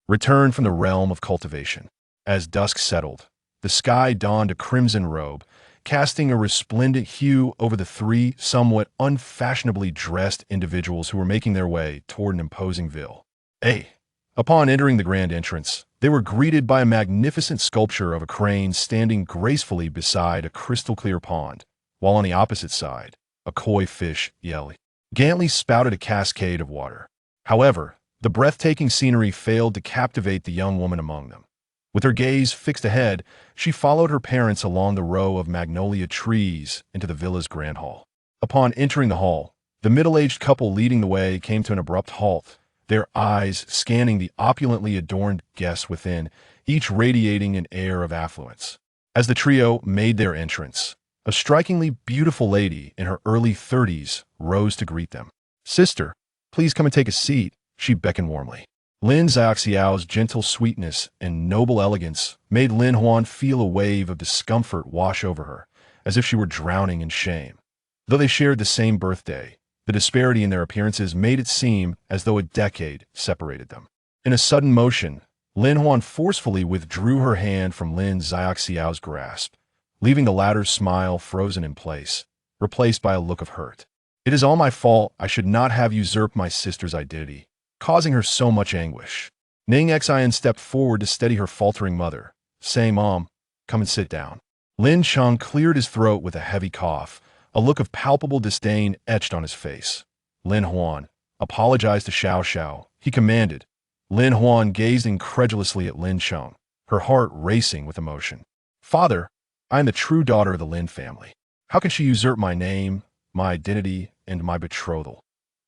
returned from the realm of cultivation. As dusk settled, the sky donned a crimson robe, casting a resplendent hue over the three somewhat unfashionably dressed individuals who were making their way toward an imposing ville. Upon entering the grand entrance, they were greeted by a magnificent sculpture of a crane standing gracefully beside a crystal-clear pond, while on the opposite side, a koi fish, gallantly spouted a cascade of water. However, the breathtaking scenery failed to captivate the young woman among them. With her gaze fixed ahead, she followed her parents along the row of magnolia trees into the villa's grand hall. Upon entering the hall, the middle-aged couple leading the way came to an abrupt halt, their eyes scanning the opulently adorned guests within, each radiating an air of affluence. As the trio made their entrance, a strikingly beautiful lady in her early 30s rose to greet them. "Sister, please come and take a seat," she beckoned warmly. Lin Xiaoxiao's gentle sweetness and noble elegance made Lin Huan feel a wave of discomfort wash over her, as if she were drowning in shame. Though they shared the same birthday, the disparity in their appearances made it seem as though a decade separated them. In a sudden motion, Lin Huan forcefully withdrew her hand from Lin Xiaoxiao's grasp, leaving the latter's smile frozen in place, replaced by a look of hurt. "It is all my fault. I should not have usurped my sister's identity, causing her so much anguish." Ning Xin stepped forward to steady her faltering mother, saying, "Mom, come and sit down." Lin Cheng cleared his throat with a heavy cough, a look of palpable disdain etched on his face. "Lin Huan, apologize to Xiao Xiao," he commanded. Lin Huan gazed incredulously at Lin Cheng, her heart racing with emotion. "Father, I am the true daughter of the Lin family. How can she usurp my name, my identity, and my betrothal?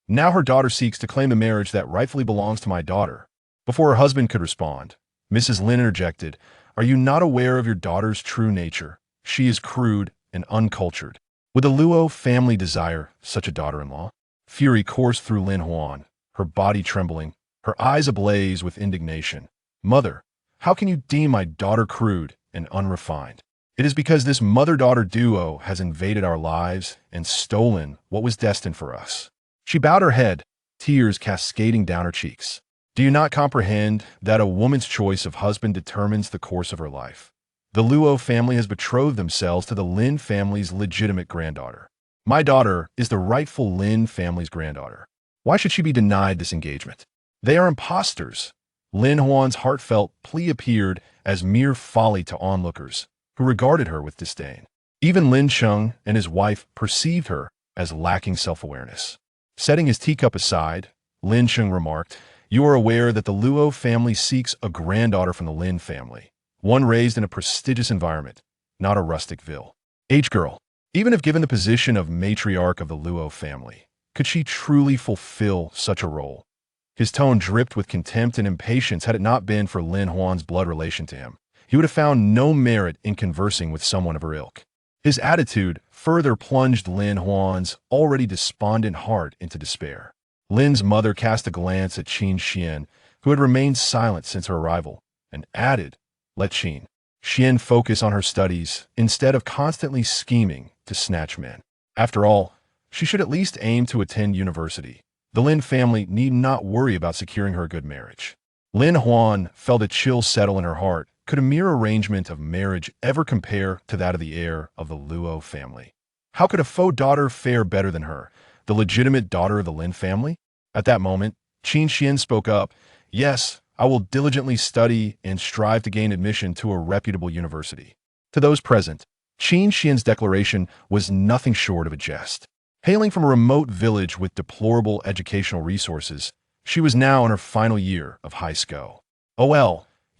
Now her daughter seeks to claim the marriage that rightfully belongs to my daughter." Before her husband could respond, Mrs. Lin interjected, "Are you not aware of your daughter's true nature? She is crude and uncultured. Would the Luo family desire such a daughter-in-law?" Fury coursed through Lin Huan, her body trembling, her eyes ablaze with indignation. "Mother, how can you deem my daughter crude and unrefined? It is because this mother-daughter duo has invaded our lives and stolen what was destined for us." She bowed her head, tears cascading down her cheeks. "Do you not comprehend that a woman's choice of husband determines the course of her life? The Luo family has betrothed themselves to the Lin family's legitimate granddaughter. My daughter is the rightful Lin family's granddaughter. Why should she be denied this engagement? They are imposters." Lin Huan's heartfelt plea appeared as mere folly to onlookers, who regarded her with disdain. Even Lin Cheng and his wife perceived her as lacking self-awareness. Setting his teacup aside, Lin Cheng remarked, "You are aware that the Luo family seeks a granddaughter from the Lin family, one raised in a prestigious environment, not a rustic ville. Girl, even if given the position of matriarch of the Luo family, could she truly fulfill such a role?" His tone dripped with contempt and impatience. Had it not been for Lin Huan's blood relation to him, he would have found no merit in conversing with someone of her ilk. His attitude further plunged Lin Huan's already despondent heart into despair. Lin's mother cast a glance at Qin Xuan, who had remained silent since her arrival, and added, "Let Qin Xuan focus on her studies instead of constantly scheming to snatch men. After all, she should at least aim to attend university. The Lin family need not worry about securing her a good marriage." Lin Huan felt a chill settle in her heart. Could a mere arrangement of marriage ever compare to that of the heir of the Luo family? How could a faux daughter fare better than her, the legitimate daughter of the Lin family? At that moment, Qin Xuan spoke up, "Yes, I will diligently study and strive to gain admission to a reputable university." To those present, Qin Xuan's declaration was nothing short of a jest. Hailing from a remote village with deplorable educational resources, she was now in her final year of high school.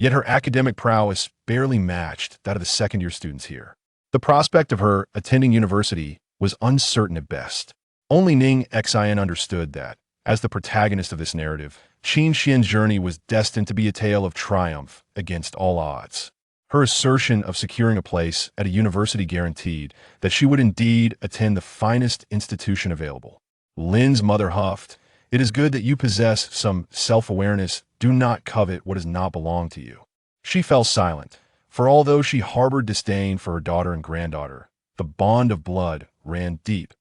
Yet her academic prowess barely matched that of the second-year students here. The prospect of her attending university was uncertain at best. Only Ning Xin understood that, as the protagonist of this narrative, Qin Xuan's journey was destined to be a tale of triumph against all odds. Her assertion of securing a place at a university guaranteed that she would indeed attend the finest institution available. Lin's mother huffed, "It is good that you possess some self-awareness. Do not covet what does not belong to you." She fell silent, for although she harbored disdain for her daughter and granddaughter, the bond of blood ran deep.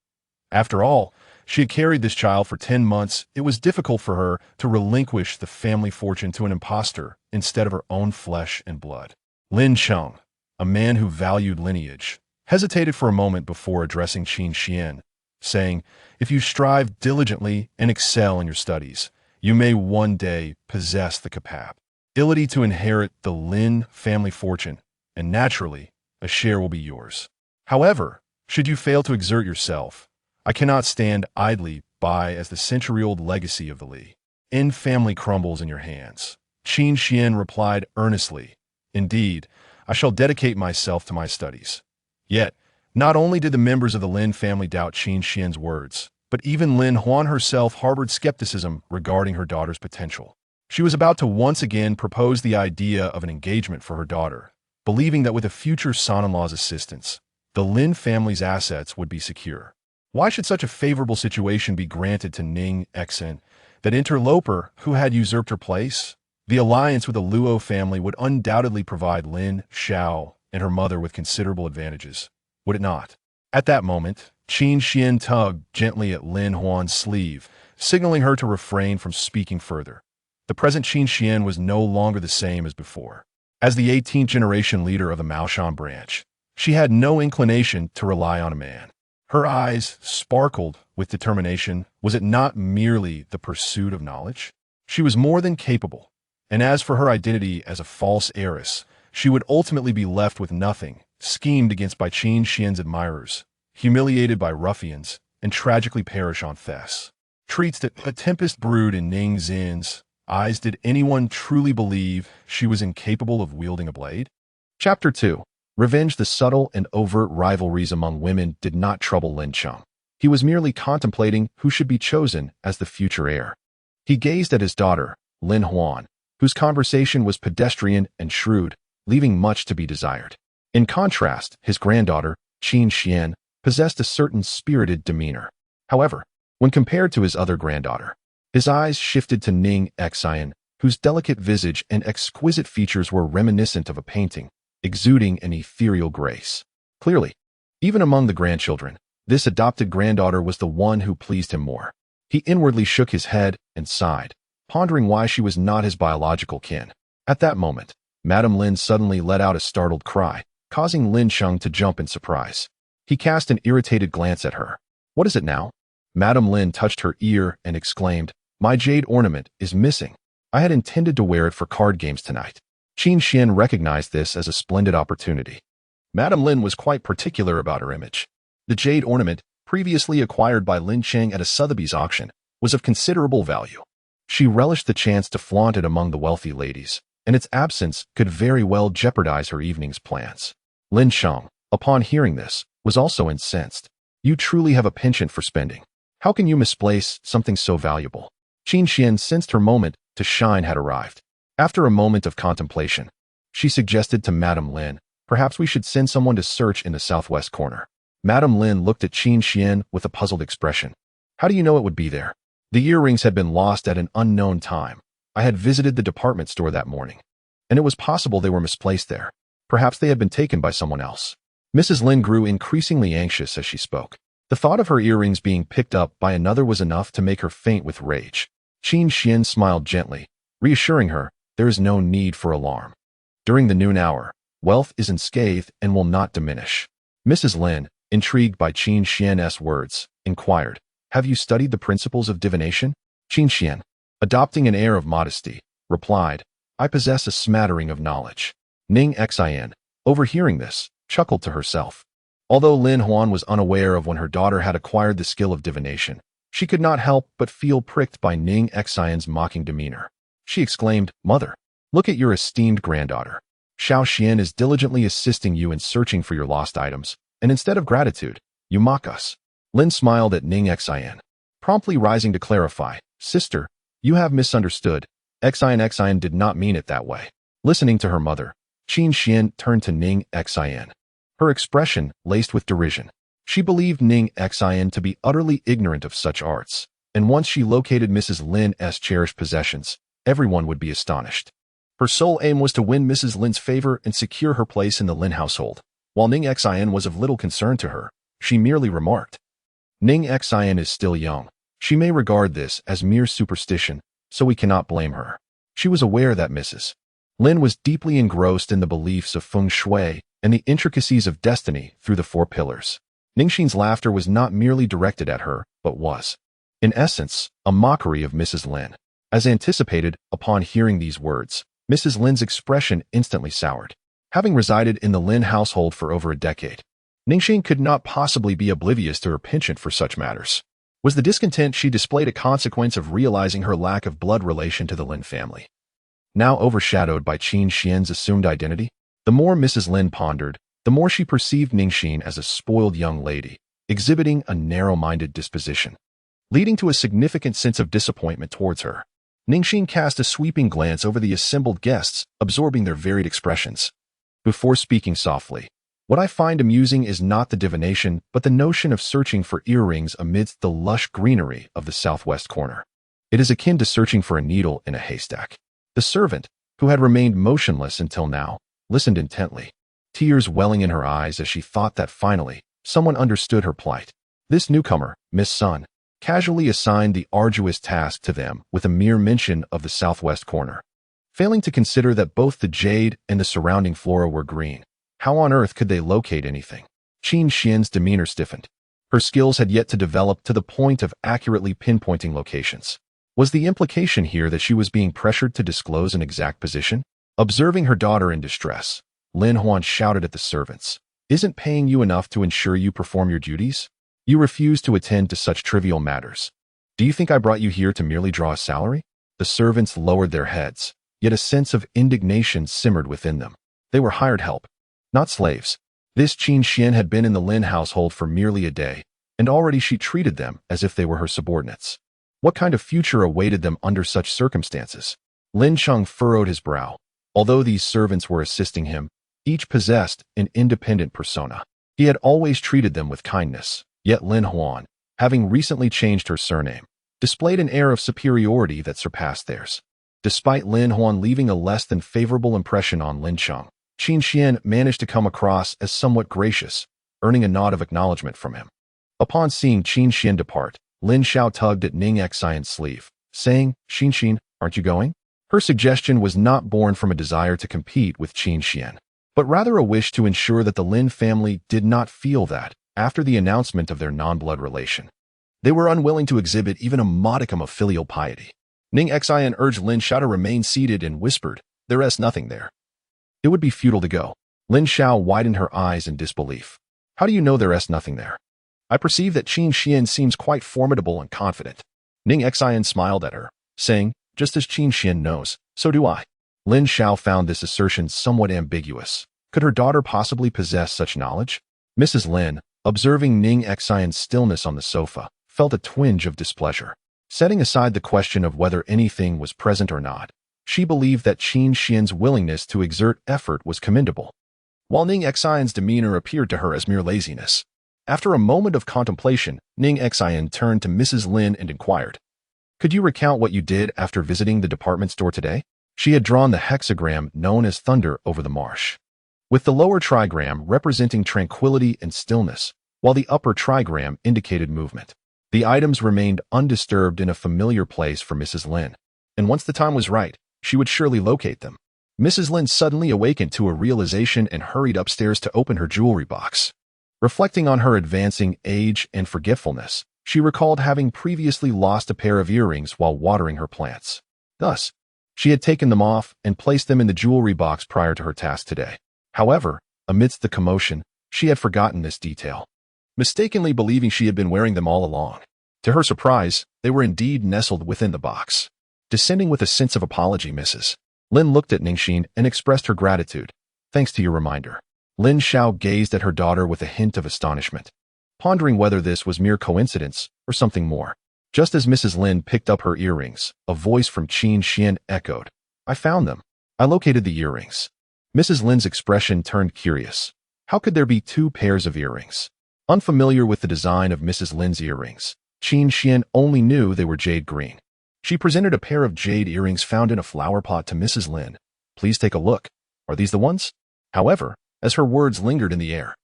After all, She had carried this child for 10 months. It was difficult for her to relinquish the family fortune to an impostor instead of her own flesh and blood. Lin Cheng, a man who valued lineage, hesitated for a moment before addressing Qin Xuan, saying, "If you strive diligently and excel in your studies, you may one day possess the capability to inherit the Lin family fortune, and naturally, a share will be yours. However, should you fail to exert yourself, I cannot stand idly by as the century-old legacy of the Lin family crumbles in your hands." Qin Xuan replied earnestly, "Indeed, I shall dedicate myself to my studies." Yet, not only did the members of the Lin family doubt Qin Xuan's words, but even Lin Huan herself harbored skepticism regarding her daughter's potential. She was about to once again propose the idea of an engagement for her daughter, believing that with a future son-in-law's assistance, the Lin family's assets would be secure. Why should such a favorable situation be granted to Ning Xin, that interloper who had usurped her place? The alliance with the Luo family would undoubtedly provide Lin Xiao and her mother with considerable advantages, would it not? At that moment, Qin Xuan tugged gently at Lin Huan's sleeve, signaling her to refrain from speaking further. The present Qin Xuan was no longer the same as before. As the 18th generation leader of the Maoshan branch, she had no inclination to rely on a man. Her eyes sparkled with determination. Was it not merely the pursuit of knowledge? She was more than capable, and as for her identity as a false heiress, she would ultimately be left with nothing, schemed against by Qin Xuan's admirers, humiliated by ruffians, and tragically perish on Thess. Treats that a tempest brewed in Ning Xin's eyes. Did anyone truly believe she was incapable of wielding a blade? Chapter 2. Revenge. The subtle and overt rivalries among women did not trouble Lin Cheng. He was merely contemplating who should be chosen as the future heir. He gazed at his daughter, Lin Huan, whose conversation was pedestrian and shrewd, leaving much to be desired. In contrast, his granddaughter, Qin Xuan, possessed a certain spirited demeanor. However, when compared to his other granddaughter, his eyes shifted to Ning Xin, whose delicate visage and exquisite features were reminiscent of a painting, exuding an ethereal grace. Clearly, even among the grandchildren, this adopted granddaughter was the one who pleased him more. He inwardly shook his head and sighed, pondering why she was not his biological kin. At that moment, Madame Lin suddenly let out a startled cry, causing Lin Cheng to jump in surprise. He cast an irritated glance at her. "What is it now?" Madame Lin touched her ear and exclaimed, "My jade ornament is missing. I had intended to wear it for card games tonight." Qin Xuan recognized this as a splendid opportunity. Madame Lin was quite particular about her image. The jade ornament, previously acquired by Lin Cheng at a Sotheby's auction, was of considerable value. She relished the chance to flaunt it among the wealthy ladies, and its absence could very well jeopardize her evening's plans. Lin Cheng, upon hearing this, was also incensed. "You truly have a penchant for spending. How can you misplace something so valuable?" Qin Xuan sensed her moment to shine had arrived. After a moment of contemplation, she suggested to Madame Lin, "Perhaps we should send someone to search in the southwest corner." Madame Lin looked at Qin Xuan with a puzzled expression. "How do you know it would be there?" "The earrings had been lost at an unknown time. I had visited the department store that morning, and it was possible they were misplaced there. Perhaps they had been taken by someone else." Mrs. Lin grew increasingly anxious as she spoke. The thought of her earrings being picked up by another was enough to make her faint with rage. Qin Xuan smiled gently, reassuring her, "There is no need for alarm. During the noon hour, wealth is unscathed and will not diminish." Mrs. Lin, intrigued by Qin Xuan's words, inquired, "Have you studied the principles of divination?" Qin Xuan, adopting an air of modesty, replied, "I possess a smattering of knowledge." Ning Xin, overhearing this, chuckled to herself. Although Lin Huan was unaware of when her daughter had acquired the skill of divination, she could not help but feel pricked by Ning Xion's mocking demeanor. She exclaimed, "Mother, look at your esteemed granddaughter. Xiao Xian is diligently assisting you in searching for your lost items, and instead of gratitude, you mock us." Lin smiled at Ning Xin, promptly rising to clarify, "Sister, you have misunderstood. Xion did not mean it that way." Listening to her mother, Qin Xuan turned to Ning Xin. Her expression laced with derision. She believed Ning Xin to be utterly ignorant of such arts, and once she located Mrs. Lin's cherished possessions, everyone would be astonished. Her sole aim was to win Mrs. Lin's favor and secure her place in the Lin household. While Ning Xin was of little concern to her, she merely remarked, Ning Xin is still young. She may regard this as mere superstition, so we cannot blame her. She was aware that Mrs. Lin was deeply engrossed in the beliefs of feng shui and the intricacies of destiny through the four pillars. Ning Xin's laughter was not merely directed at her, but was, in essence, a mockery of Mrs. Lin. As anticipated, upon hearing these words, Mrs. Lin's expression instantly soured. Having resided in the Lin household for over a decade, Ning Xin could not possibly be oblivious to her penchant for such matters. Was the discontent she displayed a consequence of realizing her lack of blood relation to the Lin family? Now overshadowed by Qin Xuan's assumed identity, the more Mrs. Lin pondered, the more she perceived Ning Xin as a spoiled young lady, exhibiting a narrow-minded disposition, leading to a significant sense of disappointment towards her. Ning Xin cast a sweeping glance over the assembled guests, absorbing their varied expressions. Before speaking softly, "What I find amusing is not the divination, but the notion of searching for earrings amidst the lush greenery of the southwest corner. It is akin to searching for a needle in a haystack." The servant, who had remained motionless until now, listened intently, tears welling in her eyes as she thought that finally, someone understood her plight. This newcomer, Miss Sun, casually assigned the arduous task to them with a mere mention of the southwest corner. Failing to consider that both the jade and the surrounding flora were green, how on earth could they locate anything? Qin Xuan's demeanor stiffened. Her skills had yet to develop to the point of accurately pinpointing locations. Was the implication here that she was being pressured to disclose an exact position? Observing her daughter in distress, Lin Huan shouted at the servants, "Isn't paying you enough to ensure you perform your duties? You refuse to attend to such trivial matters. Do you think I brought you here to merely draw a salary?" The servants lowered their heads, yet a sense of indignation simmered within them. They were hired help, not slaves. This Qin Xuan had been in the Lin household for merely a day, and already she treated them as if they were her subordinates. What kind of future awaited them under such circumstances? Lin Cheng furrowed his brow. Although these servants were assisting him, each possessed an independent persona. He had always treated them with kindness, yet Lin Huan, having recently changed her surname, displayed an air of superiority that surpassed theirs. Despite Lin Huan leaving a less than favorable impression on Lin Cheng, Qin Xuan managed to come across as somewhat gracious, earning a nod of acknowledgement from him. Upon seeing Qin Xuan depart, Lin Xiao tugged at Ning Xion's sleeve, saying, "Xin, aren't you going?" Her suggestion was not born from a desire to compete with Qin Xuan, but rather a wish to ensure that the Lin family did not feel that, after the announcement of their non-blood relation, they were unwilling to exhibit even a modicum of filial piety. Ning Xion urged Lin Xiao to remain seated and whispered, "There is nothing there." It would be futile to go. Lin Xiao widened her eyes in disbelief. "How do you know there is nothing there?" "I perceive that Qin Xuan seems quite formidable and confident." Ning Xion smiled at her, saying, "Just as Qin Xuan knows, so do I." Lin Xiao found this assertion somewhat ambiguous. Could her daughter possibly possess such knowledge? Mrs. Lin, observing Ning Xion's stillness on the sofa, felt a twinge of displeasure. Setting aside the question of whether anything was present or not, she believed that Qin Xuan's willingness to exert effort was commendable, while Ning Xion's demeanor appeared to her as mere laziness. After a moment of contemplation, Ning Xion turned to Mrs. Lin and inquired, "Could you recount what you did after visiting the department store today?" She had drawn the hexagram known as thunder over the marsh, with the lower trigram representing tranquility and stillness, while the upper trigram indicated movement. The items remained undisturbed in a familiar place for Mrs. Lin, and once the time was right, she would surely locate them. Mrs. Lin suddenly awakened to a realization and hurried upstairs to open her jewelry box. Reflecting on her advancing age and forgetfulness, she recalled having previously lost a pair of earrings while watering her plants. Thus, she had taken them off and placed them in the jewelry box prior to her task today. However, amidst the commotion, she had forgotten this detail, mistakenly believing she had been wearing them all along. To her surprise, they were indeed nestled within the box. Descending with a sense of apology, Mrs. Lin looked at Ning Xin and expressed her gratitude. "Thanks to your reminder." Lin Xiao gazed at her daughter with a hint of astonishment, pondering whether this was mere coincidence or something more. Just as Mrs. Lin picked up her earrings, a voice from Qin Xuan echoed, "I found them. I located the earrings." Mrs. Lin's expression turned curious. How could there be two pairs of earrings? Unfamiliar with the design of Mrs. Lin's earrings, Qin Xuan only knew they were jade green. She presented a pair of jade earrings found in a flower pot to Mrs. Lin. "Please take a look. Are these the ones?" However, as her words lingered in the air,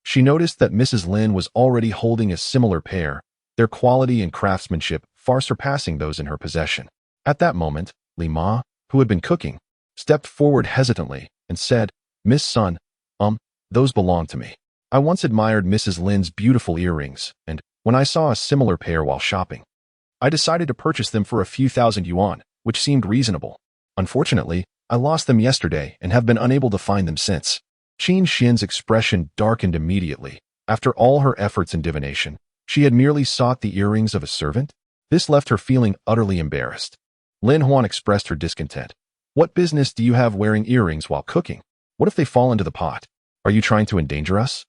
She noticed that Mrs. Lin was already holding a similar pair, their quality and craftsmanship far surpassing those in her possession. At that moment, Li Ma, who had been cooking, stepped forward hesitantly and said, "Miss Sun, those belong to me. I once admired Mrs. Lin's beautiful earrings, and when I saw a similar pair while shopping, I decided to purchase them for a few thousand yuan, which seemed reasonable. Unfortunately, I lost them yesterday and have been unable to find them since." Qin Xuan's expression darkened immediately. After all her efforts in divination, she had merely sought the earrings of a servant? This left her feeling utterly embarrassed. Lin Huan expressed her discontent. "What business do you have wearing earrings while cooking? What if they fall into the pot? Are you trying to endanger us?"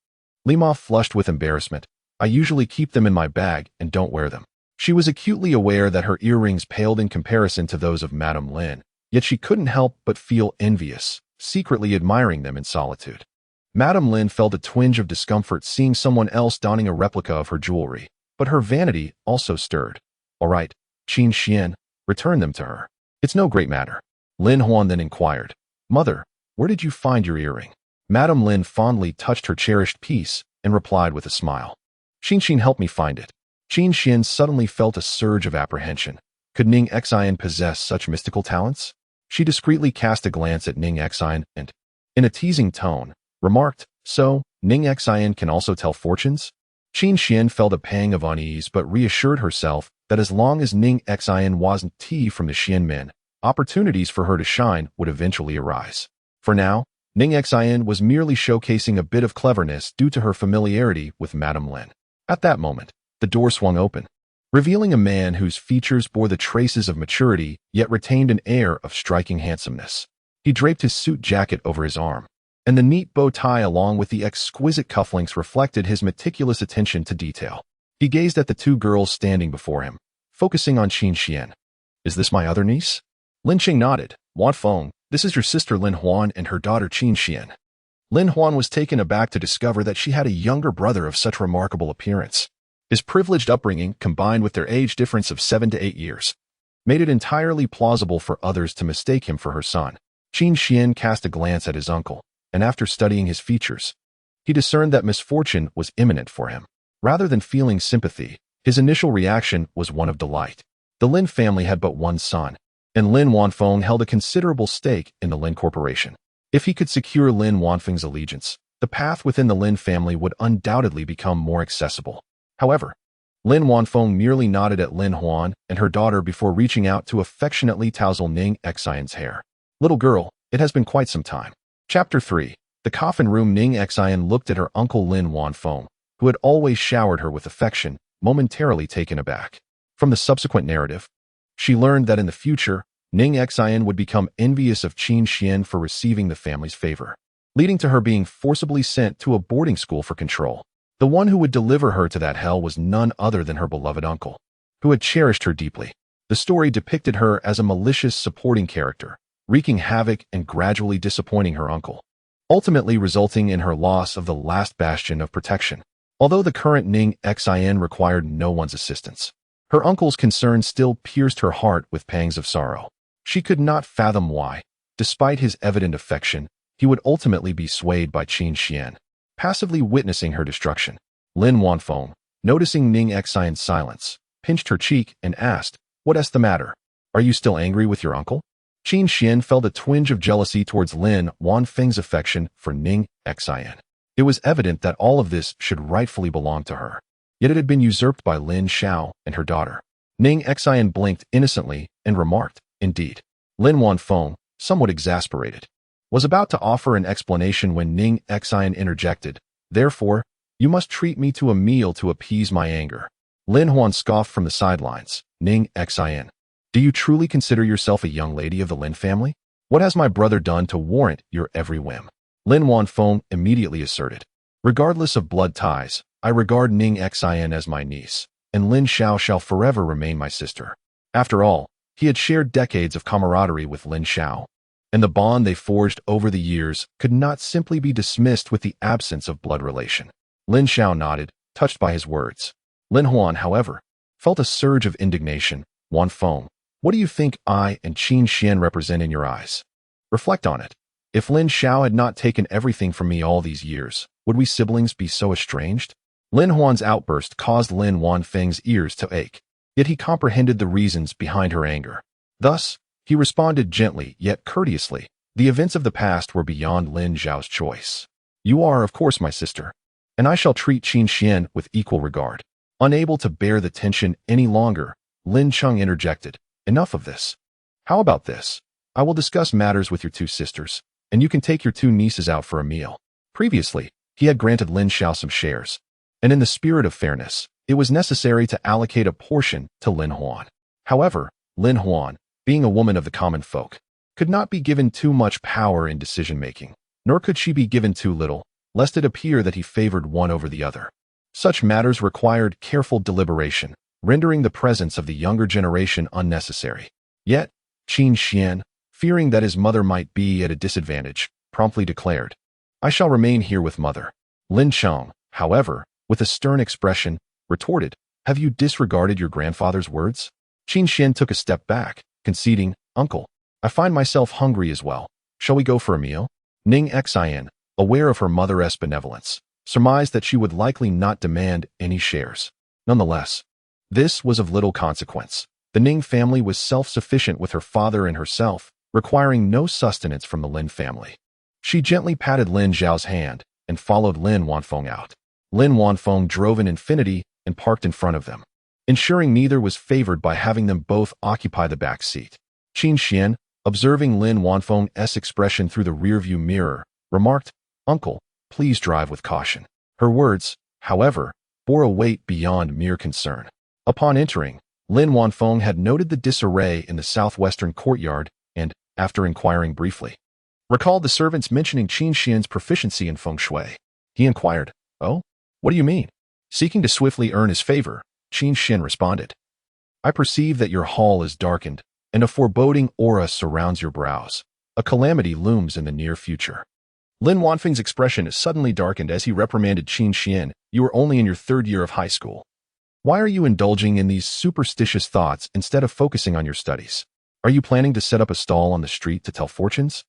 Li Ma flushed with embarrassment. "I usually keep them in my bag and don't wear them." She was acutely aware that her earrings paled in comparison to those of Madame Lin, yet she couldn't help but feel envious, secretly admiring them in solitude. Madame Lin felt a twinge of discomfort seeing someone else donning a replica of her jewelry, but her vanity also stirred. "All right, Qin Xuan, return them to her. It's no great matter." Lin Huan then inquired, "Mother, where did you find your earring?" Madame Lin fondly touched her cherished piece and replied with a smile, "Qin Xin helped me find it." Qin Xuan suddenly felt a surge of apprehension. Could Ning Xin possess such mystical talents? She discreetly cast a glance at Ning Xin and, in a teasing tone, remarked, "So, Ning Xin can also tell fortunes?" Qin Xuan felt a pang of unease but reassured herself that as long as Ning Xin wasn't tea from the Xian men, opportunities for her to shine would eventually arise. For now, Ning Xin was merely showcasing a bit of cleverness due to her familiarity with Madame Lin. At that moment, the door swung open, revealing a man whose features bore the traces of maturity yet retained an air of striking handsomeness. He draped his suit jacket over his arm, and the neat bow tie along with the exquisite cufflinks reflected his meticulous attention to detail. He gazed at the two girls standing before him, focusing on Qin Xuan. "Is this my other niece?" Lin Qing nodded. "Wan Feng, this is your sister Lin Huan and her daughter Qin Xuan." Lin Huan was taken aback to discover that she had a younger brother of such remarkable appearance. His privileged upbringing, combined with their age difference of 7 to 8 years, made it entirely plausible for others to mistake him for her son. Qin Xuan cast a glance at his uncle, and after studying his features, he discerned that misfortune was imminent for him. Rather than feeling sympathy, his initial reaction was one of delight. The Lin family had but one son, and Lin Wanfeng held a considerable stake in the Lin Corporation. If he could secure Lin Wanfeng's allegiance, the path within the Lin family would undoubtedly become more accessible. However, Lin Wanfeng merely nodded at Lin Huan and her daughter before reaching out to affectionately touzle Ning Xion's hair. "Little girl, it has been quite some time." Chapter 3. The coffin room. Ning Xion looked at her uncle Lin Wanfeng, who had always showered her with affection, momentarily taken aback. From the subsequent narrative, she learned that in the future, Ning Xion would become envious of Qin Xuan for receiving the family's favor, leading to her being forcibly sent to a boarding school for control. The one who would deliver her to that hell was none other than her beloved uncle, who had cherished her deeply. The story depicted her as a malicious supporting character, wreaking havoc and gradually disappointing her uncle, ultimately resulting in her loss of the last bastion of protection. Although the current Ning Xin required no one's assistance, her uncle's concern still pierced her heart with pangs of sorrow. She could not fathom why, despite his evident affection, he would ultimately be swayed by Qin Xuan, passively witnessing her destruction. Lin Wanfeng, noticing Ning Xion's silence, pinched her cheek and asked, "What's the matter? Are you still angry with your uncle?" Qin Xuan felt a twinge of jealousy towards Lin Wanfeng's affection for Ning Xion. It was evident that all of this should rightfully belong to her, yet it had been usurped by Lin Xiao and her daughter. Ning Xion blinked innocently and remarked, "Indeed." Lin Wanfeng, somewhat exasperated, was about to offer an explanation when Ning Xion interjected, "Therefore, you must treat me to a meal to appease my anger." Lin Huan scoffed from the sidelines. "Ning Xion, do you truly consider yourself a young lady of the Lin family? What has my brother done to warrant your every whim?" Lin Wanfeng immediately asserted, "Regardless of blood ties, I regard Ning Xion as my niece, and Lin Xiao shall forever remain my sister." After all, he had shared decades of camaraderie with Lin Xiao, and the bond they forged over the years could not simply be dismissed with the absence of blood relation. Lin Xiao nodded, touched by his words. Lin Huan, however, felt a surge of indignation. "Wanfeng, what do you think I and Qin Xuan represent in your eyes? Reflect on it. If Lin Xiao had not taken everything from me all these years, Would we siblings be so estranged? Lin Huan's outburst caused Lin Wanfeng's ears to ache, yet he comprehended the reasons behind her anger. Thus, he responded gently yet courteously. The events of the past were beyond Lin Zhao's choice. You are, of course, my sister, and I shall treat Qin Xuan with equal regard. Unable to bear the tension any longer, Lin Cheng interjected, enough of this. How about this? I will discuss matters with your two sisters, and you can take your two nieces out for a meal. Previously, he had granted Lin Xiao some shares, and in the spirit of fairness, it was necessary to allocate a portion to Lin Huan. However, Lin Huan, being a woman of the common folk, could not be given too much power in decision-making, nor could she be given too little, lest it appear that he favored one over the other. Such matters required careful deliberation, rendering the presence of the younger generation unnecessary. Yet, Qin Xuan, fearing that his mother might be at a disadvantage, promptly declared, I shall remain here with mother. Lin Cheng, however, with a stern expression, retorted, have you disregarded your grandfather's words? Qin Xuan took a step back, conceding, Uncle, I find myself hungry as well. Shall we go for a meal? Ning Xin, aware of her mother's benevolence, surmised that she would likely not demand any shares. Nonetheless, this was of little consequence. The Ning family was self-sufficient with her father and herself, requiring no sustenance from the Lin family. She gently patted Lin Zhao's hand and followed Lin Wanfeng out. Lin Wanfeng drove an Infinity and parked in front of them, ensuring neither was favored by having them both occupy the back seat. Qin Xuan, observing Lin Wanfeng's expression through the rearview mirror, remarked, Uncle, please drive with caution. Her words, however, bore a weight beyond mere concern. Upon entering, Lin Wanfeng had noted the disarray in the southwestern courtyard and, after inquiring briefly, recalled the servants mentioning Qin Xuan's proficiency in feng shui. He inquired, Oh? What do you mean? Seeking to swiftly earn his favor, Qin Xuan responded, I perceive that your hall is darkened, and a foreboding aura surrounds your brows. A calamity looms in the near future. Lin Wanfeng's expression suddenly darkened as he reprimanded Qin Xuan, You are only in your third year of high school. Why are you indulging in these superstitious thoughts instead of focusing on your studies? Are you planning to set up a stall on the street to tell fortunes?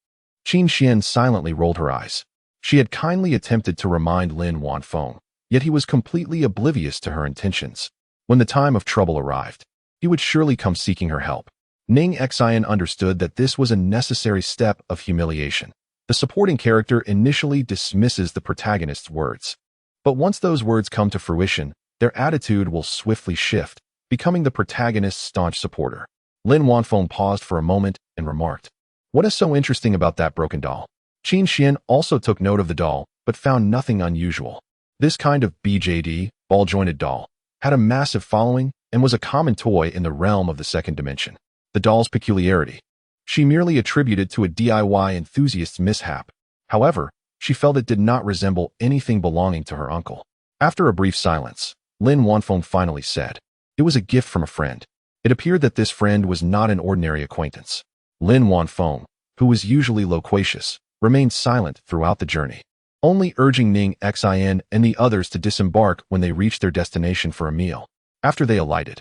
Qin Xuan silently rolled her eyes. She had kindly attempted to remind Lin Wanfeng, yet he was completely oblivious to her intentions. When the time of trouble arrived, he would surely come seeking her help. Ning Xin understood that this was a necessary step of humiliation. The supporting character initially dismisses the protagonist's words, but once those words come to fruition, their attitude will swiftly shift, becoming the protagonist's staunch supporter. Lin Wanfeng paused for a moment and remarked, What is so interesting about that broken doll? Qin Xuan also took note of the doll, but found nothing unusual. This kind of BJD, ball-jointed doll, had a massive following and was a common toy in the realm of the second dimension. The doll's peculiarity, she merely attributed to a DIY enthusiast's mishap. However, she felt it did not resemble anything belonging to her uncle. After a brief silence, Lin Wanfeng finally said, It was a gift from a friend. It appeared that this friend was not an ordinary acquaintance. Lin Wanfeng, who was usually loquacious, remained silent throughout the journey, only urging Ning Xin and the others to disembark when they reached their destination for a meal. After they alighted,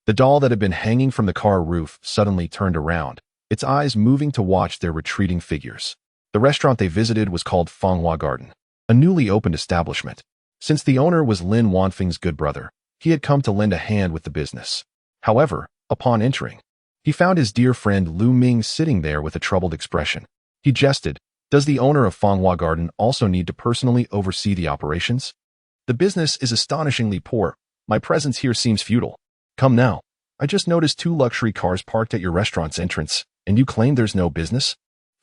the doll that had been hanging from the car roof suddenly turned around, its eyes moving to watch their retreating figures. The restaurant they visited was called Fanghua Garden, a newly opened establishment. Since the owner was Lin Wanfeng's good brother, he had come to lend a hand with the business. However, upon entering, he found his dear friend Lu Ming sitting there with a troubled expression. He jested, Does the owner of Fanghua Garden also need to personally oversee the operations? The business is astonishingly poor. My presence here seems futile. Come now. I just noticed 2 luxury cars parked at your restaurant's entrance, and you claim there's no business?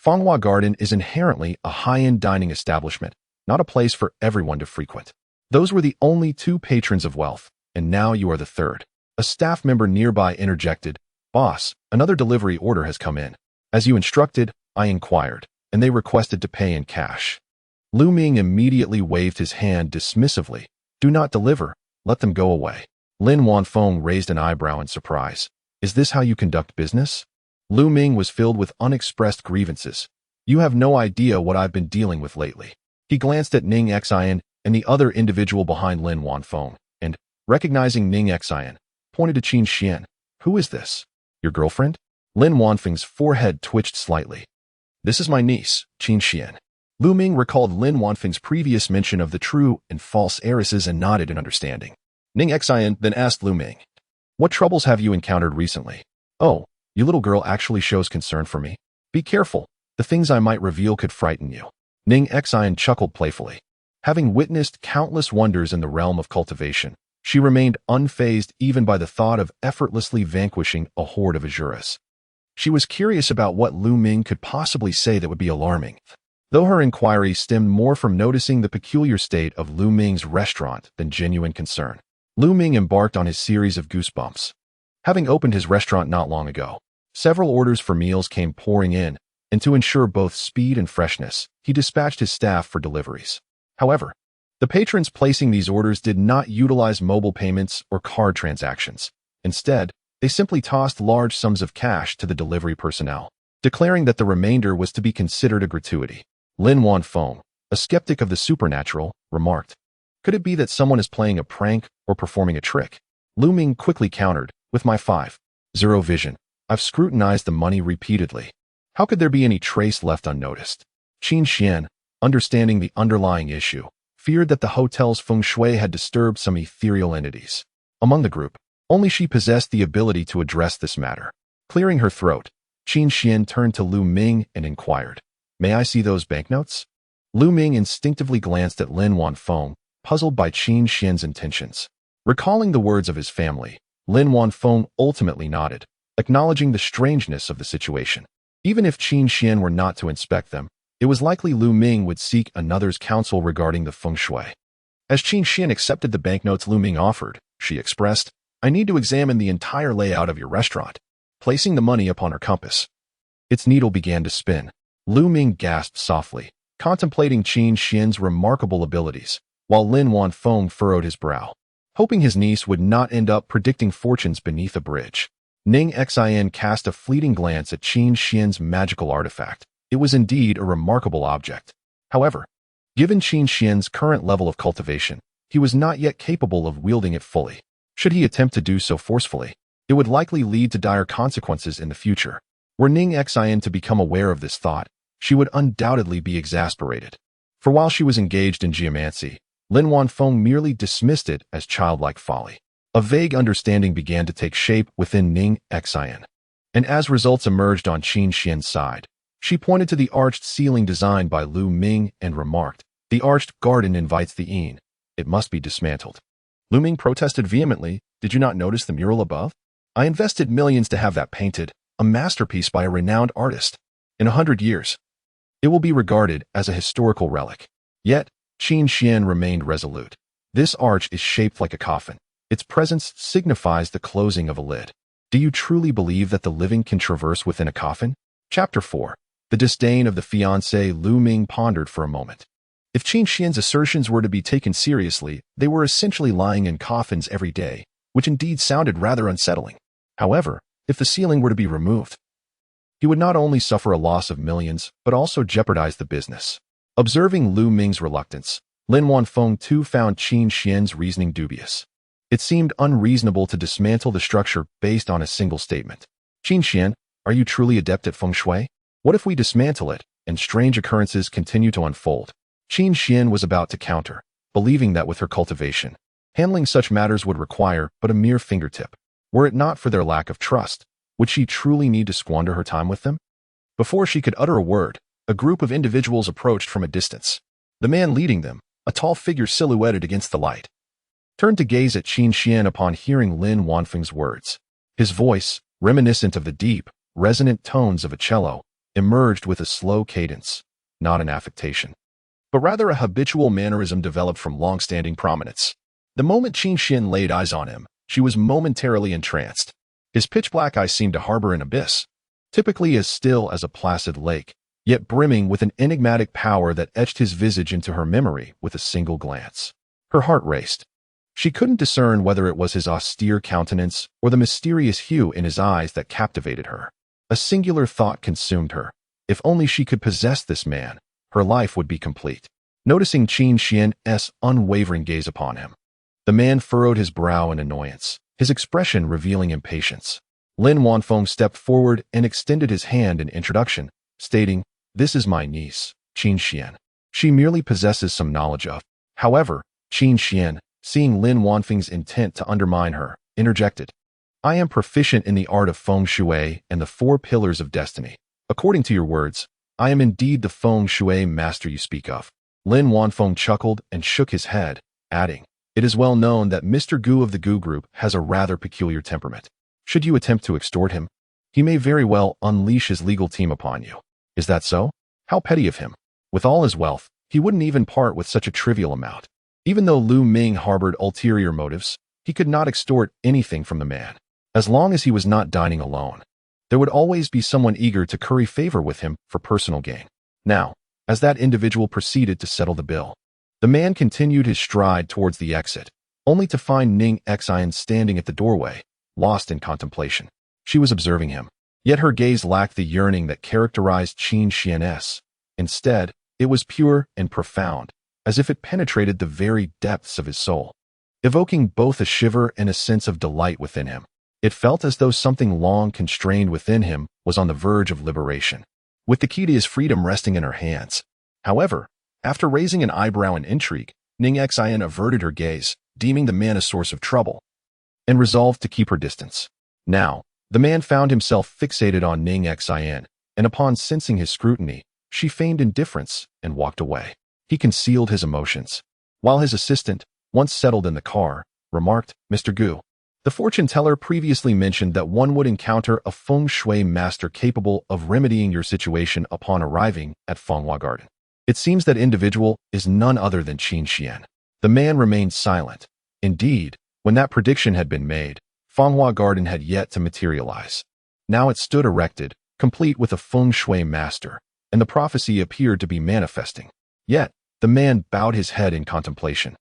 Fanghua Garden is inherently a high-end dining establishment, not a place for everyone to frequent. Those were the only 2 patrons of wealth, and now you are the third. A staff member nearby interjected, Boss, another delivery order has come in. As you instructed, I inquired, and they requested to pay in cash. Lu Ming immediately waved his hand dismissively. Do not deliver. Let them go away. Lin Wanfeng raised an eyebrow in surprise. Is this how you conduct business? Lu Ming was filled with unexpressed grievances. You have no idea what I've been dealing with lately. He glanced at Ning Xin and the other individual behind Lin Wanfeng, and, recognizing Ning Xin, pointed to Qin Xuan. Who is this? Your girlfriend? Lin Wanfeng's forehead twitched slightly. This is my niece, Qin Xuan. Lu Ming recalled Lin Wanfeng's previous mention of the true and false heiresses and nodded in understanding. Ning Xin then asked Lu Ming, "What troubles have you encountered recently?" "Oh, you little girl actually shows concern for me. Be careful, the things I might reveal could frighten you." Ning Xin chuckled playfully. Having witnessed countless wonders in the realm of cultivation, she remained unfazed even by the thought of effortlessly vanquishing a horde of heiress. She was curious about what Lu Ming could possibly say that would be alarming, though her inquiry stemmed more from noticing the peculiar state of Lu Ming's restaurant than genuine concern. Lu Ming embarked on his series of goosebumps. Having opened his restaurant not long ago, several orders for meals came pouring in, and to ensure both speed and freshness, he dispatched his staff for deliveries. However, the patrons placing these orders did not utilize mobile payments or card transactions. Instead, they simply tossed large sums of cash to the delivery personnel, declaring that the remainder was to be considered a gratuity. Lin Wanfeng, a skeptic of the supernatural, remarked, "Could it be that someone is playing a prank or performing a trick?" Lu Ming quickly countered, "With my 5.0 vision, I've scrutinized the money repeatedly. How could there be any trace left unnoticed?" Qin Xuan, understanding the underlying issue, feared that the hotel's feng shui had disturbed some ethereal entities. Among the group, only she possessed the ability to address this matter. Clearing her throat, Qin Xuan turned to Lu Ming and inquired, "May I see those banknotes?" Lu Ming instinctively glanced at Lin Wanfeng, puzzled by Qin Xuan's intentions. Recalling the words of his family, Lin Wanfeng ultimately nodded, acknowledging the strangeness of the situation. Even if Qin Xuan were not to inspect them, it was likely Lu Ming would seek another's counsel regarding the feng shui. As Qin Xuan accepted the banknotes Lu Ming offered, she expressed, "I need to examine the entire layout of your restaurant." Placing the money upon her compass, its needle began to spin. Lu Ming gasped softly, contemplating Qin Xuan's remarkable abilities, while Lin Wanfeng furrowed his brow, hoping his niece would not end up predicting fortunes beneath a bridge. Ning Xin cast a fleeting glance at Qin Xuan's magical artifact. It was indeed a remarkable object. However, given Qin Xuan's current level of cultivation, he was not yet capable of wielding it fully. Should he attempt to do so forcefully, it would likely lead to dire consequences in the future. Were Ning Xin to become aware of this thought, she would undoubtedly be exasperated. For while she was engaged in geomancy, Lin Wanfeng merely dismissed it as childlike folly. A vague understanding began to take shape within Ning Xin, and as results emerged on Qin Xuan's side, she pointed to the arched ceiling designed by Lu Ming and remarked, "The arched garden invites the Yin. It must be dismantled." Lu Ming protested vehemently, "Did you not notice the mural above? I invested millions to have that painted, a masterpiece by a renowned artist. In 100 years, it will be regarded as a historical relic." Yet, Qin Xuan remained resolute. "This arch is shaped like a coffin. Its presence signifies the closing of a lid. Do you truly believe that the living can traverse within a coffin?" Chapter 4. The disdain of the fiancé. Lu Ming pondered for a moment. If Qin Xuan's assertions were to be taken seriously, they were essentially lying in coffins every day, which indeed sounded rather unsettling. However, if the ceiling were to be removed, he would not only suffer a loss of millions, but also jeopardize the business. Observing Lu Ming's reluctance, Lin Wanfeng too found Qin Xuan's reasoning dubious. It seemed unreasonable to dismantle the structure based on a single statement. "Qin Xuan, are you truly adept at feng shui? What if we dismantle it, and strange occurrences continue to unfold?" Qin Xuan was about to counter, believing that with her cultivation, handling such matters would require but a mere fingertip. Were it not for their lack of trust, would she truly need to squander her time with them? Before she could utter a word, a group of individuals approached from a distance. The man leading them, a tall figure silhouetted against the light, turned to gaze at Qin Xuan upon hearing Lin Wanfeng's words. His voice, reminiscent of the deep, resonant tones of a cello, emerged with a slow cadence, not an affectation, but rather a habitual mannerism developed from long-standing prominence. The moment Qin Xuan laid eyes on him, she was momentarily entranced. His pitch-black eyes seemed to harbor an abyss, typically as still as a placid lake, yet brimming with an enigmatic power that etched his visage into her memory with a single glance. Her heart raced. She couldn't discern whether it was his austere countenance or the mysterious hue in his eyes that captivated her. A singular thought consumed her. If only she could possess this man, her life would be complete. Noticing Qin Xuan's unwavering gaze upon him, the man furrowed his brow in annoyance, his expression revealing impatience. Lin Wanfeng stepped forward and extended his hand in introduction, stating, "This is my niece, Qin Xuan." she merely possesses some knowledge of. However, Qin Xuan, seeing Lin Wanfeng's intent to undermine her, interjected. I am proficient in the art of feng shui and the 4 pillars of destiny. According to your words, I am indeed the feng shui master you speak of. Lin Wanfeng chuckled and shook his head, adding, it is well known that Mr. Gu of the Gu Group has a rather peculiar temperament. Should you attempt to extort him, he may very well unleash his legal team upon you. Is that so? How petty of him. With all his wealth, he wouldn't even part with such a trivial amount. Even though Lu Ming harbored ulterior motives, he could not extort anything from the man. As long as he was not dining alone, there would always be someone eager to curry favor with him for personal gain. Now, as that individual proceeded to settle the bill, the man continued his stride towards the exit, only to find Ning Xin standing at the doorway, lost in contemplation. She was observing him, yet her gaze lacked the yearning that characterized Qin Xuan's. Instead, it was pure and profound, as if it penetrated the very depths of his soul, evoking both a shiver and a sense of delight within him. It felt as though something long constrained within him was on the verge of liberation, with the key to his freedom resting in her hands. However, after raising an eyebrow in intrigue, Ning Xin averted her gaze, deeming the man a source of trouble, and resolved to keep her distance. Now, the man found himself fixated on Ning Xin, and upon sensing his scrutiny, she feigned indifference and walked away. He concealed his emotions, while his assistant, once settled in the car, remarked, Mr. Gu, the fortune teller previously mentioned that one would encounter a feng shui master capable of remedying your situation upon arriving at Fanghua Garden. It seems that individual is none other than Qin Xuan. The man remained silent. Indeed, when that prediction had been made, Fanghua Garden had yet to materialize. Now it stood erected, complete with a feng shui master, and the prophecy appeared to be manifesting. Yet, the man bowed his head in contemplation,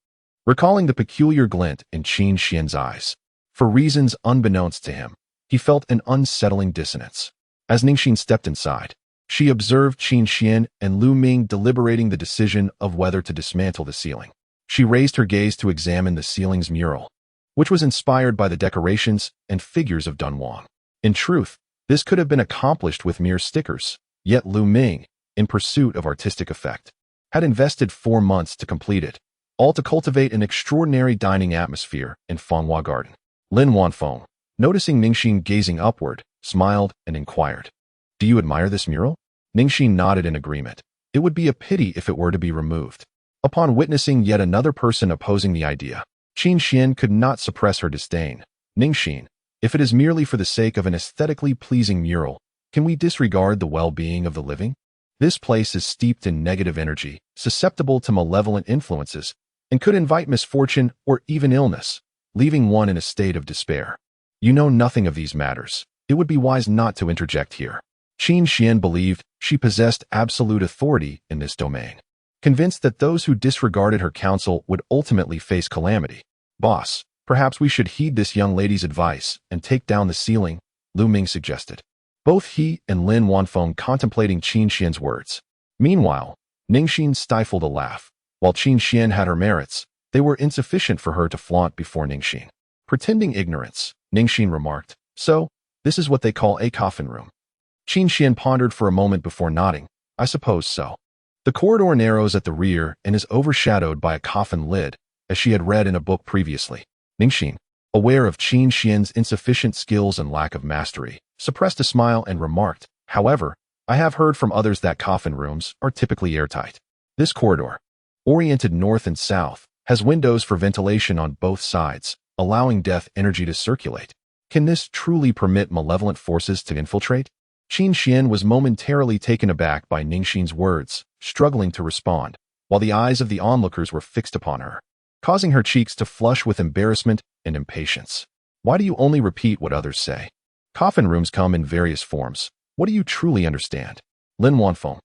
recalling the peculiar glint in Qin Xuan's eyes. For reasons unbeknownst to him, he felt an unsettling dissonance. As Ning Xin stepped inside, she observed Qin Xuan and Lu Ming deliberating the decision of whether to dismantle the ceiling. She raised her gaze to examine the ceiling's mural, which was inspired by the decorations and figures of Dunhuang. In truth, this could have been accomplished with mere stickers, yet Lu Ming, in pursuit of artistic effect, had invested 4 months to complete it, all to cultivate an extraordinary dining atmosphere in Fanghua Garden. Lin Wanfeng, noticing Ning Xin gazing upward, smiled and inquired, do you admire this mural? Ning Xin nodded in agreement. It would be a pity if it were to be removed. Upon witnessing yet another person opposing the idea, Qin Xuan could not suppress her disdain. Ning Xin, if it is merely for the sake of an aesthetically pleasing mural, can we disregard the well-being of the living? This place is steeped in negative energy, susceptible to malevolent influences, and could invite misfortune or even illness, leaving one in a state of despair. You know nothing of these matters. It would be wise not to interject here. Qin Xuan believed she possessed absolute authority in this domain, convinced that those who disregarded her counsel would ultimately face calamity. Boss, perhaps we should heed this young lady's advice and take down the ceiling, Lu Ming suggested. Both he and Lin Wanfeng contemplating Qin Xuan's words. Meanwhile, Ning Xin stifled a laugh. While Qin Xuan had her merits, they were insufficient for her to flaunt before Ning Xin. Pretending ignorance, Ning Xin remarked, so, this is what they call a coffin room. Qin Xuan pondered for a moment before nodding. I suppose so. The corridor narrows at the rear and is overshadowed by a coffin lid, as she had read in a book previously. Ning Xin, aware of Qin Xuan's insufficient skills and lack of mastery, suppressed a smile and remarked, however, I have heard from others that coffin rooms are typically airtight. This corridor, oriented north and south, has windows for ventilation on both sides, allowing death energy to circulate. Can this truly permit malevolent forces to infiltrate? Qin Xuan was momentarily taken aback by Ning Xin's words, struggling to respond, while the eyes of the onlookers were fixed upon her, causing her cheeks to flush with embarrassment and impatience. Why do you only repeat what others say? Coffin rooms come in various forms. What do you truly understand? Lin Wanfeng,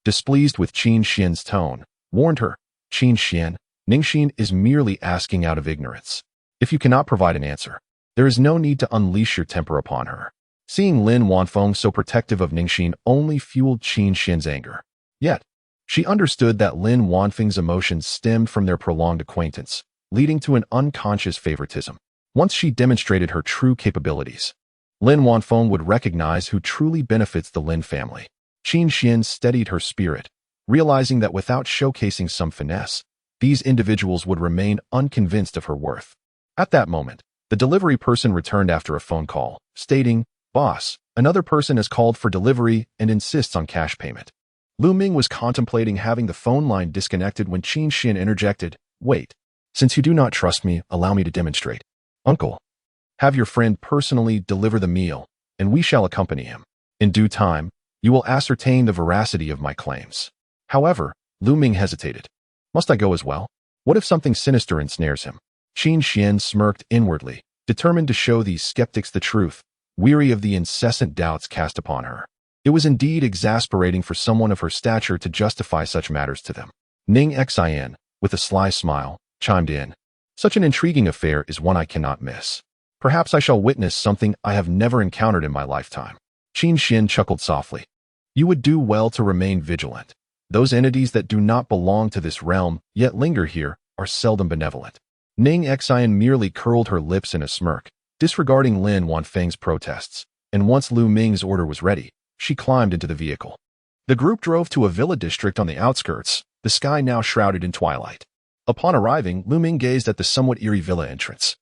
displeased with Qin Xuan's tone, warned her, Qin Xuan, Ning Xin is merely asking out of ignorance. If you cannot provide an answer, there is no need to unleash your temper upon her. Seeing Lin Wanfeng so protective of Ning Xin only fueled Qin Xuan's anger. Yet, she understood that Lin Wanfeng's emotions stemmed from their prolonged acquaintance, leading to an unconscious favoritism. Once she demonstrated her true capabilities, Lin Wanfeng would recognize who truly benefits the Lin family. Qin Xuan steadied her spirit, realizing that without showcasing some finesse, these individuals would remain unconvinced of her worth. At that moment, the delivery person returned after a phone call, stating, "Boss, another person has called for delivery and insists on cash payment." Lu Ming was contemplating having the phone line disconnected when Qin Xuan interjected, "Wait, since you do not trust me, allow me to demonstrate. Uncle, have your friend personally deliver the meal, and we shall accompany him. In due time, you will ascertain the veracity of my claims." However, Lu Ming hesitated. "Must I go as well? What if something sinister ensnares him?" Qin Xuan smirked inwardly, determined to show these skeptics the truth, weary of the incessant doubts cast upon her. It was indeed exasperating for someone of her stature to justify such matters to them. Ning Xin, with a sly smile, chimed in. "Such an intriguing affair is one I cannot miss. Perhaps I shall witness something I have never encountered in my lifetime." Qin Xuan chuckled softly. "You would do well to remain vigilant. Those entities that do not belong to this realm, yet linger here, are seldom benevolent." Ning Xin merely curled her lips in a smirk, disregarding Lin Wanfeng's protests, and once Lu Ming's order was ready, she climbed into the vehicle. The group drove to a villa district on the outskirts, the sky now shrouded in twilight. Upon arriving, Lu Ming gazed at the somewhat eerie villa entrance.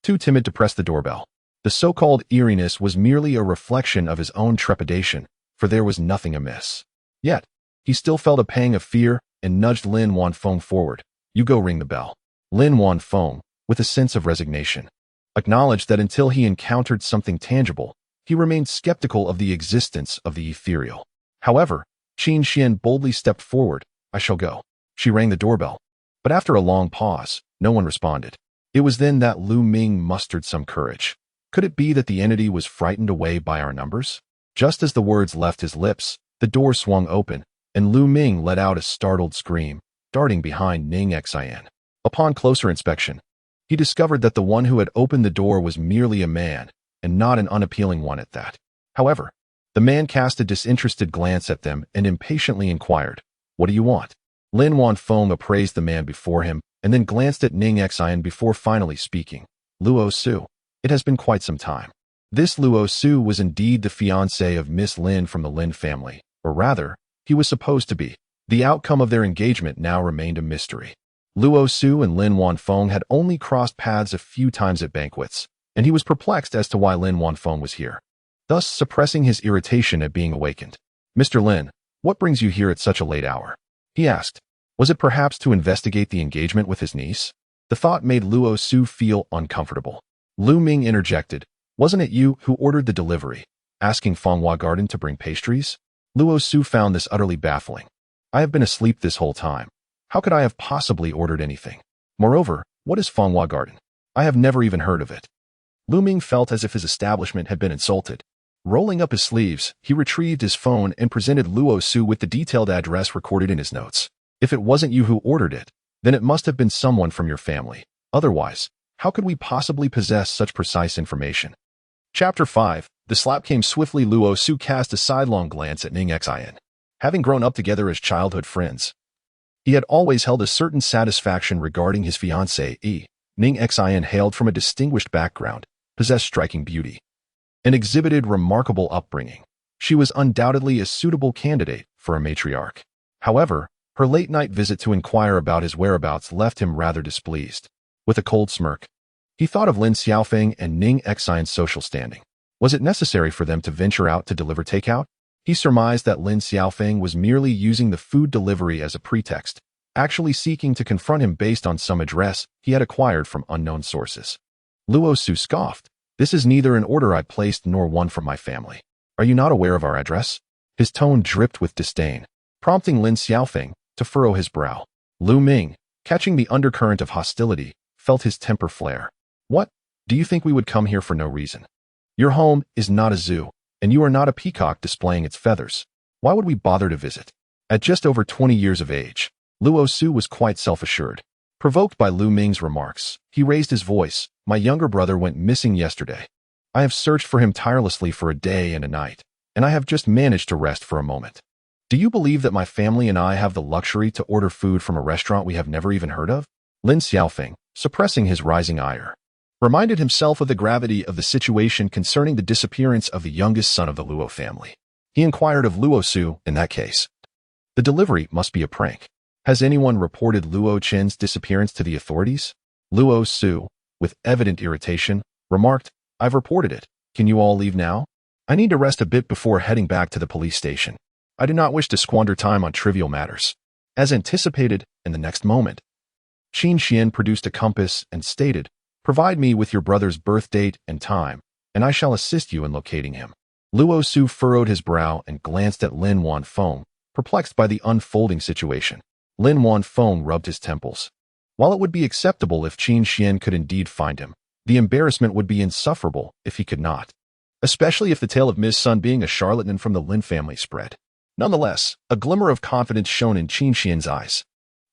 Too timid to press the doorbell. The so-called eeriness was merely a reflection of his own trepidation, for there was nothing amiss. Yet, he still felt a pang of fear and nudged Lin Wanfeng forward. "You go ring the bell." Lin Wanfeng, with a sense of resignation, acknowledged that until he encountered something tangible, he remained skeptical of the existence of the ethereal. However, Qin Xuan boldly stepped forward. "I shall go." She rang the doorbell, but after a long pause, no one responded. It was then that Lu Ming mustered some courage. Could it be that the entity was frightened away by our numbers? Just as the words left his lips, the door swung open, and Lu Ming let out a startled scream, darting behind Ning Xin. Upon closer inspection, he discovered that the one who had opened the door was merely a man, and not an unappealing one at that. However, the man cast a disinterested glance at them and impatiently inquired, "What do you want?" Lin Wanfeng appraised the man before him, and then glanced at Ning Xin before finally speaking. "Luo Su. It has been quite some time." This Luo Su was indeed the fiancé of Miss Lin from the Lin family, or rather, he was supposed to be. The outcome of their engagement now remained a mystery. Luo Su and Lin Wanfeng had only crossed paths a few times at banquets, and he was perplexed as to why Lin Wanfeng was here, thus suppressing his irritation at being awakened. "Mr. Lin, what brings you here at such a late hour?" he asked. Was it perhaps to investigate the engagement with his niece? The thought made Luo Su feel uncomfortable. Lu Ming interjected, "Wasn't it you who ordered the delivery, asking Fanghua Garden to bring pastries?" Luo Su found this utterly baffling. "I have been asleep this whole time. How could I have possibly ordered anything? Moreover, what is Fanghua Garden? I have never even heard of it." Lu Ming felt as if his establishment had been insulted. Rolling up his sleeves, he retrieved his phone and presented Luo Su with the detailed address recorded in his notes. "If it wasn't you who ordered it, then it must have been someone from your family. Otherwise, how could we possibly possess such precise information?" Chapter 5. The slap came swiftly. Luo Su cast a sidelong glance at Ning Xin. Having grown up together as childhood friends, he had always held a certain satisfaction regarding his fiancée. Ning Xin hailed from a distinguished background, possessed striking beauty, and exhibited remarkable upbringing. She was undoubtedly a suitable candidate for a matriarch. However, her late-night visit to inquire about his whereabouts left him rather displeased. With a cold smirk, he thought of Lin Xiaofeng and Ning Xin's social standing. Was it necessary for them to venture out to deliver takeout? He surmised that Lin Xiaofeng was merely using the food delivery as a pretext, actually seeking to confront him based on some address he had acquired from unknown sources. Luo Su scoffed. "This is neither an order I placed nor one from my family. Are you not aware of our address?" His tone dripped with disdain, prompting Lin Xiaofeng to furrow his brow. Lu Ming, catching the undercurrent of hostility, felt his temper flare. "What? Do you think we would come here for no reason? Your home is not a zoo, and you are not a peacock displaying its feathers. Why would we bother to visit?" At just over 20 years of age, Luo Su was quite self-assured. Provoked by Lu Ming's remarks, he raised his voice. "My younger brother went missing yesterday. I have searched for him tirelessly for a day and a night, and I have just managed to rest for a moment. Do you believe that my family and I have the luxury to order food from a restaurant we have never even heard of?" Lin Xiaofeng, suppressing his rising ire, reminded himself of the gravity of the situation concerning the disappearance of the youngest son of the Luo family. He inquired of Luo Su, "In that case, The delivery must be a prank. Has anyone reported Luo Qin's disappearance to the authorities? Luo Su, with evident irritation, remarked, I've reported it. Can you all leave now? I need to rest a bit before heading back to the police station. I do not wish to squander time on trivial matters. As anticipated, in the next moment, Qin Xuan produced a compass and stated, Provide me with your brother's birth date and time, and I shall assist you in locating him. Luo Su furrowed his brow and glanced at Lin Wanfeng, perplexed by the unfolding situation. Lin Wanfeng rubbed his temples. While it would be acceptable if Qin Xuan could indeed find him, the embarrassment would be insufferable if he could not, especially if the tale of Ms. Sun being a charlatan from the Lin family spread. Nonetheless, a glimmer of confidence shone in Qin Xuan's eyes.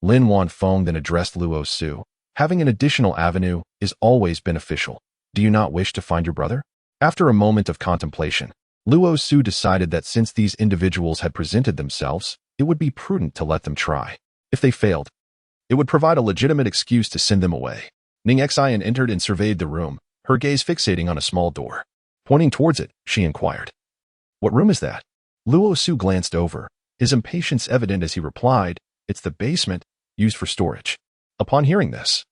Lin Wanfeng then addressed Luo Su. Having an additional avenue is always beneficial. Do you not wish to find your brother? After a moment of contemplation, Luo Su decided that since these individuals had presented themselves, it would be prudent to let them try. If they failed, it would provide a legitimate excuse to send them away. Ning Xin entered and surveyed the room, her gaze fixating on a small door. Pointing towards it, she inquired, What room is that? Luo Su glanced over, his impatience evident as he replied, It's the basement, used for storage. Upon hearing this,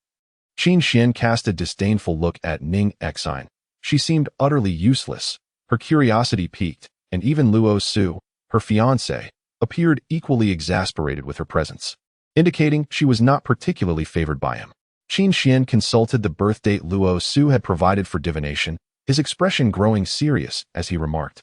Qin Xuan cast a disdainful look at Ning Xin. She seemed utterly useless. Her curiosity piqued, and even Luo Su, her fiancé, appeared equally exasperated with her presence, indicating she was not particularly favored by him. Qin Xuan consulted the birth date Luo Su had provided for divination, his expression growing serious as he remarked,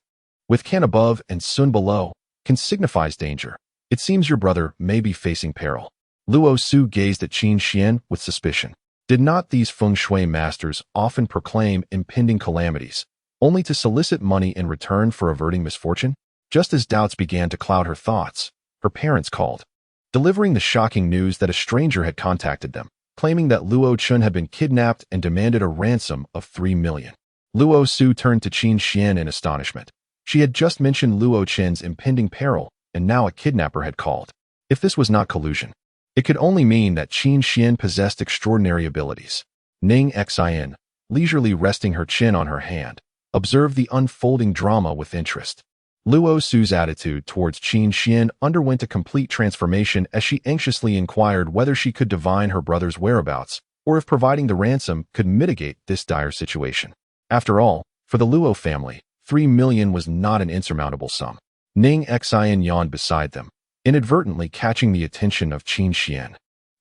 With Qin above and Sun below, Qin signifies danger. It seems your brother may be facing peril. Luo Su gazed at Qin Xuan with suspicion. Did not these feng shui masters often proclaim impending calamities, only to solicit money in return for averting misfortune? Just as doubts began to cloud her thoughts, her parents called, delivering the shocking news that a stranger had contacted them, claiming that Luo Chun had been kidnapped and demanded a ransom of 3 million. Luo Su turned to Qin Xuan in astonishment. She had just mentioned Luo Chen's impending peril, and now a kidnapper had called. If this was not collusion, it could only mean that Qin Xuan possessed extraordinary abilities. Ning Xin, leisurely resting her chin on her hand, observed the unfolding drama with interest. Luo Su's attitude towards Qin Xuan underwent a complete transformation as she anxiously inquired whether she could divine her brother's whereabouts, or if providing the ransom could mitigate this dire situation. After all, for the Luo family, 3 million was not an insurmountable sum. Ning Xin yawned beside them, inadvertently catching the attention of Qin Xuan,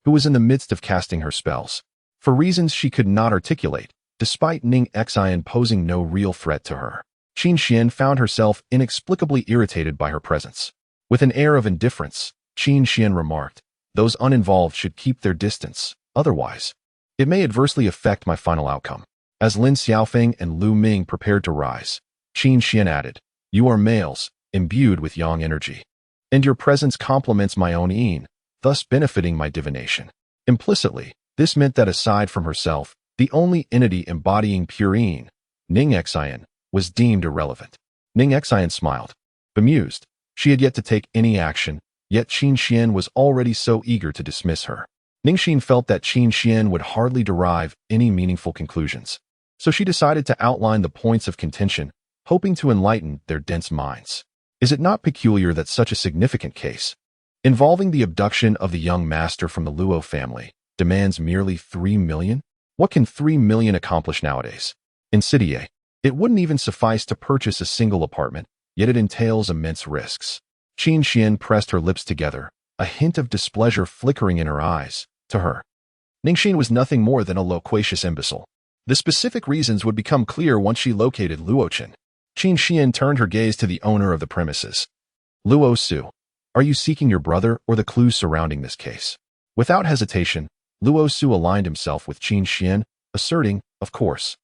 who was in the midst of casting her spells. For reasons she could not articulate, despite Ning Xin posing no real threat to her, Qin Xuan found herself inexplicably irritated by her presence. With an air of indifference, Qin Xuan remarked, Those uninvolved should keep their distance, otherwise, it may adversely affect my final outcome. As Lin Xiaofeng and Lu Ming prepared to rise, Qin Xuan added, You are males, imbued with yang energy, and your presence complements my own yin, thus benefiting my divination. Implicitly, this meant that aside from herself, the only entity embodying pure yin, Ning Xin, was deemed irrelevant. Ning Xin smiled, bemused. She had yet to take any action, yet Qin Xuan was already so eager to dismiss her. Ning Xin felt that Qin Xuan would hardly derive any meaningful conclusions, so she decided to outline the points of contention, hoping to enlighten their dense minds. Is it not peculiar that such a significant case, involving the abduction of the young master from the Luo family, demands merely 3 million? What can 3 million accomplish nowadays? In City, it wouldn't even suffice to purchase a single apartment, yet it entails immense risks. Qin Xuan pressed her lips together, a hint of displeasure flickering in her eyes. To her, Ning Xin was nothing more than a loquacious imbecile. The specific reasons would become clear once she located Luo Chen. Qin Xuan turned her gaze to the owner of the premises. Luo Su, are you seeking your brother or the clues surrounding this case? Without hesitation, Luo Su aligned himself with Qin Xuan, asserting, Of course,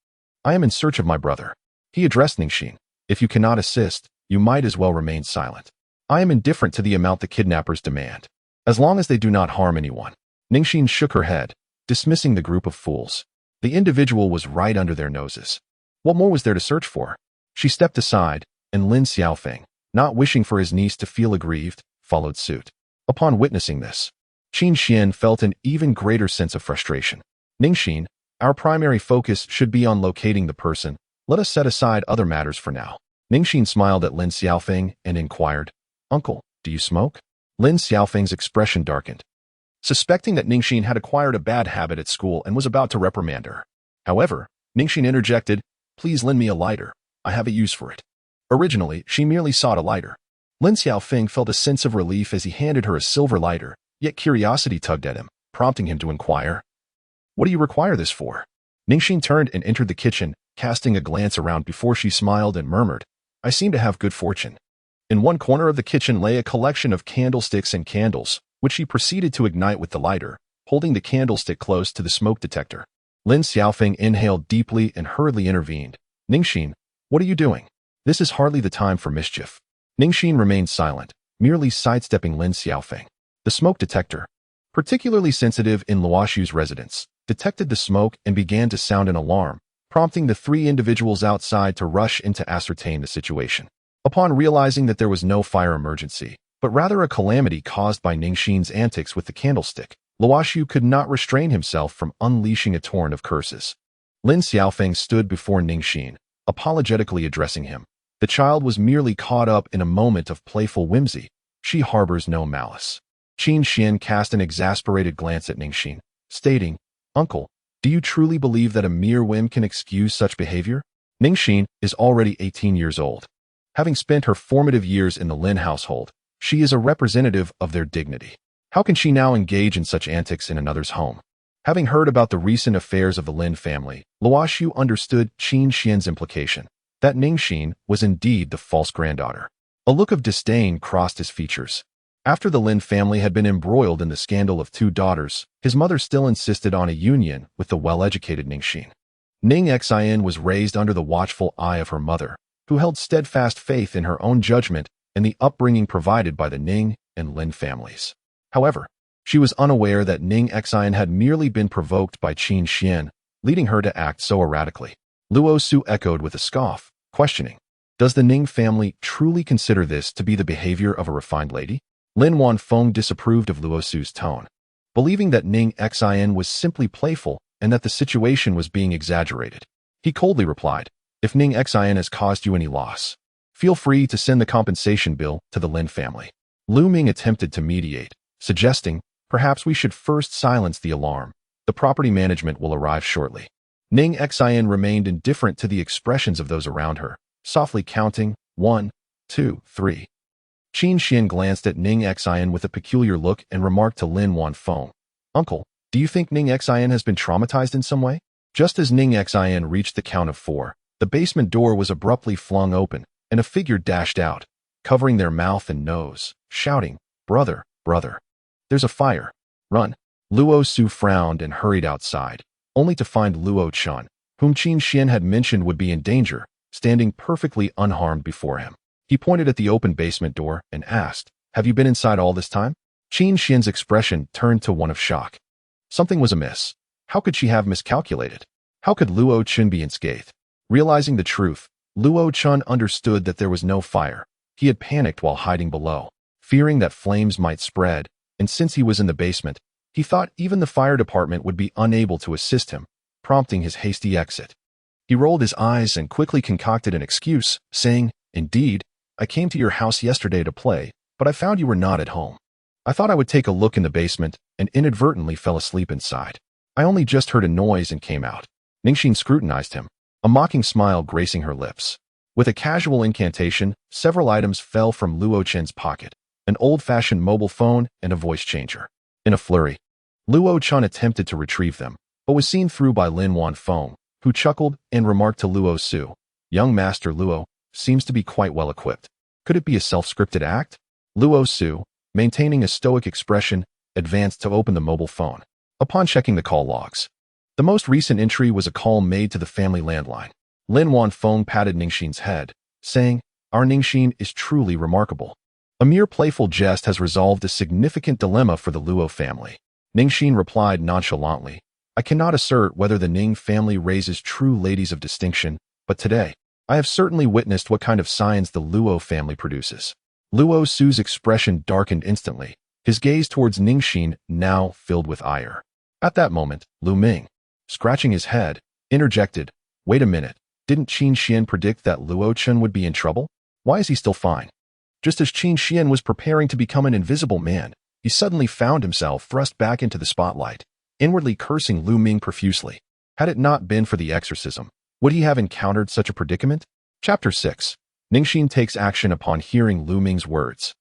I am in search of my brother. He addressed Ning Xin. If you cannot assist, you might as well remain silent. I am indifferent to the amount the kidnappers demand, as long as they do not harm anyone. Ning Xin shook her head, dismissing the group of fools. The individual was right under their noses. What more was there to search for? She stepped aside, and Lin Xiaofeng, not wishing for his niece to feel aggrieved, followed suit. Upon witnessing this, Qin Xuan felt an even greater sense of frustration. Ning Xin, our primary focus should be on locating the person. Let us set aside other matters for now. Ning Xin smiled at Lin Xiaofeng and inquired, Uncle, do you smoke? Lin Xiaofeng's expression darkened, suspecting that Ning Xin had acquired a bad habit at school and was about to reprimand her. However, Ning Xin interjected, "Please lend me a lighter. I have a use for it." Originally, she merely sought a lighter. Lin Xiaofeng felt a sense of relief as he handed her a silver lighter, yet curiosity tugged at him, prompting him to inquire, "What do you require this for?" Ning Xin turned and entered the kitchen, casting a glance around before she smiled and murmured, "I seem to have good fortune." In one corner of the kitchen lay a collection of candlesticks and candles, which she proceeded to ignite with the lighter, holding the candlestick close to the smoke detector. Lin Xiaofeng inhaled deeply and hurriedly intervened. "Ning Xin, what are you doing? This is hardly the time for mischief." Ning Xin remained silent, merely sidestepping Lin Xiaofeng. The smoke detector, particularly sensitive in Luoshu's residence, detected the smoke and began to sound an alarm, prompting the three individuals outside to rush in to ascertain the situation. Upon realizing that there was no fire emergency, but rather a calamity caused by Ning Xin's antics with the candlestick, Luoshu could not restrain himself from unleashing a torrent of curses. Lin Xiaofeng stood before Ning Xin, apologetically addressing him. The child was merely caught up in a moment of playful whimsy. She harbors no malice. Qin Xuan cast an exasperated glance at Ning Xin, stating, "Uncle, do you truly believe that a mere whim can excuse such behavior?" Ning Xin is already 18 years old. Having spent her formative years in the Lin household, she is a representative of their dignity. How can she now engage in such antics in another's home? Having heard about the recent affairs of the Lin family, Luoshu understood Qin Xuan's implication, that Ning Xin was indeed the false granddaughter. A look of disdain crossed his features. After the Lin family had been embroiled in the scandal of two daughters, his mother still insisted on a union with the well-educated Ning Xin. Ning Xin was raised under the watchful eye of her mother, who held steadfast faith in her own judgment and the upbringing provided by the Ning and Lin families. However, she was unaware that Ning Xin had merely been provoked by Qin Xuan, leading her to act so erratically. Luosu echoed with a scoff, questioning, "Does the Ning family truly consider this to be the behavior of a refined lady?" Lin Wanfeng disapproved of Luosu's tone, believing that Ning Xin was simply playful and that the situation was being exaggerated. He coldly replied, "If Ning Xin has caused you any loss, feel free to send the compensation bill to the Lin family." Lu Ming attempted to mediate, suggesting, "Perhaps we should first silence the alarm. The property management will arrive shortly." Ning Xin remained indifferent to the expressions of those around her, softly counting 1, 2, 3. Qin Xuan glanced at Ning Xin with a peculiar look and remarked to Lin Wanfeng, "Uncle, do you think Ning Xin has been traumatized in some way?" Just as Ning Xin reached the count of 4, the basement door was abruptly flung open, and a figure dashed out, covering their mouth and nose, shouting, "Brother, brother, there's a fire. Run." Luo Su frowned and hurried outside, only to find Luo Chun, whom Qin Xuan had mentioned would be in danger, standing perfectly unharmed before him. He pointed at the open basement door and asked, "Have you been inside all this time?" Qin Xuan's expression turned to one of shock. Something was amiss. How could she have miscalculated? How could Luo Chun be unscathed? Realizing the truth, Luo Chun understood that there was no fire. He had panicked while hiding below, fearing that flames might spread, and since he was in the basement, he thought even the fire department would be unable to assist him, prompting his hasty exit. He rolled his eyes and quickly concocted an excuse, saying, "Indeed, I came to your house yesterday to play, but I found you were not at home. I thought I would take a look in the basement and inadvertently fell asleep inside. I only just heard a noise and came out." Ning Xin scrutinized him, a mocking smile gracing her lips. With a casual incantation, several items fell from Luo Chen's pocket, an old-fashioned mobile phone and a voice changer. In a flurry, Luo Chen attempted to retrieve them, but was seen through by Lin Wanfeng, who chuckled and remarked to Luo Su, "Young Master Luo seems to be quite well equipped. Could it be a self-scripted act?" Luo Su, maintaining a stoic expression, advanced to open the mobile phone. Upon checking the call logs, the most recent entry was a call made to the family landline. Lin Wanfeng patted Ning Xin's head, saying, "Our Ning Xin is truly remarkable. A mere playful jest has resolved a significant dilemma for the Luo family." Ning Xin replied nonchalantly, "I cannot assert whether the Ning family raises true ladies of distinction, but today, I have certainly witnessed what kind of signs the Luo family produces." Luo Su's expression darkened instantly, his gaze towards Ning Xin now filled with ire. At that moment, Lu Ming, scratching his head, interjected, "Wait a minute, didn't Qin Xuan predict that Luo Chen would be in trouble? Why is he still fine?" Just as Qin Xuan was preparing to become an invisible man, he suddenly found himself thrust back into the spotlight, inwardly cursing Lu Ming profusely. Had it not been for the exorcism, would he have encountered such a predicament? Chapter 6. Ning Xin takes action upon hearing Lu Ming's words.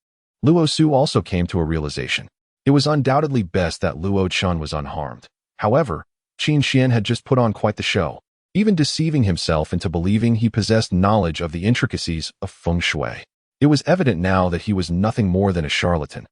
Luo Su also came to a realization. It was undoubtedly best that Luo Chun was unharmed. However, Qin Xuan had just put on quite the show, even deceiving himself into believing he possessed knowledge of the intricacies of feng shui. It was evident now that he was nothing more than a charlatan,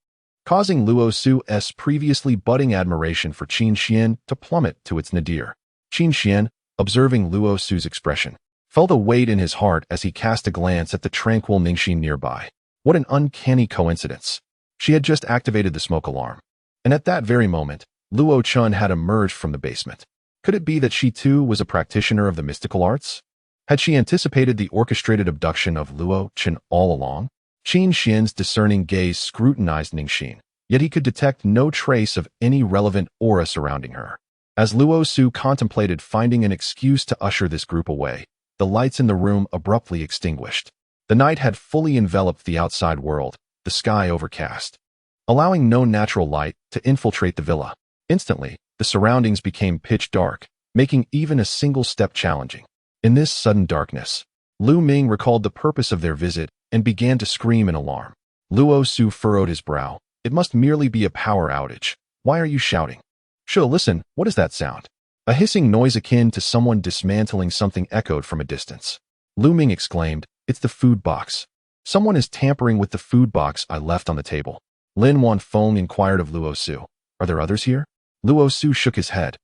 causing Luo Su's previously budding admiration for Qin Xuan to plummet to its nadir. Qin Xuan, observing Luo Su's expression, felt a weight in his heart as he cast a glance at the tranquil Ning Xin nearby. What an uncanny coincidence. She had just activated the smoke alarm. And at that very moment, Luo Chun had emerged from the basement. Could it be that she too was a practitioner of the mystical arts? Had she anticipated the orchestrated abduction of Luo Chun all along? Qin Xuan's discerning gaze scrutinized Ning Xin, yet he could detect no trace of any relevant aura surrounding her. As Luo Su contemplated finding an excuse to usher this group away, the lights in the room abruptly extinguished. The night had fully enveloped the outside world, the sky overcast, allowing no natural light to infiltrate the villa. Instantly, the surroundings became pitch dark, making even a single step challenging. In this sudden darkness, Lu Ming recalled the purpose of their visit and began to scream in alarm. Luo Su furrowed his brow. It must merely be a power outage. Why are you shouting? Sure, listen, what is that sound? A hissing noise akin to someone dismantling something echoed from a distance. Lu Ming exclaimed, it's the food box. Someone is tampering with the food box I left on the table. Lin Wanfeng inquired of Luo Su. Are there others here? Luo Su shook his head.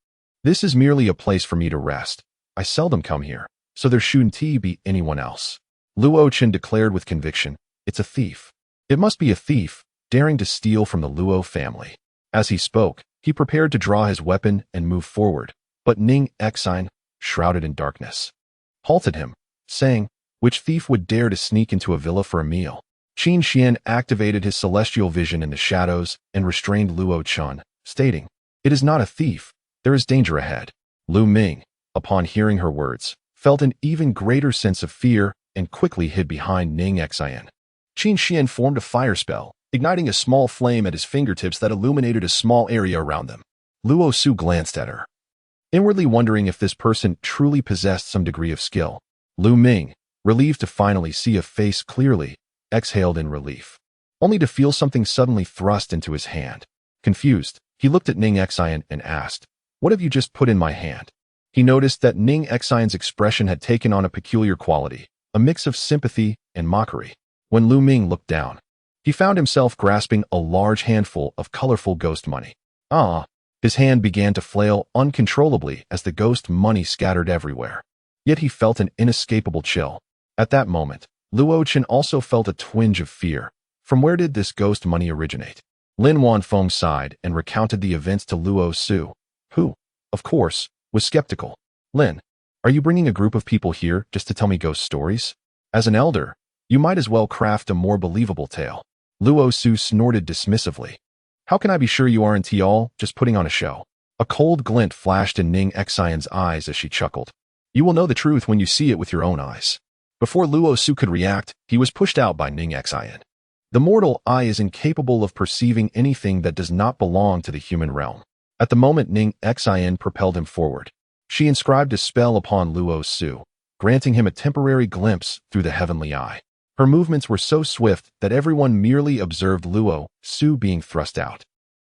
This is merely a place for me to rest. I seldom come here, so there shouldn't be anyone else. Luo Chen declared with conviction, it's a thief. It must be a thief, daring to steal from the Luo family. As he spoke, he prepared to draw his weapon and move forward, but Ning Xin, shrouded in darkness, halted him, saying, which thief would dare to sneak into a villa for a meal? Qin Xuan activated his celestial vision in the shadows and restrained Luo Chun, stating, it is not a thief, there is danger ahead. Lu Ming, upon hearing her words, felt an even greater sense of fear and quickly hid behind Ning Xin. Qin Xuan formed a fire spell, igniting a small flame at his fingertips that illuminated a small area around them. Luo Su glanced at her, inwardly wondering if this person truly possessed some degree of skill. Lu Ming, relieved to finally see a face clearly, exhaled in relief, only to feel something suddenly thrust into his hand. Confused, he looked at Ning Xin and asked, what have you just put in my hand? He noticed that Ning Xion's expression had taken on a peculiar quality, a mix of sympathy and mockery. When Lu Ming looked down, he found himself grasping a large handful of colorful ghost money. His hand began to flail uncontrollably as the ghost money scattered everywhere. Yet he felt an inescapable chill. At that moment, Luo Chen also felt a twinge of fear. From where did this ghost money originate? Lin Wanfeng sighed and recounted the events to Luo Su, who, of course, was skeptical. Lin, are you bringing a group of people here just to tell me ghost stories? As an elder, you might as well craft a more believable tale. Luo Su snorted dismissively. How can I be sure you aren't all just putting on a show? A cold glint flashed in Ning Xion's eyes as she chuckled. You will know the truth when you see it with your own eyes. Before Luo Su could react, he was pushed out by Ning Xion. The mortal eye is incapable of perceiving anything that does not belong to the human realm. At the moment Ning Xion propelled him forward, she inscribed a spell upon Luo Su, granting him a temporary glimpse through the heavenly eye. Her movements were so swift that everyone merely observed Luo Su being thrust out.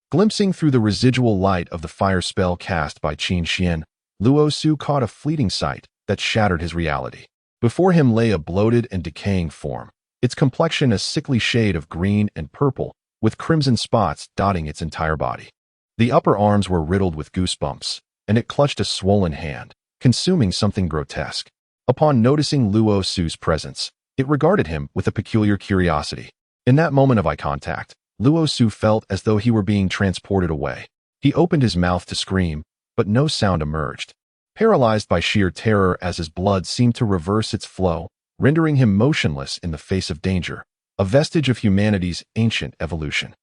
Glimpsing through the residual light of the fire spell cast by Qin Xuan, Luo Su caught a fleeting sight that shattered his reality. Before him lay a bloated and decaying form, its complexion a sickly shade of green and purple, with crimson spots dotting its entire body. The upper arms were riddled with goosebumps, and it clutched a swollen hand, consuming something grotesque. Upon noticing Luo Su's presence, it regarded him with a peculiar curiosity. In that moment of eye contact, Luo Su felt as though he were being transported away. He opened his mouth to scream, but no sound emerged. Paralyzed by sheer terror as his blood seemed to reverse its flow, rendering him motionless in the face of danger, a vestige of humanity's ancient evolution.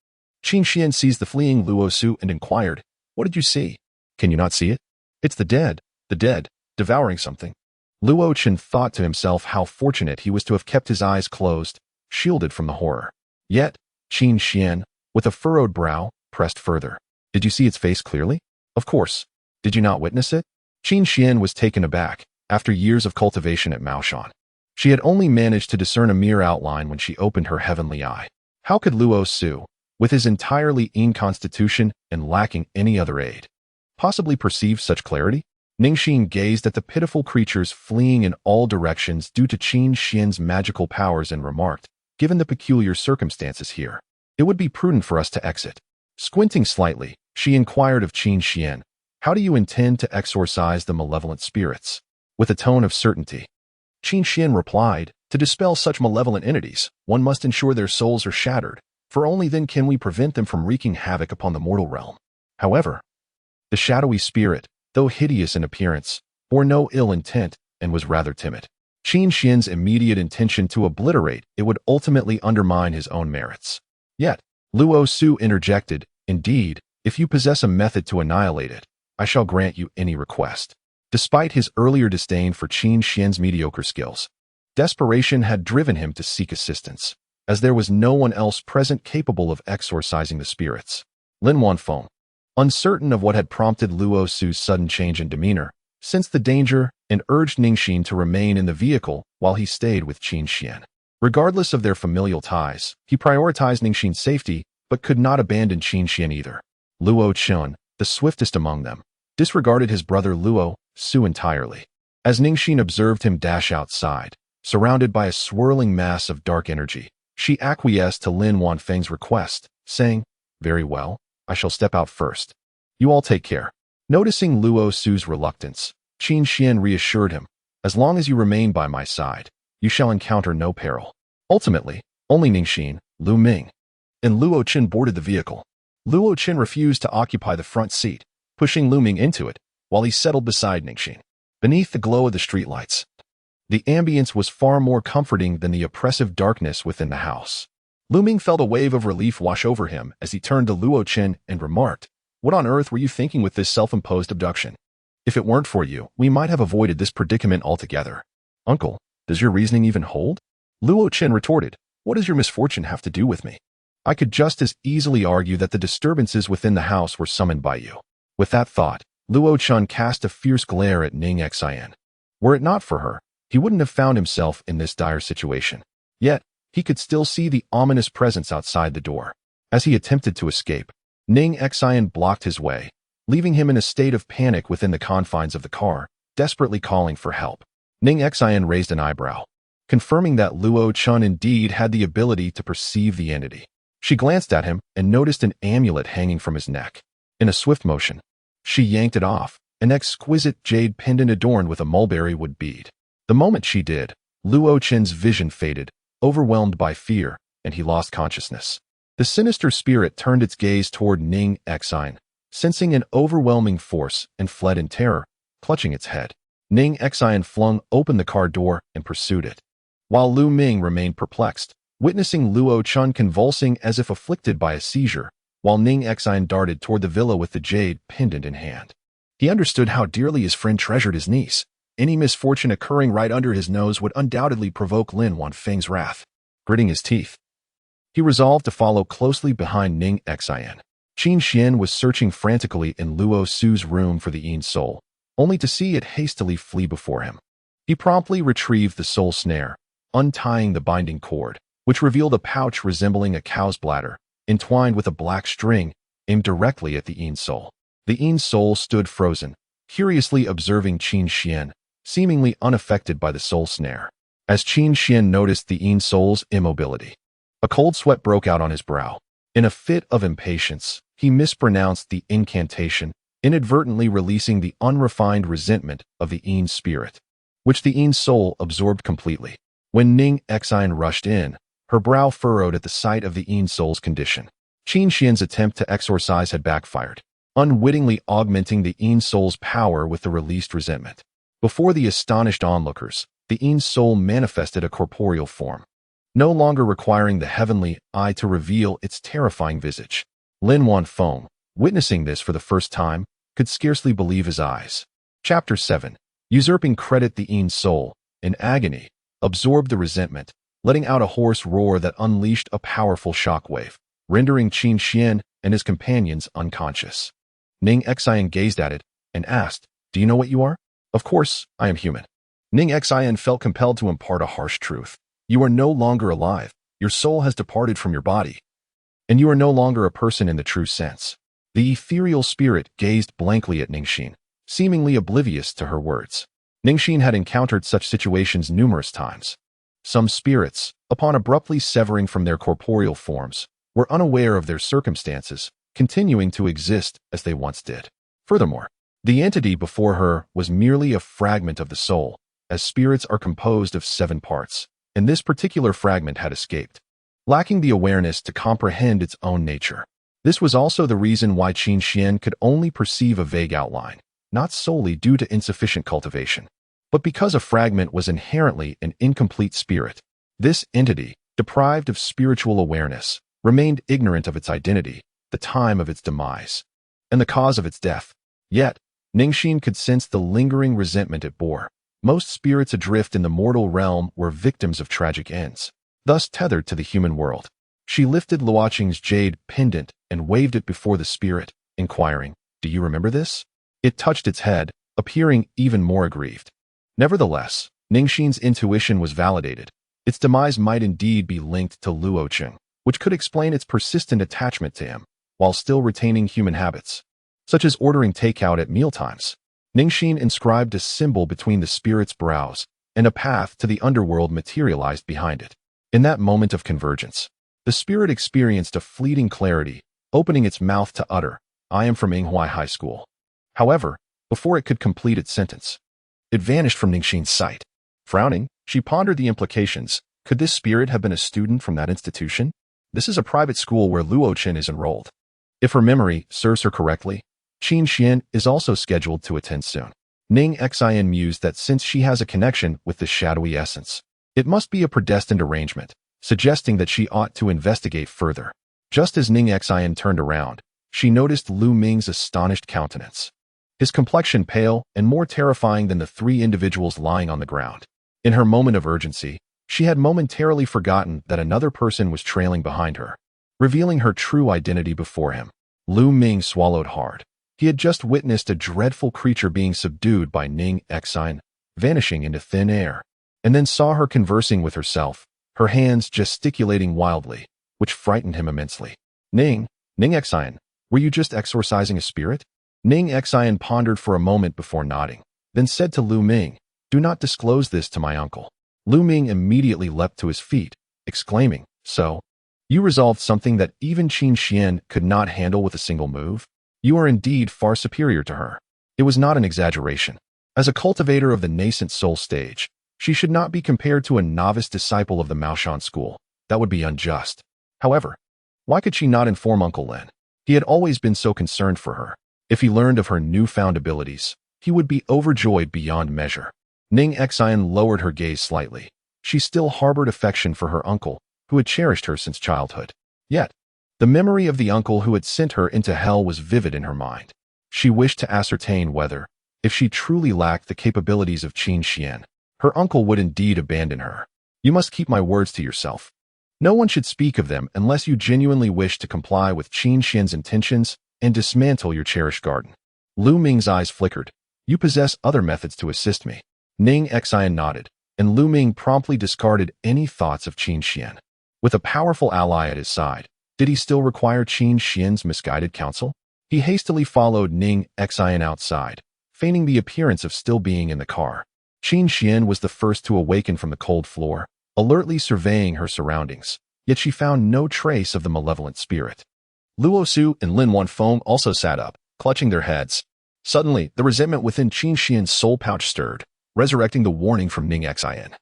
Qin Xuan seized the fleeing Luo Su and inquired, what did you see? Can you not see it? It's the dead, devouring something. Luo Chen thought to himself how fortunate he was to have kept his eyes closed, shielded from the horror. Yet, Qin Xuan, with a furrowed brow, pressed further. Did you see its face clearly? Of course. Did you not witness it? Qin Xuan was taken aback. After years of cultivation at Maoshan, she had only managed to discern a mere outline when she opened her heavenly eye. How could Luo Su, with his entirely Yin constitution and lacking any other aid, possibly perceive such clarity? Ning Xin gazed at the pitiful creatures fleeing in all directions due to Qin Xuan's magical powers and remarked, given the peculiar circumstances here, it would be prudent for us to exit. Squinting slightly, she inquired of Qin Xuan, how do you intend to exorcise the malevolent spirits? With a tone of certainty, Qin Xuan replied, to dispel such malevolent entities, one must ensure their souls are shattered, for only then can we prevent them from wreaking havoc upon the mortal realm. However, the shadowy spirit, though hideous in appearance, bore no ill intent and was rather timid. Qin Xuan's immediate intention to obliterate it would ultimately undermine his own merits. Yet, Luo Su interjected, indeed, if you possess a method to annihilate it, I shall grant you any request. Despite his earlier disdain for Qin Xuan's mediocre skills, desperation had driven him to seek assistance, as there was no one else present capable of exorcising the spirits. Lin Wanfeng, uncertain of what had prompted Luo Su's sudden change in demeanor, sensed the danger and urged Ning Xin to remain in the vehicle while he stayed with Qin Xuan. Regardless of their familial ties, he prioritized Ning Xin's safety, but could not abandon Qin Xuan either. Luo Chun, the swiftest among them, disregarded his brother Luo Su entirely. As Ning Xin observed him dash outside, surrounded by a swirling mass of dark energy, she acquiesced to Lin Wanfeng's request, saying, very well, I shall step out first. You all take care. Noticing Luo Su's reluctance, Qin Xuan reassured him, as long as you remain by my side, you shall encounter no peril. Ultimately, only Ning Xin, Lu Ming, and Luo Chen boarded the vehicle. Luo Chen refused to occupy the front seat, pushing Lu Ming into it, while he settled beside Ning Xin. Beneath the glow of the streetlights, the ambience was far more comforting than the oppressive darkness within the house. Lu Ming felt a wave of relief wash over him as he turned to Luo Chen and remarked, what on earth were you thinking with this self-imposed abduction? If it weren't for you, we might have avoided this predicament altogether. Uncle, does your reasoning even hold? Luo Chen retorted, what does your misfortune have to do with me? I could just as easily argue that the disturbances within the house were summoned by you. With that thought, Luo Chen cast a fierce glare at Ning Xin. Were it not for her, he wouldn't have found himself in this dire situation. Yet, he could still see the ominous presence outside the door. As he attempted to escape, Ning Xin blocked his way, leaving him in a state of panic within the confines of the car, desperately calling for help. Ning Xin raised an eyebrow, confirming that Luo Chen indeed had the ability to perceive the entity. She glanced at him and noticed an amulet hanging from his neck. In a swift motion, she yanked it off, an exquisite jade pendant adorned with a mulberry wood bead. The moment she did, Luo Chen's vision faded, overwhelmed by fear, and he lost consciousness. The sinister spirit turned its gaze toward Ning Xin, sensing an overwhelming force, and fled in terror, clutching its head. Ning Xin flung open the car door and pursued it, while Lu Ming remained perplexed, witnessing Luo Chen convulsing as if afflicted by a seizure, while Ning Xin darted toward the villa with the jade pendant in hand. He understood how dearly his friend treasured his niece. Any misfortune occurring right under his nose would undoubtedly provoke Lin Wanfeng's wrath. Gritting his teeth, he resolved to follow closely behind Ning Xin. Qin Xuan was searching frantically in Luo Su's room for the Yin soul, only to see it hastily flee before him. He promptly retrieved the soul snare, untying the binding cord, which revealed a pouch resembling a cow's bladder, entwined with a black string, aimed directly at the Yin soul. The Yin soul stood frozen, curiously observing Qin Xuan, seemingly unaffected by the soul snare. As Qin Xuan noticed the Yin soul's immobility, a cold sweat broke out on his brow. In a fit of impatience, he mispronounced the incantation, inadvertently releasing the unrefined resentment of the Yin spirit, which the Yin soul absorbed completely. When Ning Xin rushed in, her brow furrowed at the sight of the Yin soul's condition. Qin Xuan's attempt to exorcise had backfired, unwittingly augmenting the Yin soul's power with the released resentment. Before the astonished onlookers, the Yin soul manifested a corporeal form, no longer requiring the heavenly eye to reveal its terrifying visage. Lin Wanfeng, witnessing this for the first time, could scarcely believe his eyes. Chapter 7. Usurping credit. The Yin soul, in agony, absorbed the resentment, letting out a hoarse roar that unleashed a powerful shockwave, rendering Qin Xuan and his companions unconscious. Ning Xin gazed at it and asked, "Do you know what you are?" "Of course, I am human." Ning Xin felt compelled to impart a harsh truth. "You are no longer alive. Your soul has departed from your body, and you are no longer a person in the true sense." The ethereal spirit gazed blankly at Ning Xin, seemingly oblivious to her words. Ning Xin had encountered such situations numerous times. Some spirits, upon abruptly severing from their corporeal forms, were unaware of their circumstances, continuing to exist as they once did. Furthermore, the entity before her was merely a fragment of the soul, as spirits are composed of 7 parts, and this particular fragment had escaped, lacking the awareness to comprehend its own nature. This was also the reason why Qin Xuan could only perceive a vague outline, not solely due to insufficient cultivation, but because a fragment was inherently an incomplete spirit. This entity, deprived of spiritual awareness, remained ignorant of its identity, the time of its demise, and the cause of its death. Yet, Ning Xin could sense the lingering resentment it bore. Most spirits adrift in the mortal realm were victims of tragic ends, thus tethered to the human world. She lifted Luoqing's jade pendant and waved it before the spirit, inquiring, "Do you remember this?" It touched its head, appearing even more aggrieved. Nevertheless, Ning Xin's intuition was validated. Its demise might indeed be linked to Luoqing, which could explain its persistent attachment to him, while still retaining human habits, such as ordering takeout at mealtimes. Ning Xin inscribed a symbol between the spirit's brows, and a path to the underworld materialized behind it. In that moment of convergence, the spirit experienced a fleeting clarity, opening its mouth to utter, "I am from Yinghua High School." However, before it could complete its sentence, it vanished from Ning Xin's sight. Frowning, she pondered the implications. Could this spirit have been a student from that institution? This is a private school where Luoqing is enrolled. If her memory serves her correctly, Qin Xuan is also scheduled to attend soon. Ning Xin mused that since she has a connection with this shadowy essence, it must be a predestined arrangement, suggesting that she ought to investigate further. Just as Ning Xin turned around, she noticed Lu Ming's astonished countenance, his complexion pale and more terrifying than the 3 individuals lying on the ground. In her moment of urgency, she had momentarily forgotten that another person was trailing behind her, revealing her true identity before him. Lu Ming swallowed hard. He had just witnessed a dreadful creature being subdued by Ning Xin, vanishing into thin air, and then saw her conversing with herself, her hands gesticulating wildly, which frightened him immensely. Ning Xin, were you just exorcising a spirit?" Ning Xin pondered for a moment before nodding, then said to Lu Ming, "Do not disclose this to my uncle." Lu Ming immediately leapt to his feet, exclaiming, "So, you resolved something that even Qin Xuan could not handle with a single move? You are indeed far superior to her." It was not an exaggeration. As a cultivator of the Nascent Soul stage, she should not be compared to a novice disciple of the Maoshan school. That would be unjust. However, why could she not inform Uncle Lin? He had always been so concerned for her. If he learned of her newfound abilities, he would be overjoyed beyond measure. Ning Xin lowered her gaze slightly. She still harbored affection for her uncle, who had cherished her since childhood. Yet, the memory of the uncle who had sent her into hell was vivid in her mind. She wished to ascertain whether, if she truly lacked the capabilities of Qin Xuan, her uncle would indeed abandon her. "You must keep my words to yourself. No one should speak of them unless you genuinely wish to comply with Qin Xuan's intentions and dismantle your cherished garden." Lu Ming's eyes flickered. "You possess other methods to assist me." Ning Xin nodded, and Lu Ming promptly discarded any thoughts of Qin Xuan. With a powerful ally at his side, did he still require Qin Xuan's misguided counsel? He hastily followed Ning Xin outside, feigning the appearance of still being in the car. Qin Xuan was the first to awaken from the cold floor, alertly surveying her surroundings, yet she found no trace of the malevolent spirit. Luo Su and Lin Wanfeng also sat up, clutching their heads. Suddenly, the resentment within Qin Xuan's soul pouch stirred, resurrecting the warning from Ning Xin.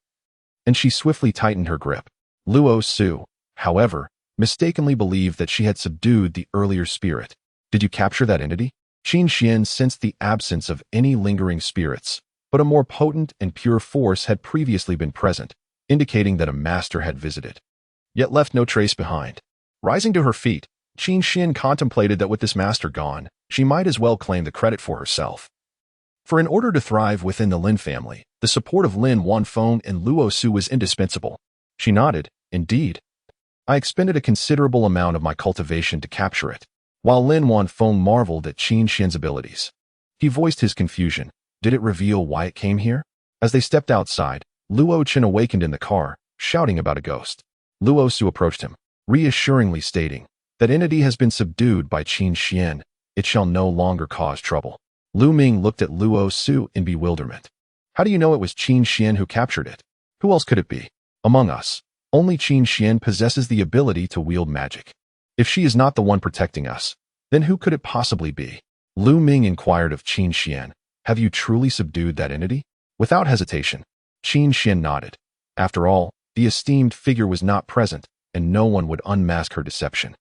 And she swiftly tightened her grip. Luo Su, however, mistakenly believed that she had subdued the earlier spirit. "Did you capture that entity?" Qin Xuan sensed the absence of any lingering spirits, but a more potent and pure force had previously been present, indicating that a master had visited, yet left no trace behind. Rising to her feet, Qin Xuan contemplated that with this master gone, she might as well claim the credit for herself. For in order to thrive within the Lin family, the support of Lin Wanfeng and Luo Su was indispensable. She nodded. Indeed. I expended a considerable amount of my cultivation to capture it, while Lin Wanfeng marveled at Qin Xuan's abilities. He voiced his confusion. Did it reveal why it came here? As they stepped outside, Luo Chen awakened in the car, shouting about a ghost. Luo Su approached him, reassuringly stating, "That entity has been subdued by Qin Xuan. It shall no longer cause trouble." Lu Ming looked at Luo Su in bewilderment. "How do you know it was Qin Xuan who captured it? Who else could it be? Among us, only Qin Xuan possesses the ability to wield magic. If she is not the one protecting us, then who could it possibly be?" Lu Ming inquired of Qin Xuan, "Have you truly subdued that entity?" Without hesitation, Qin Xuan nodded. After all, the esteemed figure was not present, and no one would unmask her deception.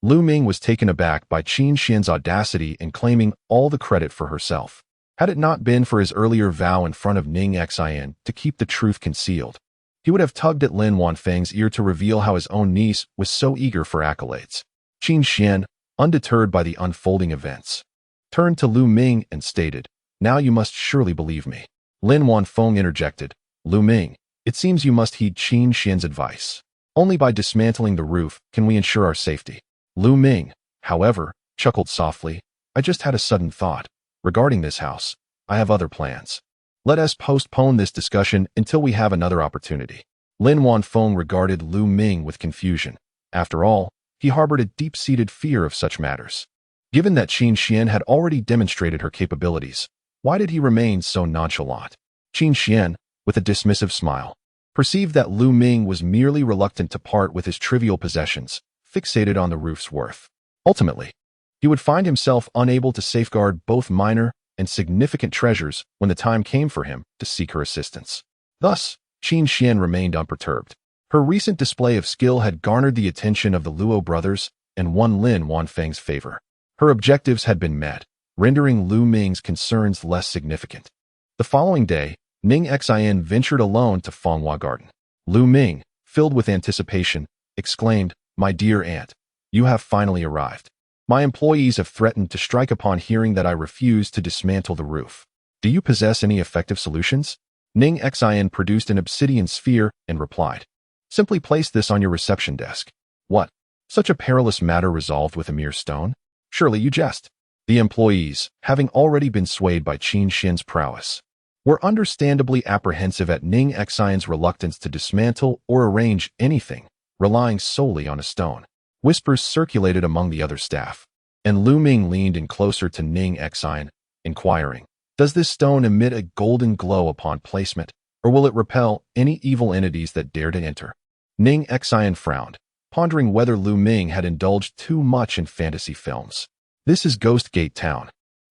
Lu Ming was taken aback by Qin Xuan's audacity in claiming all the credit for herself. Had it not been for his earlier vow in front of Ning Xin to keep the truth concealed, he would have tugged at Lin Wanfeng's ear to reveal how his own niece was so eager for accolades. Qin Xuan, undeterred by the unfolding events, turned to Lu Ming and stated, "Now you must surely believe me." Lin Wanfeng interjected, "Lu Ming, it seems you must heed Qin Xuan's advice. Only by dismantling the roof can we ensure our safety." Lu Ming, however, chuckled softly, "I just had a sudden thought. Regarding this house, I have other plans. Let us postpone this discussion until we have another opportunity." Lin Wanfeng regarded Lu Ming with confusion. After all, he harbored a deep-seated fear of such matters. Given that Qin Xuan had already demonstrated her capabilities, why did he remain so nonchalant? Qin Xuan, with a dismissive smile, perceived that Lu Ming was merely reluctant to part with his trivial possessions, fixated on the roof's worth. Ultimately, he would find himself unable to safeguard both minor and significant treasures when the time came for him to seek her assistance. Thus, Qin Xuan remained unperturbed. Her recent display of skill had garnered the attention of the Luo brothers and won Lin Wanfeng's favor. Her objectives had been met, rendering Lu Ming's concerns less significant. The following day, Ning Xin ventured alone to Fanghua Garden. Lu Ming, filled with anticipation, exclaimed, "My dear aunt, you have finally arrived. My employees have threatened to strike upon hearing that I refuse to dismantle the roof. Do you possess any effective solutions?" Ning Xin produced an obsidian sphere and replied, "Simply place this on your reception desk." "What? Such a perilous matter resolved with a mere stone? Surely you jest." The employees, having already been swayed by Qin Xuan's prowess, were understandably apprehensive at Ning Xin's reluctance to dismantle or arrange anything, relying solely on a stone. Whispers circulated among the other staff, and Lu Ming leaned in closer to Ning Xin, inquiring, "Does this stone emit a golden glow upon placement, or will it repel any evil entities that dare to enter?" Ning Xin frowned, pondering whether Lu Ming had indulged too much in fantasy films. This is Ghost Gate Town.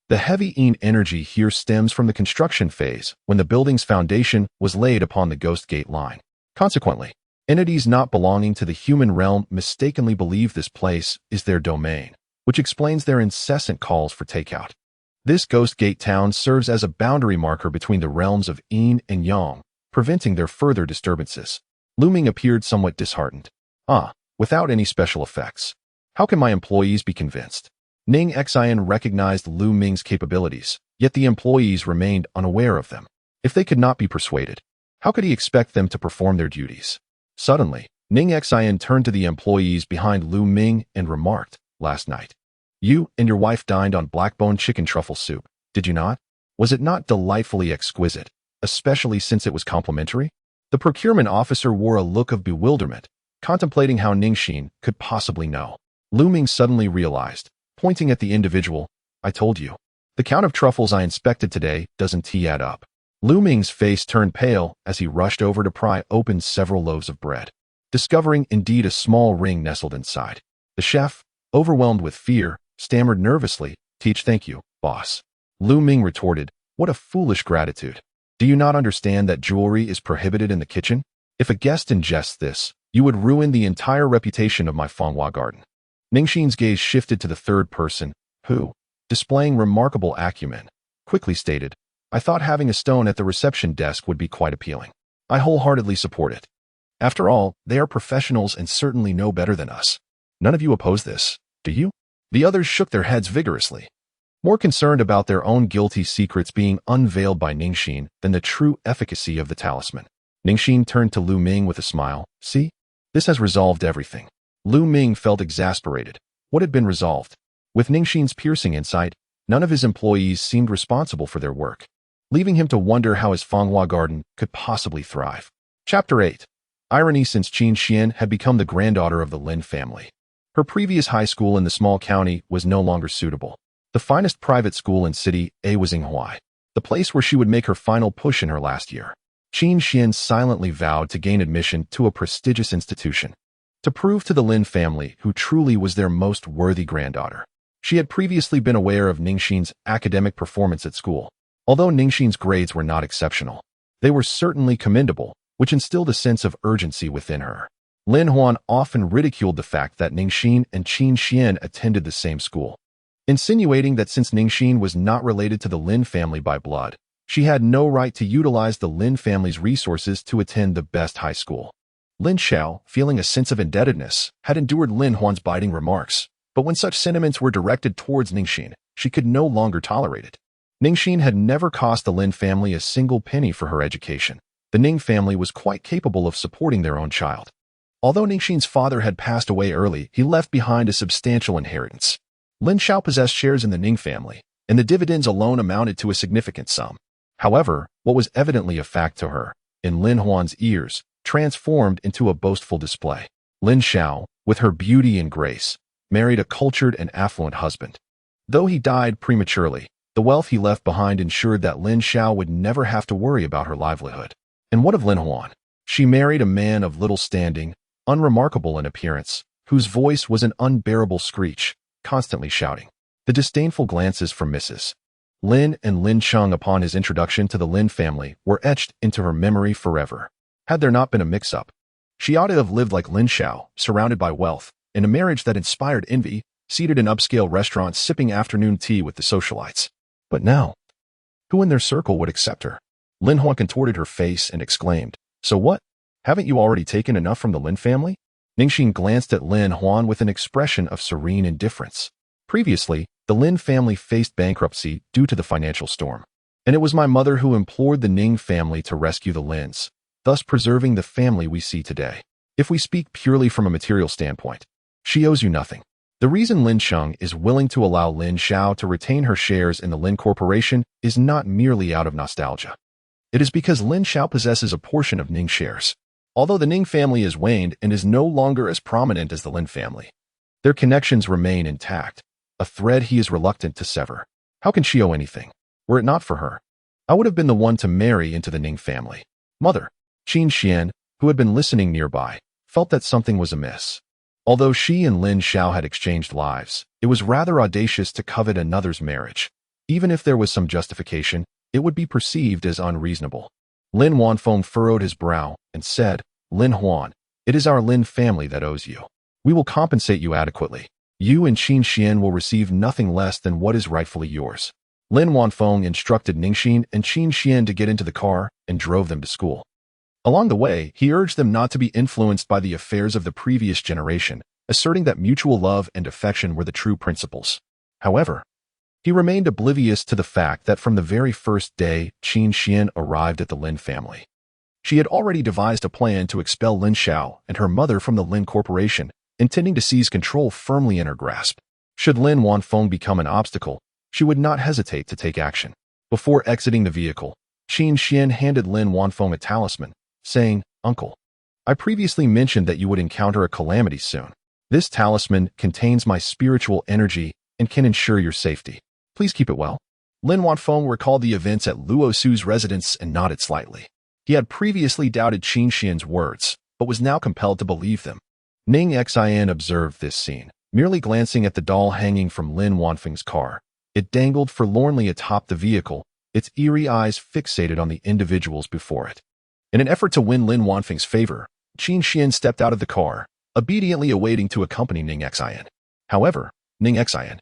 The heavy Yin energy here stems from the construction phase when the building's foundation was laid upon the Ghost Gate line. Consequently, entities not belonging to the human realm mistakenly believe this place is their domain, which explains their incessant calls for takeout. This Ghost Gate Town serves as a boundary marker between the realms of Yin and Yang, preventing their further disturbances. Lu Ming appeared somewhat disheartened. Without any special effects. How can my employees be convinced? Ning Xin recognized Lu Ming's capabilities, yet the employees remained unaware of them. If they could not be persuaded, how could he expect them to perform their duties? Suddenly, Ning Xin turned to the employees behind Lu Ming and remarked, "Last night, you and your wife dined on blackbone chicken truffle soup, did you not? Was it not delightfully exquisite, especially since it was complimentary?" The procurement officer wore a look of bewilderment, contemplating how Ning Xin could possibly know. Lu Ming suddenly realized, pointing at the individual, "I told you. The count of truffles I inspected today doesn't add up." Lu Ming's face turned pale as he rushed over to pry open several loaves of bread, discovering indeed a small ring nestled inside. The chef, overwhelmed with fear, stammered nervously, "Thank you, boss." Lu Ming retorted, "What a foolish gratitude. Do you not understand that jewelry is prohibited in the kitchen? If a guest ingests this, you would ruin the entire reputation of my Fanghua Garden." Ning Xin's gaze shifted to the third person, who, displaying remarkable acumen, quickly stated, "I thought having a stone at the reception desk would be quite appealing. I wholeheartedly support it. After all, they are professionals and certainly know better than us. None of you oppose this, do you?" The others shook their heads vigorously, more concerned about their own guilty secrets being unveiled by Ning Xin than the true efficacy of the talisman. Ning Xin turned to Lu Ming with a smile. See? This has resolved everything. Lu Ming felt exasperated. What had been resolved? With Ning Xin's piercing insight, none of his employees seemed responsible for their work, leaving him to wonder how his Fanghua garden could possibly thrive. Chapter 8. Irony. Since Qin Xuan had become the granddaughter of the Lin family, her previous high school in the small county was no longer suitable. The finest private school in City A was Yinghua, the place where she would make her final push in her last year. Qin Xuan silently vowed to gain admission to a prestigious institution, to prove to the Lin family who truly was their most worthy granddaughter. She had previously been aware of Ning Xin's academic performance at school. Although Ning Xin's grades were not exceptional, they were certainly commendable, which instilled a sense of urgency within her. Lin Huan often ridiculed the fact that Ning Xin and Qin Xuan attended the same school, insinuating that since Ning Xin was not related to the Lin family by blood, she had no right to utilize the Lin family's resources to attend the best high school. Lin Xiao, feeling a sense of indebtedness, had endured Lin Huan's biting remarks, but when such sentiments were directed towards Ning Xin, she could no longer tolerate it. Ning Xin had never cost the Lin family a single penny for her education. The Ning family was quite capable of supporting their own child. Although Ning Xin's father had passed away early, he left behind a substantial inheritance. Lin Xiao possessed shares in the Ning family, and the dividends alone amounted to a significant sum. However, what was evidently a fact to her, in Lin Huan's ears, transformed into a boastful display. Lin Xiao, with her beauty and grace, married a cultured and affluent husband. Though he died prematurely, the wealth he left behind ensured that Lin Xiao would never have to worry about her livelihood. And what of Lin Huan? She married a man of little standing, unremarkable in appearance, whose voice was an unbearable screech, constantly shouting. The disdainful glances from Mrs. Lin and Lin Cheng upon his introduction to the Lin family were etched into her memory forever. Had there not been a mix-up, she ought to have lived like Lin Xiao, surrounded by wealth, in a marriage that inspired envy, seated in upscale restaurants sipping afternoon tea with the socialites. But now, who in their circle would accept her? Lin Huan contorted her face and exclaimed, "So what? Haven't you already taken enough from the Lin family?" Ning Xin glanced at Lin Huan with an expression of serene indifference. Previously, the Lin family faced bankruptcy due to the financial storm, and it was my mother who implored the Ning family to rescue the Lins, thus preserving the family we see today. If we speak purely from a material standpoint, she owes you nothing. The reason Lin Cheng is willing to allow Lin Xiao to retain her shares in the Lin Corporation is not merely out of nostalgia. It is because Lin Xiao possesses a portion of Ning shares. Although the Ning family has waned and is no longer as prominent as the Lin family, their connections remain intact, a thread he is reluctant to sever. How can she owe anything? Were it not for her, I would have been the one to marry into the Ning family. Mother. Qin Xuan, who had been listening nearby, felt that something was amiss. Although she and Lin Xiao had exchanged lives, it was rather audacious to covet another's marriage. Even if there was some justification, it would be perceived as unreasonable. Lin Wanfeng furrowed his brow and said, "Lin Huan, it is our Lin family that owes you. We will compensate you adequately. You and Qin Xuan will receive nothing less than what is rightfully yours." Lin Wanfeng instructed Ning Xin and Qin Xuan to get into the car and drove them to school. Along the way, he urged them not to be influenced by the affairs of the previous generation, asserting that mutual love and affection were the true principles. However, he remained oblivious to the fact that from the very first day Qin Xuan arrived at the Lin family, she had already devised a plan to expel Lin Xiao and her mother from the Lin Corporation, intending to seize control firmly in her grasp. Should Lin Wanfeng become an obstacle, she would not hesitate to take action. Before exiting the vehicle, Qin Xuan handed Lin Wanfeng a talisman, saying, "Uncle, I previously mentioned that you would encounter a calamity soon. This talisman contains my spiritual energy and can ensure your safety. Please keep it well." Lin Wanfeng recalled the events at Luo Su's residence and nodded slightly. He had previously doubted Qin Xuan's words, but was now compelled to believe them. Ning Xin observed this scene, merely glancing at the doll hanging from Lin Wanfeng's car. It dangled forlornly atop the vehicle, its eerie eyes fixated on the individuals before it. In an effort to win Lin Wanfeng's favor, Qin Xuan stepped out of the car, obediently awaiting to accompany Ning Xin. However, Ning Xin,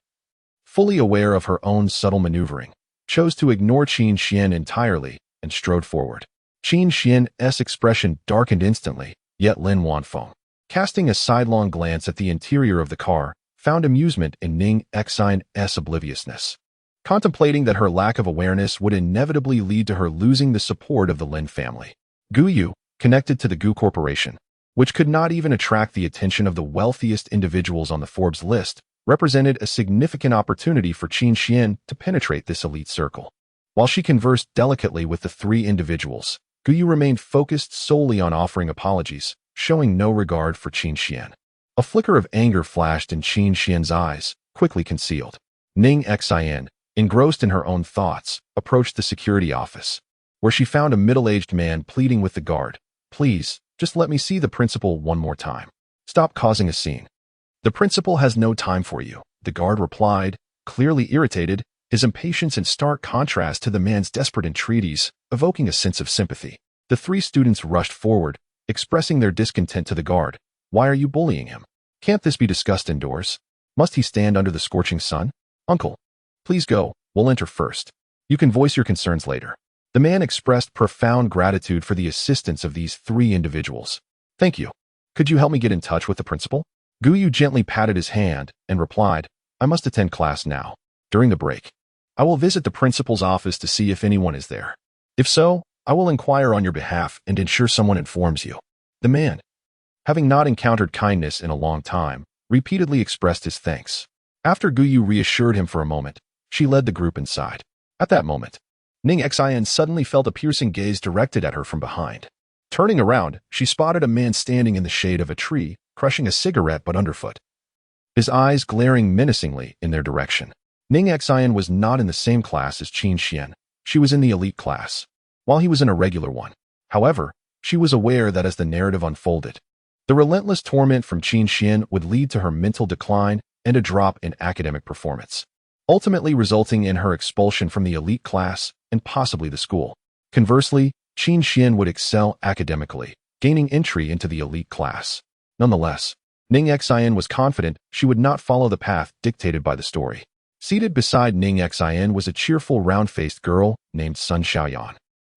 fully aware of her own subtle maneuvering, chose to ignore Qin Xuan entirely and strode forward. Qin Xuan's expression darkened instantly, yet Lin Wanfeng, casting a sidelong glance at the interior of the car, found amusement in Ning Xin's obliviousness, contemplating that her lack of awareness would inevitably lead to her losing the support of the Lin family. Guyu, connected to the Gu Corporation, which could not even attract the attention of the wealthiest individuals on the Forbes list, represented a significant opportunity for Qin Xuan to penetrate this elite circle. While she conversed delicately with the three individuals, Gu remained focused solely on offering apologies, showing no regard for Qin Xuan. A flicker of anger flashed in Qin Xuan's eyes, quickly concealed. Ning Xin, engrossed in her own thoughts, approached the security office, where she found a middle-aged man pleading with the guard. "Please, just let me see the principal one more time. Stop causing a scene." "The principal has no time for you," the guard replied, clearly irritated, his impatience in stark contrast to the man's desperate entreaties, evoking a sense of sympathy. The three students rushed forward, expressing their discontent to the guard. "Why are you bullying him? Can't this be discussed indoors? Must he stand under the scorching sun? Uncle, please go, we'll enter first. You can voice your concerns later." The man expressed profound gratitude for the assistance of these three individuals. "Thank you. Could you help me get in touch with the principal?" Gu gently patted his hand and replied, "I must attend class now. During the break, I will visit the principal's office to see if anyone is there. If so, I will inquire on your behalf and ensure someone informs you." The man, having not encountered kindness in a long time, repeatedly expressed his thanks. After Gu reassured him for a moment, she led the group inside. At that moment, Ning Xin suddenly felt a piercing gaze directed at her from behind. Turning around, she spotted a man standing in the shade of a tree, crushing a cigarette butt underfoot, his eyes glaring menacingly in their direction. Ning Xin was not in the same class as Qin Xuan. She was in the elite class, while he was in a regular one. However, she was aware that as the narrative unfolded, the relentless torment from Qin Xuan would lead to her mental decline and a drop in academic performance, ultimately resulting in her expulsion from the elite class and possibly the school. Conversely, Qin Xuan would excel academically, gaining entry into the elite class. Nonetheless, Ning Xin was confident she would not follow the path dictated by the story. Seated beside Ning Xin was a cheerful, round-faced girl named Sun Xiaoyan,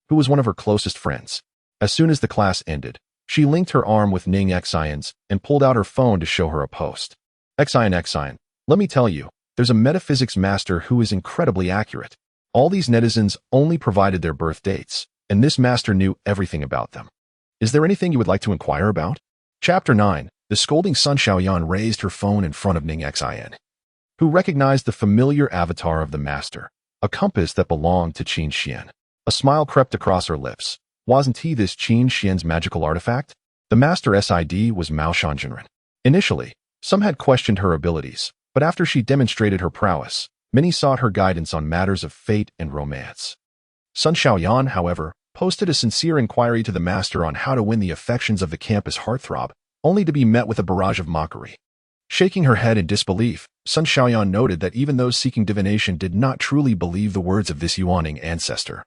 who was one of her closest friends. As soon as the class ended, she linked her arm with Ning Xion's and pulled out her phone to show her a post. Xion, let me tell you, there's a metaphysics master who is incredibly accurate. All these netizens only provided their birth dates, and this master knew everything about them. Is there anything you would like to inquire about? Chapter 9. The scolding Sun Xiaoyan raised her phone in front of Ning Xin, who recognized the familiar avatar of the master, a compass that belonged to Qin Xuan. A smile crept across her lips. Wasn't he this Qin Xuan's magical artifact? The master SID was Mao Shanjinren. Initially, some had questioned her abilities, but after she demonstrated her prowess, many sought her guidance on matters of fate and romance. Sun Xiaoyan, however, posted a sincere inquiry to the master on how to win the affections of the campus heartthrob, only to be met with a barrage of mockery. Shaking her head in disbelief, Sun Xiaoyan noted that even those seeking divination did not truly believe the words of this Yuaning ancestor,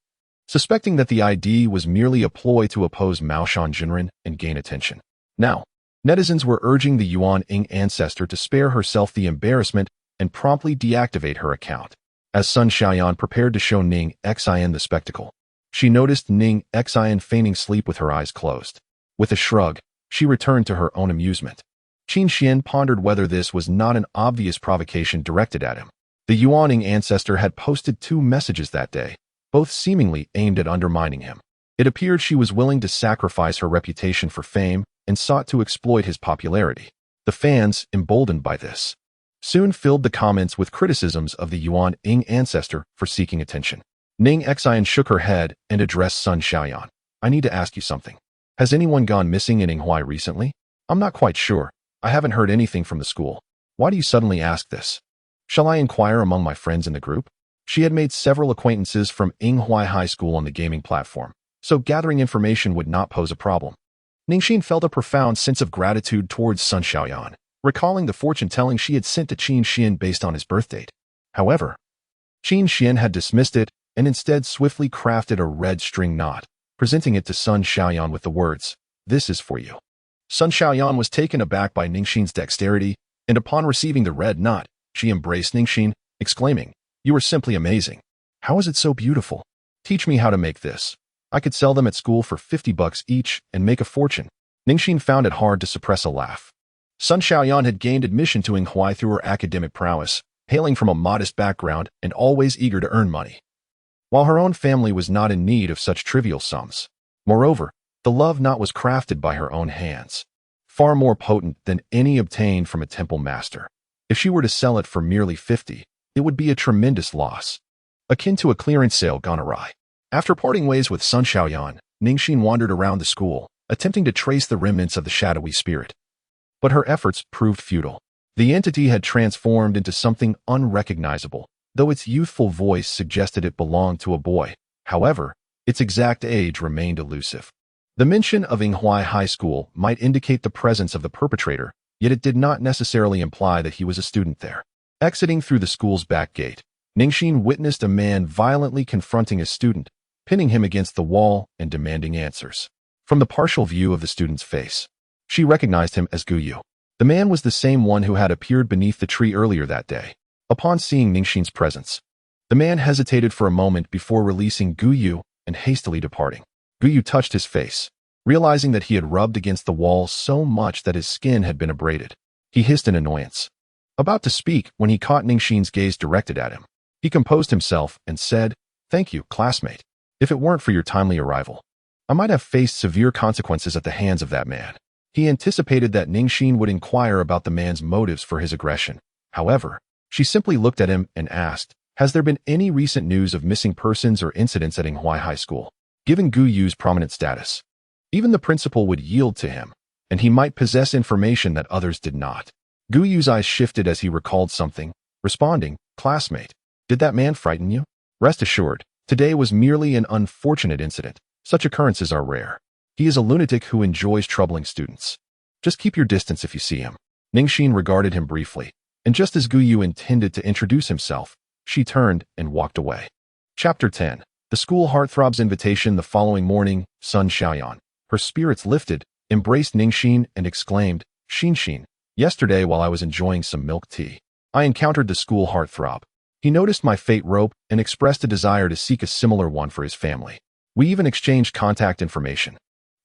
suspecting that the ID was merely a ploy to oppose Mao Shanjinren and gain attention. Now, netizens were urging the Yuaning ancestor to spare herself the embarrassment and promptly deactivate her account. As Sun Xiaoyan prepared to show Ning Xin the spectacle, she noticed Ning Xin feigning sleep with her eyes closed. With a shrug, she returned to her own amusement. Qin Xuan pondered whether this was not an obvious provocation directed at him. The Yuaning ancestor had posted 2 messages that day, both seemingly aimed at undermining him. It appeared she was willing to sacrifice her reputation for fame and sought to exploit his popularity. The fans, emboldened by this, soon filled the comments with criticisms of the Yuaning ancestor for seeking attention. Ning Xin shook her head and addressed Sun Xiaoyan. "I need to ask you something. Has anyone gone missing in Yinghua recently? I'm not quite sure. I haven't heard anything from the school. Why do you suddenly ask this? Shall I inquire among my friends in the group?" She had made several acquaintances from Yinghua High School on the gaming platform, so gathering information would not pose a problem. Ning Xin felt a profound sense of gratitude towards Sun Xiaoyan, recalling the fortune-telling she had sent to Qin Xuan based on his birth date. However, Qin Xuan had dismissed it and instead swiftly crafted a red string knot, presenting it to Sun Xiaoyan with the words, "This is for you." Sun Xiaoyan was taken aback by Ning Xin's dexterity, and upon receiving the red knot, she embraced Ning Xin, exclaiming, "You are simply amazing. How is it so beautiful? Teach me how to make this. I could sell them at school for $50 each and make a fortune." Ning Xin found it hard to suppress a laugh. Sun Xiaoyan had gained admission to Yinghua through her academic prowess, hailing from a modest background and always eager to earn money, while her own family was not in need of such trivial sums. Moreover, The love knot was crafted by her own hands, far more potent than any obtained from a temple master. If she were to sell it for merely 50, it would be a tremendous loss, akin to a clearance sale gone awry. After parting ways with Sun Xiaoyan, Ning Xin wandered around the school, attempting to trace the remnants of the shadowy spirit. But her efforts proved futile. The entity had transformed into something unrecognizable, though its youthful voice suggested it belonged to a boy. However, its exact age remained elusive. The mention of Yinghua High School might indicate the presence of the perpetrator, yet it did not necessarily imply that he was a student there. Exiting through the school's back gate, Ning Xin witnessed a man violently confronting a student, pinning him against the wall and demanding answers. From the partial view of the student's face, she recognized him as Gu Yu. The man was the same one who had appeared beneath the tree earlier that day. Upon seeing Ning Xin's presence, the man hesitated for a moment before releasing Gu Yu and hastily departing. Gu Yu touched his face, realizing that he had rubbed against the wall so much that his skin had been abraded. He hissed in annoyance, about to speak when he caught Ning Xin's gaze directed at him. He composed himself and said, "Thank you, classmate. If it weren't for your timely arrival, I might have faced severe consequences at the hands of that man." He anticipated that Ning Xin would inquire about the man's motives for his aggression. However, she simply looked at him and asked, "Has there been any recent news of missing persons or incidents at Yinghua High School?" Given Gu Yu's prominent status, even the principal would yield to him, and he might possess information that others did not. Gu Yu's eyes shifted as he recalled something, responding, "Classmate, did that man frighten you?" Rest assured, today was merely an unfortunate incident. Such occurrences are rare. He is a lunatic who enjoys troubling students. Just keep your distance if you see him. Ning Xin regarded him briefly, and just as Gu Yu intended to introduce himself, she turned and walked away. Chapter 10. The school heartthrob's invitation. The following morning, Sun Xiaoyan, her spirits lifted, embraced Ning Xin and exclaimed, Xin, yesterday while I was enjoying some milk tea, I encountered the school heartthrob. He noticed my fate rope and expressed a desire to seek a similar one for his family. We even exchanged contact information.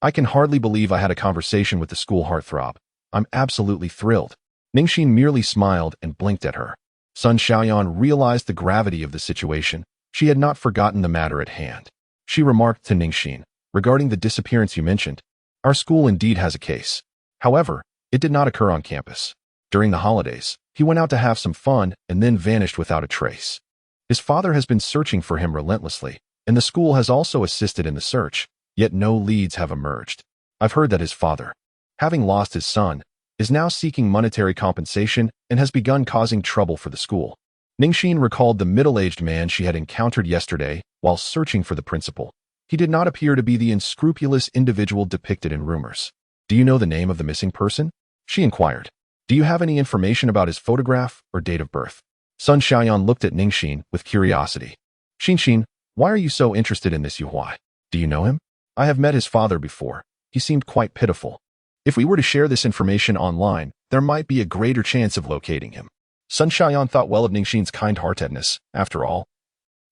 I can hardly believe I had a conversation with the school heartthrob. I'm absolutely thrilled. Ning Xin merely smiled and blinked at her. Sun Xiaoyan realized the gravity of the situation. She had not forgotten the matter at hand. She remarked to Ning Xin, regarding the disappearance you mentioned, our school indeed has a case. However, it did not occur on campus. During the holidays, he went out to have some fun and then vanished without a trace. His father has been searching for him relentlessly, and the school has also assisted in the search, yet no leads have emerged. I've heard that his father, having lost his son, is now seeking monetary compensation and has begun causing trouble for the school. Ning Xin recalled the middle-aged man she had encountered yesterday while searching for the principal. He did not appear to be the unscrupulous individual depicted in rumors. Do you know the name of the missing person? She inquired. Do you have any information about his photograph or date of birth? Sun Xiaoyan looked at Ning Xin with curiosity. Xin, why are you so interested in this Yuhua? Do you know him? I have met his father before. He seemed quite pitiful. If we were to share this information online, there might be a greater chance of locating him. Sun Xiaoyan thought well of Ning Xin's kind-heartedness. After all,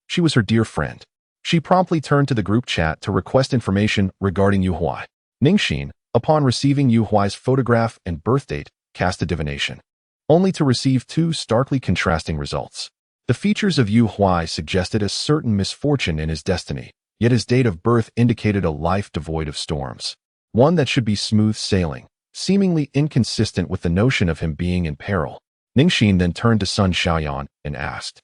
she was her dear friend. She promptly turned to the group chat to request information regarding Yuhua. Ning Xin, upon receiving Yuhuai's photograph and birth date, cast a divination, only to receive two starkly contrasting results. The features of Yuhuai suggested a certain misfortune in his destiny, yet his date of birth indicated a life devoid of storms, one that should be smooth sailing, seemingly inconsistent with the notion of him being in peril. Ning Xin then turned to Sun Xiaoyan and asked,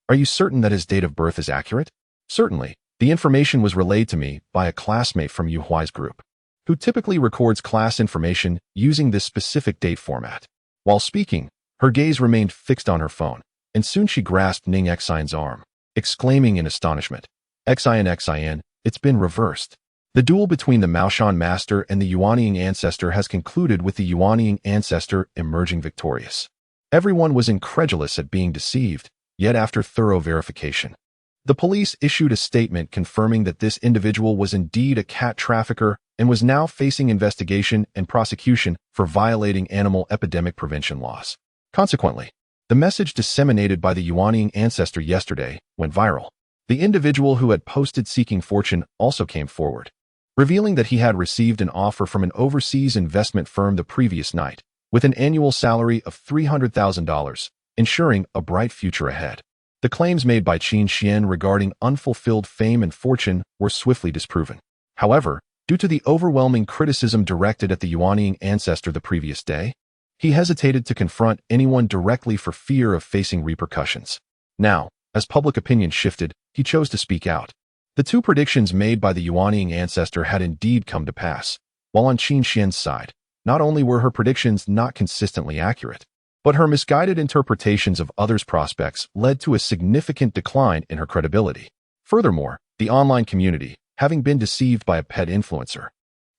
are you certain that his date of birth is accurate? Certainly. The information was relayed to me by a classmate from Yuhuai's group, who typically records class information using this specific date format. While speaking, her gaze remained fixed on her phone, and soon she grasped Ning Xin's arm, exclaiming in astonishment, Xin, it's been reversed. The duel between the Maoshan master and the Yuanying ancestor has concluded with the Yuanying ancestor emerging victorious. Everyone was incredulous at being deceived, yet after thorough verification, the police issued a statement confirming that this individual was indeed a cat trafficker and was now facing investigation and prosecution for violating animal epidemic prevention laws. Consequently, the message disseminated by the Yuanying ancestor yesterday went viral. The individual who had posted seeking fortune also came forward, revealing that he had received an offer from an overseas investment firm the previous night, with an annual salary of $300,000, ensuring a bright future ahead. The claims made by Qin Xuan regarding unfulfilled fame and fortune were swiftly disproven. However, Due to the overwhelming criticism directed at the Yuanying ancestor the previous day, he hesitated to confront anyone directly for fear of facing repercussions. Now, as public opinion shifted, he chose to speak out. The two predictions made by the Yuanying ancestor had indeed come to pass, while on Qin Xuan's side, not only were her predictions not consistently accurate, but her misguided interpretations of others' prospects led to a significant decline in her credibility. Furthermore, the online community, having been deceived by a pet influencer,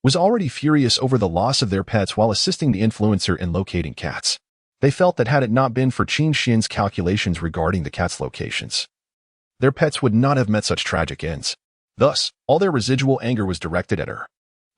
was already furious over the loss of their pets while assisting the influencer in locating cats. They felt that had it not been for Qin Xuan's calculations regarding the cats' locations, their pets would not have met such tragic ends. Thus, all their residual anger was directed at her.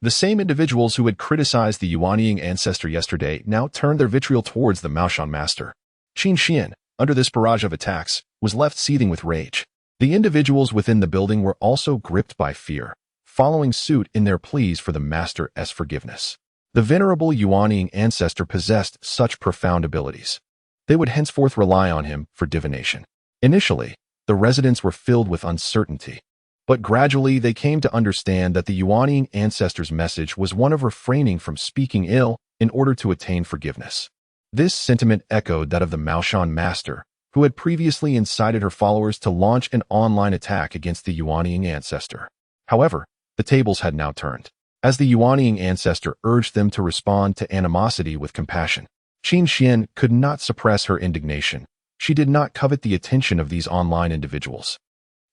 The same individuals who had criticized the Yuanying ancestor yesterday now turned their vitriol towards the Maoshan master. Qin Xuan, under this barrage of attacks, was left seething with rage. The individuals within the building were also gripped by fear, following suit in their pleas for the master's forgiveness. The venerable Yuanying ancestor possessed such profound abilities. They would henceforth rely on him for divination. Initially, the residents were filled with uncertainty, but gradually they came to understand that the Yuanying ancestor's message was one of refraining from speaking ill in order to attain forgiveness. This sentiment echoed that of the Maoshan master, who had previously incited her followers to launch an online attack against the Yuanying ancestor. However, the tables had now turned, as the Yuanying ancestor urged them to respond to animosity with compassion. Qin Xuan could not suppress her indignation. She did not covet the attention of these online individuals.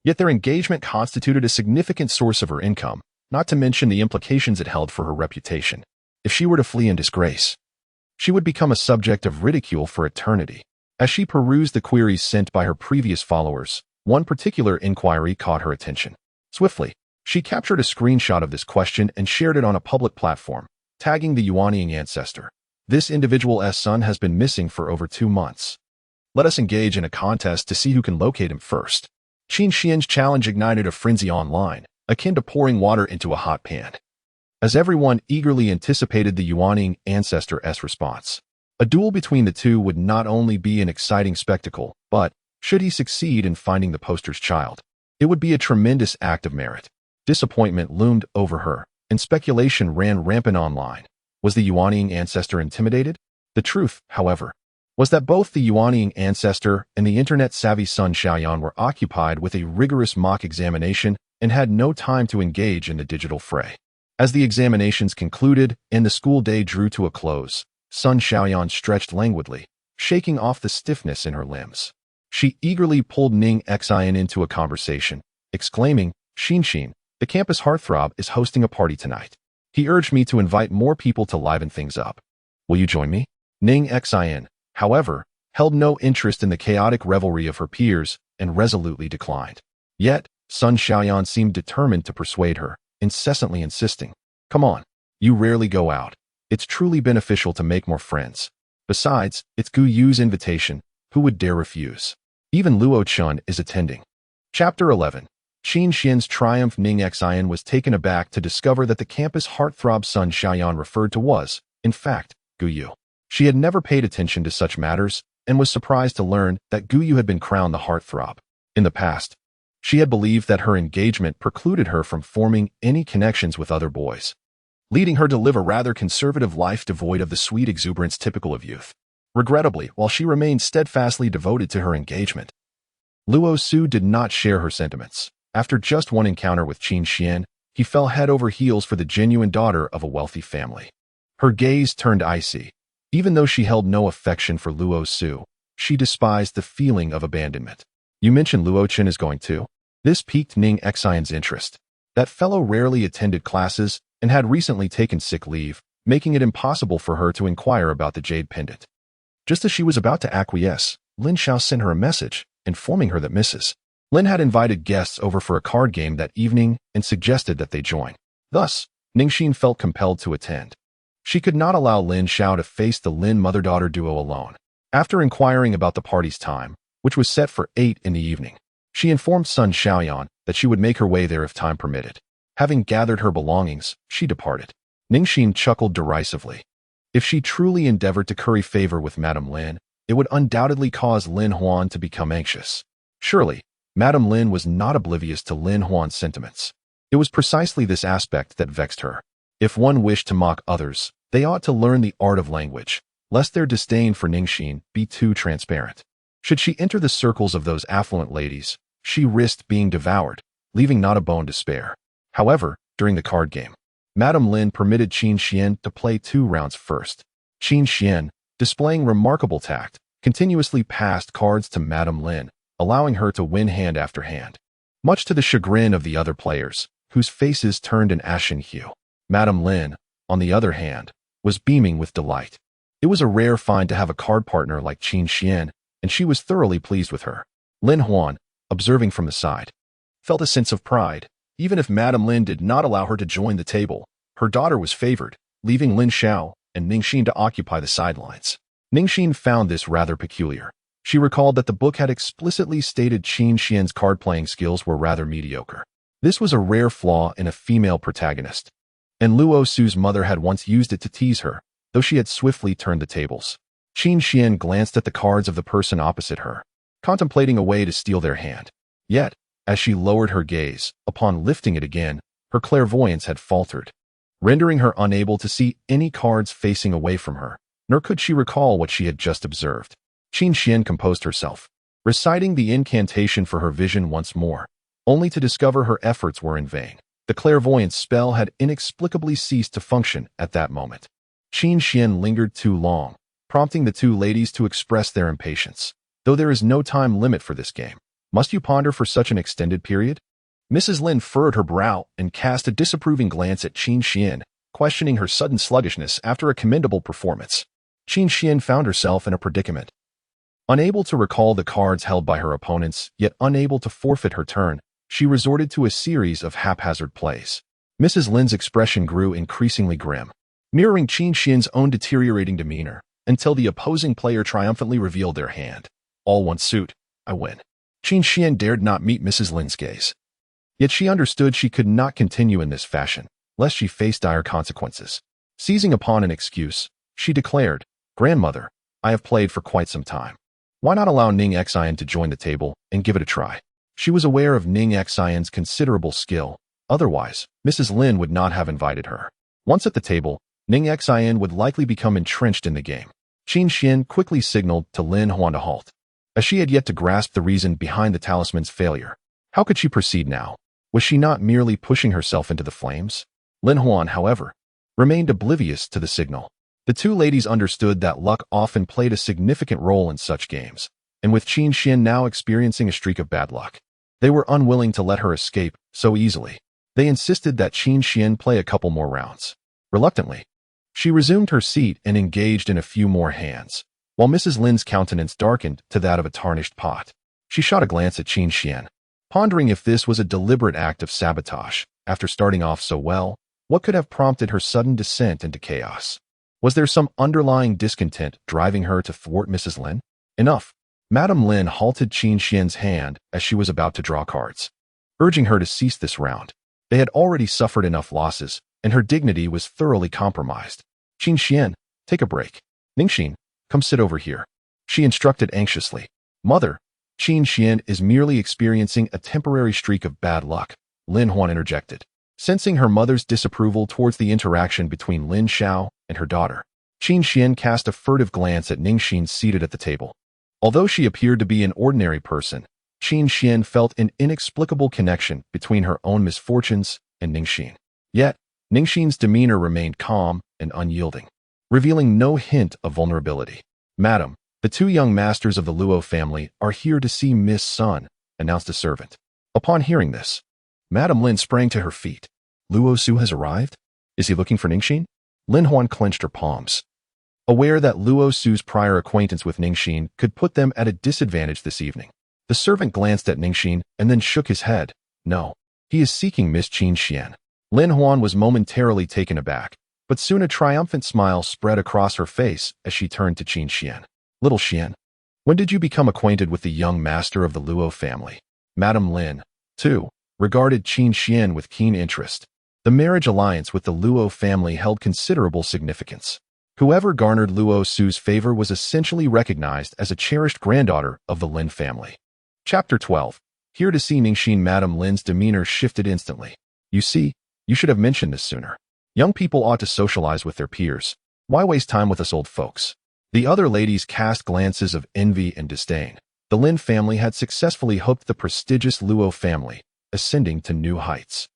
Yet their engagement constituted a significant source of her income, not to mention the implications it held for her reputation. If she were to flee in disgrace, she would become a subject of ridicule for eternity. As she perused the queries sent by her previous followers, one particular inquiry caught her attention. Swiftly, she captured a screenshot of this question and shared it on a public platform, tagging the Yuanying ancestor. This individual's son has been missing for over 2 months. Let us engage in a contest to see who can locate him first. Qin Xuan's challenge ignited a frenzy online, akin to pouring water into a hot pan, as everyone eagerly anticipated the Yuanying ancestor's response. A duel between the two would not only be an exciting spectacle, but, should he succeed in finding the poster's child, it would be a tremendous act of merit. Disappointment loomed over her, and speculation ran rampant online. Was the Yuanying ancestor intimidated? The truth, however, was that both the Yuanying ancestor and the internet-savvy Sun Xiaoyan were occupied with a rigorous mock examination and had no time to engage in the digital fray. As the examinations concluded and the school day drew to a close, Sun Xiaoyan stretched languidly, shaking off the stiffness in her limbs. She eagerly pulled Ning Xin into a conversation, exclaiming, "Xin, the campus heartthrob is hosting a party tonight. He urged me to invite more people to liven things up. Will you join me?" Ning Xin, however, held no interest in the chaotic revelry of her peers and resolutely declined. Yet, Sun Xiaoyan seemed determined to persuade her, incessantly insisting, "Come on, you rarely go out. It's truly beneficial to make more friends. Besides, it's Gu Yu's invitation. Who would dare refuse? Even Luo Chun is attending." Chapter 11. Qin Xuan's triumph. Ning Xin was taken aback to discover that the campus heartthrob Sun Xiaoyan referred to was, in fact, Gu Yu. She had never paid attention to such matters and was surprised to learn that Gu Yu had been crowned the heartthrob. In the past, she had believed that her engagement precluded her from forming any connections with other boys, leading her to live a rather conservative life devoid of the sweet exuberance typical of youth. Regrettably, while she remained steadfastly devoted to her engagement, Luo Su did not share her sentiments. After just one encounter with Qin Xuan, he fell head over heels for the genuine daughter of a wealthy family. Her gaze turned icy. Even though she held no affection for Luo Su, she despised the feeling of abandonment. "You mentioned Luo Chen is going too?" This piqued Ning Xion's interest. That fellow rarely attended classes and had recently taken sick leave, making it impossible for her to inquire about the jade pendant. Just as she was about to acquiesce, Lin Xiao sent her a message, informing her that Mrs. Lin had invited guests over for a card game that evening and suggested that they join. Thus, Ning Xin felt compelled to attend. She could not allow Lin Xiao to face the Lin mother-daughter duo alone. After inquiring about the party's time, which was set for 8 in the evening, she informed Sun Xiaoyan that she would make her way there if time permitted. Having gathered her belongings, she departed. Ning Xin chuckled derisively. If she truly endeavored to curry favor with Madame Lin, it would undoubtedly cause Lin Huan to become anxious. Surely, Madame Lin was not oblivious to Lin Huan's sentiments. It was precisely this aspect that vexed her. If one wished to mock others, they ought to learn the art of language, lest their disdain for Ning Xin be too transparent. Should she enter the circles of those affluent ladies, she risked being devoured, leaving not a bone to spare. However, during the card game, Madame Lin permitted Qin Xuan to play 2 rounds first. Qin Xuan, displaying remarkable tact, continuously passed cards to Madame Lin, allowing her to win hand after hand, much to the chagrin of the other players, whose faces turned an ashen hue. Madame Lin, on the other hand, was beaming with delight. It was a rare find to have a card partner like Qin Xuan, and she was thoroughly pleased with her. Lin Huan, observing from the side, felt a sense of pride. Even if Madame Lin did not allow her to join the table, her daughter was favored, leaving Lin Xiao and Ning Xin to occupy the sidelines. Ning Xin found this rather peculiar. She recalled that the book had explicitly stated Qin Xuan's card-playing skills were rather mediocre. This was a rare flaw in a female protagonist, and Luo Su's mother had once used it to tease her, though she had swiftly turned the tables. Qin Xuan glanced at the cards of the person opposite her, contemplating a way to steal their hand. Yet, as she lowered her gaze, upon lifting it again, her clairvoyance had faltered, rendering her unable to see any cards facing away from her, nor could she recall what she had just observed. Qin Xuan composed herself, reciting the incantation for her vision once more, only to discover her efforts were in vain. The clairvoyance spell had inexplicably ceased to function at that moment. Qin Xuan lingered too long, prompting the 2 ladies to express their impatience. Though there is no time limit for this game, must you ponder for such an extended period? Mrs. Lin furrowed her brow and cast a disapproving glance at Qin Xuan, questioning her sudden sluggishness after a commendable performance. Qin Xuan found herself in a predicament. Unable to recall the cards held by her opponents, yet unable to forfeit her turn, she resorted to a series of haphazard plays. Mrs. Lin's expression grew increasingly grim, mirroring Qin Xuan's own deteriorating demeanor, until the opposing player triumphantly revealed their hand. All one suit, I win. Qin Xuan dared not meet Mrs. Lin's gaze. Yet she understood she could not continue in this fashion, lest she face dire consequences. Seizing upon an excuse, she declared, Grandmother, I have played for quite some time. Why not allow Ning Xin to join the table and give it a try? She was aware of Ning Xin's considerable skill. Otherwise, Mrs. Lin would not have invited her. Once at the table, Ning Xin would likely become entrenched in the game. Qin Xuan quickly signaled to Lin Huan to halt, as she had yet to grasp the reason behind the talisman's failure. How could she proceed now? Was she not merely pushing herself into the flames? Lin Huan, however, remained oblivious to the signal. The 2 ladies understood that luck often played a significant role in such games, and with Qin Xuan now experiencing a streak of bad luck, they were unwilling to let her escape so easily. They insisted that Qin Xuan play a couple more rounds. Reluctantly, she resumed her seat and engaged in a few more hands, while Mrs. Lin's countenance darkened to that of a tarnished pot. She shot a glance at Qin Xuan, pondering if this was a deliberate act of sabotage. After starting off so well, what could have prompted her sudden descent into chaos? Was there some underlying discontent driving her to thwart Mrs. Lin? Enough. Madame Lin halted Qin Xuan's hand as she was about to draw cards, urging her to cease this round. They had already suffered enough losses, and her dignity was thoroughly compromised. Qin Xuan, take a break. Ning Xin, come sit over here, she instructed anxiously. Mother, Qin Xuan is merely experiencing a temporary streak of bad luck, Lin Huan interjected, sensing her mother's disapproval towards the interaction between Lin Xiao and her daughter. Qin Xuan cast a furtive glance at Ning Xin seated at the table. Although she appeared to be an ordinary person, Qin Xuan felt an inexplicable connection between her own misfortunes and Ning Xin. Yet, Ning Xin's demeanor remained calm and unyielding, revealing no hint of vulnerability. Madam, the 2 young masters of the Luo family are here to see Miss Sun, announced a servant. Upon hearing this, Madame Lin sprang to her feet. Luo Su has arrived? Is he looking for Ning Xin? Lin Huan clenched her palms, aware that Luo Su's prior acquaintance with Ning Xin could put them at a disadvantage this evening. The servant glanced at Ning Xin and then shook his head. No, he is seeking Miss Qin Xuan. Lin Huan was momentarily taken aback, but soon a triumphant smile spread across her face as she turned to Qin Xuan. Little Xuan, when did you become acquainted with the young master of the Luo family? Madame Lin, too, regarded Qin Xuan with keen interest. The marriage alliance with the Luo family held considerable significance. Whoever garnered Luo Su's favor was essentially recognized as a cherished granddaughter of the Lin family. Chapter 12. Here to see Ning Xin. Madame Lin's demeanor shifted instantly. You see, you should have mentioned this sooner. Young people ought to socialize with their peers. Why waste time with us old folks? The other ladies cast glances of envy and disdain. The Lin family had successfully hooked the prestigious Luo family, ascending to new heights.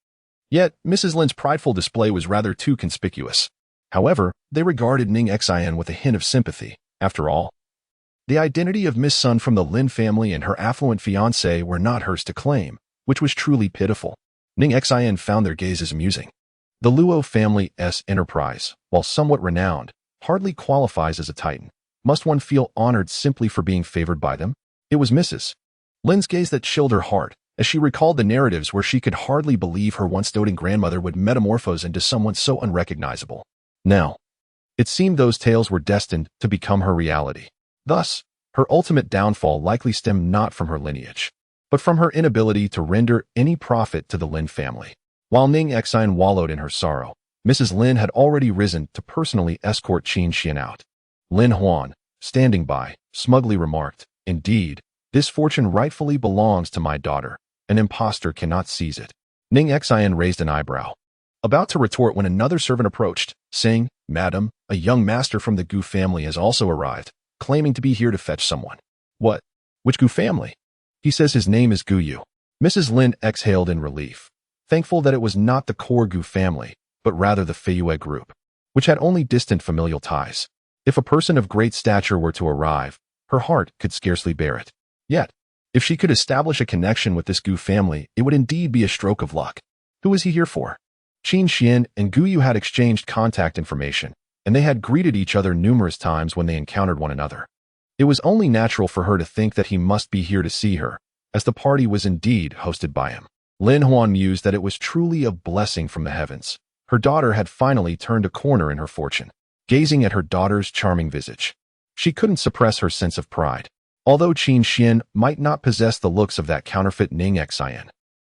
Yet, Mrs. Lin's prideful display was rather too conspicuous. However, they regarded Ning Xin with a hint of sympathy. After all, the identity of Miss Sun from the Lin family and her affluent fiancé were not hers to claim, which was truly pitiful. Ning Xin found their gazes amusing. The Luo family's enterprise, while somewhat renowned, hardly qualifies as a titan. Must one feel honored simply for being favored by them? It was Mrs. Lin's gaze that chilled her heart, as she recalled the narratives where she could hardly believe her once doting grandmother would metamorphose into someone so unrecognizable. Now, it seemed those tales were destined to become her reality. Thus, her ultimate downfall likely stemmed not from her lineage, but from her inability to render any profit to the Lin family. While Ning Xin wallowed in her sorrow, Mrs. Lin had already risen to personally escort Qin Xuan out. Lin Huan, standing by, smugly remarked, "Indeed, this fortune rightfully belongs to my daughter. An impostor cannot seize it." Ning Xin raised an eyebrow, about to retort when another servant approached, saying, "Madam, a young master from the Gu family has also arrived, claiming to be here to fetch someone." "What? Which Gu family?" "He says his name is Guyu." Mrs. Lin exhaled in relief, thankful that it was not the core Gu family, but rather the Feiyue group, which had only distant familial ties. If a person of great stature were to arrive, her heart could scarcely bear it. Yet, if she could establish a connection with this Gu family, it would indeed be a stroke of luck. Who was he here for? Qin Xuan and Guyu had exchanged contact information, and they had greeted each other numerous times when they encountered one another. It was only natural for her to think that he must be here to see her, as the party was indeed hosted by him. Lin Huan mused that it was truly a blessing from the heavens. Her daughter had finally turned a corner in her fortune. Gazing at her daughter's charming visage, she couldn't suppress her sense of pride. Although Qin Xuan might not possess the looks of that counterfeit Ning Xin,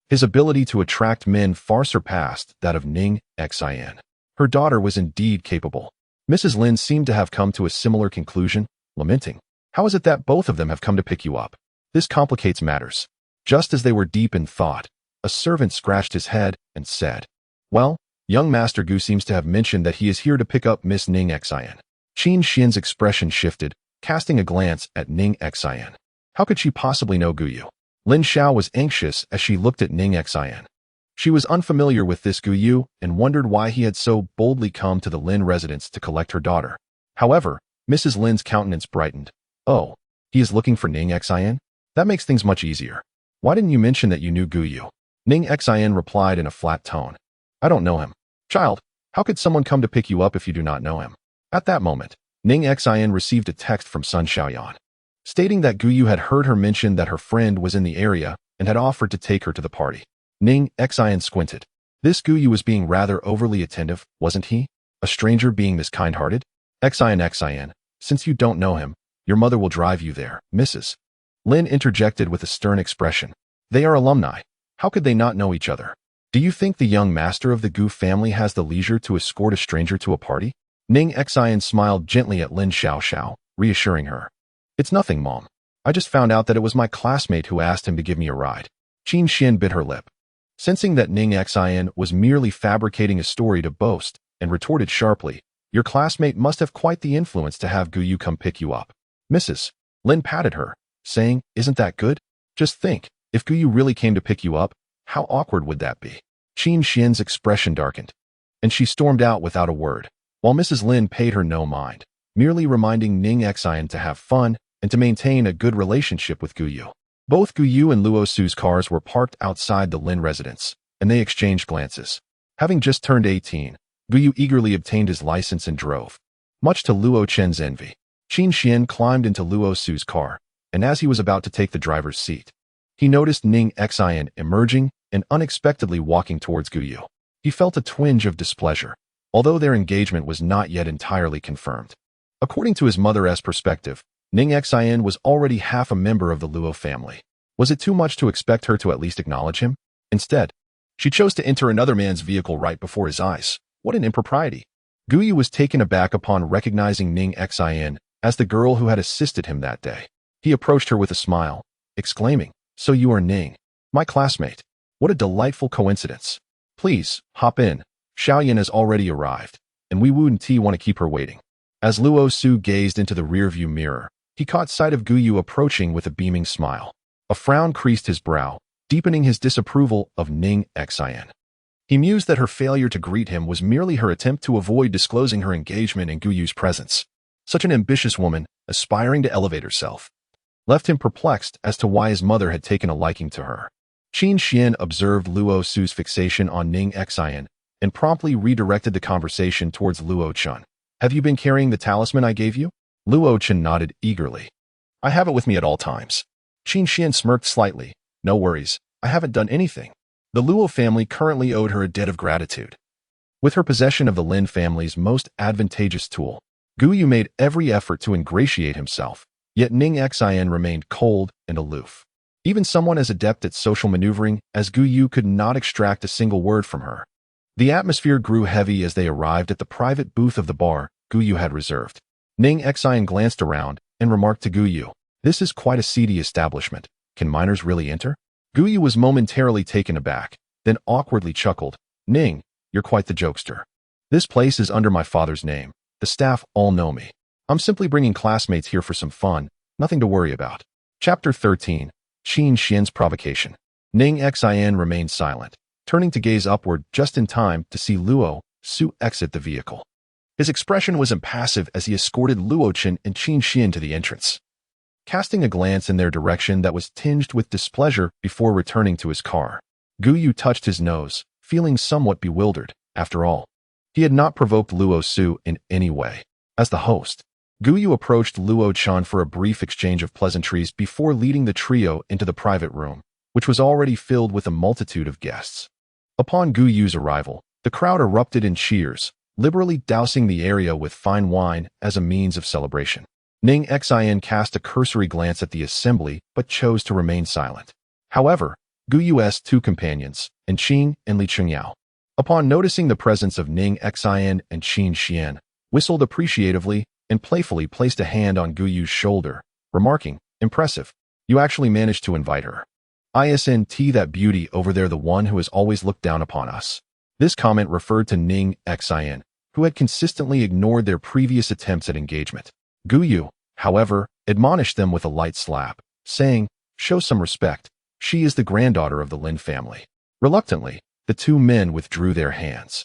his ability to attract men far surpassed that of Ning Xin. Her daughter was indeed capable. Mrs. Lin seemed to have come to a similar conclusion, lamenting, "How is it that both of them have come to pick you up? This complicates matters." Just as they were deep in thought, a servant scratched his head and said, "Well, young Master Gu seems to have mentioned that he is here to pick up Miss Ning Xin." Qin Xuan's expression shifted, casting a glance at Ning Xin. How could she possibly know Guyu? Lin Xiao was anxious as she looked at Ning Xin. She was unfamiliar with this Guyu and wondered why he had so boldly come to the Lin residence to collect her daughter. However, Mrs. Lin's countenance brightened. "Oh, he is looking for Ning Xin? That makes things much easier. Why didn't you mention that you knew Guyu?" Ning Xin replied in a flat tone, "I don't know him." "Child, how could someone come to pick you up if you do not know him?" At that moment, Ning Xin received a text from Sun Xiaoyan, stating that Guyu had heard her mention that her friend was in the area and had offered to take her to the party. Ning Xin squinted. This Guyu was being rather overly attentive, wasn't he? A stranger being this kind-hearted? Xin, since you don't know him, your mother will drive you there, Mrs. Lin interjected with a stern expression. They are alumni. How could they not know each other? Do you think the young master of the Gu family has the leisure to escort a stranger to a party? Ning Xin smiled gently at Lin Xiao, reassuring her. It's nothing, Mom. I just found out that it was my classmate who asked him to give me a ride. Qin Xuan bit her lip, sensing that Ning Xin was merely fabricating a story to boast, and retorted sharply, Your classmate must have quite the influence to have Guyu come pick you up. Mrs. Lin patted her, saying, Isn't that good? Just think, if Guyu really came to pick you up, how awkward would that be? Qin Xuan's expression darkened, and she stormed out without a word, while Mrs. Lin paid her no mind, merely reminding Ning Xin to have fun and to maintain a good relationship with Guyu. Both Guyu and Luo Su's cars were parked outside the Lin residence, and they exchanged glances. Having just turned 18, Guyu eagerly obtained his license and drove. Much to Luo Chen's envy, Qin Xuan climbed into Luo Su's car, and as he was about to take the driver's seat, he noticed Ning Xin emerging and unexpectedly walking towards Guyu. He felt a twinge of displeasure, although their engagement was not yet entirely confirmed. According to his mother's perspective, Ning Xin was already half a member of the Luo family. Was it too much to expect her to at least acknowledge him? Instead, she chose to enter another man's vehicle right before his eyes. What an impropriety! Guyu was taken aback upon recognizing Ning Xin as the girl who had assisted him that day. He approached her with a smile, exclaiming, So you are Ning, my classmate. What a delightful coincidence. Please, hop in. Xiaoyan has already arrived, and we Wu and Ti want to keep her waiting. As Luo Su gazed into the rearview mirror, he caught sight of Guyu approaching with a beaming smile. A frown creased his brow, deepening his disapproval of Ning Xin. He mused that her failure to greet him was merely her attempt to avoid disclosing her engagement in Guyu's presence. Such an ambitious woman, aspiring to elevate herself, left him perplexed as to why his mother had taken a liking to her. Qin Xuan observed Luo Su's fixation on Ning Xin and promptly redirected the conversation towards Luo Chun. Have you been carrying the talisman I gave you? Luo Chun nodded eagerly. I have it with me at all times. Qin Xuan smirked slightly. No worries, I haven't done anything. The Luo family currently owed her a debt of gratitude. With her possession of the Lin family's most advantageous tool, Guyu made every effort to ingratiate himself, yet Ning Xin remained cold and aloof. Even someone as adept at social maneuvering as Guyu could not extract a single word from her. The atmosphere grew heavy as they arrived at the private booth of the bar Guyu had reserved. Ning Xin glanced around and remarked to Guyu, "This is quite a seedy establishment. Can minors really enter?" Guyu was momentarily taken aback, then awkwardly chuckled. "Ning, you're quite the jokester. This place is under my father's name. The staff all know me. I'm simply bringing classmates here for some fun, nothing to worry about." Chapter 13. Qin Xian's Provocation. Ning Xin remained silent, turning to gaze upward just in time to see Luo Su exit the vehicle. His expression was impassive as he escorted Luo Chen and Qin Xian to the entrance, casting a glance in their direction that was tinged with displeasure before returning to his car. Guyu touched his nose, feeling somewhat bewildered. After all, he had not provoked Luo Su in any way. As the host, Guyu approached Luo Chan for a brief exchange of pleasantries before leading the trio into the private room, which was already filled with a multitude of guests. Upon Guyu's arrival, the crowd erupted in cheers, liberally dousing the area with fine wine as a means of celebration. Ning Xin cast a cursory glance at the assembly but chose to remain silent. However, Guyu's two companions, Qing and Li Chengyao, upon noticing the presence of Ning Xin and Qin Xian, whistled appreciatively and playfully placed a hand on Guyu's shoulder, remarking, "Impressive. You actually managed to invite her. Isn't that beauty over there the one who has always looked down upon us?" This comment referred to Ning Xin, who had consistently ignored their previous attempts at engagement. Guyu, however, admonished them with a light slap, saying, "Show some respect. She is the granddaughter of the Lin family." Reluctantly, the two men withdrew their hands,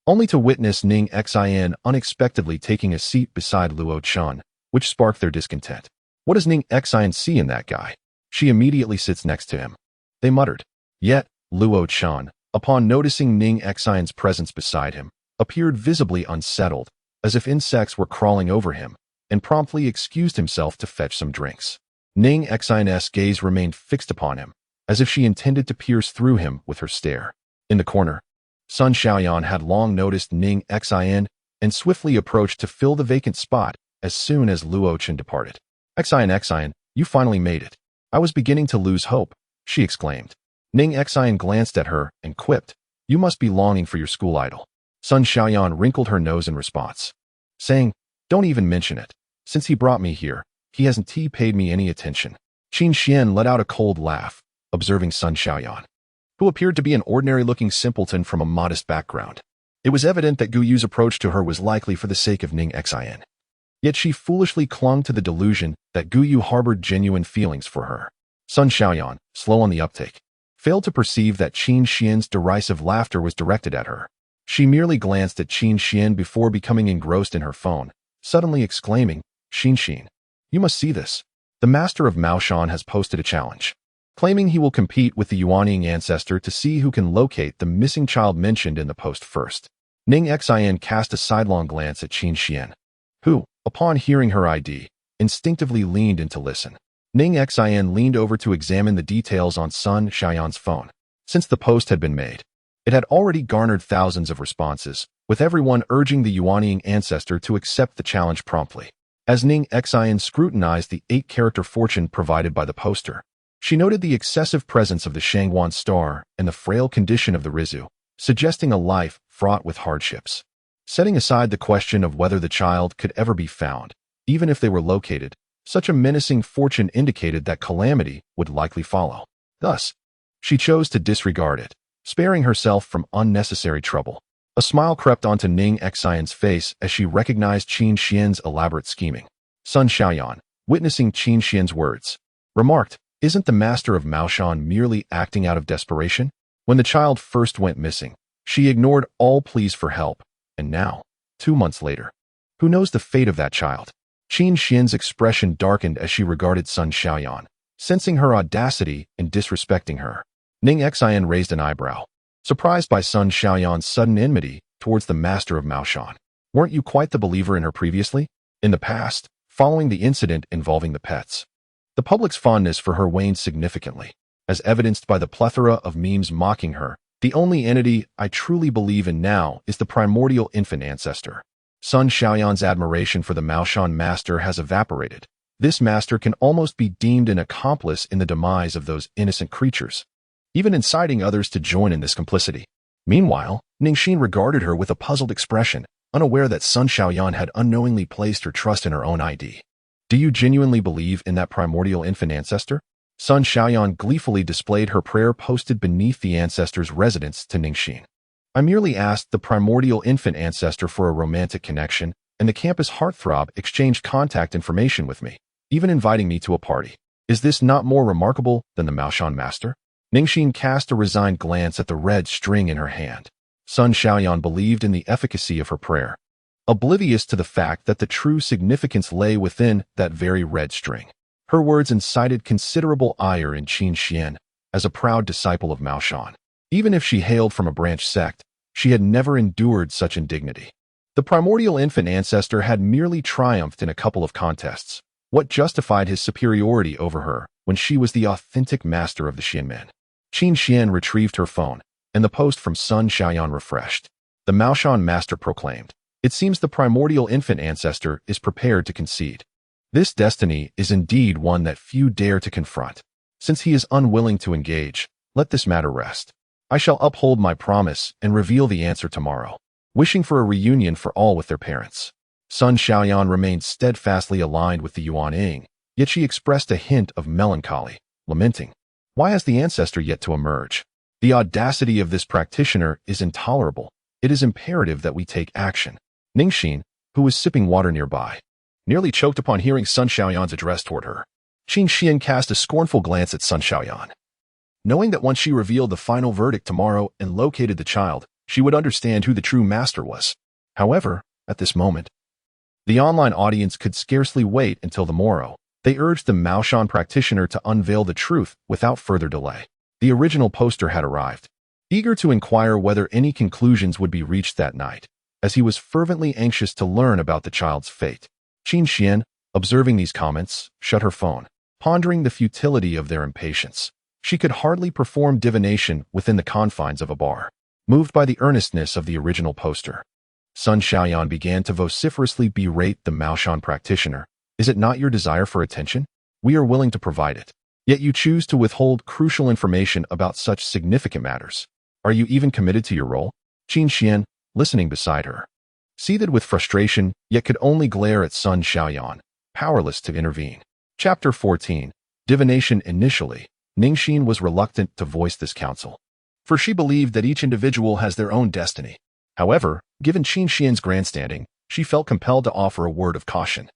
only to witness Ning Xin unexpectedly taking a seat beside Luo Chun, which sparked their discontent. "What does Ning Xin see in that guy? She immediately sits next to him," they muttered. Yet, Luo Chun, upon noticing Ning Xin's presence beside him, appeared visibly unsettled, as if insects were crawling over him, and promptly excused himself to fetch some drinks. Ning Xin's gaze remained fixed upon him, as if she intended to pierce through him with her stare. In the corner, Sun Xiaoyan had long noticed Ning Xin and swiftly approached to fill the vacant spot as soon as Luo Chen departed. Xin, you finally made it. I was beginning to lose hope," she exclaimed. Ning Xin glanced at her and quipped, "You must be longing for your school idol." Sun Xiaoyan wrinkled her nose in response, saying, "Don't even mention it. Since he brought me here, he hasn't paid me any attention." Qin Xian let out a cold laugh, observing Sun Xiaoyan, who appeared to be an ordinary-looking simpleton from a modest background. It was evident that Guyu's approach to her was likely for the sake of Ning Xin. Yet she foolishly clung to the delusion that Guyu harbored genuine feelings for her. Sun Xiaoyan, slow on the uptake, failed to perceive that Qin Xian's derisive laughter was directed at her. She merely glanced at Qin Xian before becoming engrossed in her phone, suddenly exclaiming, Xin, you must see this. The master of Maoshan has posted a challenge, claiming he will compete with the Yuanying ancestor to see who can locate the missing child mentioned in the post first." Ning Xin cast a sidelong glance at Qin Xian, who, upon hearing her ID, instinctively leaned in to listen. Ning Xin leaned over to examine the details on Sun Xiaoyan's phone. Since the post had been made, it had already garnered thousands of responses, with everyone urging the Yuanying ancestor to accept the challenge promptly. As Ning Xin scrutinized the 8-character fortune provided by the poster, she noted the excessive presence of the Shangguan star and the frail condition of the Rizu, suggesting a life fraught with hardships. Setting aside the question of whether the child could ever be found, even if they were located, such a menacing fortune indicated that calamity would likely follow. Thus, she chose to disregard it, sparing herself from unnecessary trouble. A smile crept onto Ning Xian's face as she recognized Qin Xuan's elaborate scheming. Sun Xiaoyan, witnessing Qin Xuan's words, remarked, "Isn't the master of Maoshan merely acting out of desperation? When the child first went missing, she ignored all pleas for help, and now, 2 months later, who knows the fate of that child?" Qin Xuan's expression darkened as she regarded Sun Xiaoyan, sensing her audacity in disrespecting her. Ning Xian raised an eyebrow, surprised by Sun Xiaoyan's sudden enmity towards the master of Maoshan. "Weren't you quite the believer in her previously?" In the past, following the incident involving the pets, the public's fondness for her waned significantly, as evidenced by the plethora of memes mocking her. "The only entity I truly believe in now is the primordial infant ancestor." Sun Xiaoyan's admiration for the Maoshan master has evaporated. This master can almost be deemed an accomplice in the demise of those innocent creatures, even inciting others to join in this complicity. Meanwhile, Ning Xin regarded her with a puzzled expression, unaware that Sun Xiaoyan had unknowingly placed her trust in her own ID. "Do you genuinely believe in that primordial infant ancestor?" Sun Xiaoyan gleefully displayed her prayer posted beneath the ancestor's residence to Ning Xin. "I merely asked the primordial infant ancestor for a romantic connection, and the campus heartthrob exchanged contact information with me, even inviting me to a party. Is this not more remarkable than the Maoshan master?" Ning Xin cast a resigned glance at the red string in her hand. Sun Xiaoyan believed in the efficacy of her prayer, oblivious to the fact that the true significance lay within that very red string. Her words incited considerable ire in Qin Xuan, as a proud disciple of Maoshan. Even if she hailed from a branch sect, she had never endured such indignity. The primordial infant ancestor had merely triumphed in a couple of contests. What justified his superiority over her when she was the authentic master of the Xianmen? Qin Xuan retrieved her phone, and the post from Sun Xiaoyan refreshed. The Maoshan master proclaimed, "It seems the primordial infant ancestor is prepared to concede. This destiny is indeed one that few dare to confront. Since he is unwilling to engage, let this matter rest. I shall uphold my promise and reveal the answer tomorrow," wishing for a reunion for all with their parents. Sun Xiaoyan remained steadfastly aligned with the Yuan Ying, yet she expressed a hint of melancholy, lamenting, "Why has the ancestor yet to emerge? The audacity of this practitioner is intolerable. It is imperative that we take action." Ning Xin, who was sipping water nearby, nearly choked upon hearing Sun Xiaoyan's address toward her. Qin Xuan cast a scornful glance at Sun Xiaoyan, knowing that once she revealed the final verdict tomorrow and located the child, she would understand who the true master was. However, at this moment, the online audience could scarcely wait until the morrow. They urged the Maoshan practitioner to unveil the truth without further delay. The original poster had arrived, eager to inquire whether any conclusions would be reached that night, as he was fervently anxious to learn about the child's fate. Qin Xuan, observing these comments, shut her phone, pondering the futility of their impatience. She could hardly perform divination within the confines of a bar. Moved by the earnestness of the original poster, Sun Xiaoyan began to vociferously berate the Maoshan practitioner. "Is it not your desire for attention? We are willing to provide it. Yet you choose to withhold crucial information about such significant matters. Are you even committed to your role?" Qin Xuan, listening beside her, seethed with frustration, yet could only glare at Sun Xiaoyan, powerless to intervene. Chapter 14. Divination. Initially, Ning Xin was reluctant to voice this counsel, for she believed that each individual has their own destiny. However, given Qin Xuan's grandstanding, she felt compelled to offer a word of caution.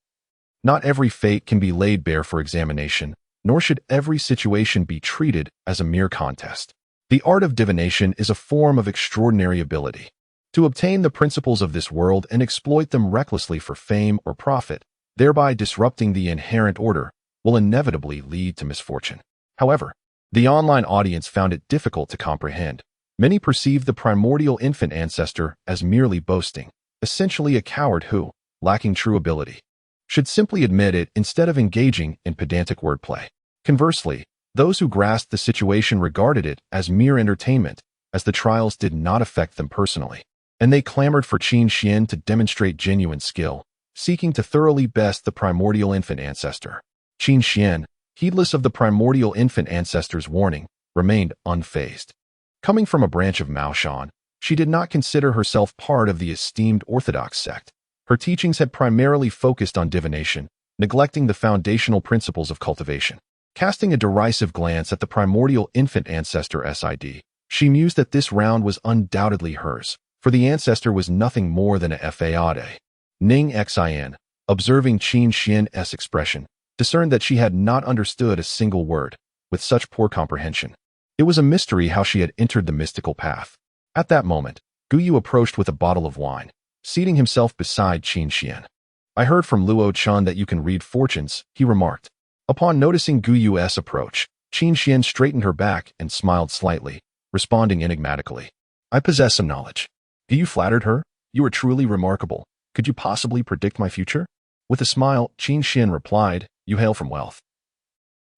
Not every fate can be laid bare for examination, nor should every situation be treated as a mere contest. The art of divination is a form of extraordinary ability. To obtain the principles of this world and exploit them recklessly for fame or profit, thereby disrupting the inherent order, will inevitably lead to misfortune. However, the online audience found it difficult to comprehend. Many perceived the primordial infant ancestor as merely boasting, essentially a coward who, lacking true ability, should simply admit it instead of engaging in pedantic wordplay. Conversely, those who grasped the situation regarded it as mere entertainment, as the trials did not affect them personally, and they clamored for Qin Xuan to demonstrate genuine skill, seeking to thoroughly best the primordial infant ancestor. Qin Xuan, heedless of the primordial infant ancestor's warning, remained unfazed. Coming from a branch of Maoshan, she did not consider herself part of the esteemed orthodox sect. Her teachings had primarily focused on divination, neglecting the foundational principles of cultivation. Casting a derisive glance at the primordial infant ancestor SID, She mused that this round was undoubtedly hers, for the ancestor was nothing more than a fade. Ning Xin, observing Qin Xuan's expression, discerned that she had not understood a single word, with such poor comprehension. It was a mystery how she had entered the mystical path. At that moment, Guyu approached with a bottle of wine, seating himself beside Qin Xuan. I heard from Luo Chun that you can read fortunes, he remarked. Upon noticing Guyu's approach, Qin Xuan straightened her back and smiled slightly, responding enigmatically. I possess some knowledge. Guyu flattered her. You are truly remarkable. Could you possibly predict my future? With a smile, Qin Xuan replied, You hail from wealth.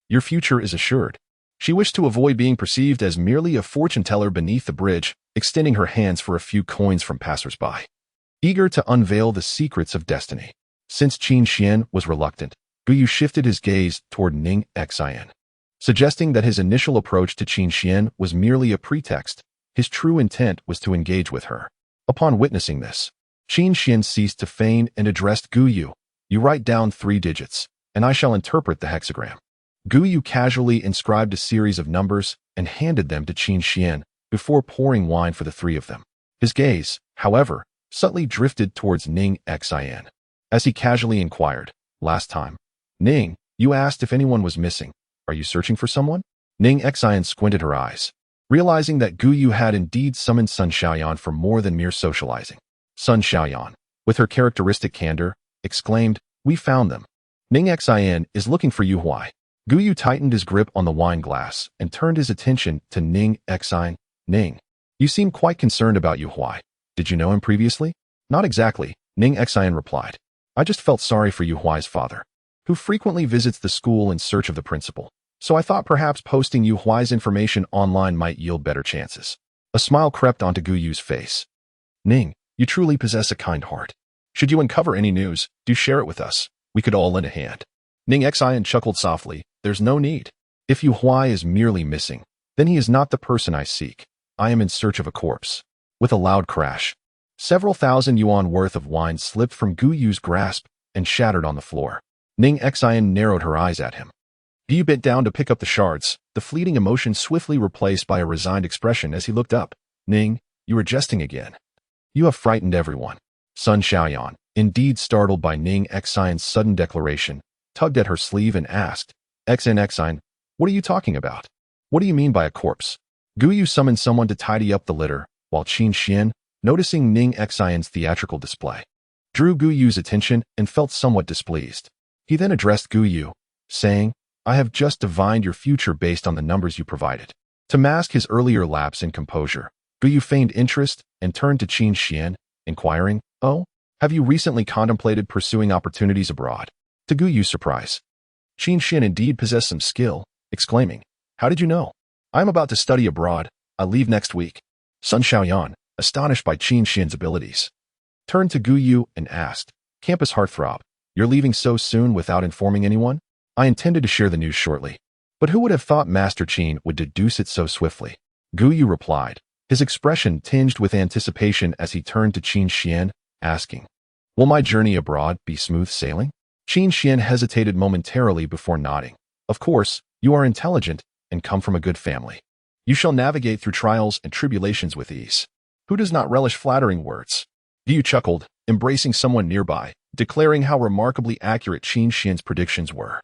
Your future is assured. She wished to avoid being perceived as merely a fortune teller beneath the bridge, extending her hands for a few coins from passers-by. Eager to unveil the secrets of destiny. Since Qin Xuan was reluctant, Guyu shifted his gaze toward Ning Xin. Suggesting that his initial approach to Qin Xuan was merely a pretext, his true intent was to engage with her. Upon witnessing this, Qin Xuan ceased to feign and addressed Guyu. You write down 3 digits, and I shall interpret the hexagram. Guyu casually inscribed a series of numbers and handed them to Qin Xuan before pouring wine for the 3 of them. His gaze, however, subtly drifted towards Ning Xin. As he casually inquired, Last time, Ning, you asked if anyone was missing. Are you searching for someone? Ning Xin squinted her eyes, realizing that Guyu had indeed summoned Sun Xiaoyan for more than mere socializing. Sun Xiaoyan, with her characteristic candor, exclaimed, We found them. Ning Xin is looking for you. Why? Guyu tightened his grip on the wine glass and turned his attention to Ning Xin. Ning, you seem quite concerned about Yu Huai. Did you know him previously? Not exactly, Ning Xin replied. I just felt sorry for Yu Huai's father, who frequently visits the school in search of the principal. So I thought perhaps posting Yu Huai's information online might yield better chances. A smile crept onto Guyu's face. Ning, you truly possess a kind heart. Should you uncover any news, do share it with us. We could all lend a hand. Ning Xin chuckled softly. There's no need. If Yu Huai is merely missing, then he is not the person I seek. I am in search of a corpse. With a loud crash, several thousand yuan worth of wine slipped from Guyu's grasp and shattered on the floor. Ning Xin narrowed her eyes at him. Guyu bent down to pick up the shards, the fleeting emotion swiftly replaced by a resigned expression as he looked up. Ning, you are jesting again. You have frightened everyone. Sun Xiaoyan, indeed startled by Ning Xin's sudden declaration, tugged at her sleeve and asked, Xin, what are you talking about? What do you mean by a corpse? Guyu summoned someone to tidy up the litter, while Qin Xuan, noticing Ning Xin's theatrical display, drew Guyu's attention and felt somewhat displeased. He then addressed Guyu, saying, I have just divined your future based on the numbers you provided. To mask his earlier lapse in composure, Guyu feigned interest and turned to Qin Xuan, inquiring, Oh, have you recently contemplated pursuing opportunities abroad? To Guyu's surprise, Qin Xuan indeed possessed some skill, exclaiming, How did you know? I am about to study abroad. I leave next week. Sun Xiaoyan, astonished by Qin Xuan's abilities, turned to Guyu and asked, Campus heartthrob, you're leaving so soon without informing anyone? I intended to share the news shortly. But who would have thought Master Qin would deduce it so swiftly? Guyu replied, his expression tinged with anticipation as he turned to Qin Xuan, asking, Will my journey abroad be smooth sailing? Qin Xuan hesitated momentarily before nodding. Of course, you are intelligent and come from a good family. You shall navigate through trials and tribulations with ease. Who does not relish flattering words? Guyu chuckled, embracing someone nearby, declaring how remarkably accurate Qin Xuan's predictions were.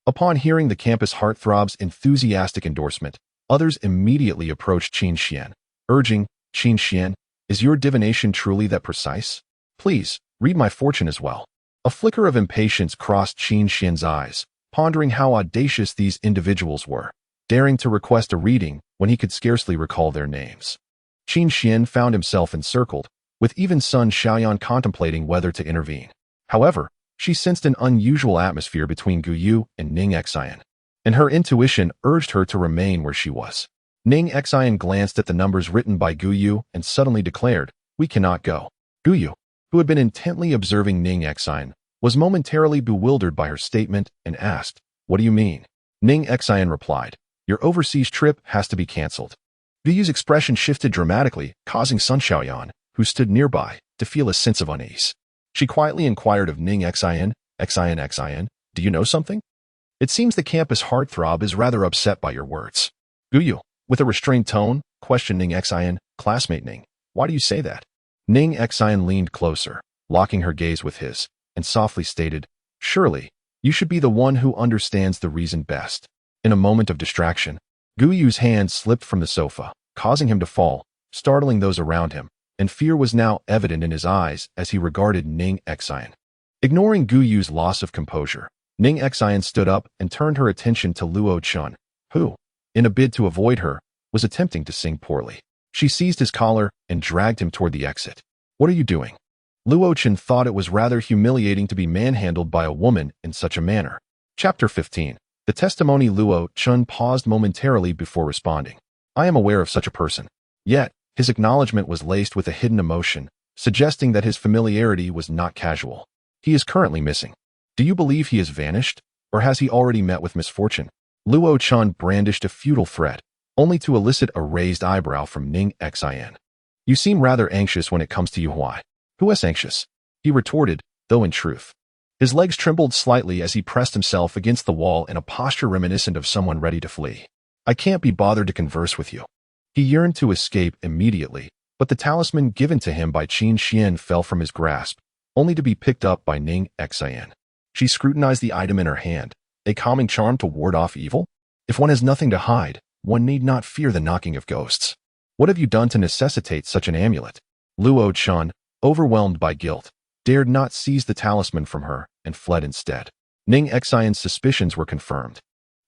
Upon hearing the campus heartthrob's enthusiastic endorsement, others immediately approached Qin Xuan, urging, Qin Xuan, is your divination truly that precise? Please, read my fortune as well. A flicker of impatience crossed Qin Xuan's eyes, pondering how audacious these individuals were, daring to request a reading when he could scarcely recall their names. Qin Xuan found himself encircled, with even Sun Xiaoyan contemplating whether to intervene. However, she sensed an unusual atmosphere between Guyu and Ning Xin, and her intuition urged her to remain where she was. Ning Xin glanced at the numbers written by Guyu and suddenly declared, We cannot go. Guyu, who had been intently observing Ning Xin, was momentarily bewildered by her statement and asked, What do you mean? Ning Xin replied, Your overseas trip has to be cancelled. Guyu's expression shifted dramatically, causing Sun Xiaoyan, who stood nearby, to feel a sense of unease. She quietly inquired of Ning Xin, do you know something? It seems the campus heartthrob is rather upset by your words. Guyu, With a restrained tone, questioned Ning Xin, classmate Ning, why do you say that? Ning Xin leaned closer, locking her gaze with his, and softly stated, surely, you should be the one who understands the reason best. In a moment of distraction, Gu Yu's hand slipped from the sofa, causing him to fall, startling those around him, and fear was now evident in his eyes as he regarded Ning Xin. Ignoring Gu Yu's loss of composure, Ning Xin stood up and turned her attention to Luo Chun, who, in a bid to avoid her, was attempting to sing poorly. She seized his collar and dragged him toward the exit. What are you doing? Luo Chun thought it was rather humiliating to be manhandled by a woman in such a manner. Chapter 15. The testimony. Luo Chun paused momentarily before responding. I am aware of such a person. Yet, his acknowledgement was laced with a hidden emotion, suggesting that his familiarity was not casual. He is currently missing. Do you believe he has vanished, or has he already met with misfortune? Luo Chun brandished a futile threat, only to elicit a raised eyebrow from Ning Xin. You seem rather anxious when it comes to Yuhuai. Who is anxious? He retorted, though in truth. His legs trembled slightly as he pressed himself against the wall in a posture reminiscent of someone ready to flee. I can't be bothered to converse with you. He yearned to escape immediately, but the talisman given to him by Qin Xuan fell from his grasp, only to be picked up by Ning Xin. She scrutinized the item in her hand, a calming charm to ward off evil? If one has nothing to hide, one need not fear the knocking of ghosts. What have you done to necessitate such an amulet? Luo Chun, overwhelmed by guilt, dared not seize the talisman from her and fled instead. Ning Xion's suspicions were confirmed.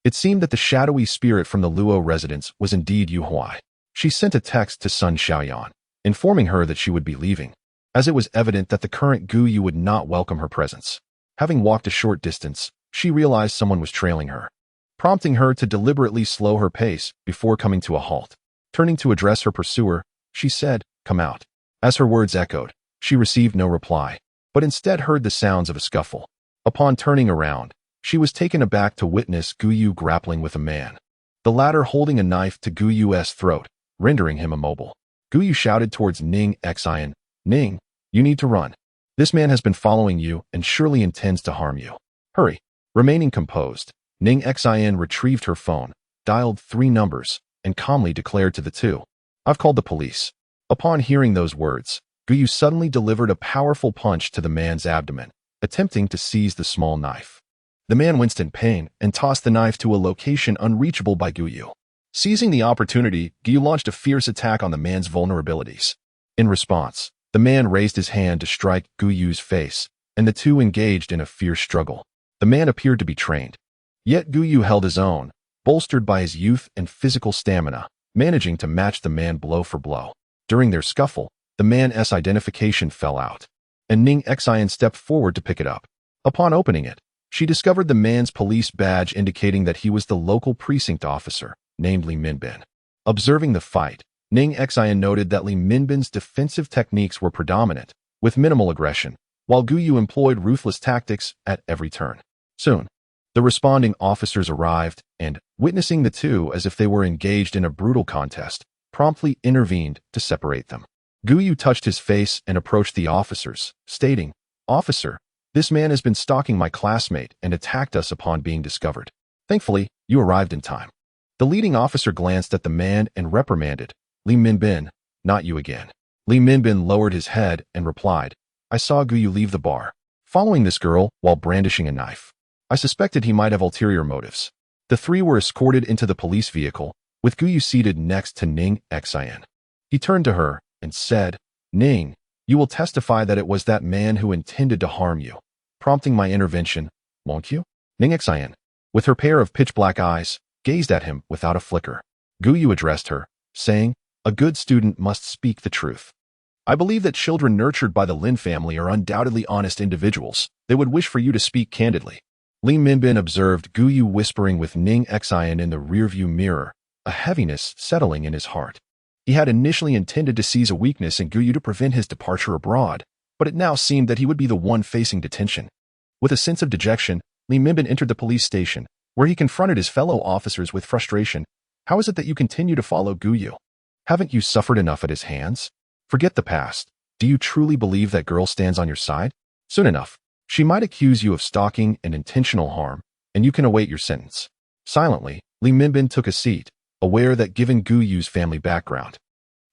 It seemed that the shadowy spirit from the Luo residence was indeed Yuhuai. She sent a text to Sun Xiaoyan, informing her that she would be leaving, as it was evident that the current Gu Yu would not welcome her presence. Having walked a short distance, she realized someone was trailing her, prompting her to deliberately slow her pace before coming to a halt. Turning to address her pursuer, she said, "Come out." As her words echoed, she received no reply, but instead heard the sounds of a scuffle. Upon turning around, she was taken aback to witness Gu Yu grappling with a man, the latter holding a knife to Gu Yu's throat, rendering him immobile. Gu Yu shouted towards Ning Xian, "Ning, you need to run. This man has been following you and surely intends to harm you. Hurry." Remaining composed, Ning Xian retrieved her phone, dialed 3 numbers, and calmly declared to the two, "I've called the police." Upon hearing those words, Gu Yu suddenly delivered a powerful punch to the man's abdomen, attempting to seize the small knife. The man winced in pain and tossed the knife to a location unreachable by Gu Yu. Seizing the opportunity, Gu Yu launched a fierce attack on the man's vulnerabilities. In response, the man raised his hand to strike Gu Yu's face, and the two engaged in a fierce struggle. The man appeared to be trained. Yet Gu Yu held his own, bolstered by his youth and physical stamina, managing to match the man blow for blow. During their scuffle, the man's identification fell out, and Ning Xian stepped forward to pick it up. Upon opening it, she discovered the man's police badge indicating that he was the local precinct officer, named Li Minbin. Observing the fight, Ning Xian noted that Li Minbin's defensive techniques were predominant, with minimal aggression, while Gu Yu employed ruthless tactics at every turn. Soon, the responding officers arrived and, witnessing the two as if they were engaged in a brutal contest, promptly intervened to separate them. Gu Yu touched his face and approached the officers, stating, "Officer, this man has been stalking my classmate and attacked us upon being discovered. Thankfully, you arrived in time." The leading officer glanced at the man and reprimanded, "Li Minbin, not you again." Li Minbin lowered his head and replied, "I saw Gu Yu leave the bar, following this girl while brandishing a knife. I suspected he might have ulterior motives." The 3 were escorted into the police vehicle, with Gu Yu seated next to Ning Xian. He turned to her and said, "Ning, you will testify that it was that man who intended to harm you, prompting my intervention, won't you?" Ning Xian, with her pair of pitch-black eyes, gazed at him without a flicker. Gu Yu addressed her, saying, "A good student must speak the truth. I believe that children nurtured by the Lin family are undoubtedly honest individuals. They would wish for you to speak candidly." Li Minbin observed Gu Yu whispering with Ning Xian in the rearview mirror, a heaviness settling in his heart. He had initially intended to seize a weakness in Gu Yu to prevent his departure abroad, but it now seemed that he would be the one facing detention. With a sense of dejection, Li Minbin entered the police station, where he confronted his fellow officers with frustration. "How is it that you continue to follow Gu Yu? Haven't you suffered enough at his hands? Forget the past. Do you truly believe that girl stands on your side? Soon enough, she might accuse you of stalking and intentional harm, and you can await your sentence." Silently, Li Minbin took a seat, aware that given Gu Yu's family background,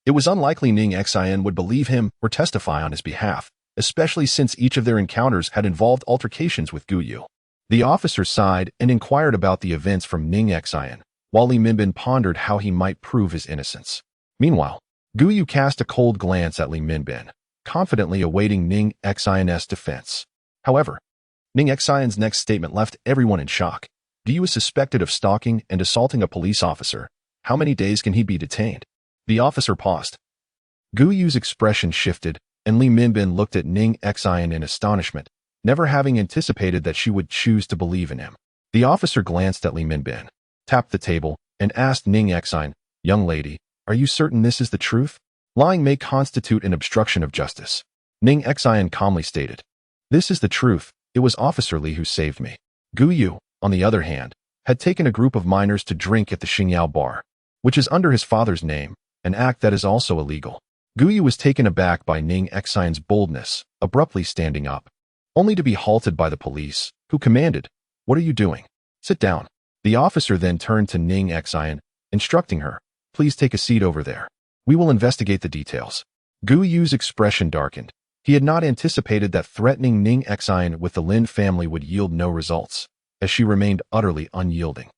it was unlikely Ning Xin would believe him or testify on his behalf, especially since each of their encounters had involved altercations with Gu Yu. The officer sighed and inquired about the events from Ning Xin, while Li Minbin pondered how he might prove his innocence. Meanwhile, Gu Yu cast a cold glance at Li Minbin, confidently awaiting Ning Xin's defense. However, Ning Xin's next statement left everyone in shock. Gu Yu is suspected of stalking and assaulting a police officer. How many days can he be detained? The officer paused. Gu Yu's expression shifted, and Li Minbin looked at Ning Xin in astonishment, never having anticipated that she would choose to believe in him. The officer glanced at Li Minbin, tapped the table, and asked Ning Xin, "Young lady, are you certain this is the truth? Lying may constitute an obstruction of justice." Ning Xin calmly stated, "This is the truth. It was Officer Li who saved me." Gu Yu, on the other hand, had taken a group of minors to drink at the Xingyao bar, which is under his father's name, an act that is also illegal. Gu Yu was taken aback by Ning Xin's boldness, abruptly standing up, only to be halted by the police, who commanded, "What are you doing? Sit down." The officer then turned to Ning Xin, instructing her, "Please take a seat over there. We will investigate the details." Gu Yu's expression darkened. He had not anticipated that threatening Ning Xin with the Lin family would yield no results, as she remained utterly unyielding.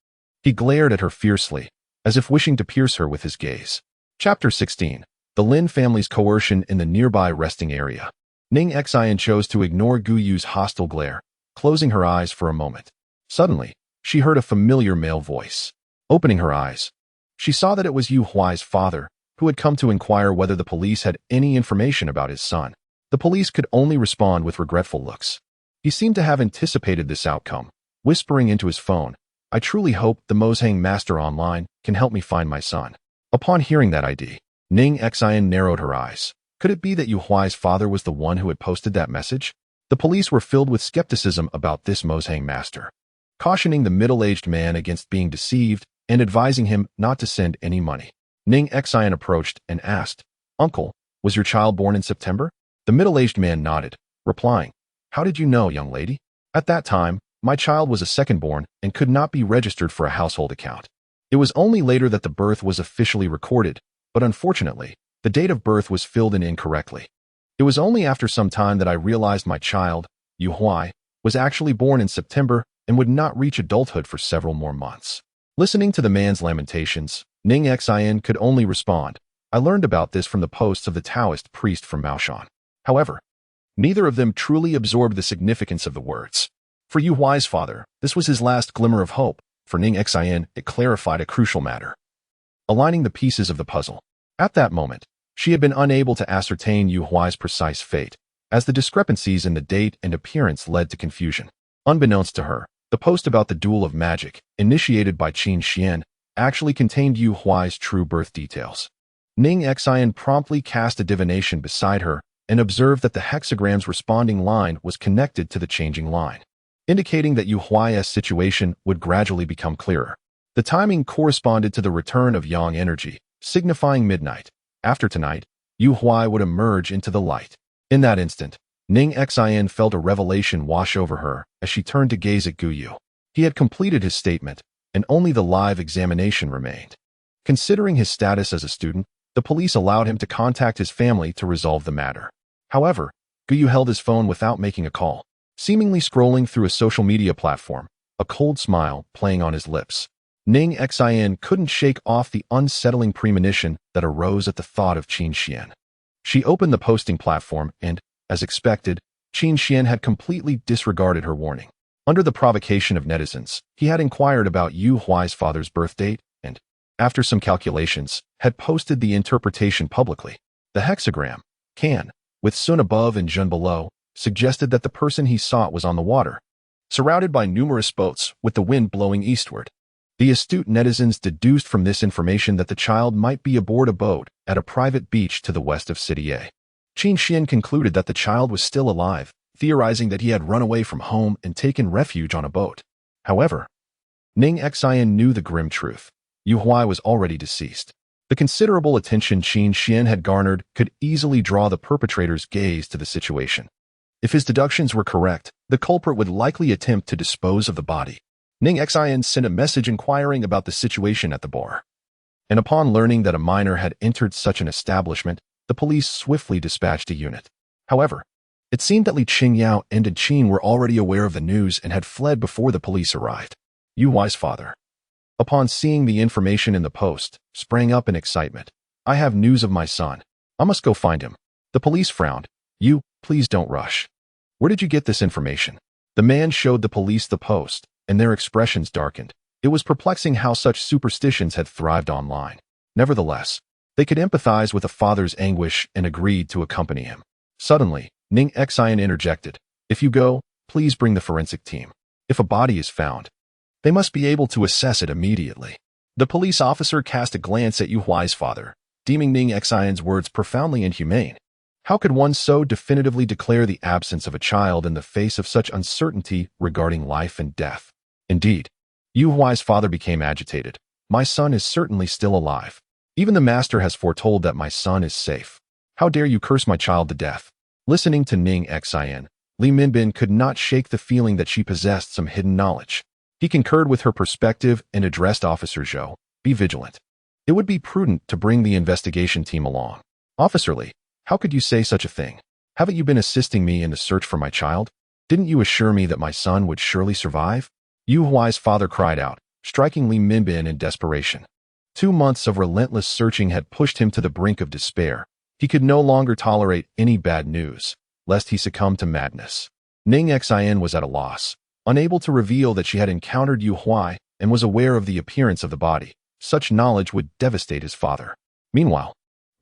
He glared at her fiercely, as if wishing to pierce her with his gaze. Chapter 16. The Lin family's coercion in the nearby resting area. Ning Xin chose to ignore Gu Yu's hostile glare, closing her eyes for a moment. Suddenly, she heard a familiar male voice. Opening her eyes, she saw that it was Yu Huai's father, who had come to inquire whether the police had any information about his son. The police could only respond with regretful looks. He seemed to have anticipated this outcome, whispering into his phone, "I truly hope the Mozhang Master Online can help me find my son." Upon hearing that ID, Ning Xin narrowed her eyes. Could it be that Yu Huai's father was the one who had posted that message? The police were filled with skepticism about this Mozhang master, cautioning the middle-aged man against being deceived and advising him not to send any money. Ning Xin approached and asked, "Uncle, was your child born in September?" The middle-aged man nodded, replying, "How did you know, young lady? At that time, my child was a second-born and could not be registered for a household account. It was only later that the birth was officially recorded, but unfortunately, the date of birth was filled in incorrectly. It was only after some time that I realized my child, Yu Huai, was actually born in September and would not reach adulthood for several more months." Listening to the man's lamentations, Ning Xin could only respond, "I learned about this from the posts of the Taoist priest from Maoshan." However, neither of them truly absorbed the significance of the words. For Yu Huai's father, this was his last glimmer of hope. For Ning Xin, it clarified a crucial matter, aligning the pieces of the puzzle. At that moment, she had been unable to ascertain Yu Huai's precise fate, as the discrepancies in the date and appearance led to confusion. Unbeknownst to her, the post about the duel of magic, initiated by Qin Xuan, actually contained Yu Huai's true birth details. Ning Xin promptly cast a divination beside her and observed that the hexagram's responding line was connected to the changing line, indicating that Yu Huai's situation would gradually become clearer. The timing corresponded to the return of yang energy, signifying midnight. After tonight, Yu Huai would emerge into the light. In that instant, Ning Xin felt a revelation wash over her as she turned to gaze at Gu Yu. He had completed his statement, and only the live examination remained. Considering his status as a student, the police allowed him to contact his family to resolve the matter. However, Gu Yu held his phone without making a call, seemingly scrolling through a social media platform, a cold smile playing on his lips. Ning Xin couldn't shake off the unsettling premonition that arose at the thought of Qin Xuan. She opened the posting platform and, as expected, Qin Xuan had completely disregarded her warning. Under the provocation of netizens, he had inquired about Yu Huai's father's birth date and, after some calculations, had posted the interpretation publicly. The hexagram, Can, with Sun above and Jun below, suggested that the person he sought was on the water, surrounded by numerous boats with the wind blowing eastward. The astute netizens deduced from this information that the child might be aboard a boat at a private beach to the west of City A. Qin Xuan concluded that the child was still alive, theorizing that he had run away from home and taken refuge on a boat. However, Ning Xin knew the grim truth. Yu Huai was already deceased. The considerable attention Qin Xuan had garnered could easily draw the perpetrator's gaze to the situation. If his deductions were correct, the culprit would likely attempt to dispose of the body. Ning Xin sent a message inquiring about the situation at the bar. and upon learning that a minor had entered such an establishment, the police swiftly dispatched a unit. However, it seemed that Li Qingyao and Qin were already aware of the news and had fled before the police arrived. Yu Huai's father, upon seeing the information in the post, sprang up in excitement. I have news of my son. I must go find him. The police frowned. You, please don't rush. Where did you get this information? The man showed the police the post, and their expressions darkened. It was perplexing how such superstitions had thrived online. Nevertheless, they could empathize with the father's anguish and agreed to accompany him. Suddenly, Ning Xin interjected. If you go, please bring the forensic team. If a body is found, they must be able to assess it immediately. The police officer cast a glance at Yu Huai's father, deeming Ning Xin's words profoundly inhumane. How could one so definitively declare the absence of a child in the face of such uncertainty regarding life and death? Indeed, Yu Huai's father became agitated. My son is certainly still alive. Even the master has foretold that my son is safe. How dare you curse my child to death? Listening to Ning Xin, Li Minbin could not shake the feeling that she possessed some hidden knowledge. He concurred with her perspective and addressed Officer Zhou. Be vigilant. It would be prudent to bring the investigation team along. Officer Li, how could you say such a thing? Haven't you been assisting me in the search for my child? Didn't you assure me that my son would surely survive? Yu Huai's father cried out, striking Li Minbin in desperation. 2 months of relentless searching had pushed him to the brink of despair. He could no longer tolerate any bad news, lest he succumb to madness. Ning Xin was at a loss, unable to reveal that she had encountered Yu Huai and was aware of the appearance of the body. Such knowledge would devastate his father. Meanwhile,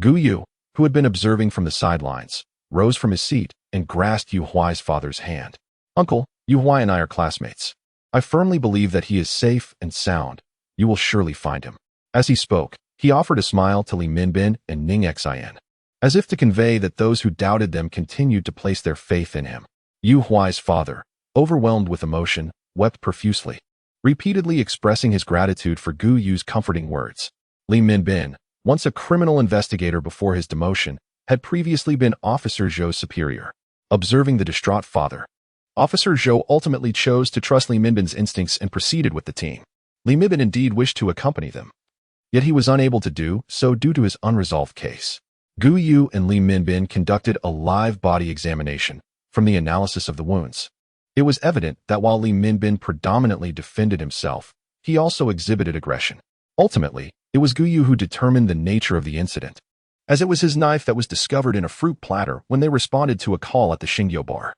Gu Yu, who had been observing from the sidelines, rose from his seat and grasped Yu Huai's father's hand. Uncle, Yu Huai and I are classmates. I firmly believe that he is safe and sound. You will surely find him. As he spoke, he offered a smile to Li Minbin and Ning Xin, as if to convey that those who doubted them continued to place their faith in him. Yu Huai's father, overwhelmed with emotion, wept profusely, repeatedly expressing his gratitude for Gu Yu's comforting words. Li Minbin, once a criminal investigator before his demotion, had previously been Officer Zhou's superior. Observing the distraught father, Officer Zhou ultimately chose to trust Li Minbin's instincts and proceeded with the team. Li Minbin indeed wished to accompany them, yet he was unable to do so due to his unresolved case. Gu Yu and Li Minbin conducted a live body examination. From the analysis of the wounds, it was evident that while Li Minbin predominantly defended himself, he also exhibited aggression. Ultimately, it was Gu Yu who determined the nature of the incident, as it was his knife that was discovered in a fruit platter when they responded to a call at the Xingyo bar.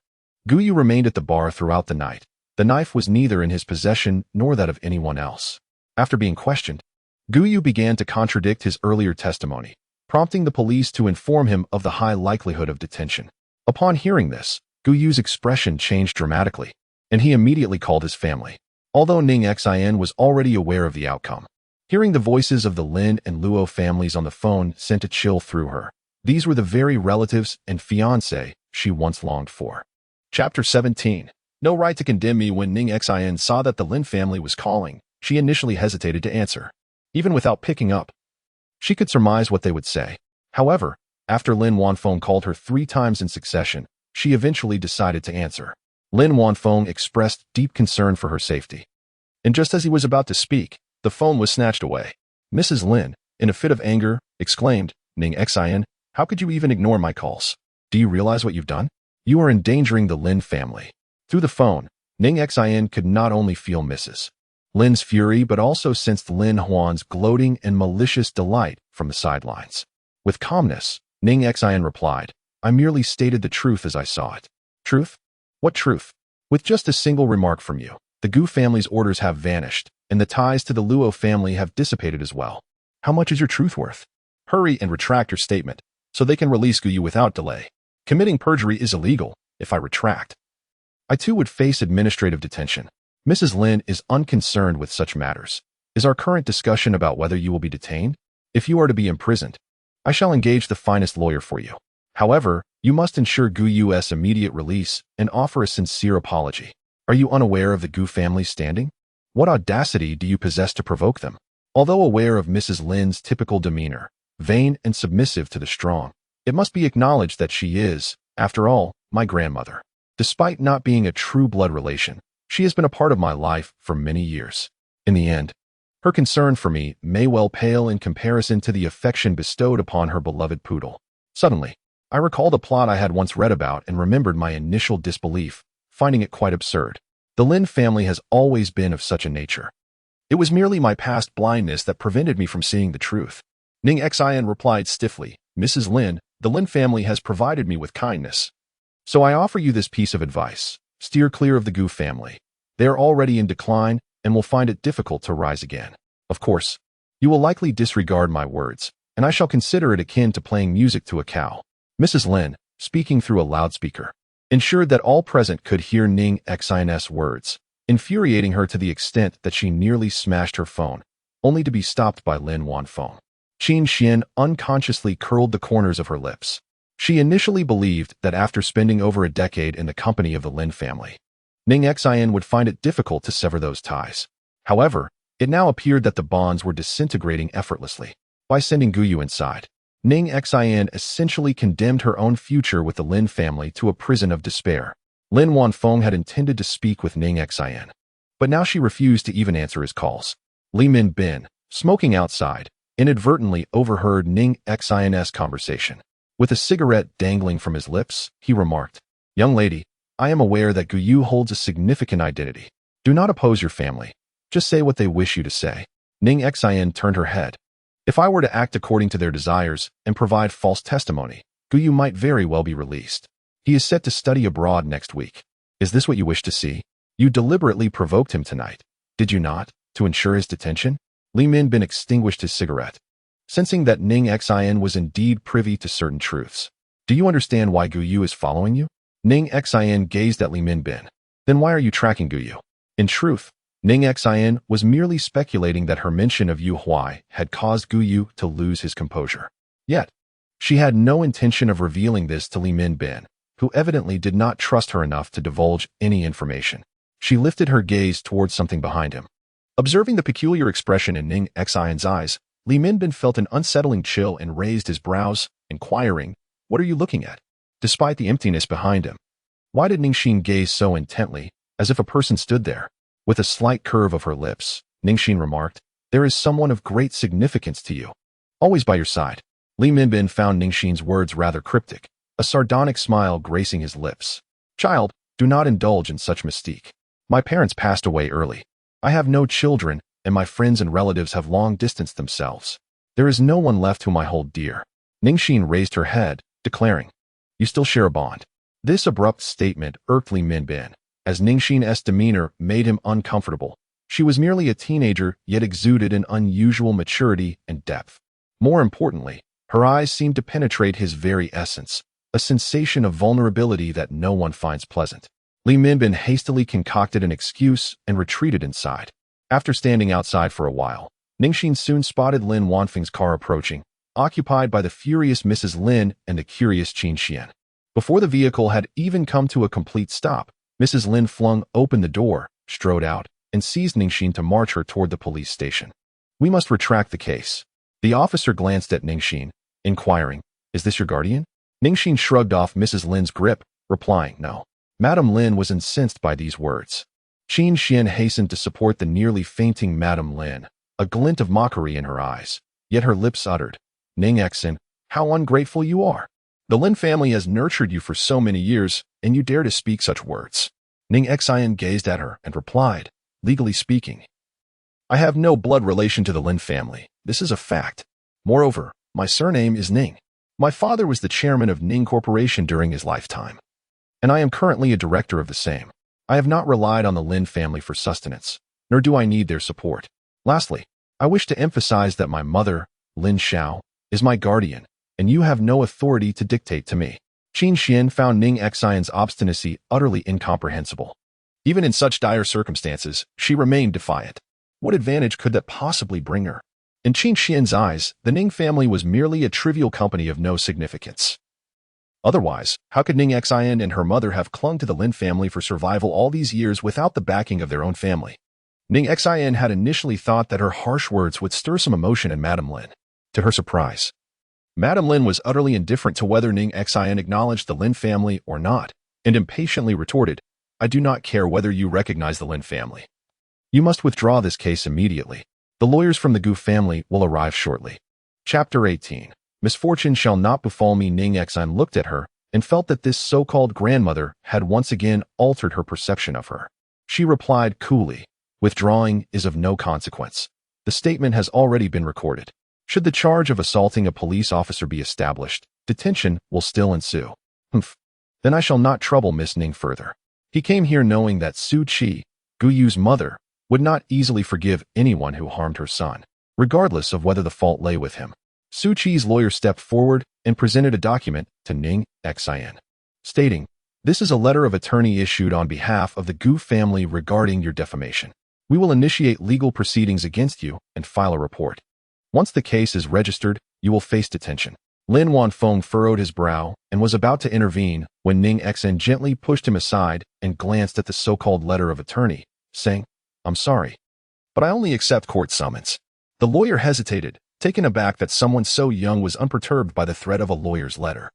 Gu Yu remained at the bar throughout the night. The knife was neither in his possession nor that of anyone else. After being questioned, Gu Yu began to contradict his earlier testimony, prompting the police to inform him of the high likelihood of detention. Upon hearing this, Gu Yu's expression changed dramatically, and he immediately called his family. Although Ning Xin was already aware of the outcome, hearing the voices of the Lin and Luo families on the phone sent a chill through her. These were the very relatives and fiancé she once longed for. Chapter 17. No right to condemn me. When Ning Xin saw that the Lin family was calling, she initially hesitated to answer. Even without picking up, she could surmise what they would say. However, after Lin Wanfeng called her 3 times in succession, she eventually decided to answer. Lin Wanfeng expressed deep concern for her safety. And just as he was about to speak, the phone was snatched away. Mrs. Lin, in a fit of anger, exclaimed, Ning Xin, how could you even ignore my calls? Do you realize what you've done? You are endangering the Lin family. Through the phone, Ning Xin could not only feel Mrs. Lin's fury but also sensed Lin Huan's gloating and malicious delight from the sidelines. With calmness, Ning Xin replied, I merely stated the truth as I saw it. Truth? What truth? With just a single remark from you, the Gu family's orders have vanished, and the ties to the Luo family have dissipated as well. How much is your truth worth? Hurry and retract your statement, so they can release Gu Yu without delay. Committing perjury is illegal. If I retract, I too would face administrative detention. Mrs. Lin is unconcerned with such matters. Is our current discussion about whether you will be detained? If you are to be imprisoned, I shall engage the finest lawyer for you. However, you must ensure Gu Yu's immediate release and offer a sincere apology. Are you unaware of the Gu family's standing? What audacity do you possess to provoke them? Although aware of Mrs. Lin's typical demeanor, vain and submissive to the strong, it must be acknowledged that she is, after all, my grandmother. Despite not being a true blood relation, she has been a part of my life for many years. In the end, Her concern for me may well pale in comparison to the affection bestowed upon her beloved poodle. Suddenly, I recalled a plot I had once read about and remembered my initial disbelief, finding it quite absurd. The Lin family has always been of such a nature. It was merely my past blindness that prevented me from seeing the truth. Ning Xin replied stiffly, Mrs. Lin, the Lin family has provided me with kindness. So I offer you this piece of advice. Steer clear of the Gu family. They are already in decline and will find it difficult to rise again. Of course, you will likely disregard my words, and I shall consider it akin to playing music to a cow. Mrs. Lin, speaking through a loudspeaker, ensured that all present could hear Ning Xin's words, infuriating her to the extent that she nearly smashed her phone, only to be stopped by Lin Wanfeng. Qin Xuan unconsciously curled the corners of her lips. She initially believed that after spending over a decade in the company of the Lin family, Ning Xin would find it difficult to sever those ties. However, it now appeared that the bonds were disintegrating effortlessly. By sending Guyu inside, Ning Xin essentially condemned her own future with the Lin family to a prison of despair. Lin Wanfeng had intended to speak with Ning Xin, but now she refused to even answer his calls. Li Minbin, smoking outside, inadvertently overheard Ning Xin's conversation. With a cigarette dangling from his lips, he remarked, Young lady, I am aware that Guyu holds a significant identity. Do not oppose your family. Just say what they wish you to say. Ning Xin turned her head. If I were to act according to their desires and provide false testimony, Guyu might very well be released. He is set to study abroad next week. Is this what you wish to see? You deliberately provoked him tonight, did you not, to ensure his detention? Li Minbin extinguished his cigarette, sensing that Ning Xin was indeed privy to certain truths. Do you understand why Guyu is following you? Ning Xin gazed at Li Minbin. Then why are you tracking Guyu? In truth, Ning Xin was merely speculating that her mention of Yu Huai had caused Guyu to lose his composure. Yet, she had no intention of revealing this to Li Minbin, who evidently did not trust her enough to divulge any information. She lifted her gaze towards something behind him. Observing the peculiar expression in Ning Xin's eyes, Li Minbin felt an unsettling chill and raised his brows, inquiring, What are you looking at? Despite the emptiness behind him, why did Ning Xin gaze so intently, as if a person stood there? With a slight curve of her lips, Ning Xin remarked, There is someone of great significance to you. Always by your side. Li Minbin found Ning Xin's words rather cryptic, a sardonic smile gracing his lips. Child, do not indulge in such mystique. My parents passed away early. I have no children, and my friends and relatives have long distanced themselves. There is no one left whom I hold dear. Ning Xin raised her head, declaring, You still share a bond. This abrupt statement irked Li Minbin, as Ning Xin's demeanor made him uncomfortable. She was merely a teenager, yet exuded an unusual maturity and depth. More importantly, her eyes seemed to penetrate his very essence, a sensation of vulnerability that no one finds pleasant. Li Minbin hastily concocted an excuse and retreated inside. After standing outside for a while, Ning Xin soon spotted Lin Wanfeng's car approaching, occupied by the furious Mrs. Lin and the curious Qin Xuan. Before the vehicle had even come to a complete stop, Mrs. Lin flung open the door, strode out, and seized Ning Xin to march her toward the police station. We must retract the case. The officer glanced at Ning Xin, inquiring, Is this your guardian? Ning Xin shrugged off Mrs. Lin's grip, replying, No. Madame Lin was incensed by these words. Qin Xuan hastened to support the nearly fainting Madame Lin, a glint of mockery in her eyes, yet her lips uttered, Ning Xin, how ungrateful you are. The Lin family has nurtured you for so many years, and you dare to speak such words. Ning Xin gazed at her and replied, Legally speaking, I have no blood relation to the Lin family. This is a fact. Moreover, my surname is Ning. My father was the chairman of Ning Corporation during his lifetime, and I am currently a director of the same. I have not relied on the Lin family for sustenance, nor do I need their support. Lastly, I wish to emphasize that my mother, Lin Xiao, is my guardian, and you have no authority to dictate to me. Qin Xuan found Ning Xin's obstinacy utterly incomprehensible. Even in such dire circumstances, she remained defiant. What advantage could that possibly bring her? In Qin Xuan's eyes, the Ning family was merely a trivial company of no significance. Otherwise, how could Ning Xin and her mother have clung to the Lin family for survival all these years without the backing of their own family? Ning Xin had initially thought that her harsh words would stir some emotion in Madame Lin. To her surprise, Madame Lin was utterly indifferent to whether Ning Xin acknowledged the Lin family or not, and impatiently retorted, I do not care whether you recognize the Lin family. You must withdraw this case immediately. The lawyers from the Gu family will arrive shortly. Chapter 18. Misfortune shall not befall me. Ning Xin looked at her and felt that this so-called grandmother had once again altered her perception of her. She replied coolly, "Withdrawing is of no consequence. The statement has already been recorded. Should the charge of assaulting a police officer be established, detention will still ensue." "Humph. Then I shall not trouble Miss Ning further." He came here knowing that Su Qi, Gu Yu's mother, would not easily forgive anyone who harmed her son, regardless of whether the fault lay with him. Su Qi's lawyer stepped forward and presented a document to Ning Xin, stating, "This is a letter of attorney issued on behalf of the Gu family regarding your defamation. We will initiate legal proceedings against you and file a report. Once the case is registered, you will face detention." Lin Wanfeng furrowed his brow and was about to intervene when Ning Xin gently pushed him aside and glanced at the so-called letter of attorney, saying, "I'm sorry, but I only accept court summons." The lawyer hesitated, taken aback that someone so young was unperturbed by the threat of a lawyer's letter.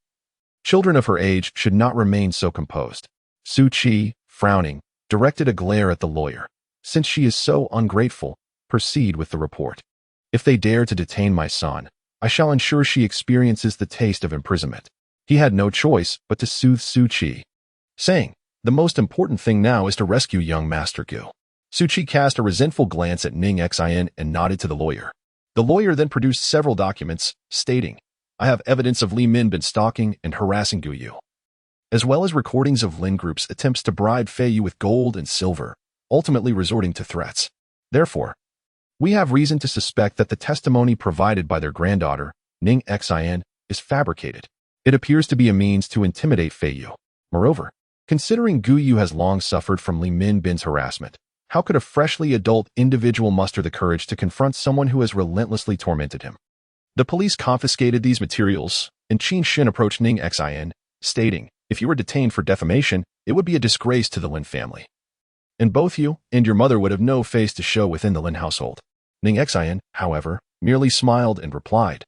Children of her age should not remain so composed. Su Qi, frowning, directed a glare at the lawyer. "Since she is so ungrateful, proceed with the report. If they dare to detain my son, I shall ensure she experiences the taste of imprisonment." He had no choice but to soothe Su Qi, saying, "The most important thing now is to rescue young Master Gu." Su Qi cast a resentful glance at Ning Xin and nodded to the lawyer. The lawyer then produced several documents, stating, "I have evidence of Li Min been stalking and harassing Gu Yu, as well as recordings of Lin Group's attempts to bribe Fei Yu with gold and silver, ultimately resorting to threats. Therefore, we have reason to suspect that the testimony provided by their granddaughter, Ning Xin, is fabricated. It appears to be a means to intimidate Fei Yu. Moreover, considering Gu Yu has long suffered from Li Min Bin's harassment, how could a freshly adult individual muster the courage to confront someone who has relentlessly tormented him?" The police confiscated these materials, and Qin Xuan approached Ning Xin, stating, "If you were detained for defamation, it would be a disgrace to the Lin family. And both you and your mother would have no face to show within the Lin household." Ning Xin, however, merely smiled and replied,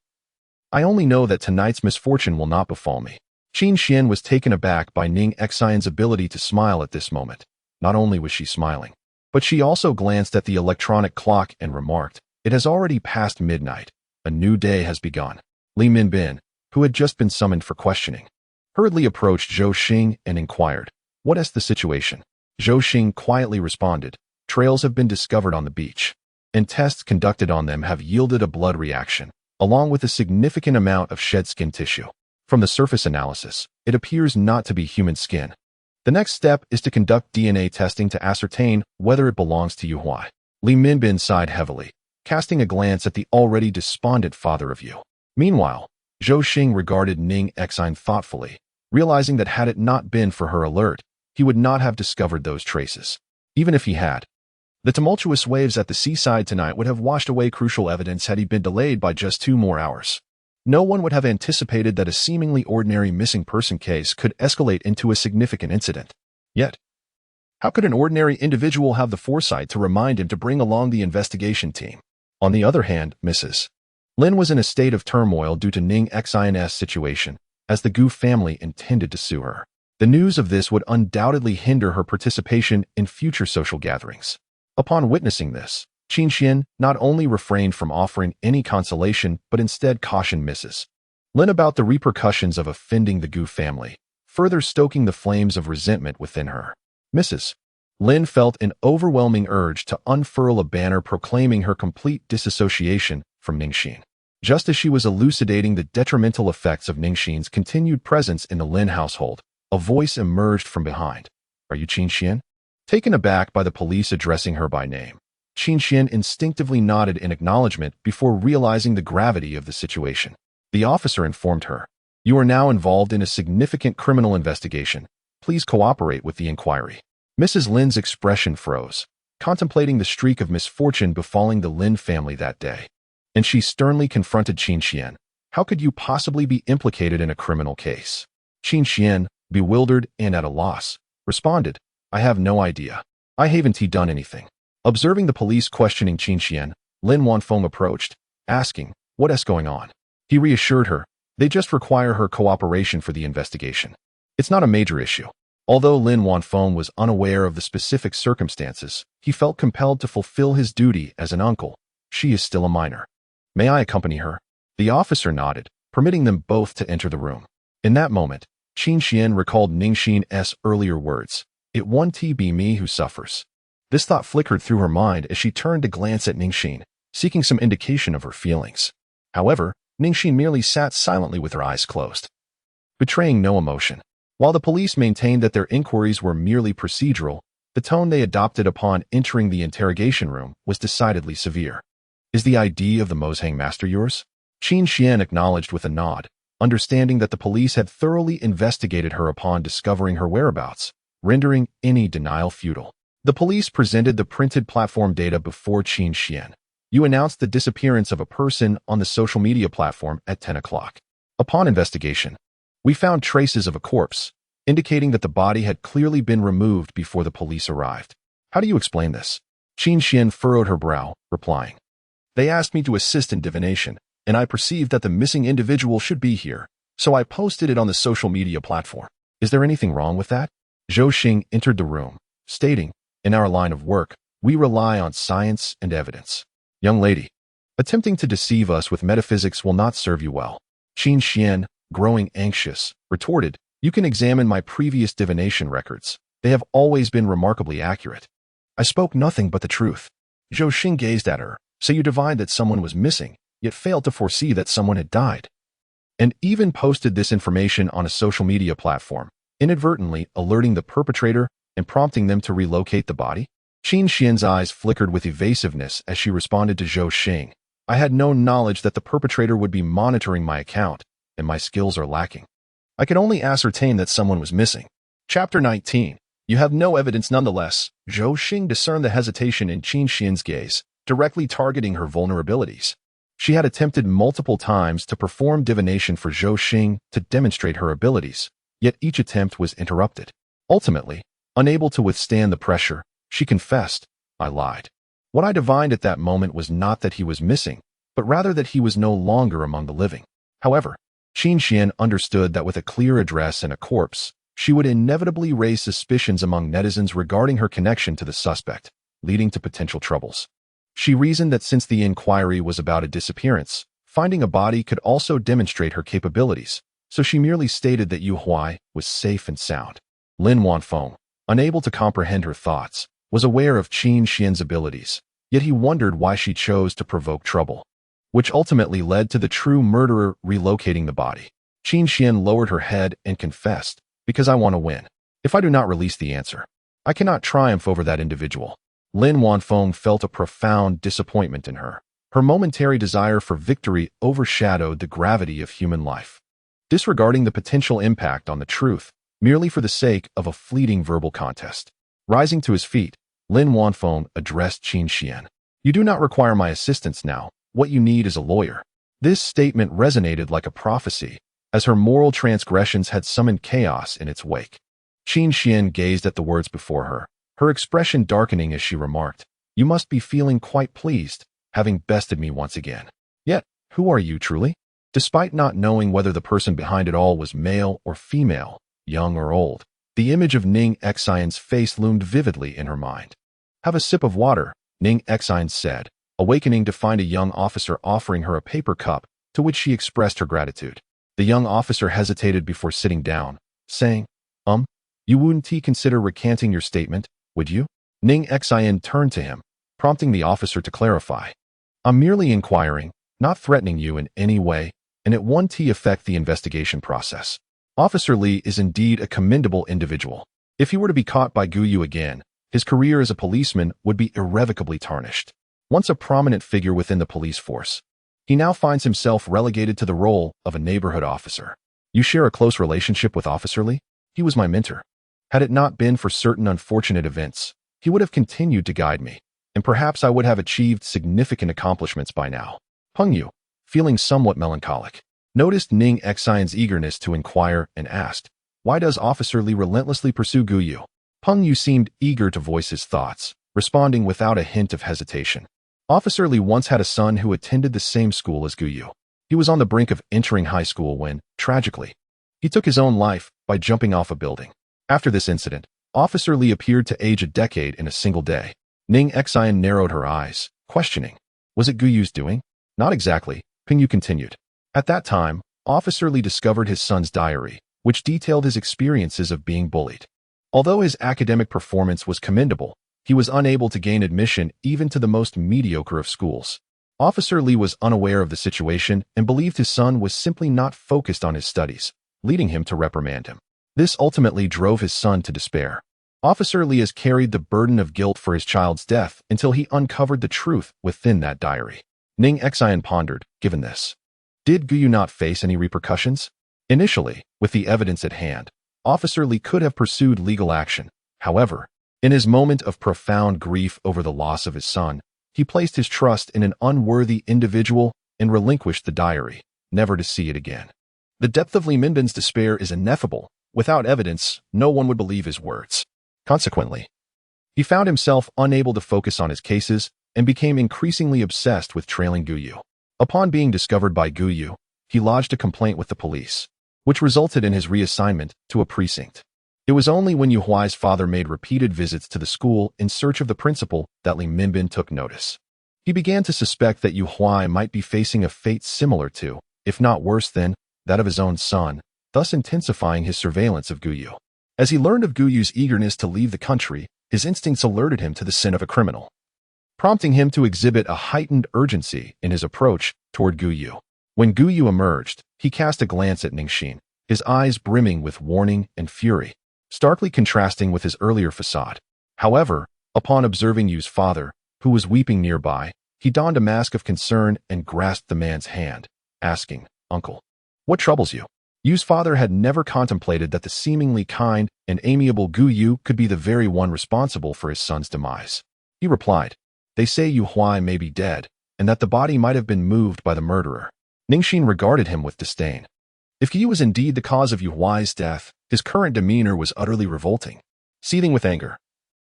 "I only know that tonight's misfortune will not befall me." Qin Xuan was taken aback by Ning Xion's ability to smile at this moment. Not only was she smiling, but she also glanced at the electronic clock and remarked, "It has already passed midnight. A new day has begun." Li Minbin, who had just been summoned for questioning, hurriedly approached Zhou Xing and inquired, "What is the situation?" Zhou Xing quietly responded, "Trails have been discovered on the beach, and tests conducted on them have yielded a blood reaction, along with a significant amount of shed skin tissue. From the surface analysis, it appears not to be human skin. The next step is to conduct DNA testing to ascertain whether it belongs to Yu Huai." Li Minbin sighed heavily, casting a glance at the already despondent father of Yu. Meanwhile, Zhou Xing regarded Ning Xin thoughtfully, realizing that had it not been for her alert, he would not have discovered those traces. Even if he had, the tumultuous waves at the seaside tonight would have washed away crucial evidence had he been delayed by just 2 more hours. No one would have anticipated that a seemingly ordinary missing person case could escalate into a significant incident. Yet, how could an ordinary individual have the foresight to remind him to bring along the investigation team? On the other hand, Mrs. Lin was in a state of turmoil due to Ning Xin's situation, as the Gu family intended to sue her. The news of this would undoubtedly hinder her participation in future social gatherings. Upon witnessing this, Qin Xuan not only refrained from offering any consolation but instead cautioned Mrs. Lin about the repercussions of offending the Gu family, further stoking the flames of resentment within her. Mrs. Lin felt an overwhelming urge to unfurl a banner proclaiming her complete disassociation from Ning Xin. Just as she was elucidating the detrimental effects of Ning Xin's continued presence in the Lin household, a voice emerged from behind. "Are you Qin Xuan?" Taken aback by the police addressing her by name, Qin Xuan instinctively nodded in acknowledgement before realizing the gravity of the situation. The officer informed her, "You are now involved in a significant criminal investigation. Please cooperate with the inquiry." Mrs. Lin's expression froze, contemplating the streak of misfortune befalling the Lin family that day. And she sternly confronted Qin Xuan. "How could you possibly be implicated in a criminal case?" Qin Xuan, bewildered and at a loss, responded, "I have no idea. I haven't done anything." Observing the police questioning Qin Xuan, Lin Wanfeng approached, asking, "What is going on?" He reassured her, "They just require her cooperation for the investigation. It's not a major issue." Although Lin Wanfeng was unaware of the specific circumstances, he felt compelled to fulfill his duty as an uncle, She is still a minor. May I accompany her? The officer nodded, permitting them both to enter the room. In that moment, Qin Xuan recalled Ning Xin's earlier words. It won't be me who suffers. This thought flickered through her mind as she turned to glance at Ning Xin, seeking some indication of her feelings. However, Ning Xin merely sat silently with her eyes closed, betraying no emotion. While the police maintained that their inquiries were merely procedural, the tone they adopted upon entering the interrogation room was decidedly severe. Is the ID of the Mozhang master yours? Qin Xuan acknowledged with a nod, understanding that the police had thoroughly investigated her upon discovering her whereabouts, rendering any denial futile. The police presented the printed platform data before Qin Xuan. You announced the disappearance of a person on the social media platform at 10 o'clock. Upon investigation, we found traces of a corpse, indicating that the body had clearly been removed before the police arrived. How do you explain this? Qin Xuan furrowed her brow, replying. They asked me to assist in divination, and I perceived that the missing individual should be here, so I posted it on the social media platform. Is there anything wrong with that? Zhou Xing entered the room, stating, in our line of work, we rely on science and evidence. Young lady, attempting to deceive us with metaphysics will not serve you well. Qin Xuan, growing anxious, retorted, you can examine my previous divination records. They have always been remarkably accurate. I spoke nothing but the truth. Zhou Xing gazed at her. So you divined that someone was missing, yet failed to foresee that someone had died. And even posted this information on a social media platform, inadvertently alerting the perpetrator and prompting them to relocate the body? Qin Xuan's eyes flickered with evasiveness as she responded to Zhou Xing. I had no knowledge that the perpetrator would be monitoring my account, and my skills are lacking. I could only ascertain that someone was missing. Chapter 19. You have no evidence nonetheless. Zhou Xing discerned the hesitation in Qin Xuan's gaze, directly targeting her vulnerabilities. She had attempted multiple times to perform divination for Zhou Xing to demonstrate her abilities, yet each attempt was interrupted. Ultimately, unable to withstand the pressure, she confessed, I lied. What I divined at that moment was not that he was missing, but rather that he was no longer among the living. However, Qin Xuan understood that with a clear address and a corpse, she would inevitably raise suspicions among netizens regarding her connection to the suspect, leading to potential troubles. She reasoned that since the inquiry was about a disappearance, finding a body could also demonstrate her capabilities, so she merely stated that Yu Huai was safe and sound. Lin Wanfeng, unable to comprehend her thoughts, was aware of Qin Xuan's abilities, yet he wondered why she chose to provoke trouble, which ultimately led to the true murderer relocating the body. Qin Xuan lowered her head and confessed, because I want to win. If I do not release the answer, I cannot triumph over that individual. Lin Wanfeng felt a profound disappointment in her. Her momentary desire for victory overshadowed the gravity of human life. Disregarding the potential impact on the truth, merely for the sake of a fleeting verbal contest. Rising to his feet, Lin Wanfeng addressed Qin Xuan. You do not require my assistance now. What you need is a lawyer. This statement resonated like a prophecy, as her moral transgressions had summoned chaos in its wake. Qin Xuan gazed at the words before her, her expression darkening as she remarked, You must be feeling quite pleased, having bested me once again. Yet, who are you truly? Despite not knowing whether the person behind it all was male or female, young or old, the image of Ning Xian's face loomed vividly in her mind. Have a sip of water, Ning Xian said, awakening to find a young officer offering her a paper cup, to which she expressed her gratitude. The young officer hesitated before sitting down, saying, You wouldn't consider recanting your statement, would you? Ning Xian turned to him, prompting the officer to clarify. I'm merely inquiring, not threatening you in any way, and it won't affect the investigation process. Officer Li is indeed a commendable individual. If he were to be caught by Gu Yu again, his career as a policeman would be irrevocably tarnished. Once a prominent figure within the police force, he now finds himself relegated to the role of a neighborhood officer. You share a close relationship with Officer Li? He was my mentor. Had it not been for certain unfortunate events, he would have continued to guide me, and perhaps I would have achieved significant accomplishments by now. Peng Yu, feeling somewhat melancholic, noticed Ning Xian's eagerness to inquire and asked, Why does Officer Li relentlessly pursue Gu Yu? Peng Yu seemed eager to voice his thoughts, responding without a hint of hesitation. Officer Li once had a son who attended the same school as Gu Yu. He was on the brink of entering high school when, tragically, he took his own life by jumping off a building. After this incident, Officer Li appeared to age a decade in a single day. Ning Xian narrowed her eyes, questioning, Was it Gu Yu's doing? Not exactly, Qin Yu continued. At that time, Officer Li discovered his son's diary, which detailed his experiences of being bullied. Although his academic performance was commendable, he was unable to gain admission even to the most mediocre of schools. Officer Li was unaware of the situation and believed his son was simply not focused on his studies, leading him to reprimand him. This ultimately drove his son to despair. Officer Li has carried the burden of guilt for his child's death until he uncovered the truth within that diary. Ning Xin pondered, given this. Did Gu Yu not face any repercussions? Initially, with the evidence at hand, Officer Li could have pursued legal action. However, in his moment of profound grief over the loss of his son, he placed his trust in an unworthy individual and relinquished the diary, never to see it again. The depth of Li Minbin's despair is ineffable. Without evidence, no one would believe his words. Consequently, he found himself unable to focus on his cases and became increasingly obsessed with trailing Gu Yu. Upon being discovered by Gu Yu, he lodged a complaint with the police, which resulted in his reassignment to a precinct. It was only when Yu Huai's father made repeated visits to the school in search of the principal that Li Minbin took notice. He began to suspect that Yu Huai might be facing a fate similar to, if not worse than, that of his own son, thus intensifying his surveillance of Gu Yu. As he learned of Gu Yu's eagerness to leave the country, his instincts alerted him to the sin of a criminal, prompting him to exhibit a heightened urgency in his approach toward Gu Yu. When Gu Yu emerged, he cast a glance at Ning Xin, his eyes brimming with warning and fury, starkly contrasting with his earlier facade. However, upon observing Yu's father, who was weeping nearby, he donned a mask of concern and grasped the man's hand, asking, "Uncle, what troubles you?" Yu's father had never contemplated that the seemingly kind and amiable Gu Yu could be the very one responsible for his son's demise. He replied, "They say Yu Huai may be dead, and that the body might have been moved by the murderer." Ning Xin regarded him with disdain. If Gu Yu was indeed the cause of Yu Huai's death, his current demeanor was utterly revolting. Seething with anger,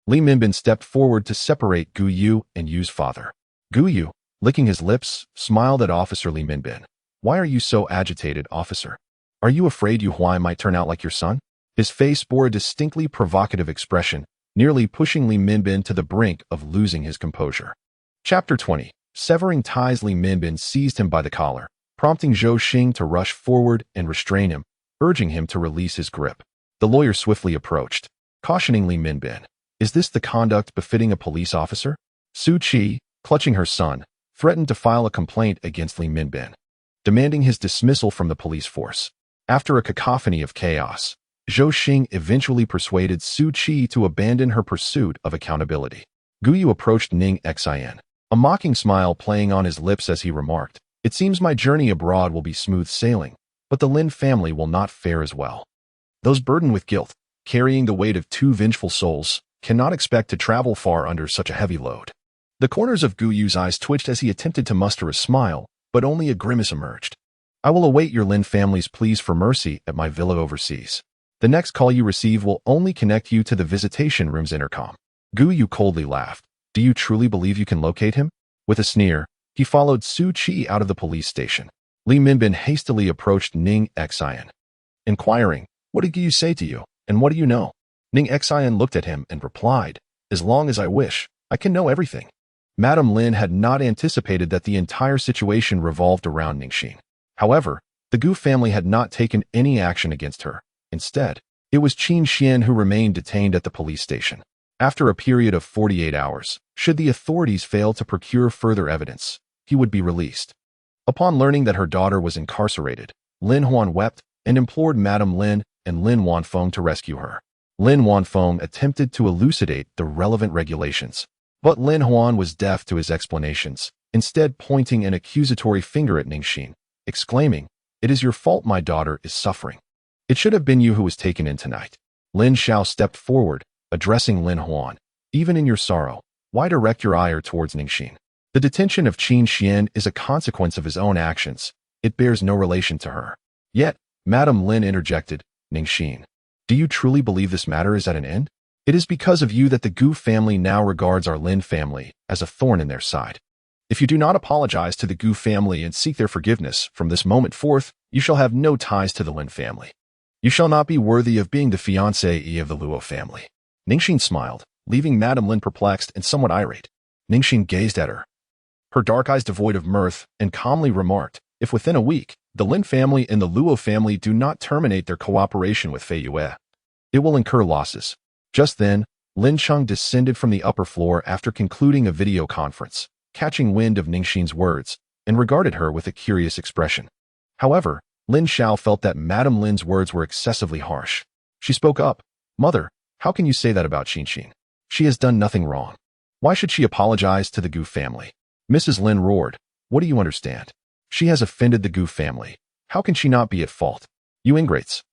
Li Minbin stepped forward to separate Gu Yu and Yu's father. Gu Yu, licking his lips, smiled at Officer Li Minbin. "Why are you so agitated, officer? Are you afraid Yu Huai might turn out like your son?" His face bore a distinctly provocative expression, nearly pushing Li Minbin to the brink of losing his composure. Chapter 20. Severing ties. Li Minbin seized him by the collar, prompting Zhou Xing to rush forward and restrain him, urging him to release his grip. The lawyer swiftly approached, cautioning Li Minbin. "Is this the conduct befitting a police officer?" Su Qi, clutching her son, threatened to file a complaint against Li Minbin, demanding his dismissal from the police force. After a cacophony of chaos, Zhou Xing eventually persuaded Su Qi to abandon her pursuit of accountability. Gu Yu approached Ning Xin, a mocking smile playing on his lips as he remarked, "It seems my journey abroad will be smooth sailing, but the Lin family will not fare as well. Those burdened with guilt, carrying the weight of two vengeful souls, cannot expect to travel far under such a heavy load." The corners of Gu Yu's eyes twitched as he attempted to muster a smile, but only a grimace emerged. "I will await your Lin family's pleas for mercy at my villa overseas. The next call you receive will only connect you to the visitation room's intercom." Gu Yu coldly laughed. "Do you truly believe you can locate him?" With a sneer, he followed Su Qi out of the police station. Li Minbin hastily approached Ning Xin, inquiring, "What did Gu Yu say to you, and what do you know?" Ning Xin looked at him and replied, "As long as I wish, I can know everything." Madame Lin had not anticipated that the entire situation revolved around Ning Xin. However, the Gu family had not taken any action against her. Instead, it was Qin Xuan who remained detained at the police station. After a period of 48 hours, should the authorities fail to procure further evidence, he would be released. Upon learning that her daughter was incarcerated, Lin Huan wept and implored Madame Lin and Lin Wanfeng to rescue her. Lin Wanfeng attempted to elucidate the relevant regulations, but Lin Huan was deaf to his explanations, instead pointing an accusatory finger at Ning Xin, exclaiming, "It is your fault my daughter is suffering. It should have been you who was taken in tonight." Lin Xiao stepped forward, addressing Lin Huan. "Even in your sorrow, why direct your ire towards Ning Xin? The detention of Qin Xuan is a consequence of his own actions. It bears no relation to her." Yet, Madame Lin interjected, "Ning Xin, do you truly believe this matter is at an end? It is because of you that the Gu family now regards our Lin family as a thorn in their side. If you do not apologize to the Gu family and seek their forgiveness from this moment forth, you shall have no ties to the Lin family. You shall not be worthy of being the fiancée of the Luo family." Ning Xin smiled, leaving Madame Lin perplexed and somewhat irate. Ning Xin gazed at her, her dark eyes devoid of mirth, and calmly remarked, "If within a week, the Lin family and the Luo family do not terminate their cooperation with Fei Yue, it will incur losses." Just then, Lin Cheng descended from the upper floor after concluding a video conference, catching wind of Ning Xin's words, and regarded her with a curious expression. However, Lin Xiao felt that Madame Lin's words were excessively harsh. She spoke up, "Mother, how can you say that about Qin Xuan? She has done nothing wrong. Why should she apologize to the Gu family?" Mrs. Lin roared, "What do you understand? She has offended the Gu family. How can she not be at fault? You ingrates.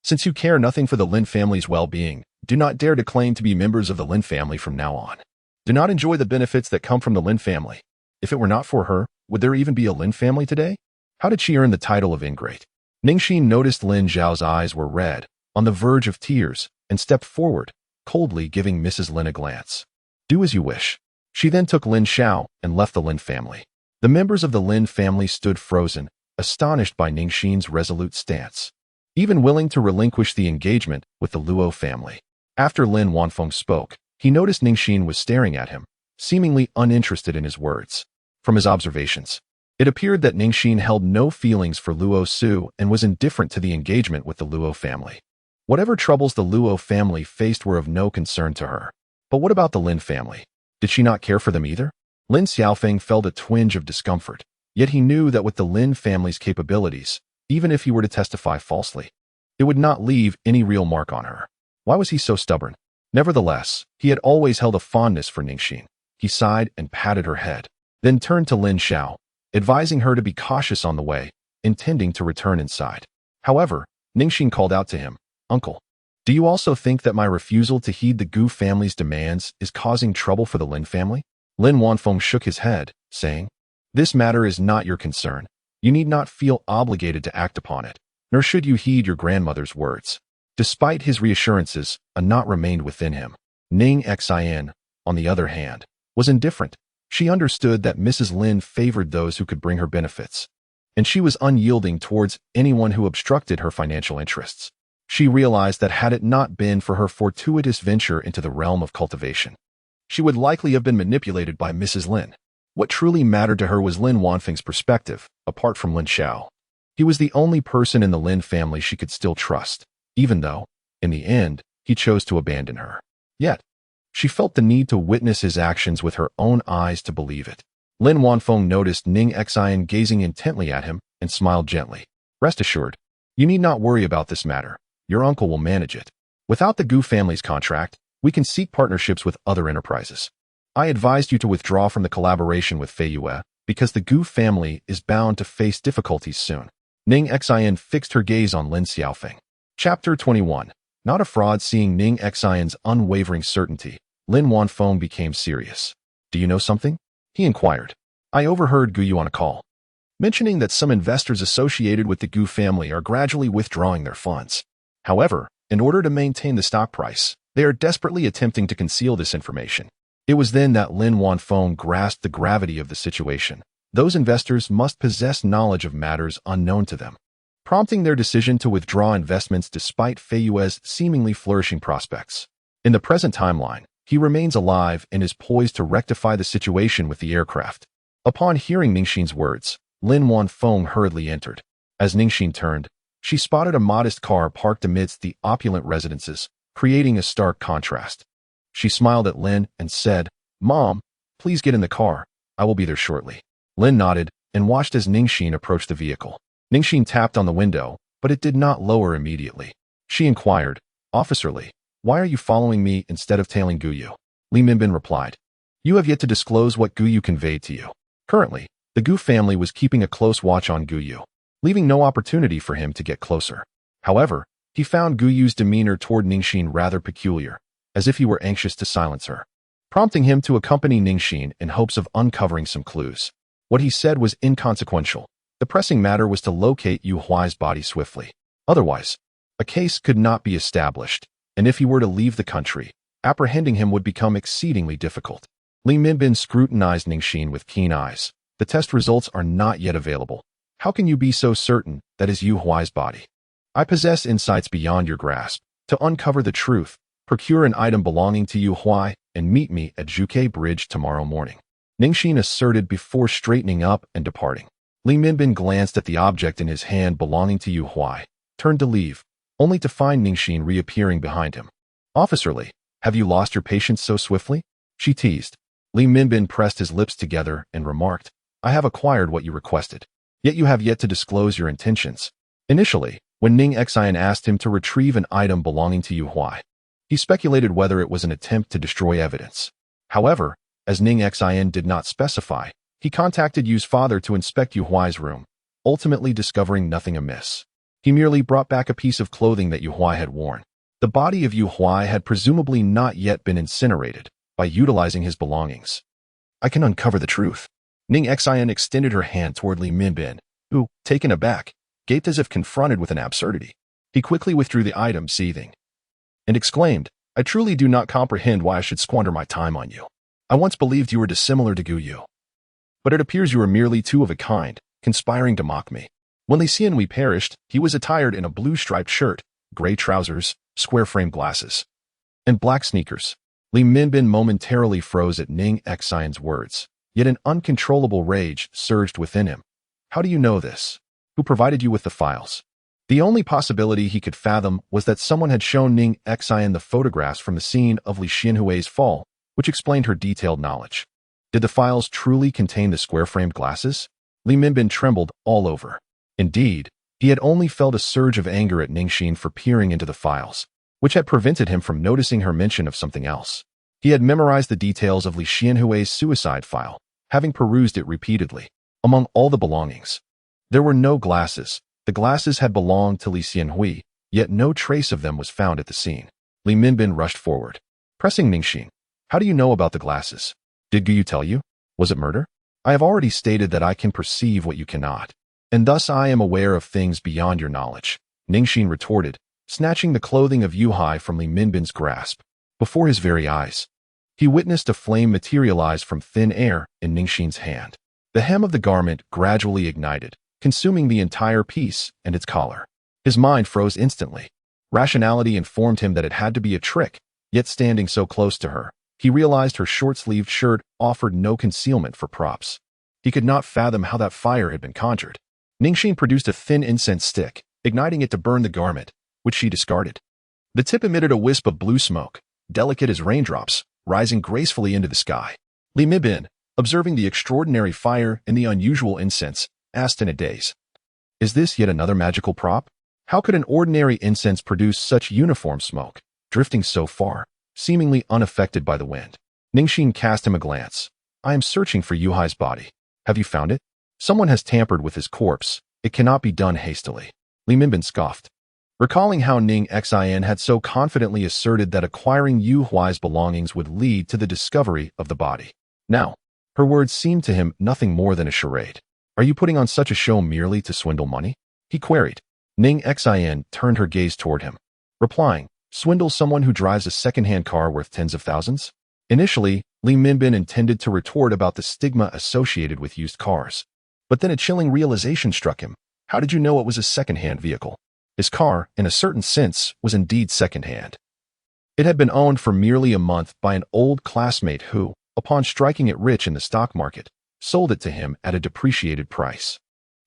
Since you care nothing for the Lin family's well-being, do not dare to claim to be members of the Lin family from now on. Do not enjoy the benefits that come from the Lin family. If it were not for her, would there even be a Lin family today? How did she earn the title of ingrate?" Ning Xin noticed Lin Zhao's eyes were red, on the verge of tears, and stepped forward, coldly giving Mrs. Lin a glance. "Do as you wish." She then took Lin Xiao and left the Lin family. The members of the Lin family stood frozen, astonished by Ning Xin's resolute stance, even willing to relinquish the engagement with the Luo family. After Lin Wanfeng spoke, he noticed Ning Xin was staring at him, seemingly uninterested in his words. From his observations, it appeared that Ning Xin held no feelings for Luo Su and was indifferent to the engagement with the Luo family. Whatever troubles the Luo family faced were of no concern to her. But what about the Lin family? Did she not care for them either? Lin Xiaofeng felt a twinge of discomfort, yet he knew that with the Lin family's capabilities, even if he were to testify falsely, it would not leave any real mark on her. Why was he so stubborn? Nevertheless, he had always held a fondness for Ning Xin. He sighed and patted her head, then turned to Lin Xiao, advising her to be cautious on the way, intending to return inside. However, Ning Xin called out to him, "Uncle, do you also think that my refusal to heed the Gu family's demands is causing trouble for the Lin family?" Lin Wanfeng shook his head, saying, "This matter is not your concern. You need not feel obligated to act upon it, nor should you heed your grandmother's words." Despite his reassurances, a knot remained within him. Ning Xin, on the other hand, was indifferent. She understood that Mrs. Lin favored those who could bring her benefits, and she was unyielding towards anyone who obstructed her financial interests. She realized that had it not been for her fortuitous venture into the realm of cultivation, she would likely have been manipulated by Mrs. Lin. What truly mattered to her was Lin Wanfeng's perspective, apart from Lin Xiao. He was the only person in the Lin family she could still trust, even though, in the end, he chose to abandon her. Yet, she felt the need to witness his actions with her own eyes to believe it. Lin Wanfeng noticed Ning Xin gazing intently at him and smiled gently. "Rest assured, you need not worry about this matter. Your uncle will manage it. Without the Gu family's contract, we can seek partnerships with other enterprises. I advised you to withdraw from the collaboration with Fei Yue because the Gu family is bound to face difficulties soon." Ning Xin fixed her gaze on Lin Xiaofeng. Chapter 21. Not a fraud. Seeing Ning Xin's unwavering certainty, Lin Wanfeng became serious. "Do you know something?" he inquired. "I overheard Gu Yu on a call, mentioning that some investors associated with the Gu family are gradually withdrawing their funds. However, in order to maintain the stock price, they are desperately attempting to conceal this information." It was then that Lin Wanfeng grasped the gravity of the situation. Those investors must possess knowledge of matters unknown to them, prompting their decision to withdraw investments despite Fei Yue's seemingly flourishing prospects. In the present timeline, he remains alive and is poised to rectify the situation with the aircraft. Upon hearing Ning Xin's words, Lin Wanfeng hurriedly entered. As Ning Xin turned, she spotted a modest car parked amidst the opulent residences, creating a stark contrast. She smiled at Lin and said, "Mom, please get in the car. I will be there shortly." Lin nodded and watched as Ning Xin approached the vehicle. Ning Xin tapped on the window, but it did not lower immediately. She inquired, "Officer Li, why are you following me instead of tailing Gu Yu?" Li Minbin replied, "You have yet to disclose what Gu Yu conveyed to you." Currently, the Gu family was keeping a close watch on Gu Yu, leaving no opportunity for him to get closer. However, he found Gu Yu's demeanor toward Ning Xin rather peculiar, as if he were anxious to silence her, prompting him to accompany Ning Xin in hopes of uncovering some clues. What he said was inconsequential. The pressing matter was to locate Yu Huai's body swiftly. Otherwise, a case could not be established, and if he were to leave the country, apprehending him would become exceedingly difficult. Li Minbin scrutinized Ning Xin with keen eyes. "The test results are not yet available. How can you be so certain that is Yu Huai's body?" "I possess insights beyond your grasp. To uncover the truth, procure an item belonging to Yu Huai and meet me at Zhuke Bridge tomorrow morning." Ning Xin asserted before straightening up and departing. Li Minbin glanced at the object in his hand belonging to Yu Huai, turned to leave, only to find Ning Xin reappearing behind him. Officer Li, have you lost your patience so swiftly? She teased. Li Minbin pressed his lips together and remarked, I have acquired what you requested. Yet you have yet to disclose your intentions. Initially, when Ning Xin asked him to retrieve an item belonging to Yu Huai, he speculated whether it was an attempt to destroy evidence. However, as Ning Xin did not specify, he contacted Yu's father to inspect Yu Huai's room, ultimately discovering nothing amiss. He merely brought back a piece of clothing that Yu Huai had worn. The body of Yu Huai had presumably not yet been incinerated by utilizing his belongings. I can uncover the truth. Ning Xin extended her hand toward Li Minbin, who, taken aback, gaped as if confronted with an absurdity. He quickly withdrew the item, seething, and exclaimed, I truly do not comprehend why I should squander my time on you. I once believed you were dissimilar to Gu Yu. But it appears you are merely two of a kind, conspiring to mock me. When Li Xianhui perished, he was attired in a blue striped shirt, gray trousers, square-framed glasses, and black sneakers. Li Minbin momentarily froze at Ning Xion's words, yet an uncontrollable rage surged within him. How do you know this? Who provided you with the files? The only possibility he could fathom was that someone had shown Ning Xion the photographs from the scene of Li Xianhui's fall, which explained her detailed knowledge. Did the files truly contain the square-framed glasses? Li Minbin trembled all over. Indeed, he had only felt a surge of anger at Ning Xin for peering into the files, which had prevented him from noticing her mention of something else. He had memorized the details of Li Xianhui's suicide file, having perused it repeatedly. Among all the belongings, there were no glasses. The glasses had belonged to Li Xianhui, yet no trace of them was found at the scene. Li Minbin rushed forward, pressing Ning Xin. How do you know about the glasses? Did Gu Yu tell you? Was it murder? I have already stated that I can perceive what you cannot, and thus I am aware of things beyond your knowledge, Ning Xin retorted, snatching the clothing of Yu Huai from Li Minbin's grasp. Before his very eyes, he witnessed a flame materialize from thin air in Ning Xin's hand. The hem of the garment gradually ignited, consuming the entire piece and its collar. His mind froze instantly. Rationality informed him that it had to be a trick, yet standing so close to her, he realized her short-sleeved shirt offered no concealment for props. He could not fathom how that fire had been conjured. Ning Xin produced a thin incense stick, igniting it to burn the garment, which she discarded. The tip emitted a wisp of blue smoke, delicate as raindrops, rising gracefully into the sky. Li Minbin, observing the extraordinary fire and the unusual incense, asked in a daze, Is this yet another magical prop? How could an ordinary incense produce such uniform smoke, drifting so far, seemingly unaffected by the wind? Ning Xin cast him a glance. I am searching for Yu Hai's body. Have you found it? Someone has tampered with his corpse. It cannot be done hastily. Li Minbin scoffed, recalling how Ning Xin had so confidently asserted that acquiring Yu Huai's belongings would lead to the discovery of the body. Now, her words seemed to him nothing more than a charade. Are you putting on such a show merely to swindle money? He queried. Ning Xin turned her gaze toward him, replying, Swindle someone who drives a second-hand car worth tens of thousands? Initially, Li Minbin intended to retort about the stigma associated with used cars. But then a chilling realization struck him. How did you know it was a second-hand vehicle? His car, in a certain sense, was indeed second-hand. It had been owned for merely a month by an old classmate who, upon striking it rich in the stock market, sold it to him at a depreciated price.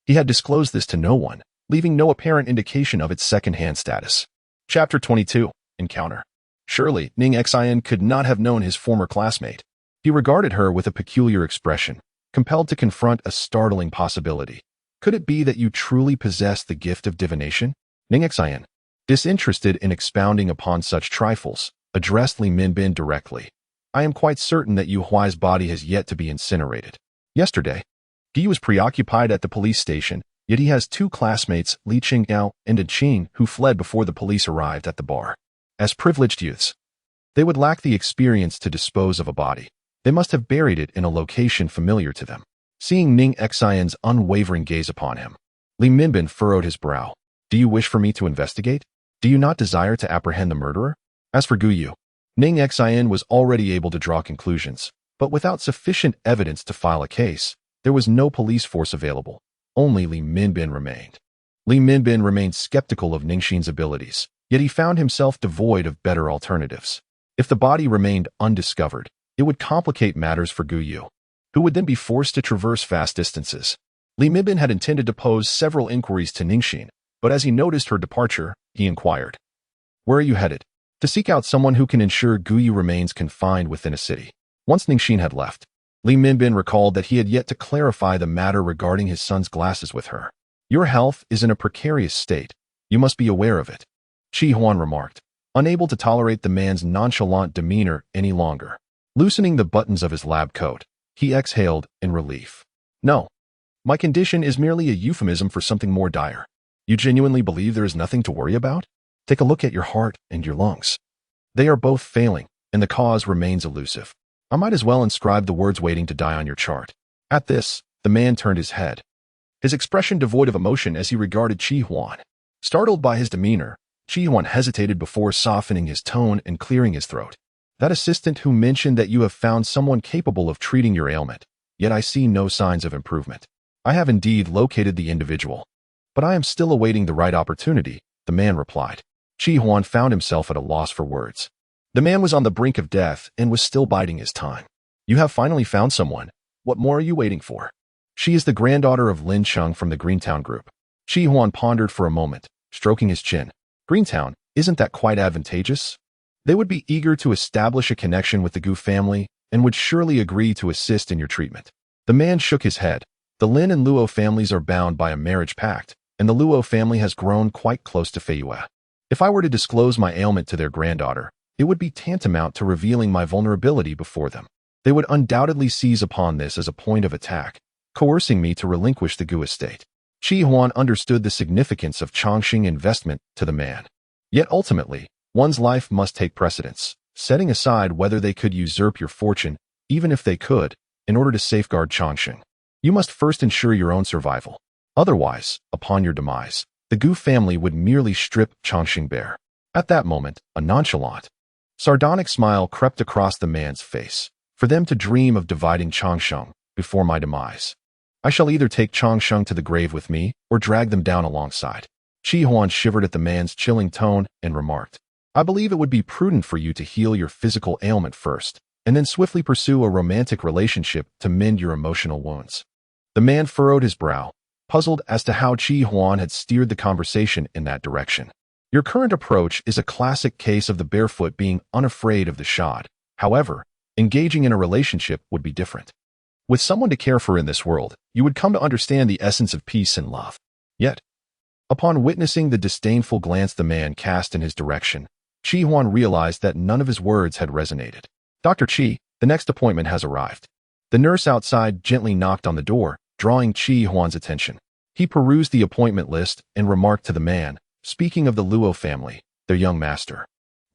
He had disclosed this to no one, leaving no apparent indication of its second-hand status. Chapter 22. Encounter. Surely, Ning Xin could not have known his former classmate. He regarded her with a peculiar expression, compelled to confront a startling possibility. Could it be that you truly possess the gift of divination? Ning Xin, disinterested in expounding upon such trifles, addressed Li Minbin directly. I am quite certain that Yu Huai's body has yet to be incinerated. Yesterday, Guy was preoccupied at the police station, yet he has two classmates, Li Qingao and Ed Qing, who fled before the police arrived at the bar. As privileged youths, they would lack the experience to dispose of a body. They must have buried it in a location familiar to them. Seeing Ning Xion's unwavering gaze upon him, Li Minbin furrowed his brow. Do you wish for me to investigate? Do you not desire to apprehend the murderer? As for Gu Yu, Ning Xion was already able to draw conclusions, but without sufficient evidence to file a case, there was no police force available. Only Li Minbin remained. Li Minbin remained skeptical of Ning Xin's abilities, yet he found himself devoid of better alternatives. If the body remained undiscovered, it would complicate matters for Gu Yu, who would then be forced to traverse vast distances. Li Minbin had intended to pose several inquiries to Ning Xin, but as he noticed her departure, he inquired, "Where are you headed?" "To seek out someone who can ensure Guyu remains confined within a city." Once Ning Xin had left, Li Minbin recalled that he had yet to clarify the matter regarding his son's glasses with her. "Your health is in a precarious state. You must be aware of it," Qin Xuan remarked, unable to tolerate the man's nonchalant demeanor any longer. Loosening the buttons of his lab coat, he exhaled in relief. "No. My condition is merely a euphemism for something more dire. You genuinely believe there is nothing to worry about? Take a look at your heart and your lungs. They are both failing, and the cause remains elusive. I might as well inscribe the words waiting to die on your chart." At this, the man turned his head, his expression devoid of emotion as he regarded Qin Xuan. Startled by his demeanor, Qin Xuan hesitated before softening his tone and clearing his throat. "That assistant who mentioned that you have found someone capable of treating your ailment, yet I see no signs of improvement. I have indeed located the individual, but I am still awaiting the right opportunity," the man replied. Qin Xuan found himself at a loss for words. The man was on the brink of death and was still biding his time. "You have finally found someone. What more are you waiting for?" "She is the granddaughter of Lin Cheng from the Greentown group." Qin Xuan pondered for a moment, stroking his chin. "Greentown, isn't that quite advantageous? They would be eager to establish a connection with the Gu family and would surely agree to assist in your treatment." The man shook his head. "The Lin and Luo families are bound by a marriage pact, and the Luo family has grown quite close to Feiyue. If I were to disclose my ailment to their granddaughter, it would be tantamount to revealing my vulnerability before them. They would undoubtedly seize upon this as a point of attack, coercing me to relinquish the Gu estate." Qin Xuan understood the significance of Chongqing investment to the man. Yet ultimately, one's life must take precedence, setting aside whether they could usurp your fortune, even if they could, in order to safeguard Chongqing. You must first ensure your own survival. Otherwise, upon your demise, the Gu family would merely strip Chongqing bare. At that moment, a nonchalant, sardonic smile crept across the man's face. "For them to dream of dividing Chongqing before my demise, I shall either take Chongqing to the grave with me or drag them down alongside." Qin Xuan shivered at the man's chilling tone and remarked, "I believe it would be prudent for you to heal your physical ailment first, and then swiftly pursue a romantic relationship to mend your emotional wounds." The man furrowed his brow, puzzled as to how Qin Xuan had steered the conversation in that direction. "Your current approach is a classic case of the barefoot being unafraid of the shod. However, engaging in a relationship would be different. With someone to care for in this world, you would come to understand the essence of peace and love." Yet, upon witnessing the disdainful glance the man cast in his direction, Qin Xuan realized that none of his words had resonated. "Dr. Qi, the next appointment has arrived." The nurse outside gently knocked on the door, drawing Qin Xuan's attention. He perused the appointment list and remarked to the man, "Speaking of the Luo family, their young master,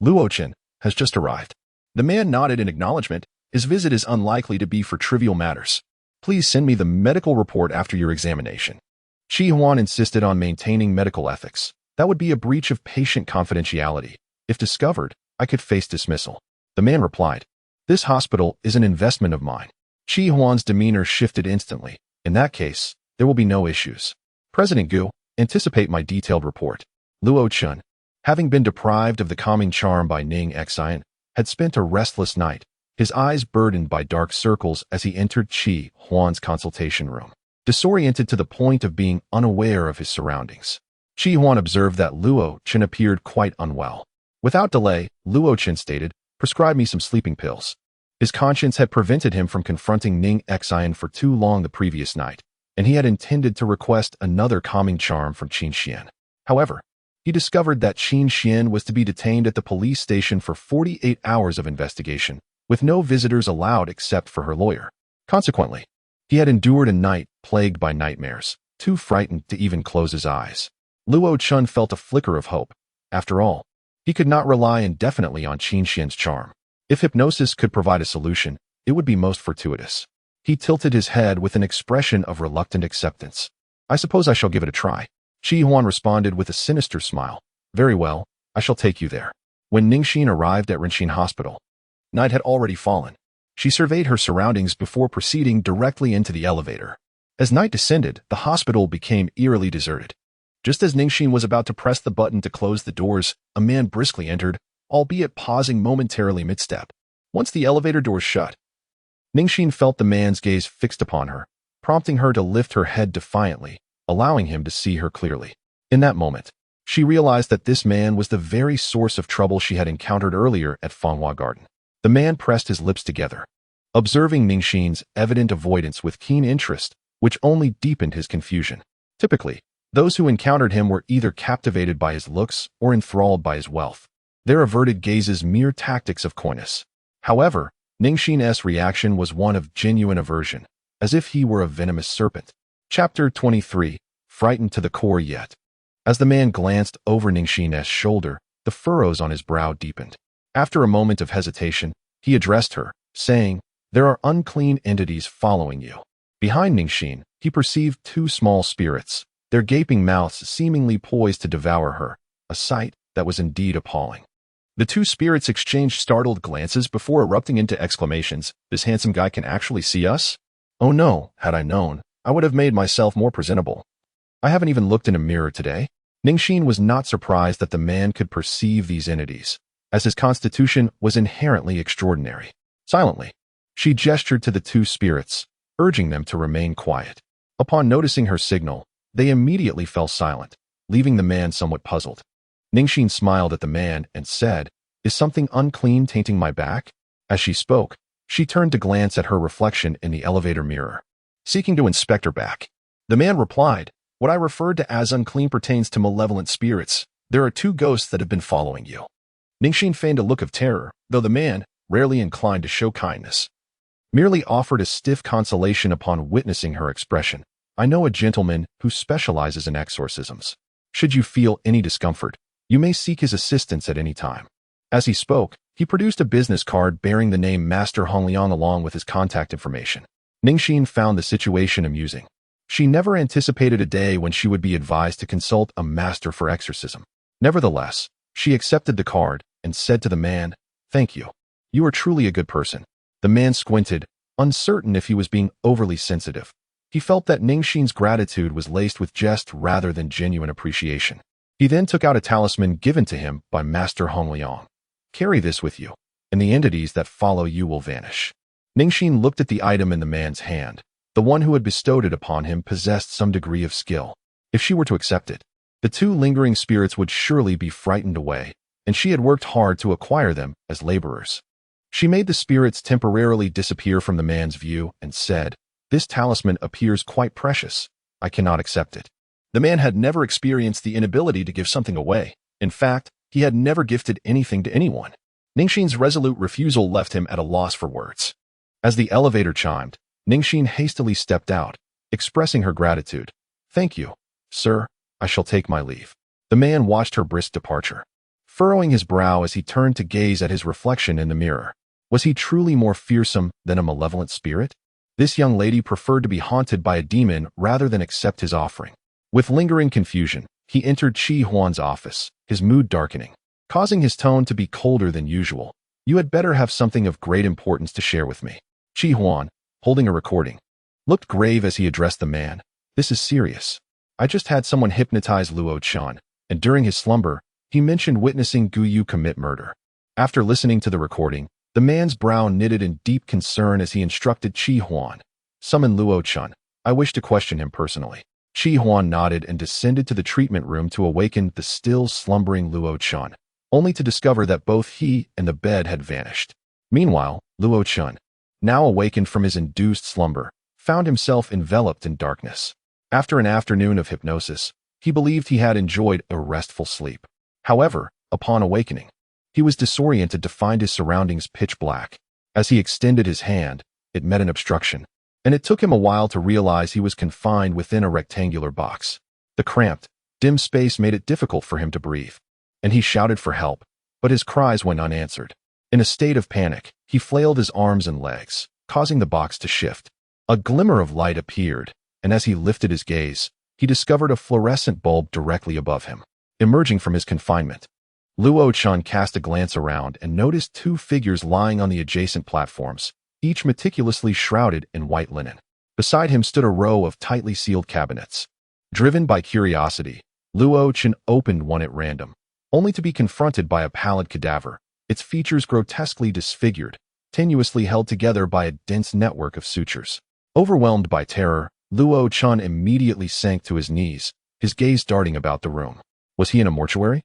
Luo Chen, has just arrived." The man nodded in acknowledgement. "His visit is unlikely to be for trivial matters. Please send me the medical report after your examination." Qin Xuan insisted on maintaining medical ethics. "That would be a breach of patient confidentiality. If discovered, I could face dismissal." The man replied, "This hospital is an investment of mine." Qin Xuan's demeanor shifted instantly. "In that case, there will be no issues. President Gu, anticipate my detailed report." Luo Chen, having been deprived of the calming charm by Ning Xin, had spent a restless night, his eyes burdened by dark circles as he entered Qin Xuan's consultation room, disoriented to the point of being unaware of his surroundings. Qin Xuan observed that Luo Chen appeared quite unwell. Without delay, Luo Chen stated, "Prescribe me some sleeping pills." His conscience had prevented him from confronting Ning Xin for too long the previous night, and he had intended to request another calming charm from Qin Xuan. However, he discovered that Qin Xuan was to be detained at the police station for 48 hours of investigation, with no visitors allowed except for her lawyer. Consequently, he had endured a night plagued by nightmares, too frightened to even close his eyes. Luo Chen felt a flicker of hope. After all, he could not rely indefinitely on Qin Xuan's charm. If hypnosis could provide a solution, it would be most fortuitous. He tilted his head with an expression of reluctant acceptance. "I suppose I shall give it a try." Qin Xuan responded with a sinister smile. "Very well, I shall take you there." When Ning Xin arrived at Renxin Hospital, night had already fallen. She surveyed her surroundings before proceeding directly into the elevator. As night descended, the hospital became eerily deserted. Just as Ning Xin was about to press the button to close the doors, a man briskly entered, albeit pausing momentarily mid-step. Once the elevator doors shut, Ning Xin felt the man's gaze fixed upon her, prompting her to lift her head defiantly, allowing him to see her clearly. In that moment, she realized that this man was the very source of trouble she had encountered earlier at Fanghua Garden. The man pressed his lips together, observing Ning Xin's evident avoidance with keen interest, which only deepened his confusion. Typically, those who encountered him were either captivated by his looks or enthralled by his wealth. Their averted gazes mere tactics of coyness. However, Ning Xin's reaction was one of genuine aversion, as if he were a venomous serpent. Chapter 23. Frightened to the core yet. As the man glanced over Ning Xin's shoulder, the furrows on his brow deepened. After a moment of hesitation, he addressed her, saying, "There are unclean entities following you." Behind Ning Xin, he perceived two small spirits, their gaping mouths seemingly poised to devour her, a sight that was indeed appalling. The two spirits exchanged startled glances before erupting into exclamations. "This handsome guy can actually see us? Oh no, had I known, I would have made myself more presentable. I haven't even looked in a mirror today." Ning Xin was not surprised that the man could perceive these entities, as his constitution was inherently extraordinary. Silently, she gestured to the two spirits, urging them to remain quiet. Upon noticing her signal, they immediately fell silent, leaving the man somewhat puzzled. Ning Xin smiled at the man and said, "Is something unclean tainting my back?" As she spoke, she turned to glance at her reflection in the elevator mirror, seeking to inspect her back. The man replied, "What I referred to as unclean pertains to malevolent spirits. There are two ghosts that have been following you." Ning Xin feigned a look of terror, though the man, rarely inclined to show kindness, merely offered a stiff consolation upon witnessing her expression. "I know a gentleman who specializes in exorcisms. Should you feel any discomfort, you may seek his assistance at any time." As he spoke, he produced a business card bearing the name Master Hongliang along with his contact information. Ning Xin found the situation amusing. She never anticipated a day when she would be advised to consult a master for exorcism. Nevertheless, she accepted the card and said to the man, "Thank you. You are truly a good person." The man squinted, uncertain if he was being overly sensitive. He felt that Ning Xin's gratitude was laced with jest rather than genuine appreciation. He then took out a talisman given to him by Master Hongliang. "Carry this with you, and the entities that follow you will vanish." Ning Xin looked at the item in the man's hand. The one who had bestowed it upon him possessed some degree of skill. If she were to accept it, the two lingering spirits would surely be frightened away, and she had worked hard to acquire them as laborers. She made the spirits temporarily disappear from the man's view and said, "This talisman appears quite precious. I cannot accept it." The man had never experienced the inability to give something away. In fact, he had never gifted anything to anyone. Ning Xin's resolute refusal left him at a loss for words. As the elevator chimed, Ning Xin hastily stepped out, expressing her gratitude. "Thank you, sir. I shall take my leave." The man watched her brisk departure, furrowing his brow as he turned to gaze at his reflection in the mirror. Was he truly more fearsome than a malevolent spirit? This young lady preferred to be haunted by a demon rather than accept his offering. With lingering confusion, he entered Qin Xuan's office, his mood darkening, causing his tone to be colder than usual. "You had better have something of great importance to share with me." Qin Xuan, holding a recording, looked grave as he addressed the man. "This is serious. I just had someone hypnotize Luo Chan, and during his slumber, he mentioned witnessing Gu Yu commit murder." After listening to the recording, the man's brow knitted in deep concern as he instructed Qin Xuan, "Summon Luo Chan. I wish to question him personally." Qin Xuan nodded and descended to the treatment room to awaken the still slumbering Luo Chan, only to discover that both he and the bed had vanished. Meanwhile, Luo Chan, now awakened from his induced slumber, found himself enveloped in darkness. After an afternoon of hypnosis, he believed he had enjoyed a restful sleep. However, upon awakening, he was disoriented to find his surroundings pitch black. As he extended his hand, it met an obstruction, and it took him a while to realize he was confined within a rectangular box. The cramped, dim space made it difficult for him to breathe, and he shouted for help, but his cries went unanswered. In a state of panic, he flailed his arms and legs, causing the box to shift. A glimmer of light appeared, and as he lifted his gaze, he discovered a fluorescent bulb directly above him. Emerging from his confinement, Luo Chan cast a glance around and noticed two figures lying on the adjacent platforms, each meticulously shrouded in white linen. Beside him stood a row of tightly sealed cabinets. Driven by curiosity, Luo Chan opened one at random, only to be confronted by a pallid cadaver, its features grotesquely disfigured, tenuously held together by a dense network of sutures. Overwhelmed by terror, Luo Chun immediately sank to his knees, his gaze darting about the room. Was he in a mortuary?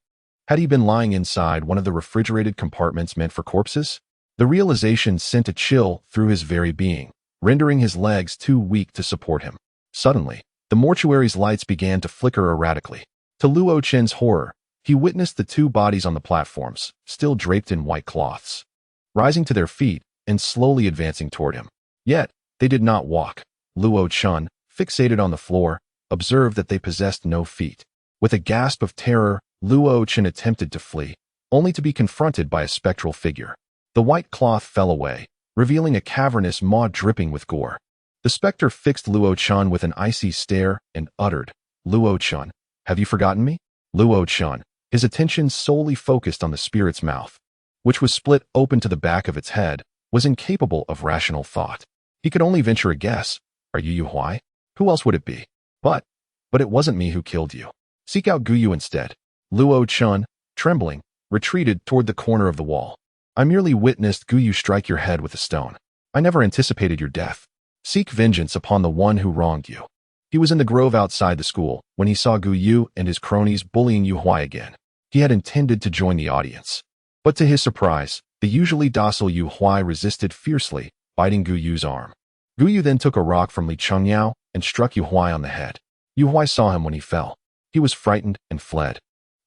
Had he been lying inside one of the refrigerated compartments meant for corpses? The realization sent a chill through his very being, rendering his legs too weak to support him. Suddenly, the mortuary's lights began to flicker erratically. To Luo Chen's horror, he witnessed the two bodies on the platforms, still draped in white cloths, rising to their feet and slowly advancing toward him. Yet, they did not walk. Luo Chun, fixated on the floor, observed that they possessed no feet. With a gasp of terror, Luo Chen attempted to flee, only to be confronted by a spectral figure. The white cloth fell away, revealing a cavernous maw dripping with gore. The specter fixed Luo Chun with an icy stare and uttered, "Luo Chun, have you forgotten me?" Luo Chun, his attention solely focused on the spirit's mouth, which was split open to the back of its head, was incapable of rational thought. He could only venture a guess. "Are you Yu Huai? Who else would it be?" But it wasn't me who killed you. Seek out Guyu instead." Luo Chun, trembling, retreated toward the corner of the wall. "I merely witnessed Guyu strike your head with a stone. I never anticipated your death. Seek vengeance upon the one who wronged you." He was in the grove outside the school when he saw Guyu and his cronies bullying Yu Huai again. He had intended to join the audience. But to his surprise, the usually docile Yu Huai resisted fiercely, biting Guyu's arm. Guyu then took a rock from Li Chungyao and struck Yu Huai on the head. Yu Huai saw him when he fell. He was frightened and fled.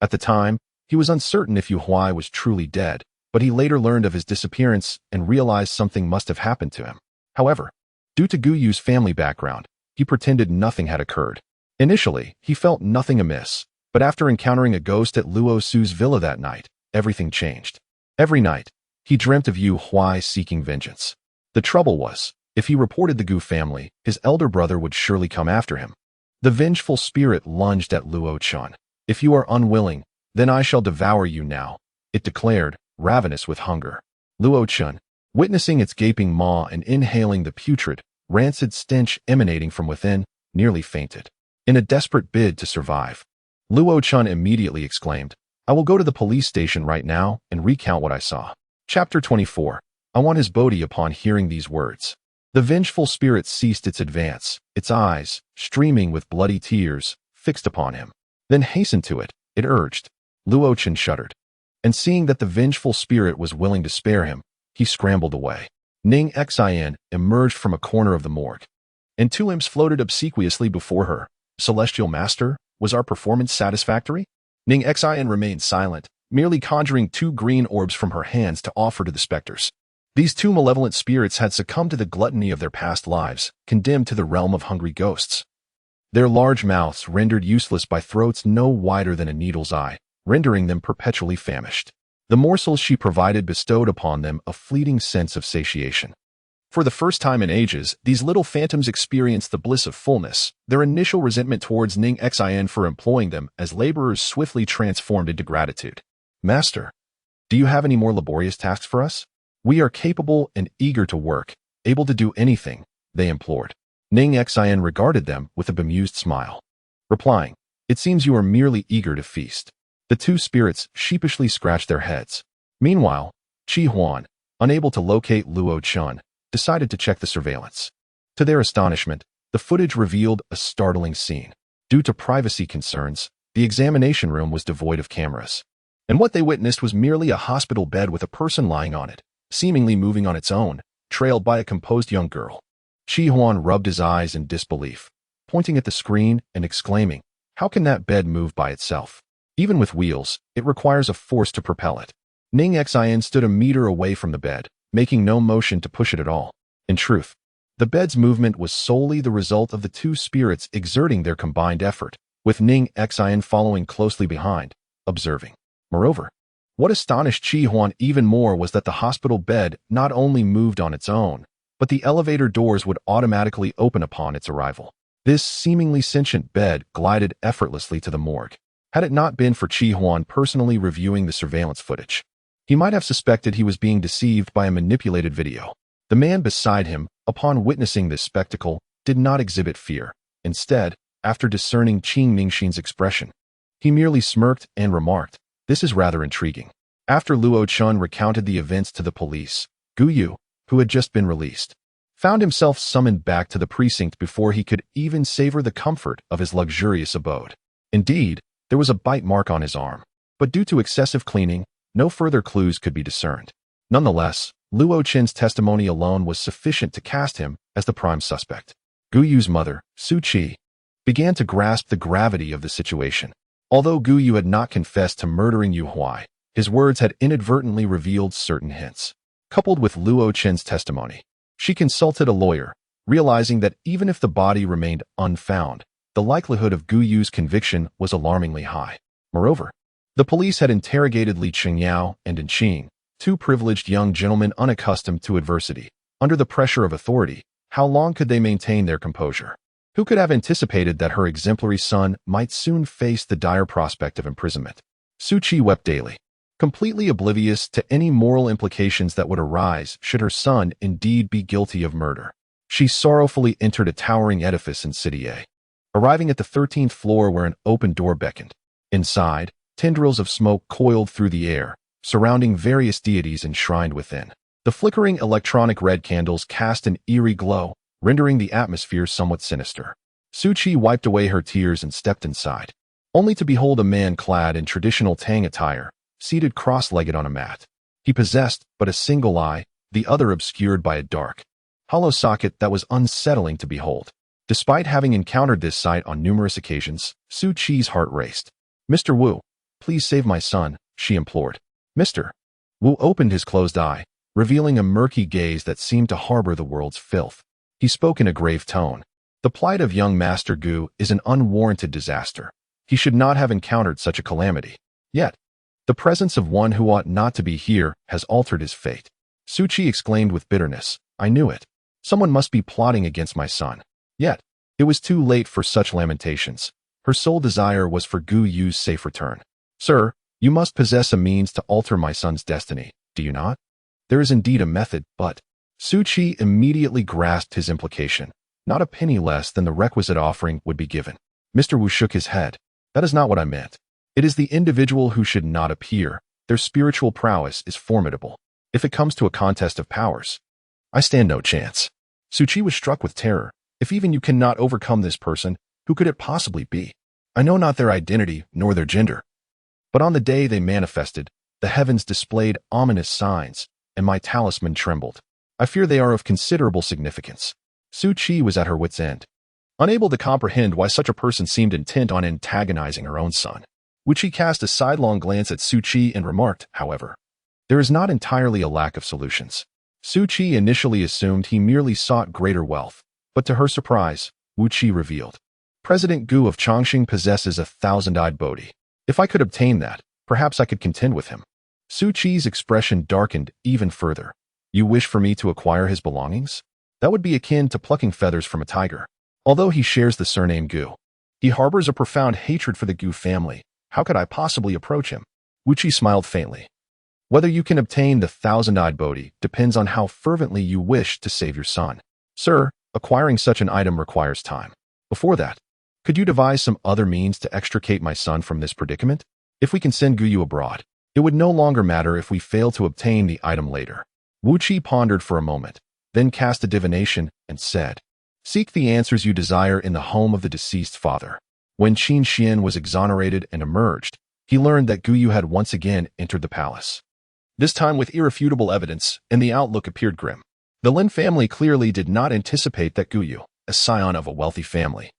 At the time, he was uncertain if Yu Huai was truly dead, but he later learned of his disappearance and realized something must have happened to him. However, due to Guyu's family background, he pretended nothing had occurred. Initially, he felt nothing amiss, but after encountering a ghost at Luo Su's villa that night, everything changed. Every night, he dreamt of Yu Huai seeking vengeance. The trouble was, if he reported the Gu family, his elder brother would surely come after him. The vengeful spirit lunged at Luo Chun. "If you are unwilling, then I shall devour you now," it declared, ravenous with hunger. Luo Chun, witnessing its gaping maw and inhaling the putrid, rancid stench emanating from within, nearly fainted. In a desperate bid to survive, Luo Chun immediately exclaimed, "I will go to the police station right now and recount what I saw." Chapter 24. I want his Bodhi. Upon hearing these words, the vengeful spirit ceased its advance, its eyes, streaming with bloody tears, fixed upon him. Then hasten to it, it urged. Luo Chun shuddered. And seeing that the vengeful spirit was willing to spare him, he scrambled away. Ning Xin emerged from a corner of the morgue, and two imps floated obsequiously before her. "Celestial Master, was our performance satisfactory?" Ning Xin remained silent, merely conjuring two green orbs from her hands to offer to the specters. These two malevolent spirits had succumbed to the gluttony of their past lives, condemned to the realm of hungry ghosts. Their large mouths rendered useless by throats no wider than a needle's eye, rendering them perpetually famished. The morsels she provided bestowed upon them a fleeting sense of satiation. For the first time in ages, these little phantoms experienced the bliss of fullness. Their initial resentment towards Ning Xin for employing them as laborers swiftly transformed into gratitude. "Master, do you have any more laborious tasks for us? We are capable and eager to work, able to do anything," they implored. Ning Xin regarded them with a bemused smile, replying, "It seems you are merely eager to feast." The two spirits sheepishly scratched their heads. Meanwhile, Qin Xuan, unable to locate Luo Chun, decided to check the surveillance. To their astonishment, the footage revealed a startling scene. Due to privacy concerns, the examination room was devoid of cameras. And what they witnessed was merely a hospital bed with a person lying on it, seemingly moving on its own, trailed by a composed young girl. Qin Xuan rubbed his eyes in disbelief, pointing at the screen and exclaiming, "How can that bed move by itself? Even with wheels, it requires a force to propel it." Ning Xin stood a meter away from the bed, making no motion to push it at all. In truth, the bed's movement was solely the result of the two spirits exerting their combined effort, with Ning Xin following closely behind, observing. Moreover, what astonished Qin Xuan even more was that the hospital bed not only moved on its own, but the elevator doors would automatically open upon its arrival. This seemingly sentient bed glided effortlessly to the morgue. Had it not been for Qin Xuan personally reviewing the surveillance footage, he might have suspected he was being deceived by a manipulated video. The man beside him, upon witnessing this spectacle, did not exhibit fear. Instead, after discerning Qin Ningxin's expression, he merely smirked and remarked, "This is rather intriguing." After Luo Chun recounted the events to the police, Guyu, who had just been released, found himself summoned back to the precinct before he could even savor the comfort of his luxurious abode. Indeed, there was a bite mark on his arm, but due to excessive cleaning, no further clues could be discerned. Nonetheless, Luo Qin's testimony alone was sufficient to cast him as the prime suspect. Gu Yu's mother, Su Qi, began to grasp the gravity of the situation. Although Gu Yu had not confessed to murdering Yu Huai, his words had inadvertently revealed certain hints. Coupled with Luo Qin's testimony, she consulted a lawyer, realizing that even if the body remained unfound, the likelihood of Gu Yu's conviction was alarmingly high. Moreover, the police had interrogated Li Qingyao and Ning Xin, two privileged young gentlemen unaccustomed to adversity. Under the pressure of authority, how long could they maintain their composure? Who could have anticipated that her exemplary son might soon face the dire prospect of imprisonment? Su Qi wept daily, completely oblivious to any moral implications that would arise should her son indeed be guilty of murder. She sorrowfully entered a towering edifice in City A, arriving at the 13th floor where an open door beckoned. Inside, tendrils of smoke coiled through the air, surrounding various deities enshrined within. The flickering electronic red candles cast an eerie glow, rendering the atmosphere somewhat sinister. Su Qi wiped away her tears and stepped inside, only to behold a man clad in traditional Tang attire, seated cross-legged on a mat. He possessed but a single eye, the other obscured by a dark, hollow socket that was unsettling to behold. Despite having encountered this sight on numerous occasions, Su Qi's heart raced. "Mr. Wu, please save my son," she implored. Mr. Wu opened his closed eye, revealing a murky gaze that seemed to harbor the world's filth. He spoke in a grave tone. "The plight of young Master Gu is an unwarranted disaster. He should not have encountered such a calamity. Yet, the presence of one who ought not to be here has altered his fate." Su Qi exclaimed with bitterness, "I knew it. Someone must be plotting against my son." Yet, it was too late for such lamentations. Her sole desire was for Gu Yu's safe return. "Sir, you must possess a means to alter my son's destiny, do you not?" "There is indeed a method, but—" Su Qi immediately grasped his implication. Not a penny less than the requisite offering would be given. Mr. Wu shook his head. "That is not what I meant. It is the individual who should not appear. Their spiritual prowess is formidable. If it comes to a contest of powers, I stand no chance." Su Qi was struck with terror. "If even you cannot overcome this person, who could it possibly be? I know not their identity nor their gender. But on the day they manifested, the heavens displayed ominous signs, and my talisman trembled. I fear they are of considerable significance." Su Qi was at her wit's end, unable to comprehend why such a person seemed intent on antagonizing her own son. Wu Qi cast a sidelong glance at Su Qi and remarked, however, "There is not entirely a lack of solutions." Su Qi initially assumed he merely sought greater wealth, but to her surprise, Wu Qi revealed, "President Gu of Chongqing possesses a thousand-eyed Bodhi. If I could obtain that, perhaps I could contend with him." Su Qi's expression darkened even further. "You wish for me to acquire his belongings? That would be akin to plucking feathers from a tiger. Although he shares the surname Gu, he harbors a profound hatred for the Gu family. How could I possibly approach him?" Wu Qi smiled faintly. "Whether you can obtain the thousand-eyed Bodhi depends on how fervently you wish to save your son. Sir, acquiring such an item requires time. Before that, could you devise some other means to extricate my son from this predicament? If we can send Gu Yu abroad, it would no longer matter if we fail to obtain the item later." Wu Qi pondered for a moment, then cast a divination and said, "Seek the answers you desire in the home of the deceased father." When Qin Xuan was exonerated and emerged, he learned that Gu Yu had once again entered the palace. This time with irrefutable evidence, and the outlook appeared grim. The Lin family clearly did not anticipate that Gu Yu, a scion of a wealthy family,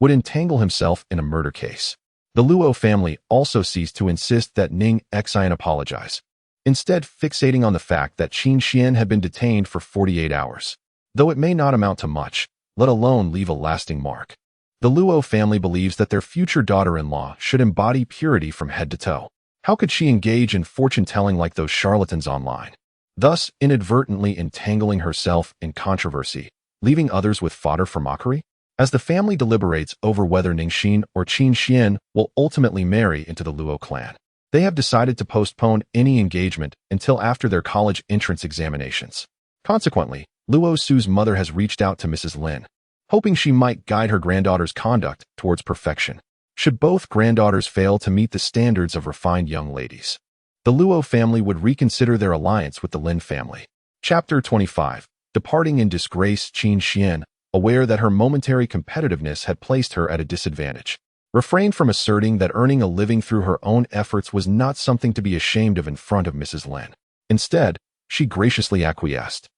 would entangle himself in a murder case. The Luo family also ceased to insist that Ning Xin apologize, instead fixating on the fact that Qin Xuan had been detained for 48 hours. Though it may not amount to much, let alone leave a lasting mark. The Luo family believes that their future daughter-in-law should embody purity from head to toe. How could she engage in fortune-telling like those charlatans online, thus inadvertently entangling herself in controversy, leaving others with fodder for mockery? As the family deliberates over whether Ning Xin or Qin Xuan will ultimately marry into the Luo clan, they have decided to postpone any engagement until after their college entrance examinations. Consequently, Luo Su's mother has reached out to Mrs. Lin, hoping she might guide her granddaughter's conduct towards perfection. Should both granddaughters fail to meet the standards of refined young ladies, the Luo family would reconsider their alliance with the Lin family. Chapter 25. Departing in disgrace. Qin Xuan, aware that her momentary competitiveness had placed her at a disadvantage, refrained from asserting that earning a living through her own efforts was not something to be ashamed of in front of Mrs. Lin. Instead, she graciously acquiesced,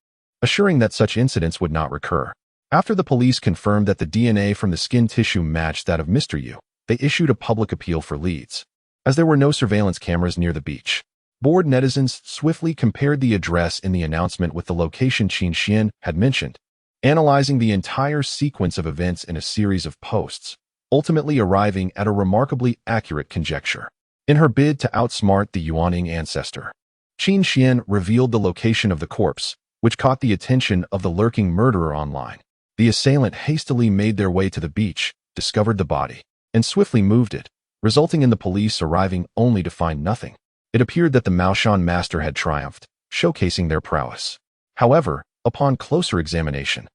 assuring that such incidents would not recur. After the police confirmed that the DNA from the skin tissue matched that of Mr. Yu, they issued a public appeal for leads. As there were no surveillance cameras near the beach, bored netizens swiftly compared the address in the announcement with the location Qin Xuan had mentioned, analyzing the entire sequence of events in a series of posts, ultimately arriving at a remarkably accurate conjecture. In her bid to outsmart the Yuaning ancestor, Qin Xuan revealed the location of the corpse, which caught the attention of the lurking murderer online. The assailant hastily made their way to the beach, discovered the body, and swiftly moved it, resulting in the police arriving only to find nothing. It appeared that the Maoshan master had triumphed, showcasing their prowess. However, upon closer examination,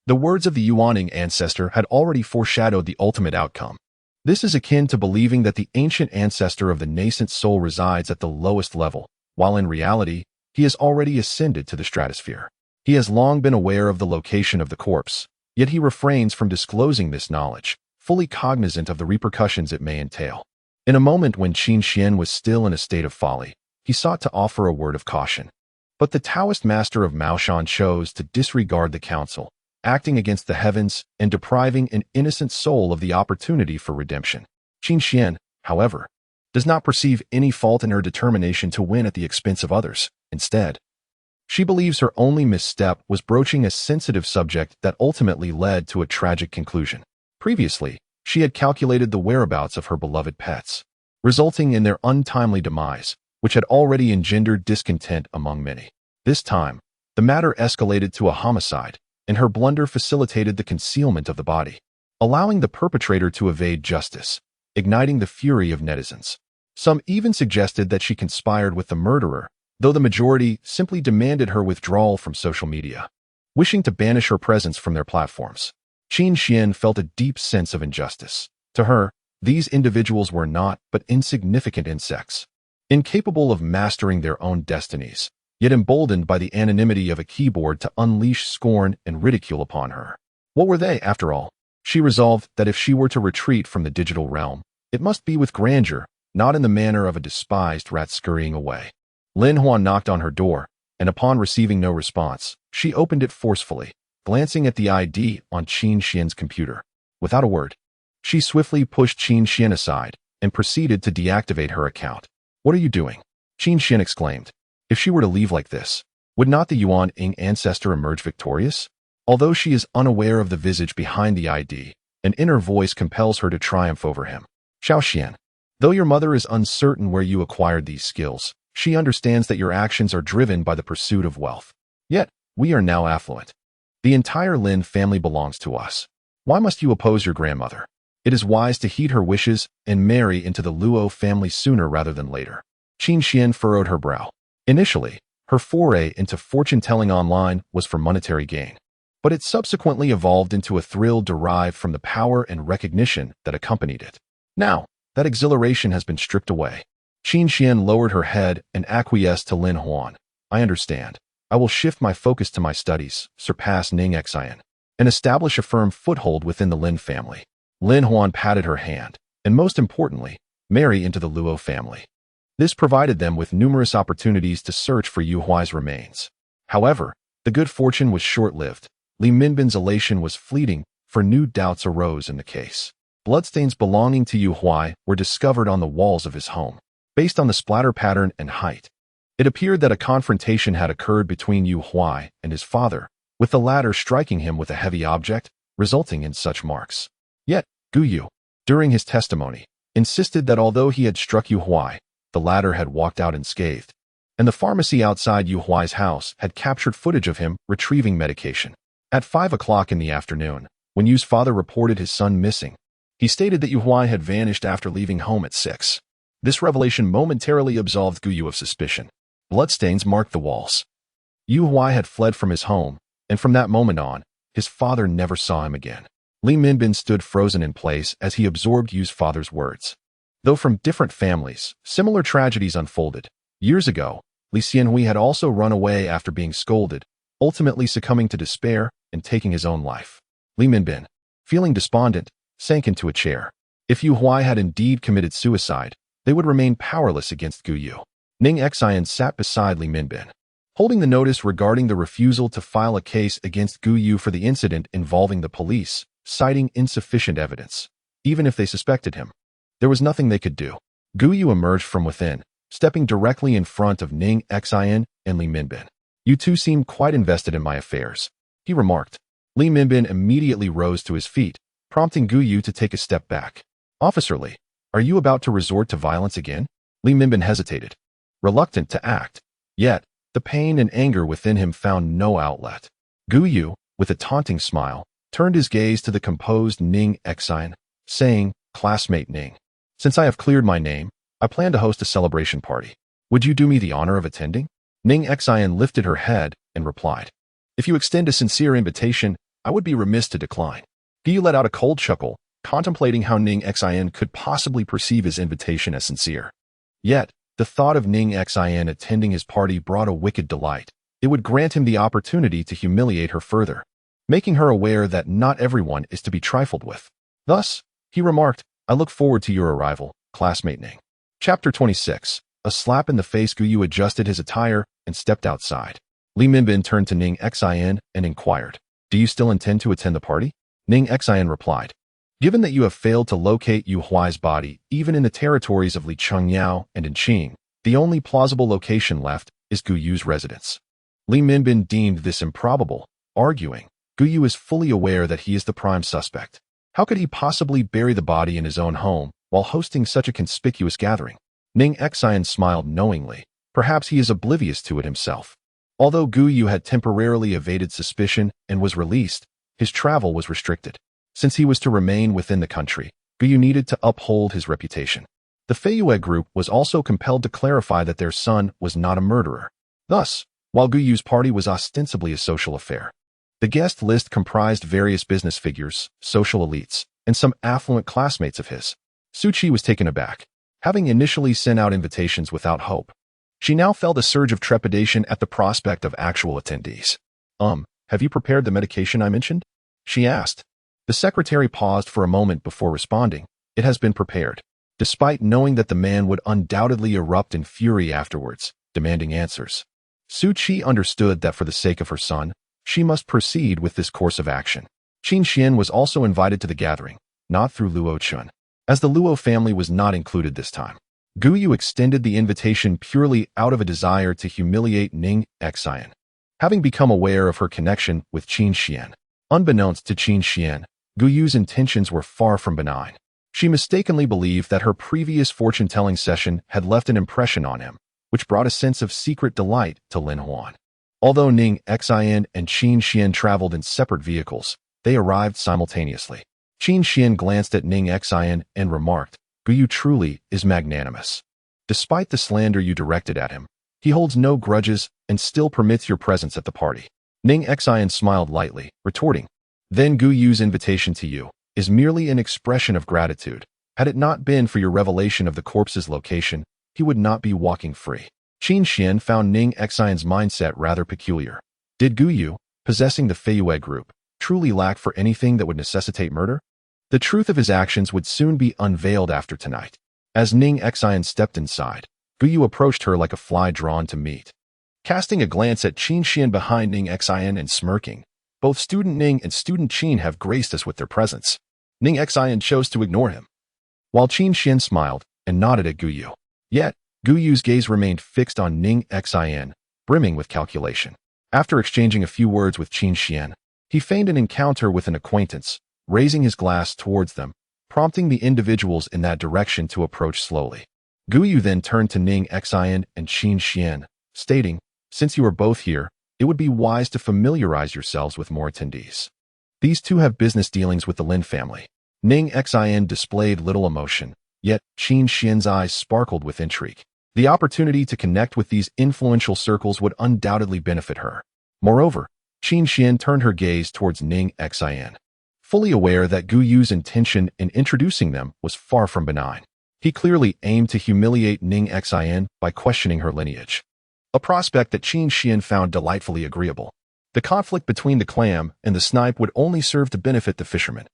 the words of the Yuaning ancestor had already foreshadowed the ultimate outcome. This is akin to believing that the ancient ancestor of the nascent soul resides at the lowest level, while in reality, he has already ascended to the stratosphere. He has long been aware of the location of the corpse, yet he refrains from disclosing this knowledge, fully cognizant of the repercussions it may entail. In a moment when Qin Xuan was still in a state of folly, he sought to offer a word of caution. But the Taoist master of Maoshan chose to disregard the counsel, acting against the heavens and depriving an innocent soul of the opportunity for redemption. Qin Xuan, however, does not perceive any fault in her determination to win at the expense of others. Instead, she believes her only misstep was broaching a sensitive subject that ultimately led to a tragic conclusion. Previously, she had calculated the whereabouts of her beloved pets, resulting in their untimely demise, which had already engendered discontent among many. This time, the matter escalated to a homicide, and her blunder facilitated the concealment of the body, allowing the perpetrator to evade justice, igniting the fury of netizens. Some even suggested that she conspired with the murderer, though the majority simply demanded her withdrawal from social media, wishing to banish her presence from their platforms. Qin Xuan felt a deep sense of injustice. To her, these individuals were not but insignificant insects, incapable of mastering their own destinies, yet emboldened by the anonymity of a keyboard to unleash scorn and ridicule upon her. What were they, after all? She resolved that if she were to retreat from the digital realm, it must be with grandeur, not in the manner of a despised rat scurrying away. Lin Huan knocked on her door, and upon receiving no response, she opened it forcefully, glancing at the ID on Qin Xuan's computer. Without a word, she swiftly pushed Qin Xuan aside and proceeded to deactivate her account. "What are you doing?" Qin Xuan exclaimed. If she were to leave like this, would not the Yuaning ancestor emerge victorious? Although she is unaware of the visage behind the ID, an inner voice compels her to triumph over him. "Xiao Xian, though your mother is uncertain where you acquired these skills, she understands that your actions are driven by the pursuit of wealth. Yet, we are now affluent. The entire Lin family belongs to us. Why must you oppose your grandmother? It is wise to heed her wishes and marry into the Luo family sooner rather than later." Qin Xuan furrowed her brow. Initially, her foray into fortune-telling online was for monetary gain, but it subsequently evolved into a thrill derived from the power and recognition that accompanied it. Now, that exhilaration has been stripped away. Qin Xuan lowered her head and acquiesced to Lin Huan. "I understand. I will shift my focus to my studies, surpass Ning Xin, and establish a firm foothold within the Lin family." Lin Huan patted her hand, and most importantly, marry into the Luo family. This provided them with numerous opportunities to search for Yu Huai's remains. However, the good fortune was short-lived. Li Minbin's elation was fleeting, for new doubts arose in the case. Bloodstains belonging to Yu Huai were discovered on the walls of his home. Based on the splatter pattern and height, it appeared that a confrontation had occurred between Yu Huai and his father, with the latter striking him with a heavy object, resulting in such marks. Yet, Gu Yu, during his testimony, insisted that although he had struck Yu Huai, the latter had walked out unscathed, and the pharmacy outside Yu Huai's house had captured footage of him retrieving medication. At 5 o'clock in the afternoon, when Yu's father reported his son missing, he stated that Yu Huai had vanished after leaving home at 6. This revelation momentarily absolved Gu Yu of suspicion. Bloodstains marked the walls. Yu Huai had fled from his home, and from that moment on, his father never saw him again. Li Minbin stood frozen in place as he absorbed Yu's father's words. Though from different families, similar tragedies unfolded. Years ago, Li Xianhui had also run away after being scolded, ultimately succumbing to despair and taking his own life. Li Minbin, feeling despondent, sank into a chair. If Yu Huai had indeed committed suicide, they would remain powerless against Gu Yu. Ning Xian sat beside Li Minbin, holding the notice regarding the refusal to file a case against Gu Yu for the incident involving the police, citing insufficient evidence. Even if they suspected him, there was nothing they could do. Gu Yu emerged from within, stepping directly in front of Ning Xian and Li Minbin. "You two seem quite invested in my affairs," he remarked. Li Minbin immediately rose to his feet, prompting Gu Yu to take a step back. "Officer Li, are you about to resort to violence again?" Li Minbin hesitated, reluctant to act. Yet, the pain and anger within him found no outlet. Gu Yu, with a taunting smile, turned his gaze to the composed Ning Xian, saying, "Classmate Ning, since I have cleared my name, I plan to host a celebration party. Would you do me the honor of attending?" Ning Xian lifted her head and replied, "If you extend a sincere invitation, I would be remiss to decline." Gu Yu let out a cold chuckle, contemplating how Ning Xian could possibly perceive his invitation as sincere. Yet, the thought of Ning Xian attending his party brought a wicked delight. It would grant him the opportunity to humiliate her further, making her aware that not everyone is to be trifled with. Thus, he remarked, "I look forward to your arrival, classmate Ning." Chapter 26. A slap in the face. Gu Yu adjusted his attire and stepped outside. Li Minbin turned to Ning Xian and inquired, "Do you still intend to attend the party?" Ning Xian replied, "Given that you have failed to locate Yu Huai's body, even in the territories of Li Chengyao and in Qing, the only plausible location left is Gu Yu's residence." Li Minbin deemed this improbable, arguing, "Gu Yu is fully aware that he is the prime suspect. How could he possibly bury the body in his own home while hosting such a conspicuous gathering?" Ning Xian smiled knowingly. Perhaps he is oblivious to it himself. Although Gu Yu had temporarily evaded suspicion and was released, his travel was restricted. Since he was to remain within the country, Gu Yu needed to uphold his reputation. The Feiyue group was also compelled to clarify that their son was not a murderer. Thus, while Gu Yu's party was ostensibly a social affair, the guest list comprised various business figures, social elites, and some affluent classmates of his. Su Qi was taken aback. Having initially sent out invitations without hope, she now felt a surge of trepidation at the prospect of actual attendees. Have you prepared the medication I mentioned?" she asked. The secretary paused for a moment before responding. "It has been prepared," despite knowing that the man would undoubtedly erupt in fury afterwards, demanding answers. Su Qi understood that for the sake of her son, she must proceed with this course of action. Qin Xuan was also invited to the gathering, not through Luo Chun, as the Luo family was not included this time. Gu Yu extended the invitation purely out of a desire to humiliate Ning Xian. Having become aware of her connection with Qin Xuan, unbeknownst to Qin Xuan, Gu Yu's intentions were far from benign. She mistakenly believed that her previous fortune-telling session had left an impression on him, which brought a sense of secret delight to Lin Huan. Although Ning Xian and Qin Xuan traveled in separate vehicles, they arrived simultaneously. Qin Xuan glanced at Ning Xian and remarked, "Gu Yu truly is magnanimous. Despite the slander you directed at him, he holds no grudges and still permits your presence at the party." Ning Xian smiled lightly, retorting, "Then Gu Yu's invitation to you is merely an expression of gratitude. Had it not been for your revelation of the corpse's location, he would not be walking free." Qin Xuan found Ning Xian's mindset rather peculiar. Did Gu Yu, possessing the Feiyue group, truly lack for anything that would necessitate murder? The truth of his actions would soon be unveiled after tonight. As Ning Xian stepped inside, Gu Yu approached her like a fly drawn to meat. Casting a glance at Qin Xuan behind Ning Xian and smirking, "Both student Ning and student Qin have graced us with their presence." Ning Xian chose to ignore him, while Qin Xuan smiled and nodded at Gu Yu. Yet, Gu Yu's gaze remained fixed on Ning Xian, brimming with calculation. After exchanging a few words with Qin Xuan, he feigned an encounter with an acquaintance, raising his glass towards them, prompting the individuals in that direction to approach slowly. Gu Yu then turned to Ning Xian and Qin Xuan, stating, "Since you are both here, it would be wise to familiarize yourselves with more attendees. These two have business dealings with the Lin family." Ning Xian displayed little emotion, yet Qin Xuan's eyes sparkled with intrigue. The opportunity to connect with these influential circles would undoubtedly benefit her. Moreover, Qin Xuan turned her gaze towards Ning Xian, fully aware that Gu Yu's intention in introducing them was far from benign. He clearly aimed to humiliate Ning Xian by questioning her lineage. a prospect that Qin Xuan found delightfully agreeable. The conflict between the clam and the snipe would only serve to benefit the fisherman.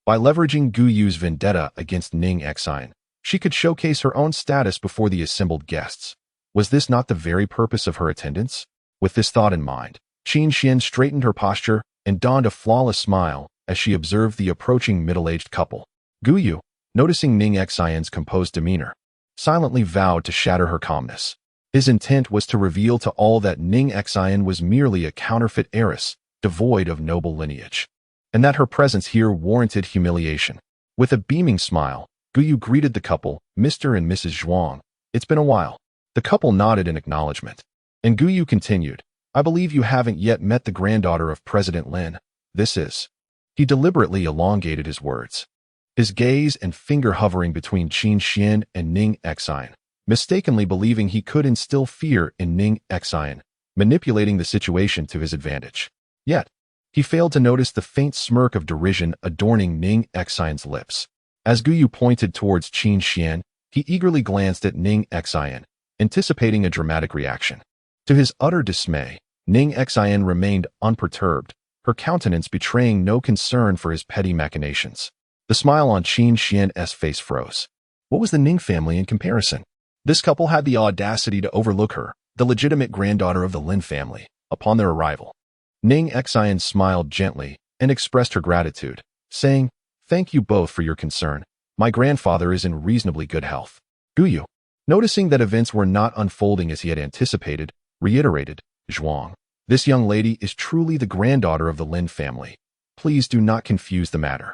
By leveraging Gu Yu's vendetta against Ning Xin, she could showcase her own status before the assembled guests. Was this not the very purpose of her attendance? With this thought in mind, Qin Xuan straightened her posture and donned a flawless smile as she observed the approaching middle-aged couple. Gu Yu, noticing Ning Xin's composed demeanor, silently vowed to shatter her calmness. His intent was to reveal to all that Ning Xin was merely a counterfeit heiress, devoid of noble lineage, and that her presence here warranted humiliation. With a beaming smile, Gu Yu greeted the couple, Mr. and Mrs. Zhuang. It's been a while. The couple nodded in acknowledgement. And Gu Yu continued, I believe you haven't yet met the granddaughter of President Lin. This is. He deliberately elongated his words, his gaze and finger hovering between Qin Xuan and Ning Xin, mistakenly believing he could instill fear in Ning Xin, manipulating the situation to his advantage. Yet, he failed to notice the faint smirk of derision adorning Ning Xin's lips. As Gu Yu pointed towards Qin Xuan, he eagerly glanced at Ning Xin, anticipating a dramatic reaction. To his utter dismay, Ning Xin remained unperturbed, her countenance betraying no concern for his petty machinations. The smile on Qin Xuan's face froze. What was the Ning family in comparison? This couple had the audacity to overlook her, the legitimate granddaughter of the Lin family, upon their arrival. Ning Xin smiled gently and expressed her gratitude, saying, Thank you both for your concern. My grandfather is in reasonably good health. Gu Yu, noticing that events were not unfolding as he had anticipated, reiterated, Zhuang, this young lady is truly the granddaughter of the Lin family. Please do not confuse the matter.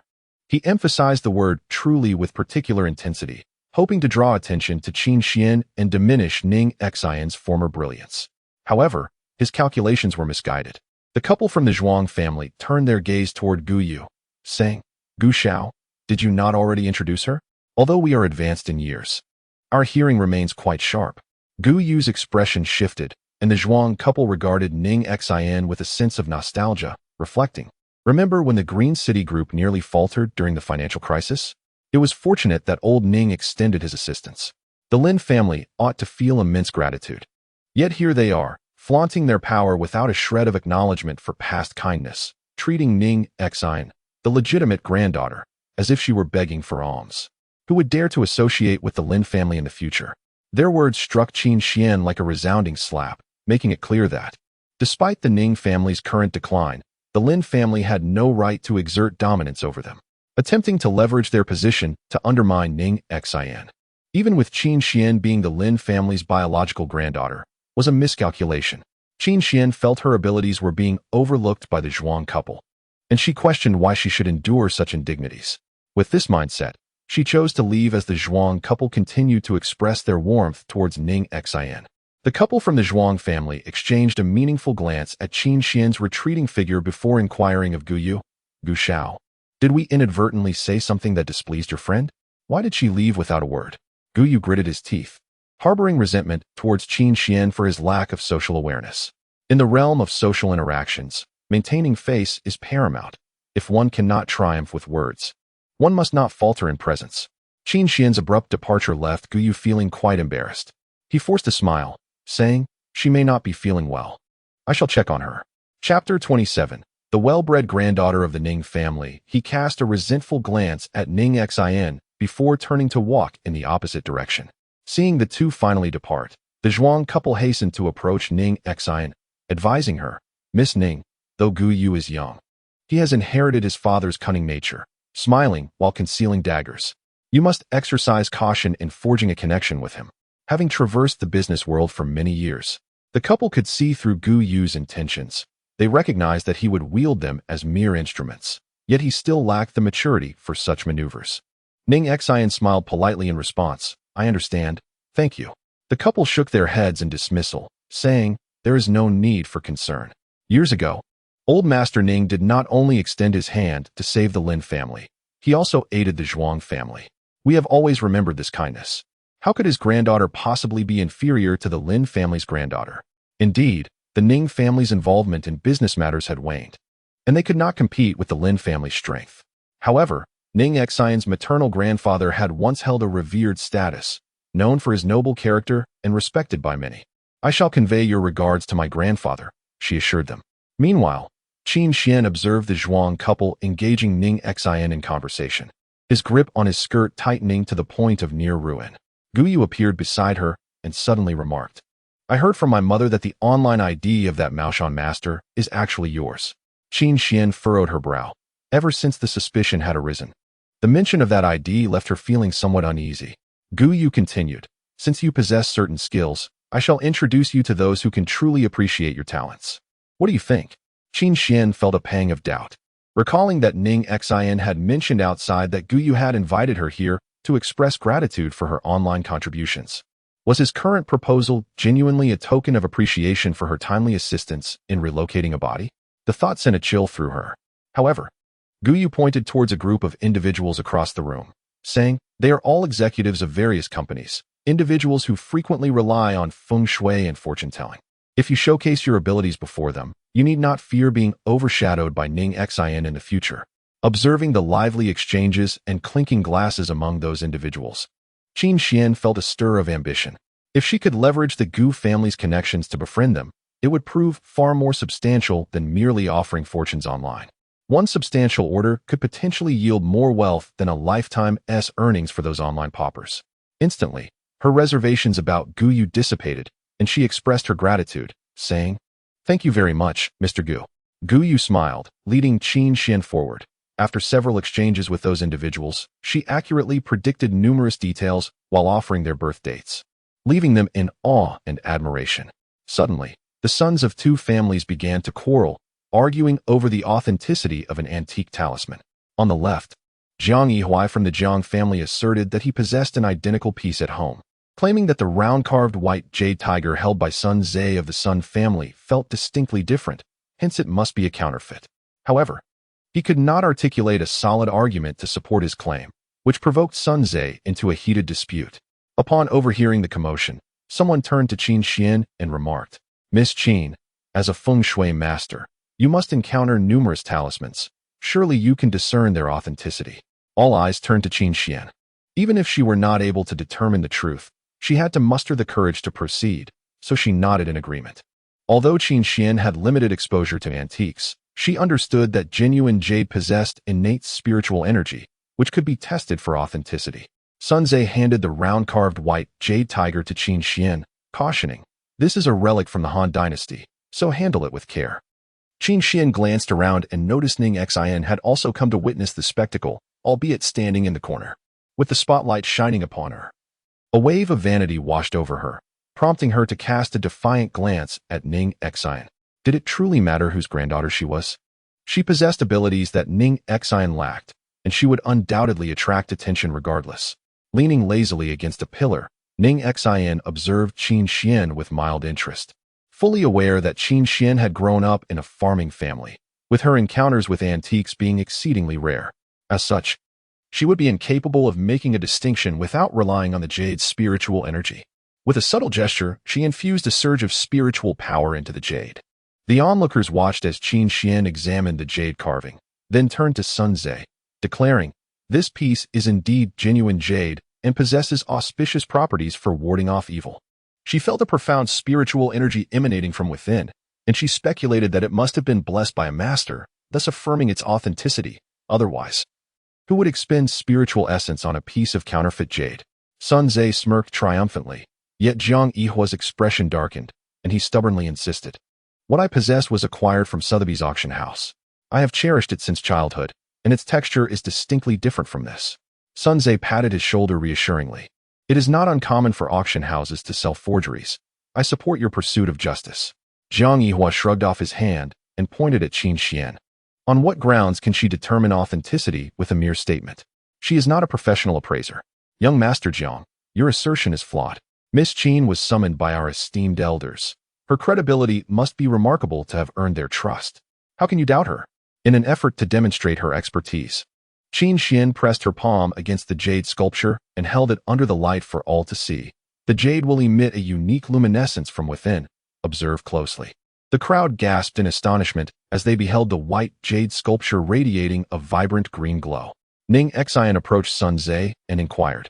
He emphasized the word truly with particular intensity, hoping to draw attention to Qin Xuan and diminish Ning Xin's former brilliance. However, his calculations were misguided. The couple from the Zhuang family turned their gaze toward Gu Yu, saying, Gu Xiao, did you not already introduce her? Although we are advanced in years, our hearing remains quite sharp. Gu Yu's expression shifted, and the Zhuang couple regarded Ning Xin with a sense of nostalgia, reflecting, remember when the Green City Group nearly faltered during the financial crisis? It was fortunate that old Ning extended his assistance. The Lin family ought to feel immense gratitude. Yet here they are, flaunting their power without a shred of acknowledgement for past kindness, treating Ning Xin, the legitimate granddaughter, as if she were begging for alms. Who would dare to associate with the Lin family in the future? Their words struck Qin Xuan like a resounding slap, making it clear that, despite the Ning family's current decline, the Lin family had no right to exert dominance over them, attempting to leverage their position to undermine Ning Xin. Even with Qin Xuan being the Lin family's biological granddaughter, was a miscalculation. Qin Xuan felt her abilities were being overlooked by the Zhuang couple, and she questioned why she should endure such indignities. With this mindset, she chose to leave as the Zhuang couple continued to express their warmth towards Ning Xin. The couple from the Zhuang family exchanged a meaningful glance at Qin Xuan's retreating figure before inquiring of Gu Yu, Gu Xiao, did we inadvertently say something that displeased your friend? Why did she leave without a word? Gu Yu gritted his teeth, harboring resentment towards Qin Xuan for his lack of social awareness. In the realm of social interactions, maintaining face is paramount. If one cannot triumph with words, one must not falter in presence. Qin Xuan's abrupt departure left Gu Yu feeling quite embarrassed. He forced a smile, saying, she may not be feeling well. I shall check on her. Chapter 27. The well-bred granddaughter of the Ning family, he cast a resentful glance at Ning Xin before turning to walk in the opposite direction. Seeing the two finally depart, the Zhuang couple hastened to approach Ning Xin, advising her, Miss Ning, though Gu Yu is young, he has inherited his father's cunning nature, smiling while concealing daggers. You must exercise caution in forging a connection with him. Having traversed the business world for many years, the couple could see through Gu Yu's intentions. They recognized that he would wield them as mere instruments, yet he still lacked the maturity for such maneuvers. Ning Xin smiled politely in response, I understand, thank you. The couple shook their heads in dismissal, saying, there is no need for concern. Years ago, old Master Ning did not only extend his hand to save the Lin family, he also aided the Zhuang family. We have always remembered this kindness. How could his granddaughter possibly be inferior to the Lin family's granddaughter? Indeed, the Ning family's involvement in business matters had waned, and they could not compete with the Lin family's strength. However, Ning Xin's maternal grandfather had once held a revered status, known for his noble character and respected by many. I shall convey your regards to my grandfather, she assured them. Meanwhile, Qin Xuan observed the Zhuang couple engaging Ning Xin in conversation, his grip on his skirt tightening to the point of near ruin. Guyu appeared beside her and suddenly remarked, I heard from my mother that the online ID of that Maoshan master is actually yours. Qin Xuan furrowed her brow. Ever since the suspicion had arisen, the mention of that ID left her feeling somewhat uneasy. Guyu continued, since you possess certain skills, I shall introduce you to those who can truly appreciate your talents. What do you think? Qin Xuan felt a pang of doubt, recalling that Ning Xin had mentioned outside that Guyu had invited her here to express gratitude for her online contributions. Was his current proposal genuinely a token of appreciation for her timely assistance in relocating a body? The thought sent a chill through her. However, Guyu pointed towards a group of individuals across the room, saying, they are all executives of various companies, individuals who frequently rely on feng shui and fortune-telling. If you showcase your abilities before them, you need not fear being overshadowed by Ning Xin in the future. Observing the lively exchanges and clinking glasses among those individuals, Qin Xuan felt a stir of ambition. If she could leverage the Gu family's connections to befriend them, it would prove far more substantial than merely offering fortunes online. One substantial order could potentially yield more wealth than a lifetime's earnings for those online paupers. Instantly, her reservations about Guyu dissipated, and she expressed her gratitude, saying, Thank you very much, Mr. Gu. Guyu smiled, leading Qin Xuan forward. After several exchanges with those individuals, she accurately predicted numerous details while offering their birth dates, leaving them in awe and admiration. Suddenly, the sons of two families began to quarrel, arguing over the authenticity of an antique talisman. On the left, Jiang Yihui from the Jiang family asserted that he possessed an identical piece at home, claiming that the round-carved white jade tiger held by Sun Zhe of the Sun family felt distinctly different, hence it must be a counterfeit. However, he could not articulate a solid argument to support his claim, which provoked Sun Zhe into a heated dispute. Upon overhearing the commotion, someone turned to Qin Xuan and remarked, Miss Qin, as a feng shui master, you must encounter numerous talismans. Surely you can discern their authenticity. All eyes turned to Qin Xuan. Even if she were not able to determine the truth, she had to muster the courage to proceed, so she nodded in agreement. Although Qin Xuan had limited exposure to antiques, she understood that genuine jade possessed innate spiritual energy, which could be tested for authenticity. Sun Zhe handed the round-carved white jade tiger to Qin Xuan, cautioning, This is a relic from the Han dynasty, so handle it with care. Qin Xuan glanced around and noticed Ning Xin had also come to witness the spectacle, albeit standing in the corner, with the spotlight shining upon her. A wave of vanity washed over her, prompting her to cast a defiant glance at Ning Xin. Did it truly matter whose granddaughter she was? She possessed abilities that Ning Xin lacked, and she would undoubtedly attract attention regardless. Leaning lazily against a pillar, Ning Xin observed Qin Xuan with mild interest. Fully aware that Qin Xuan had grown up in a farming family, with her encounters with antiques being exceedingly rare. As such, she would be incapable of making a distinction without relying on the jade's spiritual energy. With a subtle gesture, she infused a surge of spiritual power into the jade. The onlookers watched as Qin Xuan examined the jade carving, then turned to Sun Zhe, declaring, This piece is indeed genuine jade and possesses auspicious properties for warding off evil. She felt a profound spiritual energy emanating from within, and she speculated that it must have been blessed by a master, thus affirming its authenticity. Otherwise, who would expend spiritual essence on a piece of counterfeit jade? Sun Zhe smirked triumphantly, yet Jiang Yihui's expression darkened, and he stubbornly insisted. What I possess was acquired from Sotheby's auction house. I have cherished it since childhood, and its texture is distinctly different from this. Sun Zhe patted his shoulder reassuringly. It is not uncommon for auction houses to sell forgeries. I support your pursuit of justice. Jiang Yihua shrugged off his hand and pointed at Qin Xuan. On what grounds can she determine authenticity with a mere statement? She is not a professional appraiser. Young Master Jiang, your assertion is flawed. Miss Qin was summoned by our esteemed elders. Her credibility must be remarkable to have earned their trust. How can you doubt her? In an effort to demonstrate her expertise, Qin Xuan pressed her palm against the jade sculpture and held it under the light for all to see. The jade will emit a unique luminescence from within. Observe closely. The crowd gasped in astonishment as they beheld the white jade sculpture radiating a vibrant green glow. Ning Xin approached Sun Zhe and inquired,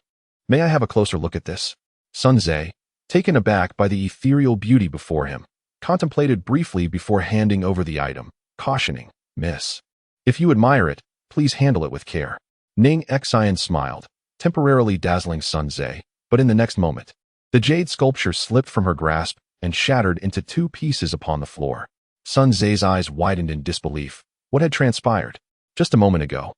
May I have a closer look at this? Sun Zhe, taken aback by the ethereal beauty before him, contemplated briefly before handing over the item, cautioning, "Miss, if you admire it, please handle it with care." Ning Xin smiled, temporarily dazzling Sun Tze, but in the next moment, the jade sculpture slipped from her grasp and shattered into 2 pieces upon the floor. Sun Tze's eyes widened in disbelief. What had transpired? Just a moment ago,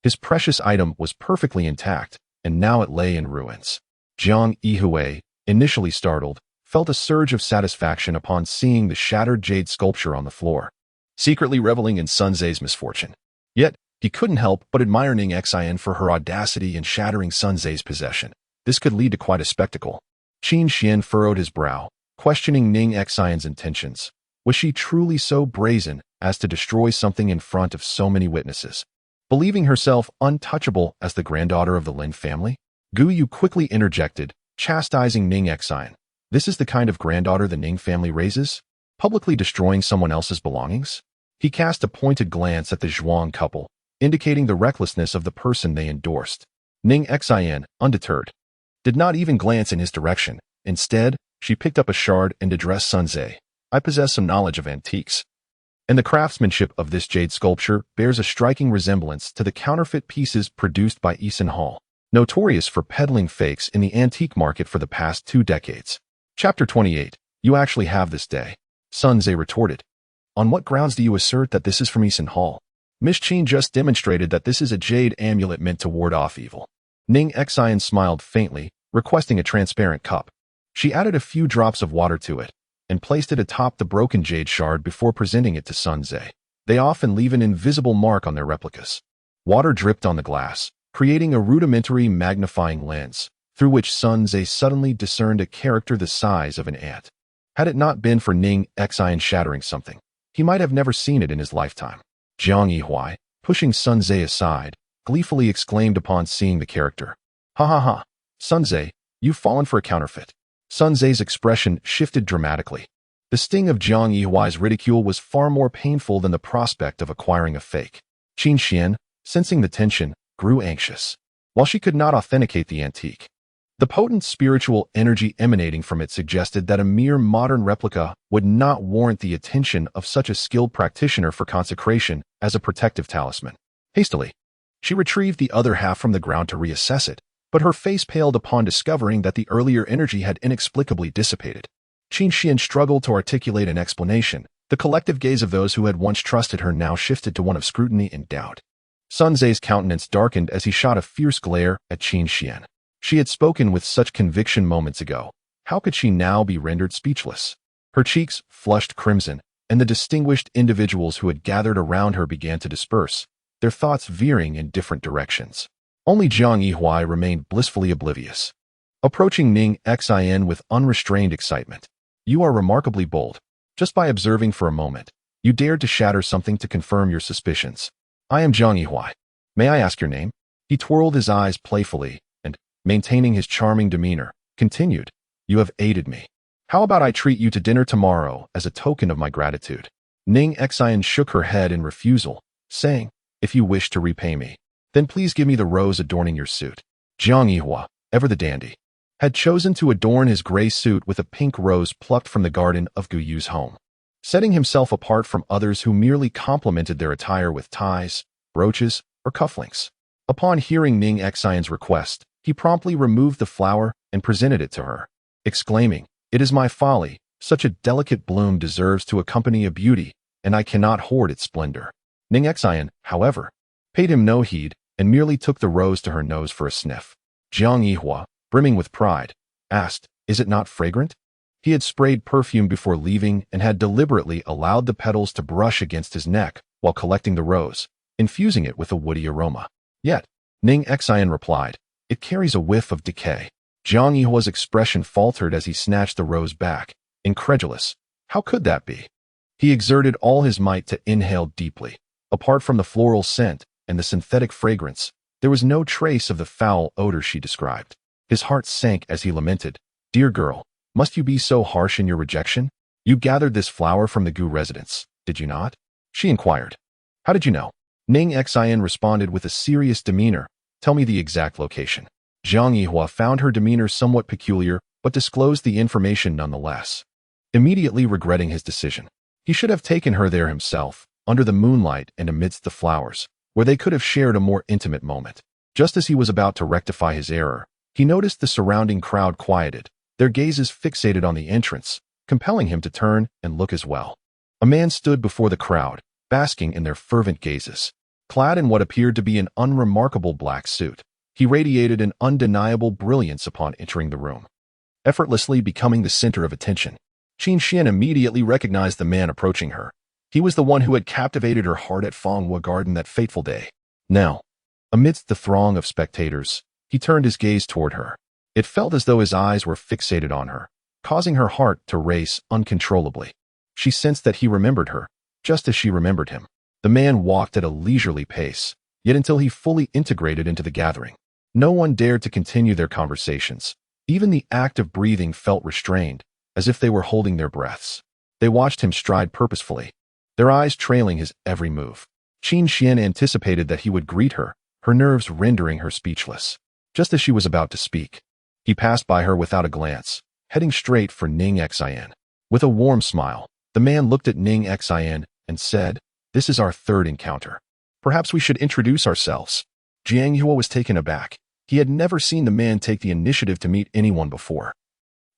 his precious item was perfectly intact, and now it lay in ruins. Jiang Yihui, initially startled, felt a surge of satisfaction upon seeing the shattered jade sculpture on the floor, secretly reveling in Sun Tze's misfortune. Yet, he couldn't help but admire Ning Xin for her audacity in shattering Sun Tze's possession. This could lead to quite a spectacle. Qin Xuan furrowed his brow, questioning Ning Xin's intentions. Was she truly so brazen as to destroy something in front of so many witnesses? Believing herself untouchable as the granddaughter of the Lin family, Gu Yu quickly interjected, chastising Ning Xin. This is the kind of granddaughter the Ning family raises? Publicly destroying someone else's belongings? He cast a pointed glance at the Zhuang couple, indicating the recklessness of the person they endorsed. Ning Xin, undeterred, did not even glance in his direction. Instead, she picked up a shard and addressed Sun Tze. "I possess some knowledge of antiques, and the craftsmanship of this jade sculpture bears a striking resemblance to the counterfeit pieces produced by Eason Hall, notorious for peddling fakes in the antique market for the past 2 decades. Chapter 28. You actually have this day. Sun Tze retorted. On what grounds do you assert that this is from Eason Hall? Miss Qin just demonstrated that this is a jade amulet meant to ward off evil. Ning Xin smiled faintly, requesting a transparent cup. She added a few drops of water to it, and placed it atop the broken jade shard before presenting it to Sun Tze. They often leave an invisible mark on their replicas. Water dripped on the glass, creating a rudimentary magnifying lens, through which Sun Tze suddenly discerned a character the size of an ant. Had it not been for Ning Xin shattering something, he might have never seen it in his lifetime. Jiang Yihui, pushing Sun Tze aside, gleefully exclaimed upon seeing the character. "Ha ha ha, Sun Tze, you've fallen for a counterfeit." Sun Tze's expression shifted dramatically. The sting of Jiang Yihui's ridicule was far more painful than the prospect of acquiring a fake. Qin Xuan, sensing the tension, grew anxious. While she could not authenticate the antique, the potent spiritual energy emanating from it suggested that a mere modern replica would not warrant the attention of such a skilled practitioner for consecration as a protective talisman. Hastily, she retrieved the other half from the ground to reassess it, but her face paled upon discovering that the earlier energy had inexplicably dissipated. Qin Xuan struggled to articulate an explanation. The collective gaze of those who had once trusted her now shifted to one of scrutiny and doubt. Sun Tze's countenance darkened as he shot a fierce glare at Qin Xuan. She had spoken with such conviction moments ago. How could she now be rendered speechless? Her cheeks flushed crimson, and the distinguished individuals who had gathered around her began to disperse, their thoughts veering in different directions. Only Jiang Yihui remained blissfully oblivious, approaching Ning Xin with unrestrained excitement. "You are remarkably bold. Just by observing for a moment, you dared to shatter something to confirm your suspicions. I am Jiang Yihui. May I ask your name?" He twirled his eyes playfully, and, maintaining his charming demeanor, continued, "You have aided me. How about I treat you to dinner tomorrow as a token of my gratitude?" Ning Xin shook her head in refusal, saying, "If you wish to repay me, then please give me the rose adorning your suit." Jiang Yihui, ever the dandy, had chosen to adorn his gray suit with a pink rose plucked from the garden of Gu Yu's home, setting himself apart from others who merely complemented their attire with ties, brooches, or cufflinks. Upon hearing Ning Xin's request, he promptly removed the flower and presented it to her, exclaiming, "It is my folly. Such a delicate bloom deserves to accompany a beauty, and I cannot hoard its splendor." Ning Xin, however, paid him no heed and merely took the rose to her nose for a sniff. Jiang Yihui, brimming with pride, asked, "Is it not fragrant?" He had sprayed perfume before leaving and had deliberately allowed the petals to brush against his neck while collecting the rose, infusing it with a woody aroma. Yet, Ning Xin replied, "It carries a whiff of decay." Jiang Yihui's expression faltered as he snatched the rose back, incredulous. How could that be? He exerted all his might to inhale deeply. Apart from the floral scent and the synthetic fragrance, there was no trace of the foul odor she described. His heart sank as he lamented, "Dear girl, must you be so harsh in your rejection? You gathered this flower from the Gu residence, did you not?" She inquired. "How did you know?" Ning Xin responded with a serious demeanor, "Tell me the exact location." Jiang Yihui found her demeanor somewhat peculiar, but disclosed the information nonetheless, immediately regretting his decision. He should have taken her there himself, under the moonlight and amidst the flowers, where they could have shared a more intimate moment. Just as he was about to rectify his error, he noticed the surrounding crowd quieted, their gazes fixated on the entrance, compelling him to turn and look as well. A man stood before the crowd, basking in their fervent gazes. Clad in what appeared to be an unremarkable black suit, he radiated an undeniable brilliance upon entering the room, effortlessly becoming the center of attention. Qin Xuan immediately recognized the man approaching her. He was the one who had captivated her heart at Fenghua Garden that fateful day. Now, amidst the throng of spectators, he turned his gaze toward her. It felt as though his eyes were fixated on her, causing her heart to race uncontrollably. She sensed that he remembered her, just as she remembered him. The man walked at a leisurely pace, yet until he fully integrated into the gathering, no one dared to continue their conversations. Even the act of breathing felt restrained, as if they were holding their breaths. They watched him stride purposefully, their eyes trailing his every move. Qin Xuan anticipated that he would greet her, her nerves rendering her speechless. Just as she was about to speak, he passed by her without a glance, heading straight for Ning Xin. With a warm smile, the man looked at Ning Xin and said, "This is our third encounter. Perhaps we should introduce ourselves." Jiang Yue was taken aback. He had never seen the man take the initiative to meet anyone before,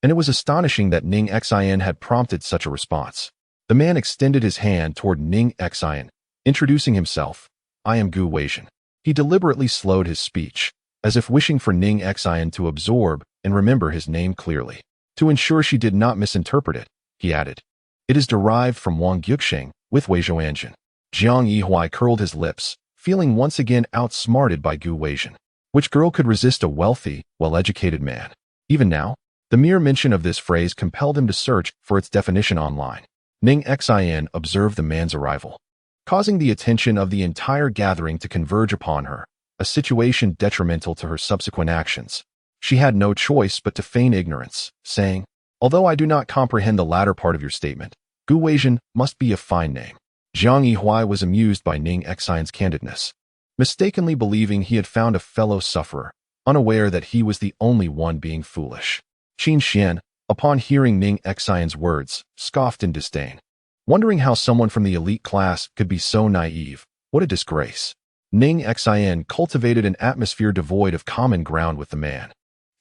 and it was astonishing that Ning Xin had prompted such a response. The man extended his hand toward Ning Xin, introducing himself. "I am Gu Weijin." He deliberately slowed his speech, as if wishing for Ning Xin to absorb and remember his name clearly. To ensure she did not misinterpret it, he added, "It is derived from Wang Yuxing with Wei Zhouanjin." Jiang Yihui curled his lips, feeling once again outsmarted by Gu Weijin. Which girl could resist a wealthy, well-educated man? Even now, the mere mention of this phrase compelled him to search for its definition online. Ning Xin observed the man's arrival, causing the attention of the entire gathering to converge upon her, a situation detrimental to her subsequent actions. She had no choice but to feign ignorance, saying, "Although I do not comprehend the latter part of your statement, Gu Weijin must be a fine name." Jiang Yihui was amused by Ning Xin's candidness, mistakenly believing he had found a fellow sufferer, unaware that he was the only one being foolish. Qin Xuan, upon hearing Ning Xin's words, scoffed in disdain, wondering how someone from the elite class could be so naive. What a disgrace. Ning Xin cultivated an atmosphere devoid of common ground with the man,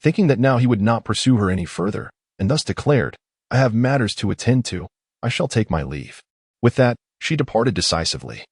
thinking that now he would not pursue her any further, and thus declared, "I have matters to attend to. I shall take my leave." With that, she departed decisively,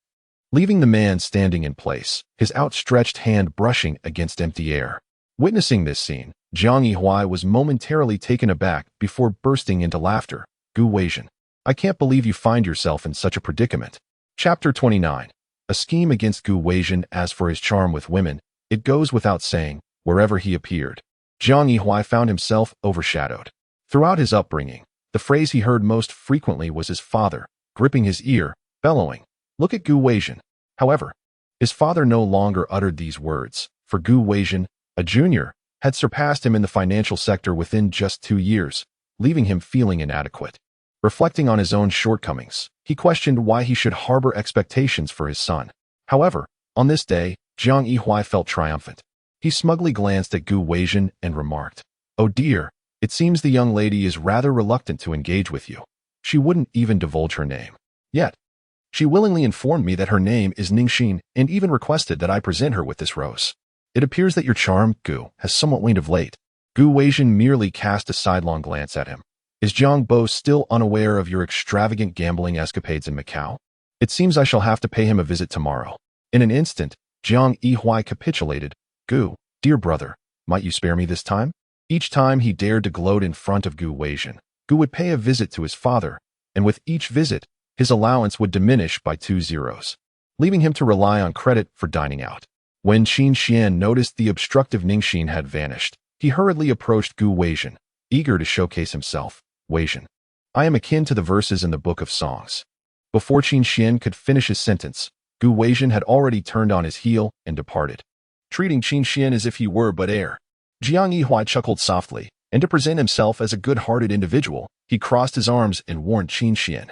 leaving the man standing in place, his outstretched hand brushing against empty air. Witnessing this scene, Jiang Yihui was momentarily taken aback before bursting into laughter. "Gu Weijin, I can't believe you find yourself in such a predicament." Chapter 29. A scheme against Gu Weijin. As for his charm with women, it goes without saying, wherever he appeared, Jiang Yihui found himself overshadowed. Throughout his upbringing, the phrase he heard most frequently was his father, gripping his ear, bellowing, "Look at Gu Weijin." However, his father no longer uttered these words, for Gu Weijin, a junior, had surpassed him in the financial sector within just 2 years, leaving him feeling inadequate. Reflecting on his own shortcomings, he questioned why he should harbor expectations for his son. However, on this day, Jiang Yihui felt triumphant. He smugly glanced at Gu Weijin and remarked, "Oh dear, it seems the young lady is rather reluctant to engage with you. She wouldn't even divulge her name. Yet, she willingly informed me that her name is Ning Xin and even requested that I present her with this rose. It appears that your charm, Gu, has somewhat waned of late." Gu Weijin merely cast a sidelong glance at him. "Is Jiang Bo still unaware of your extravagant gambling escapades in Macau? It seems I shall have to pay him a visit tomorrow." In an instant, Jiang Yihui capitulated. "Gu, dear brother, might you spare me this time?" Each time he dared to gloat in front of Gu Weijin, Gu would pay a visit to his father, and with each visit, his allowance would diminish by 2 zeros, leaving him to rely on credit for dining out. When Qin Xuan noticed the obstructive Ning Xin had vanished, he hurriedly approached Gu Weijin, eager to showcase himself. "Weijin, I am akin to the verses in the Book of Songs." Before Qin Xuan could finish his sentence, Gu Weijin had already turned on his heel and departed, treating Qin Xuan as if he were but air. Jiang Yihui chuckled softly, and to present himself as a good-hearted individual, he crossed his arms and warned Qin Xuan,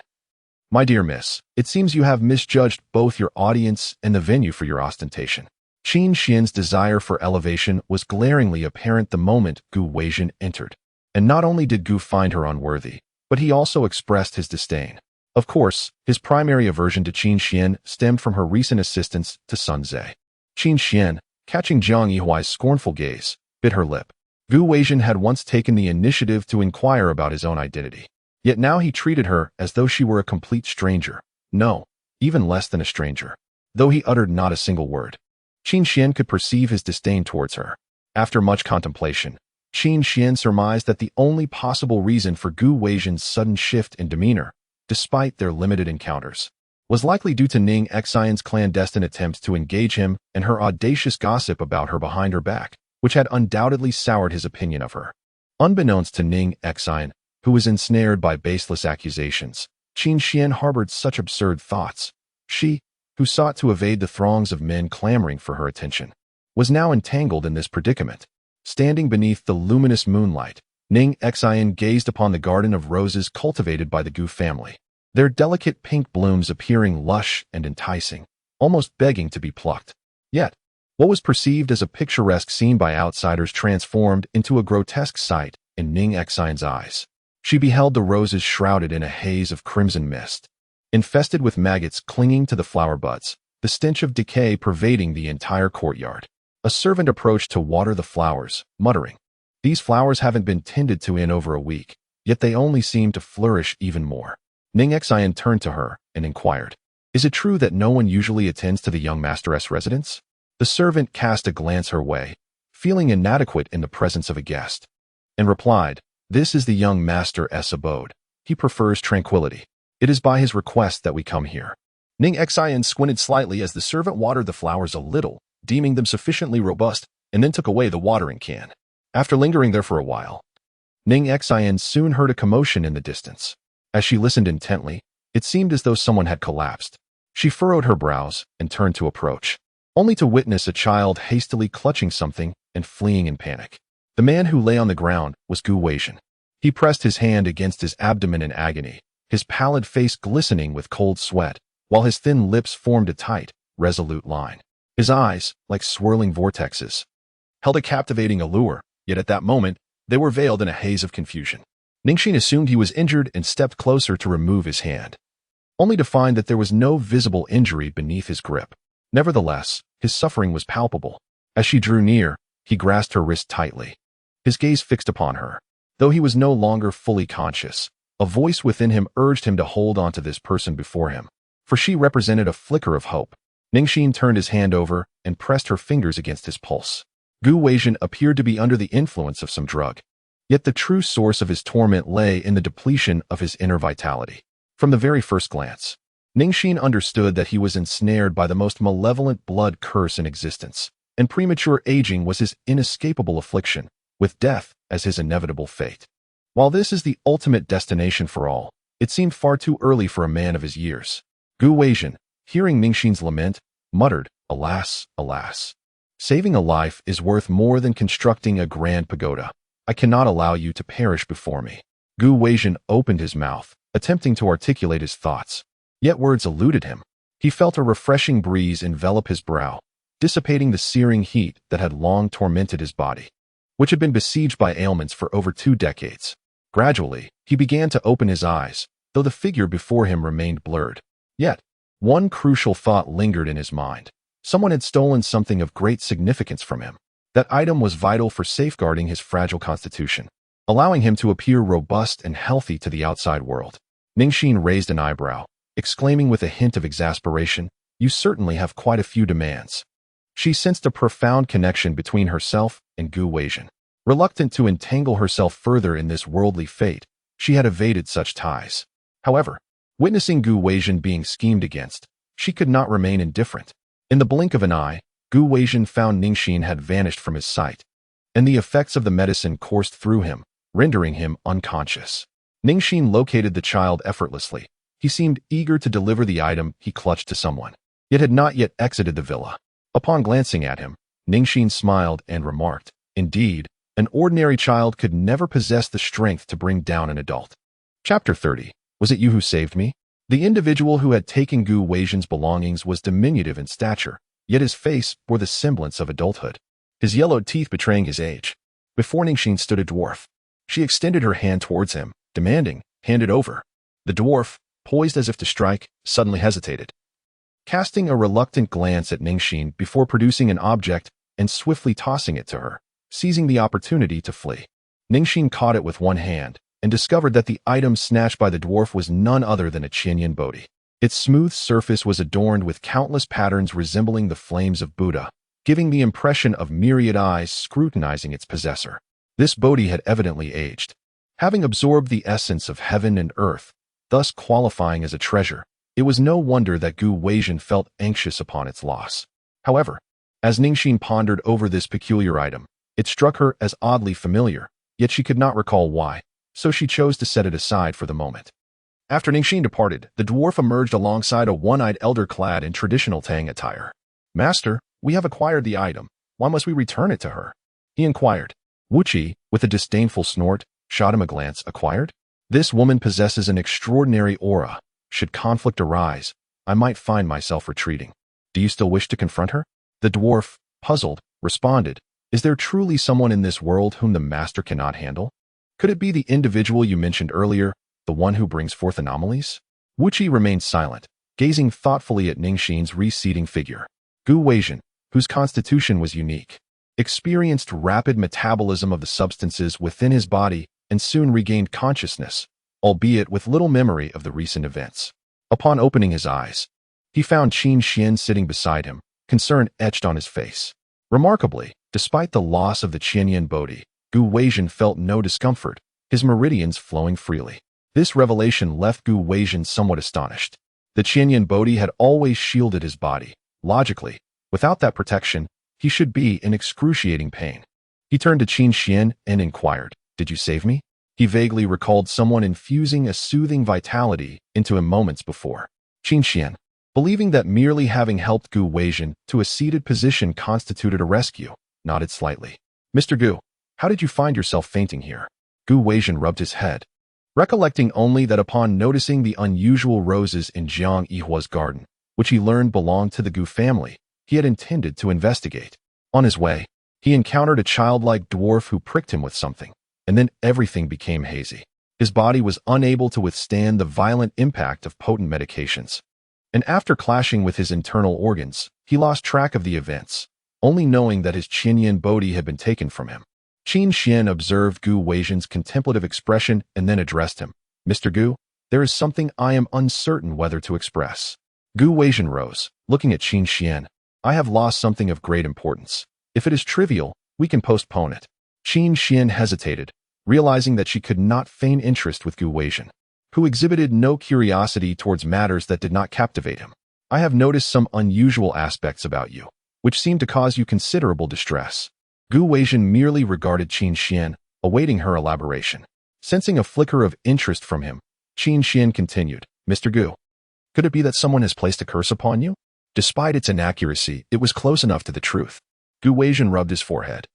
"My dear miss, it seems you have misjudged both your audience and the venue for your ostentation." Qin Xuan's desire for elevation was glaringly apparent the moment Gu Weijin entered. And not only did Gu find her unworthy, but he also expressed his disdain. Of course, his primary aversion to Qin Xuan stemmed from her recent assistance to Sun Zhe. Qin Xuan, catching Jiang Yihuai's scornful gaze, bit her lip. Gu Weijin had once taken the initiative to inquire about his own identity. Yet now he treated her as though she were a complete stranger. No, even less than a stranger. Though he uttered not a single word. Qin Xuan could perceive his disdain towards her. After much contemplation, Qin Xuan surmised that the only possible reason for Gu Weijin's sudden shift in demeanor, despite their limited encounters, was likely due to Ning Xian's clandestine attempts to engage him and her audacious gossip about her behind her back, which had undoubtedly soured his opinion of her. Unbeknownst to Ning Xian, who was ensnared by baseless accusations, Qin Xuan harbored such absurd thoughts. She, who sought to evade the throngs of men clamoring for her attention, was now entangled in this predicament. Standing beneath the luminous moonlight, Ning Xian gazed upon the garden of roses cultivated by the Gu family, their delicate pink blooms appearing lush and enticing, almost begging to be plucked. Yet, what was perceived as a picturesque scene by outsiders transformed into a grotesque sight in Ning Xian's eyes. She beheld the roses shrouded in a haze of crimson mist, infested with maggots clinging to the flower buds, the stench of decay pervading the entire courtyard. A servant approached to water the flowers, muttering, "These flowers haven't been tended to in over a week, yet they only seem to flourish even more." Ning Xian turned to her and inquired, "Is it true that no one usually attends to the young masteress' residence?" The servant cast a glance her way, feeling inadequate in the presence of a guest, and replied, "This is the young master's abode. He prefers tranquility. It is by his request that we come here." Ning Xian squinted slightly as the servant watered the flowers a little, deeming them sufficiently robust, and then took away the watering can. After lingering there for a while, Ning Xian soon heard a commotion in the distance. As she listened intently, it seemed as though someone had collapsed. She furrowed her brows and turned to approach, only to witness a child hastily clutching something and fleeing in panic. The man who lay on the ground was Gu Weijin. He pressed his hand against his abdomen in agony, his pallid face glistening with cold sweat, while his thin lips formed a tight, resolute line. His eyes, like swirling vortexes, held a captivating allure, yet at that moment, they were veiled in a haze of confusion. Ning Xin assumed he was injured and stepped closer to remove his hand, only to find that there was no visible injury beneath his grip. Nevertheless, his suffering was palpable. As she drew near, he grasped her wrist tightly, his gaze fixed upon her. Though he was no longer fully conscious, a voice within him urged him to hold on to this person before him, for she represented a flicker of hope. Ning Xin turned his hand over and pressed her fingers against his pulse. Gu Weijin appeared to be under the influence of some drug. Yet the true source of his torment lay in the depletion of his inner vitality. From the very first glance, Ning Xin understood that he was ensnared by the most malevolent blood curse in existence, and premature aging was his inescapable affliction, with death as his inevitable fate. While this is the ultimate destination for all, it seemed far too early for a man of his years. Gu Weijin, hearing Ning Xin's lament, muttered, "Alas, alas. Saving a life is worth more than constructing a grand pagoda. I cannot allow you to perish before me." Gu Weijin opened his mouth, attempting to articulate his thoughts. Yet words eluded him. He felt a refreshing breeze envelop his brow, dissipating the searing heat that had long tormented his body, which had been besieged by ailments for over 2 decades. Gradually, he began to open his eyes, though the figure before him remained blurred. Yet, one crucial thought lingered in his mind. Someone had stolen something of great significance from him. That item was vital for safeguarding his fragile constitution, allowing him to appear robust and healthy to the outside world. Ning Xin raised an eyebrow, exclaiming with a hint of exasperation, "You certainly have quite a few demands." She sensed a profound connection between herself and Gu Weijin. Reluctant to entangle herself further in this worldly fate, she had evaded such ties. However, witnessing Gu Weijin being schemed against, she could not remain indifferent. In the blink of an eye, Gu Weijin found Ning Xin had vanished from his sight, and the effects of the medicine coursed through him, rendering him unconscious. Ning Xin located the child effortlessly. He seemed eager to deliver the item he clutched to someone, yet had not yet exited the villa. Upon glancing at him, Ning Xin smiled and remarked, "Indeed, an ordinary child could never possess the strength to bring down an adult." Chapter 30. Was it you who saved me? The individual who had taken Gu Weijin's belongings was diminutive in stature, yet his face bore the semblance of adulthood, his yellowed teeth betraying his age. Before Ning Xin stood a dwarf, She extended her hand towards him, demanding, "Hand it over." The dwarf, poised as if to strike, suddenly hesitated, casting a reluctant glance at Ning Xin before producing an object and swiftly tossing it to her, seizing the opportunity to flee. Ning Xin caught it with one hand and discovered that the item snatched by the dwarf was none other than a Qin Bodhi. Its smooth surface was adorned with countless patterns resembling the flames of Buddha, giving the impression of myriad eyes scrutinizing its possessor. This Bodhi had evidently aged, having absorbed the essence of heaven and earth, thus qualifying as a treasure. It was no wonder that Gu Weizhen felt anxious upon its loss. However, as Ning Xin pondered over this peculiar item, it struck her as oddly familiar, yet she could not recall why, so she chose to set it aside for the moment. After Ning Xin departed, the dwarf emerged alongside a one-eyed elder clad in traditional Tang attire. "Master, we have acquired the item. Why must we return it to her?" he inquired. Wu Qi, with a disdainful snort, shot him a glance. "Acquired? This woman possesses an extraordinary aura. Should conflict arise, I might find myself retreating. Do you still wish to confront her?" The dwarf, puzzled, responded, "Is there truly someone in this world whom the master cannot handle? Could it be the individual you mentioned earlier, the one who brings forth anomalies?" Wu Qi remained silent, gazing thoughtfully at Ning Xin's receding figure. Gu Weizhen, whose constitution was unique, experienced rapid metabolism of the substances within his body and soon regained consciousness, albeit with little memory of the recent events. Upon opening his eyes, he found Qin Xuan sitting beside him, concern etched on his face. Remarkably, despite the loss of the Qin Bodhi, Gu Weizhen felt no discomfort, his meridians flowing freely. This revelation left Gu Weizhen somewhat astonished. The Qin Bodhi had always shielded his body. Logically, without that protection, he should be in excruciating pain. He turned to Qin Xuan and inquired, "Did you save me?" He vaguely recalled someone infusing a soothing vitality into him moments before. Qin Xuan, believing that merely having helped Gu Weizhen to a seated position constituted a rescue, nodded slightly. "Mr. Gu, how did you find yourself fainting here?" Gu Weizhen rubbed his head, recollecting only that upon noticing the unusual roses in Jiang Yihua's garden, which he learned belonged to the Gu family, he had intended to investigate. On his way, he encountered a childlike dwarf who pricked him with something, and then everything became hazy. His body was unable to withstand the violent impact of potent medications, and after clashing with his internal organs, he lost track of the events, only knowing that his Qin Bodhi had been taken from him. Qin Xuan observed Gu Weizhen's contemplative expression and then addressed him. "Mr. Gu, there is something I am uncertain whether to express." Gu Weizhen rose, looking at Qin Xuan. "I have lost something of great importance. If it is trivial, we can postpone it." Qin Xuan hesitated, realizing that she could not feign interest with Gu Weizhen, who exhibited no curiosity towards matters that did not captivate him. "I have noticed some unusual aspects about you, which seem to cause you considerable distress." Gu Weizhen merely regarded Qin Xuan, awaiting her elaboration. Sensing a flicker of interest from him, Qin Xuan continued, "Mr. Gu, could it be that someone has placed a curse upon you?" Despite its inaccuracy, it was close enough to the truth. Gu Weizhen rubbed his forehead,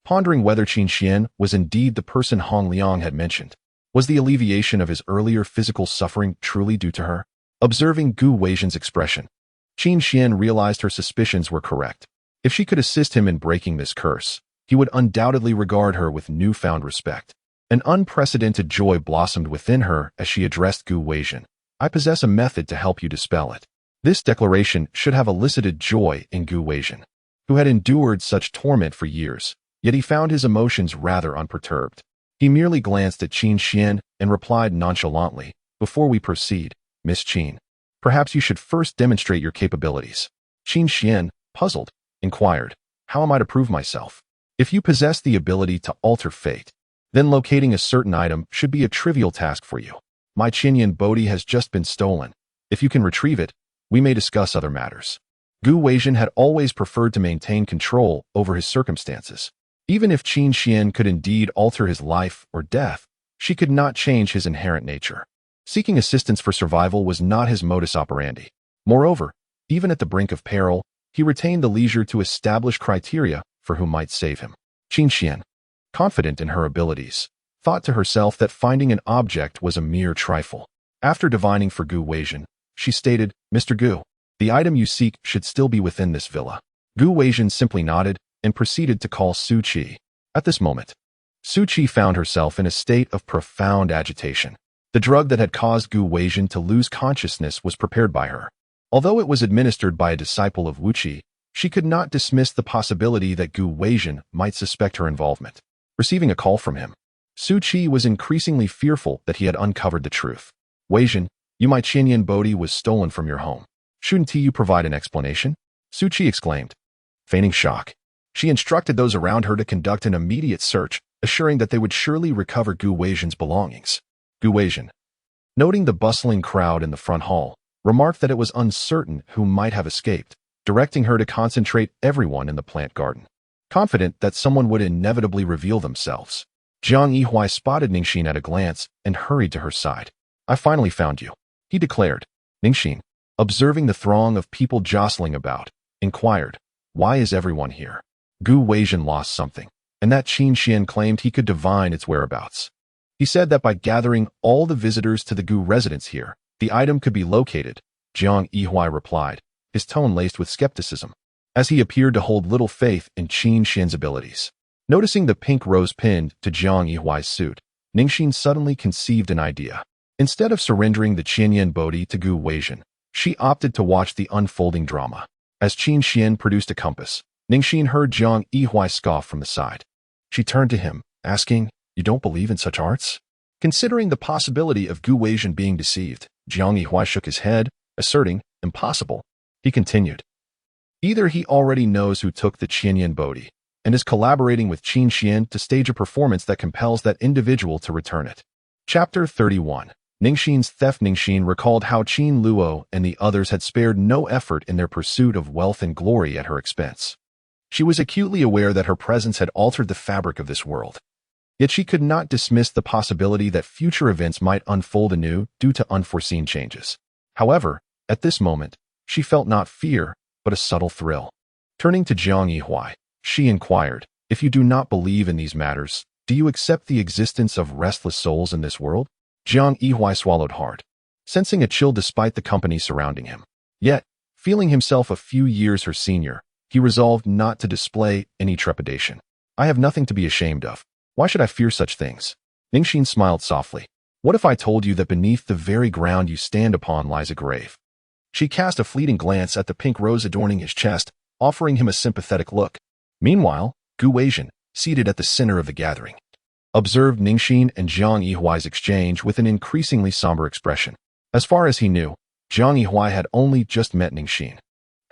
pondering whether Qin Xuan was indeed the person Hong Liang had mentioned. Was the alleviation of his earlier physical suffering truly due to her? Observing Gu Weizhen's expression, Qin Xuan realized her suspicions were correct. If she could assist him in breaking this curse, he would undoubtedly regard her with newfound respect. An unprecedented joy blossomed within her as she addressed Gu Weizhen. "I possess a method to help you dispel it." This declaration should have elicited joy in Gu Weizhen, who had endured such torment for years, yet he found his emotions rather unperturbed. He merely glanced at Qin Xuan and replied nonchalantly, "Before we proceed, Miss Qin, perhaps you should first demonstrate your capabilities." Qin Xuan, puzzled, inquired, "How am I to prove myself?" "If you possess the ability to alter fate, then locating a certain item should be a trivial task for you. My Qin Bodhi has just been stolen. If you can retrieve it, we may discuss other matters." Gu Weizhen had always preferred to maintain control over his circumstances. Even if Qin Xuan could indeed alter his life or death, she could not change his inherent nature. Seeking assistance for survival was not his modus operandi. Moreover, even at the brink of peril, he retained the leisure to establish criteria for who might save him. Qin Xuan, confident in her abilities, thought to herself that finding an object was a mere trifle. After divining for Gu Weizhen, she stated, "Mr. Gu, the item you seek should still be within this villa." Gu Weizhen simply nodded and proceeded to call Su Qi. At this moment, Su Qi found herself in a state of profound agitation. The drug that had caused Gu Weijin to lose consciousness was prepared by her. Although it was administered by a disciple of Wu Qi, she could not dismiss the possibility that Gu Weijin might suspect her involvement. Receiving a call from him, Su Qi was increasingly fearful that he had uncovered the truth. Weijin, my Qinyan Bodhi was stolen from your home. Shouldn't you provide an explanation? Su Qi exclaimed. Feigning shock, she instructed those around her to conduct an immediate search, assuring that they would surely recover Gu Weijin's belongings. Gu Weijin, noting the bustling crowd in the front hall, remarked that it was uncertain who might have escaped, directing her to concentrate everyone in the plant garden. Confident that someone would inevitably reveal themselves, Jiang Yihuai spotted Ning Xin at a glance and hurried to her side. I finally found you, he declared. Ning Xin, observing the throng of people jostling about, inquired, why is everyone here? Gu Weijin lost something, and that Qin Xuan claimed he could divine its whereabouts. He said that by gathering all the visitors to the Gu residence here, the item could be located, Jiang Yihuai replied, his tone laced with skepticism, as he appeared to hold little faith in Qin Xuan's abilities. Noticing the pink rose pinned to Jiang Yihuai's suit, Ning Xin suddenly conceived an idea. Instead of surrendering the Qinyan Bodhi to Gu Weijin, she opted to watch the unfolding drama. As Qin Xuan produced a compass, Ning Xin heard Jiang Yihuai scoff from the side. She turned to him, asking, you don't believe in such arts? Considering the possibility of Gu Weijin being deceived, Jiang Yihuai shook his head, asserting, impossible. He continued, either he already knows who took the Qinyan Bodhi and is collaborating with Qin Xuan to stage a performance that compels that individual to return it. Chapter 31. Ning Xin's theft. Ning Xin recalled how Qin Luo and the others had spared no effort in their pursuit of wealth and glory at her expense. She was acutely aware that her presence had altered the fabric of this world. Yet she could not dismiss the possibility that future events might unfold anew due to unforeseen changes. However, at this moment, she felt not fear, but a subtle thrill. Turning to Jiang Yihuai, she inquired, if you do not believe in these matters, do you accept the existence of restless souls in this world? Jiang Yihuai swallowed hard, sensing a chill despite the company surrounding him. Yet, feeling himself a few years her senior, he resolved not to display any trepidation. I have nothing to be ashamed of. Why should I fear such things? Ning Xin smiled softly. What if I told you that beneath the very ground you stand upon lies a grave? She cast a fleeting glance at the pink rose adorning his chest, offering him a sympathetic look. Meanwhile, Gu Weijin, seated at the center of the gathering, observed Ning Xin and Jiang Yihuai's exchange with an increasingly somber expression. As far as he knew, Jiang Yihuai had only just met Ning Xin.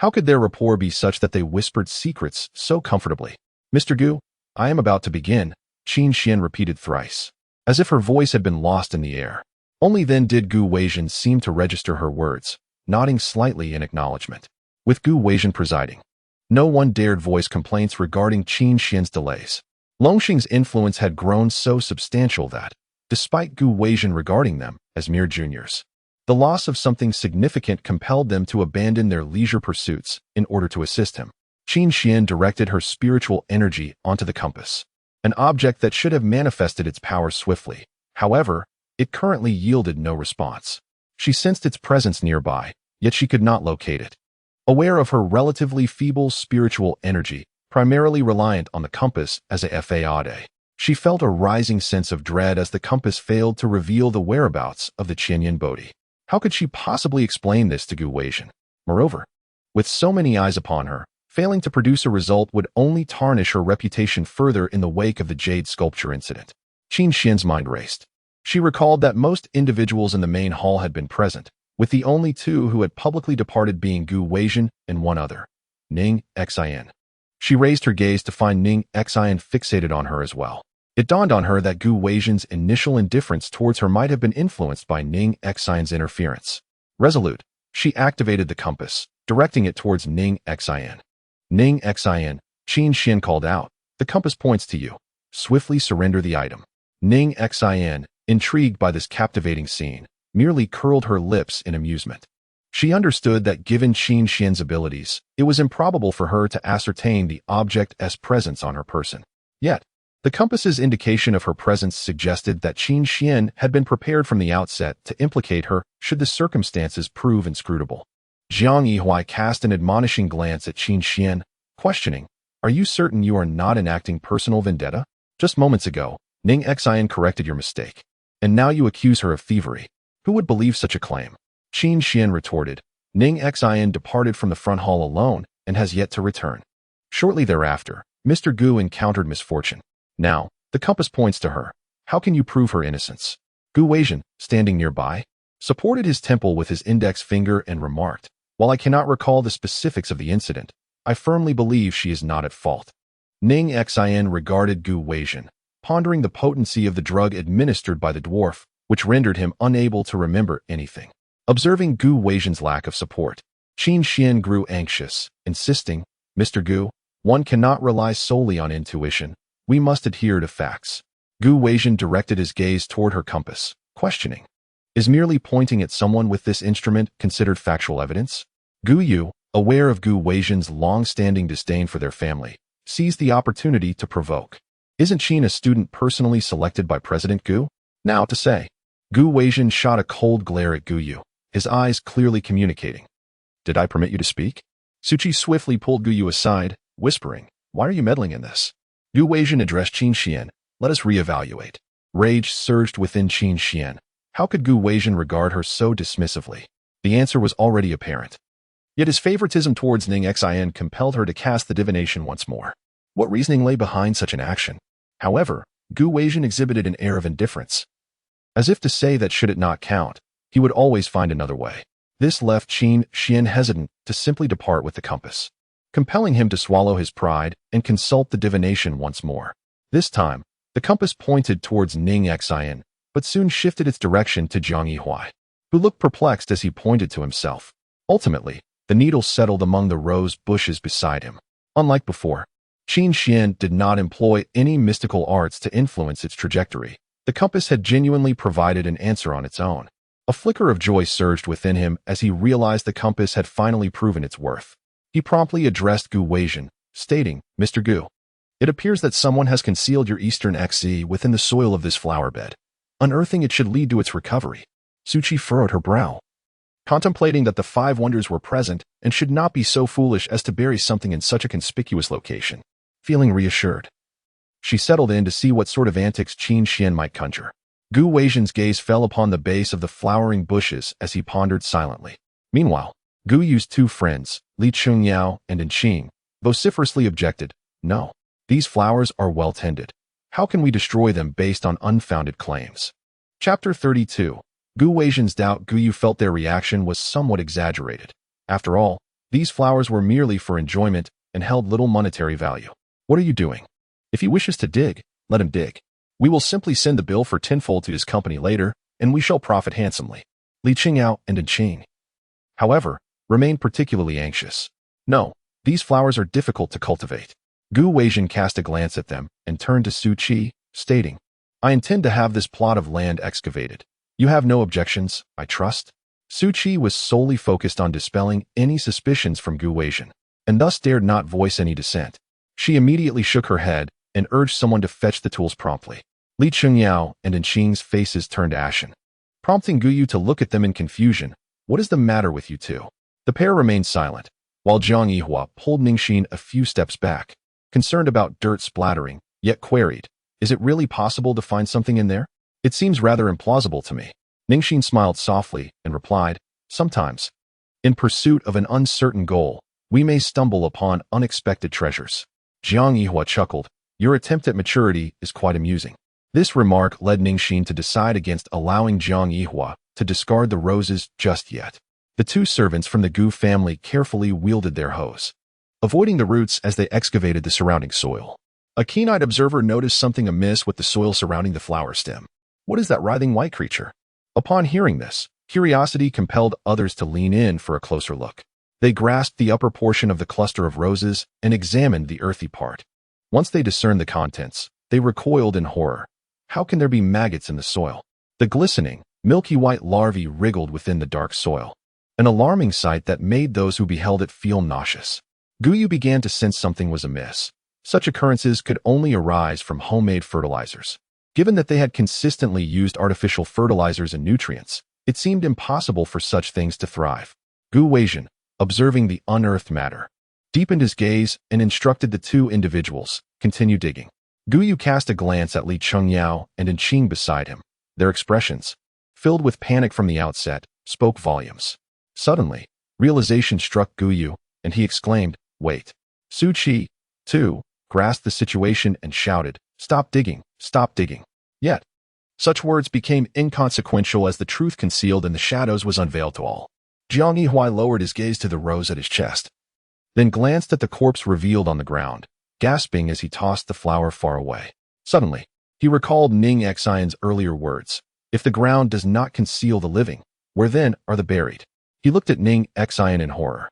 How could their rapport be such that they whispered secrets so comfortably? Mr. Gu, I am about to begin, Qin Xuan repeated thrice, as if her voice had been lost in the air. Only then did Gu Weijin seem to register her words, nodding slightly in acknowledgement. With Gu Weijin presiding, no one dared voice complaints regarding Qin Xuan's delays. Longxing's influence had grown so substantial that, despite Gu Weijin regarding them as mere juniors, the loss of something significant compelled them to abandon their leisure pursuits in order to assist him. Qin Xuan directed her spiritual energy onto the compass, an object that should have manifested its power swiftly. However, it currently yielded no response. She sensed its presence nearby, yet she could not locate it. Aware of her relatively feeble spiritual energy, primarily reliant on the compass as a fade, she felt a rising sense of dread as the compass failed to reveal the whereabouts of the Qinyan Bodhi. How could she possibly explain this to Gu Weijin? Moreover, with so many eyes upon her, failing to produce a result would only tarnish her reputation further in the wake of the jade sculpture incident. Qin Xuan's mind raced. She recalled that most individuals in the main hall had been present, with the only two who had publicly departed being Gu Weijin and one other, Ning Xin. She raised her gaze to find Ning Xin fixated on her as well. It dawned on her that Gu Weijin's initial indifference towards her might have been influenced by Ning Xin's interference. Resolute, she activated the compass, directing it towards Ning Xin. Ning Xin, Qin Xuan called out, the compass points to you. Swiftly surrender the item. Ning Xin, intrigued by this captivating scene, merely curled her lips in amusement. She understood that given Qin Xuan's abilities, it was improbable for her to ascertain the object's presence on her person. Yet, the compass's indication of her presence suggested that Qin Xuan had been prepared from the outset to implicate her should the circumstances prove inscrutable. Jiang Yihuai cast an admonishing glance at Qin Xuan, questioning, are you certain you are not enacting personal vendetta? Just moments ago, Ning Xin corrected your mistake. And now you accuse her of thievery. Who would believe such a claim? Qin Xuan retorted. Ning Xin departed from the front hall alone and has yet to return. Shortly thereafter, Mr. Gu encountered misfortune. Now, the compass points to her. How can you prove her innocence? Gu Weizhen, standing nearby, supported his temple with his index finger and remarked, while I cannot recall the specifics of the incident, I firmly believe she is not at fault. Ning Xin regarded Gu Weizhen, pondering the potency of the drug administered by the dwarf, which rendered him unable to remember anything. Observing Gu Weizhen's lack of support, Qin Xuan grew anxious, insisting, Mr. Gu, one cannot rely solely on intuition. We must adhere to facts. Gu Weizhen directed his gaze toward her compass, questioning. Is merely pointing at someone with this instrument considered factual evidence? Gu Yu, aware of Gu Weizhen's long-standing disdain for their family, seized the opportunity to provoke. Isn't Qin a student personally selected by President Gu? Now to say. Gu Weizhen shot a cold glare at Gu Yu, his eyes clearly communicating. Did I permit you to speak? Suchi swiftly pulled Gu Yu aside, whispering, Why are you meddling in this? Gu Weizhen addressed Qin Xuan. Let us reevaluate. Rage surged within Qin Xuan. How could Gu Weizhen regard her so dismissively? The answer was already apparent. Yet his favoritism towards Ning Xin compelled her to cast the divination once more. What reasoning lay behind such an action? However, Gu Weizhen exhibited an air of indifference, as if to say that should it not count, he would always find another way. This left Qin Xuan hesitant to simply depart with the compass, compelling him to swallow his pride and consult the divination once more. This time, the compass pointed towards Ning Xin, but soon shifted its direction to Jiang Yihuai, who looked perplexed as he pointed to himself. Ultimately, the needle settled among the rose bushes beside him. Unlike before, Qin Xuan did not employ any mystical arts to influence its trajectory. The compass had genuinely provided an answer on its own. A flicker of joy surged within him as he realized the compass had finally proven its worth. He promptly addressed Gu Weizhen, stating, Mr. Gu, it appears that someone has concealed your Eastern XZ within the soil of this flower bed. Unearthing it should lead to its recovery. Suchi furrowed her brow, contemplating that the 5 wonders were present and should not be so foolish as to bury something in such a conspicuous location. Feeling reassured, she settled in to see what sort of antics Qin Xuan might conjure. Gu Weizhen's gaze fell upon the base of the flowering bushes as he pondered silently. Meanwhile, Gu Yu's 2 friends, Li Chungyao and Inqing, vociferously objected, No, these flowers are well tended. How can we destroy them based on unfounded claims? Chapter 32. Gu Weizhen's doubt Gu Yu felt their reaction was somewhat exaggerated. After all, these flowers were merely for enjoyment and held little monetary value. What are you doing? If he wishes to dig, let him dig. We will simply send the bill for tenfold to his company later, and we shall profit handsomely. Li Qingyao and Inqing, however, remained particularly anxious. No, these flowers are difficult to cultivate. Gu Weizhen cast a glance at them and turned to Su Qi, stating, I intend to have this plot of land excavated. You have no objections, I trust? Su Qi was solely focused on dispelling any suspicions from Gu Weizhen, and thus dared not voice any dissent. She immediately shook her head and urged someone to fetch the tools promptly. Li Chungyao and Inqing's faces turned ashen, prompting Gu Yu to look at them in confusion. What is the matter with you two? The pair remained silent, while Jiang Yihua pulled Ning Xin a few steps back, concerned about dirt splattering, yet queried, Is it really possible to find something in there? It seems rather implausible to me. Ning Xin smiled softly and replied, Sometimes, in pursuit of an uncertain goal, we may stumble upon unexpected treasures. Jiang Yihua chuckled, Your attempt at maturity is quite amusing. This remark led Ning Xin to decide against allowing Jiang Yihua to discard the roses just yet. The 2 servants from the Gu family carefully wielded their hoes, avoiding the roots as they excavated the surrounding soil. A keen-eyed observer noticed something amiss with the soil surrounding the flower stem. What is that writhing white creature? Upon hearing this, curiosity compelled others to lean in for a closer look. They grasped the upper portion of the cluster of roses and examined the earthy part. Once they discerned the contents, they recoiled in horror. How can there be maggots in the soil? The glistening, milky white larvae wriggled within the dark soil, an alarming sight that made those who beheld it feel nauseous. Gu Yu began to sense something was amiss. Such occurrences could only arise from homemade fertilizers. Given that they had consistently used artificial fertilizers and nutrients, it seemed impossible for such things to thrive. Gu Weizhen, observing the unearthed matter, deepened his gaze and instructed the 2 individuals, Continue digging. Guyu cast a glance at Li Chungyao and Qing beside him. Their expressions, filled with panic from the outset, spoke volumes. Suddenly, realization struck Guyu, and he exclaimed, "Wait." Su Qi, too, grasped the situation and shouted, "Stop digging, stop digging." Yet, such words became inconsequential as the truth concealed in the shadows was unveiled to all. Jiang Yihui lowered his gaze to the rose at his chest, then glanced at the corpse revealed on the ground, gasping as he tossed the flower far away. Suddenly, he recalled Ning Xian's earlier words, "If the ground does not conceal the living, where then are the buried?" He looked at Ning Xian in horror,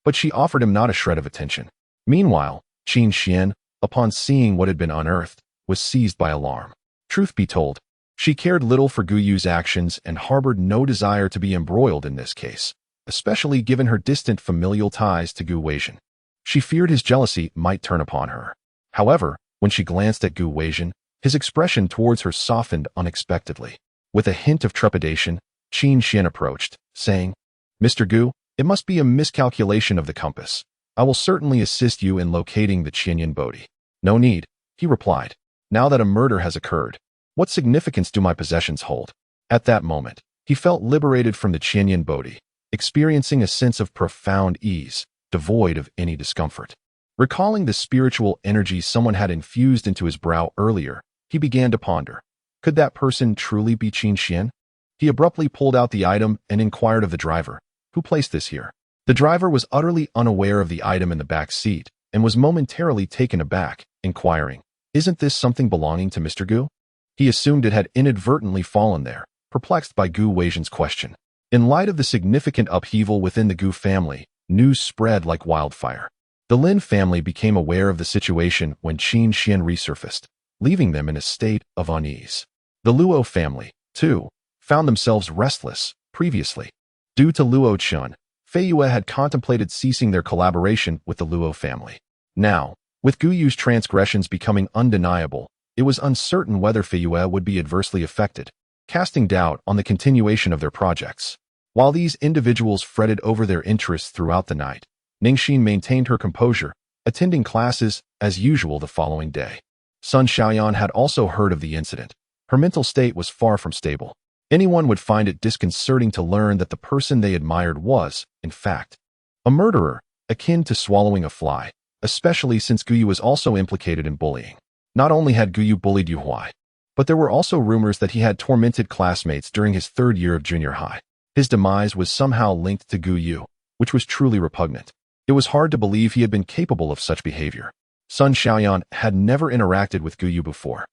but she offered him not a shred of attention. Meanwhile, Qin Xuan, upon seeing what had been unearthed, was seized by alarm. Truth be told, she cared little for Guyu's actions and harbored no desire to be embroiled in this case, especially given her distant familial ties to Gu Weizhen. She feared his jealousy might turn upon her. However, when she glanced at Gu Weizhen, his expression towards her softened unexpectedly. With a hint of trepidation, Qin Xuan approached, saying, "Mr. Gu, it must be a miscalculation of the compass. I will certainly assist you in locating the Qianyan Bodhi." "No need," he replied. "Now that a murder has occurred, what significance do my possessions hold?" At that moment, he felt liberated from the Qianyan Bodhi, experiencing a sense of profound ease, devoid of any discomfort. Recalling the spiritual energy someone had infused into his brow earlier, he began to ponder. Could that person truly be Qin Xuan? He abruptly pulled out the item and inquired of the driver, "Who placed this here?" The driver was utterly unaware of the item in the back seat and was momentarily taken aback, inquiring, "Isn't this something belonging to Mr. Gu?" He assumed it had inadvertently fallen there, perplexed by Gu Weizhen's question. In light of the significant upheaval within the Gu family, news spread like wildfire. The Lin family became aware of the situation when Qin Xuan resurfaced, leaving them in a state of unease. The Luo family, too, found themselves restless. Previously, due to Luo Chun, Fei Yue had contemplated ceasing their collaboration with the Luo family. Now, with Guyu's transgressions becoming undeniable, it was uncertain whether Fei Yue would be adversely affected, casting doubt on the continuation of their projects. While these individuals fretted over their interests throughout the night, Ning Xin maintained her composure, attending classes as usual the following day. Sun Xiaoyan had also heard of the incident. Her mental state was far from stable. Anyone would find it disconcerting to learn that the person they admired was, in fact, a murderer, akin to swallowing a fly, especially since Guyu was also implicated in bullying. Not only had Guyu bullied Yuhui, but there were also rumors that he had tormented classmates during his third year of junior high. His demise was somehow linked to Guyu, which was truly repugnant. It was hard to believe he had been capable of such behavior. Sun Xiaoyan had never interacted with Guyu before.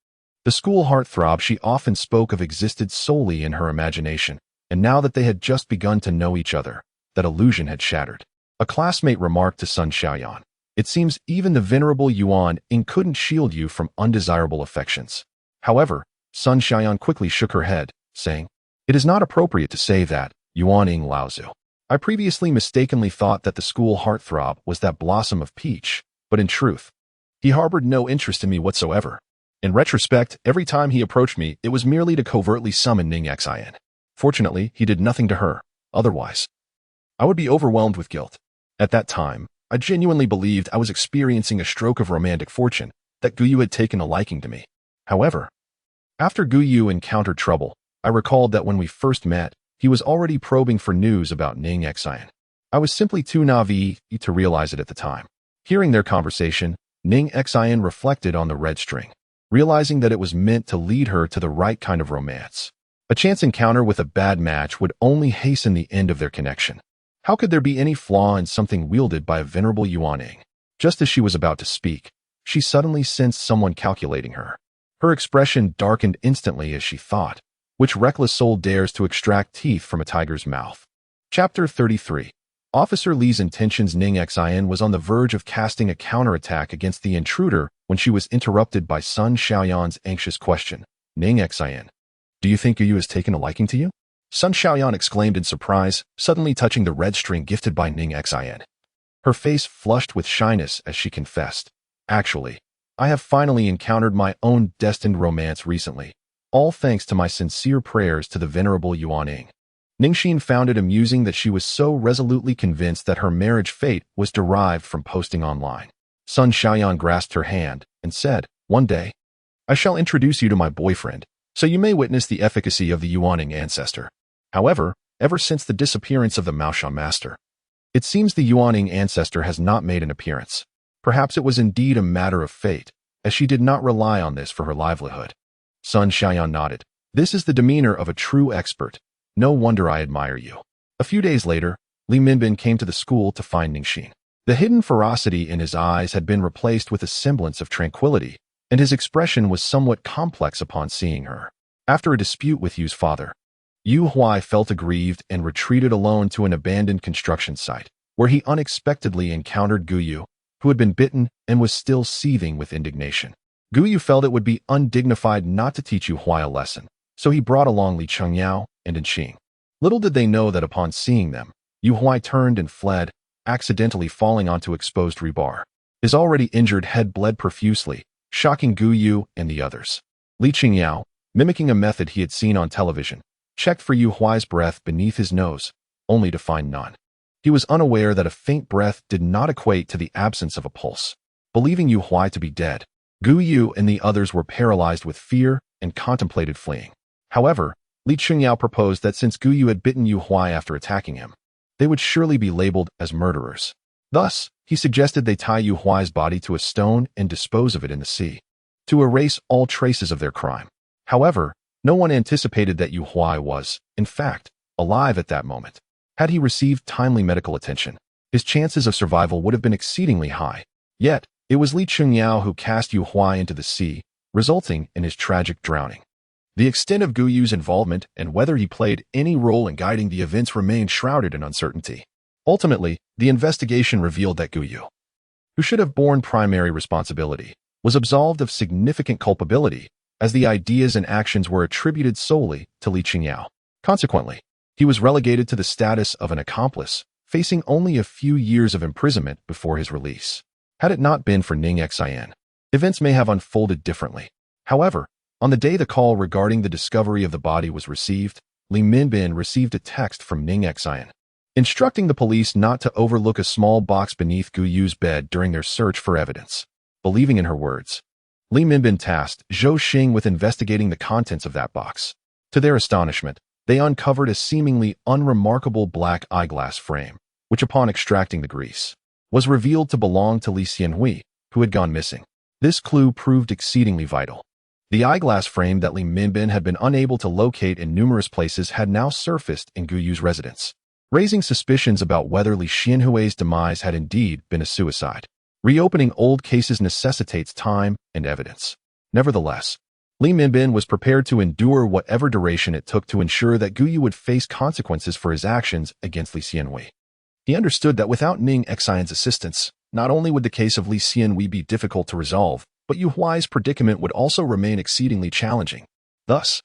The school heartthrob she often spoke of existed solely in her imagination, and now that they had just begun to know each other, that illusion had shattered. A classmate remarked to Sun Xiaoyan, "It seems even the venerable Yuan Ing couldn't shield you from undesirable affections." However, Sun Xiaoyan quickly shook her head, saying, "It is not appropriate to say that, Yuan Ing Laozu. I previously mistakenly thought that the school heartthrob was that blossom of peach, but in truth, he harbored no interest in me whatsoever. In retrospect, every time he approached me, it was merely to covertly summon Ning Xin. Fortunately, he did nothing to her. Otherwise, I would be overwhelmed with guilt. At that time, I genuinely believed I was experiencing a stroke of romantic fortune, that Guyu had taken a liking to me. However, after Guyu encountered trouble, I recalled that when we first met, he was already probing for news about Ning Xin. I was simply too naive to realize it at the time." Hearing their conversation, Ning Xin reflected on the red string, realizing that it was meant to lead her to the right kind of romance. A chance encounter with a bad match would only hasten the end of their connection. How could there be any flaw in something wielded by a venerable Yuan Ing? Just as she was about to speak, she suddenly sensed someone calculating her. Her expression darkened instantly as she thought, which reckless soul dares to extract teeth from a tiger's mouth? Chapter 33. Officer Li's intentions. Ning Xin was on the verge of casting a counterattack against the intruder when she was interrupted by Sun Xiaoyan's anxious question. "Ning Xin, do you think Guyu has taken a liking to you?" Sun Xiaoyan exclaimed in surprise, suddenly touching the red string gifted by Ning Xin. Her face flushed with shyness as she confessed, "Actually, I have finally encountered my own destined romance recently, all thanks to my sincere prayers to the venerable Yuan Ing." Ning Xin found it amusing that she was so resolutely convinced that her marriage fate was derived from posting online. Sun Xiaoyan grasped her hand and said, "One day, I shall introduce you to my boyfriend, so you may witness the efficacy of the Yuaning ancestor. However, ever since the disappearance of the Maoshan master, it seems the Yuaning ancestor has not made an appearance. Perhaps it was indeed a matter of fate, as she did not rely on this for her livelihood. Sun Xiaoyan nodded. This is the demeanor of a true expert. No wonder I admire you. A few days later, Li Minbin came to the school to find Ning Xin. The hidden ferocity in his eyes had been replaced with a semblance of tranquility, and his expression was somewhat complex upon seeing her. After a dispute with Yu's father, Yu Huai felt aggrieved and retreated alone to an abandoned construction site, where he unexpectedly encountered Guyu, who had been bitten and was still seething with indignation. Guyu felt it would be undignified not to teach Yu Huai a lesson, so he brought along Li Chengyao and Inqing. Little did they know that upon seeing them, Yu Huai turned and fled, accidentally falling onto exposed rebar. His already injured head bled profusely, shocking Guyu and the others. Li Chengyao, mimicking a method he had seen on television, checked for Yu Huai's breath beneath his nose, only to find none. He was unaware that a faint breath did not equate to the absence of a pulse. Believing Yu Huai to be dead, Guyu and the others were paralyzed with fear and contemplated fleeing. However, Li Chengyao proposed that since Guyu had bitten Yu Huai after attacking him, they would surely be labeled as murderers. Thus, he suggested they tie Yu Huai's body to a stone and dispose of it in the sea, to erase all traces of their crime. However, no one anticipated that Yu Huai was, in fact, alive at that moment. Had he received timely medical attention, his chances of survival would have been exceedingly high. Yet, it was Li Chengyao who cast Yu Huai into the sea, resulting in his tragic drowning. The extent of Guyu's involvement and whether he played any role in guiding the events remained shrouded in uncertainty. Ultimately, the investigation revealed that Guyu, who should have borne primary responsibility, was absolved of significant culpability, as the ideas and actions were attributed solely to Li Chengyao. Consequently, he was relegated to the status of an accomplice, facing only a few years of imprisonment before his release. Had it not been for Ning Xin, events may have unfolded differently. However, on the day the call regarding the discovery of the body was received, Li Minbin received a text from Ning Xin, instructing the police not to overlook a small box beneath Guyu's bed during their search for evidence. Believing in her words, Li Minbin tasked Zhou Xing with investigating the contents of that box. To their astonishment, they uncovered a seemingly unremarkable black eyeglass frame, which upon extracting the grease, was revealed to belong to Li Xianhui, who had gone missing. This clue proved exceedingly vital. The eyeglass frame that Li Minbin had been unable to locate in numerous places had now surfaced in Guyu's residence, raising suspicions about whether Li Xianhui's demise had indeed been a suicide. Reopening old cases necessitates time and evidence. Nevertheless, Li Minbin was prepared to endure whatever duration it took to ensure that Guyu would face consequences for his actions against Li Xianhui. He understood that without Ning Xion's assistance, not only would the case of Li Xianhui be difficult to resolve, but Yu Huai's predicament would also remain exceedingly challenging. Thus,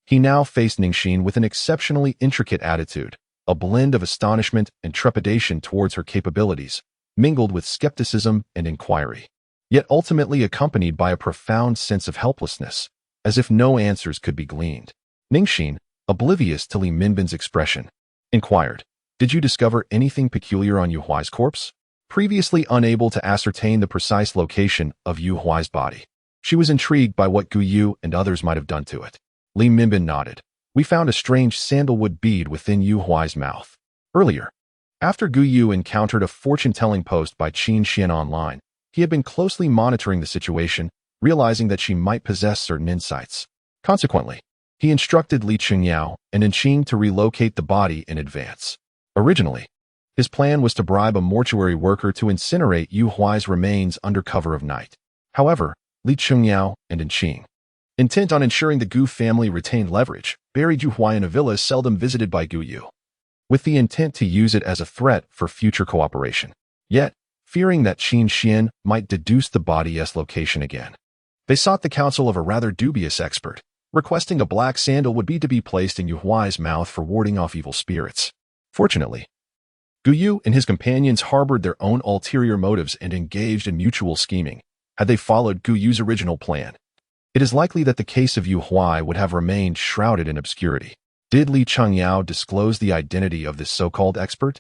he now faced Ning Xin with an exceptionally intricate attitude, a blend of astonishment and trepidation towards her capabilities, mingled with skepticism and inquiry, yet ultimately accompanied by a profound sense of helplessness, as if no answers could be gleaned. Ning Xin, oblivious to Li Minbin's expression, inquired, "Did you discover anything peculiar on Yu Huai's corpse?" Previously unable to ascertain the precise location of Yu Huai's body, she was intrigued by what Guyu and others might have done to it. Li Minbin nodded. "We found a strange sandalwood bead within Yu Huai's mouth. Earlier, after Guyu encountered a fortune-telling post by Qin Xuan online, he had been closely monitoring the situation, realizing that she might possess certain insights. Consequently, he instructed Li Chengyao and Inqing to relocate the body in advance. Originally, his plan was to bribe a mortuary worker to incinerate Yu Huai's remains under cover of night. However, Li Chengyao and Inqing, intent on ensuring the Gu family retained leverage, buried Yu Huai in a villa seldom visited by Guyu, with the intent to use it as a threat for future cooperation. Yet, fearing that Qin Xuan might deduce the body's location again, they sought the counsel of a rather dubious expert, requesting a black sandal would be to be placed in Yu Huai's mouth for warding off evil spirits. Fortunately, Guyu and his companions harbored their own ulterior motives and engaged in mutual scheming. Had they followed Guyu's original plan, it is likely that the case of Yu Huai would have remained shrouded in obscurity. Did Li Chengyao disclose the identity of this so-called expert?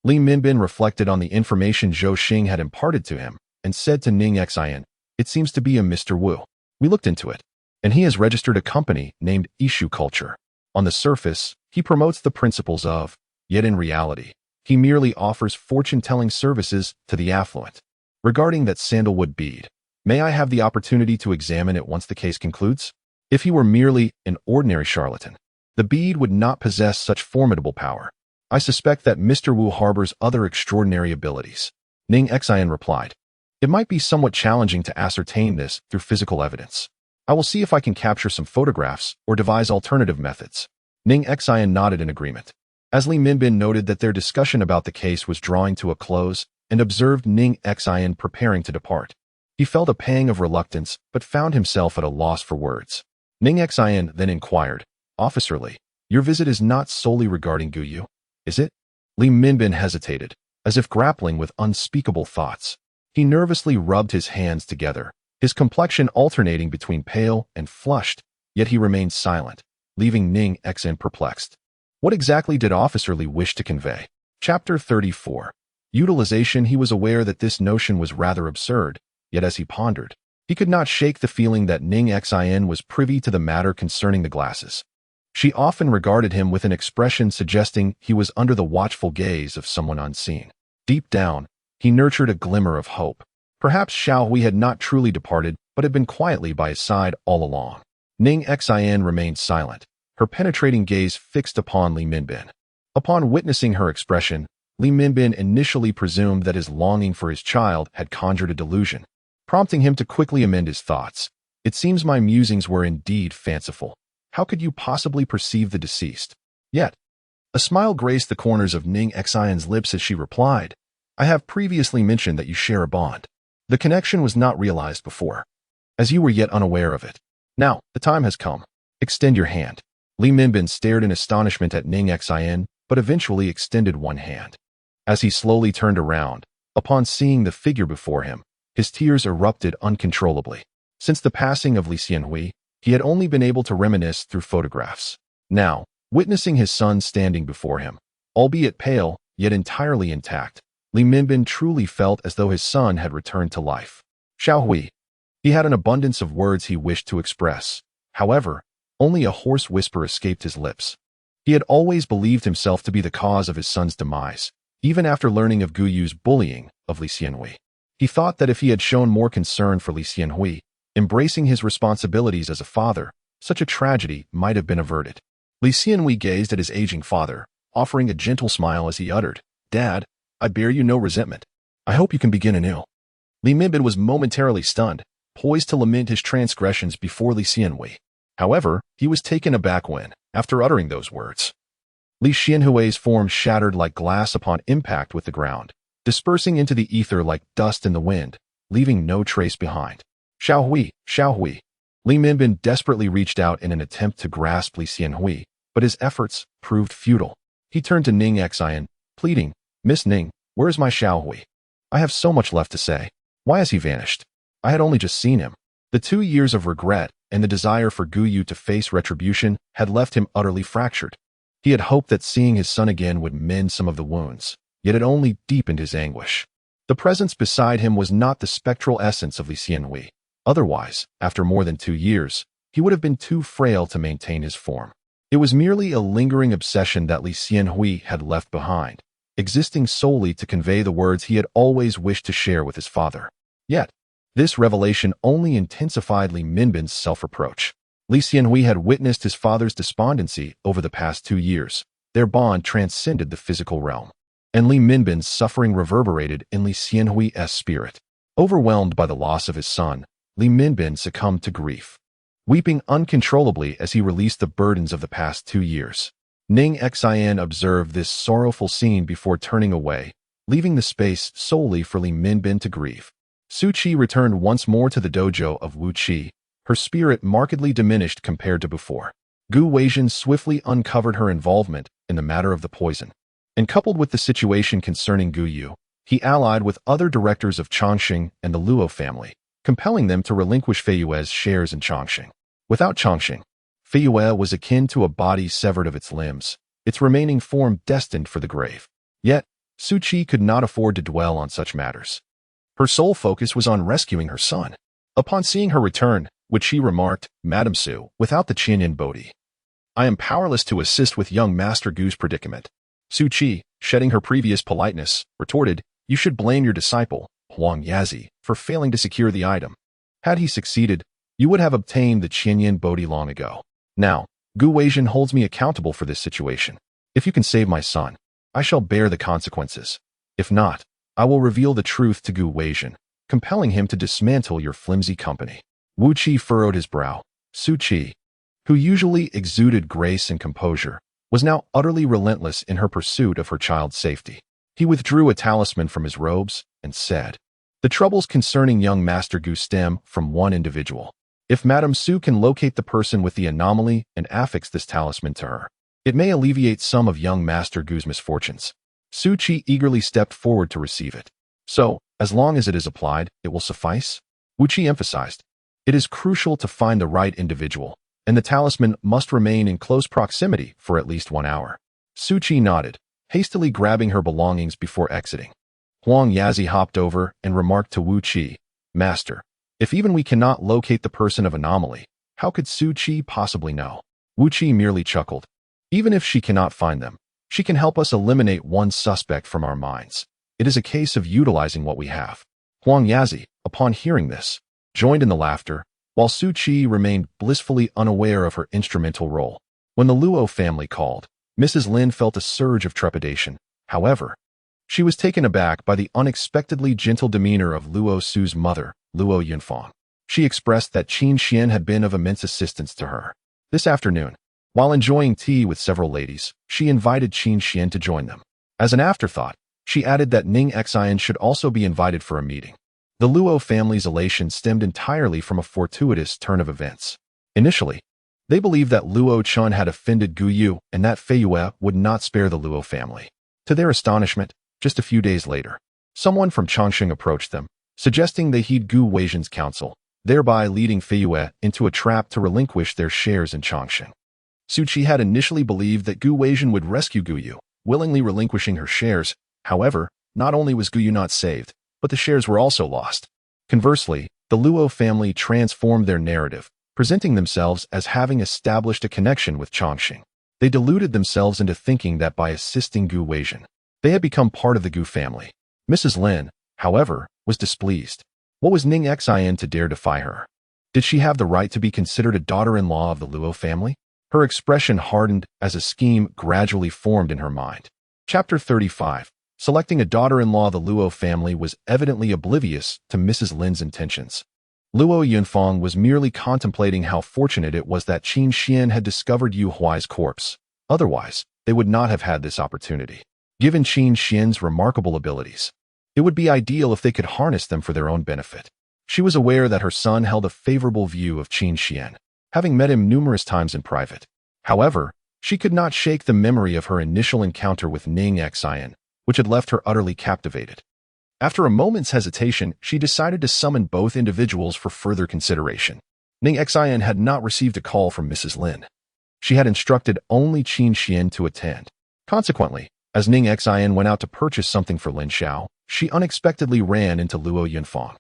Li Minbin reflected on the information Zhou Xing had imparted to him and said to Ning Xin, "It seems to be a Mr. Wu. We looked into it, and he has registered a company named Ishu Culture. On the surface, he promotes the principles of, yet in reality, he merely offers fortune-telling services to the affluent. Regarding that sandalwood bead, may I have the opportunity to examine it once the case concludes? If he were merely an ordinary charlatan, the bead would not possess such formidable power. I suspect that Mr. Wu harbors other extraordinary abilities. Ning Xin replied. It might be somewhat challenging to ascertain this through physical evidence. I will see if I can capture some photographs or devise alternative methods. Ning Xin nodded in agreement. As Li Minbin noted that their discussion about the case was drawing to a close and observed Ning Xin preparing to depart, he felt a pang of reluctance but found himself at a loss for words. Ning Xin then inquired, Officer Li, your visit is not solely regarding Guyu, is it? Li Minbin hesitated, as if grappling with unspeakable thoughts. He nervously rubbed his hands together, his complexion alternating between pale and flushed, yet he remained silent, leaving Ning Xin perplexed. What exactly did Officer Li wish to convey? Chapter 34. Utilization. He was aware that this notion was rather absurd, yet as he pondered, he could not shake the feeling that Ning Xin was privy to the matter concerning the glasses. She often regarded him with an expression suggesting he was under the watchful gaze of someone unseen. Deep down, he nurtured a glimmer of hope. Perhaps Xiao Hui had not truly departed, but had been quietly by his side all along. Ning Xin remained silent, her penetrating gaze fixed upon Li Minbin. Upon witnessing her expression, Li Minbin initially presumed that his longing for his child had conjured a delusion, prompting him to quickly amend his thoughts. It seems my musings were indeed fanciful. How could you possibly perceive the deceased? Yet, a smile graced the corners of Ning Xion's lips as she replied, I have previously mentioned that you share a bond. The connection was not realized before, as you were yet unaware of it. Now, the time has come. Extend your hand. Li Minbin stared in astonishment at Ning Xin, but eventually extended one hand. As he slowly turned around, upon seeing the figure before him, his tears erupted uncontrollably. Since the passing of Li Xianhui, he had only been able to reminisce through photographs. Now, witnessing his son standing before him, albeit pale, yet entirely intact, Li Minbin truly felt as though his son had returned to life. Xiao Hui. He had an abundance of words he wished to express. However, only a hoarse whisper escaped his lips. He had always believed himself to be the cause of his son's demise, even after learning of Guyu's bullying of Li Xianhui. He thought that if he had shown more concern for Li Xianhui, embracing his responsibilities as a father, such a tragedy might have been averted. Li Xianhui gazed at his aging father, offering a gentle smile as he uttered, Dad, I bear you no resentment. I hope you can begin anew. Li Minbin was momentarily stunned, poised to lament his transgressions before Li Xianhui. However, he was taken aback when, after uttering those words, Li Xianhui's form shattered like glass upon impact with the ground, dispersing into the ether like dust in the wind, leaving no trace behind. Xiao Hui, Xiao Hui. Li Minbin desperately reached out in an attempt to grasp Li Xianhui, but his efforts proved futile. He turned to Ning Xin, pleading, Miss Ning, where is my Xiao Hui? I have so much left to say. Why has he vanished? I had only just seen him. The 2 years of regret and the desire for Guyu to face retribution had left him utterly fractured. He had hoped that seeing his son again would mend some of the wounds, yet it only deepened his anguish. The presence beside him was not the spectral essence of Li Xianhui. Otherwise, after more than 2 years, he would have been too frail to maintain his form. It was merely a lingering obsession that Li Xianhui had left behind, existing solely to convey the words he had always wished to share with his father. Yet, this revelation only intensified Li Minbin's self-reproach. Li Xianhui had witnessed his father's despondency over the past 2 years. Their bond transcended the physical realm, and Li Minbin's suffering reverberated in Li Xianhui's spirit. Overwhelmed by the loss of his son, Li Minbin succumbed to grief, weeping uncontrollably as he released the burdens of the past 2 years. Ning Xin observed this sorrowful scene before turning away, leaving the space solely for Li Minbin to grieve. Su Qi returned once more to the dojo of Wu Qi, her spirit markedly diminished compared to before. Gu Weizhen swiftly uncovered her involvement in the matter of the poison, and coupled with the situation concerning Gu Yu, he allied with other directors of Chongqing and the Luo family, compelling them to relinquish Fei Yue's shares in Chongqing. Without Chongqing, Fei Yue was akin to a body severed of its limbs, its remaining form destined for the grave. Yet, Su Qi could not afford to dwell on such matters. Her sole focus was on rescuing her son. Upon seeing her return, which she remarked, Madam Su, without the Qin Bodhi. I am powerless to assist with young Master Gu's predicament. Su Qi, shedding her previous politeness, retorted, you should blame your disciple, Huang Yazi, for failing to secure the item. Had he succeeded, you would have obtained the Qin Bodhi long ago. Now, Gu Weijin holds me accountable for this situation. If you can save my son, I shall bear the consequences. If not, I will reveal the truth to Gu Weijin, compelling him to dismantle your flimsy company. Wu Qi furrowed his brow. Su Qi, who usually exuded grace and composure, was now utterly relentless in her pursuit of her child's safety. He withdrew a talisman from his robes and said, the troubles concerning young Master Gu stem from one individual. If Madame Su can locate the person with the anomaly and affix this talisman to her, it may alleviate some of young Master Gu's misfortunes. Su Qi eagerly stepped forward to receive it. So, as long as it is applied, it will suffice? Wu Qi emphasized. It is crucial to find the right individual, and the talisman must remain in close proximity for at least 1 hour. Su Qi nodded, hastily grabbing her belongings before exiting. Huang Yazi hopped over and remarked to Wu Qi, Master, if even we cannot locate the person of anomaly, how could Su Qi possibly know? Wu Qi merely chuckled. Even if she cannot find them, she can help us eliminate one suspect from our minds. It is a case of utilizing what we have. Huang Yazi, upon hearing this, joined in the laughter, while Su Qi remained blissfully unaware of her instrumental role. When the Luo family called, Mrs. Lin felt a surge of trepidation. However, she was taken aback by the unexpectedly gentle demeanor of Luo Su's mother, Luo Yunfang. She expressed that Qin Xuan had been of immense assistance to her. This afternoon, while enjoying tea with several ladies, she invited Qin Xuan to join them. As an afterthought, she added that Ning Xin should also be invited for a meeting. The Luo family's elation stemmed entirely from a fortuitous turn of events. Initially, they believed that Luo Chun had offended Gu Yu and that Fei Yue would not spare the Luo family. To their astonishment, just a few days later, someone from Chongqing approached them, suggesting they heed Gu Weijin's counsel, thereby leading Fei Yue into a trap to relinquish their shares in Chongqing. Su Qi had initially believed that Gu Weijin would rescue Gu Yu, willingly relinquishing her shares. However, not only was Gu Yu not saved, but the shares were also lost. Conversely, the Luo family transformed their narrative, presenting themselves as having established a connection with Chongqing. They deluded themselves into thinking that by assisting Gu Weijin, they had become part of the Gu family. Mrs. Lin, however, was displeased. What was Ning Xin to dare defy her? Did she have the right to be considered a daughter-in-law of the Luo family? Her expression hardened as a scheme gradually formed in her mind. Chapter 35. Selecting a daughter-in-law of the Luo family was evidently oblivious to Mrs. Lin's intentions. Luo Yunfang was merely contemplating how fortunate it was that Qin Xuan had discovered Yu Huai's corpse. Otherwise, they would not have had this opportunity. Given Qin Xuan's remarkable abilities, it would be ideal if they could harness them for their own benefit. She was aware that her son held a favorable view of Qin Xuan, having met him numerous times in private. However, she could not shake the memory of her initial encounter with Ning Xin, which had left her utterly captivated. After a moment's hesitation, she decided to summon both individuals for further consideration. Ning Xin had not received a call from Mrs. Lin. She had instructed only Qin Xuan to attend. Consequently, as Ning Xin went out to purchase something for Lin Xiao, she unexpectedly ran into Luo Yunfang,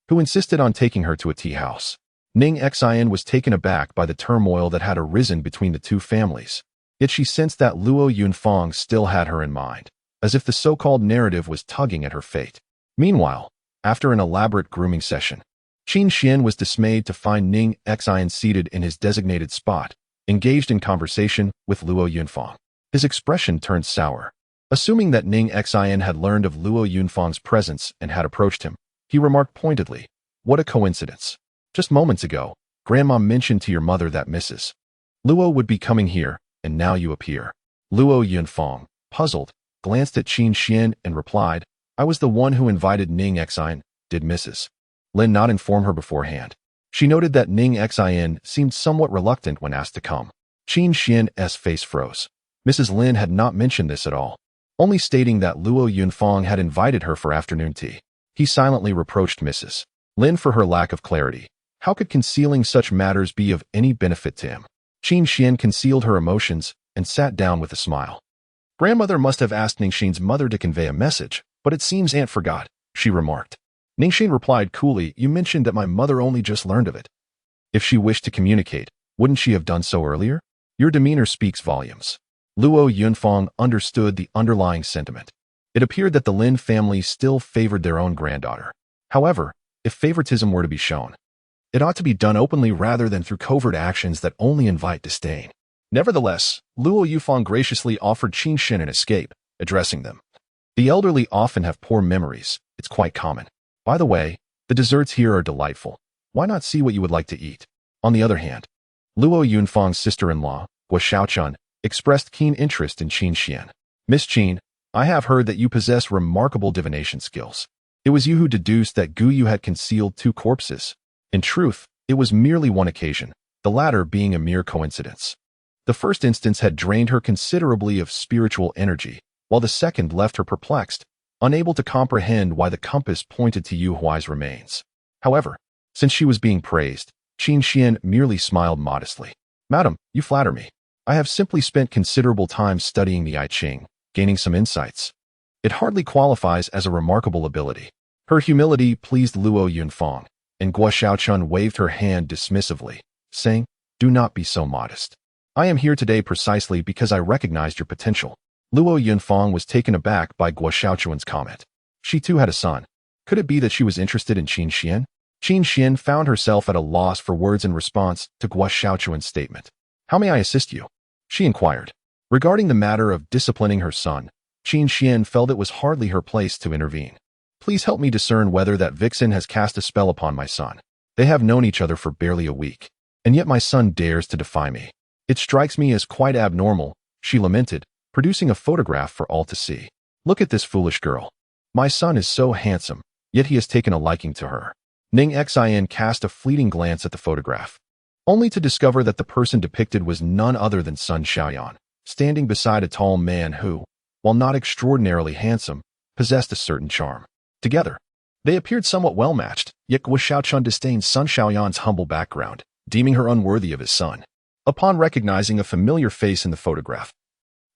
who insisted on taking her to a tea house. Ning Xin was taken aback by the turmoil that had arisen between the two families, yet she sensed that Luo Yunfang still had her in mind, as if the so-called narrative was tugging at her fate. Meanwhile, after an elaborate grooming session, Qin Xuan was dismayed to find Ning Xin seated in his designated spot, engaged in conversation with Luo Yunfang. His expression turned sour. Assuming that Ning Xin had learned of Luo Yunfang's presence and had approached him, he remarked pointedly, "What a coincidence. Just moments ago, Grandma mentioned to your mother that Mrs. Luo would be coming here, and now you appear." Luo Yunfang, puzzled, glanced at Qin Xuan and replied, "I was the one who invited Ning Xin. Did Mrs. Lin not inform her beforehand?" She noted that Ning Xin seemed somewhat reluctant when asked to come. Qin Xuan's face froze. Mrs. Lin had not mentioned this at all, only stating that Luo Yunfang had invited her for afternoon tea. He silently reproached Mrs. Lin for her lack of clarity. How could concealing such matters be of any benefit to him? Qin Xuan concealed her emotions and sat down with a smile. Grandmother must have asked Ning Xin's mother to convey a message, but it seems Aunt forgot, she remarked. Ning Xin replied coolly, "You mentioned that my mother only just learned of it." If she wished to communicate, wouldn't she have done so earlier? Your demeanor speaks volumes. Luo Yunfang understood the underlying sentiment. It appeared that the Lin family still favored their own granddaughter. However, if favoritism were to be shown, it ought to be done openly rather than through covert actions that only invite disdain. Nevertheless, Luo Yufang graciously offered Qin Xuan an escape, addressing them. The elderly often have poor memories. It's quite common. By the way, the desserts here are delightful. Why not see what you would like to eat? On the other hand, Luo Yunfang's sister-in-law, Guo Xiaochun, expressed keen interest in Qin Xuan. Miss Qin, I have heard that you possess remarkable divination skills. It was you who deduced that Gu Yu had concealed 2 corpses. In truth, it was merely one occasion, the latter being a mere coincidence. The first instance had drained her considerably of spiritual energy, while the second left her perplexed, unable to comprehend why the compass pointed to Yu Huai's remains. However, since she was being praised, Qin Xuan merely smiled modestly. Madam, you flatter me. I have simply spent considerable time studying the I Ching, gaining some insights. It hardly qualifies as a remarkable ability. Her humility pleased Luo Yunfang, and Guo Xiaochun waved her hand dismissively, saying, Do not be so modest. I am here today precisely because I recognized your potential. Luo Yunfang was taken aback by Guo Xiaochun's comment. She too had a son. Could it be that she was interested in Qin Xuan? Qin Xuan found herself at a loss for words in response to Guo Xiaochun's statement. How may I assist you? She inquired. Regarding the matter of disciplining her son, Qin Xuan felt it was hardly her place to intervene. Please help me discern whether that vixen has cast a spell upon my son. They have known each other for barely a week, and yet my son dares to defy me. It strikes me as quite abnormal, she lamented, producing a photograph for all to see. Look at this foolish girl. My son is so handsome, yet he has taken a liking to her. Ning Xin cast a fleeting glance at the photograph, only to discover that the person depicted was none other than Sun Xiaoyan, standing beside a tall man who, while not extraordinarily handsome, possessed a certain charm. Together, they appeared somewhat well-matched, yet Guo Xiaochun disdained Sun Xiaoyan's humble background, deeming her unworthy of his son. Upon recognizing a familiar face in the photograph,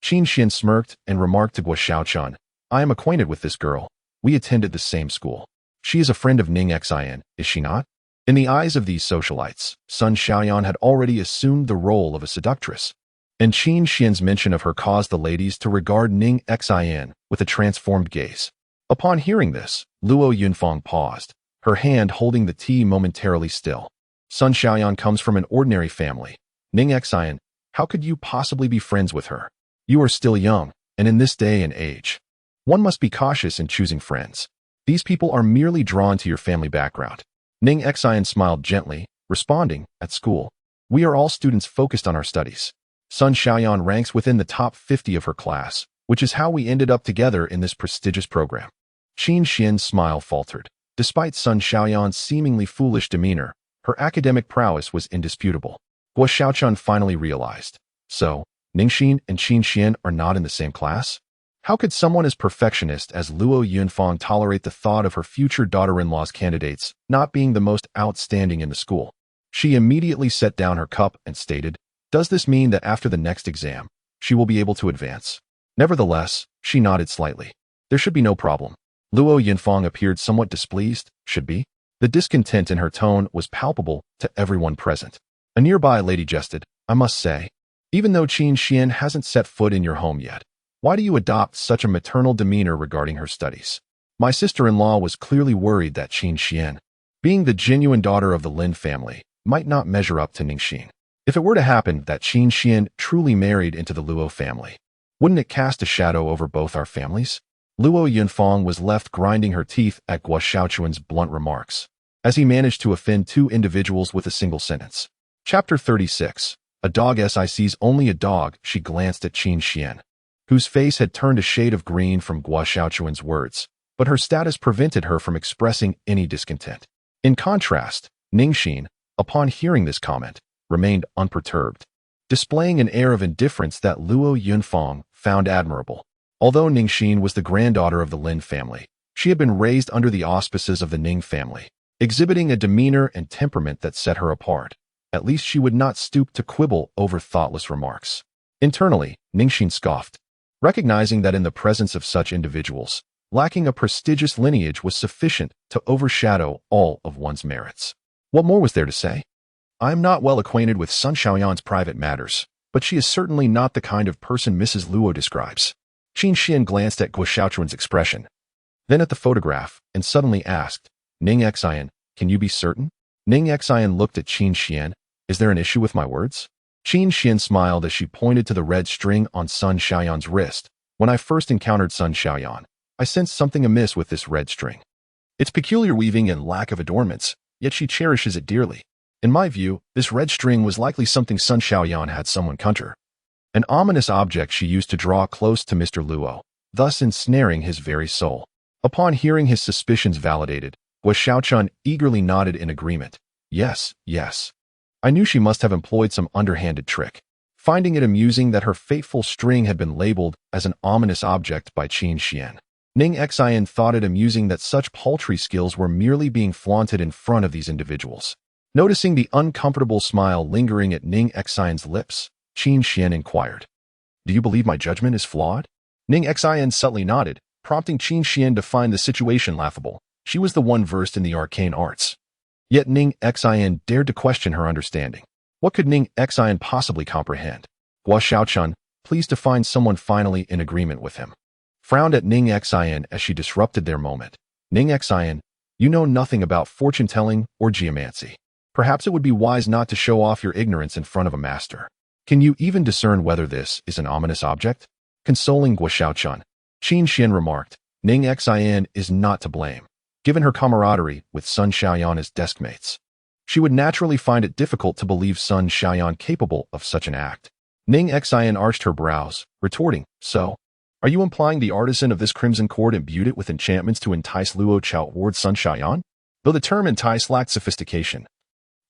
Qin Xuan smirked and remarked to Guo Xiaochun, I am acquainted with this girl. We attended the same school. She is a friend of Ning Xin, is she not? In the eyes of these socialites, Sun Xiaoyan had already assumed the role of a seductress, and Qin Xuan's mention of her caused the ladies to regard Ning Xin with a transformed gaze. Upon hearing this, Luo Yunfang paused, her hand holding the tea momentarily still. Sun Xiaoyan comes from an ordinary family. Ning Xin, how could you possibly be friends with her? You are still young, and in this day and age, one must be cautious in choosing friends. These people are merely drawn to your family background. Ning Xin smiled gently, responding, at school, we are all students focused on our studies. Sun Xiaoyan ranks within the top 50 of her class, which is how we ended up together in this prestigious program. Qin Xuan's smile faltered. Despite Sun Xiaoyan's seemingly foolish demeanor, her academic prowess was indisputable. Guo Xiaochun finally realized. So, Ning Xin and Qin Xuan are not in the same class? How could someone as perfectionist as Luo Yunfang tolerate the thought of her future daughter-in-law's candidates not being the most outstanding in the school? She immediately set down her cup and stated, Does this mean that after the next exam, she will be able to advance? Nevertheless, she nodded slightly. There should be no problem. Luo Yunfang appeared somewhat displeased, should be. The discontent in her tone was palpable to everyone present. A nearby lady jested, I must say, even though Qin Xuan hasn't set foot in your home yet, why do you adopt such a maternal demeanor regarding her studies? My sister-in-law was clearly worried that Qin Xuan, being the genuine daughter of the Lin family, might not measure up to Ning Xin. If it were to happen that Qin Xuan truly married into the Luo family, wouldn't it cast a shadow over both our families? Luo Yunfang was left grinding her teeth at Guo Xiaochun's blunt remarks, as he managed to offend 2 individuals with a single sentence. Chapter 36. A dog sees only a dog. She glanced at Qin Xuan, whose face had turned a shade of green from Guo Xiaochun's words, but her status prevented her from expressing any discontent. In contrast, Ning Xin, upon hearing this comment, remained unperturbed, displaying an air of indifference that Luo Yunfang found admirable. Although Ning Xin was the granddaughter of the Lin family, she had been raised under the auspices of the Ning family, exhibiting a demeanor and temperament that set her apart. At least she would not stoop to quibble over thoughtless remarks. Internally, Ning Xin scoffed, recognizing that in the presence of such individuals, lacking a prestigious lineage was sufficient to overshadow all of one's merits. What more was there to say? I am not well acquainted with Sun Xiaoyan's private matters, but she is certainly not the kind of person Mrs. Luo describes. Qin Xuan glanced at Guo Xiaochuan's expression, then at the photograph, and suddenly asked, Ning Xin, can you be certain? Ning Xin looked at Qin Xuan. Is there an issue with my words? Qin Xuan smiled as she pointed to the red string on Sun Xiaoyan's wrist. When I first encountered Sun Xiaoyan, I sensed something amiss with this red string. Its peculiar weaving and lack of adornments, yet she cherishes it dearly. In my view, this red string was likely something Sun Xiaoyan had someone conjure. An ominous object she used to draw close to Mr. Luo, thus ensnaring his very soul. Upon hearing his suspicions validated, Guo Xiaochun eagerly nodded in agreement. Yes, yes. I knew she must have employed some underhanded trick. Finding it amusing that her fateful string had been labeled as an ominous object by Qin Xuan, Ning Xin thought it amusing that such paltry skills were merely being flaunted in front of these individuals. Noticing the uncomfortable smile lingering at Ning Xin's lips, Qin Xuan inquired, Do you believe my judgment is flawed? Ning Xin subtly nodded, prompting Qin Xuan to find the situation laughable. She was the one versed in the arcane arts. Yet Ning Xin dared to question her understanding. What could Ning Xin possibly comprehend? Guo Xiaochun, pleased to find someone finally in agreement with him, frowned at Ning Xin as she disrupted their moment. Ning Xin, you know nothing about fortune-telling or geomancy. Perhaps it would be wise not to show off your ignorance in front of a master. Can you even discern whether this is an ominous object? Consoling Guo Xiaochun, Qin Xuan remarked, Ning Xin is not to blame. Given her camaraderie with Sun Xiaoyan as deskmates, she would naturally find it difficult to believe Sun Xiaoyan capable of such an act. Ning Xin arched her brows, retorting, So, are you implying the artisan of this crimson cord imbued it with enchantments to entice Luo Chao toward Sun Xiaoyan? Though the term entice lacked sophistication,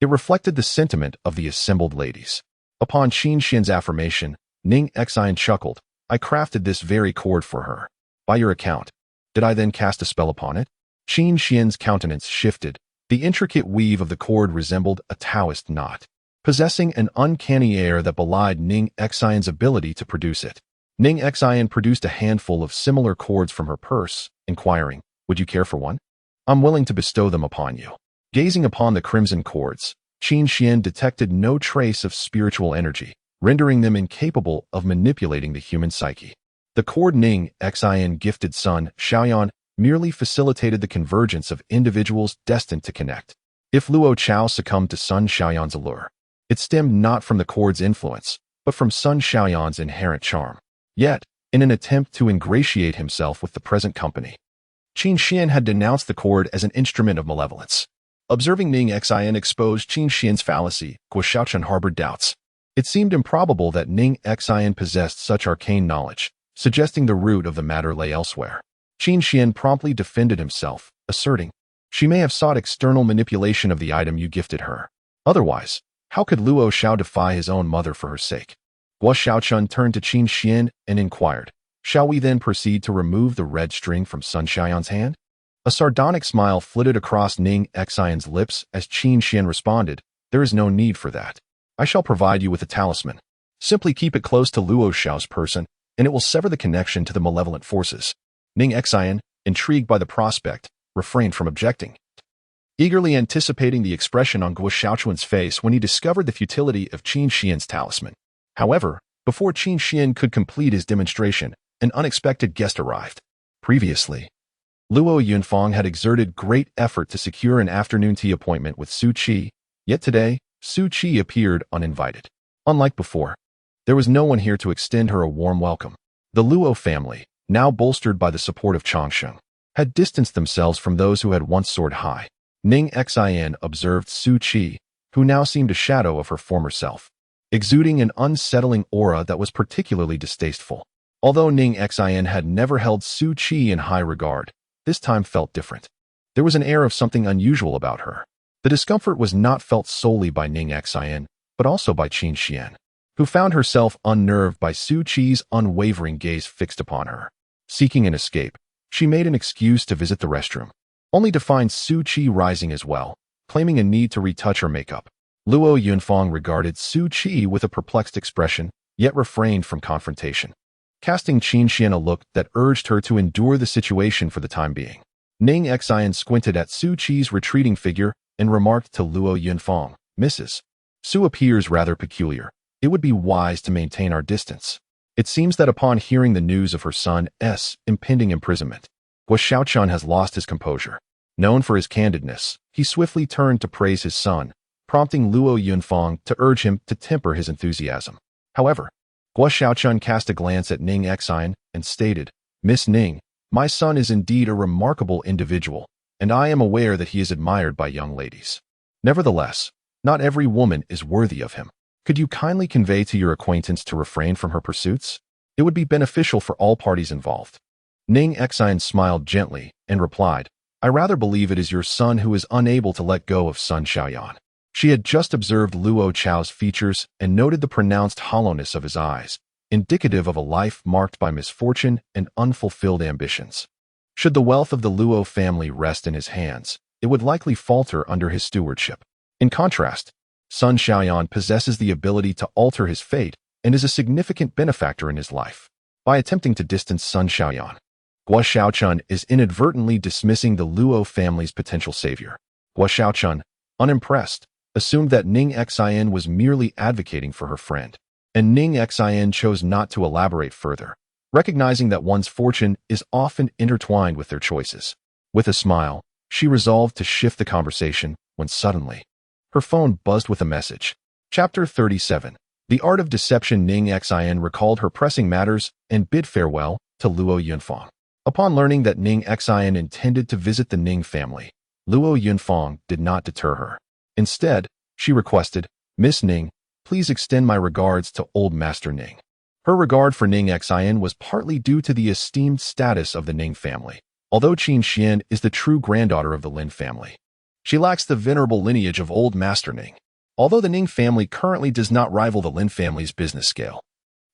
it reflected the sentiment of the assembled ladies. Upon Qin Xuan's affirmation, Ning Xin chuckled, I crafted this very cord for her. By your account, did I then cast a spell upon it? Qin Xuan's countenance shifted. The intricate weave of the cord resembled a Taoist knot, possessing an uncanny air that belied Ning Xin's ability to produce it. Ning Xin produced a handful of similar cords from her purse, inquiring, Would you care for one? I'm willing to bestow them upon you. Gazing upon the crimson cords, Qin Xuan detected no trace of spiritual energy, rendering them incapable of manipulating the human psyche. The cord Ning Xin gifted Sun Xiaoyan merely facilitated the convergence of individuals destined to connect. If Luo Chao succumbed to Sun Xiaoyan's allure, it stemmed not from the cord's influence, but from Sun Xiaoyan's inherent charm. Yet, in an attempt to ingratiate himself with the present company, Qin Xuan had denounced the cord as an instrument of malevolence. Observing Ning Xin expose Qin Xuan's fallacy, Guo Xiaochun harbored doubts. It seemed improbable that Ning Xin possessed such arcane knowledge, suggesting the root of the matter lay elsewhere. Qin Xuan promptly defended himself, asserting, She may have sought external manipulation of the item you gifted her. Otherwise, how could Luo Xiao defy his own mother for her sake? Guo Xiaochun turned to Qin Xuan and inquired, Shall we then proceed to remove the red string from Sun Xiaoyan's hand? A sardonic smile flitted across Ning Xin's lips as Qin Xuan responded, There is no need for that. I shall provide you with a talisman. Simply keep it close to Luo Xiao's person, and it will sever the connection to the malevolent forces. Ning Xin, intrigued by the prospect, refrained from objecting, eagerly anticipating the expression on Guo Xiaochuan's face when he discovered the futility of Qin Xuan's talisman. However, before Qin Xuan could complete his demonstration, an unexpected guest arrived. Previously, Luo Yunfang had exerted great effort to secure an afternoon tea appointment with Su Qi, yet today, Su Qi appeared uninvited. Unlike before, there was no one here to extend her a warm welcome. The Luo family, now bolstered by the support of Changsheng, had distanced themselves from those who had once soared high. Ning Xin observed Su Qi, who now seemed a shadow of her former self, exuding an unsettling aura that was particularly distasteful. Although Ning Xin had never held Su Qi in high regard, this time felt different. There was an air of something unusual about her. The discomfort was not felt solely by Ning Xin, but also by Qin Xuan, who found herself unnerved by Su Qi's unwavering gaze fixed upon her. Seeking an escape, she made an excuse to visit the restroom, only to find Su Qi rising as well, claiming a need to retouch her makeup. Luo Yunfang regarded Su Qi with a perplexed expression, yet refrained from confrontation, casting Qin Xuan a look that urged her to endure the situation for the time being. Ning Xin squinted at Su Qi's retreating figure and remarked to Luo Yunfang, Mrs. Su appears rather peculiar. It would be wise to maintain our distance. It seems that upon hearing the news of her son's impending imprisonment, Guo Xiaochun has lost his composure. Known for his candidness, he swiftly turned to praise his son, prompting Luo Yunfang to urge him to temper his enthusiasm. However, Guo Xiaochun cast a glance at Ning Xin and stated, "Miss Ning, my son is indeed a remarkable individual, and I am aware that he is admired by young ladies. Nevertheless, not every woman is worthy of him. Could you kindly convey to your acquaintance to refrain from her pursuits? It would be beneficial for all parties involved." Ning Xin smiled gently and replied, "I rather believe it is your son who is unable to let go of Sun Xiaoyan." She had just observed Luo Chao's features and noted the pronounced hollowness of his eyes, indicative of a life marked by misfortune and unfulfilled ambitions. Should the wealth of the Luo family rest in his hands, it would likely falter under his stewardship. In contrast, Sun Xiaoyan possesses the ability to alter his fate and is a significant benefactor in his life. By attempting to distance Sun Xiaoyan, Guo Xiaochun is inadvertently dismissing the Luo family's potential savior. Guo Xiaochun, unimpressed, assumed that Ning Xin was merely advocating for her friend, and Ning Xin chose not to elaborate further, recognizing that one's fortune is often intertwined with their choices. With a smile, she resolved to shift the conversation when suddenly, her phone buzzed with a message. Chapter 37. The Art of Deception. Ning Xin recalled her pressing matters and bid farewell to Luo Yunfang. Upon learning that Ning Xin intended to visit the Ning family, Luo Yunfang did not deter her. Instead, she requested, "Miss Ning, please extend my regards to old Master Ning." Her regard for Ning Xin was partly due to the esteemed status of the Ning family, although Qin Xuan is the true granddaughter of the Lin family. She lacks the venerable lineage of old Master Ning, although the Ning family currently does not rival the Lin family's business scale.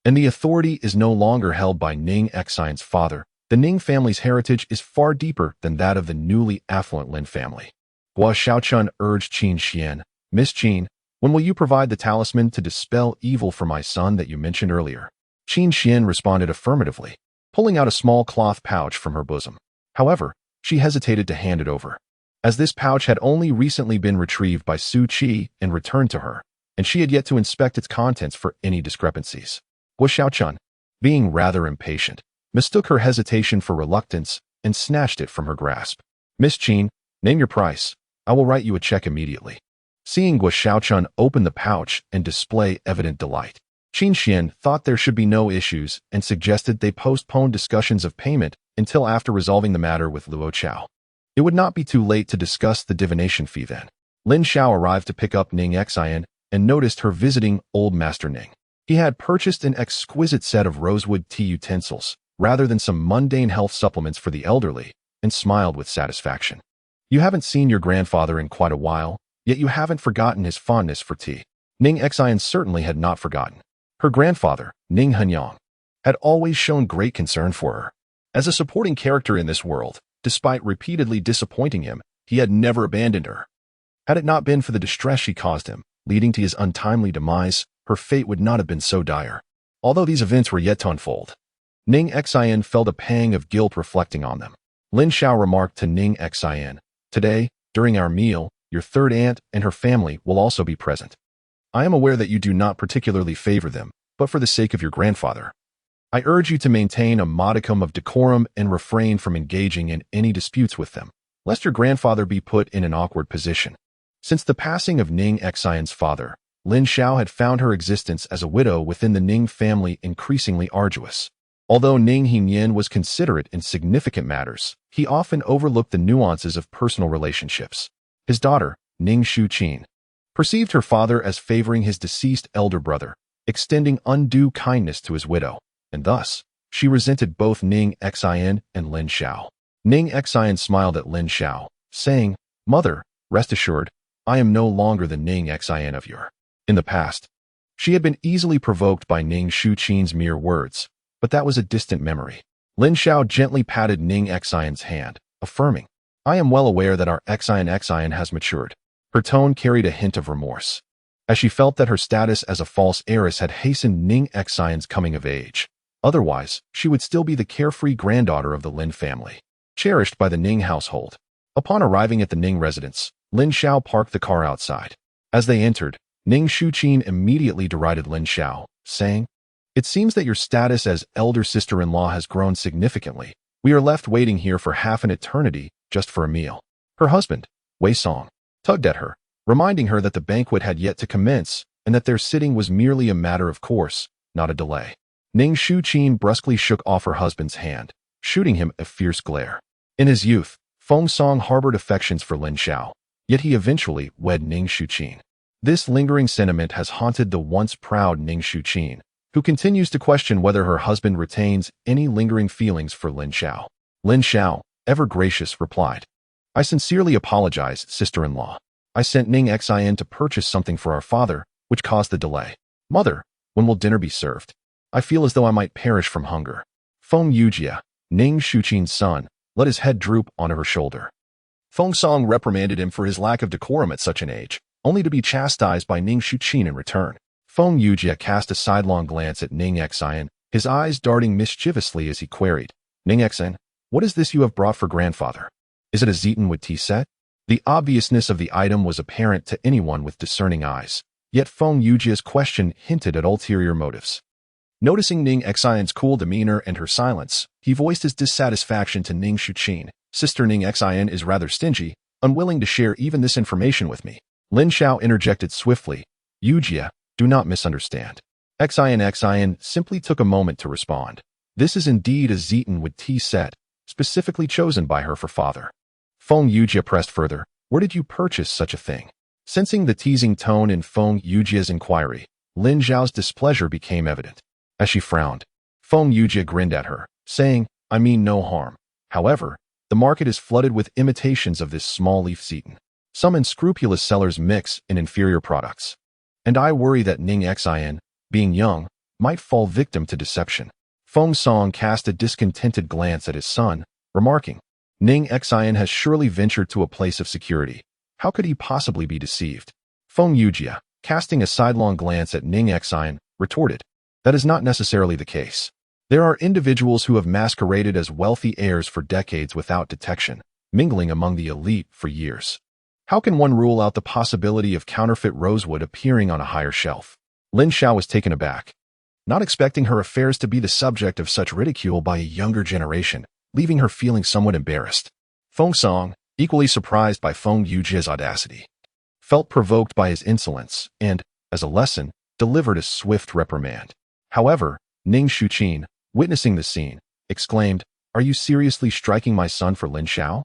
And the authority is no longer held by Ning Xin's father. The Ning family's heritage is far deeper than that of the newly affluent Lin family. Guo Xiaochun urged Qin Xuan, "Miss Qin, when will you provide the talisman to dispel evil for my son that you mentioned earlier?" Qin Xuan responded affirmatively, pulling out a small cloth pouch from her bosom. However, she hesitated to hand it over, as this pouch had only recently been retrieved by Su Qi and returned to her, and she had yet to inspect its contents for any discrepancies. Guo Xiaochun, being rather impatient, mistook her hesitation for reluctance and snatched it from her grasp. "Miss Qin, name your price. I will write you a check immediately." Seeing Guo Xiaochun open the pouch and display evident delight, Qin Xuan thought there should be no issues and suggested they postpone discussions of payment until after resolving the matter with Luo Chao. It would not be too late to discuss the divination fee then. Lin Xiao arrived to pick up Ning Xin and noticed her visiting old Master Ning. He had purchased an exquisite set of rosewood tea utensils, rather than some mundane health supplements for the elderly, and smiled with satisfaction. "You haven't seen your grandfather in quite a while, yet you haven't forgotten his fondness for tea." Ning Xin certainly had not forgotten. Her grandfather, Ning Hanyang, had always shown great concern for her. As a supporting character in this world, despite repeatedly disappointing him, he had never abandoned her. Had it not been for the distress she caused him, leading to his untimely demise, her fate would not have been so dire. Although these events were yet to unfold, Ning Xin felt a pang of guilt reflecting on them. Lin Xiao remarked to Ning Xin, "Today, during our meal, your third aunt and her family will also be present. I am aware that you do not particularly favor them, but for the sake of your grandfather, I urge you to maintain a modicum of decorum and refrain from engaging in any disputes with them, lest your grandfather be put in an awkward position." Since the passing of Ning Xin's father, Lin Xiao had found her existence as a widow within the Ning family increasingly arduous. Although Ning Hingyan was considerate in significant matters, he often overlooked the nuances of personal relationships. His daughter, Ning Xuqin, perceived her father as favoring his deceased elder brother, extending undue kindness to his widow, and thus, she resented both Ning Xin and Lin Xiao. Ning Xin smiled at Lin Xiao, saying, "Mother, rest assured, I am no longer the Ning Xin of yore." In the past, she had been easily provoked by Ning Xuqin's mere words, but that was a distant memory. Lin Xiao gently patted Ning Xin's hand, affirming, "I am well aware that our Xin has matured." Her tone carried a hint of remorse, as she felt that her status as a false heiress had hastened Ning Xin's coming of age. Otherwise, she would still be the carefree granddaughter of the Lin family, cherished by the Ning household. Upon arriving at the Ning residence, Lin Xiao parked the car outside. As they entered, Ning Xin immediately derided Lin Xiao, saying, "It seems that your status as elder sister-in-law has grown significantly. We are left waiting here for half an eternity just for a meal." Her husband, Wei Song, tugged at her, reminding her that the banquet had yet to commence and that their sitting was merely a matter of course, not a delay. Ning Xin brusquely shook off her husband's hand, shooting him a fierce glare. In his youth, Feng Song harbored affections for Lin Xiao, yet he eventually wed Ning Xin. This lingering sentiment has haunted the once proud Ning Xin, who continues to question whether her husband retains any lingering feelings for Lin Xiao. Lin Xiao, ever gracious, replied, "I sincerely apologize, sister-in-law. I sent Ning Xin to purchase something for our father, which caused the delay. Mother, when will dinner be served? I feel as though I might perish from hunger." Feng Yujia, Ning Xin's son, let his head droop onto her shoulder. Feng Song reprimanded him for his lack of decorum at such an age, only to be chastised by Ning Xin in return. Feng Yujia cast a sidelong glance at Ning Xin, his eyes darting mischievously as he queried, "Ning Xin, what is this you have brought for grandfather? Is it a zeytin with tea set?" The obviousness of the item was apparent to anyone with discerning eyes, yet Feng Yujia's question hinted at ulterior motives. Noticing Ning Xin's cool demeanor and her silence, he voiced his dissatisfaction to Ning Xin. "Sister Ning Xin is rather stingy, unwilling to share even this information with me." Lin Xiao interjected swiftly, "Yujia, do not misunderstand." Xin simply took a moment to respond. "This is indeed a zeytin with tea set, specifically chosen by her for father." Feng Yujia pressed further, "Where did you purchase such a thing?" Sensing the teasing tone in Feng Yujia's inquiry, Lin Xiao's displeasure became evident. As she frowned, Feng Yujia grinned at her, saying, "I mean no harm. However, the market is flooded with imitations of this small leaf zeytin. Some unscrupulous sellers mix in inferior products. And I worry that Ning Xin, being young, might fall victim to deception." Feng Song cast a discontented glance at his son, remarking, "Ning Xin has surely ventured to a place of security. How could he possibly be deceived?" Feng Yujia, casting a sidelong glance at Ning Xin, retorted, "That is not necessarily the case. There are individuals who have masqueraded as wealthy heirs for decades without detection, mingling among the elite for years. How can one rule out the possibility of counterfeit rosewood appearing on a higher shelf?" Lin Xiao was taken aback, not expecting her affairs to be the subject of such ridicule by a younger generation, leaving her feeling somewhat embarrassed. Feng Song, equally surprised by Feng Yujia's audacity, felt provoked by his insolence and, as a lesson, delivered a swift reprimand. However, Ning Xin, witnessing the scene, exclaimed, "Are you seriously striking my son for Lin Xiao?"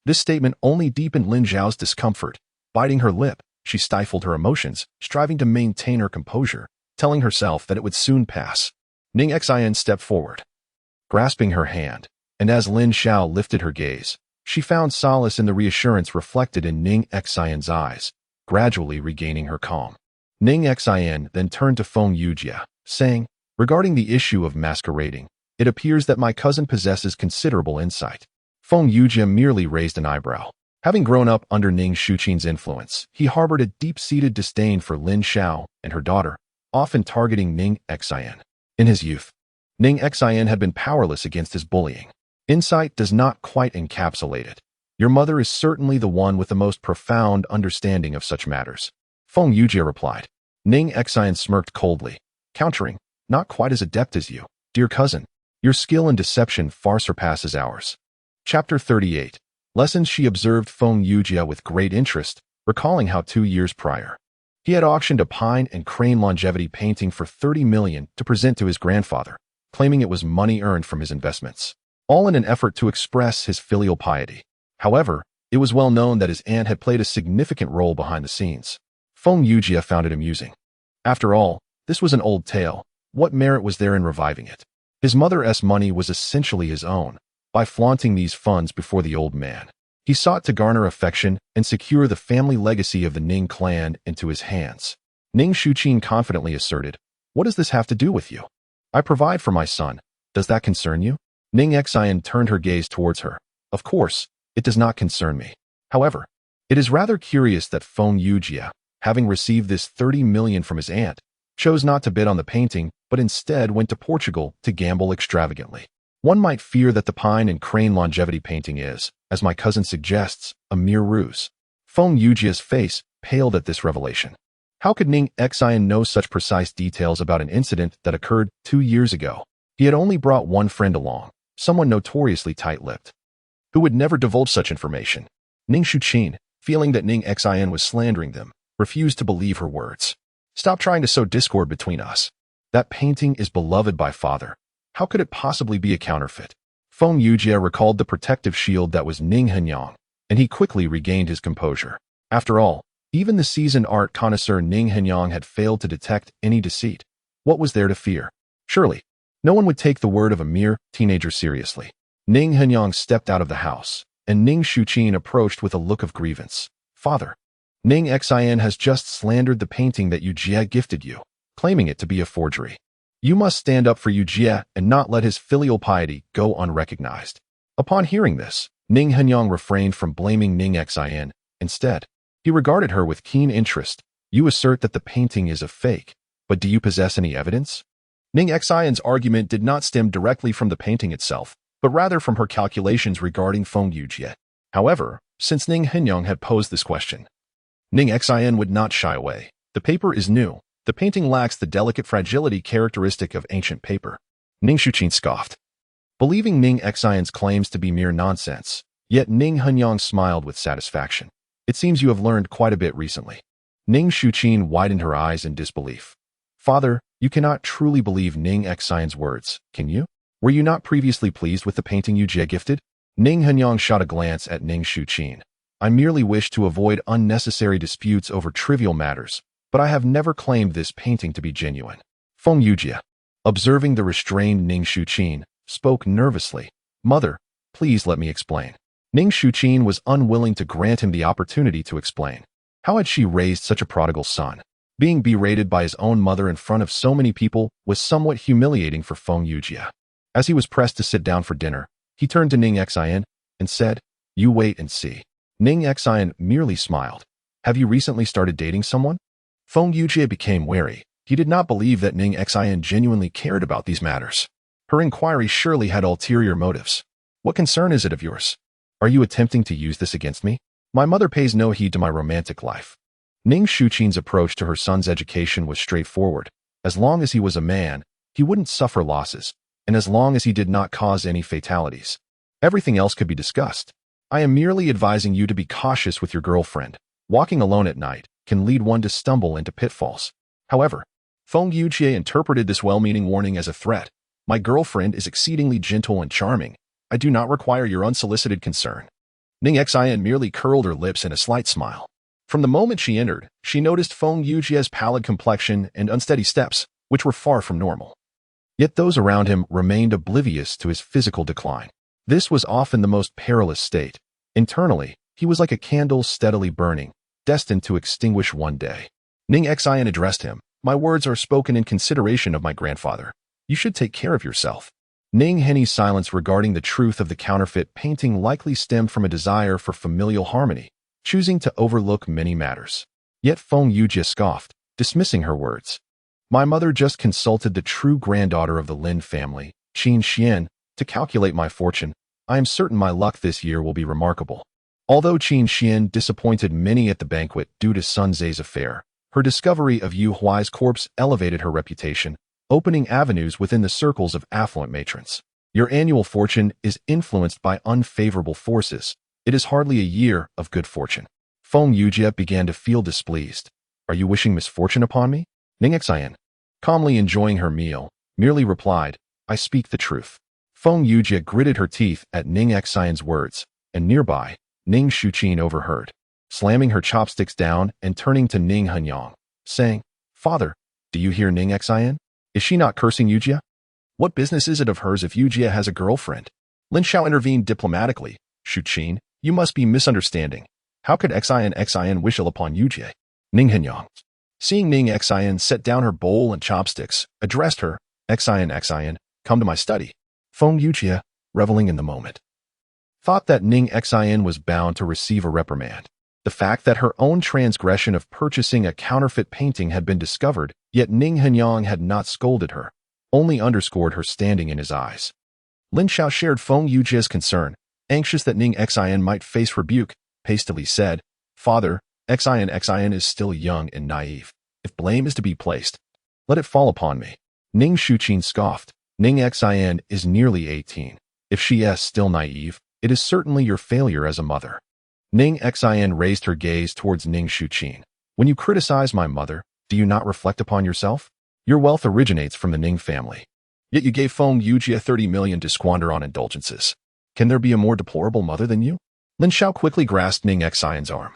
This statement only deepened Lin Xiao's discomfort. Biting her lip, she stifled her emotions, striving to maintain her composure, telling herself that it would soon pass. Ning Xin stepped forward, grasping her hand, and as Lin Xiao lifted her gaze, she found solace in the reassurance reflected in Ning Xin's eyes, gradually regaining her calm. Ning Xin then turned to Feng Yujia, saying, "Regarding the issue of masquerading, it appears that my cousin possesses considerable insight." Feng Yujia merely raised an eyebrow. Having grown up under Ning Xin's influence, he harbored a deep-seated disdain for Lin Xiao and her daughter, often targeting Ning Xin. In his youth, Ning Xin had been powerless against his bullying. Insight does not quite encapsulate it. Your mother is certainly the one with the most profound understanding of such matters. Feng Yujia replied. Ning Xin smirked coldly, countering, "Not quite as adept as you, dear cousin. Your skill in deception far surpasses ours." Chapter 38. Lessons. She observed Feng Yujia with great interest, recalling how 2 years prior, he had auctioned a pine and crane longevity painting for 30 million to present to his grandfather, claiming it was money earned from his investments, all in an effort to express his filial piety. However, it was well known that his aunt had played a significant role behind the scenes. Feng Yujia found it amusing. After all, this was an old tale. What merit was there in reviving it? His mother's money was essentially his own. By flaunting these funds before the old man, he sought to garner affection and secure the family legacy of the Ning clan into his hands. Ning Xin confidently asserted, "What does this have to do with you? I provide for my son. Does that concern you?" Ning Xin turned her gaze towards her. "Of course, it does not concern me. However, it is rather curious that Feng Yujia, having received this 30 million from his aunt, chose not to bid on the painting, but instead went to Portugal to gamble extravagantly. One might fear that the pine and crane longevity painting is, as my cousin suggests, a mere ruse." Feng Yujia's face paled at this revelation. How could Ning Xin know such precise details about an incident that occurred 2 years ago? He had only brought one friend along, someone notoriously tight-lipped, who would never divulge such information. Ning Xuan, feeling that Ning Xin was slandering them, refused to believe her words. Stop trying to sow discord between us. That painting is beloved by father. How could it possibly be a counterfeit? Feng Yujie recalled the protective shield that was Ning Hanyang, and he quickly regained his composure. After all, even the seasoned art connoisseur Ning Hanyang had failed to detect any deceit. What was there to fear? Surely, no one would take the word of a mere teenager seriously. Ning Hanyang stepped out of the house, and Ning Xuan approached with a look of grievance. Father, Ning Xin has just slandered the painting that Yujie gifted you, claiming it to be a forgery. You must stand up for Yujie and not let his filial piety go unrecognized. Upon hearing this, Ning Hanyang refrained from blaming Ning Xin. Instead, he regarded her with keen interest. You assert that the painting is a fake, but do you possess any evidence? Ning Xin's argument did not stem directly from the painting itself, but rather from her calculations regarding Feng Yujie. However, since Ning Hanyang had posed this question, Ning Xin would not shy away. The paper is new. The painting lacks the delicate fragility characteristic of ancient paper. Ning Xuan scoffed, believing Ning Xin's claims to be mere nonsense. Yet Ning Hanyang smiled with satisfaction. It seems you have learned quite a bit recently. Ning Xuan widened her eyes in disbelief. Father, you cannot truly believe Ning Xin's words, can you? Were you not previously pleased with the painting Yujie gifted? Ning Hanyang shot a glance at Ning Xuan. I merely wish to avoid unnecessary disputes over trivial matters, but I have never claimed this painting to be genuine. Feng Yujie, observing the restrained Ning Xuan, spoke nervously. Mother, please let me explain. Ning Xuan was unwilling to grant him the opportunity to explain. How had she raised such a prodigal son? Being berated by his own mother in front of so many people was somewhat humiliating for Feng Yujie. As he was pressed to sit down for dinner, he turned to Ning Xin and said, You wait and see. Ning Xin merely smiled. Have you recently started dating someone? Feng Yujie became wary. He did not believe that Ning Xin genuinely cared about these matters. Her inquiry surely had ulterior motives. What concern is it of yours? Are you attempting to use this against me? My mother pays no heed to my romantic life. Ning Xuan's approach to her son's education was straightforward. As long as he was a man, he wouldn't suffer losses, and as long as he did not cause any fatalities, everything else could be discussed. I am merely advising you to be cautious with your girlfriend. Walking alone at night can lead one to stumble into pitfalls. However, Feng Yujie interpreted this well-meaning warning as a threat. My girlfriend is exceedingly gentle and charming. I do not require your unsolicited concern. Ning Xin merely curled her lips in a slight smile. From the moment she entered, she noticed Feng Yujie's pallid complexion and unsteady steps, which were far from normal. Yet those around him remained oblivious to his physical decline. This was often the most perilous state. Internally, he was like a candle steadily burning, destined to extinguish one day. Ning Xin addressed him. My words are spoken in consideration of my grandfather. You should take care of yourself. Ning Henny's silence regarding the truth of the counterfeit painting likely stemmed from a desire for familial harmony, choosing to overlook many matters. Yet Feng Yujie scoffed, dismissing her words. My mother just consulted the true granddaughter of the Lin family, Qin Xuan, to calculate my fortune. I am certain my luck this year will be remarkable. Although Qin Xuan disappointed many at the banquet due to Sun Ze's affair, her discovery of Yu Huai's corpse elevated her reputation, opening avenues within the circles of affluent matrons. Your annual fortune is influenced by unfavorable forces. It is hardly a year of good fortune. Feng Yujie began to feel displeased. Are you wishing misfortune upon me? Ning Xin, calmly enjoying her meal, merely replied, I speak the truth. Feng Yujie gritted her teeth at Ning Xin's words, and nearby, Ning Xuan overheard, slamming her chopsticks down and turning to Ning Hanyang, saying, Father, do you hear Ning Xin? Is she not cursing Yujie? What business is it of hers if Yujie has a girlfriend? Lin Xiao intervened diplomatically. Xuan, you must be misunderstanding. How could Xin wish ill upon Yujie? Ning Hanyang, seeing Ning Xin set down her bowl and chopsticks, addressed her, Xin, come to my study. Feng Yujie, reveling in the moment, thought that Ning Xin was bound to receive a reprimand. The fact that her own transgression of purchasing a counterfeit painting had been discovered, yet Ning Hanyang had not scolded her, only underscored her standing in his eyes. Lin Xiao shared Feng Yujie's concern, anxious that Ning Xin might face rebuke, hastily said, Father, Xin is still young and naive. If blame is to be placed, let it fall upon me. Ning Xuan scoffed. Ning Xin is nearly 18. If she is still naive, it is certainly your failure as a mother. Ning Xin raised her gaze towards Ning Xuan. When you criticize my mother, do you not reflect upon yourself? Your wealth originates from the Ning family. Yet you gave Feng Yujie 30 million to squander on indulgences. Can there be a more deplorable mother than you? Lin Xiao quickly grasped Ning Xion's arm,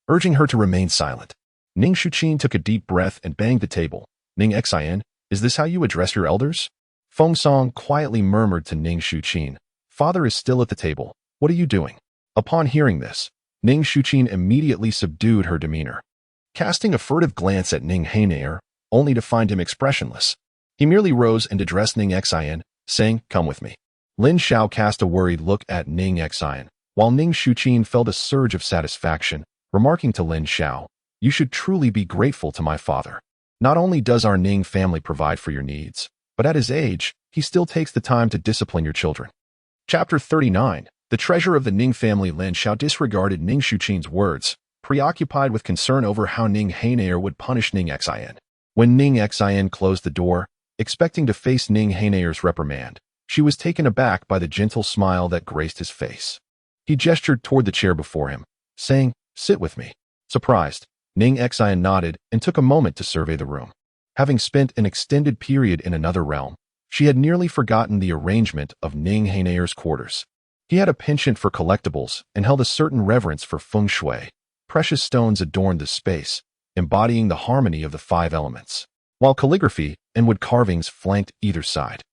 urging her to remain silent. Ning Xuan took a deep breath and banged the table. Ning Xian, is this how you address your elders? Feng Song quietly murmured to Ning Xuan. Father is still at the table. What are you doing? Upon hearing this, Ning Xuan immediately subdued her demeanor, casting a furtive glance at Ning Heiress, only to find him expressionless. He merely rose and addressed Ning Xian, saying, "Come with me." Lin Xiao cast a worried look at Ning Xian, while Ning Xuan felt a surge of satisfaction, remarking to Lin Xiao, "You should truly be grateful to my father. Not only does our Ning family provide for your needs, but at his age, he still takes the time to discipline your children." Chapter 39. The treasure of the Ning family. Lin Xiao disregarded Ning Xuan's words, preoccupied with concern over how Ning Heiress would punish Ning Xian. When Ning Xian closed the door, expecting to face Ning Heiress' reprimand, she was taken aback by the gentle smile that graced his face. He gestured toward the chair before him, saying, "Sit with me." Surprised, Ning Xian nodded and took a moment to survey the room. Having spent an extended period in another realm, she had nearly forgotten the arrangement of Ning Heiress' quarters. He had a penchant for collectibles and held a certain reverence for feng shui. Precious stones adorned the space, embodying the harmony of the 5 elements, while calligraphy and wood carvings flanked either side.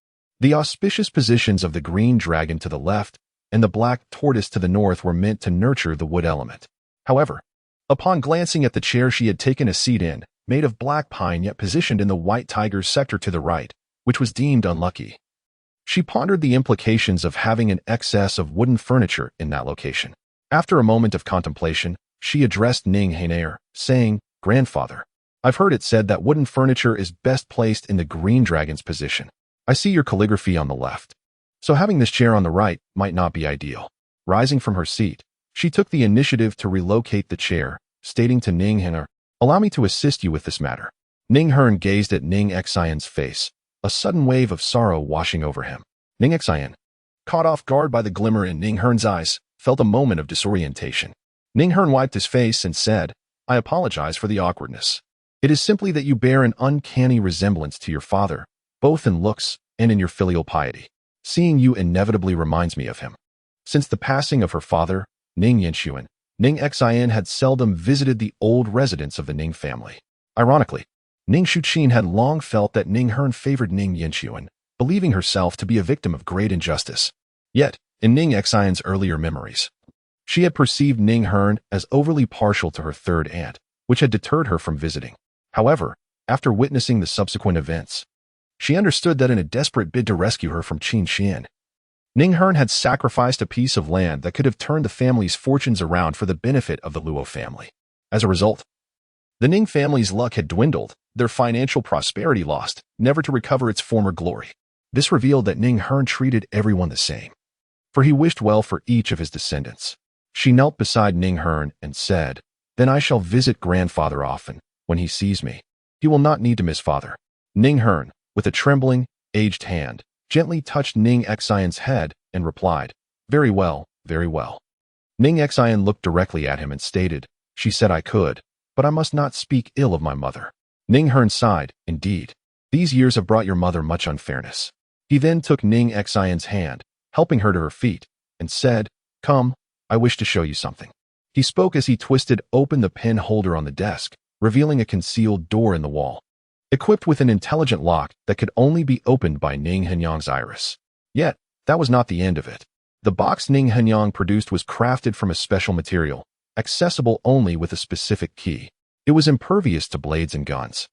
The auspicious positions of the green dragon to the left and the black tortoise to the north were meant to nurture the wood element. However, upon glancing at the chair she had taken a seat in, made of black pine yet positioned in the white tiger's sector to the right, which was deemed unlucky, she pondered the implications of having an excess of wooden furniture in that location. After a moment of contemplation, she addressed Ning Heiress, saying, "Grandfather, I've heard it said that wooden furniture is best placed in the green dragon's position. I see your calligraphy on the left, so having this chair on the right might not be ideal." Rising from her seat, she took the initiative to relocate the chair, stating to Ning Heiress, "Allow me to assist you with this matter." Ning Heiress gazed at Ning Xion's face, a sudden wave of sorrow washing over him. Ning Xian, caught off guard by the glimmer in Ning Heiress's eyes, felt a moment of disorientation. Ning Heiress wiped his face and said, "I apologize for the awkwardness. It is simply that you bear an uncanny resemblance to your father, both in looks and in your filial piety. Seeing you inevitably reminds me of him." Since the passing of her father, Ning Xuan, Ning Xian had seldom visited the old residence of the Ning family. Ironically, Ning Xuan had long felt that Ning Heiress favored Ning Xuan, believing herself to be a victim of great injustice. Yet, in Ning Xion's earlier memories, she had perceived Ning Heiress as overly partial to her third aunt, which had deterred her from visiting. However, after witnessing the subsequent events, she understood that in a desperate bid to rescue her from Qin Xuan, Ning Heiress had sacrificed a piece of land that could have turned the family's fortunes around for the benefit of the Luo family. As a result, the Ning family's luck had dwindled, their financial prosperity lost, never to recover its former glory. This revealed that Ning Heiress treated everyone the same, for he wished well for each of his descendants. She knelt beside Ning Heiress and said, "Then I shall visit grandfather often. When he sees me, he will not need to miss father." Ning Heiress, with a trembling, aged hand, gently touched Ning Xion's head and replied, "Very well, very well." Ning Xion looked directly at him and stated, "She said I could, but I must not speak ill of my mother." Ning Heiress sighed, "Indeed, these years have brought your mother much unfairness." He then took Ning Xion's hand, helping her to her feet, and said, "Come, I wish to show you something." He spoke as he twisted open the pen holder on the desk, revealing a concealed door in the wall, equipped with an intelligent lock that could only be opened by Ning Henyang's iris. Yet, that was not the end of it. The box Ning Henyang produced was crafted from a special material, accessible only with a specific key. It was impervious to blades and guns,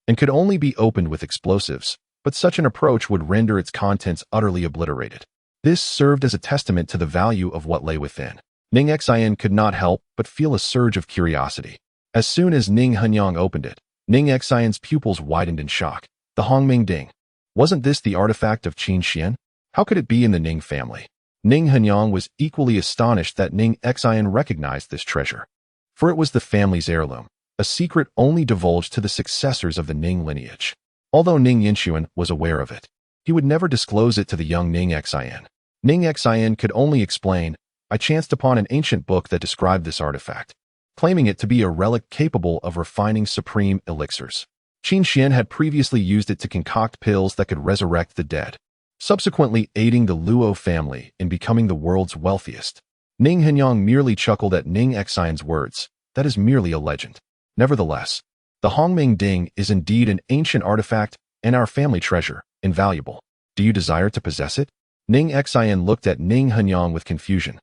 and could only be opened with explosives, but such an approach would render its contents utterly obliterated. This served as a testament to the value of what lay within. Ning Xian could not help but feel a surge of curiosity. As soon as Ning Henyang opened it, Ning Xion's pupils widened in shock. The Hongming Ding. Wasn't this the artifact of Qin Xuan? How could it be in the Ning family? Ning Henyang was equally astonished that Ning Xion recognized this treasure, for it was the family's heirloom. a secret only divulged to the successors of the Ning lineage. Although Ning Xin was aware of it, he would never disclose it to the young Ning Xin. Ning Xin could only explain, "I chanced upon an ancient book that described this artifact, claiming it to be a relic capable of refining supreme elixirs. Qin Xuan had previously used it to concoct pills that could resurrect the dead, subsequently aiding the Luo family in becoming the world's wealthiest." Ning Hanyang merely chuckled at Ning Xin's words. "That is merely a legend. Nevertheless, the Hongming Ding is indeed an ancient artifact and our family treasure, invaluable. Do you desire to possess it?" Ning Xin looked at Ning Hanyang with confusion,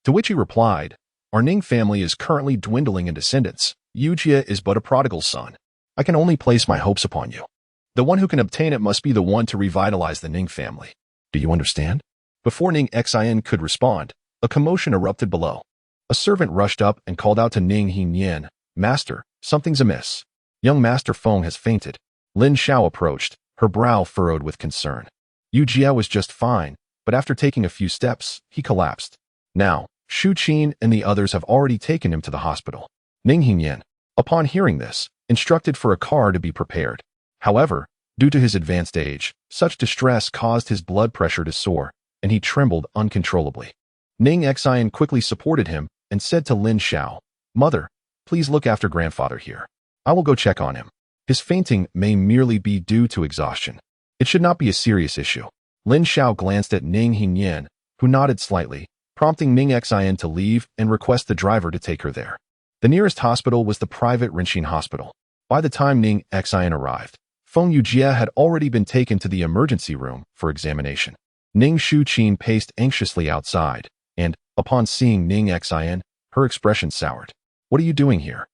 to which he replied, "Our Ning family is currently dwindling in descendants. Yujie is but a prodigal son. I can only place my hopes upon you. The one who can obtain it must be the one to revitalize the Ning family. Do you understand?" Before Ning Xin could respond, a commotion erupted below. A servant rushed up and called out to Ning Xin, "Master, something's amiss. Young Master Feng has fainted." Lin Xiao approached, her brow furrowed with concern. Yujie was just fine, but after taking a few steps, he collapsed. Now, Shu Qin and the others have already taken him to the hospital. Ning Xin, upon hearing this, instructed for a car to be prepared. However, due to his advanced age, such distress caused his blood pressure to soar, and he trembled uncontrollably. Ning Xin quickly supported him and said to Lin Xiao, "Mother, please look after grandfather here. I will go check on him. His fainting may merely be due to exhaustion. It should not be a serious issue." Lin Xiao glanced at Ning Xin, who nodded slightly, prompting Ning Xin to leave and request the driver to take her there. The nearest hospital was the private Rinxin hospital. By the time Ning Xin arrived, Feng Yujie had already been taken to the emergency room for examination. Ning Shu Qin paced anxiously outside, and, upon seeing Ning Xin, her expression soured. "What are you doing here?"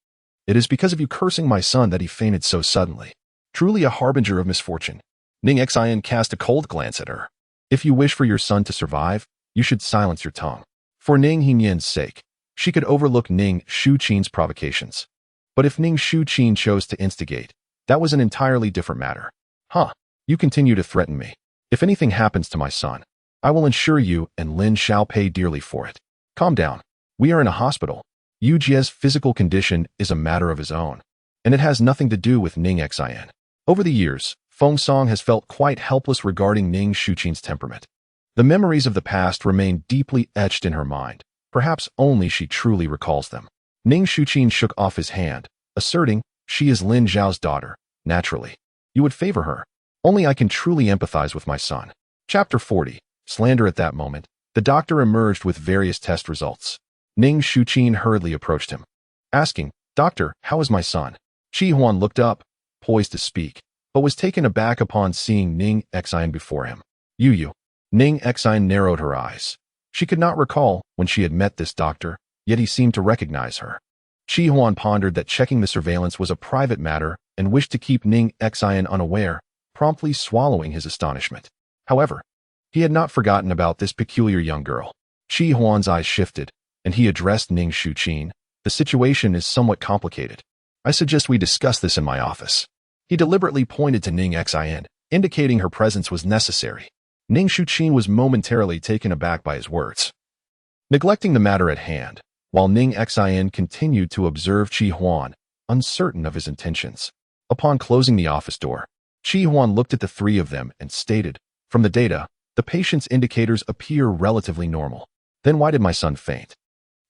"It is because of you cursing my son that he fainted so suddenly. Truly a harbinger of misfortune." Ning Xin cast a cold glance at her. "If you wish for your son to survive, you should silence your tongue." For Ning Hanyang's sake, she could overlook Ning Shu Qin's provocations. But if Ning Shu Qin chose to instigate, that was an entirely different matter. "Huh, you continue to threaten me. If anything happens to my son, I will ensure you and Lin shall pay dearly for it. Calm down. We are in a hospital. Yujie's physical condition is a matter of his own, and it has nothing to do with Ning Xin." Over the years, Feng Song has felt quite helpless regarding Ning Shu Qin's temperament. The memories of the past remain deeply etched in her mind. Perhaps only she truly recalls them. Ning Shu Qin shook off his hand, asserting, "She is Lin Zhao's daughter. Naturally, you would favor her. Only I can truly empathize with my son." Chapter 40. Slander. At that moment, the doctor emerged with various test results. Ning Shu Qin hurriedly approached him, asking, "Doctor, how is my son?" Qi Huan looked up, poised to speak, but was taken aback upon seeing Ning Xin before him. You. Ning Xin narrowed her eyes. She could not recall when she had met this doctor, yet he seemed to recognize her. Qi Huan pondered that checking the surveillance was a private matter and wished to keep Ning Xin unaware, promptly swallowing his astonishment. However, he had not forgotten about this peculiar young girl. Qi Huan's eyes shifted, and he addressed Ning Shu Qin. "The situation is somewhat complicated. I suggest we discuss this in my office." He deliberately pointed to Ning Xin, indicating her presence was necessary. Ning Shu Qin was momentarily taken aback by his words. Neglecting the matter at hand, while Ning Xin continued to observe Qi Huan, uncertain of his intentions. Upon closing the office door, Qi Huan looked at the three of them and stated, "From the data, the patient's indicators appear relatively normal. Then why did my son faint?"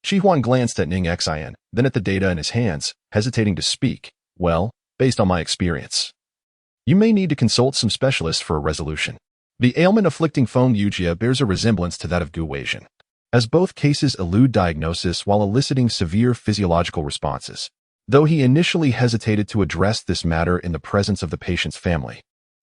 Qi Huan glanced at Ning Xin, then at the data in his hands, hesitating to speak. "Well, based on my experience, you may need to consult some specialists for a resolution. The ailment afflicting Feng Yujie bears a resemblance to that of Gu Weijin, as both cases elude diagnosis while eliciting severe physiological responses." Though he initially hesitated to address this matter in the presence of the patient's family,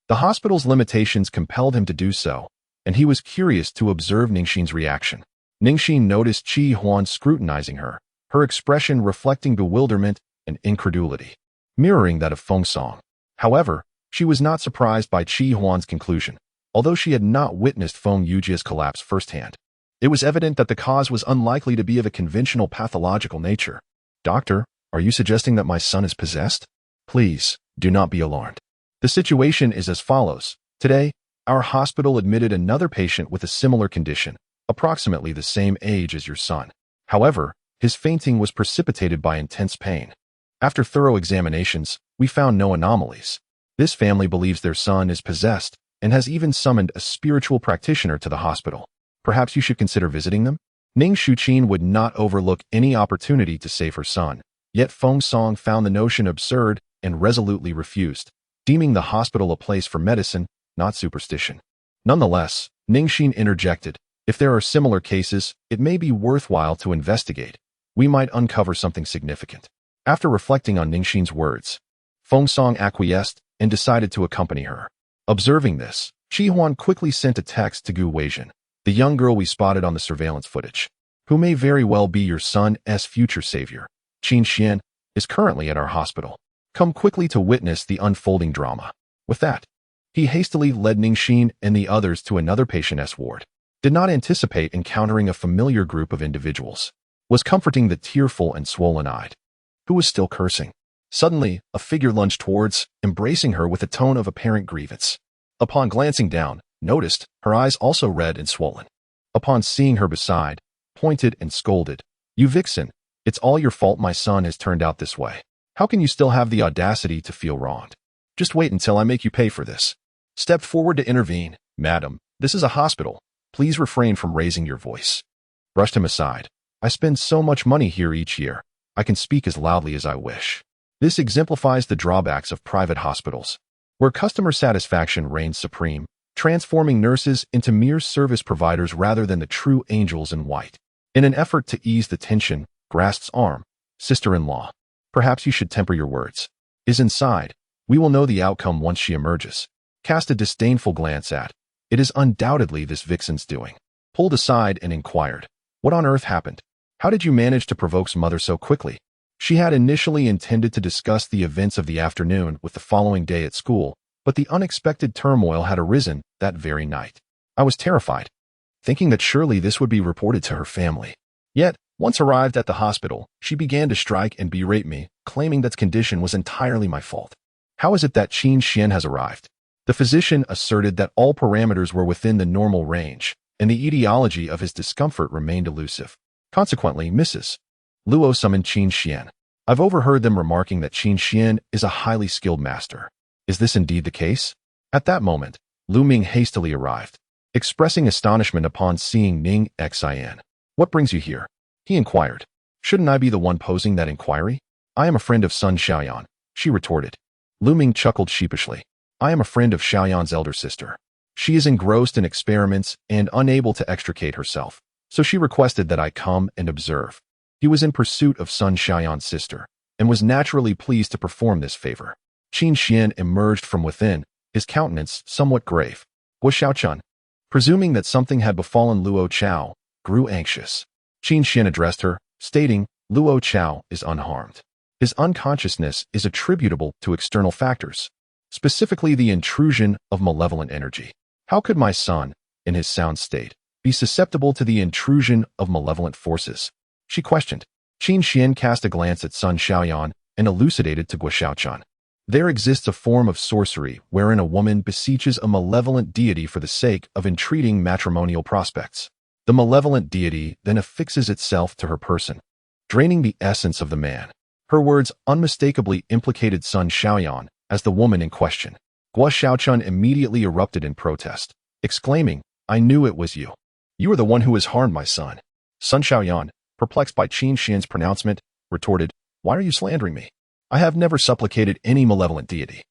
the hospital's limitations compelled him to do so, and he was curious to observe Ning Xin's reaction. Ning Xin noticed Qi Huan scrutinizing her, her expression reflecting bewilderment and incredulity, mirroring that of Feng Song. However, she was not surprised by Qi Huan's conclusion, although she had not witnessed Feng Yujie's collapse firsthand. It was evident that the cause was unlikely to be of a conventional pathological nature. "Doctor, are you suggesting that my son is possessed?" "Please, do not be alarmed. The situation is as follows. Today, our hospital admitted another patient with a similar condition, approximately the same age as your son. However, his fainting was precipitated by intense pain. After thorough examinations, we found no anomalies. This family believes their son is possessed and has even summoned a spiritual practitioner to the hospital. Perhaps you should consider visiting them? Ning Xin would not overlook any opportunity to save her son, yet Feng Song found the notion absurd and resolutely refused, deeming the hospital a place for medicine, not superstition. Nonetheless, Ning Xin interjected, if there are similar cases, it may be worthwhile to investigate. We might uncover something significant. After reflecting on Ning Xin's words, Feng Song acquiesced and decided to accompany her. Observing this, Qin Xuan quickly sent a text to Gu Weijin, the young girl we spotted on the surveillance footage, who may very well be your son's future savior. Qin Xuan is currently at our hospital. Come quickly to witness the unfolding drama. With that, he hastily led Ning Xin and the others to another patient's ward. Did not anticipate encountering a familiar group of individuals. Was comforting the tearful and swollen-eyed, who was still cursing. Suddenly, a figure lunged towards, embracing her with a tone of apparent grievance. Upon glancing down, noticed her eyes also red and swollen. Upon seeing her beside, pointed and scolded, "You vixen, it's all your fault my son has turned out this way. How can you still have the audacity to feel wronged? Just wait until I make you pay for this." Stepped forward to intervene. "Madam, this is a hospital. Please refrain from raising your voice." Brushed him aside. "I spend so much money here each year. I can speak as loudly as I wish." This exemplifies the drawbacks of private hospitals, where customer satisfaction reigns supreme, transforming nurses into mere service providers rather than the true angels in white. In an effort to ease the tension, grasps arm, "Sister-in-law, perhaps you should temper your words. Is inside. We will know the outcome once she emerges." Cast a disdainful glance at. It is undoubtedly this vixen's doing. Pulled aside and inquired, "What on earth happened? How did you manage to provoke mother so quickly?" She had initially intended to discuss the events of the afternoon with the following day at school, but the unexpected turmoil had arisen that very night. "I was terrified, thinking that surely this would be reported to her family. Yet, once arrived at the hospital, she began to strike and berate me, claiming that condition was entirely my fault. How is it that Qin Xuan has arrived?" The physician asserted that all parameters were within the normal range, and the etiology of his discomfort remained elusive. Consequently, Mrs. Luo summoned Qin Xuan. "I've overheard them remarking that Qin Xuan is a highly skilled master. Is this indeed the case?" At that moment, Lu Ming hastily arrived, expressing astonishment upon seeing Ning Xin. "What brings you here?" he inquired. "Shouldn't I be the one posing that inquiry?" "I am a friend of Sun Xiaoyan," she retorted. Lu Ming chuckled sheepishly. "I am a friend of Xiaoyan's elder sister. She is engrossed in experiments and unable to extricate herself, so she requested that I come and observe." He was in pursuit of Sun Xiaoyan's sister, and was naturally pleased to perform this favor. Qin Xuan emerged from within, his countenance somewhat grave. Guo Xiaochun, presuming that something had befallen Luo Chao, grew anxious. Qin Xuan addressed her, stating, "Luo Chao is unharmed. His unconsciousness is attributable to external factors, specifically the intrusion of malevolent energy. How could my son, in his sound state, be susceptible to the intrusion of malevolent forces?" she questioned. Qin Xuan cast a glance at Sun Xiaoyan and elucidated to Guo Xiaochun. "There exists a form of sorcery wherein a woman beseeches a malevolent deity for the sake of entreating matrimonial prospects. The malevolent deity then affixes itself to her person, draining the essence of the man." Her words unmistakably implicated Sun Xiaoyan as the woman in question. Guo Xiaochun immediately erupted in protest, exclaiming, "I knew it was you. You are the one who has harmed my son." Sun Xiaoyan, perplexed by Qin Xuan's pronouncement, retorted, "Why are you slandering me? I have never supplicated any malevolent deity.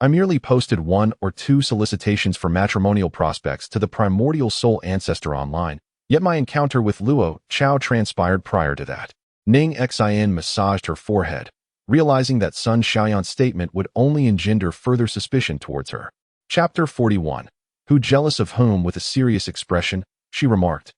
I merely posted 1 or 2 solicitations for matrimonial prospects to the primordial soul ancestor online, yet my encounter with Luo Chao transpired prior to that." Ning Xin massaged her forehead, realizing that Sun Xiaoyan's statement would only engender further suspicion towards her. Chapter 41. Who jealous of whom? With a serious expression, she remarked,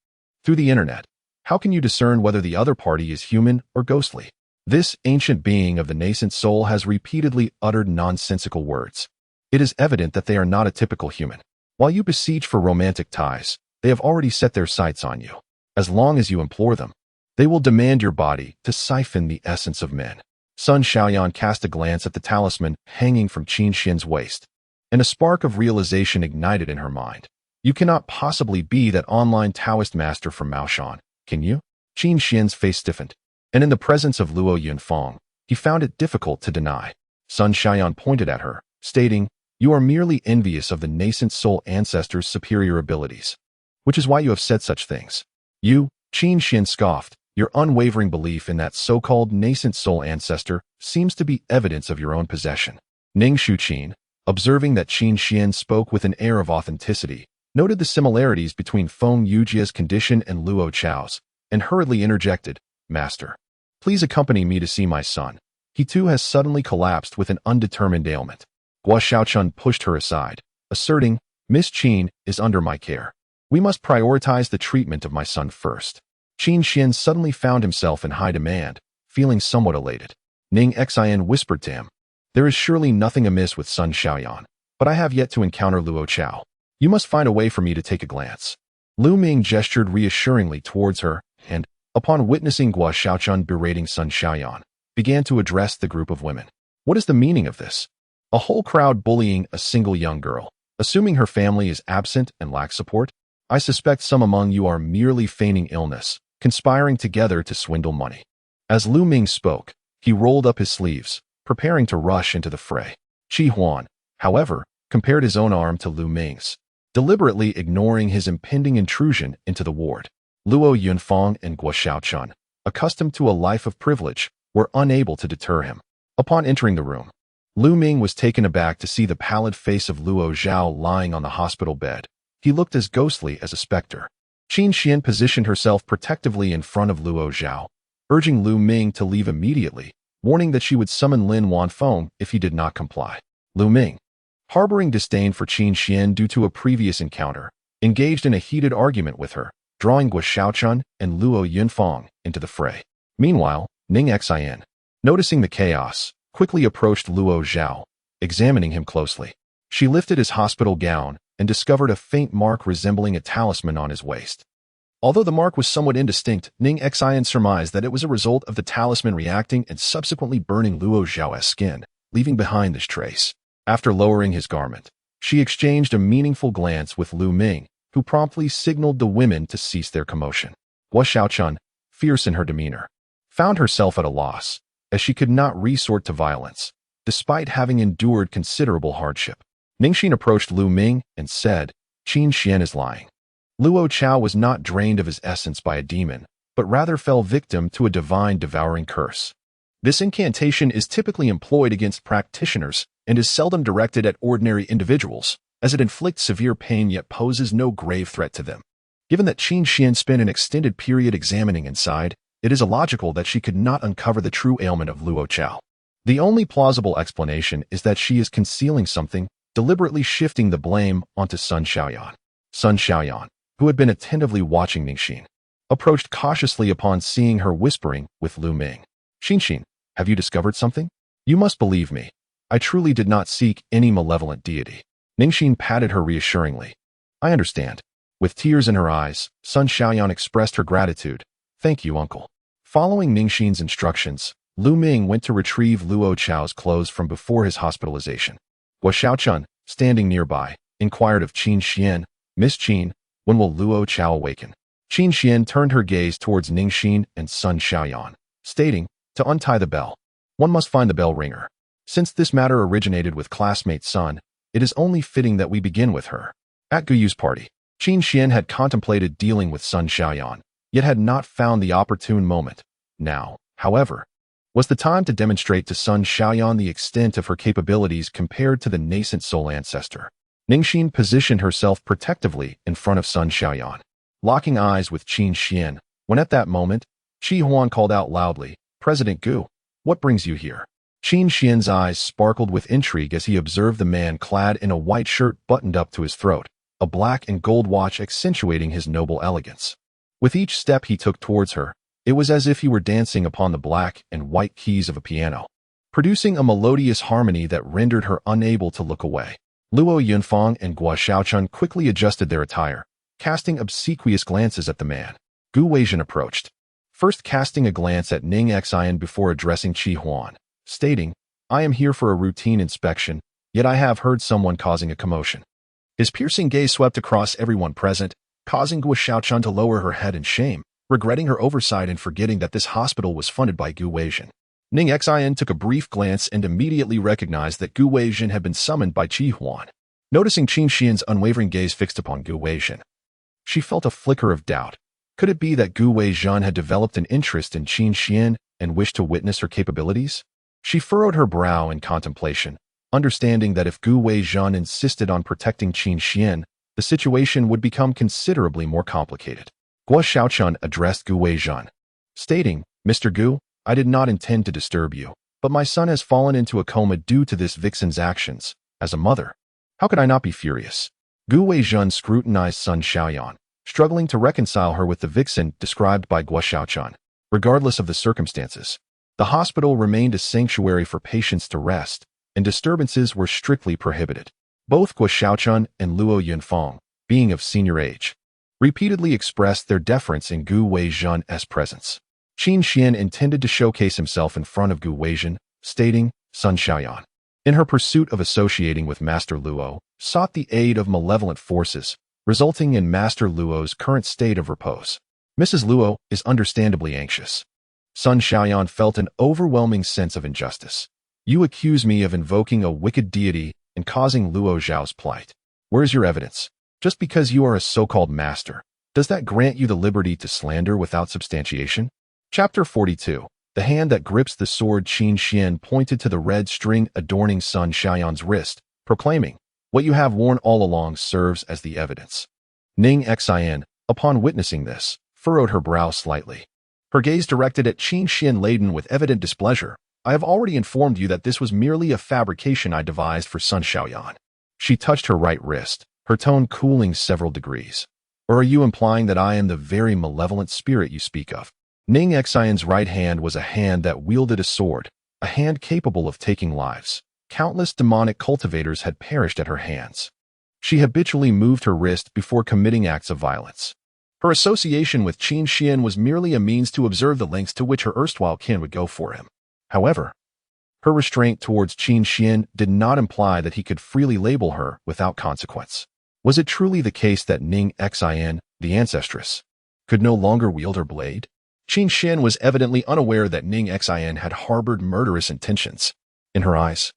"Through the internet, how can you discern whether the other party is human or ghostly? This ancient being of the nascent soul has repeatedly uttered nonsensical words. It is evident that they are not a typical human. While you beseech for romantic ties, they have already set their sights on you. As long as you implore them, they will demand your body to siphon the essence of men." Sun Xiaoyan cast a glance at the talisman hanging from Qin Xuan's waist, and a spark of realization ignited in her mind. "You cannot possibly be that online Taoist master from Maoshan, can you?" Qin Xuan's face stiffened, and in the presence of Luo Yunfeng, he found it difficult to deny. Sun Xiaoyan pointed at her, stating, "You are merely envious of the Nascent Soul ancestor's superior abilities, which is why you have said such things." You, Qin Xuan scoffed, "Your unwavering belief in that so-called Nascent Soul ancestor seems to be evidence of your own possession." Ning Xin, observing that Qin Xuan spoke with an air of authenticity, noted the similarities between Feng Yujia's condition and Luo Chao's, and hurriedly interjected, "Master, please accompany me to see my son. He too has suddenly collapsed with an undetermined ailment." Guo Xiaochun pushed her aside, asserting, "Miss Qin is under my care. We must prioritize the treatment of my son first." Qin Xuan suddenly found himself in high demand, feeling somewhat elated. Ning Xin whispered to him, "There is surely nothing amiss with Sun Xiaoyan, but I have yet to encounter Luo Chao. You must find a way for me to take a glance." Lu Ming gestured reassuringly towards her, and, upon witnessing Guo Xiaochun berating Sun Xiaoyan, began to address the group of women. "What is the meaning of this? A whole crowd bullying a single young girl, assuming her family is absent and lacks support? I suspect some among you are merely feigning illness, conspiring together to swindle money." As Lu Ming spoke, he rolled up his sleeves, preparing to rush into the fray. Qin Xuan, however, compared his own arm to Lu Ming's, deliberately ignoring his impending intrusion into the ward. Luo Yunfeng and Guo Xiaochun, accustomed to a life of privilege, were unable to deter him. Upon entering the room, Lu Ming was taken aback to see the pallid face of Luo Zhao lying on the hospital bed. He looked as ghostly as a specter. Qin Xuan positioned herself protectively in front of Luo Zhao, urging Lu Ming to leave immediately, warning that she would summon Lin Wanfeng if he did not comply. Lu Ming, harboring disdain for Qin Xuan due to a previous encounter, engaged in a heated argument with her, drawing Guo Xiaochun and Luo Yunfeng into the fray. Meanwhile, Ning Xin, noticing the chaos, quickly approached Luo Zhao, examining him closely. She lifted his hospital gown and discovered a faint mark resembling a talisman on his waist. Although the mark was somewhat indistinct, Ning Xin surmised that it was a result of the talisman reacting and subsequently burning Luo Zhao's skin, leaving behind this trace. After lowering his garment, she exchanged a meaningful glance with Lu Ming, who promptly signaled the women to cease their commotion. Guo Xiaochun, fierce in her demeanor, found herself at a loss, as she could not resort to violence, despite having endured considerable hardship. Ning Xin approached Lu Ming and said, "Qin Xuan is lying. Luo Chao was not drained of his essence by a demon, but rather fell victim to a divine devouring curse. This incantation is typically employed against practitioners and is seldom directed at ordinary individuals, as it inflicts severe pain yet poses no grave threat to them. Given that Qin Xuan spent an extended period examining inside, it is illogical that she could not uncover the true ailment of Luo Chao. The only plausible explanation is that she is concealing something, deliberately shifting the blame onto Sun Xiaoyan." Sun Xiaoyan, who had been attentively watching Ning Xin, approached cautiously upon seeing her whispering with Lu Ming. "Xin, have you discovered something? You must believe me. I truly did not seek any malevolent deity." Ning Xin patted her reassuringly. "I understand." With tears in her eyes, Sun Xiaoyan expressed her gratitude. "Thank you, uncle." Following Ning Xin's instructions, Lu Ming went to retrieve Luo Chao's clothes from before his hospitalization. Guo Xiaochun, standing nearby, inquired of Qin Xuan, "Miss Qin, when will Luo Chao awaken?" Qin Xuan turned her gaze towards Ning Xin and Sun Xiaoyan, stating, "To untie the bell, one must find the bell ringer. Since this matter originated with classmate Sun, it is only fitting that we begin with her." At Guyu's party, Qin Xuan had contemplated dealing with Sun Xiaoyan, yet had not found the opportune moment. Now, however, was the time to demonstrate to Sun Xiaoyan the extent of her capabilities compared to the Nascent Soul ancestor. Ning Xin positioned herself protectively in front of Sun Xiaoyan, locking eyes with Qin Xuan, when at that moment, Qin Xuan called out loudly, "President Gu, what brings you here?" Qin Xuan's eyes sparkled with intrigue as he observed the man clad in a white shirt buttoned up to his throat, a black and gold watch accentuating his noble elegance. With each step he took towards her, it was as if he were dancing upon the black and white keys of a piano, producing a melodious harmony that rendered her unable to look away. Luo Yunfeng and Guo Xiaochun quickly adjusted their attire, casting obsequious glances at the man. Gu Weizhen approached, first casting a glance at Ning Xin before addressing Qin Xuan, stating, "I am here for a routine inspection, yet I have heard someone causing a commotion." His piercing gaze swept across everyone present, causing Guo Xiaochun to lower her head in shame, regretting her oversight and forgetting that this hospital was funded by Gu Weizhen. Ning Xin took a brief glance and immediately recognized that Gu Weizhen had been summoned by Qin Xuan. Noticing Qin Xian's unwavering gaze fixed upon Gu Weizhen, she felt a flicker of doubt. Could it be that Gu Weizhen had developed an interest in Qin Xian and wished to witness her capabilities? She furrowed her brow in contemplation, understanding that if Gu Weizhen insisted on protecting Qin Xian, the situation would become considerably more complicated. Guo Xiaochun addressed Gu Weizhen, stating, "Mr. Gu, I did not intend to disturb you, but my son has fallen into a coma due to this vixen's actions. As a mother, how could I not be furious?" Gu Weizhen scrutinized Sun Xiaoyan, struggling to reconcile her with the vixen described by Guo Xiaochun. Regardless of the circumstances, the hospital remained a sanctuary for patients to rest, and disturbances were strictly prohibited. Both Guo Xiaochun and Luo Yunfeng, being of senior age, repeatedly expressed their deference in Gu Weizhen's presence. Qin Xian intended to showcase himself in front of Gu Weizhen, stating, "Sun Xiaoyan, in her pursuit of associating with Master Luo, sought the aid of malevolent forces, resulting in Master Luo's current state of repose. Mrs. Luo is understandably anxious." Sun Xiaoyan felt an overwhelming sense of injustice. "You accuse me of invoking a wicked deity and causing Luo Zhao's plight. Where's your evidence? Just because you are a so-called master, does that grant you the liberty to slander without substantiation?" Chapter 42. The hand that grips the sword. Qin Xian pointed to the red string adorning Sun Xiaoyan's wrist, proclaiming, "What you have worn all along serves as the evidence." Ning Xin, upon witnessing this, furrowed her brow slightly. Her gaze directed at Qin Xian laden with evident displeasure. "I have already informed you that this was merely a fabrication I devised for Sun Xiaoyan." She touched her right wrist, her tone cooling several degrees. "Or are you implying that I am the very malevolent spirit you speak of?" Ning Xian's right hand was a hand that wielded a sword, a hand capable of taking lives. Countless demonic cultivators had perished at her hands. She habitually moved her wrist before committing acts of violence. Her association with Qin Xian was merely a means to observe the lengths to which her erstwhile kin would go for him. However, her restraint towards Qin Xian did not imply that he could freely label her without consequence. Was it truly the case that Ning Xin, the ancestress, could no longer wield her blade? Qin Xian was evidently unaware that Ning Xin had harbored murderous intentions. In her eyes,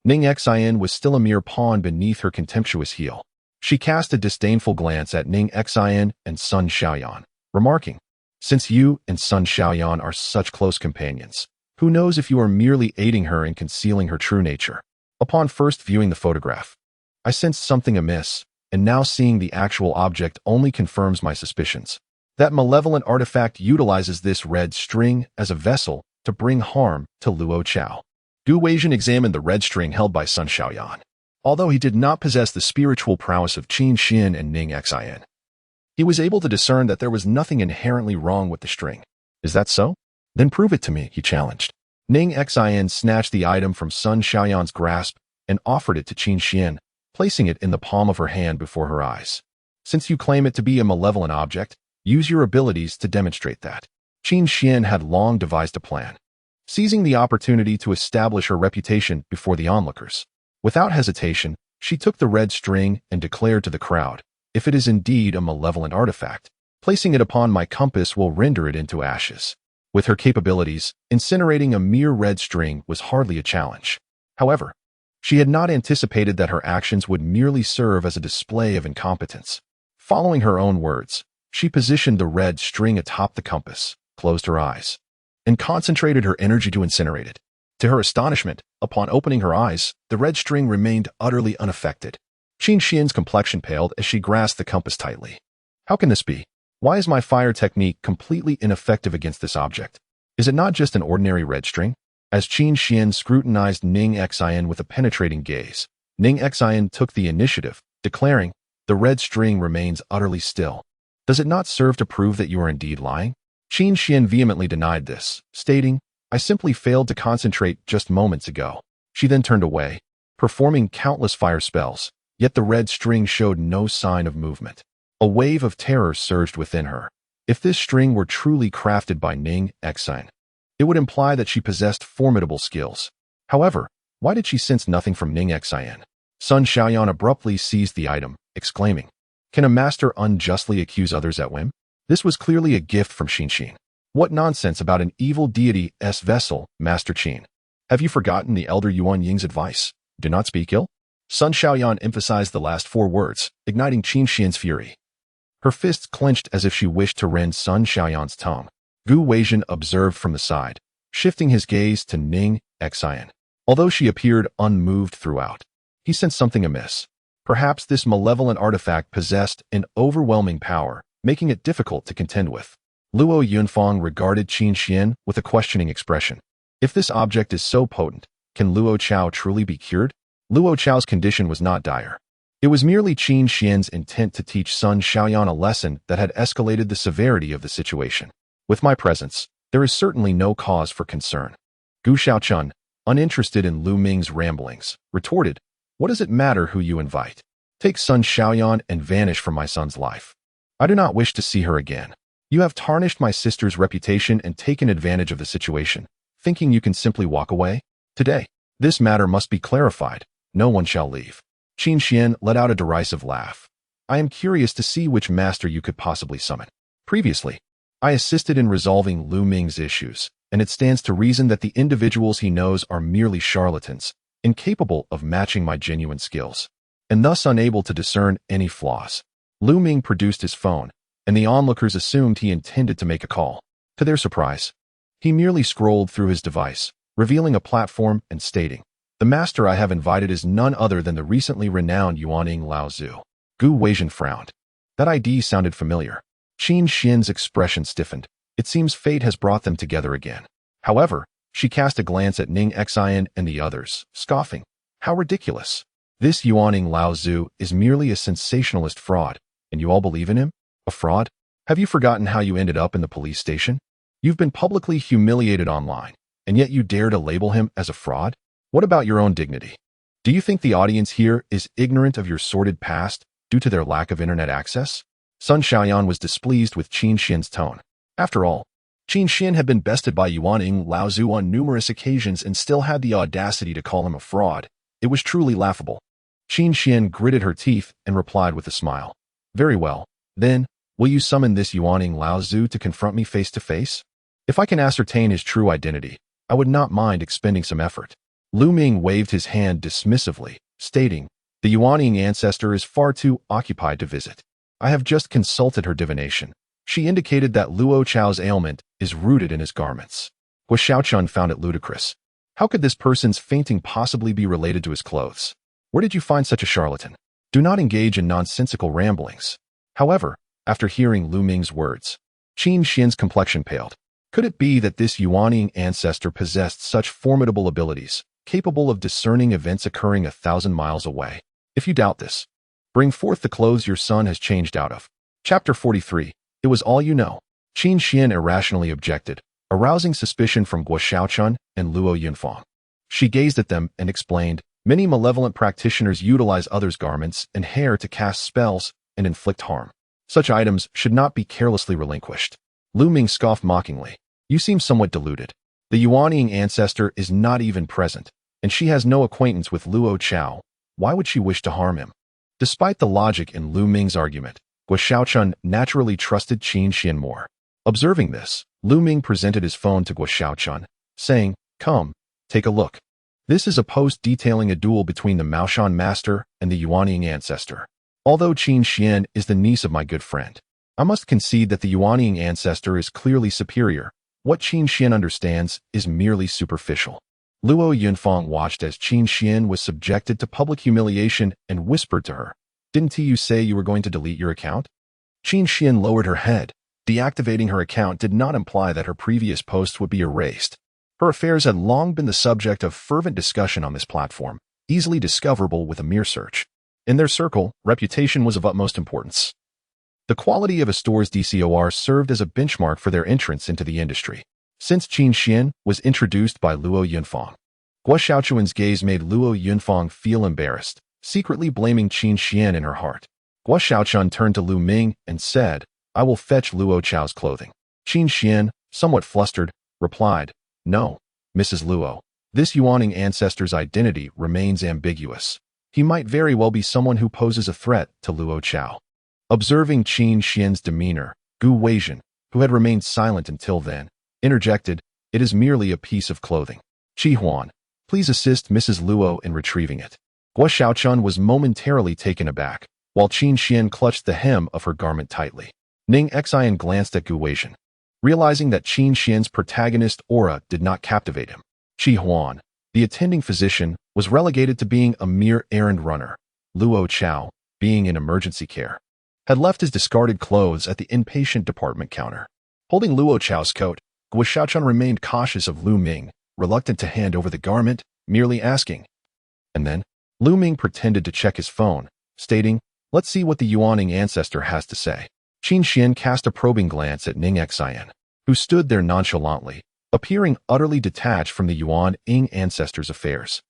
Ning Xin was still a mere pawn beneath her contemptuous heel. She cast a disdainful glance at Ning Xin and Sun Xiaoyan, remarking, "Since you and Sun Xiaoyan are such close companions, who knows if you are merely aiding her in concealing her true nature?" Upon first viewing the photograph, I sensed something amiss, and now seeing the actual object only confirms my suspicions. That malevolent artifact utilizes this red string as a vessel to bring harm to Luo Chao. Gu Weizhen examined the red string held by Sun Xiaoyan. Although he did not possess the spiritual prowess of Qin Xian and Ning Xin, he was able to discern that there was nothing inherently wrong with the string. "Is that so? Then prove it to me," he challenged. Ning Xin snatched the item from Sun Xiaoyan's grasp and offered it to Qin Xian, placing it in the palm of her hand before her eyes. "Since you claim it to be a malevolent object, use your abilities to demonstrate that." Qin Xian had long devised a plan, seizing the opportunity to establish her reputation before the onlookers. Without hesitation, she took the red string and declared to the crowd, "If it is indeed a malevolent artifact, placing it upon my compass will render it into ashes." With her capabilities, incinerating a mere red string was hardly a challenge. However, she had not anticipated that her actions would merely serve as a display of incompetence. Following her own words, she positioned the red string atop the compass, closed her eyes, and concentrated her energy to incinerate it. To her astonishment, upon opening her eyes, the red string remained utterly unaffected. Qin Xian's complexion paled as she grasped the compass tightly. "How can this be? Why is my fire technique completely ineffective against this object? Is it not just an ordinary red string?" As Qin Xian scrutinized Ning Xin with a penetrating gaze, Ning Xin took the initiative, declaring, "The red string remains utterly still. Does it not serve to prove that you are indeed lying?" Qin Xian vehemently denied this, stating, "I simply failed to concentrate just moments ago." She then turned away, performing countless fire spells, yet the red string showed no sign of movement. A wave of terror surged within her. If this string were truly crafted by Ning Xin, it would imply that she possessed formidable skills. However, why did she sense nothing from Ning Xin? Sun Xiaoyan abruptly seized the item, exclaiming, "Can a master unjustly accuse others at whim?" This was clearly a gift from Qin Xian. What nonsense about an evil deity's vessel, Master Qin. Have you forgotten the elder Yuan Ying's advice? Do not speak ill? Sun Xiaoyan emphasized the last 4 words, igniting Qin Xian's fury. Her fists clenched as if she wished to rend Sun Xiaoyan's tongue. Gu Weizhen observed from the side, shifting his gaze to Ning Xin. Although she appeared unmoved throughout, he sensed something amiss. Perhaps this malevolent artifact possessed an overwhelming power, making it difficult to contend with. Luo Yunfang regarded Qin Xian with a questioning expression. If this object is so potent, can Luo Chao truly be cured? Luo Chao's condition was not dire. It was merely Qin Xian's intent to teach Sun Xiaoyan a lesson that had escalated the severity of the situation. With my presence, there is certainly no cause for concern. Gu Xiaochun, uninterested in Lu Ming's ramblings, retorted, "What does it matter who you invite? Take Sun Xiaoyan and vanish from my son's life. I do not wish to see her again. You have tarnished my sister's reputation and taken advantage of the situation, thinking you can simply walk away? Today, this matter must be clarified. No one shall leave." Qin Xian let out a derisive laugh. "I am curious to see which master you could possibly summon. Previously, I assisted in resolving Lu Ming's issues, and it stands to reason that the individuals he knows are merely charlatans, incapable of matching my genuine skills, and thus unable to discern any flaws." Lu Ming produced his phone, and the onlookers assumed he intended to make a call. To their surprise, he merely scrolled through his device, revealing a platform and stating, "The master I have invited is none other than the recently renowned Yuaning Lao Zu." Gu Weizhen frowned. That ID sounded familiar. Qin Xian's expression stiffened. It seems fate has brought them together again. However, she cast a glance at Ning Xin and the others, scoffing. How ridiculous. This Yuaning Lao Zu is merely a sensationalist fraud, and you all believe in him? A fraud? Have you forgotten how you ended up in the police station? You've been publicly humiliated online, and yet you dare to label him as a fraud? What about your own dignity? Do you think the audience here is ignorant of your sordid past due to their lack of internet access? Sun Xiaoyan was displeased with Qin Xian's tone. After all, Qin Xian had been bested by Yuaning Lao Zu on numerous occasions and still had the audacity to call him a fraud. It was truly laughable. Qin Xian gritted her teeth and replied with a smile. "Very well. Then, will you summon this Yuaning Lao Zu to confront me face to face? If I can ascertain his true identity, I would not mind expending some effort." Lu Ming waved his hand dismissively, stating, "The Yuaning ancestor is far too occupied to visit. I have just consulted her divination. She indicated that Luo Chao's ailment is rooted in his garments." Guo Xiaochun found it ludicrous. How could this person's fainting possibly be related to his clothes? Where did you find such a charlatan? Do not engage in nonsensical ramblings. However, after hearing Lu Ming's words, Qin Xian's complexion paled. Could it be that this Yuaning ancestor possessed such formidable abilities, capable of discerning events occurring 1,000 miles away? If you doubt this, bring forth the clothes your son has changed out of. Chapter 43. It was all you know. Qin Xian irrationally objected, arousing suspicion from Guo Xiaochun and Luo Yunfang. She gazed at them and explained, "Many malevolent practitioners utilize others' garments and hair to cast spells and inflict harm. Such items should not be carelessly relinquished." Lu Ming scoffed mockingly. "You seem somewhat deluded. The Yuaning ancestor is not even present, and she has no acquaintance with Luo Chao. Why would she wish to harm him?" Despite the logic in Lu Ming's argument, Guo Xiaochun naturally trusted Qin Xian more. Observing this, Lu Ming presented his phone to Guo Xiaochun, saying, "Come, take a look. This is a post detailing a duel between the Maoshan master and the Yuaning ancestor. Although Qin Xian is the niece of my good friend, I must concede that the Yuaning ancestor is clearly superior. What Qin Xian understands is merely superficial." Luo Yunfang watched as Qin Xian was subjected to public humiliation and whispered to her, "Didn't you say you were going to delete your account?" Qin Xian lowered her head. Deactivating her account did not imply that her previous posts would be erased. Her affairs had long been the subject of fervent discussion on this platform, easily discoverable with a mere search. In their circle, reputation was of utmost importance. The quality of a store's DCOR served as a benchmark for their entrance into the industry. Since Qin Xian was introduced by Luo Yunfang, Guo Xiaochuan's gaze made Luo Yunfang feel embarrassed, secretly blaming Qin Xian in her heart. Guo Xiaochun turned to Lu Ming and said, "I will fetch Luo Chao's clothing." Qin Xian, somewhat flustered, replied, "No, Mrs. Luo. This Yuaning ancestor's identity remains ambiguous. He might very well be someone who poses a threat to Luo Chao." Observing Qin Xian's demeanor, Gu Weizhen, who had remained silent until then, interjected, "It is merely a piece of clothing. Qin Xuan, please assist Mrs. Luo in retrieving it." Guo Xiaochun was momentarily taken aback, while Qin Xian clutched the hem of her garment tightly. Ning Xin glanced at Gu Weijin, realizing that Qin Xian's protagonist aura did not captivate him. Qi Huan, the attending physician, was relegated to being a mere errand runner. Luo Chao, being in emergency care, had left his discarded clothes at the inpatient department counter. Holding Luo Chao's coat, Guo Xiaochun remained cautious of Lu Ming, reluctant to hand over the garment, merely asking. And then, Lu Ming pretended to check his phone, stating, "Let's see what the Yuaning ancestor has to say." Qin Xian cast a probing glance at Ning Xin, who stood there nonchalantly, appearing utterly detached from the Yuaning ancestor's affairs.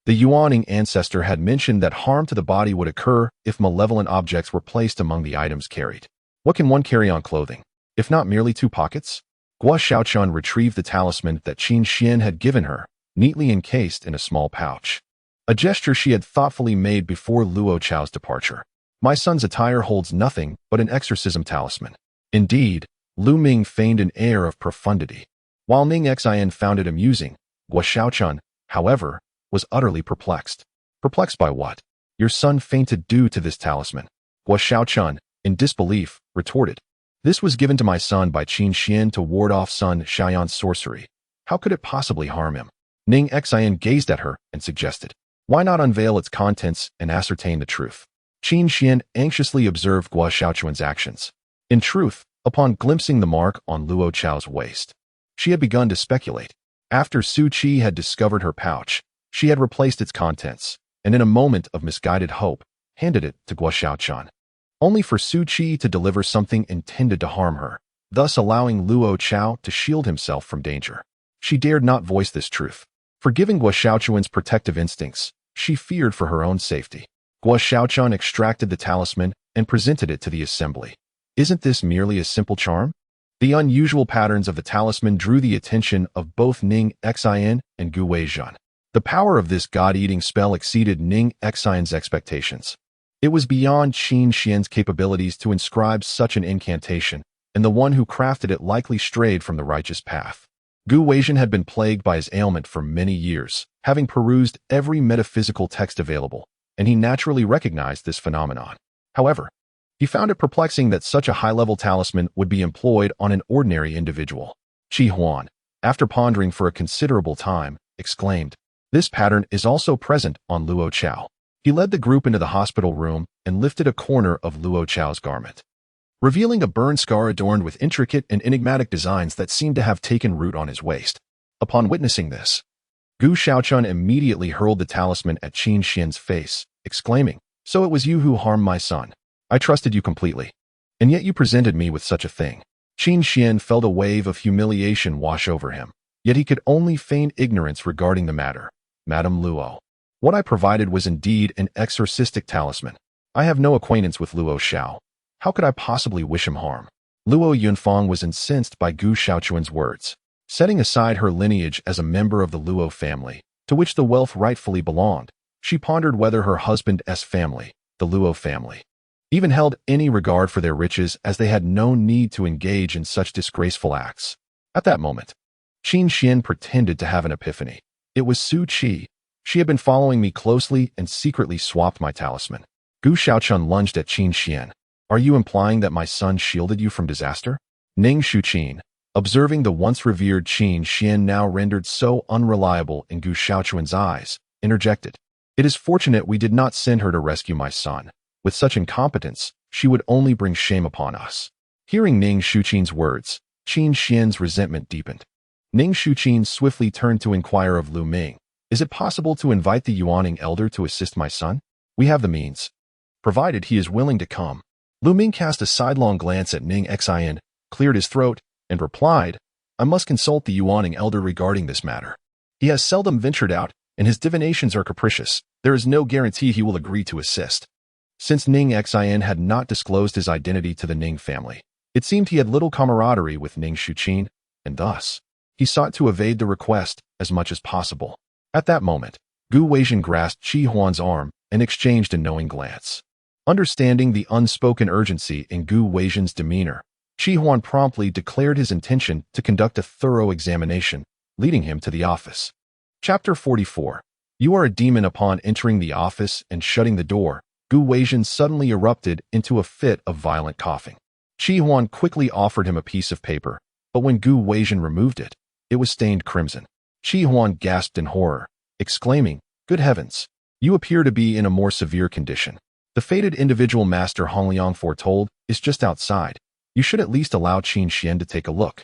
The Yuaning ancestor had mentioned that harm to the body would occur if malevolent objects were placed among the items carried. What can one carry on clothing, if not merely 2 pockets? Guo Xiaochun retrieved the talisman that Qin Xian had given her, neatly encased in a small pouch. A gesture she had thoughtfully made before Luo Chao's departure. "My son's attire holds nothing but an exorcism talisman." Indeed, Lu Ming feigned an air of profundity. While Ning Xin found it amusing, Guo Xiaochun, however, was utterly perplexed. Perplexed by what? "Your son fainted due to this talisman." Guo Xiaochun, in disbelief, retorted. "This was given to my son by Qin Xian to ward off Sun Xiaoyan's sorcery. How could it possibly harm him?" Ning Xin gazed at her and suggested, "Why not unveil its contents and ascertain the truth?" Qin Xian anxiously observed Guo Xiaochun's actions. In truth, upon glimpsing the mark on Luo Chao's waist, she had begun to speculate. After Su Qi had discovered her pouch, she had replaced its contents, and in a moment of misguided hope, handed it to Guo Xiaochun, only for Su Qi to deliver something intended to harm her, thus allowing Luo Chao to shield himself from danger. She dared not voice this truth. Forgiving Guo Xiaochun's protective instincts, she feared for her own safety. Guo Xiaochun extracted the talisman and presented it to the assembly. "Isn't this merely a simple charm?" The unusual patterns of the talisman drew the attention of both Ning Xin and Gu Weijin. The power of this god-eating spell exceeded Ning Xin's expectations. It was beyond Qin Xian's capabilities to inscribe such an incantation, and the one who crafted it likely strayed from the righteous path. Gu Weijin had been plagued by his ailment for many years, having perused every metaphysical text available, and he naturally recognized this phenomenon. However, he found it perplexing that such a high-level talisman would be employed on an ordinary individual. Qi Huan, after pondering for a considerable time, exclaimed, "This pattern is also present on Luo Chao." He led the group into the hospital room and lifted a corner of Luo Chao's garment, revealing a burn scar adorned with intricate and enigmatic designs that seemed to have taken root on his waist. Upon witnessing this, Gu Xiaochun immediately hurled the talisman at Qin Xian's face, exclaiming, "So it was you who harmed my son. I trusted you completely. And yet you presented me with such a thing." Qin Xian felt a wave of humiliation wash over him, yet he could only feign ignorance regarding the matter. "Madame Luo, what I provided was indeed an exorcistic talisman. I have no acquaintance with Luo Xiao. How could I possibly wish him harm?" Luo Yunfang was incensed by Gu Xiaochun's words. Setting aside her lineage as a member of the Luo family, to which the wealth rightfully belonged, she pondered whether her husband's family, the Luo family, even held any regard for their riches, as they had no need to engage in such disgraceful acts. At that moment, Qin Xian pretended to have an epiphany. "It was Su Qi. She had been following me closely and secretly swapped my talisman." Gu Xiaochun lunged at Qin Xian. "Are you implying that my son shielded you from disaster?" Ning Xin, observing the once revered Qin Xian now rendered so unreliable in Gu Xiaochun's eyes, interjected, "It is fortunate we did not send her to rescue my son. With such incompetence, she would only bring shame upon us." Hearing Ning Xuqin's words, Qin Xian's resentment deepened. Ning Xuqin swiftly turned to inquire of Lu Ming, "Is it possible to invite the Yuaning elder to assist my son?" "We have the means, provided he is willing to come." Lu Ming cast a sidelong glance at Ning Xin, cleared his throat, and replied, "I must consult the Yuaning elder regarding this matter. He has seldom ventured out, and his divinations are capricious. There is no guarantee he will agree to assist." Since Ning Xin had not disclosed his identity to the Ning family, it seemed he had little camaraderie with Ning Xuqin, and thus, he sought to evade the request as much as possible. At that moment, Gu Weijin grasped Qi Huan's arm and exchanged a knowing glance. Understanding the unspoken urgency in Gu Weijin's demeanor, Qin Xuan promptly declared his intention to conduct a thorough examination, leading him to the office. Chapter 44. You are a demon. Upon entering the office and shutting the door, Gu Weizhen suddenly erupted into a fit of violent coughing. Qin Xuan quickly offered him a piece of paper, but when Gu Weizhen removed it, it was stained crimson. Qin Xuan gasped in horror, exclaiming, "Good heavens! You appear to be in a more severe condition. The fated individual Master Hongliang foretold is just outside. You should at least allow Qin Xuan to take a look."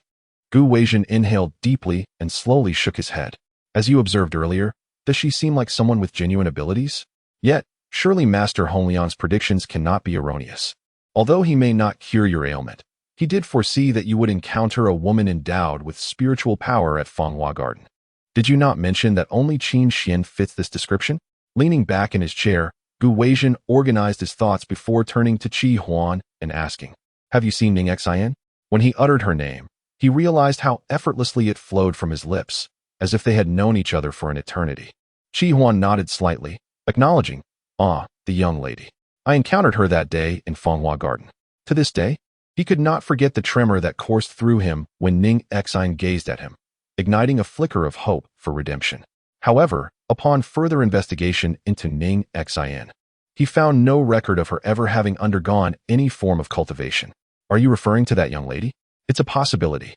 Gu Weizhen inhaled deeply and slowly shook his head. "As you observed earlier, does she seem like someone with genuine abilities? Yet, surely Master Hongliang's predictions cannot be erroneous. Although he may not cure your ailment, he did foresee that you would encounter a woman endowed with spiritual power at Fenghua Garden. Did you not mention that only Qin Xuan fits this description?" Leaning back in his chair, Gu Weizhen organized his thoughts before turning to Qin Xuan and asking, "Have you seen Ning Xin?" When he uttered her name, he realized how effortlessly it flowed from his lips, as if they had known each other for an eternity. Qin Xuan nodded slightly, acknowledging, "Ah, the young lady. I encountered her that day in Fenghua Garden." To this day, he could not forget the tremor that coursed through him when Ning Xin gazed at him, igniting a flicker of hope for redemption. However, upon further investigation into Ning Xin, he found no record of her ever having undergone any form of cultivation. "Are you referring to that young lady?" "It's a possibility.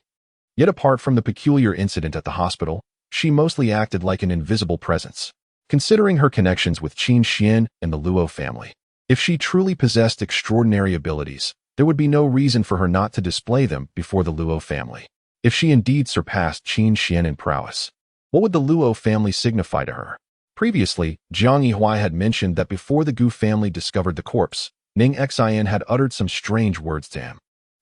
Yet apart from the peculiar incident at the hospital, she mostly acted like an invisible presence. Considering her connections with Qin Xuan and the Luo family, if she truly possessed extraordinary abilities, there would be no reason for her not to display them before the Luo family. If she indeed surpassed Qin Xuan in prowess, what would the Luo family signify to her?" Previously, Jiang Yihui had mentioned that before the Gu family discovered the corpse, Ning Xin had uttered some strange words to him.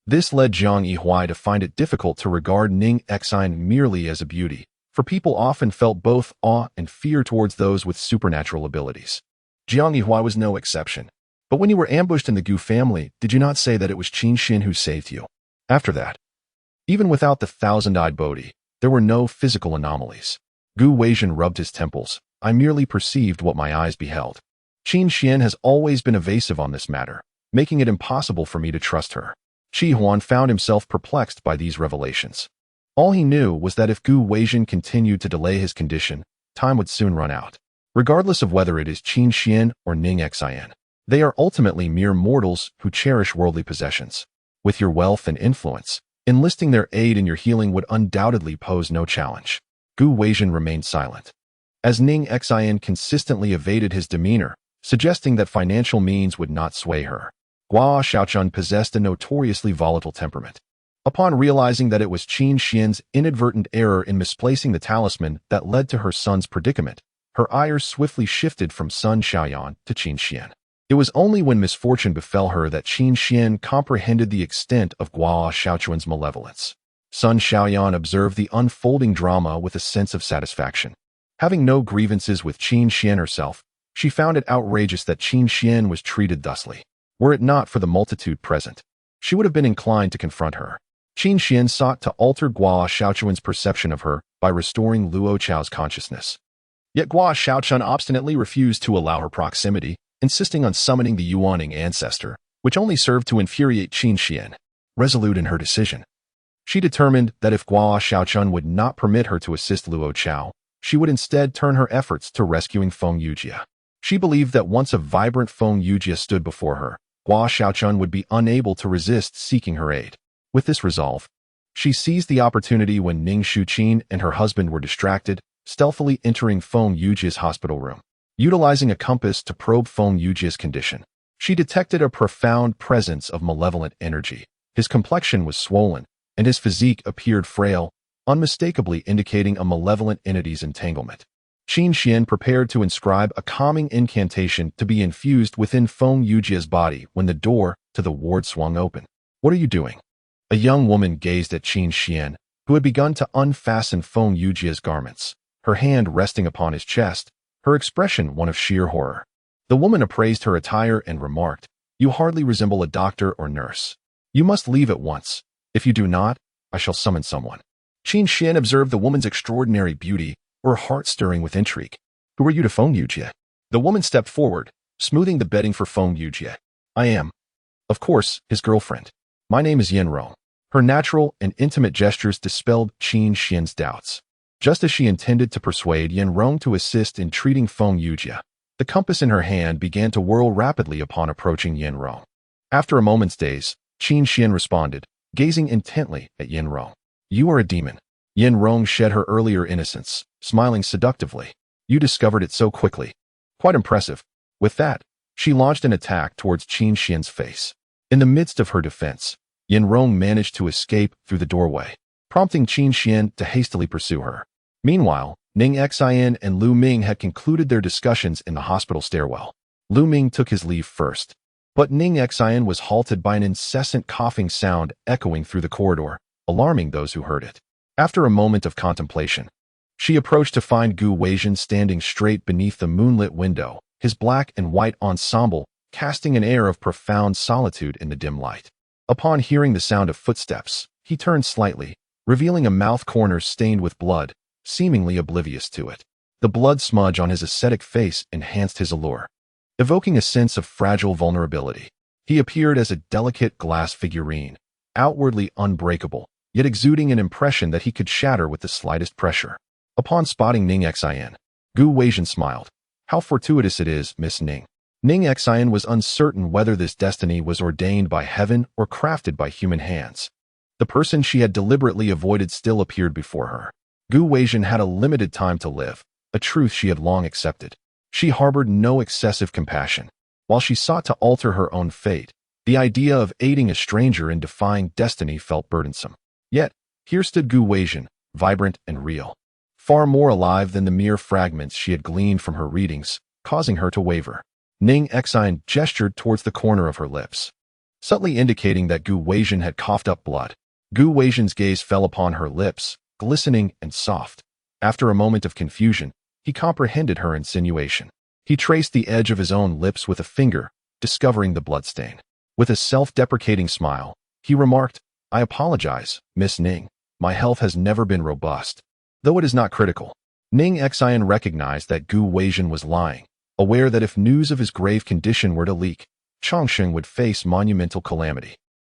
This led Jiang Yihui to find it difficult to regard Ning Xin merely as a beauty, for people often felt both awe and fear towards those with supernatural abilities. Jiang Yihui was no exception. "But when you were ambushed in the Gu family, did you not say that it was Qin Xuan who saved you?" After that, even without the thousand-eyed Bodhi, there were no physical anomalies. Gu Weizhen rubbed his temples. "I merely perceived what my eyes beheld. Qin Xuan has always been evasive on this matter, making it impossible for me to trust her." Qin Xuan found himself perplexed by these revelations. All he knew was that if Gu Weizhen continued to delay his condition, time would soon run out. Regardless of whether it is Qin Xuan or Ning Xin, they are ultimately mere mortals who cherish worldly possessions. With your wealth and influence, enlisting their aid in your healing would undoubtedly pose no challenge. Gu Weizhen remained silent, as Ning Xin consistently evaded his demeanor, suggesting that financial means would not sway her. Guo Xiaochun possessed a notoriously volatile temperament. Upon realizing that it was Qin Xuan's inadvertent error in misplacing the talisman that led to her son's predicament, her ire swiftly shifted from Sun Xiaoyan to Qin Xuan. It was only when misfortune befell her that Qin Xuan comprehended the extent of Guo Xiaochun's malevolence. Sun Xiaoyan observed the unfolding drama with a sense of satisfaction. Having no grievances with Qin Xuan herself, she found it outrageous that Qin Xuan was treated thusly. Were it not for the multitude present, she would have been inclined to confront her. Qin Xuan sought to alter Guo Xiaochun's perception of her by restoring Luo Chao's consciousness. Yet Guo Xiaochun obstinately refused to allow her proximity, insisting on summoning the Yuaning ancestor, which only served to infuriate Qin Xuan. Resolute in her decision, she determined that if Guo Xiaochun would not permit her to assist Luo Chao, she would instead turn her efforts to rescuing Feng Yujia. She believed that once a vibrant Feng Yujia stood before her, Guo Xiaochun would be unable to resist seeking her aid. With this resolve, she seized the opportunity when Ning Xuqin and her husband were distracted, stealthily entering Feng Yujia's hospital room. Utilizing a compass to probe Feng Yujia's condition, she detected a profound presence of malevolent energy. His complexion was swollen, and his physique appeared frail, unmistakably indicating a malevolent entity's entanglement. Qin Xuan prepared to inscribe a calming incantation to be infused within Feng Yujia's body when the door to the ward swung open. "What are you doing?" A young woman gazed at Qin Xuan, who had begun to unfasten Feng Yujia's garments, her hand resting upon his chest, her expression one of sheer horror. The woman appraised her attire and remarked, "You hardly resemble a doctor or nurse. You must leave at once. If you do not, I shall summon someone." Qin Xuan observed the woman's extraordinary beauty, her heart stirring with intrigue. "Who are you to Feng Yujia?" The woman stepped forward, smoothing the bedding for Feng Yujia. "I am, of course, his girlfriend. My name is Yen Rong." Her natural and intimate gestures dispelled Qin Xuan's doubts. Just as she intended to persuade Yin Rong to assist in treating Feng Yujia, the compass in her hand began to whirl rapidly upon approaching Yin Rong. After a moment's daze, Qin Xuan responded, gazing intently at Yin Rong. You are a demon. Yin Rong shed her earlier innocence, smiling seductively. You discovered it so quickly. Quite impressive. With that, she launched an attack towards Qin Xuan's face. In the midst of her defense, Yin Rong managed to escape through the doorway, prompting Qin Xuan to hastily pursue her. Meanwhile, Ning Xin and Lu Ming had concluded their discussions in the hospital stairwell. Lu Ming took his leave first, but Ning Xin was halted by an incessant coughing sound echoing through the corridor, alarming those who heard it. After a moment of contemplation, she approached to find Gu Weijin standing straight beneath the moonlit window, his black and white ensemble casting an air of profound solitude in the dim light. Upon hearing the sound of footsteps, he turned slightly, revealing a mouth corner stained with blood, seemingly oblivious to it. The blood smudge on his ascetic face enhanced his allure, evoking a sense of fragile vulnerability. He appeared as a delicate glass figurine, outwardly unbreakable, yet exuding an impression that he could shatter with the slightest pressure. Upon spotting Ning Xin, Gu Weijin smiled. How fortuitous it is, Miss Ning. Ning Xin was uncertain whether this destiny was ordained by heaven or crafted by human hands. The person she had deliberately avoided still appeared before her. Gu Weijin had a limited time to live, a truth she had long accepted. She harbored no excessive compassion. While she sought to alter her own fate, the idea of aiding a stranger in defying destiny felt burdensome. Yet, here stood Gu Weijin, vibrant and real, far more alive than the mere fragments she had gleaned from her readings, causing her to waver. Ning Xin gestured towards the corner of her lips, subtly indicating that Gu Weijin had coughed up blood. Gu Weijin's gaze fell upon her lips, glistening and soft. After a moment of confusion, he comprehended her insinuation. He traced the edge of his own lips with a finger, discovering the bloodstain. With a self-deprecating smile, he remarked, I apologize, Miss Ning. My health has never been robust, though it is not critical. Ning Xin recognized that Gu Weijin was lying, aware that if news of his grave condition were to leak, Chongsheng would face monumental calamity.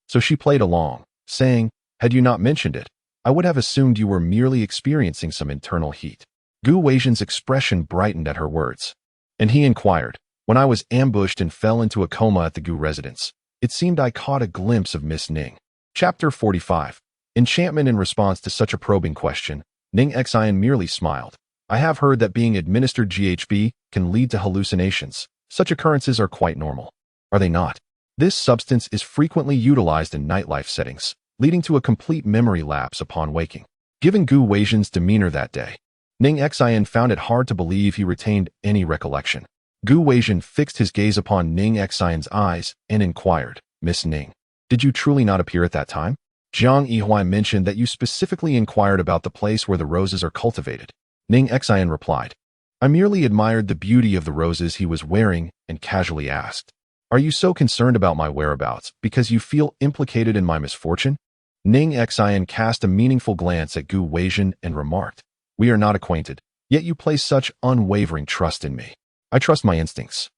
So she played along, saying, had you not mentioned it, I would have assumed you were merely experiencing some internal heat. Gu Weijin's expression brightened at her words, and he inquired, when I was ambushed and fell into a coma at the Gu residence, it seemed I caught a glimpse of Miss Ning. Chapter 45. Enchantment. In response to such a probing question, Ning Xin merely smiled. I have heard that being administered GHB can lead to hallucinations. Such occurrences are quite normal, are they not? This substance is frequently utilized in nightlife settings, leading to a complete memory lapse upon waking. Given Gu Weijin's demeanor that day, Ning Xin found it hard to believe he retained any recollection. Gu Weijin fixed his gaze upon Ning Xion's eyes and inquired, Miss Ning, did you truly not appear at that time? Jiang Yihuai mentioned that you specifically inquired about the place where the roses are cultivated. Ning Xian replied, I merely admired the beauty of the roses he was wearing and casually asked, are you so concerned about my whereabouts because you feel implicated in my misfortune? Ning Xian cast a meaningful glance at Gu Weijin and remarked, we are not acquainted, yet you place such unwavering trust in me. I trust my instincts.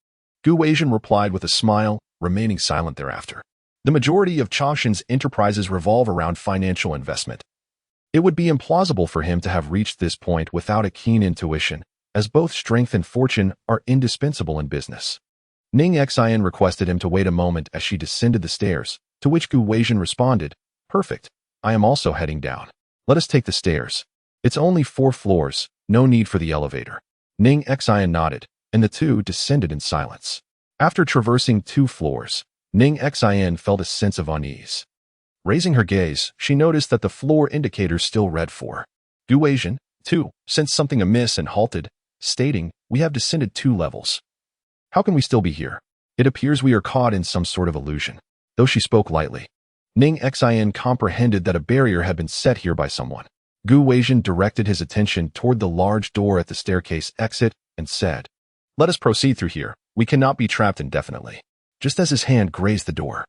Gu Weijin replied with a smile, remaining silent thereafter. The majority of Chongsheng's enterprises revolve around financial investment. It would be implausible for him to have reached this point without a keen intuition, as both strength and fortune are indispensable in business. Ning Xian requested him to wait a moment as she descended the stairs, to which Gu Weijin responded, perfect, I am also heading down. Let us take the stairs. It's only 4 floors, no need for the elevator. Ning Xian nodded, and the two descended in silence. After traversing 2 floors, Ning Xian felt a sense of unease. Raising her gaze, she noticed that the floor indicators still read 4. Gu Weijin, too, sensed something amiss and halted, stating, we have descended 2 levels. How can we still be here? It appears we are caught in some sort of illusion. Though she spoke lightly, Ning Xian comprehended that a barrier had been set here by someone. Gu Weijin directed his attention toward the large door at the staircase exit and said, let us proceed through here. We cannot be trapped indefinitely. Just as his hand grazed the door,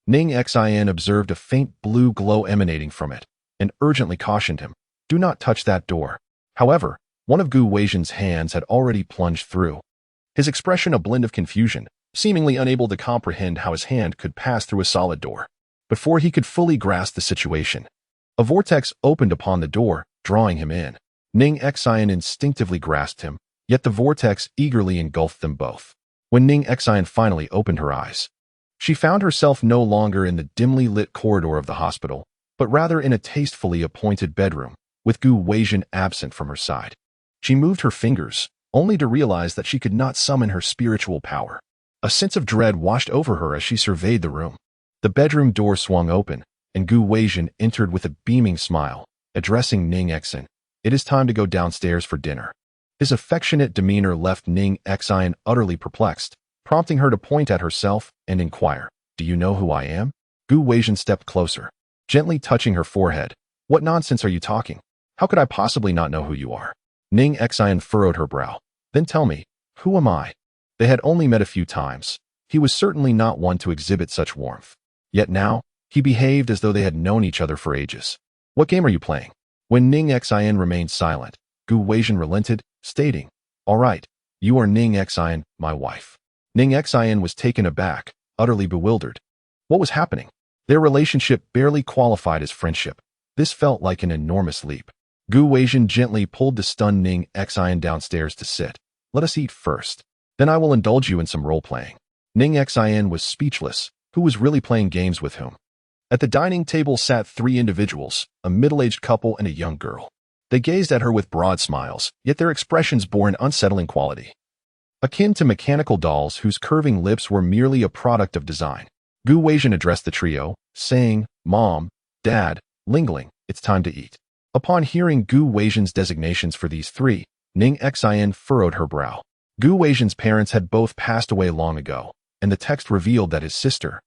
Ning Xian observed a faint blue glow emanating from it and urgently cautioned him, do not touch that door. However, one of Gu Weijin's hands had already plunged through. His expression a blend of confusion, seemingly unable to comprehend how his hand could pass through a solid door. Before he could fully grasp the situation, a vortex opened upon the door, drawing him in. Ning Xin instinctively grasped him, yet the vortex eagerly engulfed them both. When Ning Xin finally opened her eyes, she found herself no longer in the dimly lit corridor of the hospital, but rather in a tastefully appointed bedroom, with Gu Weijin absent from her side. She moved her fingers, only to realize that she could not summon her spiritual power. A sense of dread washed over her as she surveyed the room. The bedroom door swung open, and Gu Weijin entered with a beaming smile, addressing Ning Xin. "It is time to go downstairs for dinner." His affectionate demeanor left Ning Xin utterly perplexed, prompting her to point at herself and inquire, "Do you know who I am?" Gu Weijin stepped closer, gently touching her forehead. "What nonsense are you talking? How could I possibly not know who you are?" Ning Xin furrowed her brow. "Then tell me, who am I?" They had only met a few times. He was certainly not one to exhibit such warmth. Yet now, he behaved as though they had known each other for ages. "What game are you playing?" When Ning Xin remained silent, Gu Weijin relented, stating, "All right, you are Ning Xin, my wife." Ning Xin was taken aback, utterly bewildered. What was happening? Their relationship barely qualified as friendship. This felt like an enormous leap. Gu Weijin gently pulled the stunned Ning Xin downstairs to sit. "Let us eat first. Then I will indulge you in some role-playing." Ning Xin was speechless. Who was really playing games with whom? At the dining table sat three individuals, a middle-aged couple and a young girl. They gazed at her with broad smiles, yet their expressions bore an unsettling quality, akin to mechanical dolls whose curving lips were merely a product of design. Gu Weijin addressed the trio, saying, "Mom, Dad, Lingling, it's time to eat." Upon hearing Gu Weijin's designations for these three, Ning Xin furrowed her brow. Gu Weijin's parents had both passed away long ago, and the text revealed that his sister,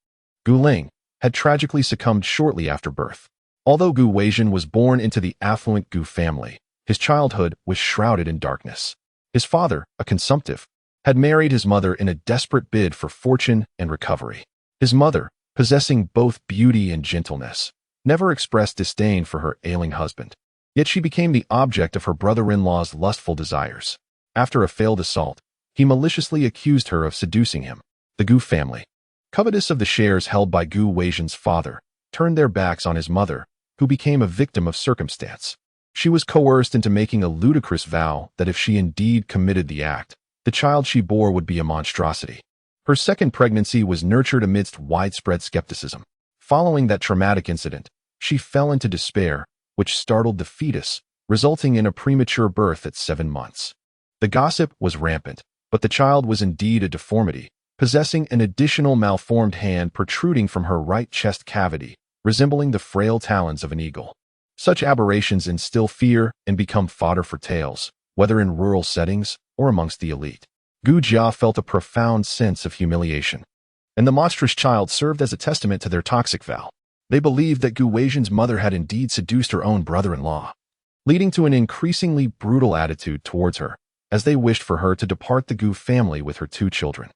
Gu Ling, had tragically succumbed shortly after birth. Although Gu Weijin was born into the affluent Gu family, his childhood was shrouded in darkness. His father, a consumptive, had married his mother in a desperate bid for fortune and recovery. His mother, possessing both beauty and gentleness, never expressed disdain for her ailing husband. Yet she became the object of her brother-in-law's lustful desires. After a failed assault, he maliciously accused her of seducing him. The Gu family, covetous of the shares held by Gu Weijin's father, turned their backs on his mother, who became a victim of circumstance. She was coerced into making a ludicrous vow that if she indeed committed the act, the child she bore would be a monstrosity. Her second pregnancy was nurtured amidst widespread skepticism. Following that traumatic incident, she fell into despair, which startled the fetus, resulting in a premature birth at 7 months. The gossip was rampant, but the child was indeed a deformity, possessing an additional malformed hand protruding from her right chest cavity, resembling the frail talons of an eagle. Such aberrations instill fear and become fodder for tales, whether in rural settings or amongst the elite. Gu Jia felt a profound sense of humiliation, and the monstrous child served as a testament to their toxic vow. They believed that Gu Weijin's mother had indeed seduced her own brother-in-law, leading to an increasingly brutal attitude towards her, as they wished for her to depart the Gu family with her 2 children.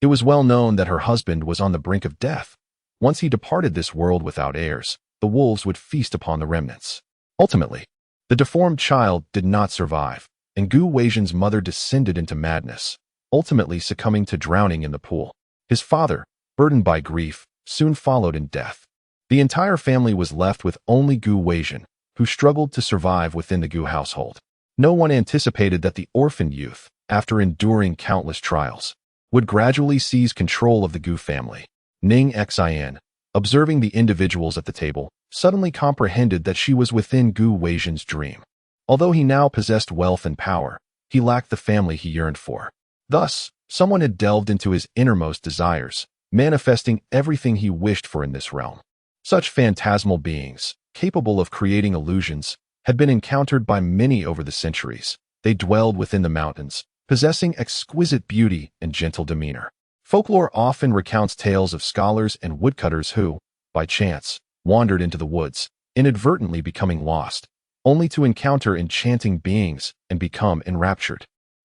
It was well known that her husband was on the brink of death. Once he departed this world without heirs, the wolves would feast upon the remnants. Ultimately, the deformed child did not survive, and Gu Weijin's mother descended into madness, ultimately succumbing to drowning in the pool. His father, burdened by grief, soon followed in death. The entire family was left with only Gu Weijin, who struggled to survive within the Gu household. No one anticipated that the orphaned youth, after enduring countless trials, would gradually seize control of the Gu family. Ning Xin, observing the individuals at the table, suddenly comprehended that she was within Gu Weijin's dream. Although he now possessed wealth and power, he lacked the family he yearned for. Thus, someone had delved into his innermost desires, manifesting everything he wished for in this realm. Such phantasmal beings, capable of creating illusions, had been encountered by many over the centuries. They dwelled within the mountains, possessing exquisite beauty and gentle demeanor. Folklore often recounts tales of scholars and woodcutters who, by chance, wandered into the woods, inadvertently becoming lost, only to encounter enchanting beings and become enraptured,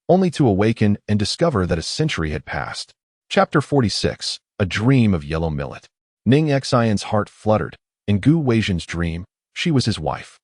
only to awaken and discover that a century had passed. Chapter 46, A Dream of Yellow Millet. Ning Xion's heart fluttered. In Gu Weijin's dream, she was his wife.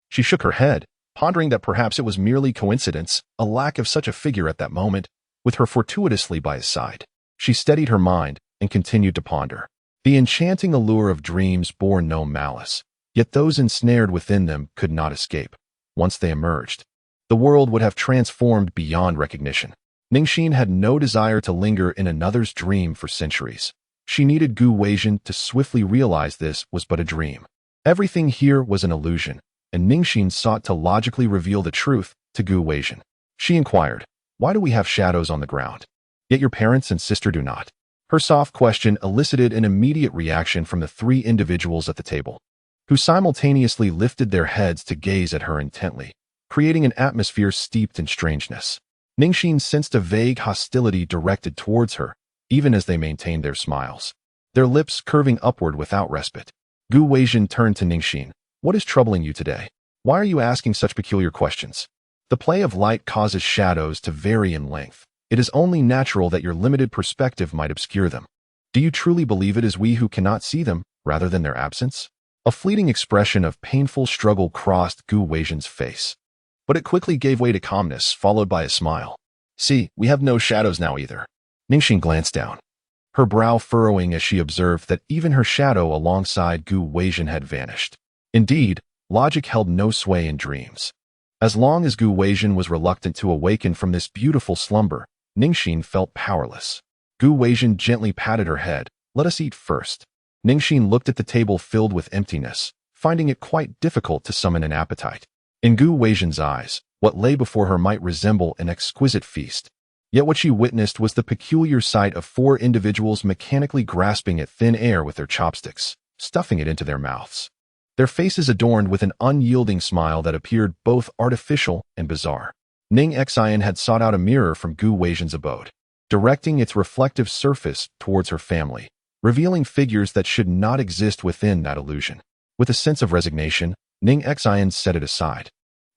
She shook her head, pondering that perhaps it was merely coincidence, a lack of such a figure at that moment, with her fortuitously by his side. She steadied her mind and continued to ponder. The enchanting allure of dreams bore no malice, yet those ensnared within them could not escape. Once they emerged, the world would have transformed beyond recognition. Ning Xin had no desire to linger in another's dream for centuries. She needed Gu Weijin to swiftly realize this was but a dream. Everything here was an illusion, and Ning Xin sought to logically reveal the truth to Gu Weijin. She inquired, "Why do we have shadows on the ground, yet your parents and sister do not?" Her soft question elicited an immediate reaction from the three individuals at the table, who simultaneously lifted their heads to gaze at her intently, creating an atmosphere steeped in strangeness. Ning Xin sensed a vague hostility directed towards her, even as they maintained their smiles, their lips curving upward without respite. Gu Weijin turned to Ning Xin. "What is troubling you today? Why are you asking such peculiar questions?" The play of light causes shadows to vary in length. It is only natural that your limited perspective might obscure them. Do you truly believe it is we who cannot see them, rather than their absence? A fleeting expression of painful struggle crossed Gu Weijin's face, but it quickly gave way to calmness, followed by a smile. "See, we have no shadows now either." Ning Xin glanced down, her brow furrowing as she observed that even her shadow alongside Gu Weijin had vanished. Indeed, logic held no sway in dreams. As long as Gu Weijin was reluctant to awaken from this beautiful slumber, Ning Xin felt powerless. Gu Weijin gently patted her head. "Let us eat first." Ning Xin looked at the table filled with emptiness, finding it quite difficult to summon an appetite. In Gu Weijin's eyes, what lay before her might resemble an exquisite feast. Yet what she witnessed was the peculiar sight of four individuals mechanically grasping at thin air with their chopsticks, stuffing it into their mouths. Their faces adorned with an unyielding smile that appeared both artificial and bizarre. Ning Xin had sought out a mirror from Gu Weijin's abode, directing its reflective surface towards her family, revealing figures that should not exist within that illusion. With a sense of resignation, Ning Xin set it aside.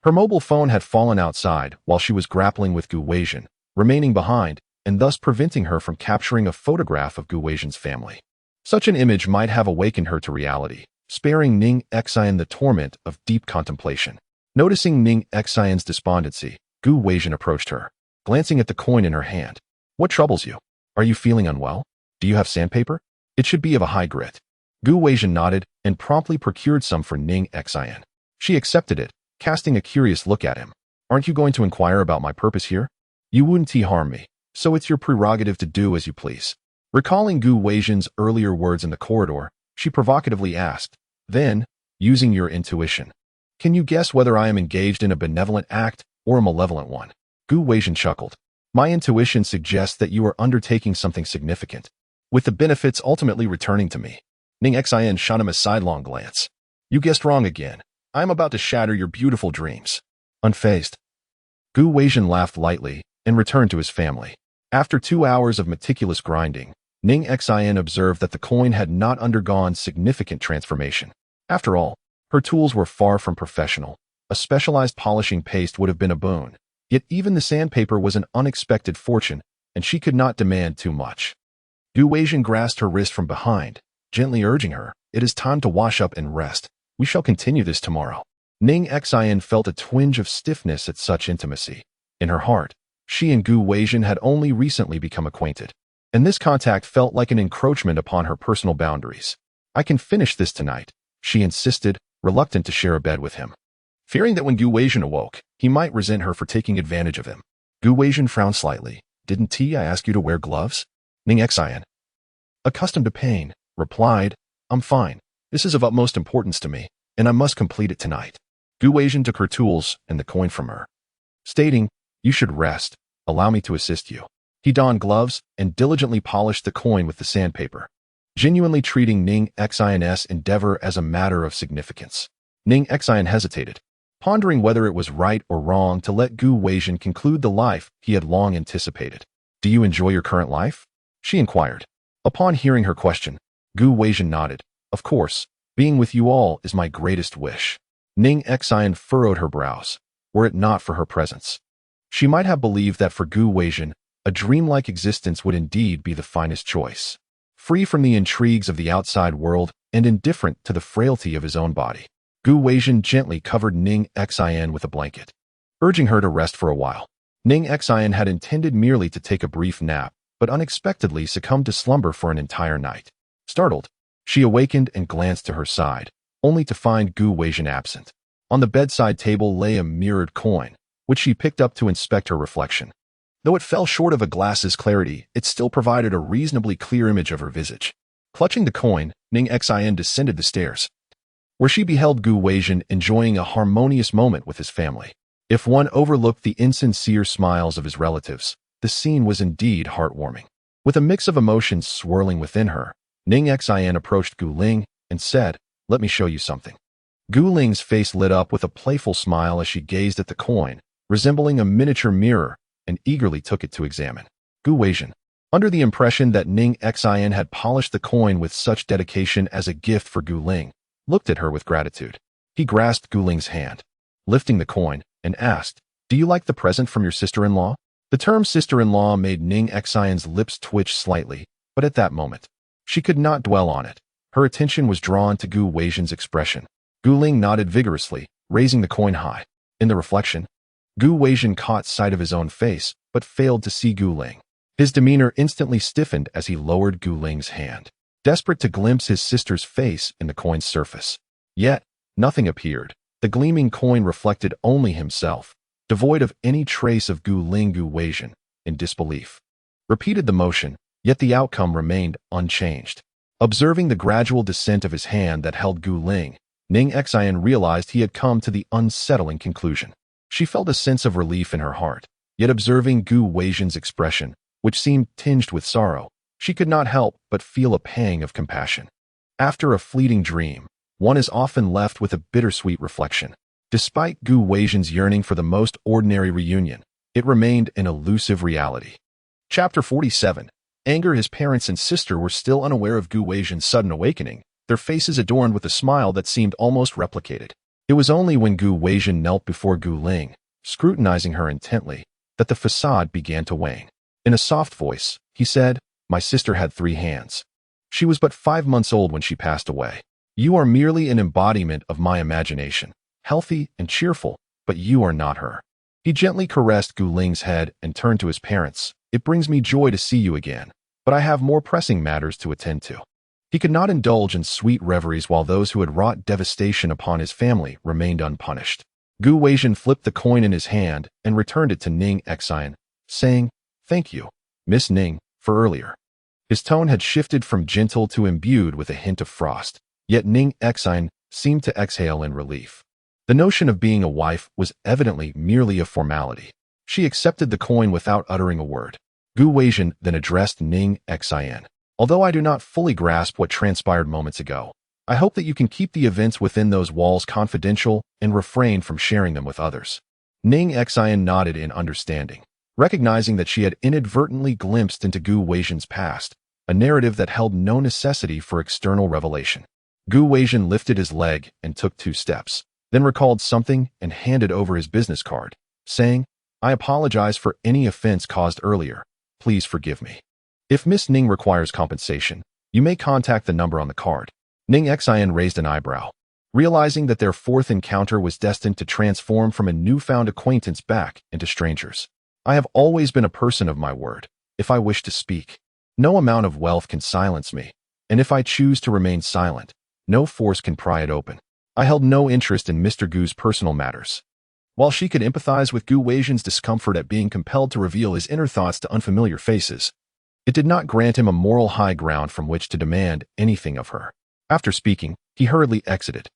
Her mobile phone had fallen outside while she was grappling with Gu Weijin, remaining behind and thus preventing her from capturing a photograph of Gu Weijin's family. Such an image might have awakened her to reality, sparing Ning Xin the torment of deep contemplation. Noticing Ning Xin's despondency, Gu Weijin approached her, glancing at the coin in her hand. "What troubles you? Are you feeling unwell? Do you have sandpaper? It should be of a high grit." Gu Weijin nodded and promptly procured some for Ning Xin. She accepted it, casting a curious look at him. "Aren't you going to inquire about my purpose here? You wouldn't harm me, so it's your prerogative to do as you please." Recalling Gu Weijin's earlier words in the corridor, she provocatively asked, "Then, using your intuition, can you guess whether I am engaged in a benevolent act or a malevolent one?" Gu Weijin chuckled. "My intuition suggests that you are undertaking something significant, with the benefits ultimately returning to me." Ning Xin shot him a sidelong glance. "You guessed wrong again. I am about to shatter your beautiful dreams." Unfazed, Gu Weijin laughed lightly and returned to his family. After 2 hours of meticulous grinding, Ning Xin observed that the coin had not undergone significant transformation. After all, her tools were far from professional. A specialized polishing paste would have been a boon. Yet even the sandpaper was an unexpected fortune, and she could not demand too much. Gu Weijin grasped her wrist from behind, gently urging her, "It is time to wash up and rest. We shall continue this tomorrow." Ning Xin felt a twinge of stiffness at such intimacy. In her heart, she and Gu Weijin had only recently become acquainted, and this contact felt like an encroachment upon her personal boundaries. "I can finish this tonight," she insisted, reluctant to share a bed with him, fearing that when Gu Weijin awoke, he might resent her for taking advantage of him. Gu Weijin frowned slightly. "Didn't I ask you to wear gloves?" Ning Xin, accustomed to pain, replied, "I'm fine. This is of utmost importance to me, and I must complete it tonight." Gu Weijin took her tools and the coin from her, stating, "You should rest. Allow me to assist you." He donned gloves and diligently polished the coin with the sandpaper, genuinely treating Ning Xin's endeavor as a matter of significance. Ning Xin hesitated, pondering whether it was right or wrong to let Gu Weijin conclude the life he had long anticipated. "Do you enjoy your current life?" she inquired. Upon hearing her question, Gu Weijin nodded. "Of course, being with you all is my greatest wish." Ning Xin furrowed her brows. Were it not for her presence, she might have believed that for Gu Weijin, a dreamlike existence would indeed be the finest choice, free from the intrigues of the outside world and indifferent to the frailty of his own body. Gu Weijin gently covered Ning Xin with a blanket, urging her to rest for a while. Ning Xin had intended merely to take a brief nap, but unexpectedly succumbed to slumber for an entire night. Startled, she awakened and glanced to her side, only to find Gu Weijin absent. On the bedside table lay a mirrored coin, which she picked up to inspect her reflection. Though it fell short of a glass's clarity, it still provided a reasonably clear image of her visage. Clutching the coin, Ning Xin descended the stairs, where she beheld Gu Weijin enjoying a harmonious moment with his family. If one overlooked the insincere smiles of his relatives, the scene was indeed heartwarming. With a mix of emotions swirling within her, Ning Xin approached Gu Ling and said, "Let me show you something." Gu Ling's face lit up with a playful smile as she gazed at the coin, resembling a miniature mirror, and eagerly took it to examine. Gu Weijin, under the impression that Ning Xin had polished the coin with such dedication as a gift for Gu Ling, looked at her with gratitude. He grasped Gu Ling's hand, lifting the coin, and asked, "Do you like the present from your sister-in-law?" The term sister-in-law made Ning Xion's lips twitch slightly, but at that moment, she could not dwell on it. Her attention was drawn to Gu Weijin's expression. Gu Ling nodded vigorously, raising the coin high. In the reflection, Gu Weijin caught sight of his own face, but failed to see Gu Ling. His demeanor instantly stiffened as he lowered Gu Ling's hand, desperate to glimpse his sister's face in the coin's surface. Yet, nothing appeared. The gleaming coin reflected only himself, devoid of any trace of Gu Ling. Gu Weijin, in disbelief, repeated the motion, yet the outcome remained unchanged. Observing the gradual descent of his hand that held Gu Ling, Ning Xin realized he had come to the unsettling conclusion. She felt a sense of relief in her heart, yet observing Gu Weijin's expression, which seemed tinged with sorrow, she could not help but feel a pang of compassion. After a fleeting dream, one is often left with a bittersweet reflection. Despite Gu Weijin's yearning for the most ordinary reunion, it remained an elusive reality. Chapter 47. Anger. His parents and sister were still unaware of Gu Weijin's sudden awakening, their faces adorned with a smile that seemed almost replicated. It was only when Gu Weijin knelt before Gu Ling, scrutinizing her intently, that the facade began to wane. In a soft voice, he said, "My sister had 3 hands. She was but 5 months old when she passed away. You are merely an embodiment of my imagination, healthy and cheerful, but you are not her." He gently caressed Gu Ling's head and turned to his parents. "It brings me joy to see you again, but I have more pressing matters to attend to." He could not indulge in sweet reveries while those who had wrought devastation upon his family remained unpunished. Gu Weijin flipped the coin in his hand and returned it to Ning Xin, saying, "Thank you, Miss Ning, for earlier." His tone had shifted from gentle to imbued with a hint of frost, yet Ning Xin seemed to exhale in relief. The notion of being a wife was evidently merely a formality. She accepted the coin without uttering a word. Gu Weijin then addressed Ning Xin. "Although I do not fully grasp what transpired moments ago, I hope that you can keep the events within those walls confidential and refrain from sharing them with others." Ning Xin nodded in understanding, recognizing that she had inadvertently glimpsed into Gu Weijin's past, a narrative that held no necessity for external revelation. Gu Weijin lifted his leg and took 2 steps, then recalled something and handed over his business card, saying, "I apologize for any offense caused earlier. Please forgive me. If Miss Ning requires compensation, you may contact the number on the card." Ning Xin raised an eyebrow, realizing that their 4th encounter was destined to transform from a newfound acquaintance back into strangers. "I have always been a person of my word. If I wish to speak, no amount of wealth can silence me, and if I choose to remain silent, no force can pry it open." I held no interest in Mr. Gu's personal matters. While she could empathize with Gu Weijin's discomfort at being compelled to reveal his inner thoughts to unfamiliar faces, it did not grant him a moral high ground from which to demand anything of her. After speaking, he hurriedly exited.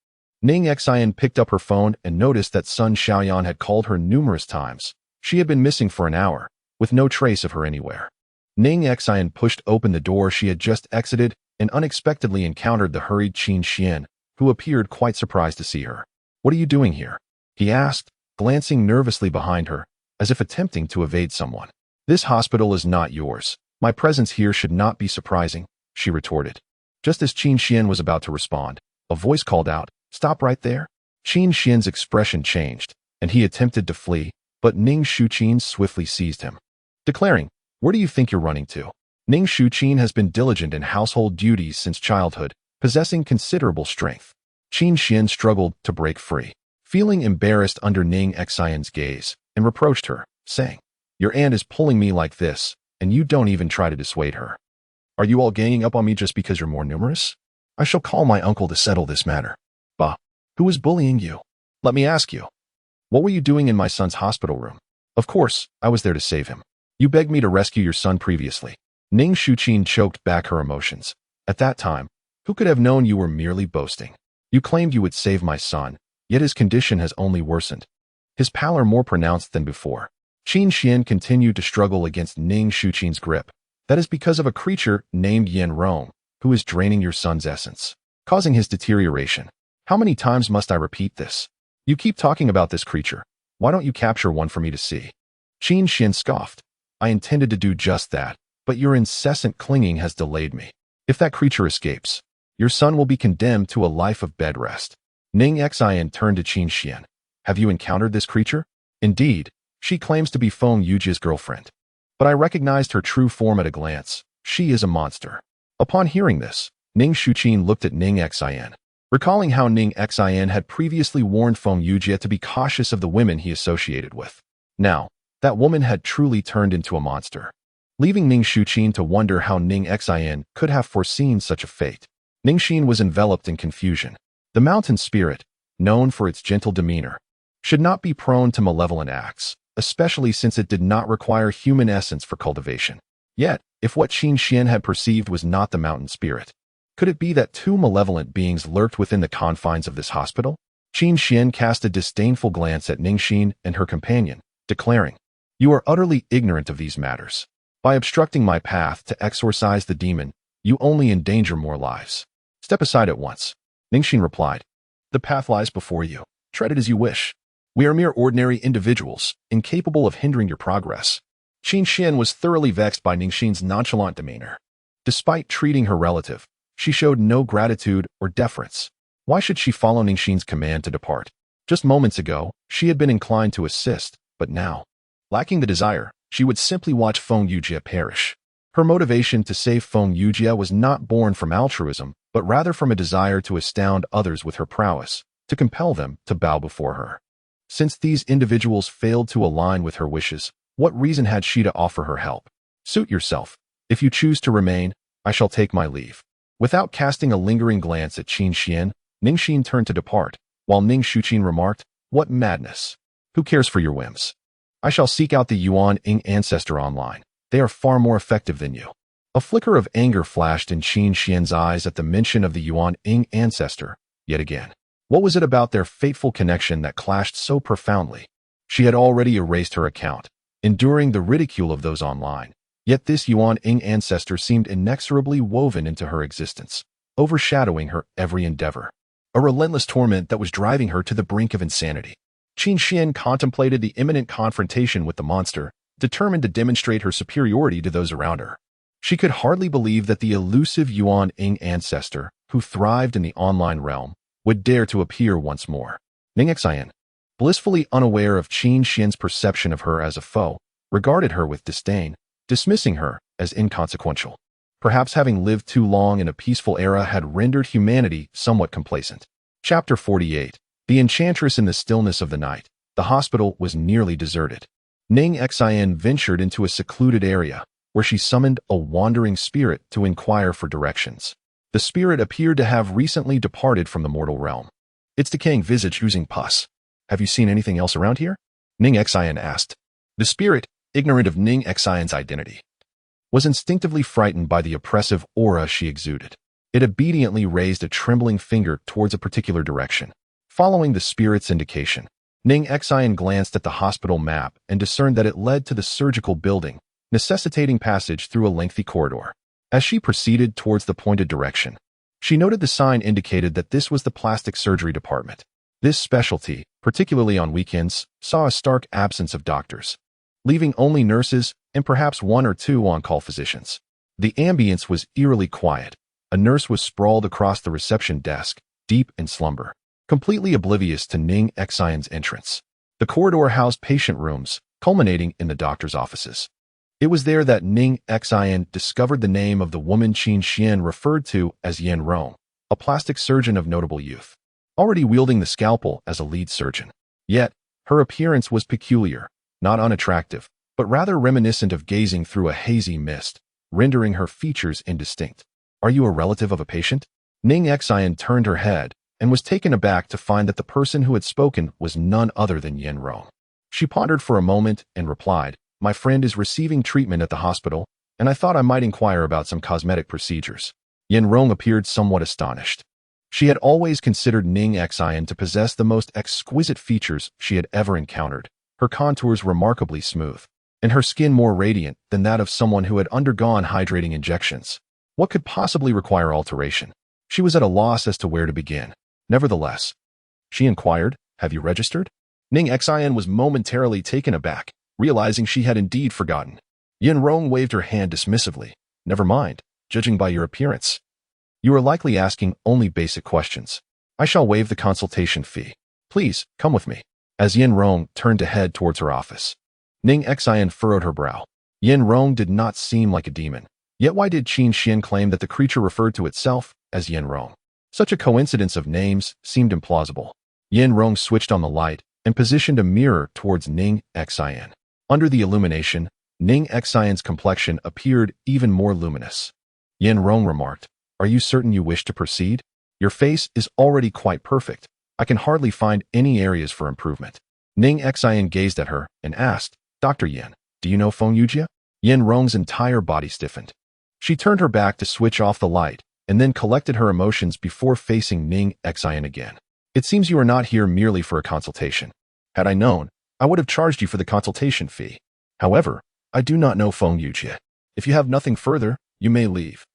Ning Xin picked up her phone and noticed that Sun Xiaoyan had called her numerous times. She had been missing for an hour, with no trace of her anywhere. Ning Xin pushed open the door she had just exited and unexpectedly encountered the hurried Qin Xuan, who appeared quite surprised to see her. "What are you doing here?" he asked, glancing nervously behind her, as if attempting to evade someone. "This hospital is not yours. My presence here should not be surprising," she retorted. Just as Qin Xuan was about to respond, a voice called out, "Stop right there." Qin Xuan's expression changed, and he attempted to flee, but Ning Xuqin swiftly seized him, declaring, "Where do you think you're running to?" Ning Xuqin has been diligent in household duties since childhood, possessing considerable strength. Qin Xuan struggled to break free, feeling embarrassed under Ning Xion's gaze, and reproached her, saying, "Your aunt is pulling me like this, and you don't even try to dissuade her." Are you all ganging up on me just because you're more numerous? I shall call my uncle to settle this matter. Bah, who is bullying you? Let me ask you. What were you doing in my son's hospital room? Of course, I was there to save him. You begged me to rescue your son previously. Ning Xin choked back her emotions. At that time, who could have known you were merely boasting? You claimed you would save my son, yet his condition has only worsened. His pallor more pronounced than before. Qin Xuan continued to struggle against Ning Xin's grip. That is because of a creature named Yin Rong, who is draining your son's essence, causing his deterioration. How many times must I repeat this? You keep talking about this creature. Why don't you capture one for me to see? Qin Xuan scoffed. I intended to do just that, but your incessant clinging has delayed me. If that creature escapes, your son will be condemned to a life of bed rest. Ning Xin turned to Qin Xuan. Have you encountered this creature? Indeed, she claims to be Feng Yujia's girlfriend. But I recognized her true form at a glance. She is a monster. Upon hearing this, Ning Xin looked at Ning Xin, recalling how Ning Xin had previously warned Feng Yujia to be cautious of the women he associated with. Now, that woman had truly turned into a monster, leaving Ning Xin to wonder how Ning Xin could have foreseen such a fate. Ning Xin was enveloped in confusion. The mountain spirit, known for its gentle demeanor, should not be prone to malevolent acts, especially since it did not require human essence for cultivation. Yet, if what Qin Xuan had perceived was not the mountain spirit, could it be that two malevolent beings lurked within the confines of this hospital? Qin Xuan cast a disdainful glance at Ning Xin and her companion, declaring, "You are utterly ignorant of these matters. By obstructing my path to exorcise the demon, you only endanger more lives. Step aside at once." Ning Xin replied, "The path lies before you. Tread it as you wish. We are mere ordinary individuals, incapable of hindering your progress." Qin Xuan was thoroughly vexed by Ning Xin's nonchalant demeanor. Despite treating her relative, she showed no gratitude or deference. Why should she follow Ning Xin's command to depart? Just moments ago, she had been inclined to assist, but now, lacking the desire, she would simply watch Feng Yujia perish. Her motivation to save Feng Yujia was not born from altruism, but rather from a desire to astound others with her prowess, to compel them to bow before her. Since these individuals failed to align with her wishes, what reason had she to offer her help? Suit yourself. If you choose to remain, I shall take my leave. Without casting a lingering glance at Qin Xuan, Ning Xin turned to depart, while Ning Xin remarked, "What madness! Who cares for your whims? I shall seek out the Yuan Ing ancestor online. They are far more effective than you." A flicker of anger flashed in Qin Xuan's eyes at the mention of the Yuan Ing ancestor, yet again. What was it about their fateful connection that clashed so profoundly? She had already erased her account, enduring the ridicule of those online. Yet this Yuan Ing ancestor seemed inexorably woven into her existence, overshadowing her every endeavor. A relentless torment that was driving her to the brink of insanity. Qin Xuan contemplated the imminent confrontation with the monster, determined to demonstrate her superiority to those around her. She could hardly believe that the elusive Yuan Ing ancestor, who thrived in the online realm, would dare to appear once more. Ning Xin, blissfully unaware of Qin Xuan's perception of her as a foe, regarded her with disdain, dismissing her as inconsequential. Perhaps having lived too long in a peaceful era had rendered humanity somewhat complacent. Chapter 48. The Enchantress in the Stillness of the Night. The hospital was nearly deserted. Ning Xin ventured into a secluded area, where she summoned a wandering spirit to inquire for directions. The spirit appeared to have recently departed from the mortal realm, its decaying visage oozing pus. "Have you seen anything else around here?" Ning Xin asked. The spirit, ignorant of Ning Xion's identity, was instinctively frightened by the oppressive aura she exuded. It obediently raised a trembling finger towards a particular direction. Following the spirit's indication, Ning Xion glanced at the hospital map and discerned that it led to the surgical building, necessitating passage through a lengthy corridor. As she proceeded towards the pointed direction, she noted the sign indicated that this was the plastic surgery department. This specialty, particularly on weekends, saw a stark absence of doctors, leaving only nurses and perhaps one or two on-call physicians. The ambience was eerily quiet. A nurse was sprawled across the reception desk, deep in slumber, completely oblivious to Ning Xion's entrance. The corridor housed patient rooms, culminating in the doctor's offices. It was there that Ning Xion discovered the name of the woman Qin Xuan referred to as Yin Rong, a plastic surgeon of notable youth, already wielding the scalpel as a lead surgeon. Yet, her appearance was peculiar, not unattractive, but rather reminiscent of gazing through a hazy mist, rendering her features indistinct. "Are you a relative of a patient?" Ning Xin turned her head and was taken aback to find that the person who had spoken was none other than Yin Rong. She pondered for a moment and replied, "My friend is receiving treatment at the hospital, and I thought I might inquire about some cosmetic procedures." Yin Rong appeared somewhat astonished. She had always considered Ning Xin to possess the most exquisite features she had ever encountered, her contours remarkably smooth, and her skin more radiant than that of someone who had undergone hydrating injections. What could possibly require alteration? She was at a loss as to where to begin. Nevertheless, she inquired, "Have you registered?" Ning Xin was momentarily taken aback, realizing she had indeed forgotten. Yin Rong waved her hand dismissively. "Never mind, judging by your appearance. You are likely asking only basic questions. I shall waive the consultation fee. Please, come with me." As Yin Rong turned to head towards her office, Ning Xin furrowed her brow. Yin Rong did not seem like a demon. Yet why did Qin Xuan claim that the creature referred to itself as Yin Rong? Such a coincidence of names seemed implausible. Yin Rong switched on the light and positioned a mirror towards Ning Xin. Under the illumination, Ning Xion's complexion appeared even more luminous. Yin Rong remarked, "Are you certain you wish to proceed? Your face is already quite perfect. I can hardly find any areas for improvement." Ning Xin gazed at her and asked, "Dr. Yin, do you know Feng Yujia?" Yin Rong's entire body stiffened. She turned her back to switch off the light and then collected her emotions before facing Ning Xin again. "It seems you are not here merely for a consultation. Had I known, I would have charged you for the consultation fee. However, I do not know Feng Yujia. If you have nothing further, you may leave.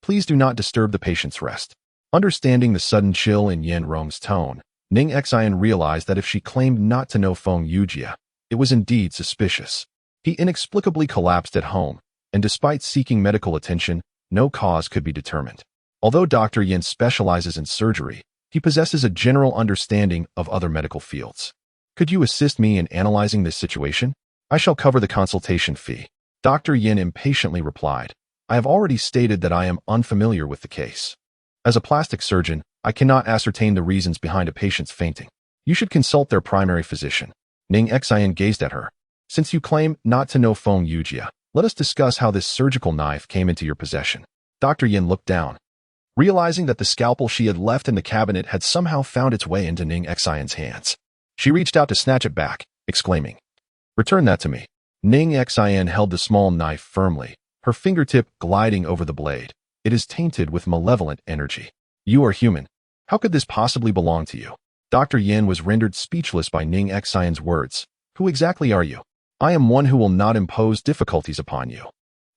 Please do not disturb the patient's rest." Understanding the sudden chill in Yin Rong's tone, Ning Xin realized that if she claimed not to know Feng Yujia, it was indeed suspicious. He inexplicably collapsed at home, and despite seeking medical attention, no cause could be determined. Although Dr. Yin specializes in surgery, he possesses a general understanding of other medical fields. "Could you assist me in analyzing this situation? I shall cover the consultation fee." Dr. Yin impatiently replied, "I have already stated that I am unfamiliar with the case. As a plastic surgeon, I cannot ascertain the reasons behind a patient's fainting. You should consult their primary physician." Ning Xin gazed at her. "Since you claim not to know Feng Yujia, let us discuss how this surgical knife came into your possession." Dr. Yin looked down, realizing that the scalpel she had left in the cabinet had somehow found its way into Ning Xion's hands. She reached out to snatch it back, exclaiming, "Return that to me." Ning Xin held the small knife firmly, her fingertip gliding over the blade. "It is tainted with malevolent energy. You are human. How could this possibly belong to you?" Dr. Yin was rendered speechless by Ning Xion's words. "Who exactly are you?" "I am one who will not impose difficulties upon you.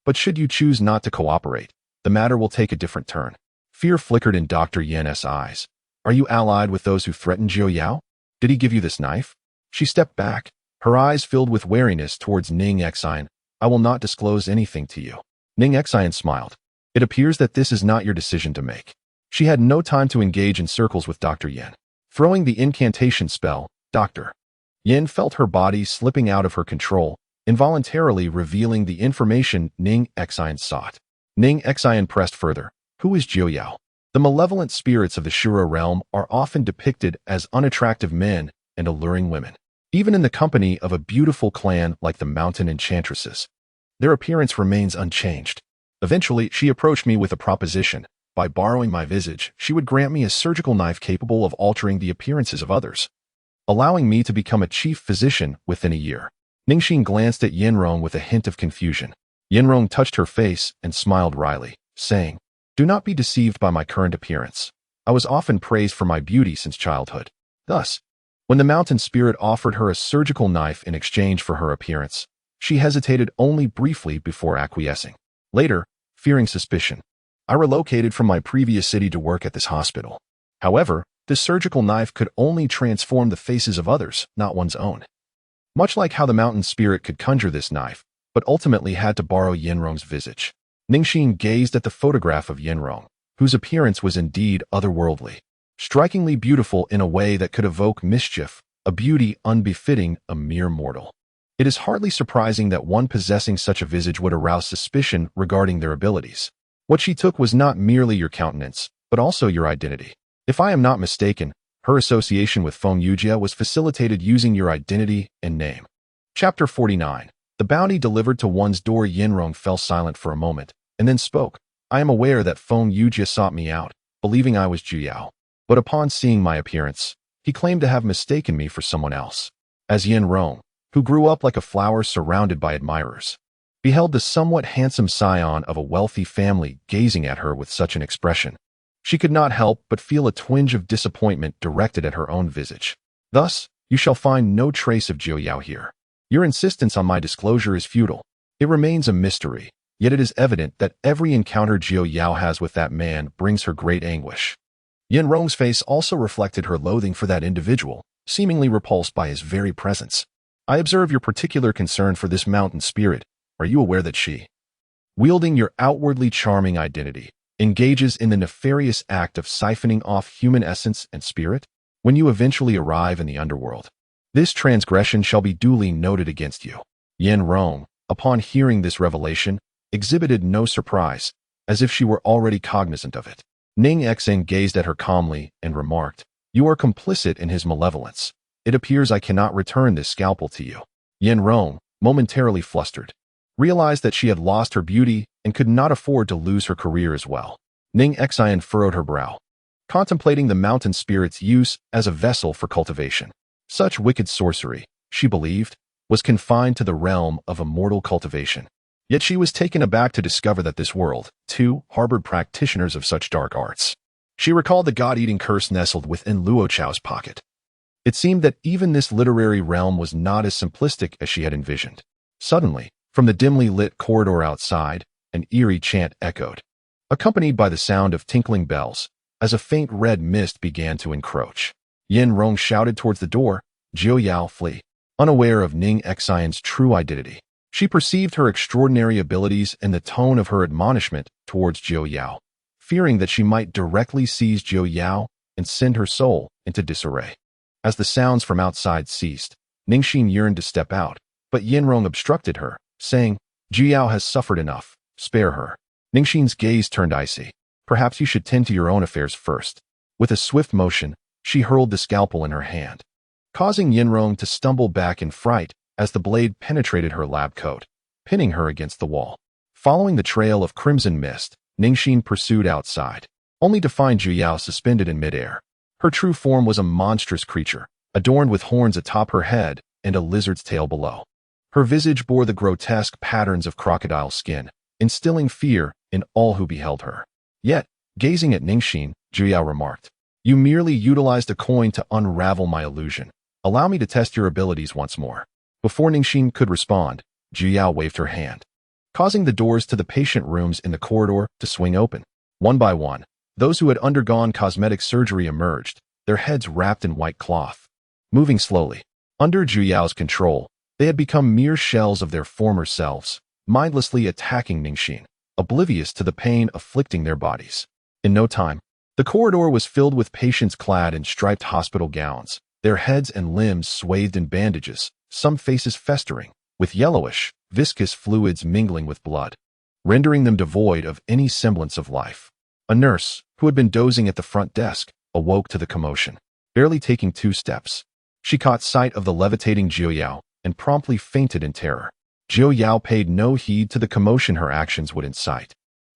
But should you choose not to cooperate, the matter will take a different turn." Fear flickered in Dr. Yin's eyes. "Are you allied with those who threatened Jiu Yao? Did he give you this knife?" She stepped back, her eyes filled with wariness towards Ning Xin. "I will not disclose anything to you." Ning Xin smiled. "It appears that this is not your decision to make." She had no time to engage in circles with Dr. Yin. Throwing the incantation spell, Dr. Yin felt her body slipping out of her control, involuntarily revealing the information Ning Xin sought. Ning Xin pressed further. "Who is Jiu Yao?" The malevolent spirits of the Shura realm are often depicted as unattractive men and alluring women. Even in the company of a beautiful clan like the Mountain Enchantresses, their appearance remains unchanged. Eventually, she approached me with a proposition. By borrowing my visage, she would grant me a surgical knife capable of altering the appearances of others, allowing me to become a chief physician within a year. Ning Xin glanced at Yin Rong with a hint of confusion. Yin Rong touched her face and smiled wryly, saying, "Do not be deceived by my current appearance. I was often praised for my beauty since childhood." Thus, when the mountain spirit offered her a surgical knife in exchange for her appearance, she hesitated only briefly before acquiescing. Later, fearing suspicion, I relocated from my previous city to work at this hospital. However, this surgical knife could only transform the faces of others, not one's own. Much like how the mountain spirit could conjure this knife, but ultimately had to borrow Yin Rong's visage. Ning Xin gazed at the photograph of Yin Rong, whose appearance was indeed otherworldly, strikingly beautiful in a way that could evoke mischief, a beauty unbefitting a mere mortal. It is hardly surprising that one possessing such a visage would arouse suspicion regarding their abilities. What she took was not merely your countenance, but also your identity. If I am not mistaken, her association with Feng Yujia was facilitated using your identity and name. Chapter 49. The bounty delivered to one's door. Yinrong fell silent for a moment, and then spoke. I am aware that Feng Yujia sought me out, believing I was Juyao. But upon seeing my appearance, he claimed to have mistaken me for someone else. As Yinrong, who grew up like a flower surrounded by admirers, beheld the somewhat handsome scion of a wealthy family gazing at her with such an expression, she could not help but feel a twinge of disappointment directed at her own visage. Thus, you shall find no trace of Juyao here. Your insistence on my disclosure is futile. It remains a mystery, yet it is evident that every encounter Juyao has with that man brings her great anguish. Yinrong's face also reflected her loathing for that individual, seemingly repulsed by his very presence. I observe your particular concern for this mountain spirit. Are you aware that she, wielding your outwardly charming identity, engages in the nefarious act of siphoning off human essence and spirit? When you eventually arrive in the underworld, this transgression shall be duly noted against you. Yinrong, upon hearing this revelation, exhibited no surprise, as if she were already cognizant of it. Ning Xin gazed at her calmly and remarked, You are complicit in his malevolence. It appears I cannot return this scalpel to you. Yinrong, momentarily flustered, realized that she had lost her beauty and could not afford to lose her career as well. Ning Xin furrowed her brow, contemplating the mountain spirit's use as a vessel for cultivation. Such wicked sorcery, she believed, was confined to the realm of immortal cultivation. Yet she was taken aback to discover that this world, too, harbored practitioners of such dark arts. She recalled the god-eating curse nestled within Luo Chao's pocket. It seemed that even this literary realm was not as simplistic as she had envisioned. Suddenly, from the dimly lit corridor outside, an eerie chant echoed, accompanied by the sound of tinkling bells, as a faint red mist began to encroach. Yinrong shouted towards the door, Juyao, flee. Unaware of Ning Xion's true identity, she perceived her extraordinary abilities and the tone of her admonishment towards Juyao, fearing that she might directly seize Juyao and send her soul into disarray. As the sounds from outside ceased, Ning Xin yearned to step out, but Yinrong obstructed her, saying, Juyao has suffered enough, spare her. Ning Xin's gaze turned icy. Perhaps you should tend to your own affairs first. With a swift motion, she hurled the scalpel in her hand, causing Yinrong to stumble back in fright as the blade penetrated her lab coat, pinning her against the wall. Following the trail of crimson mist, Ning Xin pursued outside, only to find Juyao suspended in midair. Her true form was a monstrous creature, adorned with horns atop her head and a lizard's tail below. Her visage bore the grotesque patterns of crocodile skin, instilling fear in all who beheld her. Yet, gazing at Ning Xin, Juyao remarked, You merely utilized a coin to unravel my illusion. Allow me to test your abilities once more. Before Ning Xin could respond, Juyao waved her hand, causing the doors to the patient rooms in the corridor to swing open. One by one, those who had undergone cosmetic surgery emerged, their heads wrapped in white cloth. Moving slowly, under Juyao's control, they had become mere shells of their former selves, mindlessly attacking Ning Xin, oblivious to the pain afflicting their bodies. In no time, the corridor was filled with patients clad in striped hospital gowns, their heads and limbs swathed in bandages, some faces festering, with yellowish, viscous fluids mingling with blood, rendering them devoid of any semblance of life. A nurse, who had been dozing at the front desk, awoke to the commotion. Barely taking 2 steps, she caught sight of the levitating Juyao and promptly fainted in terror. Juyao paid no heed to the commotion her actions would incite,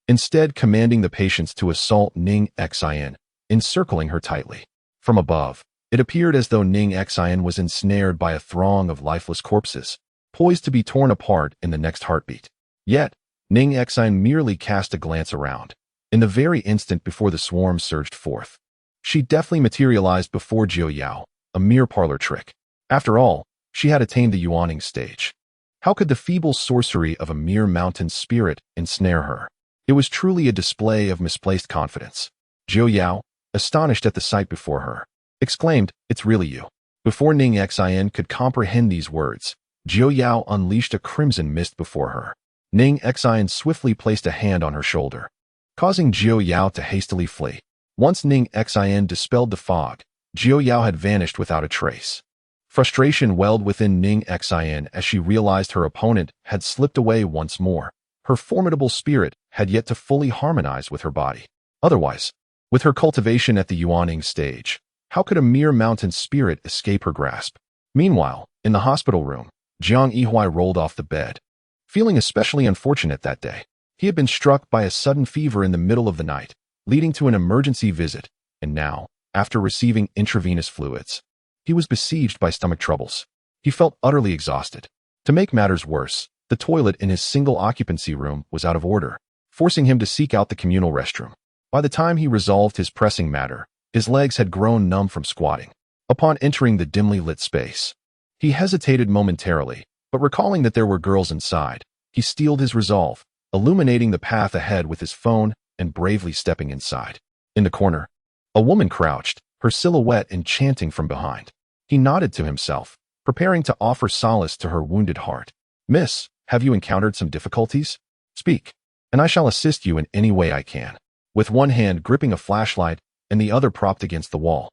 instead commanding the patients to assault Ning Xin, encircling her tightly. From above, it appeared as though Ning Xin was ensnared by a throng of lifeless corpses, poised to be torn apart in the next heartbeat. Yet, Ning Xin merely cast a glance around. In the very instant before the swarm surged forth, she deftly materialized before Juyao, a mere parlor trick. After all, she had attained the yuaning stage. How could the feeble sorcery of a mere mountain spirit ensnare her? It was truly a display of misplaced confidence. Juyao, astonished at the sight before her, exclaimed, It's really you. Before Ning Xin could comprehend these words, Juyao unleashed a crimson mist before her. Ning Xin swiftly placed a hand on her shoulder, causing Juyao to hastily flee. Once Ning Xin dispelled the fog, Juyao had vanished without a trace. Frustration welled within Ning Xin as she realized her opponent had slipped away once more. Her formidable spirit had yet to fully harmonize with her body. Otherwise, with her cultivation at the yuaning stage, how could a mere mountain spirit escape her grasp? Meanwhile, in the hospital room, Jiang Yihui rolled off the bed, feeling especially unfortunate that day. He had been struck by a sudden fever in the middle of the night, leading to an emergency visit, and now, after receiving intravenous fluids, he was besieged by stomach troubles. He felt utterly exhausted. To make matters worse, the toilet in his single-occupancy room was out of order, forcing him to seek out the communal restroom. By the time he resolved his pressing matter, his legs had grown numb from squatting. Upon entering the dimly lit space, he hesitated momentarily, but recalling that there were girls inside, he steeled his resolve, illuminating the path ahead with his phone and bravely stepping inside. In the corner, a woman crouched, her silhouette enchanting from behind. He nodded to himself, preparing to offer solace to her wounded heart. "Miss, have you encountered some difficulties? Speak, and I shall assist you in any way I can." With one hand gripping a flashlight and the other propped against the wall,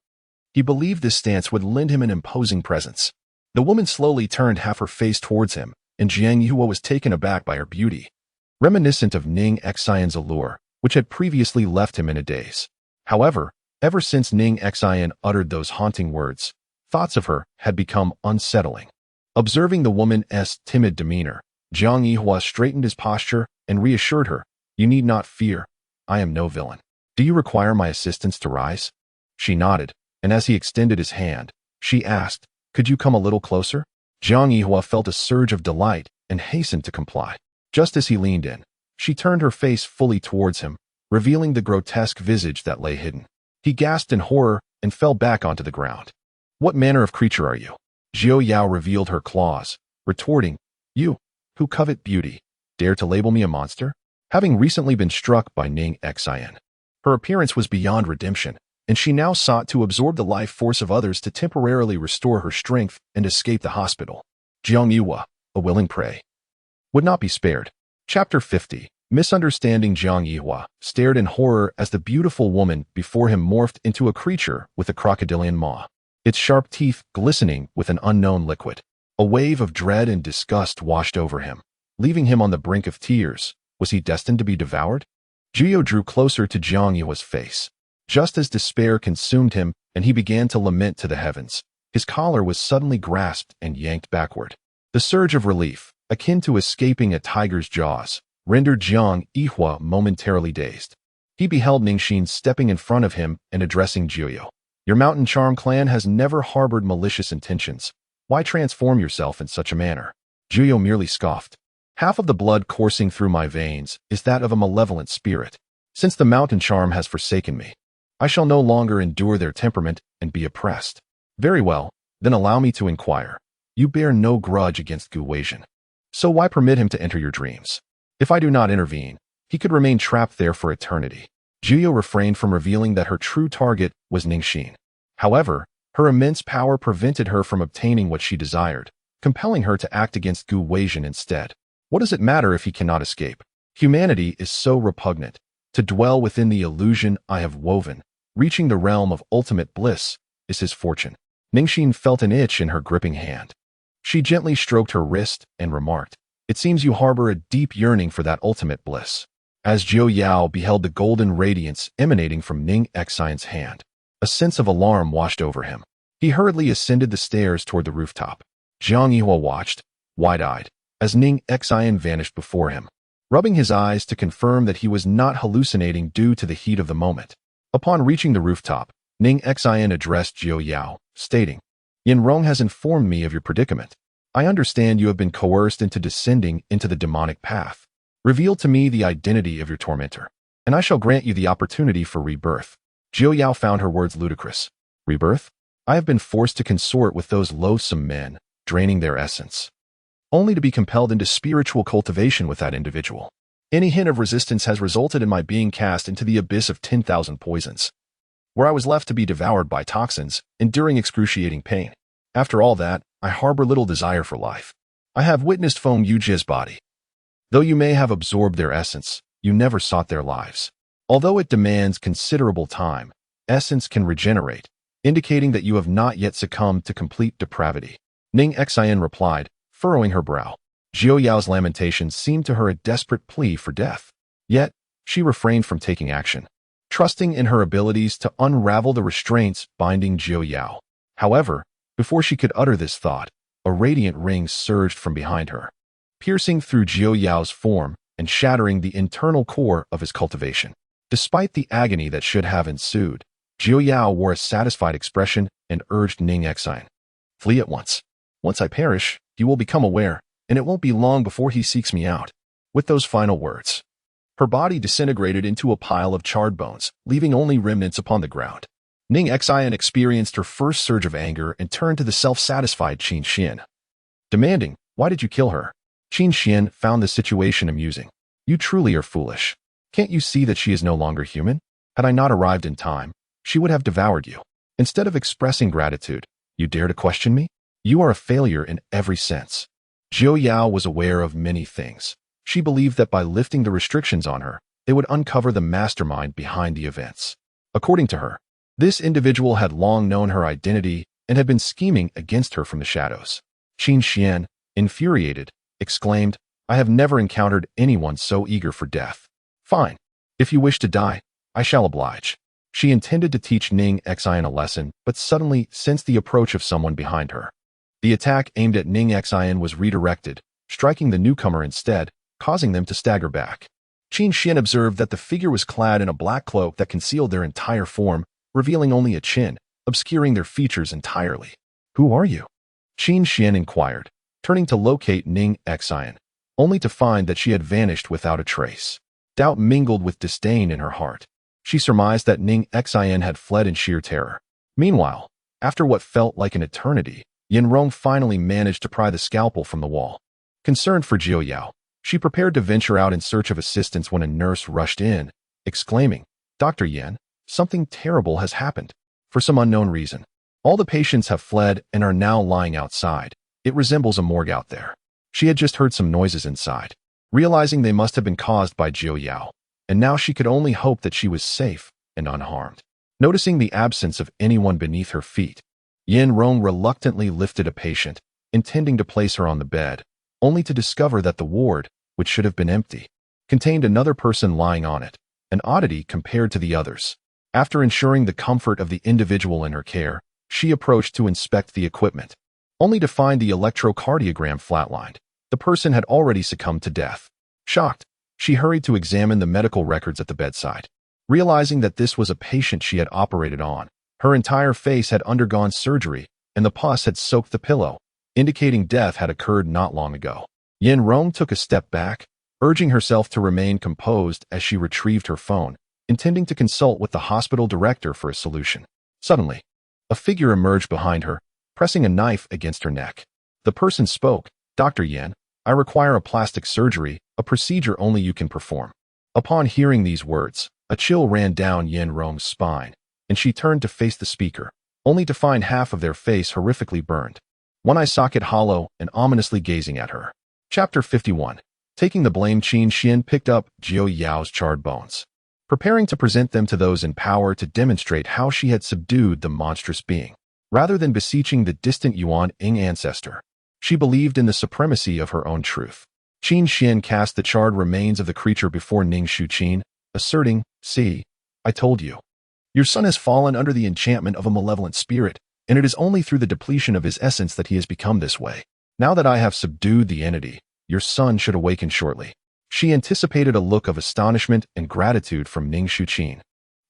he believed this stance would lend him an imposing presence. The woman slowly turned half her face towards him, and Jiang Yihui was taken aback by her beauty, reminiscent of Ning Xian's allure, which had previously left him in a daze. However, ever since Ning Xian uttered those haunting words, thoughts of her had become unsettling. Observing the woman's timid demeanor, Jiang Yihui straightened his posture and reassured her, "You need not fear. I am no villain. Do you require my assistance to rise?" She nodded, and as he extended his hand, she asked, "Could you come a little closer?" Jiang Yihui felt a surge of delight and hastened to comply. Just as he leaned in, she turned her face fully towards him, revealing the grotesque visage that lay hidden. He gasped in horror and fell back onto the ground. "What manner of creature are you?" Zhou Yao revealed her claws, retorting, "You, who covet beauty, dare to label me a monster?" Having recently been struck by Ning Xian, her appearance was beyond redemption, and she now sought to absorb the life force of others to temporarily restore her strength and escape the hospital. Jiang Yihui, a willing prey, would not be spared. Chapter 50. Misunderstanding. Jiang Yihui stared in horror as the beautiful woman before him morphed into a creature with a crocodilian maw, its sharp teeth glistening with an unknown liquid. A wave of dread and disgust washed over him, leaving him on the brink of tears. Was he destined to be devoured? Jiu drew closer to Jiang Yihui's face, just as despair consumed him and he began to lament to the heavens. His collar was suddenly grasped and yanked backward. The surge of relief, akin to escaping a tiger's jaws, rendered Jiang Yihui momentarily dazed. He beheld Ning Xin stepping in front of him and addressing Jiu. "Your Mountain Charm clan has never harbored malicious intentions. Why transform yourself in such a manner?" Jiu merely scoffed. "Half of the blood coursing through my veins is that of a malevolent spirit. Since the Mountain Charm has forsaken me, I shall no longer endure their temperament and be oppressed." "Very well, then allow me to inquire. You bear no grudge against Gu Weizhen, so why permit him to enter your dreams? If I do not intervene, he could remain trapped there for eternity." Jiu refrained from revealing that her true target was Ning Xin. However, her immense power prevented her from obtaining what she desired, compelling her to act against Gu Weizhen instead. What does it matter if he cannot escape? Humanity is so repugnant. To dwell within the illusion I have woven, reaching the realm of ultimate bliss, is his fortune. Ning Xin felt an itch in her gripping hand. She gently stroked her wrist and remarked, "It seems you harbor a deep yearning for that ultimate bliss." As Zhou Yao beheld the golden radiance emanating from Ning Xian's hand, a sense of alarm washed over him. He hurriedly ascended the stairs toward the rooftop. Jiang Yihui watched, wide-eyed, as Ning Xian vanished before him, rubbing his eyes to confirm that he was not hallucinating due to the heat of the moment. Upon reaching the rooftop, Ning Xian addressed Zhou Yao, stating, "Yin Rong has informed me of your predicament. I understand you have been coerced into descending into the demonic path. Reveal to me the identity of your tormentor, and I shall grant you the opportunity for rebirth." Zhou Yao found her words ludicrous. "Rebirth? I have been forced to consort with those loathsome men, draining their essence, only to be compelled into spiritual cultivation with that individual. Any hint of resistance has resulted in my being cast into the abyss of 10,000 poisons, where I was left to be devoured by toxins, enduring excruciating pain. After all that, I harbor little desire for life. I have witnessed Feng Yuji's body. Though you may have absorbed their essence, you never sought their lives. Although it demands considerable time, essence can regenerate, indicating that you have not yet succumbed to complete depravity." Ning Xian replied, furrowing her brow. Zhou Yao's lamentations seemed to her a desperate plea for death. Yet, she refrained from taking action, trusting in her abilities to unravel the restraints binding Zhou Yao. However, before she could utter this thought, a radiant ring surged from behind her, piercing through Jiu Yao's form and shattering the internal core of his cultivation. Despite the agony that should have ensued, Jiu Yao wore a satisfied expression and urged Ning Xin, "Flee at once. Once I perish, he will become aware, and it won't be long before he seeks me out." With those final words, her body disintegrated into a pile of charred bones, leaving only remnants upon the ground. Ning Xin experienced her first surge of anger and turned to the self-satisfied Qin Xuan, demanding, "Why did you kill her?" Qin Xuan found the situation amusing. "You truly are foolish. Can't you see that she is no longer human? Had I not arrived in time, she would have devoured you. Instead of expressing gratitude, you dare to question me? You are a failure in every sense." Jiu Yao was aware of many things. She believed that by lifting the restrictions on her, they would uncover the mastermind behind the events. According to her, this individual had long known her identity and had been scheming against her from the shadows. Qin Xuan, infuriated, exclaimed, "I have never encountered anyone so eager for death. Fine. If you wish to die, I shall oblige." She intended to teach Ning Xin a lesson, but suddenly sensed the approach of someone behind her. The attack aimed at Ning Xin was redirected, striking the newcomer instead, causing them to stagger back. Qin Xuan observed that the figure was clad in a black cloak that concealed their entire form, revealing only a chin, obscuring their features entirely. "Who are you?" Qin Xuan inquired, turning to locate Ning Xin, only to find that she had vanished without a trace. Doubt mingled with disdain in her heart. She surmised that Ning Xin had fled in sheer terror. Meanwhile, after what felt like an eternity, Yin Rong finally managed to pry the scalpel from the wall. Concerned for Jiu Yao, she prepared to venture out in search of assistance when a nurse rushed in, exclaiming, "Dr. Yan, something terrible has happened. For some unknown reason, all the patients have fled and are now lying outside. It resembles a morgue out there." She had just heard some noises inside, realizing they must have been caused by Jiu Yao, and now she could only hope that she was safe and unharmed. Noticing the absence of anyone beneath her feet, Yin Rong reluctantly lifted a patient, intending to place her on the bed, only to discover that the ward, which should have been empty, contained another person lying on it, an oddity compared to the others. After ensuring the comfort of the individual in her care, she approached to inspect the equipment, only to find the electrocardiogram flatlined. The person had already succumbed to death. Shocked, she hurried to examine the medical records at the bedside. Realizing that this was a patient she had operated on, her entire face had undergone surgery, and the pus had soaked the pillow, indicating death had occurred not long ago. Yin Rong took a step back, urging herself to remain composed as she retrieved her phone, intending to consult with the hospital director for a solution. Suddenly, a figure emerged behind her, pressing a knife against her neck. The person spoke, "Dr. Yan, I require a plastic surgery, a procedure only you can perform." Upon hearing these words, a chill ran down Yin Rong's spine, and she turned to face the speaker, only to find half of their face horrifically burned, one eye socket hollow and ominously gazing at her. Chapter 51. Taking the blame, Qin Xuan picked up Jiu Yao's charred bones, preparing to present them to those in power to demonstrate how she had subdued the monstrous being. Rather than beseeching the distant Yuan Ying ancestor, she believed in the supremacy of her own truth. Qin Xuan cast the charred remains of the creature before Ning Xin, asserting, "See, I told you. Your son has fallen under the enchantment of a malevolent spirit, and it is only through the depletion of his essence that he has become this way. Now that I have subdued the entity, your son should awaken shortly." She anticipated a look of astonishment and gratitude from Ning Xin.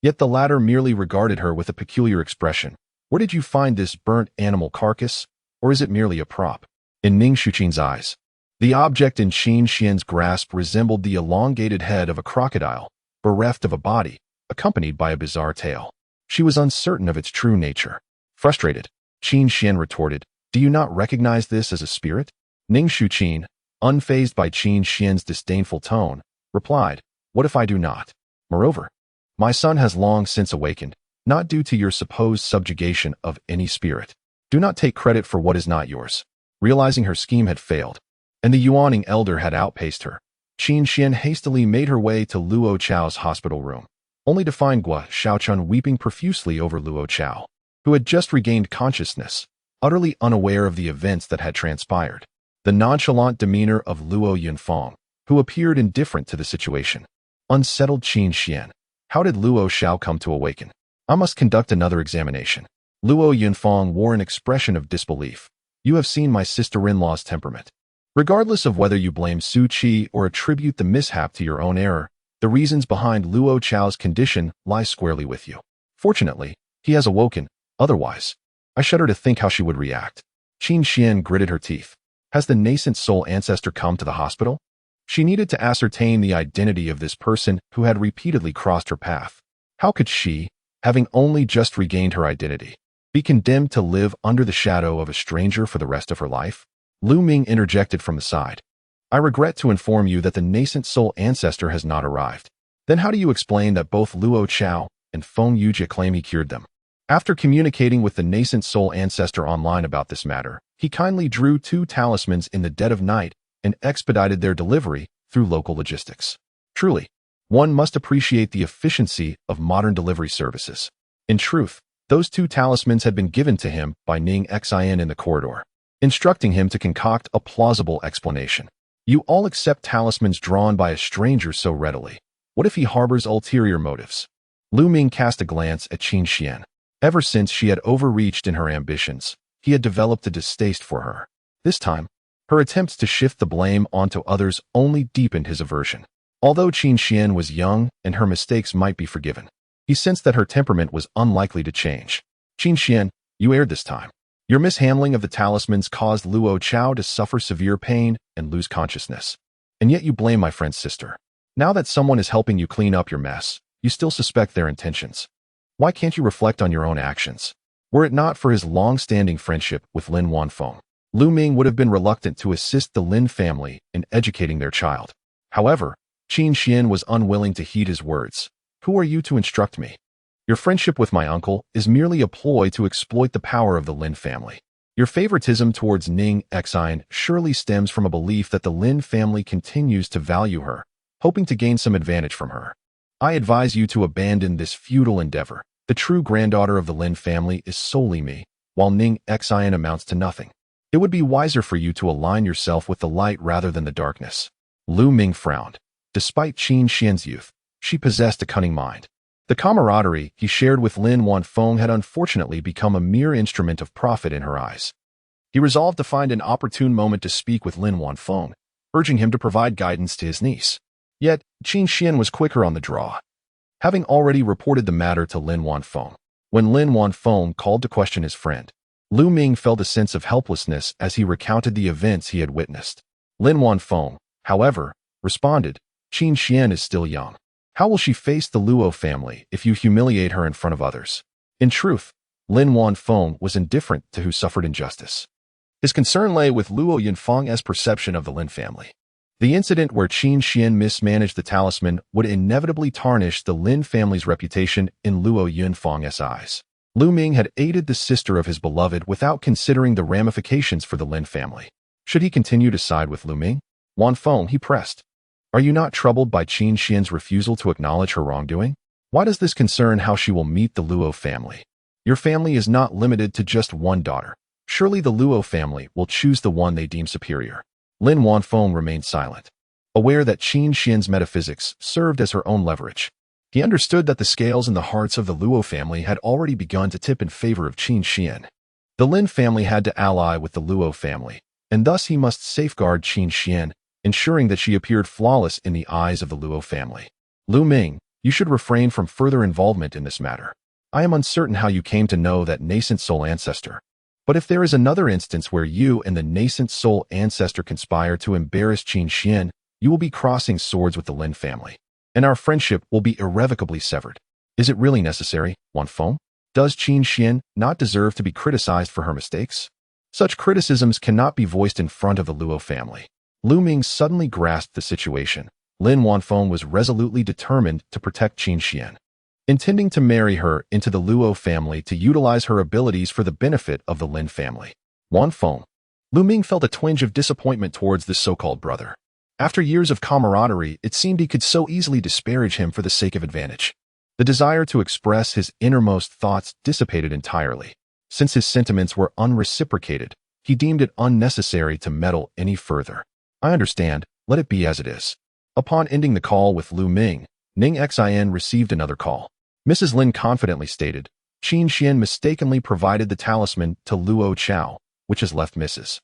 Yet the latter merely regarded her with a peculiar expression. "Where did you find this burnt animal carcass, or is it merely a prop?" In Ning Xin's eyes, the object in Qin Xuan's grasp resembled the elongated head of a crocodile, bereft of a body, accompanied by a bizarre tail. She was uncertain of its true nature. Frustrated, Qin Xuan retorted, "Do you not recognize this as a spirit?" Ning Xin, unfazed by Qin Xuan's disdainful tone, replied, "What if I do not? Moreover, my son has long since awakened, not due to your supposed subjugation of any spirit. Do not take credit for what is not yours." Realizing her scheme had failed, and the Yuaning elder had outpaced her, Qin Xuan hastily made her way to Luo Chao's hospital room, only to find Gua Xiaochun weeping profusely over Luo Chao, who had just regained consciousness, utterly unaware of the events that had transpired. The nonchalant demeanor of Luo Yunfeng, who appeared indifferent to the situation, unsettled Qin Xuan. How did Luo Xiao come to awaken? I must conduct another examination. Luo Yunfeng wore an expression of disbelief, You have seen my sister-in-law's temperament. Regardless of whether you blame Su Qi or attribute the mishap to your own error, the reasons behind Luo Chao's condition lie squarely with you. Fortunately, he has awoken. Otherwise, I shudder to think how she would react. Qin Xuan gritted her teeth. Has the nascent soul ancestor come to the hospital? She needed to ascertain the identity of this person who had repeatedly crossed her path. How could she, having only just regained her identity, be condemned to live under the shadow of a stranger for the rest of her life? Lu Ming interjected from the side. I regret to inform you that the nascent soul ancestor has not arrived. Then how do you explain that both Luo Chao and Feng Yujie claim he cured them? After communicating with the nascent soul ancestor online about this matter, he kindly drew 2 talismans in the dead of night and expedited their delivery through local logistics. Truly, one must appreciate the efficiency of modern delivery services. In truth, those 2 talismans had been given to him by Ning Xin in the corridor, instructing him to concoct a plausible explanation. You all accept talismans drawn by a stranger so readily. What if he harbors ulterior motives? Lu Ming cast a glance at Qin Xuan. Ever since she had overreached in her ambitions, he had developed a distaste for her. This time, her attempts to shift the blame onto others only deepened his aversion. Although Qin Xuan was young and her mistakes might be forgiven, he sensed that her temperament was unlikely to change. Qin Xuan, you erred this time. Your mishandling of the talismans caused Luo Chao to suffer severe pain and lose consciousness. And yet you blame my friend's sister. Now that someone is helping you clean up your mess, you still suspect their intentions. Why can't you reflect on your own actions? Were it not for his long-standing friendship with Lin Wanfeng, Lu Ming would have been reluctant to assist the Lin family in educating their child. However, Qin Xuan was unwilling to heed his words. Who are you to instruct me? Your friendship with my uncle is merely a ploy to exploit the power of the Lin family. Your favoritism towards Ning Xin surely stems from a belief that the Lin family continues to value her, hoping to gain some advantage from her. I advise you to abandon this futile endeavor. The true granddaughter of the Lin family is solely me, while Ning Xin amounts to nothing. It would be wiser for you to align yourself with the light rather than the darkness. Lu Ming frowned. Despite Qin Xuan's youth, she possessed a cunning mind. The camaraderie he shared with Lin Wanfeng had unfortunately become a mere instrument of profit in her eyes. He resolved to find an opportune moment to speak with Lin Wanfeng, urging him to provide guidance to his niece. Yet, Qin Xuan was quicker on the draw, having already reported the matter to Lin Wanfeng. When Lin Wanfeng called to question his friend, Lu Ming felt a sense of helplessness as he recounted the events he had witnessed. Lin Wanfeng, however, responded, Qin Xuan is still young. How will she face the Luo family if you humiliate her in front of others? In truth, Lin Wanfeng was indifferent to who suffered injustice. His concern lay with Luo Yunfeng's perception of the Lin family. The incident where Qin Xuan mismanaged the talisman would inevitably tarnish the Lin family's reputation in Luo Yunfeng's eyes. Lu Ming had aided the sister of his beloved without considering the ramifications for the Lin family. Should he continue to side with Lu Ming? Wanfeng, he pressed. Are you not troubled by Qin Xuan's refusal to acknowledge her wrongdoing? Why does this concern how she will meet the Luo family? Your family is not limited to just one daughter. Surely the Luo family will choose the one they deem superior. Lin Wanfeng remained silent, aware that Qin Xuan's metaphysics served as her own leverage. He understood that the scales in the hearts of the Luo family had already begun to tip in favor of Qin Xuan. The Lin family had to ally with the Luo family, and thus he must safeguard Qin Xuan, ensuring that she appeared flawless in the eyes of the Luo family. Lu Ming, you should refrain from further involvement in this matter. I am uncertain how you came to know that nascent soul ancestor. But if there is another instance where you and the nascent soul ancestor conspire to embarrass Qin Xuan, you will be crossing swords with the Lin family, and our friendship will be irrevocably severed. Is it really necessary, Wanfeng? Does Qin Xuan not deserve to be criticized for her mistakes? Such criticisms cannot be voiced in front of the Luo family. Lu Ming suddenly grasped the situation. Lin Wanfeng was resolutely determined to protect Qin Xuan, intending to marry her into the Luo family to utilize her abilities for the benefit of the Lin family. Wanfeng. Lu Ming felt a twinge of disappointment towards this so-called brother. After years of camaraderie, it seemed he could so easily disparage him for the sake of advantage. The desire to express his innermost thoughts dissipated entirely. Since his sentiments were unreciprocated, he deemed it unnecessary to meddle any further. I understand, let it be as it is. Upon ending the call with Lu Ming, Ning Xin received another call. Mrs. Lin confidently stated, Qin Xuan mistakenly provided the talisman to Luo Chao, which is left Mrs.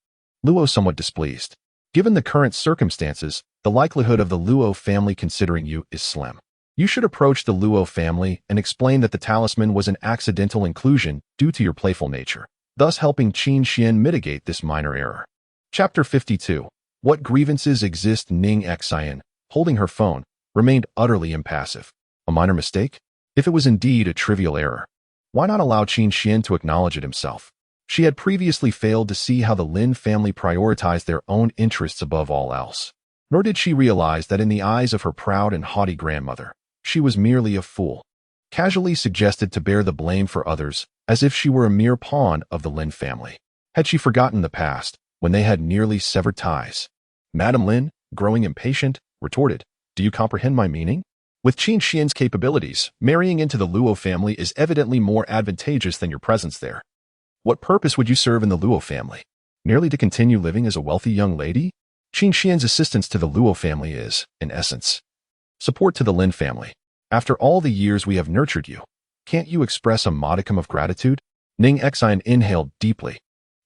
Luo somewhat displeased. Given the current circumstances, the likelihood of the Luo family considering you is slim. You should approach the Luo family and explain that the talisman was an accidental inclusion due to your playful nature, thus helping Qin Xuan mitigate this minor error. Chapter 52. What grievances exist? Ning Xin, holding her phone, remained utterly impassive. A minor mistake? If it was indeed a trivial error, why not allow Qin Xuan to acknowledge it himself? She had previously failed to see how the Lin family prioritized their own interests above all else. Nor did she realize that in the eyes of her proud and haughty grandmother, she was merely a fool, casually suggested to bear the blame for others as if she were a mere pawn of the Lin family. Had she forgotten the past, when they had nearly severed ties? Madame Lin, growing impatient, retorted, "Do you comprehend my meaning? With Qin Xian's capabilities, marrying into the Luo family is evidently more advantageous than your presence there. What purpose would you serve in the Luo family? Merely to continue living as a wealthy young lady? Qin Xian's assistance to the Luo family is, in essence, support to the Lin family. After all the years we have nurtured you, can't you express a modicum of gratitude?" Ning Xin inhaled deeply,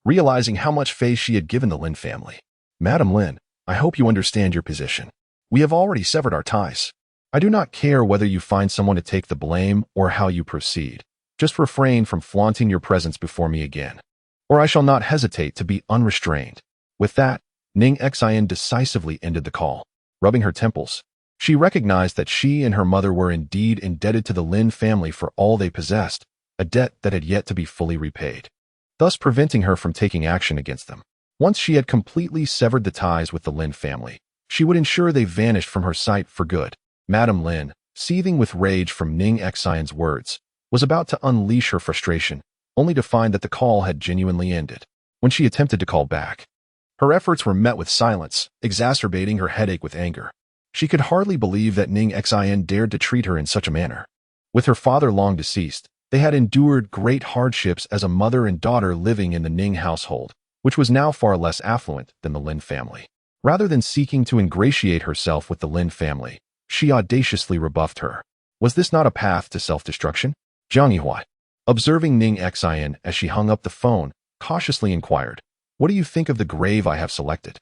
realizing how much faith she had given the Lin family. "Madame Lin, I hope you understand your position. We have already severed our ties. I do not care whether you find someone to take the blame or how you proceed. Just refrain from flaunting your presence before me again, or I shall not hesitate to be unrestrained." With that, Ning Xin decisively ended the call. Rubbing her temples, she recognized that she and her mother were indeed indebted to the Lin family for all they possessed, a debt that had yet to be fully repaid, thus preventing her from taking action against them. Once she had completely severed the ties with the Lin family, she would ensure they vanished from her sight for good. Madame Lin, seething with rage from Ning Xion's words, was about to unleash her frustration, only to find that the call had genuinely ended. When she attempted to call back, her efforts were met with silence, exacerbating her headache with anger. She could hardly believe that Ning Xian dared to treat her in such a manner. With her father long deceased, they had endured great hardships as a mother and daughter living in the Ning household, which was now far less affluent than the Lin family. Rather than seeking to ingratiate herself with the Lin family, she audaciously rebuffed her. Was this not a path to self-destruction? Jiang Yihuai, observing Ning Xian as she hung up the phone, cautiously inquired, "What do you think of the grave I have selected?"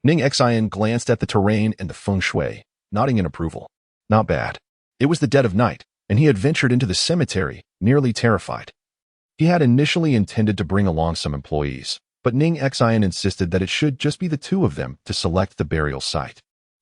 Ning Xian glanced at the terrain and the feng shui, nodding in approval. Not bad. It was the dead of night, and he had ventured into the cemetery, nearly terrified. He had initially intended to bring along some employees, but Ning Xian insisted that it should just be the two of them to select the burial site.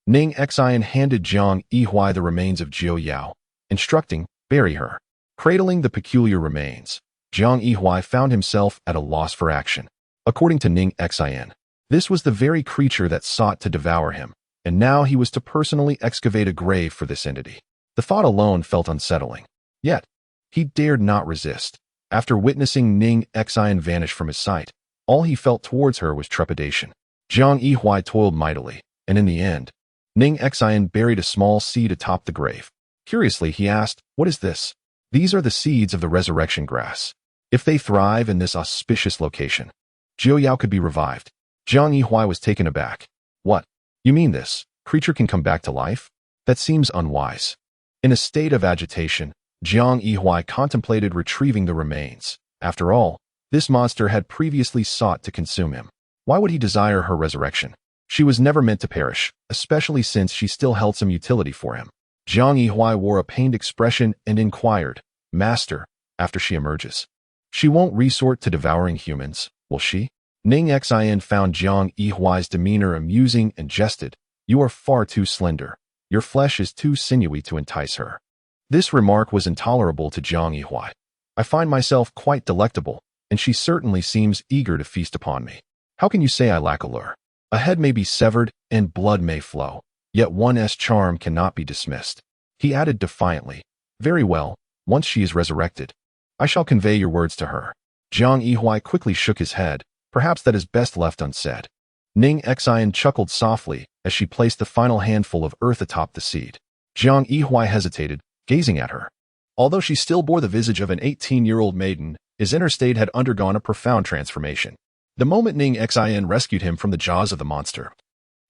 Ning Xian handed Jiang Yihuai the remains of Jiu Yao, instructing, "Bury her." Cradling the peculiar remains, Jiang Yihuai found himself at a loss for action. According to Ning Xian, this was the very creature that sought to devour him, and now he was to personally excavate a grave for this entity. The thought alone felt unsettling. Yet, he dared not resist. After witnessing Ning Xian vanish from his sight, all he felt towards her was trepidation. Jiang Yihuai toiled mightily, and in the end, Ning Xian buried a small seed atop the grave. Curiously, he asked, "What is this?" "These are the seeds of the resurrection grass. If they thrive in this auspicious location, Jiu Yao could be revived." Jiang Yihuai was taken aback. "What? You mean this creature can come back to life? That seems unwise." In a state of agitation, Jiang Yihuai contemplated retrieving the remains. After all, this monster had previously sought to consume him. Why would he desire her resurrection? She was never meant to perish, especially since she still held some utility for him. Jiang Yihuai wore a pained expression and inquired, "Master, after she emerges, she won't resort to devouring humans, will she?" Ning Xian found Jiang Yihuai's demeanor amusing and jested, "You are far too slender. Your flesh is too sinewy to entice her." This remark was intolerable to Jiang Yihuai. "I find myself quite delectable, and she certainly seems eager to feast upon me. How can you say I lack allure? A head may be severed and blood may flow, yet one's charm cannot be dismissed." He added defiantly, "Very well, once she is resurrected, I shall convey your words to her." Jiang Yihuai quickly shook his head. Perhaps that is best left unsaid. Ning Xian chuckled softly as she placed the final handful of earth atop the seed. Jiang Yihuai hesitated, gazing at her. Although she still bore the visage of an 18-year-old maiden, his inner state had undergone a profound transformation. The moment Ning Xian rescued him from the jaws of the monster,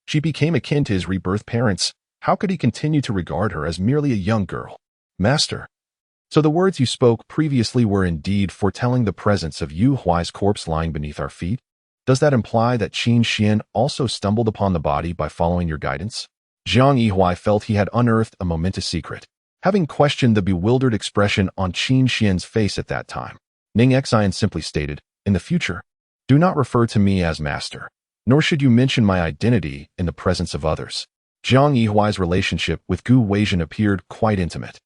she became akin to his rebirth parents. How could he continue to regard her as merely a young girl? "Master, so the words you spoke previously were indeed foretelling the presence of Yu Huai's corpse lying beneath our feet?" Does that imply that Qin Xuan also stumbled upon the body by following your guidance? Jiang Yihuai felt he had unearthed a momentous secret. Having questioned the bewildered expression on Qin Xuan's face at that time, Ning Xin simply stated, "In the future, do not refer to me as master, nor should you mention my identity in the presence of others." Jiang Yihuai's relationship with Gu Weizhen appeared quite intimate,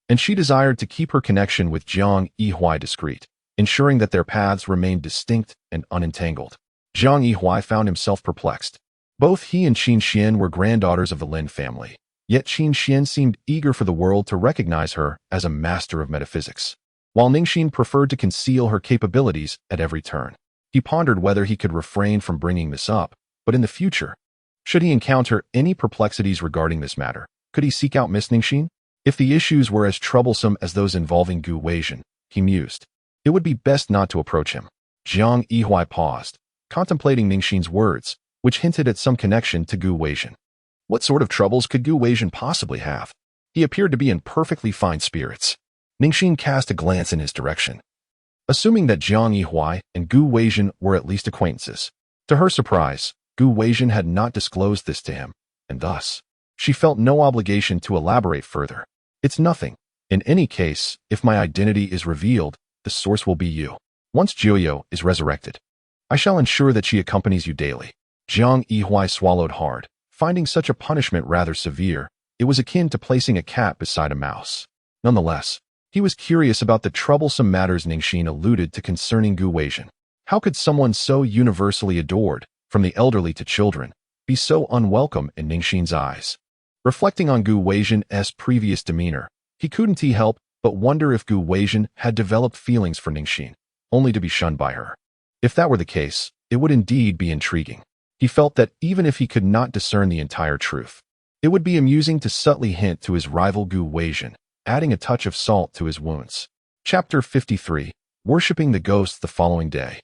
and she desired to keep her connection with Jiang Yihuai discreet, ensuring that their paths remained distinct and unentangled. Jiang Yihuai found himself perplexed. Both he and Qin Xuan were granddaughters of the Lin family, yet Qin Xuan seemed eager for the world to recognize her as a master of metaphysics, while Ning Xin preferred to conceal her capabilities at every turn. He pondered whether he could refrain from bringing this up, but in the future, should he encounter any perplexities regarding this matter, could he seek out Miss Ning Xin? If the issues were as troublesome as those involving Gu Weizhen, he mused, it would be best not to approach him. Jiang Yihuai paused, contemplating Ning Xin's words, which hinted at some connection to Gu Weizhen. What sort of troubles could Gu Weizhen possibly have? He appeared to be in perfectly fine spirits. Ning Xin cast a glance in his direction, assuming that Jiang Yihuai and Gu Weizhen were at least acquaintances. To her surprise, Gu Weizhen had not disclosed this to him, and thus, she felt no obligation to elaborate further. It's nothing. In any case, if my identity is revealed, the source will be you. Once Jiuyo is resurrected, I shall ensure that she accompanies you daily. Jiang Yihuai swallowed hard. Finding such a punishment rather severe, it was akin to placing a cat beside a mouse. Nonetheless, he was curious about the troublesome matters Ning Xin alluded to concerning Gu Weizhen. How could someone so universally adored, from the elderly to children, be so unwelcome in Ning Xin's eyes? Reflecting on Gu Weizhen's previous demeanor, he couldn't help but wonder if Gu Weizhen had developed feelings for Ning Xin, only to be shunned by her. If that were the case, it would indeed be intriguing. He felt that even if he could not discern the entire truth, it would be amusing to subtly hint to his rival Gu Weizhen, adding a touch of salt to his wounds. Chapter 53. Worshipping the Ghosts. The following day,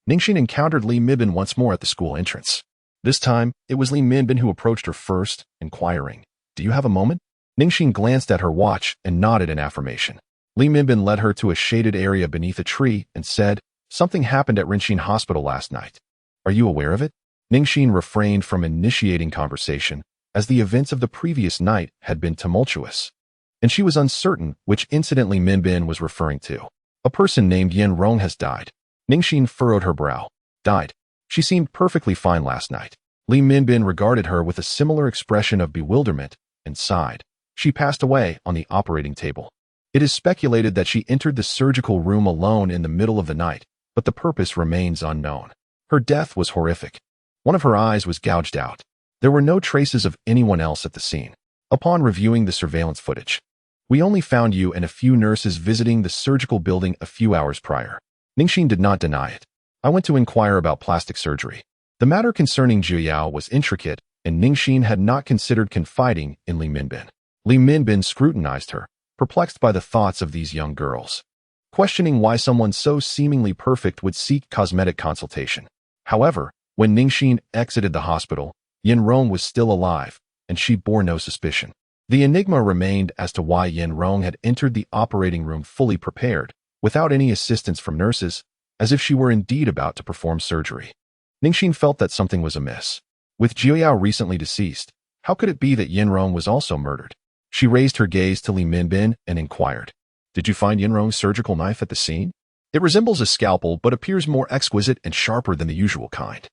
Ning Xin encountered Li Minbin once more at the school entrance. This time, it was Li Minbin who approached her first, inquiring, "Do you have a moment?" Ning Xin glanced at her watch and nodded in affirmation. Li Minbin led her to a shaded area beneath a tree and said, "Something happened at Rinxin Hospital last night. Are you aware of it?" Ning Xin refrained from initiating conversation, as the events of the previous night had been tumultuous, and she was uncertain which incident Li Minbin was referring to. "A person named Yin Rong has died." Ning Xin furrowed her brow. "Died? She seemed perfectly fine last night." Li Minbin regarded her with a similar expression of bewilderment and sighed. "She passed away on the operating table. It is speculated that she entered the surgical room alone in the middle of the night, but the purpose remains unknown. Her death was horrific. One of her eyes was gouged out. There were no traces of anyone else at the scene. Upon reviewing the surveillance footage, we only found you and a few nurses visiting the surgical building a few hours prior." Ning Xin did not deny it. "I went to inquire about plastic surgery." The matter concerning Jiuyao was intricate, and Ning Xin had not considered confiding in Li Minbin. Li Minbin scrutinized her, perplexed by the thoughts of these young girls, questioning why someone so seemingly perfect would seek cosmetic consultation. However, when Ning Xin exited the hospital, Yin Rong was still alive, and she bore no suspicion. The enigma remained as to why Yin Rong had entered the operating room fully prepared, without any assistance from nurses, as if she were indeed about to perform surgery. Ning Xin felt that something was amiss. With Jiuyao recently deceased, how could it be that Yin Rong was also murdered? She raised her gaze to Li Minbin and inquired, "Did you find Yin Rong's surgical knife at the scene? It resembles a scalpel but appears more exquisite and sharper than the usual kind."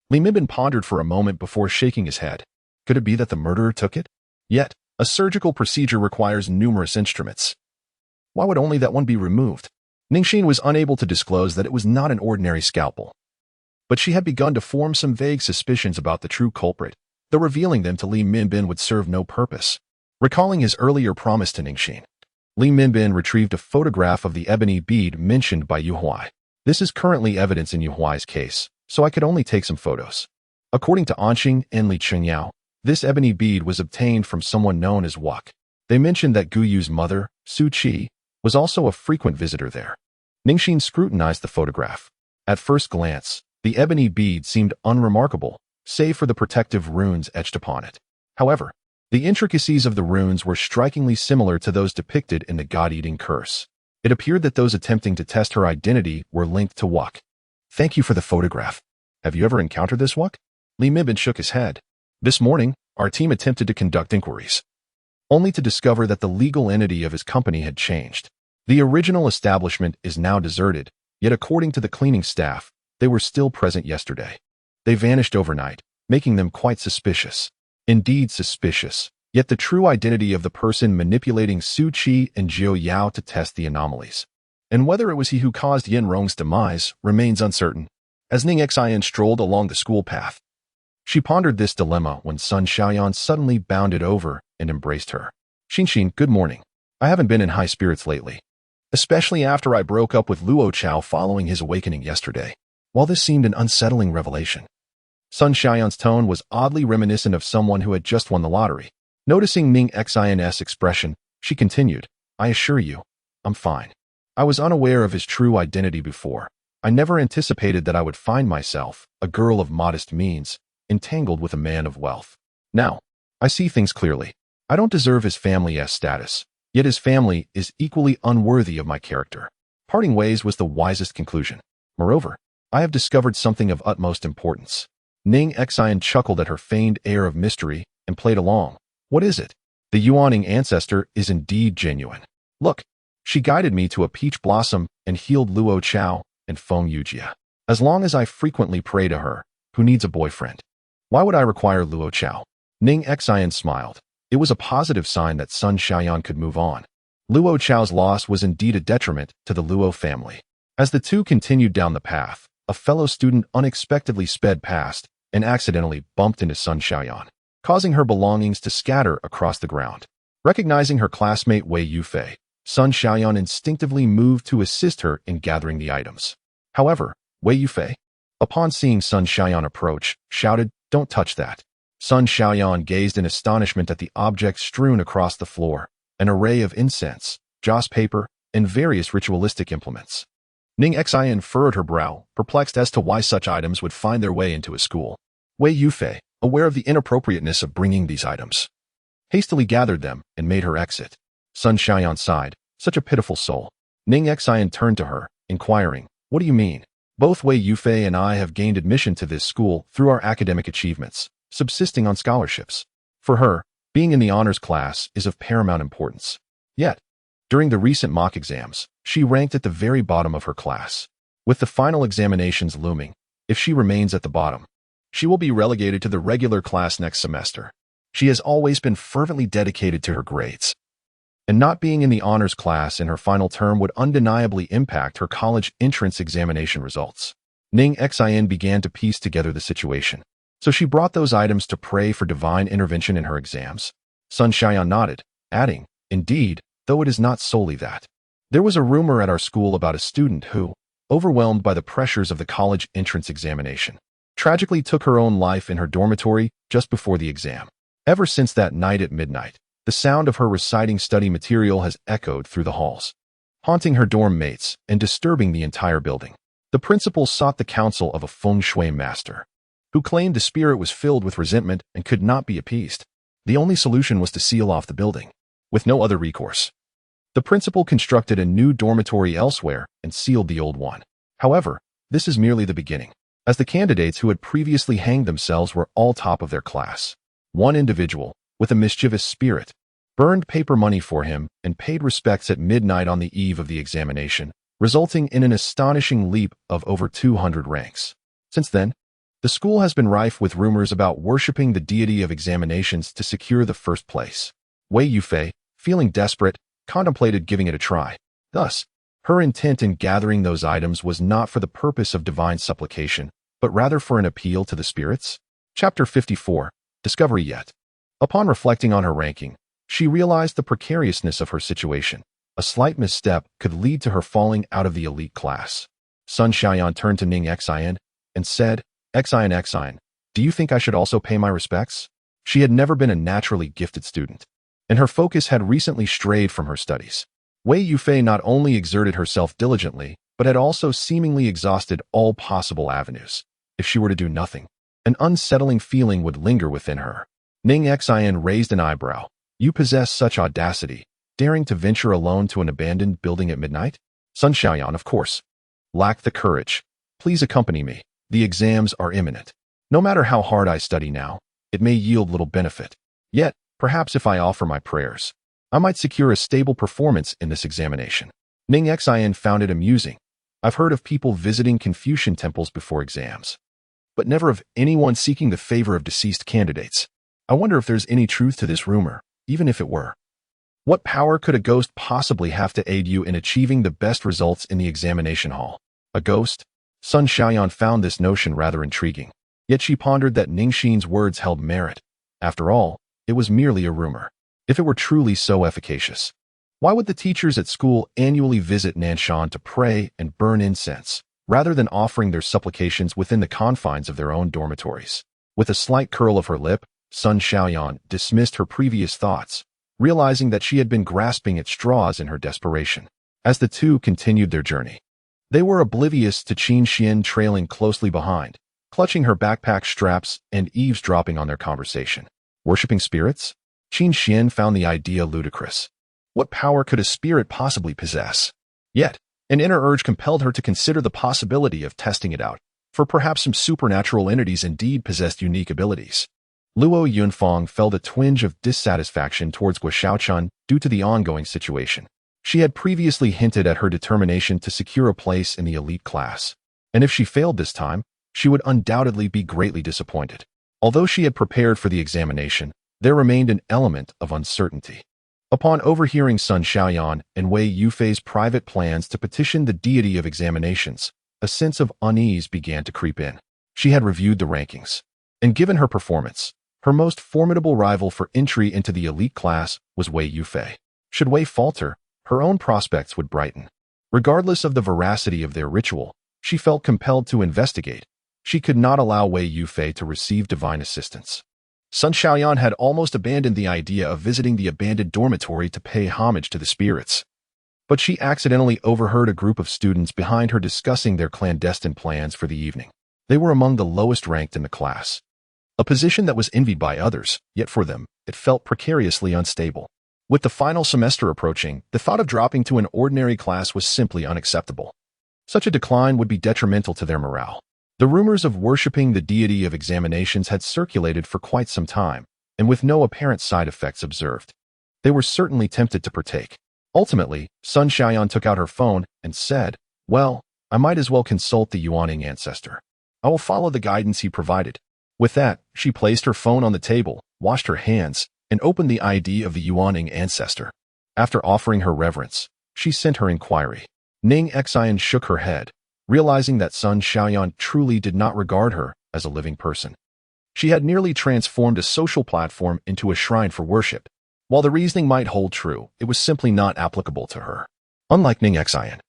Li Minbin pondered for a moment before shaking his head. Could it be that the murderer took it? Yet, a surgical procedure requires numerous instruments. Why would only that one be removed? Ning Xin was unable to disclose that it was not an ordinary scalpel, but she had begun to form some vague suspicions about the true culprit, though revealing them to Li Minbin would serve no purpose. Recalling his earlier promise to Ning Xin, Li Minbin retrieved a photograph of the ebony bead mentioned by Yu Huai. "This is currently evidence in Yu Huai's case, so I could only take some photos." According to Anqing and Li Chengyao, this ebony bead was obtained from someone known as Wuk. They mentioned that Gu Yu's mother, Su Qi, was also a frequent visitor there. Ning Xin scrutinized the photograph. At first glance, the ebony bead seemed unremarkable, save for the protective runes etched upon it. However, the intricacies of the runes were strikingly similar to those depicted in the God-eating curse. It appeared that those attempting to test her identity were linked to Wuk. "Thank you for the photograph. Have you ever encountered this wuk? Li Mibin shook his head. This morning, our team attempted to conduct inquiries, only to discover that the legal entity of his company had changed. The original establishment is now deserted, yet according to the cleaning staff, they were still present yesterday. They vanished overnight, making them quite suspicious. Indeed suspicious, yet the true identity of the person manipulating Su Qi and Jiu Yao to test the anomalies, and whether it was he who caused Yin Rong's demise, remains uncertain. As Ning Xin strolled along the school path, she pondered this dilemma when Sun Xiaoyan suddenly bounded over and embraced her. Xin, good morning. I haven't been in high spirits lately, especially after I broke up with Luo Chao following his awakening yesterday. While this seemed an unsettling revelation, Sun Xiaoyan's tone was oddly reminiscent of someone who had just won the lottery. Noticing Ning Xin's expression, she continued, I assure you, I'm fine. I was unaware of his true identity before. I never anticipated that I would find myself, a girl of modest means, entangled with a man of wealth. Now, I see things clearly. I don't deserve his family's status, yet his family is equally unworthy of my character. Parting ways was the wisest conclusion. Moreover, I have discovered something of utmost importance. Ning Xin chuckled at her feigned air of mystery and played along. What is it? The Yuaning ancestor is indeed genuine. Look, she guided me to a peach blossom and healed Luo Chao and Feng Yujia. As long as I frequently pray to her, who needs a boyfriend? Why would I require Luo Chao? Ning Xin smiled. It was a positive sign that Sun Xiaoyan could move on. Luo Chao's loss was indeed a detriment to the Luo family. As the two continued down the path, a fellow student unexpectedly sped past and accidentally bumped into Sun Xiaoyan, causing her belongings to scatter across the ground. Recognizing her classmate Wei Yufei, Sun Xiaoyan instinctively moved to assist her in gathering the items. However, Wei Yufei, upon seeing Sun Xiaoyan approach, shouted, Don't touch that. Sun Xiaoyan gazed in astonishment at the objects strewn across the floor, an array of incense, joss paper, and various ritualistic implements. Ning Xin furrowed her brow, perplexed as to why such items would find their way into a school. Wei Yufei, aware of the inappropriateness of bringing these items, hastily gathered them and made her exit. Sun Xiaoyan sighed, such a pitiful soul. Ning Xin turned to her, inquiring, What do you mean? Both Wei Yufei and I have gained admission to this school through our academic achievements, subsisting on scholarships. For her, being in the honors class is of paramount importance. Yet, during the recent mock exams, she ranked at the very bottom of her class. With the final examinations looming, if she remains at the bottom, she will be relegated to the regular class next semester. She has always been fervently dedicated to her grades, and not being in the honors class in her final term would undeniably impact her college entrance examination results. Ning Xin began to piece together the situation. So she brought those items to pray for divine intervention in her exams. Sun Xiaoyan nodded, adding, Indeed, though it is not solely that. There was a rumor at our school about a student who, overwhelmed by the pressures of the college entrance examination, tragically took her own life in her dormitory just before the exam. Ever since that night at midnight, the sound of her reciting study material has echoed through the halls, haunting her dorm mates and disturbing the entire building. The principal sought the counsel of a feng shui master, who claimed the spirit was filled with resentment and could not be appeased. The only solution was to seal off the building, with no other recourse. The principal constructed a new dormitory elsewhere and sealed the old one. However, this is merely the beginning, as the candidates who had previously hanged themselves were all top of their class. One individual, with a mischievous spirit, burned paper money for him and paid respects at midnight on the eve of the examination, resulting in an astonishing leap of over 200 ranks. Since then, the school has been rife with rumors about worshipping the deity of examinations to secure the first place. Wei Yufei, feeling desperate, contemplated giving it a try. Thus, her intent in gathering those items was not for the purpose of divine supplication, but rather for an appeal to the spirits. Chapter 54, Discovery Yet. Upon reflecting on her ranking, she realized the precariousness of her situation. A slight misstep could lead to her falling out of the elite class. Sun Xiaoyan turned to Ning Xin and said, Xin, do you think I should also pay my respects? She had never been a naturally gifted student, and her focus had recently strayed from her studies. Wei Yufei not only exerted herself diligently, but had also seemingly exhausted all possible avenues. If she were to do nothing, an unsettling feeling would linger within her. Ning Xin raised an eyebrow. You possess such audacity, daring to venture alone to an abandoned building at midnight? Sun Xiaoyan, of course, lacked the courage. Please accompany me. The exams are imminent. No matter how hard I study now, it may yield little benefit. Yet, perhaps if I offer my prayers, I might secure a stable performance in this examination. Ning Xin found it amusing. I've heard of people visiting Confucian temples before exams, but never of anyone seeking the favor of deceased candidates. I wonder if there's any truth to this rumor, even if it were. What power could a ghost possibly have to aid you in achieving the best results in the examination hall? A ghost? Sun Xiaoyan found this notion rather intriguing. Yet she pondered that Ning Xin's words held merit. After all, it was merely a rumor. If it were truly so efficacious, why would the teachers at school annually visit Nanshan to pray and burn incense, rather than offering their supplications within the confines of their own dormitories? With a slight curl of her lip, Sun Xiaoyan dismissed her previous thoughts, realizing that she had been grasping at straws in her desperation. As the two continued their journey, they were oblivious to Qin Xuan trailing closely behind, clutching her backpack straps and eavesdropping on their conversation. Worshipping spirits? Qin Xuan found the idea ludicrous. What power could a spirit possibly possess? Yet, an inner urge compelled her to consider the possibility of testing it out, for perhaps some supernatural entities indeed possessed unique abilities. Luo Yunfeng felt a twinge of dissatisfaction towards Guo Xiaochun due to the ongoing situation. She had previously hinted at her determination to secure a place in the elite class, and if she failed this time, she would undoubtedly be greatly disappointed. Although she had prepared for the examination, there remained an element of uncertainty. Upon overhearing Sun Xiaoyan and Wei Yufei's private plans to petition the deity of examinations, a sense of unease began to creep in. She had reviewed the rankings, and given her performance, her most formidable rival for entry into the elite class was Wei Yufei. Should Wei falter, her own prospects would brighten. Regardless of the veracity of their ritual, she felt compelled to investigate. She could not allow Wei Yufei to receive divine assistance. Sun Xiaoyan had almost abandoned the idea of visiting the abandoned dormitory to pay homage to the spirits. But she accidentally overheard a group of students behind her discussing their clandestine plans for the evening. They were among the lowest ranked in the class, a position that was envied by others, yet for them, it felt precariously unstable. With the final semester approaching, the thought of dropping to an ordinary class was simply unacceptable. Such a decline would be detrimental to their morale. The rumors of worshipping the deity of examinations had circulated for quite some time, and with no apparent side effects observed. They were certainly tempted to partake. Ultimately, Sun Xiaoyan took out her phone and said, "Well, I might as well consult the Yuaning ancestor. I will follow the guidance he provided." With that, she placed her phone on the table, washed her hands, and opened the ID of the Yuaning ancestor. After offering her reverence, she sent her inquiry. Ning Xin shook her head, realizing that Sun Xiaoyan truly did not regard her as a living person. She had nearly transformed a social platform into a shrine for worship. While the reasoning might hold true, it was simply not applicable to her. Unlike Ning Xin,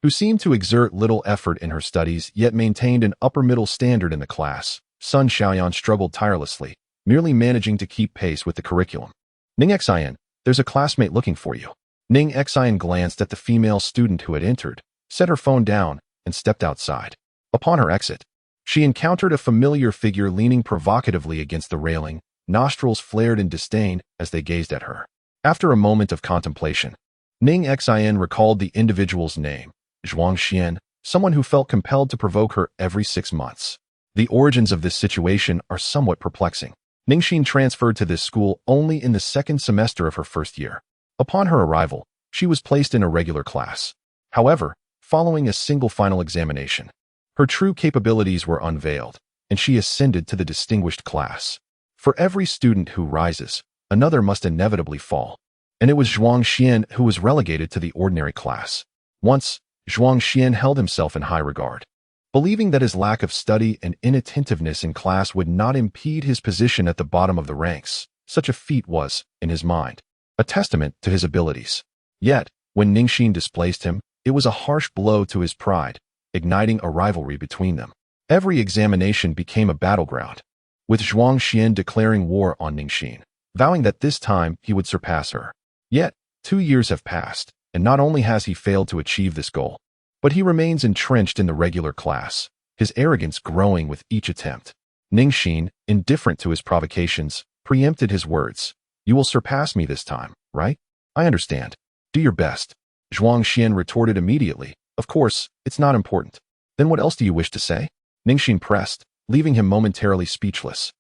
who seemed to exert little effort in her studies yet maintained an upper-middle standard in the class, Sun Xiaoyan struggled tirelessly, merely managing to keep pace with the curriculum. "Ning Xin, there's a classmate looking for you." Ning Xin glanced at the female student who had entered, set her phone down, and stepped outside. Upon her exit, she encountered a familiar figure leaning provocatively against the railing, nostrils flared in disdain as they gazed at her. After a moment of contemplation, Ning Xin recalled the individual's name, Zhuangxian, someone who felt compelled to provoke her every 6 months. The origins of this situation are somewhat perplexing. Ning Xin transferred to this school only in the second semester of her first year. Upon her arrival, she was placed in a regular class. However, following a single final examination, her true capabilities were unveiled, and she ascended to the distinguished class. For every student who rises, another must inevitably fall, and it was Zhuangxian who was relegated to the ordinary class. Once, Zhuangxian held himself in high regard, believing that his lack of study and inattentiveness in class would not impede his position at the bottom of the ranks. Such a feat was, in his mind, a testament to his abilities. Yet, when Ning Xin displaced him, it was a harsh blow to his pride, igniting a rivalry between them. Every examination became a battleground, with Zhuangxian declaring war on Ning Xin, vowing that this time he would surpass her. Yet, 2 years have passed, and not only has he failed to achieve this goal, but he remains entrenched in the regular class, his arrogance growing with each attempt. Ning Xin, indifferent to his provocations, preempted his words. "You will surpass me this time, right? I understand. Do your best." Zhuangxian retorted immediately, "Of course, it's not important. Then what else do you wish to say?" Ning Xin pressed, leaving him momentarily speechless.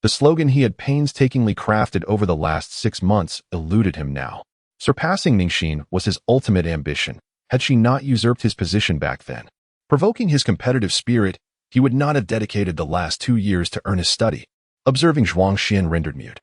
The slogan he had painstakingly crafted over the last 6 months eluded him now. Surpassing Ning Xin was his ultimate ambition, had she not usurped his position back then. Provoking his competitive spirit, he would not have dedicated the last 2 years to earnest study. Observing Zhuang Xian rendered mute.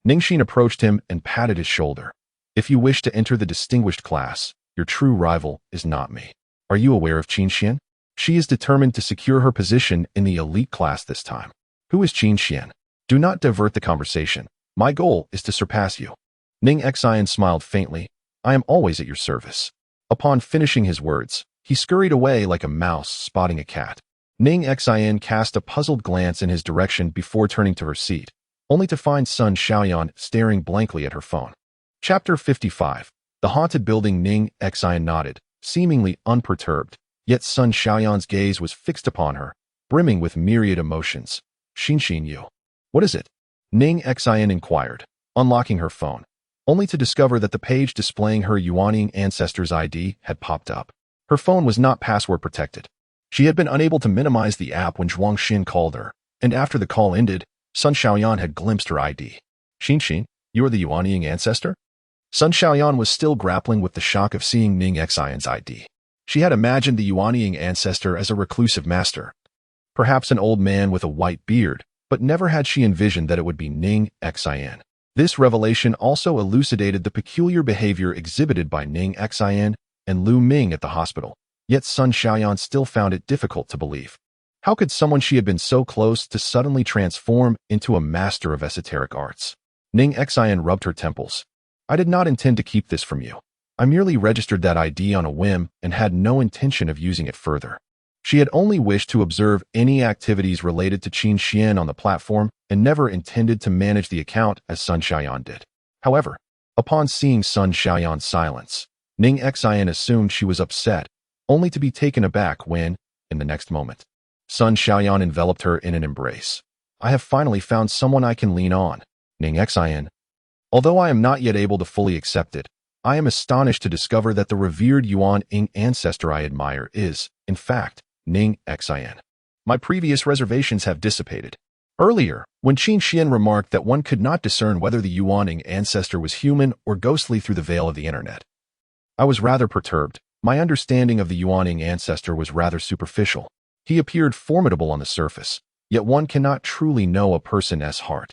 Ning Xin approached him and patted his shoulder. If you wish to enter the distinguished class, your true rival is not me. Are you aware of Qin Xuan? She is determined to secure her position in the elite class this time. Who is Qin Xuan? Do not divert the conversation. My goal is to surpass you. Ning Xin smiled faintly. I am always at your service. Upon finishing his words, he scurried away like a mouse spotting a cat. Ning Xin cast a puzzled glance in his direction before turning to her seat, only to find Sun Xiaoyan staring blankly at her phone. Chapter 55. The haunted building. Ning Xin nodded, seemingly unperturbed, yet Sun Xiaoyan's gaze was fixed upon her, brimming with myriad emotions. Xin you. What is it? Ning Xin inquired, unlocking her phone, only to discover that the page displaying her Yuanying ancestor's ID had popped up. Her phone was not password protected. She had been unable to minimize the app when Zhuang Xin called her, and after the call ended, Sun Xiaoyan had glimpsed her ID. Xin, you are the Yuanying ancestor? Sun Xiaoyan was still grappling with the shock of seeing Ning Xin's ID. She had imagined the Yuanying ancestor as a reclusive master, perhaps an old man with a white beard, but never had she envisioned that it would be Ning Xin. This revelation also elucidated the peculiar behavior exhibited by Ning Xin and Lu Ming at the hospital, yet Sun Xiaoyan still found it difficult to believe. How could someone she had been so close to suddenly transform into a master of esoteric arts? Ning Xin rubbed her temples. I did not intend to keep this from you. I merely registered that ID on a whim and had no intention of using it further. She had only wished to observe any activities related to Qin Xuan on the platform and never intended to manage the account as Sun Xiaoyan did. However, upon seeing Sun Xiaoyan's silence, Ning Xin assumed she was upset, only to be taken aback when, in the next moment, Sun Xiaoyan enveloped her in an embrace. I have finally found someone I can lean on, Ning Xin. Although I am not yet able to fully accept it, I am astonished to discover that the revered Yuanying ancestor I admire is, in fact, Ning Xin. My previous reservations have dissipated. Earlier, when Qin Xuan remarked that one could not discern whether the Yuanying ancestor was human or ghostly through the veil of the internet, I was rather perturbed. My understanding of the Yuanying ancestor was rather superficial. He appeared formidable on the surface, yet one cannot truly know a person's heart.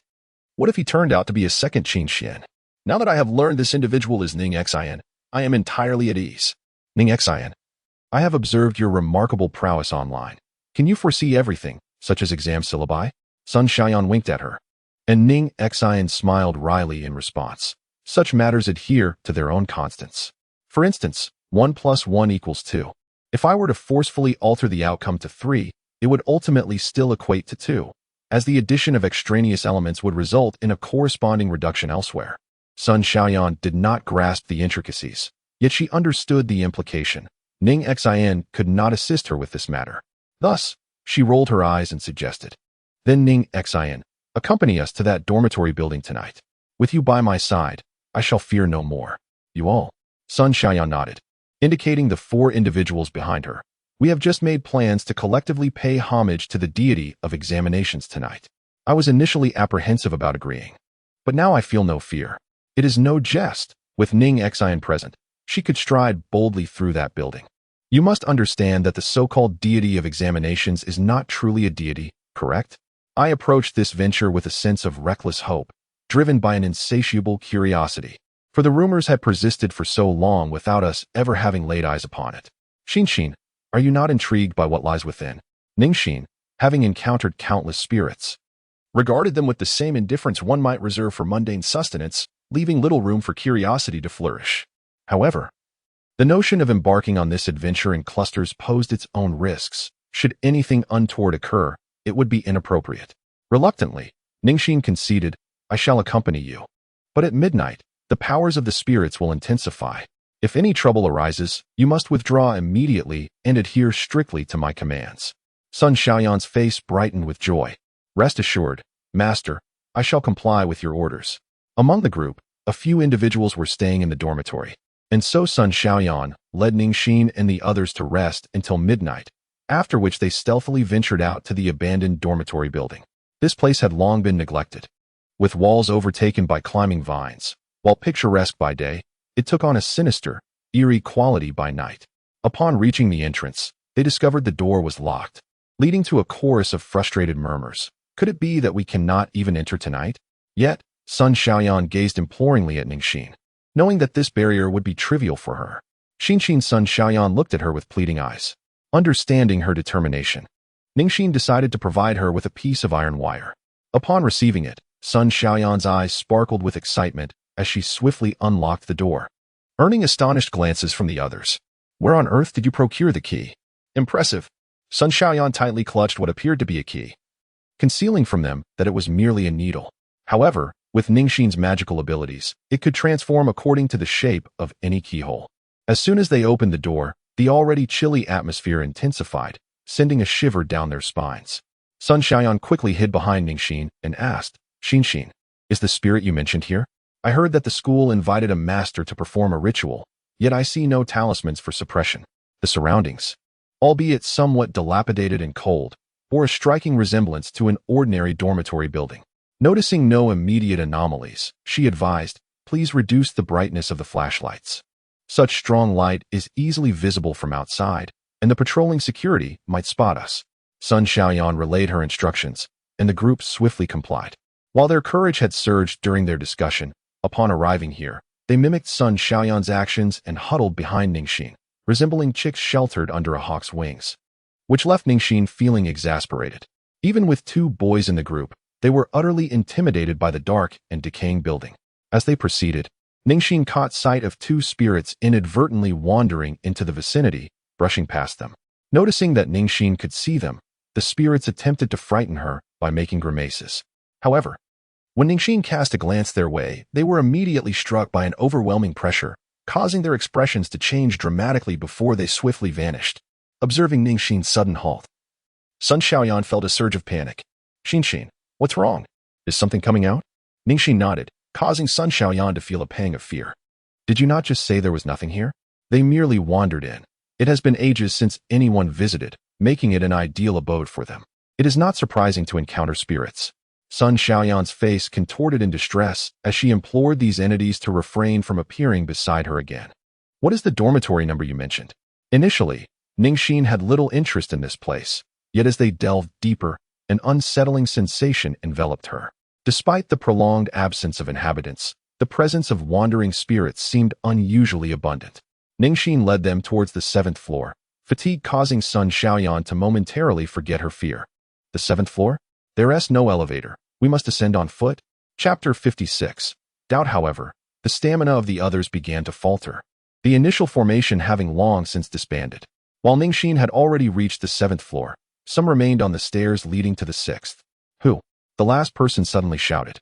What if he turned out to be a second Qin Xuan? Now that I have learned this individual is Ning Xin, I am entirely at ease. Ning Xin, I have observed your remarkable prowess online. Can you foresee everything, such as exam syllabi? Sun Xiaoyan winked at her, and Ning Xin smiled wryly in response. Such matters adhere to their own constants. For instance, 1 + 1 = 2. If I were to forcefully alter the outcome to 3, it would ultimately still equate to 2, as the addition of extraneous elements would result in a corresponding reduction elsewhere. Sun Xiaoyan did not grasp the intricacies, yet she understood the implication. Ning Xin could not assist her with this matter. Thus, she rolled her eyes and suggested, Then Ning Xin, accompany us to that dormitory building tonight. With you by my side, I shall fear no more. You all. Sun Xiaoyan nodded, indicating the 4 individuals behind her. We have just made plans to collectively pay homage to the deity of examinations tonight. I was initially apprehensive about agreeing, but now I feel no fear. It is no jest. With Ning Xin present, she could stride boldly through that building. You must understand that the so-called deity of examinations is not truly a deity, correct? I approached this venture with a sense of reckless hope, driven by an insatiable curiosity, for the rumors had persisted for so long without us ever having laid eyes upon it. Xin, are you not intrigued by what lies within? Ning Xin, having encountered countless spirits, regarded them with the same indifference one might reserve for mundane sustenance, leaving little room for curiosity to flourish. However, the notion of embarking on this adventure in clusters posed its own risks. Should anything untoward occur, it would be inappropriate. Reluctantly, Ning Xin conceded, I shall accompany you. But at midnight, the powers of the spirits will intensify. If any trouble arises, you must withdraw immediately and adhere strictly to my commands. Sun Xiaoyan's face brightened with joy. Rest assured, Master, I shall comply with your orders. Among the group, a few individuals were staying in the dormitory, and so Sun Xiaoyan led Ning Xin and the others to rest until midnight, after which they stealthily ventured out to the abandoned dormitory building. This place had long been neglected. With walls overtaken by climbing vines, while picturesque by day, it took on a sinister, eerie quality by night. Upon reaching the entrance, they discovered the door was locked, leading to a chorus of frustrated murmurs. Could it be that we cannot even enter tonight? Yet, Sun Xiaoyan gazed imploringly at Ning Xin, knowing that this barrier would be trivial for her. Xin Sun Xiaoyan looked at her with pleading eyes. Understanding her determination, Ning Xin decided to provide her with a piece of iron wire. Upon receiving it, Sun Xiaoyan's eyes sparkled with excitement as she swiftly unlocked the door, earning astonished glances from the others. Where on earth did you procure the key? Impressive. Sun Xiaoyan tightly clutched what appeared to be a key, concealing from them that it was merely a needle. However, with Ning Xin's magical abilities, it could transform according to the shape of any keyhole. As soon as they opened the door, the already chilly atmosphere intensified, sending a shiver down their spines. Sun Xiaoyan quickly hid behind Ning Xin and asked, Xin, is the spirit you mentioned here? I heard that the school invited a master to perform a ritual, yet I see no talismans for suppression. The surroundings, albeit somewhat dilapidated and cold, bore a striking resemblance to an ordinary dormitory building. Noticing no immediate anomalies, she advised, please reduce the brightness of the flashlights. Such strong light is easily visible from outside, and the patrolling security might spot us. Sun Xiaoyan relayed her instructions, and the group swiftly complied. While their courage had surged during their discussion, upon arriving here, they mimicked Sun Xiaoyan's actions and huddled behind Ning Xin, resembling chicks sheltered under a hawk's wings, which left Ning Xin feeling exasperated. Even with two boys in the group, they were utterly intimidated by the dark and decaying building. As they proceeded, Ning Xin caught sight of two spirits inadvertently wandering into the vicinity, brushing past them. Noticing that Ning Xin could see them, the spirits attempted to frighten her by making grimaces. However, when Ning Xin cast a glance their way, they were immediately struck by an overwhelming pressure, causing their expressions to change dramatically before they swiftly vanished. Observing Ning Xin's sudden halt, Sun Xiaoyan felt a surge of panic. Xin, what's wrong? Is something coming out? Ning Xin nodded, causing Sun Xiaoyan to feel a pang of fear. Did you not just say there was nothing here? They merely wandered in. It has been ages since anyone visited, making it an ideal abode for them. It is not surprising to encounter spirits. Sun Xiaoyan's face contorted in distress as she implored these entities to refrain from appearing beside her again. What is the dormitory number you mentioned? Initially, Ning Xin had little interest in this place, yet as they delved deeper, an unsettling sensation enveloped her. Despite the prolonged absence of inhabitants, the presence of wandering spirits seemed unusually abundant. Ning Xin led them towards the 7th floor, fatigue causing Sun Xiaoyan to momentarily forget her fear. The 7th floor? There's no elevator. We must ascend on foot. Chapter 56. Doubt, however, the stamina of the others began to falter, the initial formation having long since disbanded. While Ning Xin had already reached the 7th floor, some remained on the stairs leading to the 6th. Who? The last person suddenly shouted,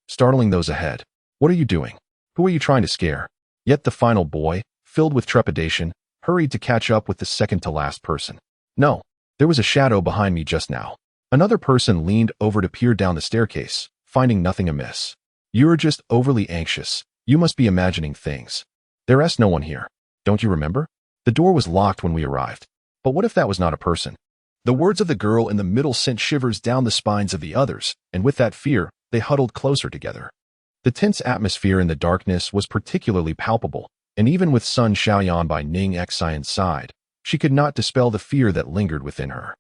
startling those ahead. What are you doing? Who are you trying to scare? Yet the final boy, filled with trepidation, hurried to catch up with the second-to-last person. No, there was a shadow behind me just now. Another person leaned over to peer down the staircase, finding nothing amiss. You're just overly anxious. You must be imagining things. There's no one here. Don't you remember? The door was locked when we arrived. But what if that was not a person? The words of the girl in the middle sent shivers down the spines of the others, and with that fear, they huddled closer together. The tense atmosphere in the darkness was particularly palpable, and even with Sun Xiaoyan by Ning Xin's side, she could not dispel the fear that lingered within her.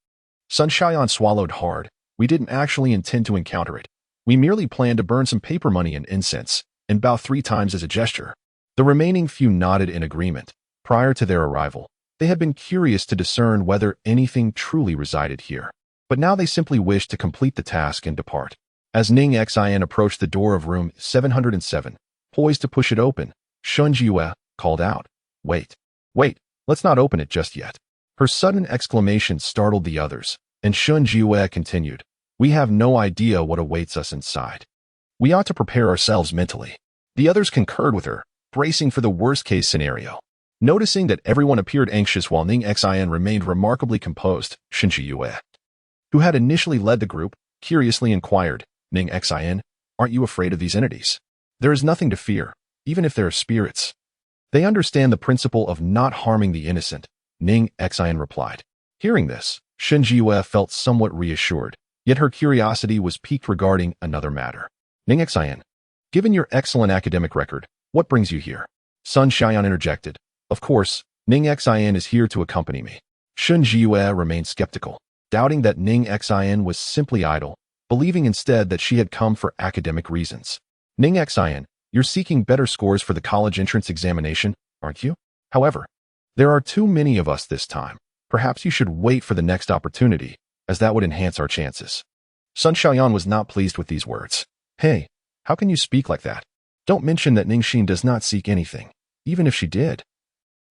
Sun Xiaoyan swallowed hard. We didn't actually intend to encounter it. We merely planned to burn some paper money and incense, and bow 3 times as a gesture. The remaining few nodded in agreement. Prior to their arrival, they had been curious to discern whether anything truly resided here. But now they simply wished to complete the task and depart. As Ning Xin approached the door of room 707, poised to push it open, Shun Jue called out, Wait, let's not open it just yet. Her sudden exclamation startled the others, and Shun Jue continued, We have no idea what awaits us inside. We ought to prepare ourselves mentally. The others concurred with her, bracing for the worst-case scenario. Noticing that everyone appeared anxious while Ning Xin remained remarkably composed, Shun Jue, who had initially led the group, curiously inquired, Ning Xin, aren't you afraid of these entities? There is nothing to fear, even if they are spirits. They understand the principle of not harming the innocent, Ning Xin replied. Hearing this, Qin Xuan felt somewhat reassured, yet her curiosity was piqued regarding another matter. Ning Xin, given your excellent academic record, what brings you here? Sun Xiaoyan interjected. Of course, Ning Xin is here to accompany me. Qin Xuan remained skeptical, doubting that Ning Xin was simply idle, believing instead that she had come for academic reasons. Ning Xin, you're seeking better scores for the college entrance examination, aren't you? However, there are too many of us this time. Perhaps you should wait for the next opportunity, as that would enhance our chances. Sun Xiaoyan was not pleased with these words. Hey, how can you speak like that? Don't mention that Ning Xin does not seek anything, even if she did.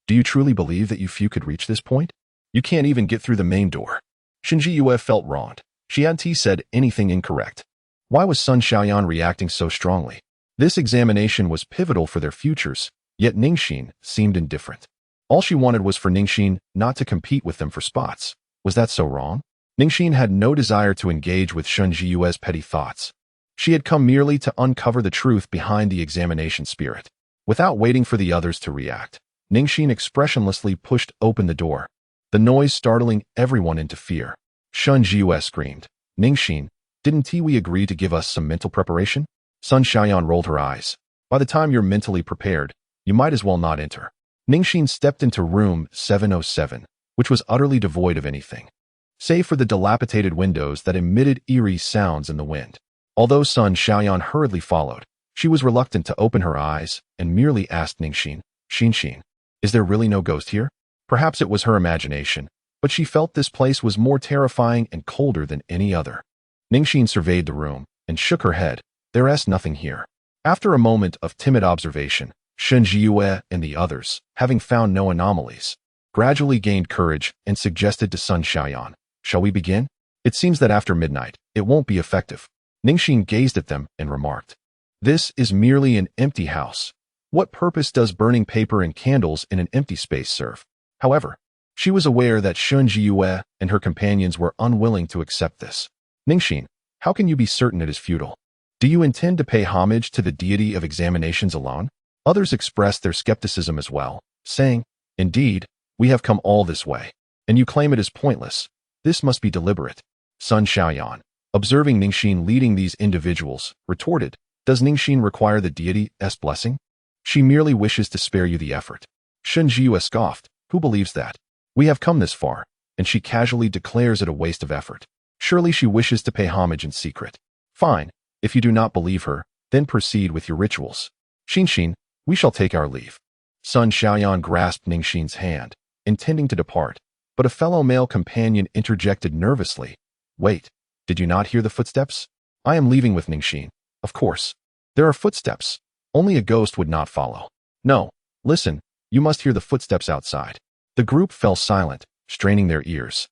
Do you truly believe that you few could reach this point? You can't even get through the main door. Qin Xuan felt wronged. She hadn't said anything incorrect. Why was Sun Xiaoyan reacting so strongly? This examination was pivotal for their futures, yet Ning Xin seemed indifferent. All she wanted was for Ning Xin not to compete with them for spots. Was that so wrong? Ning Xin had no desire to engage with Qin Xuan's petty thoughts. She had come merely to uncover the truth behind the examination spirit. Without waiting for the others to react, Ning Xin expressionlessly pushed open the door, the noise startling everyone into fear. Qin Xuan screamed, Ning Xin, didn't we agree to give us some mental preparation? Sun Xiaoyan rolled her eyes. By the time you're mentally prepared, you might as well not enter. Ning Xin stepped into room 707, which was utterly devoid of anything, save for the dilapidated windows that emitted eerie sounds in the wind. Although Sun Xiaoyan hurriedly followed, she was reluctant to open her eyes and merely asked Ning Xin, Xin, is there really no ghost here? Perhaps it was her imagination, but she felt this place was more terrifying and colder than any other. Ning Xin surveyed the room and shook her head. There's nothing here. After a moment of timid observation, Qin Xuan and the others, having found no anomalies, gradually gained courage and suggested to Sun Xiaoyan, shall we begin? It seems that after midnight, it won't be effective. Ning Xin gazed at them and remarked, this is merely an empty house. What purpose does burning paper and candles in an empty space serve? However, she was aware that Qin Xuan and her companions were unwilling to accept this. Ning Xin, how can you be certain it is futile? Do you intend to pay homage to the deity of examinations alone? Others expressed their skepticism as well, saying, indeed, we have come all this way, and you claim it is pointless. This must be deliberate. Sun Xiaoyan, observing Ning Xin leading these individuals, retorted, does Ning Xin require the deity's blessing? She merely wishes to spare you the effort. Qin Xuan scoffed, who believes that? We have come this far, and she casually declares it a waste of effort. Surely she wishes to pay homage in secret. Fine, if you do not believe her, then proceed with your rituals. Xin, we shall take our leave. Sun Xiaoyan grasped Ning Xin's hand, intending to depart, but a fellow male companion interjected nervously. Wait, did you not hear the footsteps? I am leaving with Ning Xin. Of course. There are footsteps. Only a ghost would not follow. No, listen, you must hear the footsteps outside. The group fell silent, straining their ears.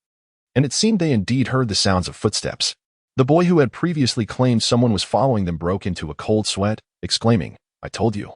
And it seemed they indeed heard the sounds of footsteps. The boy who had previously claimed someone was following them broke into a cold sweat, exclaiming, I told you.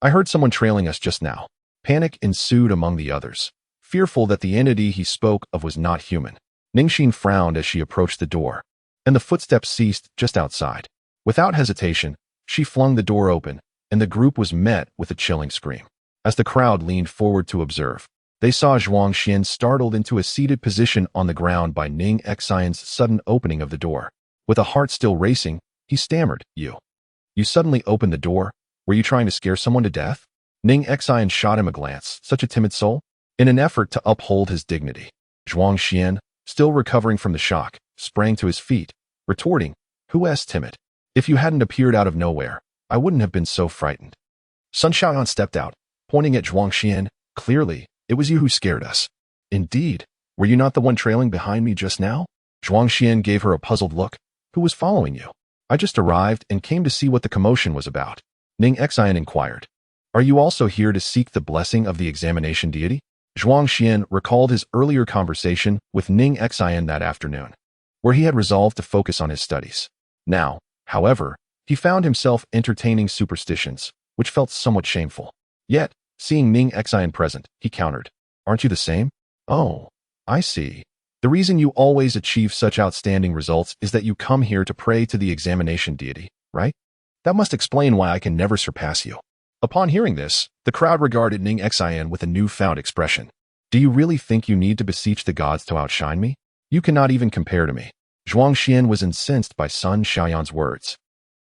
I heard someone trailing us just now. Panic ensued among the others, fearful that the entity he spoke of was not human. Ning Xin frowned as she approached the door, and the footsteps ceased just outside. Without hesitation, she flung the door open, and the group was met with a chilling scream. As the crowd leaned forward to observe, they saw Zhuang Xian startled into a seated position on the ground by Ning Xin's sudden opening of the door. With a heart still racing, he stammered, You suddenly opened the door? Were you trying to scare someone to death? Ning Xin shot him a glance, such a timid soul. In an effort to uphold his dignity, Zhuang Xian, still recovering from the shock, sprang to his feet, retorting, Who's timid? If you hadn't appeared out of nowhere, I wouldn't have been so frightened. Sun Xiaoyan stepped out, pointing at Zhuang Xian. Clearly, it was you who scared us. Indeed, were you not the one trailing behind me just now? Zhuang Xian gave her a puzzled look. Who was following you? I just arrived and came to see what the commotion was about. Ning Xin inquired. Are you also here to seek the blessing of the examination deity? Zhuang Xian recalled his earlier conversation with Ning Xin that afternoon, where he had resolved to focus on his studies. Now, however, he found himself entertaining superstitions, which felt somewhat shameful. Yet, seeing Ning Xin present, he countered, Aren't you the same? Oh, I see. The reason you always achieve such outstanding results is that you come here to pray to the examination deity, right? That must explain why I can never surpass you. Upon hearing this, the crowd regarded Ning Xin with a newfound expression. Do you really think you need to beseech the gods to outshine me? You cannot even compare to me. Zhuang Xian was incensed by Sun Xiaoyan's words.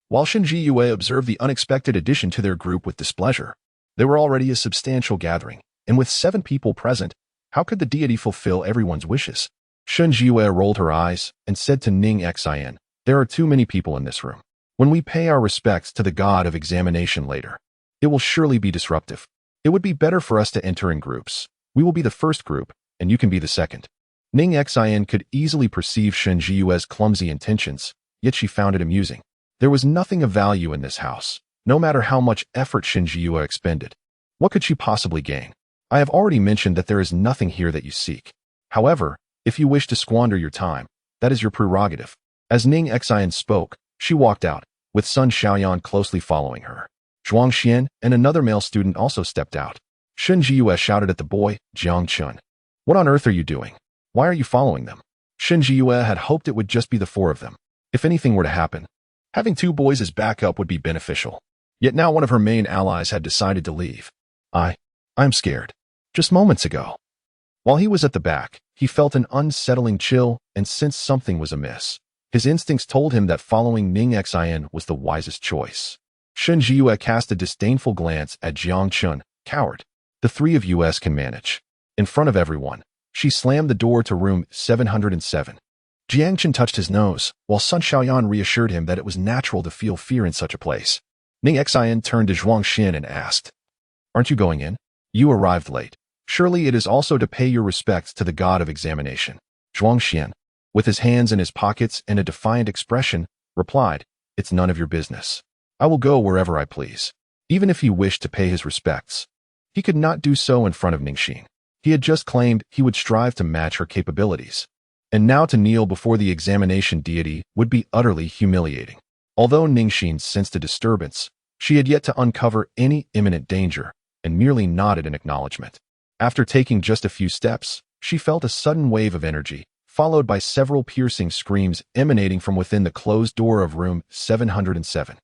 While Shen Jiyue observed the unexpected addition to their group with displeasure, they were already a substantial gathering, and with 7 people present, how could the deity fulfill everyone's wishes? Shen Jiyue rolled her eyes and said to Ning Xin, "There are too many people in this room. When we pay our respects to the god of examination later, it will surely be disruptive. It would be better for us to enter in groups. We will be the first group, and you can be the second." Ning Xin could easily perceive Shen Jiyue's clumsy intentions, yet she found it amusing. There was nothing of value in this house, no matter how much effort Shen Jiyue expended. What could she possibly gain? I have already mentioned that there is nothing here that you seek. However, if you wish to squander your time, that is your prerogative. As Ning Xin spoke, she walked out, with Sun Xiaoyan closely following her. Zhuang Xian and another male student also stepped out. Shen Jiyue shouted at the boy, Jiang Chun. "What on earth are you doing? Why are you following them?" Shen Jiyue had hoped it would just be the 4 of them. If anything were to happen, having 2 boys as backup would be beneficial. Yet now one of her main allies had decided to leave. I'm scared. Just moments ago. While he was at the back, he felt an unsettling chill and sensed something was amiss. His instincts told him that following Ning Xin was the wisest choice. Shen Jiyue cast a disdainful glance at Jiang Chun. "Coward. The 3 of us can manage." In front of everyone, she slammed the door to room 707. Jiang Chun touched his nose, while Sun Xiaoyan reassured him that it was natural to feel fear in such a place. Ning Xin turned to Zhuang Xin and asked, "Aren't you going in? You arrived late. Surely it is also to pay your respects to the god of examination." Zhuang Xin, with his hands in his pockets and a defiant expression, replied, "It's none of your business. I will go wherever I please." Even if he wished to pay his respects, he could not do so in front of Ning Xin. He had just claimed he would strive to match her capabilities, and now to kneel before the examination deity would be utterly humiliating. Although Ning Xin sensed a disturbance, she had yet to uncover any imminent danger and merely nodded in acknowledgement. After taking just a few steps, she felt a sudden wave of energy, followed by several piercing screams emanating from within the closed door of room 707.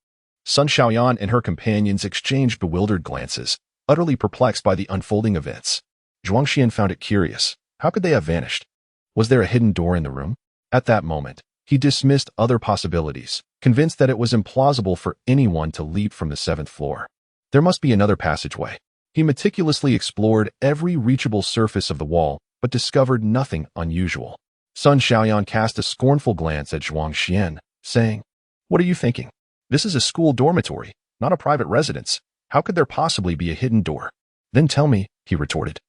Sun Xiaoyan and her companions exchanged bewildered glances, utterly perplexed by the unfolding events. Zhuang Xian found it curious. How could they have vanished? Was there a hidden door in the room? At that moment, he dismissed other possibilities, convinced that it was implausible for anyone to leap from the 7th floor. There must be another passageway. He meticulously explored every reachable surface of the wall, but discovered nothing unusual. Sun Xiaoyan cast a scornful glance at Zhuang Xian, saying, "What are you thinking? This is a school dormitory, not a private residence. How could there possibly be a hidden door?" "Then tell me," he retorted.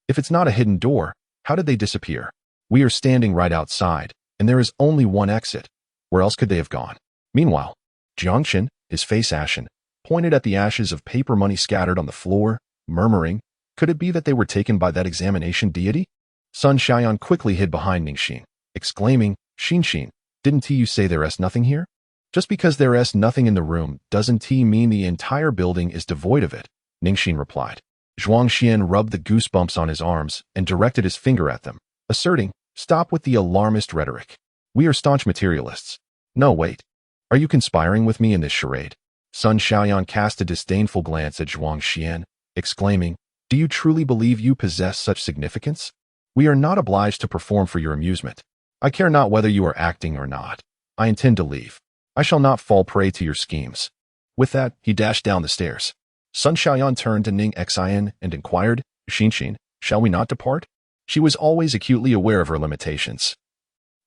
"If it's not a hidden door, how did they disappear? We are standing right outside, and there is only one exit. Where else could they have gone?" Meanwhile, Jiang Chen, his face ashen, pointed at the ashes of paper money scattered on the floor, murmuring, "Could it be that they were taken by that examination deity?" Sun Xiaoyan quickly hid behind Ning Xin, exclaiming, "Xin, didn't you say there's nothing here?" "Just because there's nothing in the room doesn't mean the entire building is devoid of it," Ning Xin replied. Zhuang Xian rubbed the goosebumps on his arms and directed his finger at them, asserting, "Stop with the alarmist rhetoric. We are staunch materialists." "No, wait. Are you conspiring with me in this charade?" Sun Xiaoyan cast a disdainful glance at Zhuang Xian, exclaiming, "Do you truly believe you possess such significance? We are not obliged to perform for your amusement. I care not whether you are acting or not. I intend to leave. I shall not fall prey to your schemes." With that, he dashed down the stairs. Sun Xiaoyan turned to Ning Xin and inquired, Xin, shall we not depart?" She was always acutely aware of her limitations.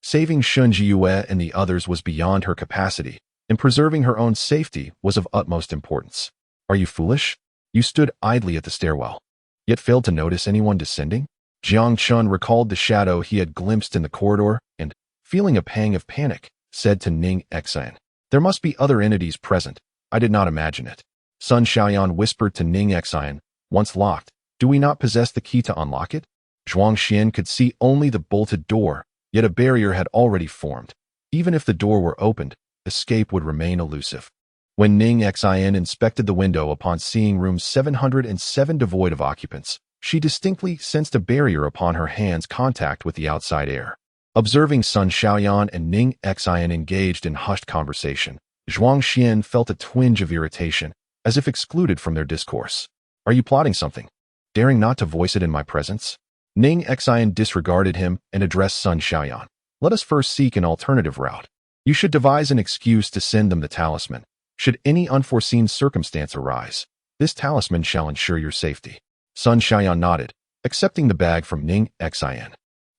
Saving Shen Jiyue and the others was beyond her capacity, and preserving her own safety was of utmost importance. "Are you foolish? You stood idly at the stairwell, yet failed to notice anyone descending?" Jiang Chun recalled the shadow he had glimpsed in the corridor and, feeling a pang of panic, said to Ning Xin, "There must be other entities present. I did not imagine it." Sun Xiaoyan whispered to Ning Xin, "Once locked, do we not possess the key to unlock it?" Zhuang Xian could see only the bolted door, yet a barrier had already formed. Even if the door were opened, escape would remain elusive. When Ning Xin inspected the window upon seeing room 707 devoid of occupants, she distinctly sensed a barrier upon her hand's contact with the outside air. Observing Sun Xiaoyan and Ning Xin engaged in hushed conversation, Zhuang Xian felt a twinge of irritation, as if excluded from their discourse. "Are you plotting something? Daring not to voice it in my presence?" Ning Xin disregarded him and addressed Sun Xiaoyan. Let us first seek an alternative route. You should devise an excuse to send them the talisman. Should any unforeseen circumstance arise, this talisman shall ensure your safety. Sun Xiaoyan nodded, accepting the bag from Ning Xin.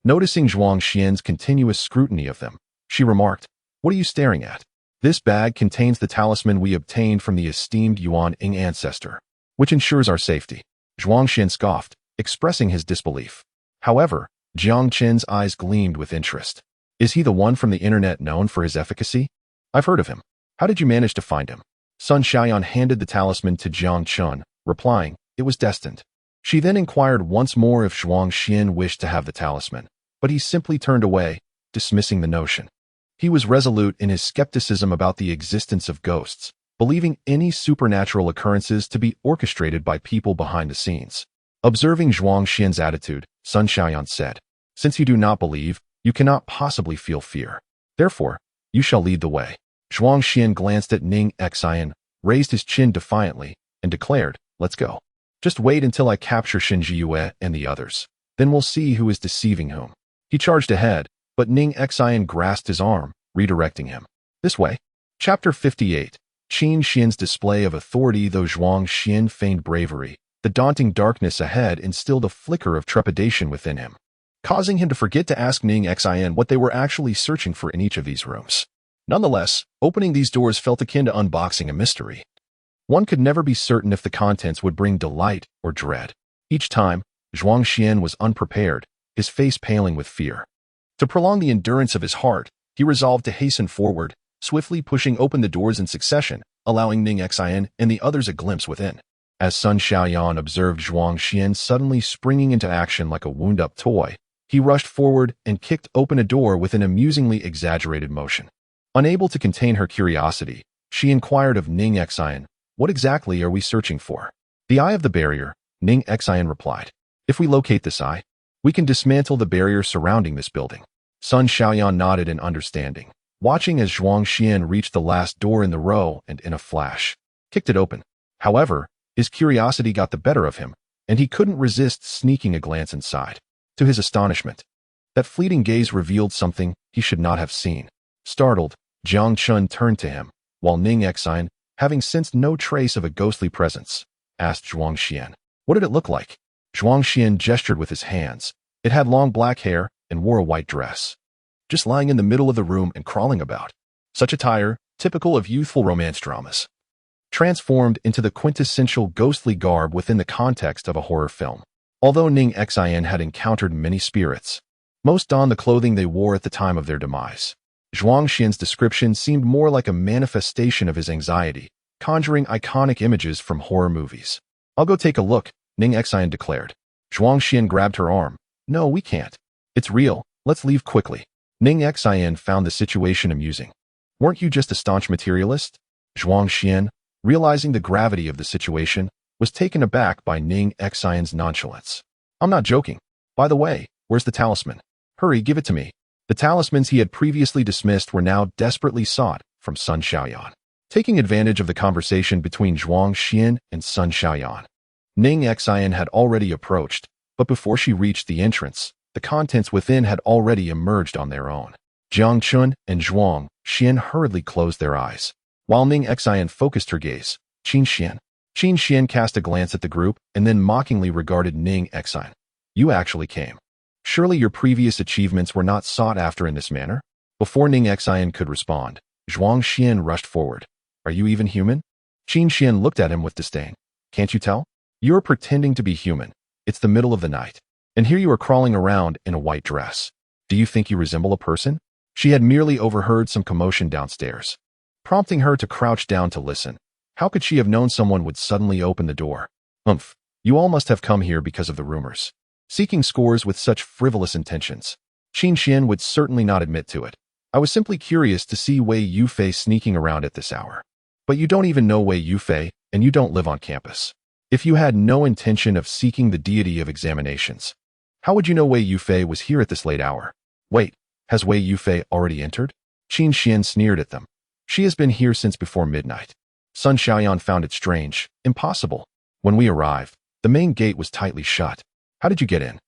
Noticing Zhuang Xian's continuous scrutiny of them, she remarked, "What are you staring at? This bag contains the talisman we obtained from the esteemed Yuan Ying ancestor, which ensures our safety." Zhuang Xian scoffed, expressing his disbelief. However, Jiang Qin's eyes gleamed with interest. Is he the one from the internet known for his efficacy? I've heard of him. How did you manage to find him? Sun Xiaoyan handed the talisman to Jiang Qin, replying, "It was destined." She then inquired once more if Zhuang Xian wished to have the talisman, but he simply turned away, dismissing the notion. He was resolute in his skepticism about the existence of ghosts, believing any supernatural occurrences to be orchestrated by people behind the scenes. Observing Zhuang Xian's attitude, Sun Xiaoyan said, "Since you do not believe, you cannot possibly feel fear. Therefore, you shall lead the way." Zhuang Xian glanced at Ning Xin, raised his chin defiantly, and declared, "Let's go. Just wait until I capture Shinji Yue and the others. Then we'll see who is deceiving whom." He charged ahead, but Ning Xin grasped his arm, redirecting him. "This way." Chapter 58. Qin Xuan's display of authority. Though Zhuang Xian feigned bravery, the daunting darkness ahead instilled a flicker of trepidation within him, causing him to forget to ask Ning Xin what they were actually searching for in each of these rooms. Nonetheless, opening these doors felt akin to unboxing a mystery. One could never be certain if the contents would bring delight or dread. Each time, Zhuang Xian was unprepared, his face paling with fear. To prolong the endurance of his heart, he resolved to hasten forward, swiftly pushing open the doors in succession, allowing Ning Xin and the others a glimpse within. As Sun Xiaoyan observed Zhuang Xian suddenly springing into action like a wound-up toy, he rushed forward and kicked open a door with an amusingly exaggerated motion. Unable to contain her curiosity, she inquired of Ning Xin, "What exactly are we searching for?" "The eye of the barrier," Ning Xin replied. "If we locate this eye, we can dismantle the barrier surrounding this building." Sun Xiaoyan nodded in understanding, watching as Zhuang Xian reached the last door in the row and in a flash kicked it open. However, his curiosity got the better of him, and he couldn't resist sneaking a glance inside. To his astonishment, that fleeting gaze revealed something he should not have seen. Startled, Jiang Qin turned to him, while Ning Xin, having sensed no trace of a ghostly presence, asked Zhuang Xian, "What did it look like?" Zhuang Xian gestured with his hands. It had long black hair and wore a white dress. Just lying in the middle of the room and crawling about. Such attire, typical of youthful romance dramas, transformed into the quintessential ghostly garb within the context of a horror film. Although Ning Xin had encountered many spirits, most donned the clothing they wore at the time of their demise. Zhuang Xian's description seemed more like a manifestation of his anxiety, conjuring iconic images from horror movies. "I'll go take a look," Ning Xin declared. Zhuang Xian grabbed her arm. "No, we can't. It's real. Let's leave quickly." Ning Xin found the situation amusing. "Weren't you just a staunch materialist?" Zhuang Xian, realizing the gravity of the situation, was taken aback by Ning Xion's nonchalance. "I'm not joking. By the way, where's the talisman? Hurry, give it to me." The talismans he had previously dismissed were now desperately sought from Sun Xiaoyan. Taking advantage of the conversation between Zhuang Xian and Sun Xiaoyan, Ning Xin had already approached, but before she reached the entrance, the contents within had already emerged on their own. Jiang Qin and Zhuang Xian hurriedly closed their eyes, while Ning Xin focused her gaze. Qin Xuan cast a glance at the group and then mockingly regarded Ning Xin. "You actually came. Surely your previous achievements were not sought after in this manner?" Before Ning Xin could respond, Zhuang Xian rushed forward. "Are you even human?" Qin Xuan looked at him with disdain. "Can't you tell? You're pretending to be human. It's the middle of the night, and here you are crawling around in a white dress. Do you think you resemble a person?" She had merely overheard some commotion downstairs, prompting her to crouch down to listen. How could she have known someone would suddenly open the door? You all must have come here because of the rumors. Seeking scores with such frivolous intentions. Qin Xuan would certainly not admit to it. "I was simply curious to see Wei Yufei sneaking around at this hour." "But you don't even know Wei Yufei, and you don't live on campus. If you had no intention of seeking the deity of examinations, how would you know Wei Yufei was here at this late hour?" "Wait, has Wei Yufei already entered?" Qin Xuan sneered at them. "She has been here since before midnight." Sun Xiaoyan found it strange, impossible. "When we arrived, the main gate was tightly shut. How did you get in?"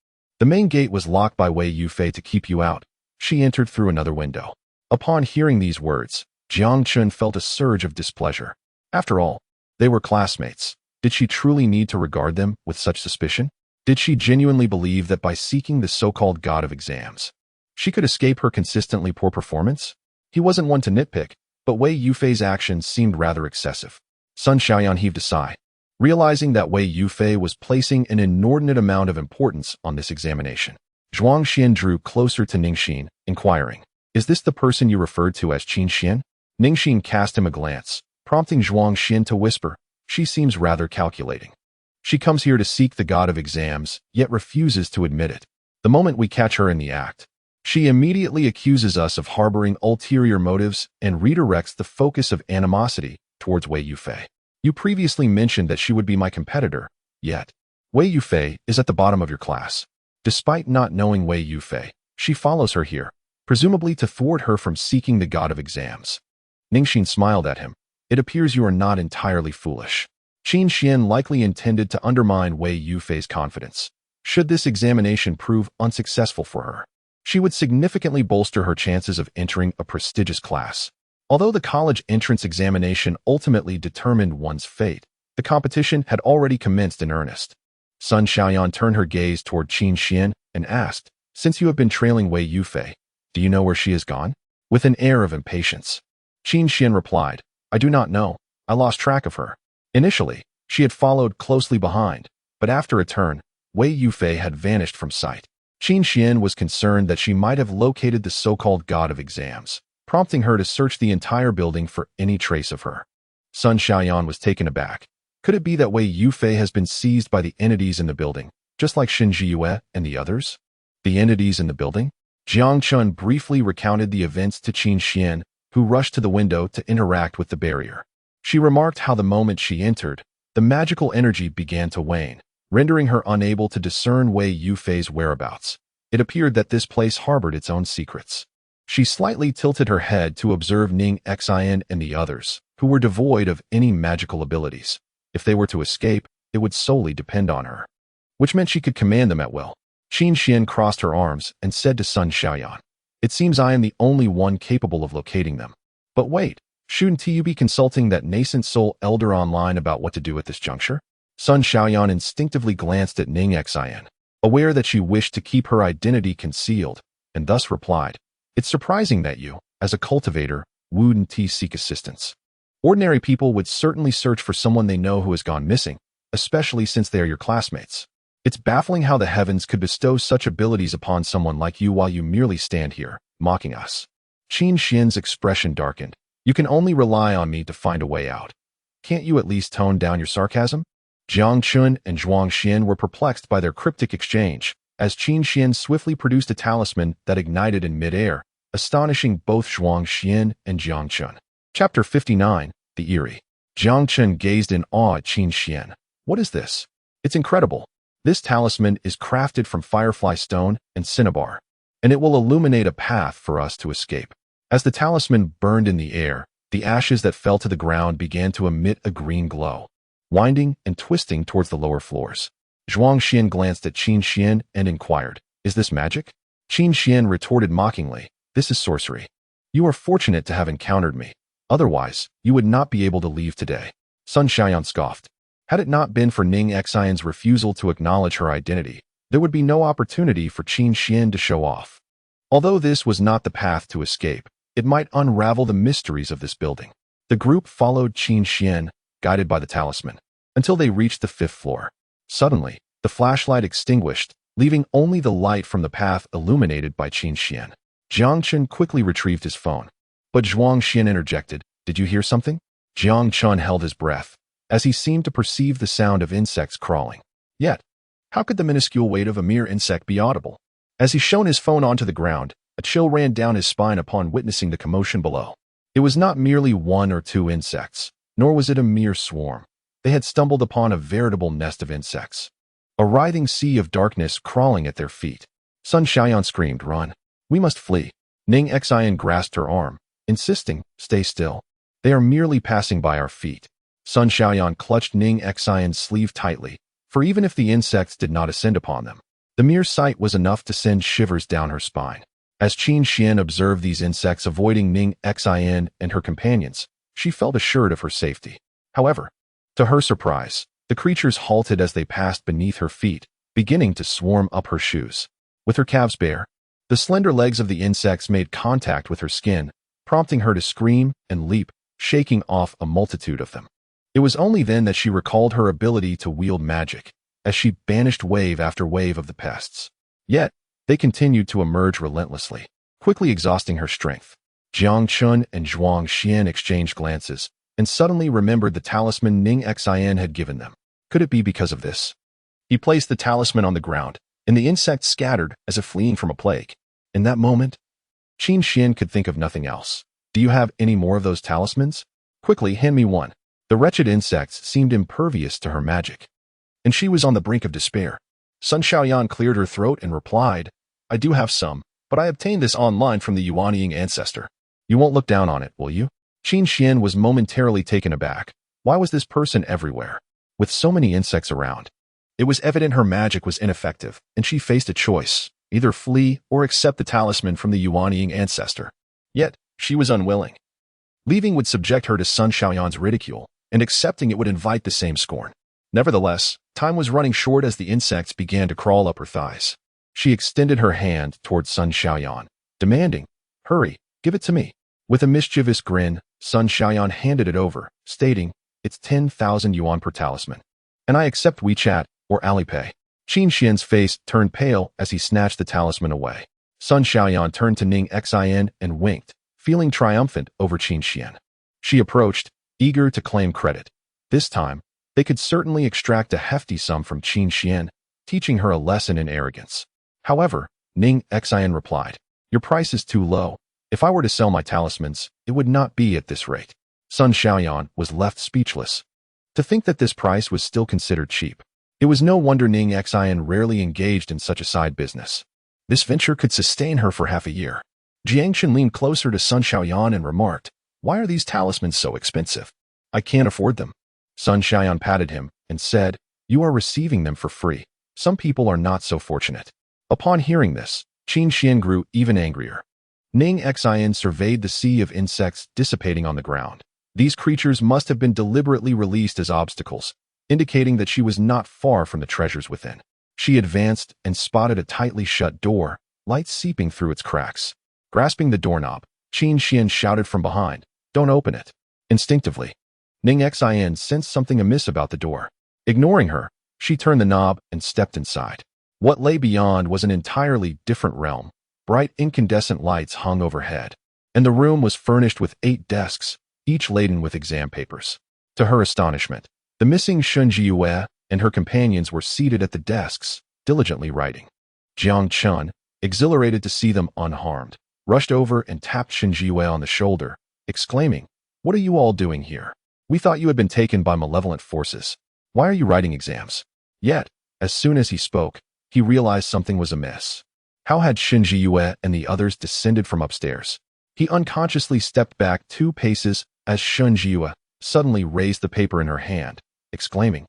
The main gate was locked by Wei Yufei to keep you out. She entered through another window. Upon hearing these words, Jiang Chun felt a surge of displeasure. After all, they were classmates. Did she truly need to regard them with such suspicion? Did she genuinely believe that by seeking the so-called god of exams, she could escape her consistently poor performance? He wasn't one to nitpick, but Wei Yufei's actions seemed rather excessive. Sun Xiaoyan heaved a sigh, realizing that Wei Yufei was placing an inordinate amount of importance on this examination. Zhuang Xian drew closer to Ning Xin, inquiring, "Is this the person you referred to as Qin Xuan?" Ning Xin cast him a glance, prompting Zhuang Xian to whisper, "She seems rather calculating. She comes here to seek the god of exams, yet refuses to admit it. The moment we catch her in the act, she immediately accuses us of harboring ulterior motives and redirects the focus of animosity towards Wei Yufei. You previously mentioned that she would be my competitor, yet Wei Yufei is at the bottom of your class. Despite not knowing Wei Yufei, she follows her here, presumably to thwart her from seeking the god of exams." Ning Xin smiled at him. "It appears you are not entirely foolish." Qin Xuan likely intended to undermine Wei Yufei's confidence. Should this examination prove unsuccessful for her, she would significantly bolster her chances of entering a prestigious class. Although the college entrance examination ultimately determined one's fate, the competition had already commenced in earnest. Sun Xiaoyan turned her gaze toward Qin Xuan and asked, "Since you have been trailing Wei Yufei, do you know where she has gone?" With an air of impatience, Qin Xuan replied, "I do not know. I lost track of her. Initially, she had followed closely behind, but after a turn, Wei Yufei had vanished from sight." Qin Xuan was concerned that she might have located the so-called god of exams, prompting her to search the entire building for any trace of her. Sun Xiaoyan was taken aback. Could it be that Wei Yufei has been seized by the entities in the building, just like Xin Jiyue and the others? The entities in the building? Jiang Chun briefly recounted the events to Qin Xuan, who rushed to the window to interact with the barrier. She remarked how the moment she entered, the magical energy began to wane, rendering her unable to discern Wei Yufei's whereabouts. It appeared that this place harbored its own secrets. She slightly tilted her head to observe Ning Xin and the others, who were devoid of any magical abilities. If they were to escape, it would solely depend on her, which meant she could command them at will. Qin Xuan crossed her arms and said to Sun Xiaoyan, "It seems I am the only one capable of locating them. But wait, shouldn't you be consulting that Nascent Soul elder online about what to do at this juncture?" Sun Xiaoyan instinctively glanced at Ning Xin, aware that she wished to keep her identity concealed, and thus replied, "It's surprising that you, as a cultivator, wouldn't seek assistance. Ordinary people would certainly search for someone they know who has gone missing, especially since they are your classmates. It's baffling how the heavens could bestow such abilities upon someone like you while you merely stand here, mocking us." Qin Xuan's expression darkened. "You can only rely on me to find a way out. Can't you at least tone down your sarcasm?" Jiang Chun and Zhuang Xian were perplexed by their cryptic exchange, as Qin Xuan swiftly produced a talisman that ignited in midair, astonishing both Zhuang Xian and Jiang Chun. Chapter 59, The Eerie. Jiang Chun gazed in awe at Qin Xuan. "What is this? It's incredible. This talisman is crafted from firefly stone and cinnabar, and it will illuminate a path for us to escape." As the talisman burned in the air, the ashes that fell to the ground began to emit a green glow, winding and twisting towards the lower floors. Zhuang Xian glanced at Qin Xuan and inquired, "Is this magic?" Qin Xuan retorted mockingly, "This is sorcery. You are fortunate to have encountered me. Otherwise, you would not be able to leave today." Sun Xiaoyan scoffed. Had it not been for Ning Xion's refusal to acknowledge her identity, there would be no opportunity for Qin Xuan to show off. Although this was not the path to escape, it might unravel the mysteries of this building. The group followed Qin Xuan, guided by the talisman, until they reached the 5th floor. Suddenly, the flashlight extinguished, leaving only the light from the path illuminated by Qin Xuan. Jiang Chun quickly retrieved his phone, but Zhuang Xian interjected, "Did you hear something?" Jiang Chun held his breath, as he seemed to perceive the sound of insects crawling. Yet, how could the minuscule weight of a mere insect be audible? As he shone his phone onto the ground, a chill ran down his spine upon witnessing the commotion below. It was not merely one or two insects, nor was it a mere swarm. They had stumbled upon a veritable nest of insects, a writhing sea of darkness crawling at their feet. Sun Xiaoyan screamed, "Run! We must flee!" Ning Xian grasped her arm, insisting, "Stay still. They are merely passing by our feet." Sun Xiaoyan clutched Ning Xian's sleeve tightly, for even if the insects did not ascend upon them, The mere sight was enough to send shivers down her spine. As Qin Xuan observed these insects avoiding Ning Xin and her companions, she felt assured of her safety. However, to her surprise, the creatures halted as they passed beneath her feet, beginning to swarm up her shoes. With her calves bare, the slender legs of the insects made contact with her skin, prompting her to scream and leap, shaking off a multitude of them. It was only then that she recalled her ability to wield magic, as she banished wave after wave of the pests. Yet, they continued to emerge relentlessly, quickly exhausting her strength. Jiang Chun and Zhuang Xian exchanged glances, and suddenly remembered the talisman Ning Xin had given them. Could it be because of this? He placed the talisman on the ground, and the insects scattered as if fleeing from a plague. In that moment, Qin Xuan could think of nothing else. Do you have any more of those talismans? Quickly, hand me one. The wretched insects seemed impervious to her magic, and she was on the brink of despair. Sun Xiaoyan cleared her throat and replied, I do have some, but I obtained this online from the Yuanying ancestor. You won't look down on it, will you? Qin Xuan was momentarily taken aback. Why was this person everywhere, with so many insects around? It was evident her magic was ineffective, and she faced a choice, either flee or accept the talisman from the Yuanying ancestor. Yet, she was unwilling. Leaving would subject her to Sun Xiaoyan's ridicule, and accepting it would invite the same scorn. Nevertheless, time was running short as the insects began to crawl up her thighs. She extended her hand toward Sun Xiaoyan, demanding, Hurry, give it to me. With a mischievous grin, Sun Xiaoyan handed it over, stating, It's 10,000 yuan per talisman. And I accept WeChat or Alipay. Qin Xuan's face turned pale as he snatched the talisman away. Sun Xiaoyan turned to Ning Xin and winked, feeling triumphant over Qin Xuan. She approached, eager to claim credit. This time, they could certainly extract a hefty sum from Qin Xuan, teaching her a lesson in arrogance. However, Ning Xin replied, Your price is too low. If I were to sell my talismans, it would not be at this rate. Sun Xiaoyan was left speechless. To think that this price was still considered cheap. It was no wonder Ning Xin rarely engaged in such a side business. This venture could sustain her for half a year. Jiangchen leaned closer to Sun Xiaoyan and remarked, Why are these talismans so expensive? I can't afford them. Sun Xiaoyan patted him and said, You are receiving them for free. Some people are not so fortunate. Upon hearing this, Qin Xuan grew even angrier. Ning Xin surveyed the sea of insects dissipating on the ground. These creatures must have been deliberately released as obstacles, indicating that she was not far from the treasures within. She advanced and spotted a tightly shut door, light seeping through its cracks. Grasping the doorknob, Qin Xuan shouted from behind, Don't open it. Instinctively, Ning Xin sensed something amiss about the door. Ignoring her, she turned the knob and stepped inside. What lay beyond was an entirely different realm. Bright incandescent lights hung overhead, and the room was furnished with 8 desks, each laden with exam papers. To her astonishment, the missing Shun Jiyue and her companions were seated at the desks, diligently writing. Jiang Chun, exhilarated to see them unharmed, rushed over and tapped Shun Jiyue on the shoulder, exclaiming, What are you all doing here? We thought you had been taken by malevolent forces. Why are you writing exams? Yet, as soon as he spoke, he realized something was amiss. How had Shun Jiyue and the others descended from upstairs? He unconsciously stepped back 2 paces as Shun Jiyue suddenly raised the paper in her hand, exclaiming,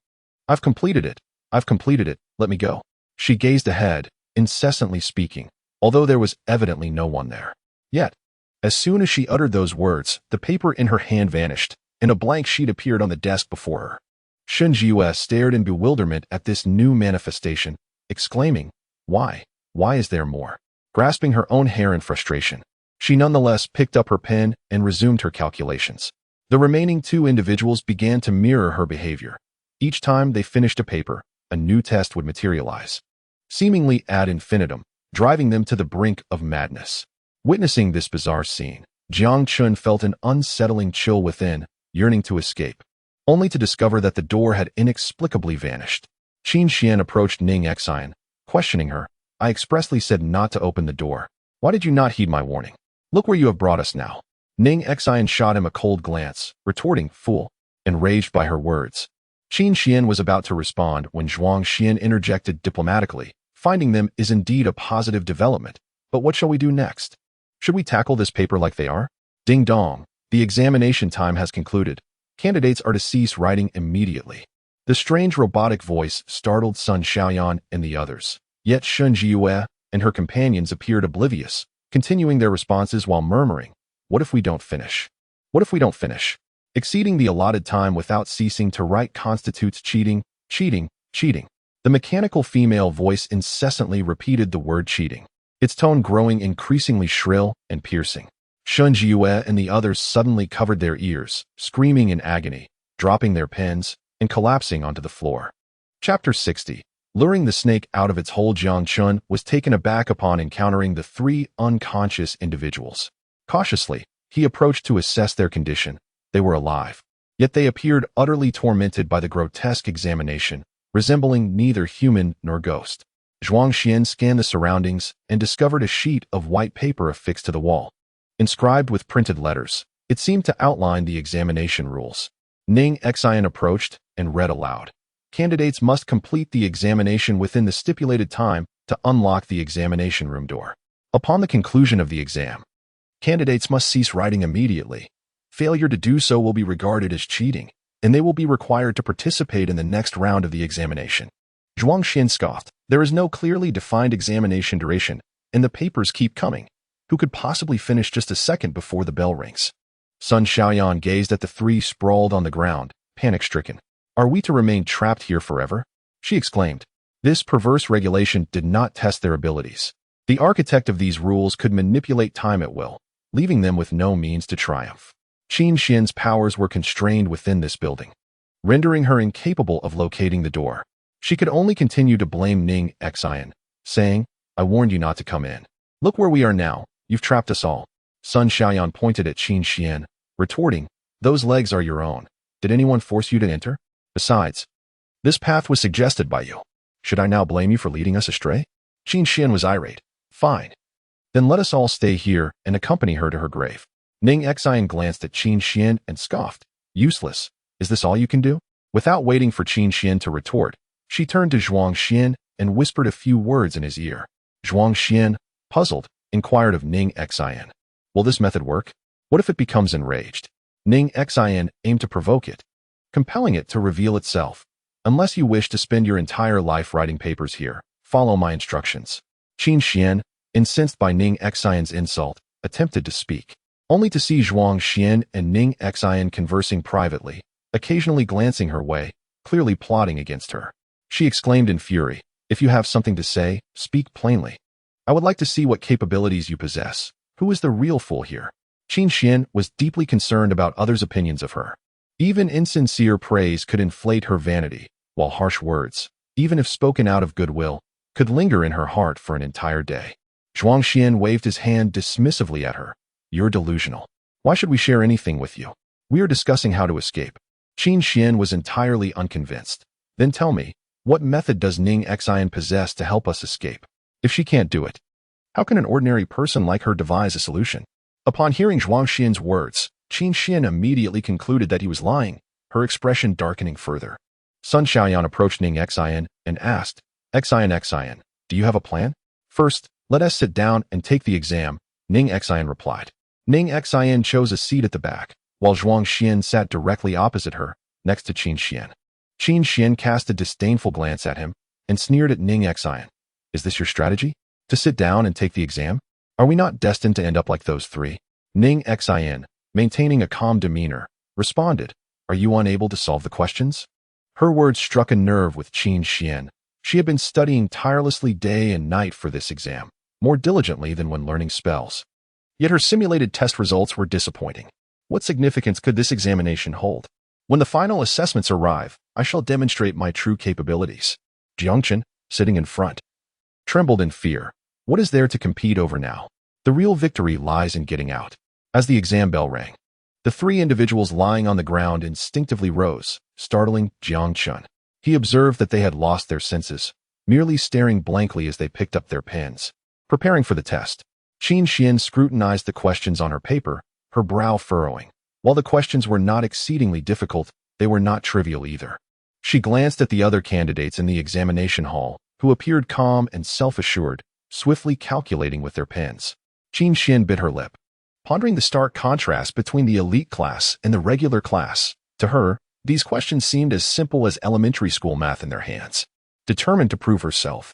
I've completed it. I've completed it. Let me go. She gazed ahead, incessantly speaking, although there was evidently no one there. Yet, as soon as she uttered those words, the paper in her hand vanished, and a blank sheet appeared on the desk before her. Shun Jiyue stared in bewilderment at this new manifestation, exclaiming, Why? Why is there more? Grasping her own hair in frustration, she nonetheless picked up her pen and resumed her calculations. The remaining 2 individuals began to mirror her behavior. Each time they finished a paper, a new test would materialize, seemingly ad infinitum, driving them to the brink of madness. Witnessing this bizarre scene, Jiang Chun felt an unsettling chill within, yearning to escape, only to discover that the door had inexplicably vanished. Qin Xuan approached Ning Xin, questioning her. I expressly said not to open the door. Why did you not heed my warning? Look where you have brought us now. Ning Xin shot him a cold glance, retorting, Fool, enraged by her words. Qin Xuan was about to respond when Zhuang Xian interjected diplomatically, Finding them is indeed a positive development, but what shall we do next? Should we tackle this paper like they are? Ding dong, the examination time has concluded. Candidates are to cease writing immediately. The strange robotic voice startled Sun Xiaoyan and the others. Yet Shun Jiyue and her companions appeared oblivious, continuing their responses while murmuring, "What if we don't finish? What if we don't finish?" Exceeding the allotted time without ceasing to write constitutes cheating, cheating, cheating. The mechanical female voice incessantly repeated the word cheating, its tone growing increasingly shrill and piercing. Shun Jiyue and the others suddenly covered their ears, screaming in agony, dropping their pens, and collapsing onto the floor. Chapter 60. Luring the snake out of its hole. Jiang Chun was taken aback upon encountering the three unconscious individuals. Cautiously, he approached to assess their condition. They were alive, yet they appeared utterly tormented by the grotesque examination, resembling neither human nor ghost. Zhuang Xian scanned the surroundings and discovered a sheet of white paper affixed to the wall. Inscribed with printed letters, it seemed to outline the examination rules. Ning Xin approached and read aloud. Candidates must complete the examination within the stipulated time to unlock the examination room door. Upon the conclusion of the exam, candidates must cease writing immediately. Failure to do so will be regarded as cheating, and they will be required to participate in the next round of the examination. Zhuang Xian scoffed. There is no clearly defined examination duration, and the papers keep coming. Who could possibly finish just a second before the bell rings? Sun Xiaoyan gazed at the three sprawled on the ground, panic-stricken. Are we to remain trapped here forever? She exclaimed. This perverse regulation did not test their abilities. The architect of these rules could manipulate time at will, leaving them with no means to triumph. Qin Xuan's powers were constrained within this building, rendering her incapable of locating the door. She could only continue to blame Ning Xin, saying, "I warned you not to come in. Look where we are now. You've trapped us all." Sun Xiaoyan pointed at Qin Xuan, retorting, "Those legs are your own. Did anyone force you to enter? Besides, this path was suggested by you. Should I now blame you for leading us astray?" Qin Xuan was irate. "Fine. Then let us all stay here and accompany her to her grave." Ning Xin glanced at Qin Xuan and scoffed. "Useless. Is this all you can do?" Without waiting for Qin Xuan to retort, she turned to Zhuang Xian and whispered a few words in his ear. Zhuang Xian, puzzled, inquired of Ning Xin, "Will this method work? What if it becomes enraged?" Ning Xin aimed to provoke it, compelling it to reveal itself. "Unless you wish to spend your entire life writing papers here, follow my instructions." Qin Xuan, incensed by Ning Xion's insult, attempted to speak, only to see Zhuang Xian and Ning Xin conversing privately, occasionally glancing her way, clearly plotting against her. She exclaimed in fury, "If you have something to say, speak plainly. I would like to see what capabilities you possess. Who is the real fool here?" Qin Xuan was deeply concerned about others' opinions of her. Even insincere praise could inflate her vanity, while harsh words, even if spoken out of goodwill, could linger in her heart for an entire day. Zhuang Xian waved his hand dismissively at her. "You're delusional. Why should we share anything with you? We are discussing how to escape." Qin Xuan was entirely unconvinced. "Then tell me, what method does Ning Xin possess to help us escape? If she can't do it, how can an ordinary person like her devise a solution?" Upon hearing Zhuang Xian's words, Qin Xuan immediately concluded that he was lying, her expression darkening further. Sun Xiaoyan approached Ning Xin and asked, Xin, do you have a plan?" "First, let us sit down and take the exam," Ning Xin replied. Ning Xin chose a seat at the back, while Zhuang Xian sat directly opposite her, next to Qin Xuan. Qin Xuan cast a disdainful glance at him and sneered at Ning Xin. "Is this your strategy? To sit down and take the exam? Are we not destined to end up like those three?" Ning Xin, maintaining a calm demeanor, responded, "Are you unable to solve the questions?" Her words struck a nerve with Qin Xuan. She had been studying tirelessly day and night for this exam, more diligently than when learning spells. Yet her simulated test results were disappointing. What significance could this examination hold? When the final assessments arrive, I shall demonstrate my true capabilities. Jiangchen, sitting in front, trembled in fear. What is there to compete over now? The real victory lies in getting out. As the exam bell rang, the three individuals lying on the ground instinctively rose, startling Jiangchen. He observed that they had lost their senses, merely staring blankly as they picked up their pens, preparing for the test. Qin Xuan scrutinized the questions on her paper, her brow furrowing. While the questions were not exceedingly difficult, they were not trivial either. She glanced at the other candidates in the examination hall, who appeared calm and self-assured, swiftly calculating with their pens. Qin Xuan bit her lip, pondering the stark contrast between the elite class and the regular class. To her, these questions seemed as simple as elementary school math in their hands. Determined to prove herself,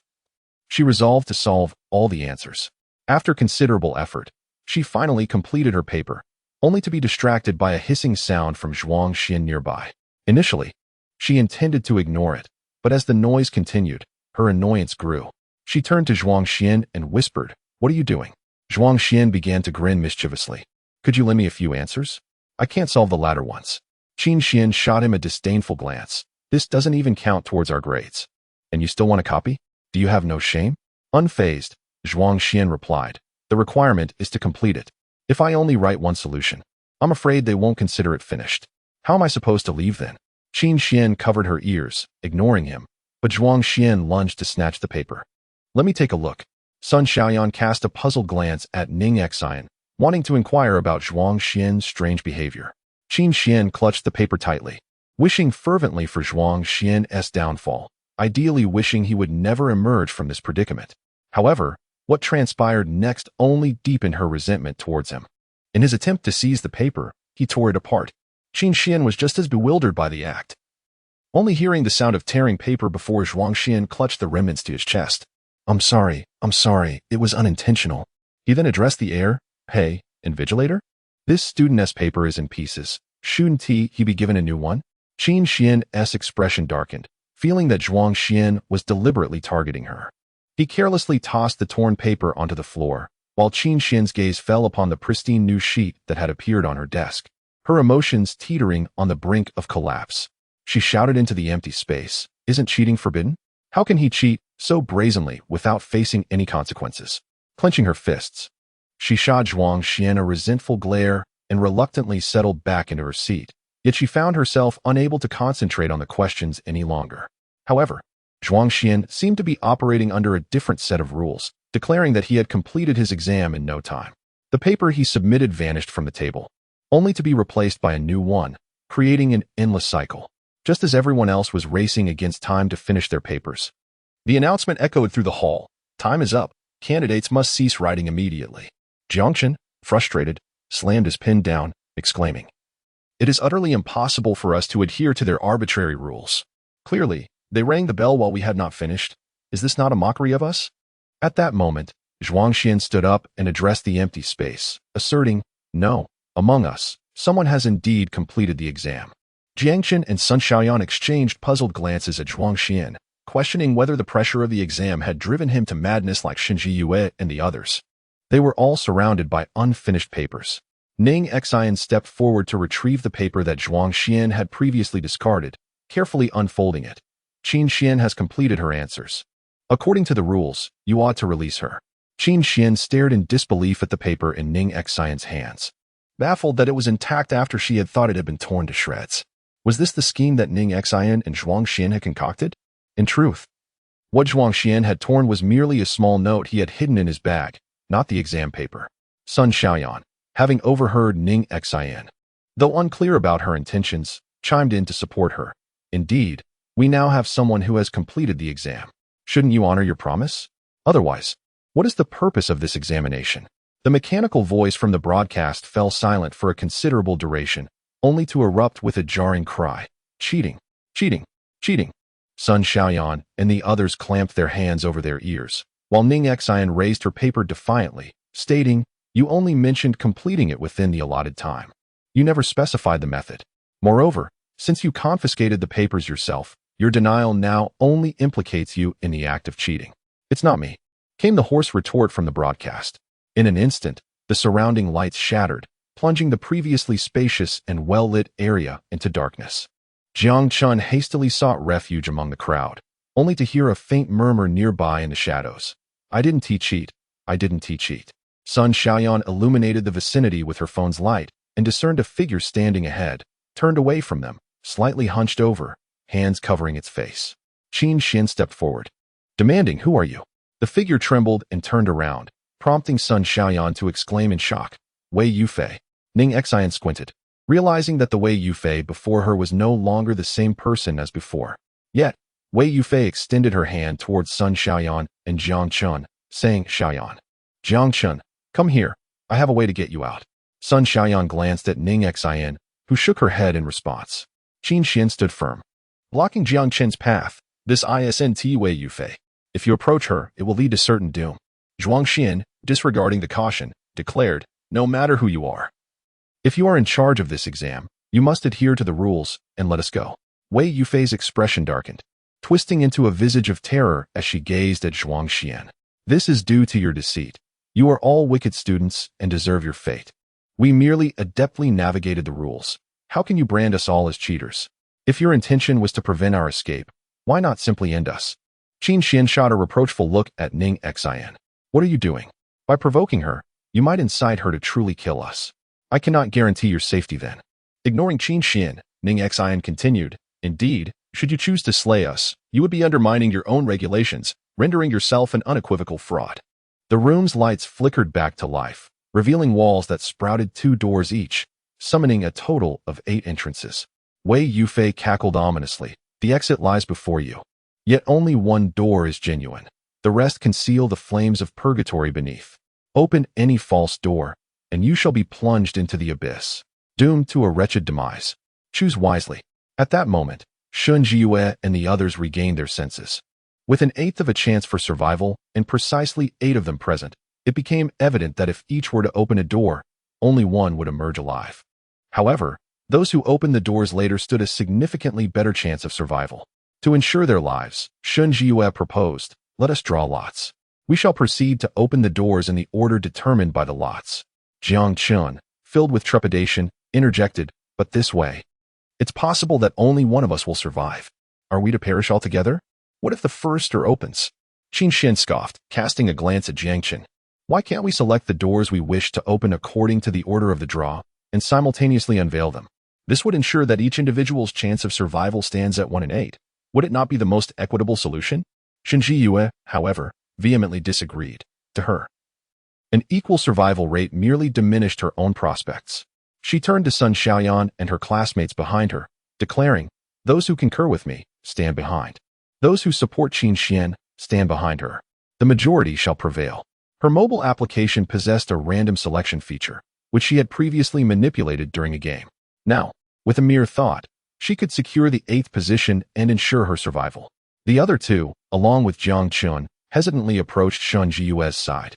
She resolved to solve all the answers. After considerable effort, she finally completed her paper, only to be distracted by a hissing sound from Zhuang Xin nearby. Initially, she intended to ignore it, but as the noise continued, her annoyance grew. She turned to Zhuang Xin and whispered, "What are you doing?" Zhuang Xin began to grin mischievously. "Could you lend me a few answers? I can't solve the latter ones." Qin Xuan shot him a disdainful glance. "This doesn't even count towards our grades. And you still want a copy? Do you have no shame?" Unfazed, Zhuang Xin replied, "The requirement is to complete it. If I only write one solution, I'm afraid they won't consider it finished. How am I supposed to leave then?" Qin Xuan covered her ears, ignoring him, but Zhuang Xin lunged to snatch the paper. "Let me take a look." Sun Xiaoyan cast a puzzled glance at Ning Xin, wanting to inquire about Zhuang Xian's strange behavior. Qin Xuan clutched the paper tightly, wishing fervently for Zhuang Xian's downfall, ideally wishing he would never emerge from this predicament. However, what transpired next only deepened her resentment towards him. In his attempt to seize the paper, he tore it apart. Qin Xuan was just as bewildered by the act, only hearing the sound of tearing paper before Zhuang Xian clutched the remnants to his chest. I'm sorry, it was unintentional." He then addressed the heir, "Hey, invigilator? This student's paper is in pieces. Shouldn't he be given a new one?" Qin Xian's expression darkened, feeling that Zhuang Xian was deliberately targeting her. He carelessly tossed the torn paper onto the floor, while Qin Xian's gaze fell upon the pristine new sheet that had appeared on her desk, her emotions teetering on the brink of collapse. She shouted into the empty space, "Isn't cheating forbidden? How can he cheat so brazenly without facing any consequences?" Clenching her fists, she shot Zhuang Xian a resentful glare and reluctantly settled back into her seat, yet she found herself unable to concentrate on the questions any longer. However, Zhuang Xian seemed to be operating under a different set of rules, declaring that he had completed his exam in no time. The paper he submitted vanished from the table, only to be replaced by a new one, creating an endless cycle. Just as everyone else was racing against time to finish their papers, the announcement echoed through the hall. "Time is up. Candidates must cease writing immediately." Jiang Chen, frustrated, slammed his pen down, exclaiming, "It is utterly impossible for us to adhere to their arbitrary rules. Clearly, they rang the bell while we had not finished. Is this not a mockery of us?" At that moment, Zhuang Xian stood up and addressed the empty space, asserting, "No, among us, someone has indeed completed the exam." Jiang Chen and Sun Xiaoyan exchanged puzzled glances at Zhuang Xian, questioning whether the pressure of the exam had driven him to madness like Xinji Yue and the others. They were all surrounded by unfinished papers. Ning Xin stepped forward to retrieve the paper that Zhuang Xian had previously discarded, carefully unfolding it. "Qin Xian has completed her answers. According to the rules, you ought to release her." Qin Xian stared in disbelief at the paper in Ning Xin's hands, baffled that it was intact after she had thought it had been torn to shreds. Was this the scheme that Ning Xin and Zhuang Xian had concocted? In truth, what Zhuang Xian had torn was merely a small note he had hidden in his bag, not the exam paper. Sun Xiaoyan, having overheard Ning Xin, though unclear about her intentions, chimed in to support her. "Indeed, we now have someone who has completed the exam. Shouldn't you honor your promise? Otherwise, what is the purpose of this examination?" The mechanical voice from the broadcast fell silent for a considerable duration, only to erupt with a jarring cry. "Cheating! Cheating! Cheating!" Sun Xiaoyan and the others clamped their hands over their ears, while Ning Xin raised her paper defiantly, stating, "You only mentioned completing it within the allotted time. You never specified the method. Moreover, since you confiscated the papers yourself, your denial now only implicates you in the act of cheating." "It's not me," came the hoarse retort from the broadcast. In an instant, the surrounding lights shattered, plunging the previously spacious and well-lit area into darkness. Jiang Chen hastily sought refuge among the crowd, only to hear a faint murmur nearby in the shadows. "I didn't cheat. I didn't cheat." Sun Xiaoyan illuminated the vicinity with her phone's light and discerned a figure standing ahead, turned away from them, slightly hunched over, hands covering its face. Qin Xuan stepped forward, demanding, "Who are you?" The figure trembled and turned around, prompting Sun Xiaoyan to exclaim in shock, "Wei Yufei." Ning Xin squinted, realizing that the Wei Yufei before her was no longer the same person as before. Yet, Wei Yufei extended her hand towards Sun Xiaoyan and Jiang Chen, saying, "Xiaoyan. Jiang Chen, come here. I have a way to get you out." Sun Xiaoyan glanced at Ning Xin, who shook her head in response. Qin Xuan stood firm, blocking Jiang Chen's path. "This isn't Wei Yufei. If you approach her, it will lead to certain doom. Zhuang Xian, disregarding the caution, declared, no matter who you are. If you are in charge of this exam, you must adhere to the rules and let us go. Wei Yufei's expression darkened, twisting into a visage of terror as she gazed at Zhuang Xian. This is due to your deceit. You are all wicked students and deserve your fate. We merely adeptly navigated the rules. How can you brand us all as cheaters? If your intention was to prevent our escape, why not simply end us? Qin Xuan shot a reproachful look at Ning Xin. What are you doing? By provoking her, you might incite her to truly kill us. I cannot guarantee your safety then. Ignoring Qin Xuan, Ning Xin continued, indeed, should you choose to slay us, you would be undermining your own regulations, rendering yourself an unequivocal fraud. The room's lights flickered back to life, revealing walls that sprouted 2 doors each, summoning a total of 8 entrances. Wei Yufei cackled ominously. The exit lies before you. Yet only 1 door is genuine. The rest conceal the flames of purgatory beneath. Open any false door, and you shall be plunged into the abyss, doomed to a wretched demise. Choose wisely. At that moment, Shun Jiyue and the others regained their senses. With an eighth of a chance for survival, and precisely 8 of them present, it became evident that if each were to open a door, only one would emerge alive. However, those who opened the doors later stood a significantly better chance of survival. To ensure their lives, Shun Jiyue proposed, let us draw lots. We shall proceed to open the doors in the order determined by the lots. Jiang Chun, filled with trepidation, interjected, but this way. It's possible that only one of us will survive. Are we to perish altogether? What if the first door opens? Qin Xuan scoffed, casting a glance at Jiang Chen. Why can't we select the doors we wish to open according to the order of the draw, and simultaneously unveil them? This would ensure that each individual's chance of survival stands at 1 in 8. Would it not be the most equitable solution? Shun Jiyue, however, vehemently disagreed. To her, an equal survival rate merely diminished her own prospects. She turned to Sun Xiaoyan and her classmates behind her, declaring, those who concur with me, stand behind. Those who support Qin Xuan, stand behind her. The majority shall prevail. Her mobile application possessed a random selection feature, which she had previously manipulated during a game. Now, with a mere thought, she could secure the 8th position and ensure her survival. The other 2, along with Jiang Chun, hesitantly approached Shun Jiyue's side.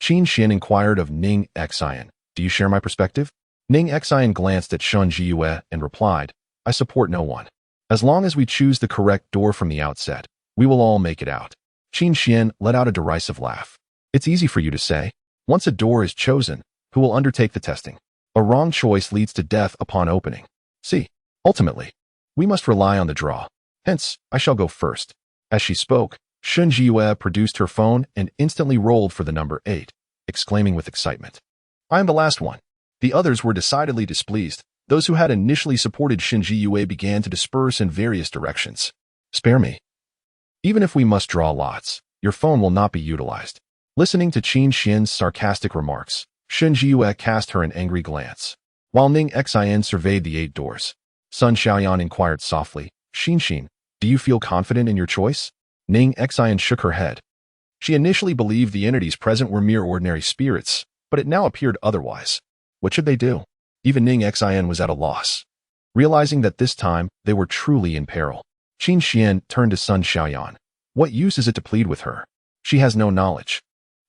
Qin Xuan inquired of Ning Xin, do you share my perspective? Ning Xin glanced at Shun Jiyue and replied, I support no one. As long as we choose the correct door from the outset, we will all make it out. Qin Xuan let out a derisive laugh. It's easy for you to say. Once a door is chosen, who will undertake the testing? A wrong choice leads to death upon opening. See, ultimately, we must rely on the draw. Hence, I shall go first. As she spoke, Shun Jiyue produced her phone and instantly rolled for the number 8, exclaiming with excitement. I am the last one. The others were decidedly displeased. Those who had initially supported Shun Jiyue began to disperse in various directions. Spare me. Even if we must draw lots, your phone will not be utilized. Listening to Qin Xuan's sarcastic remarks, Shun Jiyue cast her an angry glance. While Ning Xin surveyed the 8 doors, Sun Xiaoyan inquired softly, Xin, do you feel confident in your choice? Ning Xin shook her head. She initially believed the entities present were mere ordinary spirits, but it now appeared otherwise. What should they do? Even Ning Xin was at a loss. Realizing that this time they were truly in peril, Qin Xuan turned to Sun Xiaoyan. What use is it to plead with her? She has no knowledge.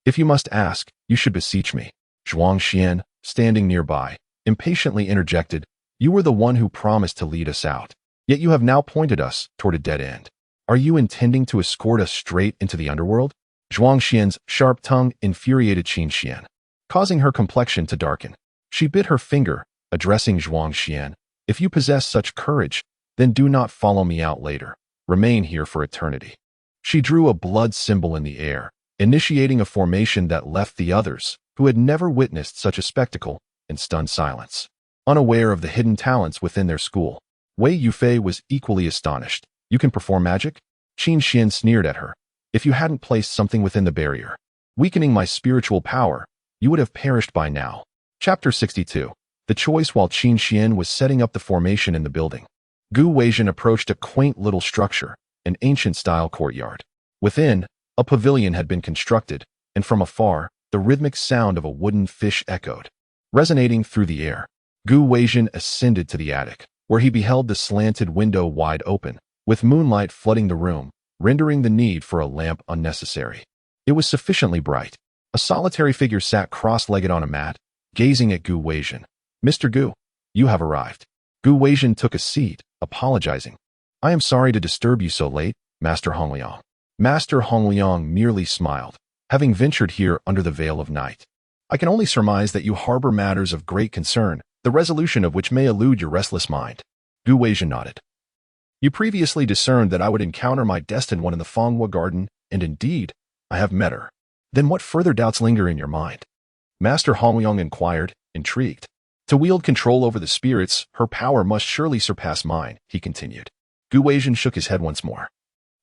If you must ask, you should beseech me. Zhuang Xian, standing nearby, impatiently interjected, you were the one who promised to lead us out. Yet you have now pointed us toward a dead end. Are you intending to escort us straight into the underworld? Zhuang Xian's sharp tongue infuriated Qin Xuan, causing her complexion to darken. She bit her finger, addressing Zhuang Xian. If you possess such courage, then do not follow me out later. Remain here for eternity. She drew a blood symbol in the air, initiating a formation that left the others, who had never witnessed such a spectacle, in stunned silence. Unaware of the hidden talents within their school, Wei Yufei was equally astonished. You can perform magic? Qin Xuan sneered at her. If you hadn't placed something within the barrier, weakening my spiritual power, you would have perished by now. Chapter 62. The choice. While Qin Xuan was setting up the formation in the building, Gu Weizhen approached a quaint little structure, an ancient-style courtyard. Within, a pavilion had been constructed, and from afar, the rhythmic sound of a wooden fish echoed, resonating through the air. Gu Weizhen ascended to the attic, where he beheld the slanted window wide open, with moonlight flooding the room, rendering the need for a lamp unnecessary. It was sufficiently bright. A solitary figure sat cross-legged on a mat, gazing at Gu Weijin. "Mr. Gu, you have arrived." Gu Weijin took a seat, apologizing. "I am sorry to disturb you so late, Master Hongliang." Master Hongliang merely smiled, having ventured here under the veil of night. "I can only surmise that you harbor matters of great concern, the resolution of which may elude your restless mind." Gu Weijin nodded. "You previously discerned that I would encounter my destined one in the Fanghua Garden, and indeed, I have met her. Then what further doubts linger in your mind?" Master Hongliang inquired, intrigued. "To wield control over the spirits, her power must surely surpass mine," he continued. Gu Weijin shook his head once more.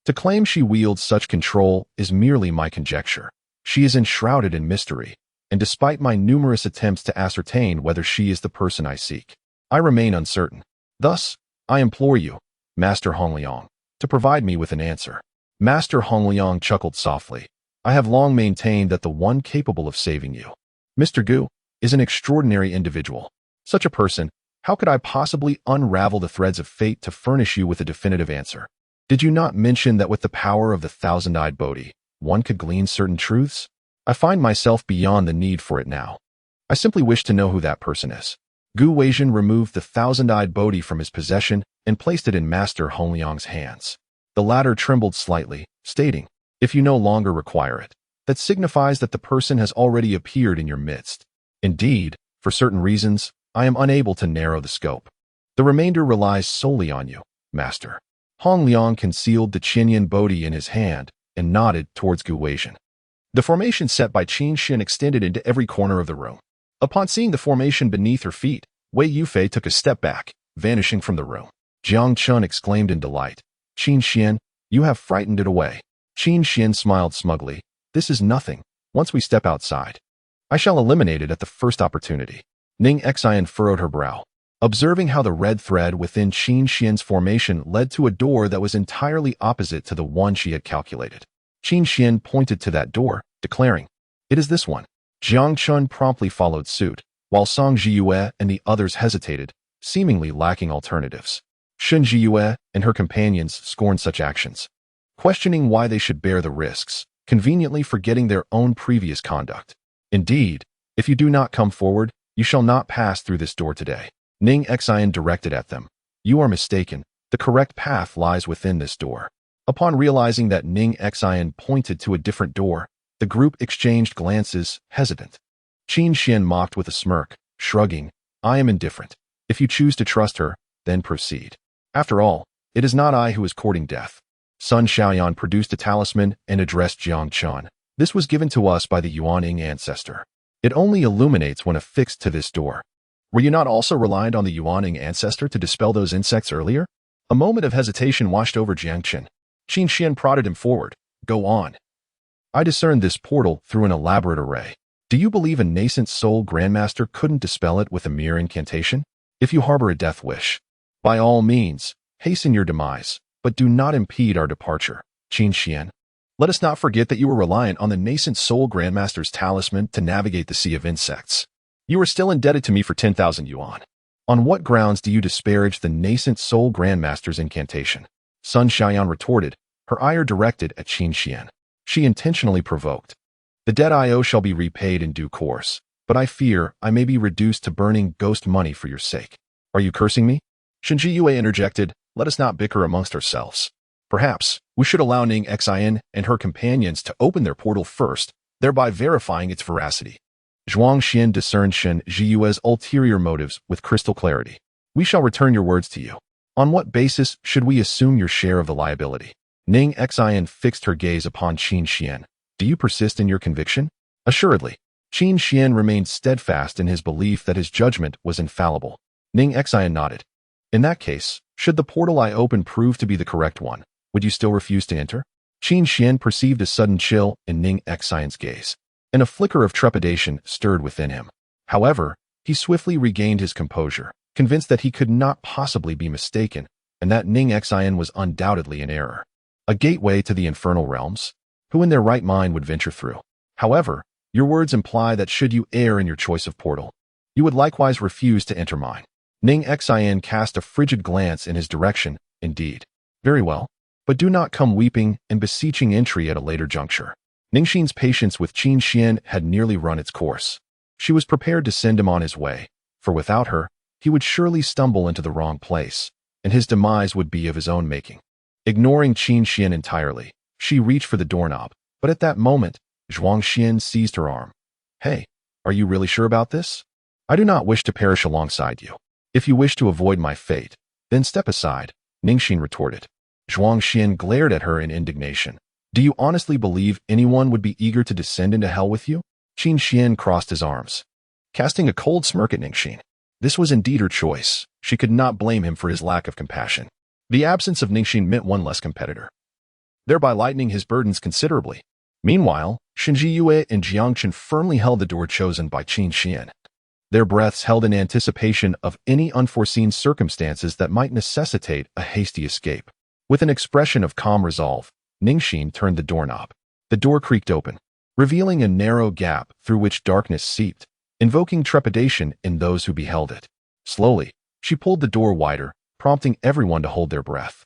"To claim she wields such control is merely my conjecture. She is enshrouded in mystery, and despite my numerous attempts to ascertain whether she is the person I seek, I remain uncertain. Thus, I implore you, Master Hongliang, to provide me with an answer." Master Hongliang chuckled softly. "I have long maintained that the one capable of saving you, Mr. Gu, is an extraordinary individual. Such a person, how could I possibly unravel the threads of fate to furnish you with a definitive answer? Did you not mention that with the power of the thousand-eyed Bodhi, one could glean certain truths? I find myself beyond the need for it now. I simply wish to know who that person is." Gu Weijin removed the thousand-eyed Bodhi from his possession and placed it in Master Hongliang's hands. The latter trembled slightly, stating, "If you no longer require it, that signifies that the person has already appeared in your midst. Indeed, for certain reasons, I am unable to narrow the scope. The remainder relies solely on you, Master." Hongliang concealed the Qinyan Bodhi in his hand and nodded towards Gu Weijin. The formation set by Qin Xuan extended into every corner of the room. Upon seeing the formation beneath her feet, Wei Yufei took a step back, vanishing from the room. Jiang Chun exclaimed in delight, "Qin Xuan, you have frightened it away." Qin Xuan smiled smugly. "This is nothing. Once we step outside, I shall eliminate it at the first opportunity." Ning Xin furrowed her brow, observing how the red thread within Qin Xuan's formation led to a door that was entirely opposite to the one she had calculated. Qin Xuan pointed to that door, declaring, "It is this one." Jiang Chun promptly followed suit, while Song Jiyue and the others hesitated, seemingly lacking alternatives. Shun Jiyue and her companions scorned such actions, questioning why they should bear the risks, conveniently forgetting their own previous conduct. "Indeed, if you do not come forward, you shall not pass through this door today." Ning Xin directed at them. "You are mistaken. The correct path lies within this door." Upon realizing that Ning Xin pointed to a different door, the group exchanged glances, hesitant. Qin Xuan mocked with a smirk, shrugging, "I am indifferent. If you choose to trust her, then proceed. After all, it is not I who is courting death." Sun Xiaoyan produced a talisman and addressed Jiang Chun. "This was given to us by the Yuaning ancestor. It only illuminates when affixed to this door. Were you not also reliant on the Yuaning ancestor to dispel those insects earlier?" A moment of hesitation washed over Jiang Chun. Qin Xuan prodded him forward. "Go on." "I discerned this portal through an elaborate array. Do you believe a Nascent Soul Grandmaster couldn't dispel it with a mere incantation? If you harbor a death wish, by all means, hasten your demise, but do not impede our departure, Qin Xuan. Let us not forget that you were reliant on the Nascent Soul Grandmaster's talisman to navigate the sea of insects. You are still indebted to me for 10,000 yuan. On what grounds do you disparage the Nascent Soul Grandmaster's incantation?" Sun Xiaoyan retorted, her ire directed at Qin Xuan. She intentionally provoked. "The debt I owe shall be repaid in due course, but I fear I may be reduced to burning ghost money for your sake." "Are you cursing me?" Shun Jiyue interjected, "Let us not bicker amongst ourselves. Perhaps we should allow Ning Xin and her companions to open their portal first, thereby verifying its veracity." Zhuang Xin discerned Shun Jiyue's ulterior motives with crystal clarity. "We shall return your words to you. On what basis should we assume your share of the liability?" Ning Xin fixed her gaze upon Qin Xuan. "Do you persist in your conviction?" "Assuredly." Qin Xuan remained steadfast in his belief that his judgment was infallible. Ning Xin nodded. "In that case, should the portal I open prove to be the correct one, would you still refuse to enter?" Qin Xuan perceived a sudden chill in Ning Xion's gaze, and a flicker of trepidation stirred within him. However, he swiftly regained his composure, convinced that he could not possibly be mistaken, and that Ning Xion was undoubtedly in error. A gateway to the infernal realms? Who in their right mind would venture through? However, your words imply that should you err in your choice of portal, you would likewise refuse to enter mine. Ning Xion cast a frigid glance in his direction. "Indeed. Very well. but do not come weeping and beseeching entry at a later juncture. Ning Xin's patience with Qin Xuan had nearly run its course. She was prepared to send him on his way, for without her, he would surely stumble into the wrong place, and his demise would be of his own making. Ignoring Qin Xuan entirely, she reached for the doorknob, but at that moment, Zhuang Xian seized her arm. Hey, are you really sure about this? I do not wish to perish alongside you. If you wish to avoid my fate, then step aside, Ning Xin retorted. Zhuang Xian glared at her in indignation. Do you honestly believe anyone would be eager to descend into hell with you? Qin Xuan crossed his arms, casting a cold smirk at Ning Xin. This was indeed her choice. She could not blame him for his lack of compassion. The absence of Ning Xin meant one less competitor, thereby lightening his burdens considerably. Meanwhile, Shenji Yue and Jiang Chen firmly held the door chosen by Qin Xuan, their breaths held in anticipation of any unforeseen circumstances that might necessitate a hasty escape. With an expression of calm resolve, Ning Xin turned the doorknob. The door creaked open, revealing a narrow gap through which darkness seeped, invoking trepidation in those who beheld it. Slowly, she pulled the door wider, prompting everyone to hold their breath.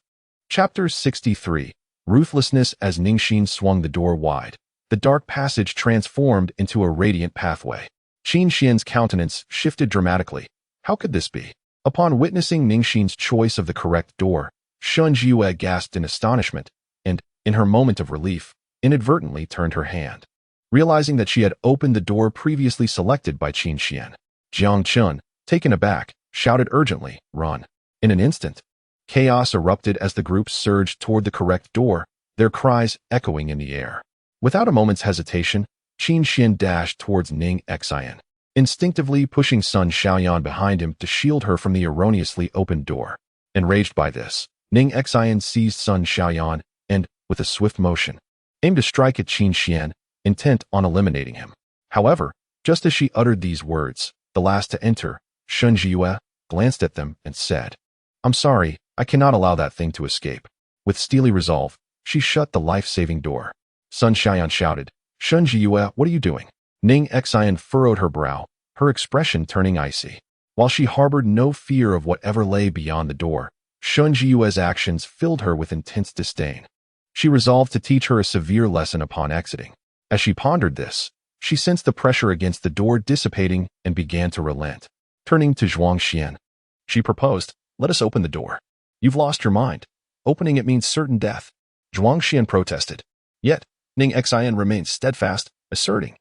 Chapter 63. Ruthlessness. As Ning Xin swung the door wide, the dark passage transformed into a radiant pathway. Qin Xuan's countenance shifted dramatically. How could this be? Upon witnessing Ning Xin's choice of the correct door, Shun Jiyue gasped in astonishment, and, in her moment of relief, inadvertently turned her hand, realizing that she had opened the door previously selected by Qin Xuan. Jiang Chen, taken aback, shouted urgently, "Run!" In an instant, chaos erupted as the group surged toward the correct door, their cries echoing in the air. Without a moment's hesitation, Qin Xuan dashed towards Ning Xin, instinctively pushing Sun Xiaoyan behind him to shield her from the erroneously opened door. Enraged by this, Ning Xin seized Sun Xiaoyan and, with a swift motion, aimed to strike at Qin Xuan, intent on eliminating him. However, just as she uttered these words, the last to enter, Shun Jiyue, glanced at them and said, "I'm sorry, I cannot allow that thing to escape." With steely resolve, she shut the life-saving door. Sun Xiaoyan shouted, "Shun Jiyue, what are you doing?" Ning Xin furrowed her brow, her expression turning icy. While she harbored no fear of whatever lay beyond the door, Shun Jiyue's actions filled her with intense disdain. She resolved to teach her a severe lesson upon exiting. As she pondered this, she sensed the pressure against the door dissipating and began to relent. Turning to Zhuang Xian, she proposed, "Let us open the door." "You've lost your mind. Opening it means certain death." Zhuang Xian protested. Yet, Ning Xin remained steadfast, asserting,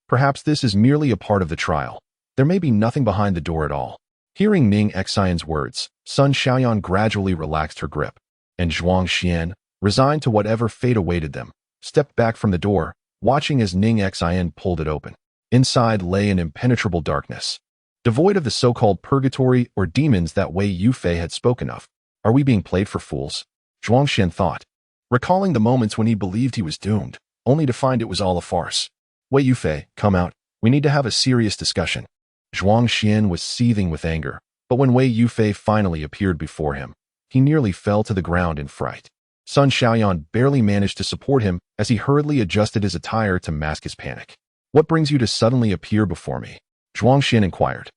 "Perhaps this is merely a part of the trial. There may be nothing behind the door at all." Hearing Ning Xion's words, Sun Xiaoyan gradually relaxed her grip, and Zhuang Xian, resigned to whatever fate awaited them, stepped back from the door, watching as Ning Xian pulled it open. Inside lay an impenetrable darkness, devoid of the so-called purgatory or demons that Wei Yufei had spoken of. Are we being played for fools? Zhuang Xian thought, recalling the moments when he believed he was doomed, only to find it was all a farce. Wei Yufei, come out. We need to have a serious discussion. Zhuang Xian was seething with anger, but when Wei Yufei finally appeared before him, he nearly fell to the ground in fright. Sun Xiaoyan barely managed to support him as he hurriedly adjusted his attire to mask his panic. "What brings you to suddenly appear before me?" Zhuang Xian inquired.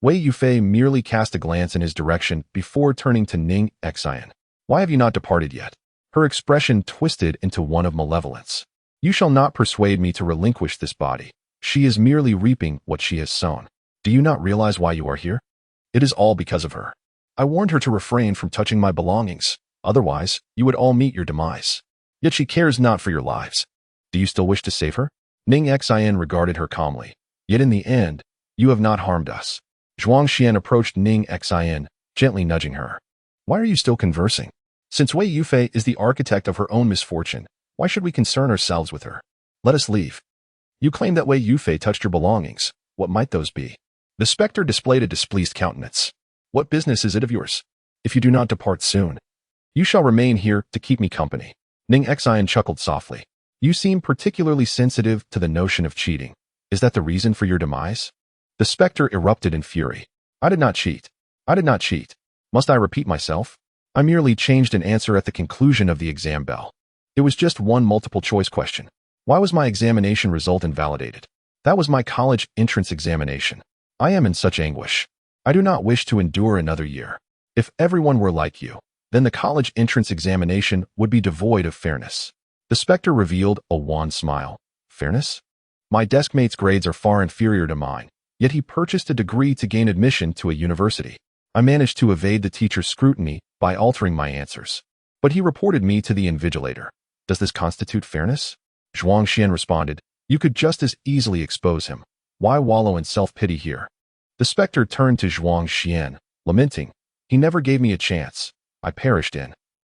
Wei Yufei merely cast a glance in his direction before turning to Ning Xin. "Why have you not departed yet?" Her expression twisted into one of malevolence. "You shall not persuade me to relinquish this body. She is merely reaping what she has sown. Do you not realize why you are here? It is all because of her. I warned her to refrain from touching my belongings. Otherwise, you would all meet your demise. Yet she cares not for your lives. Do you still wish to save her?" Ning Xin regarded her calmly. "Yet in the end, you have not harmed us." Zhuang Xian approached Ning Xin, gently nudging her. "Why are you still conversing? Since Wei Yufei is the architect of her own misfortune, why should we concern ourselves with her? Let us leave." "You claim that Wei Yufei touched your belongings. What might those be?" The specter displayed a displeased countenance. "What business is it of yours? If you do not depart soon, you shall remain here to keep me company." Ning Xin chuckled softly. "You seem particularly sensitive to the notion of cheating. Is that the reason for your demise?" The specter erupted in fury. "I did not cheat. I did not cheat. Must I repeat myself? I merely changed an answer at the conclusion of the exam bell. It was just one multiple-choice question. Why was my examination result invalidated? That was my college entrance examination. I am in such anguish. I do not wish to endure another year. If everyone were like you, then the college entrance examination would be devoid of fairness. The specter revealed a wan smile. Fairness? My deskmate's grades are far inferior to mine, yet he purchased a degree to gain admission to a university. I managed to evade the teacher's scrutiny by altering my answers. But he reported me to the invigilator. Does this constitute fairness? Zhuang Xian responded, you could just as easily expose him. Why wallow in self-pity here? The specter turned to Zhuang Xian, lamenting, he never gave me a chance. I perished in.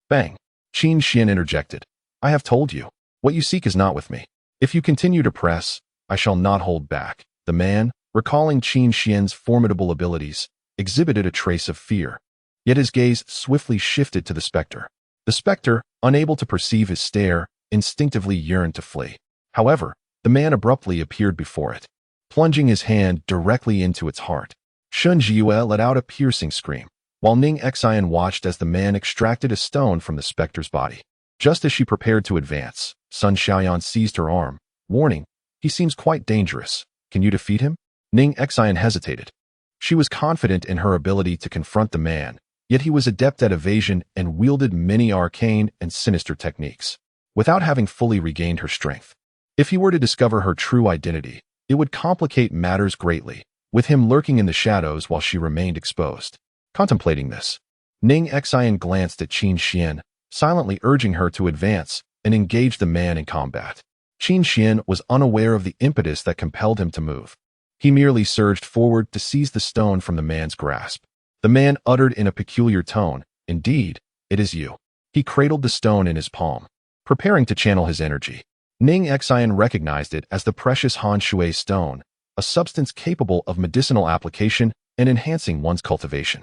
Bang! Qin Xuan interjected. I have told you, what you seek is not with me. If you continue to press, I shall not hold back. The man, recalling Qin Xuan's formidable abilities, exhibited a trace of fear. Yet his gaze swiftly shifted to the specter. The specter, unable to perceive his stare, instinctively yearned to flee. However, the man abruptly appeared before it, plunging his hand directly into its heart. Shun Jiyue let out a piercing scream, while Ning Xin watched as the man extracted a stone from the specter's body. Just as she prepared to advance, Sun Xiaoyan seized her arm, warning, he seems quite dangerous. Can you defeat him? Ning Xin hesitated. She was confident in her ability to confront the man, yet he was adept at evasion and wielded many arcane and sinister techniques, without having fully regained her strength. If he were to discover her true identity, it would complicate matters greatly, with him lurking in the shadows while she remained exposed. Contemplating this, Ning Xin glanced at Qin Xuan, silently urging her to advance and engage the man in combat. Qin Xuan was unaware of the impetus that compelled him to move. He merely surged forward to seize the stone from the man's grasp. The man uttered in a peculiar tone, indeed, it is you. He cradled the stone in his palm, preparing to channel his energy. Ning Xin recognized it as the precious Han Shui stone, a substance capable of medicinal application and enhancing one's cultivation.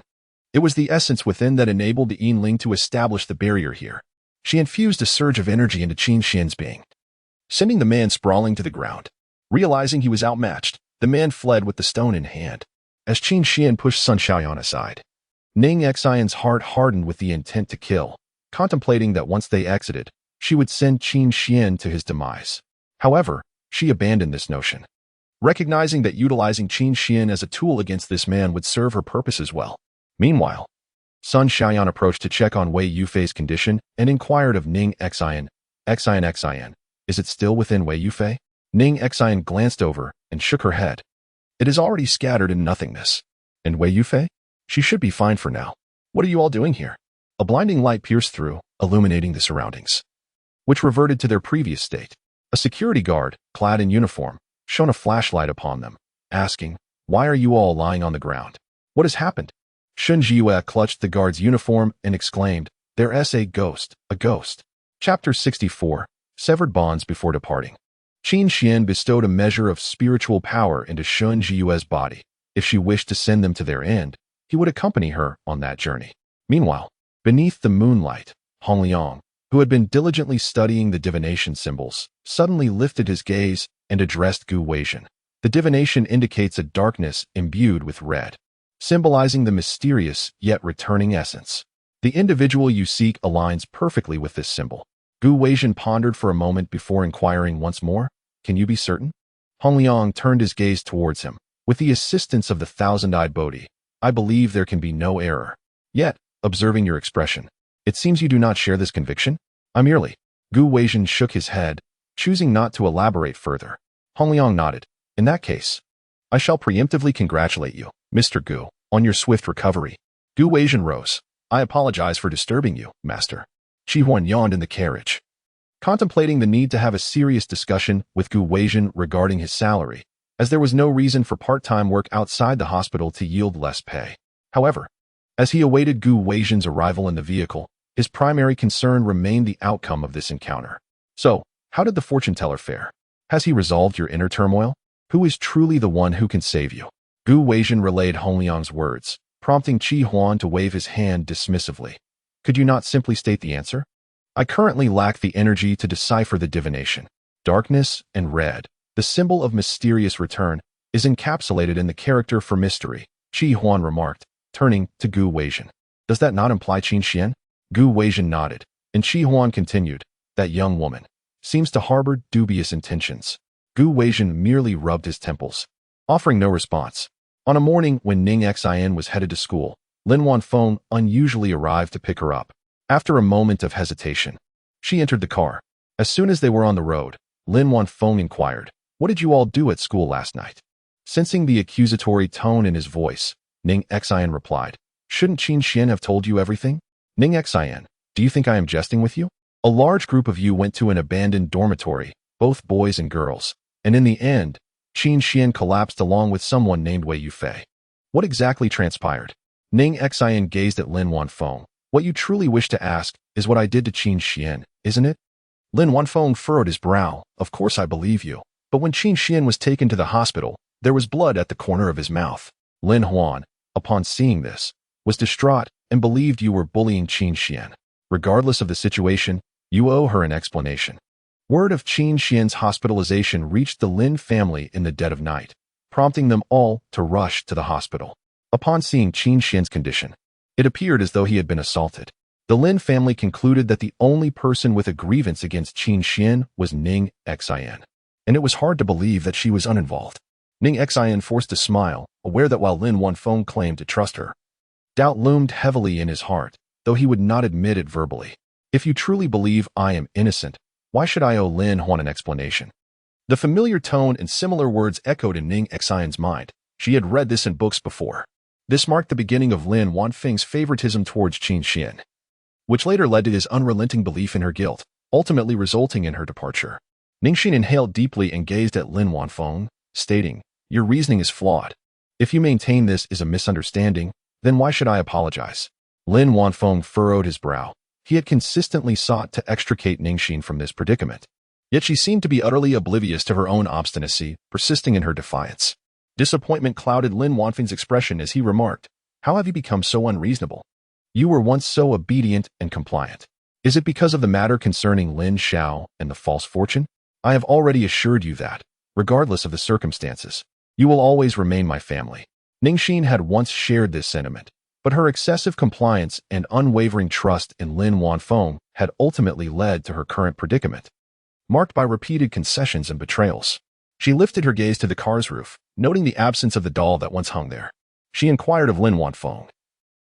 It was the essence within that enabled the Yinling to establish the barrier here. She infused a surge of energy into Qin Xuan's being, sending the man sprawling to the ground. Realizing he was outmatched, the man fled with the stone in hand. As Qin Xuan pushed Sun Xiaoyan aside, Ning Xion's heart hardened with the intent to kill, contemplating that once they exited, she would send Qin Xuan to his demise. However, she abandoned this notion, recognizing that utilizing Qin Xuan as a tool against this man would serve her purposes well. Meanwhile, Sun Xiaoyan approached to check on Wei Yufei's condition and inquired of Ning Xin. Xin, is it still within Wei Yufei? Ning Xin glanced over and shook her head. It is already scattered in nothingness. And Wei Yufei? She should be fine for now. What are you all doing here? A blinding light pierced through, illuminating the surroundings, which reverted to their previous state. A security guard, clad in uniform, shone a flashlight upon them, asking, why are you all lying on the ground? What has happened? Shun Jiyue clutched the guard's uniform and exclaimed, there's a ghost, a ghost. Chapter 64, Severed Bonds Before Departing. Qin Xuan bestowed a measure of spiritual power into Shun Jiyue's body. If she wished to send them to their end, he would accompany her on that journey. Meanwhile, beneath the moonlight, Hong Liang, who had been diligently studying the divination symbols, suddenly lifted his gaze and addressed Gu Weizhen. The divination indicates a darkness imbued with red, symbolizing the mysterious yet returning essence. The individual you seek aligns perfectly with this symbol. Gu Weizhen pondered for a moment before inquiring once more, can you be certain? Hong Liang turned his gaze towards him. With the assistance of the thousand-eyed Bodhi, I believe there can be no error. Yet, observing your expression, it seems you do not share this conviction? I merely. Gu Weizhen shook his head, choosing not to elaborate further. Hong Liang nodded. In that case, I shall preemptively congratulate you, Mr. Gu, on your swift recovery. Gu Weizhen rose. I apologize for disturbing you, Master. Qi Huan yawned in the carriage, contemplating the need to have a serious discussion with Gu Weizhen regarding his salary, as there was no reason for part-time work outside the hospital to yield less pay. However, as he awaited Gu Weizhen's arrival in the vehicle, his primary concern remained the outcome of this encounter. So, how did the fortune-teller fare? Has he resolved your inner turmoil? Who is truly the one who can save you? Gu Weizhen relayed Hong Liang's words, prompting Qi Huan to wave his hand dismissively. Could you not simply state the answer? I currently lack the energy to decipher the divination. Darkness and red, the symbol of mysterious return, is encapsulated in the character for mystery, Qi Huan remarked, turning to Gu Weizhen. Does that not imply Qin Xuan? Gu Weizhen nodded, and Qi Huan continued, that young woman seems to harbor dubious intentions. Gu Weizhen merely rubbed his temples, offering no response. On a morning when Ning Xin was headed to school, Lin Wanfeng unusually arrived to pick her up. After a moment of hesitation, she entered the car. As soon as they were on the road, Lin Wanfeng inquired, "What did you all do at school last night?" Sensing the accusatory tone in his voice, Ning Xin replied, "Shouldn't Qin Xuan have told you everything?" "Ning Xin, do you think I am jesting with you? A large group of you went to an abandoned dormitory, both boys and girls, and in the end, Qin Xuan collapsed along with someone named Wei Yufei. What exactly transpired?" Ning Xin gazed at Lin Wanfeng. "What you truly wish to ask is what I did to Qin Xuan, isn't it?" Lin Wanfeng furrowed his brow. "Of course I believe you. But when Qin Xuan was taken to the hospital, there was blood at the corner of his mouth. Lin Huan, upon seeing this, was distraught and believed you were bullying Qin Xuan. Regardless of the situation, you owe her an explanation." Word of Qin Xuan's hospitalization reached the Lin family in the dead of night, prompting them all to rush to the hospital. Upon seeing Qin Xuan's condition, it appeared as though he had been assaulted. The Lin family concluded that the only person with a grievance against Qin Xuan was Ning Xin, and it was hard to believe that she was uninvolved. Ning Xin forced a smile, aware that while Lin Wanfeng claimed to trust her, doubt loomed heavily in his heart, though he would not admit it verbally. "If you truly believe I am innocent, why should I owe Lin Huan an explanation?" The familiar tone and similar words echoed in Ning Xion's mind. She had read this in books before. This marked the beginning of Lin Wanfeng's favoritism towards Qin Xuan, which later led to his unrelenting belief in her guilt, ultimately resulting in her departure. Ning Xin inhaled deeply and gazed at Lin Wanfeng, stating, "Your reasoning is flawed. If you maintain this is a misunderstanding, then why should I apologize?" Lin Wanfeng furrowed his brow. He had consistently sought to extricate Ning Xin from this predicament. Yet she seemed to be utterly oblivious to her own obstinacy, persisting in her defiance. Disappointment clouded Lin Wanfeng's expression as he remarked, "How have you become so unreasonable? You were once so obedient and compliant. Is it because of the matter concerning Lin Xiao and the false fortune? I have already assured you that, regardless of the circumstances, you will always remain my family." Ning Xin had once shared this sentiment, but her excessive compliance and unwavering trust in Lin Wanfeng had ultimately led to her current predicament, marked by repeated concessions and betrayals. She lifted her gaze to the car's roof, noting the absence of the doll that once hung there. She inquired of Lin Wanfeng,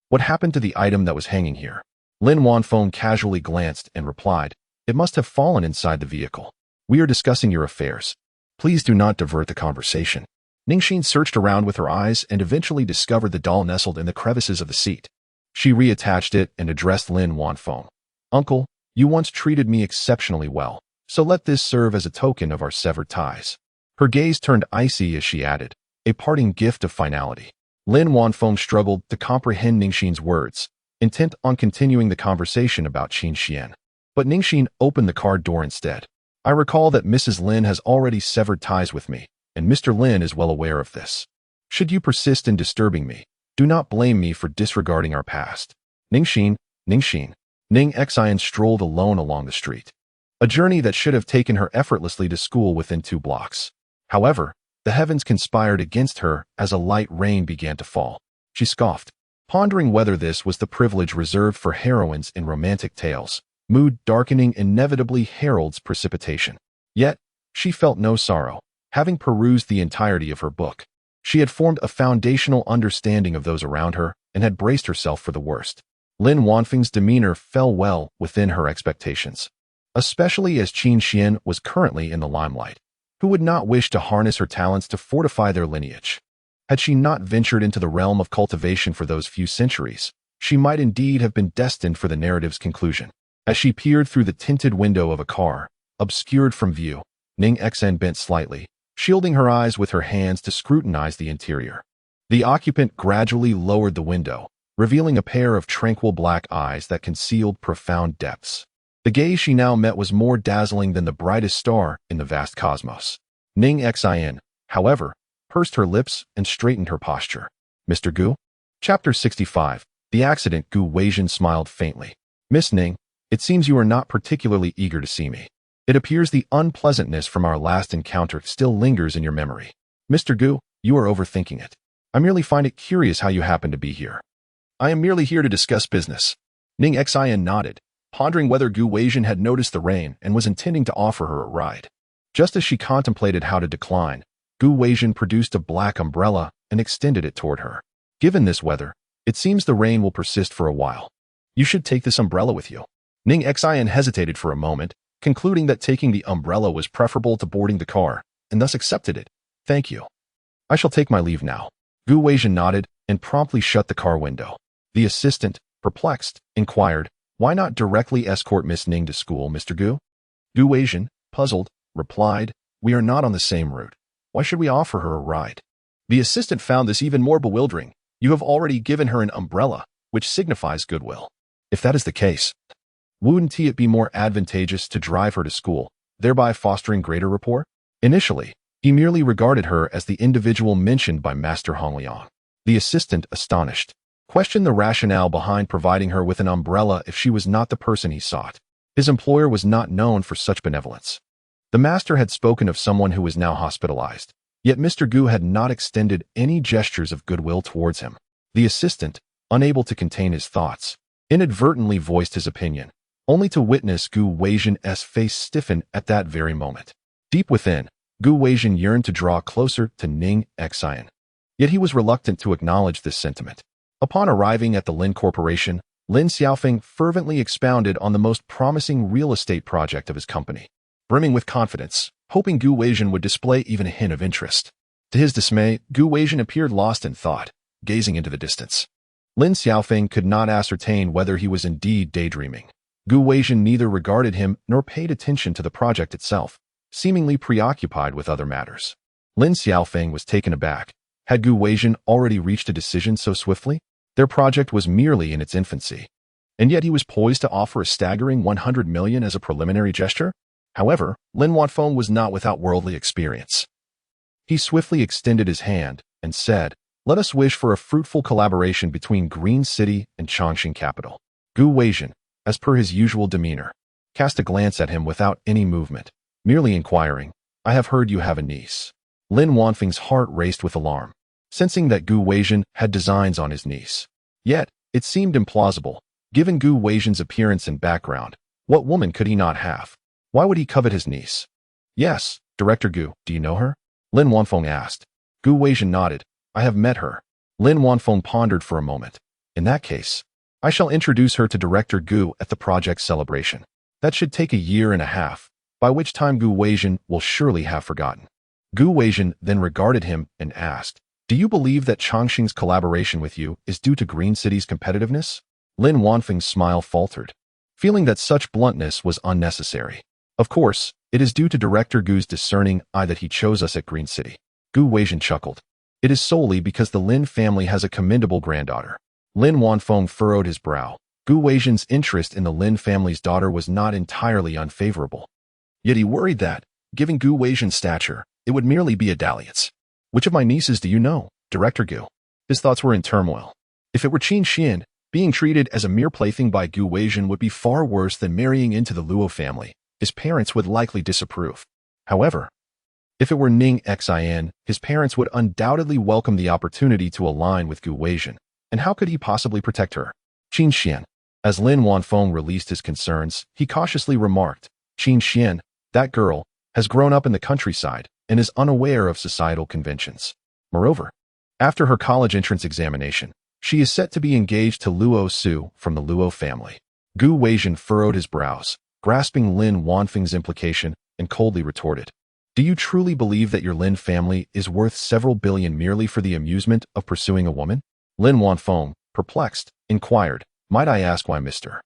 "What happened to the item that was hanging here?" Lin Wanfeng casually glanced and replied, "It must have fallen inside the vehicle. We are discussing your affairs. Please do not divert the conversation." Ning Xin searched around with her eyes and eventually discovered the doll nestled in the crevices of the seat. She reattached it and addressed Lin Wanfeng. "Uncle, you once treated me exceptionally well, so let this serve as a token of our severed ties." Her gaze turned icy as she added, "A parting gift of finality." Lin Wanfeng struggled to comprehend Ning Xin's words, intent on continuing the conversation about Qin Xuan. But Ning Xin opened the car door instead. "I recall that Mrs. Lin has already severed ties with me, and Mr. Lin is well aware of this. Should you persist in disturbing me, do not blame me for disregarding our past." Ning Xin. Ning Xian strolled alone along the street, a journey that should have taken her effortlessly to school within 2 blocks. However, the heavens conspired against her as a light rain began to fall. She scoffed, pondering whether this was the privilege reserved for heroines in romantic tales. Mood darkening inevitably heralds precipitation. Yet, she felt no sorrow. Having perused the entirety of her book, she had formed a foundational understanding of those around her and had braced herself for the worst. Lin Wanfeng's demeanor fell well within her expectations, especially as Qin Xuan was currently in the limelight. Who would not wish to harness her talents to fortify their lineage? Had she not ventured into the realm of cultivation for those few centuries, she might indeed have been destined for the narrative's conclusion. As she peered through the tinted window of a car, obscured from view, Ning Xin bent slightly, shielding her eyes with her hands to scrutinize the interior. The occupant gradually lowered the window, revealing a pair of tranquil black eyes that concealed profound depths. The gaze she now met was more dazzling than the brightest star in the vast cosmos. Ning Xin, however, pursed her lips and straightened her posture. "Mr. Gu?" Chapter 65. The accident. Gu Weijin smiled faintly. "Miss Ning, it seems you are not particularly eager to see me. It appears the unpleasantness from our last encounter still lingers in your memory. Mr. Gu, you are overthinking it. I merely find it curious how you happen to be here." "I am merely here to discuss business." Ning Xin nodded, pondering whether Gu Weijin had noticed the rain and was intending to offer her a ride. Just as she contemplated how to decline, Gu Weijin produced a black umbrella and extended it toward her. Given this weather, It seems the rain will persist for a while. You should take this umbrella with you. Ning Xin hesitated for a moment, concluding that taking the umbrella was preferable to boarding the car, and thus accepted it. Thank you. I shall take my leave now. Gu Weijin nodded and promptly shut the car window. The assistant, perplexed, inquired, why not directly escort Miss Ning to school, Mr. Gu? Gu Weijin, puzzled, replied, we are not on the same route. Why should we offer her a ride? The assistant found this even more bewildering. You have already given her an umbrella, which signifies goodwill. If that is the case, wouldn't it be more advantageous to drive her to school, thereby fostering greater rapport? Initially, he merely regarded her as the individual mentioned by Master Hongliang. The assistant, astonished, questioned the rationale behind providing her with an umbrella if she was not the person he sought. His employer was not known for such benevolence. The master had spoken of someone who was now hospitalized, yet Mr. Gu had not extended any gestures of goodwill towards him. The assistant, unable to contain his thoughts, inadvertently voiced his opinion, only to witness Gu Weijin's face stiffen at that very moment. Deep within, Gu Weijin yearned to draw closer to Ning Xin. Yet he was reluctant to acknowledge this sentiment. Upon arriving at the Lin Corporation, Lin Xiaofeng fervently expounded on the most promising real estate project of his company, brimming with confidence, hoping Gu Weijin would display even a hint of interest. To his dismay, Gu Weijin appeared lost in thought, gazing into the distance. Lin Xiaofeng could not ascertain whether he was indeed daydreaming. Gu Weijin neither regarded him nor paid attention to the project itself, seemingly preoccupied with other matters. Lin Xiaofeng was taken aback. Had Gu Weijin already reached a decision so swiftly? Their project was merely in its infancy, and yet he was poised to offer a staggering 100 million as a preliminary gesture? However, Lin Wanfeng was not without worldly experience. He swiftly extended his hand and said, let us wish for a fruitful collaboration between Green City and Chongqing capital. Gu Weijin, as per his usual demeanor, cast a glance at him without any movement, merely inquiring, I have heard you have a niece. Lin Wanfeng's heart raced with alarm, sensing that Gu Weijin had designs on his niece. Yet, it seemed implausible. Given Gu Weijin's appearance and background, what woman could he not have? Why would he covet his niece? Yes, Director Gu, do you know her? Lin Wanfeng asked. Gu Weijin nodded. I have met her. Lin Wanfeng pondered for a moment. In that case, I shall introduce her to Director Gu at the project celebration. That should take a year and a half, by which time Gu Weijin will surely have forgotten. Gu Weijin then regarded him and asked, do you believe that Chongqing's collaboration with you is due to Green City's competitiveness? Lin Wanfeng's smile faltered, feeling that such bluntness was unnecessary. Of course, it is due to Director Gu's discerning eye that he chose us at Green City. Gu Weijin chuckled. It is solely because the Lin family has a commendable granddaughter. Lin Wanfeng furrowed his brow. Gu Weijin's interest in the Lin family's daughter was not entirely unfavorable. Yet he worried that, given Gu Weijin's stature, it would merely be a dalliance. Which of my nieces do you know, Director Gu? His thoughts were in turmoil. If it were Qin Xuan, being treated as a mere plaything by Gu Weijin would be far worse than marrying into the Luo family. His parents would likely disapprove. However, if it were Ning Xin, his parents would undoubtedly welcome the opportunity to align with Gu Weijin. And how could he possibly protect her? Qin Xuan. As Lin Wanfeng released his concerns, he cautiously remarked, Qin Xuan, that girl, has grown up in the countryside and is unaware of societal conventions. Moreover, after her college entrance examination, she is set to be engaged to Luo Su from the Luo family. Gu Weijin furrowed his brows, grasping Lin Wanfeng's implication, and coldly retorted, do you truly believe that your Lin family is worth several billion merely for the amusement of pursuing a woman? Lin Wanfeng, perplexed, inquired, might I ask why Mr.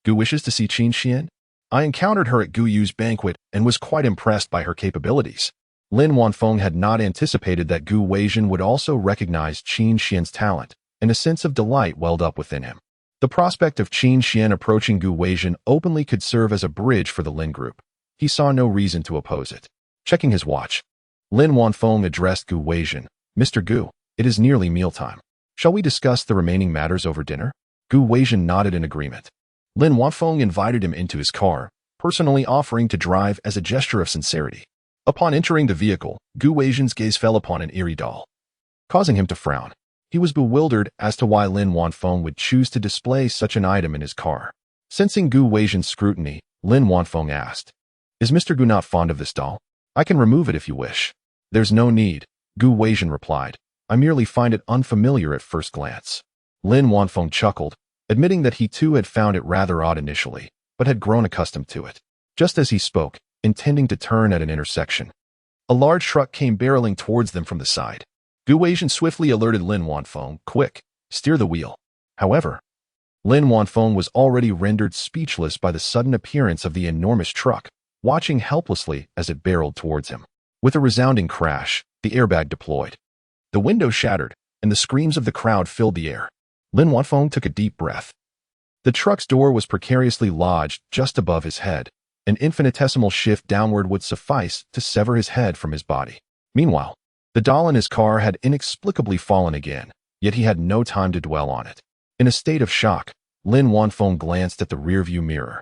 Gu wishes to see Qin Xuan? I encountered her at Gu Yu's banquet and was quite impressed by her capabilities. Lin Wanfeng had not anticipated that Gu Weijin would also recognize Qin Xuan's talent, and a sense of delight welled up within him. The prospect of Qin Xuan approaching Gu Weijin openly could serve as a bridge for the Lin group. He saw no reason to oppose it. Checking his watch, Lin Wanfeng addressed Gu Weijin, Mr. Gu, it is nearly mealtime. Shall we discuss the remaining matters over dinner? Gu Weijin nodded in agreement. Lin Wanfeng invited him into his car, personally offering to drive as a gesture of sincerity. Upon entering the vehicle, Gu Weijin's gaze fell upon an eerie doll, causing him to frown. He was bewildered as to why Lin Wanfeng would choose to display such an item in his car. Sensing Gu Weijin's scrutiny, Lin Wanfeng asked, is Mr. Gu not fond of this doll? I can remove it if you wish. There's no need, Gu Weijin replied. I merely find it unfamiliar at first glance. Lin Wanfeng chuckled, admitting that he too had found it rather odd initially, but had grown accustomed to it. Just as he spoke, intending to turn at an intersection, a large truck came barreling towards them from the side. Gu Weijian swiftly alerted Lin Wanfeng, "Quick, steer the wheel." However, Lin Wanfeng was already rendered speechless by the sudden appearance of the enormous truck, watching helplessly as it barreled towards him. With a resounding crash, the airbag deployed. The window shattered, and the screams of the crowd filled the air. Lin Wanfeng took a deep breath. The truck's door was precariously lodged just above his head. An infinitesimal shift downward would suffice to sever his head from his body. Meanwhile, the doll in his car had inexplicably fallen again, yet he had no time to dwell on it. In a state of shock, Lin Wanfeng glanced at the rearview mirror,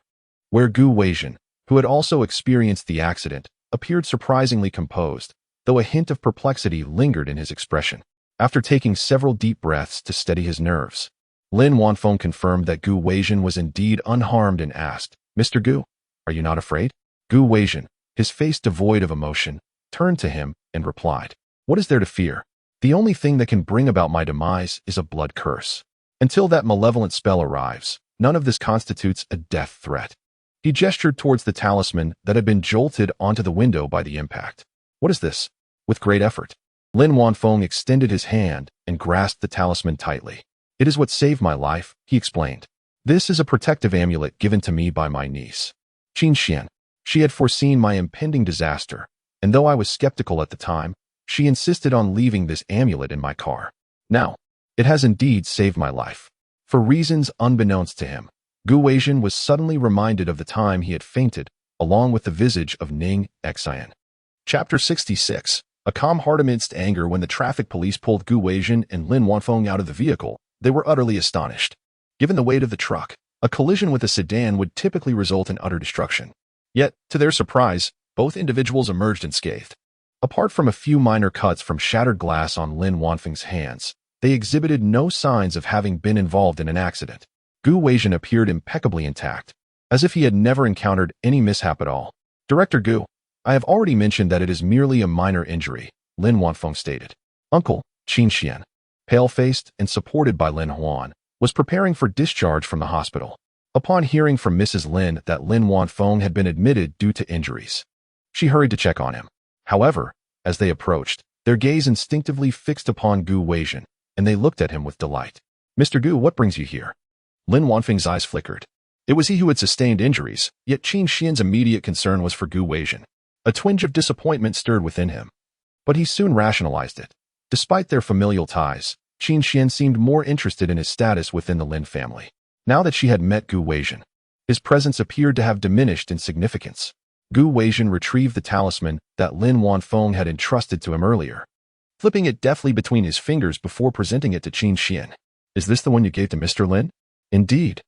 where Gu Weijian, who had also experienced the accident, appeared surprisingly composed, though a hint of perplexity lingered in his expression. After taking several deep breaths to steady his nerves, Lin Wanfeng confirmed that Gu Weijian was indeed unharmed and asked, "Mr. Gu, are you not afraid?" Gu Weijian, his face devoid of emotion, turned to him and replied, "What is there to fear? The only thing that can bring about my demise is a blood curse. Until that malevolent spell arrives, none of this constitutes a death threat." He gestured towards the talisman that had been jolted onto the window by the impact. "What is this?" With great effort, Lin Wanfeng extended his hand and grasped the talisman tightly. "It is what saved my life," he explained. "This is a protective amulet given to me by my niece, Qin Xuan. She had foreseen my impending disaster, and though I was skeptical at the time, she insisted on leaving this amulet in my car. Now, it has indeed saved my life." For reasons unbeknownst to him, Gu Weijian was suddenly reminded of the time he had fainted, along with the visage of Ning Xin. Chapter 66. A calm heart amidst anger. When the traffic police pulled Gu Weijian and Lin Wanfeng out of the vehicle, they were utterly astonished. Given the weight of the truck, a collision with a sedan would typically result in utter destruction. Yet, to their surprise, both individuals emerged unscathed. Apart from a few minor cuts from shattered glass on Lin Wanfeng's hands, they exhibited no signs of having been involved in an accident. Gu Weijian appeared impeccably intact, as if he had never encountered any mishap at all. "Director Gu, I have already mentioned that it is merely a minor injury," Lin Wanfeng stated. Uncle, Qin Xuan, pale-faced and supported by Lin Huan, was preparing for discharge from the hospital. Upon hearing from Mrs. Lin that Lin Wanfeng had been admitted due to injuries, she hurried to check on him. However, as they approached, their gaze instinctively fixed upon Gu Weijian, and they looked at him with delight. "Mr. Gu, what brings you here?" Lin Wanfeng's eyes flickered. It was he who had sustained injuries, yet Qin Xian's immediate concern was for Gu Weijian. A twinge of disappointment stirred within him, but he soon rationalized it. Despite their familial ties, Qin Xian seemed more interested in his status within the Lin family. Now that she had met Gu Weijian, his presence appeared to have diminished in significance. Gu Weijian retrieved the talisman that Lin Wanfeng had entrusted to him earlier, flipping it deftly between his fingers before presenting it to Qin Xian. "Is this the one you gave to Mr. Lin?" "Indeed.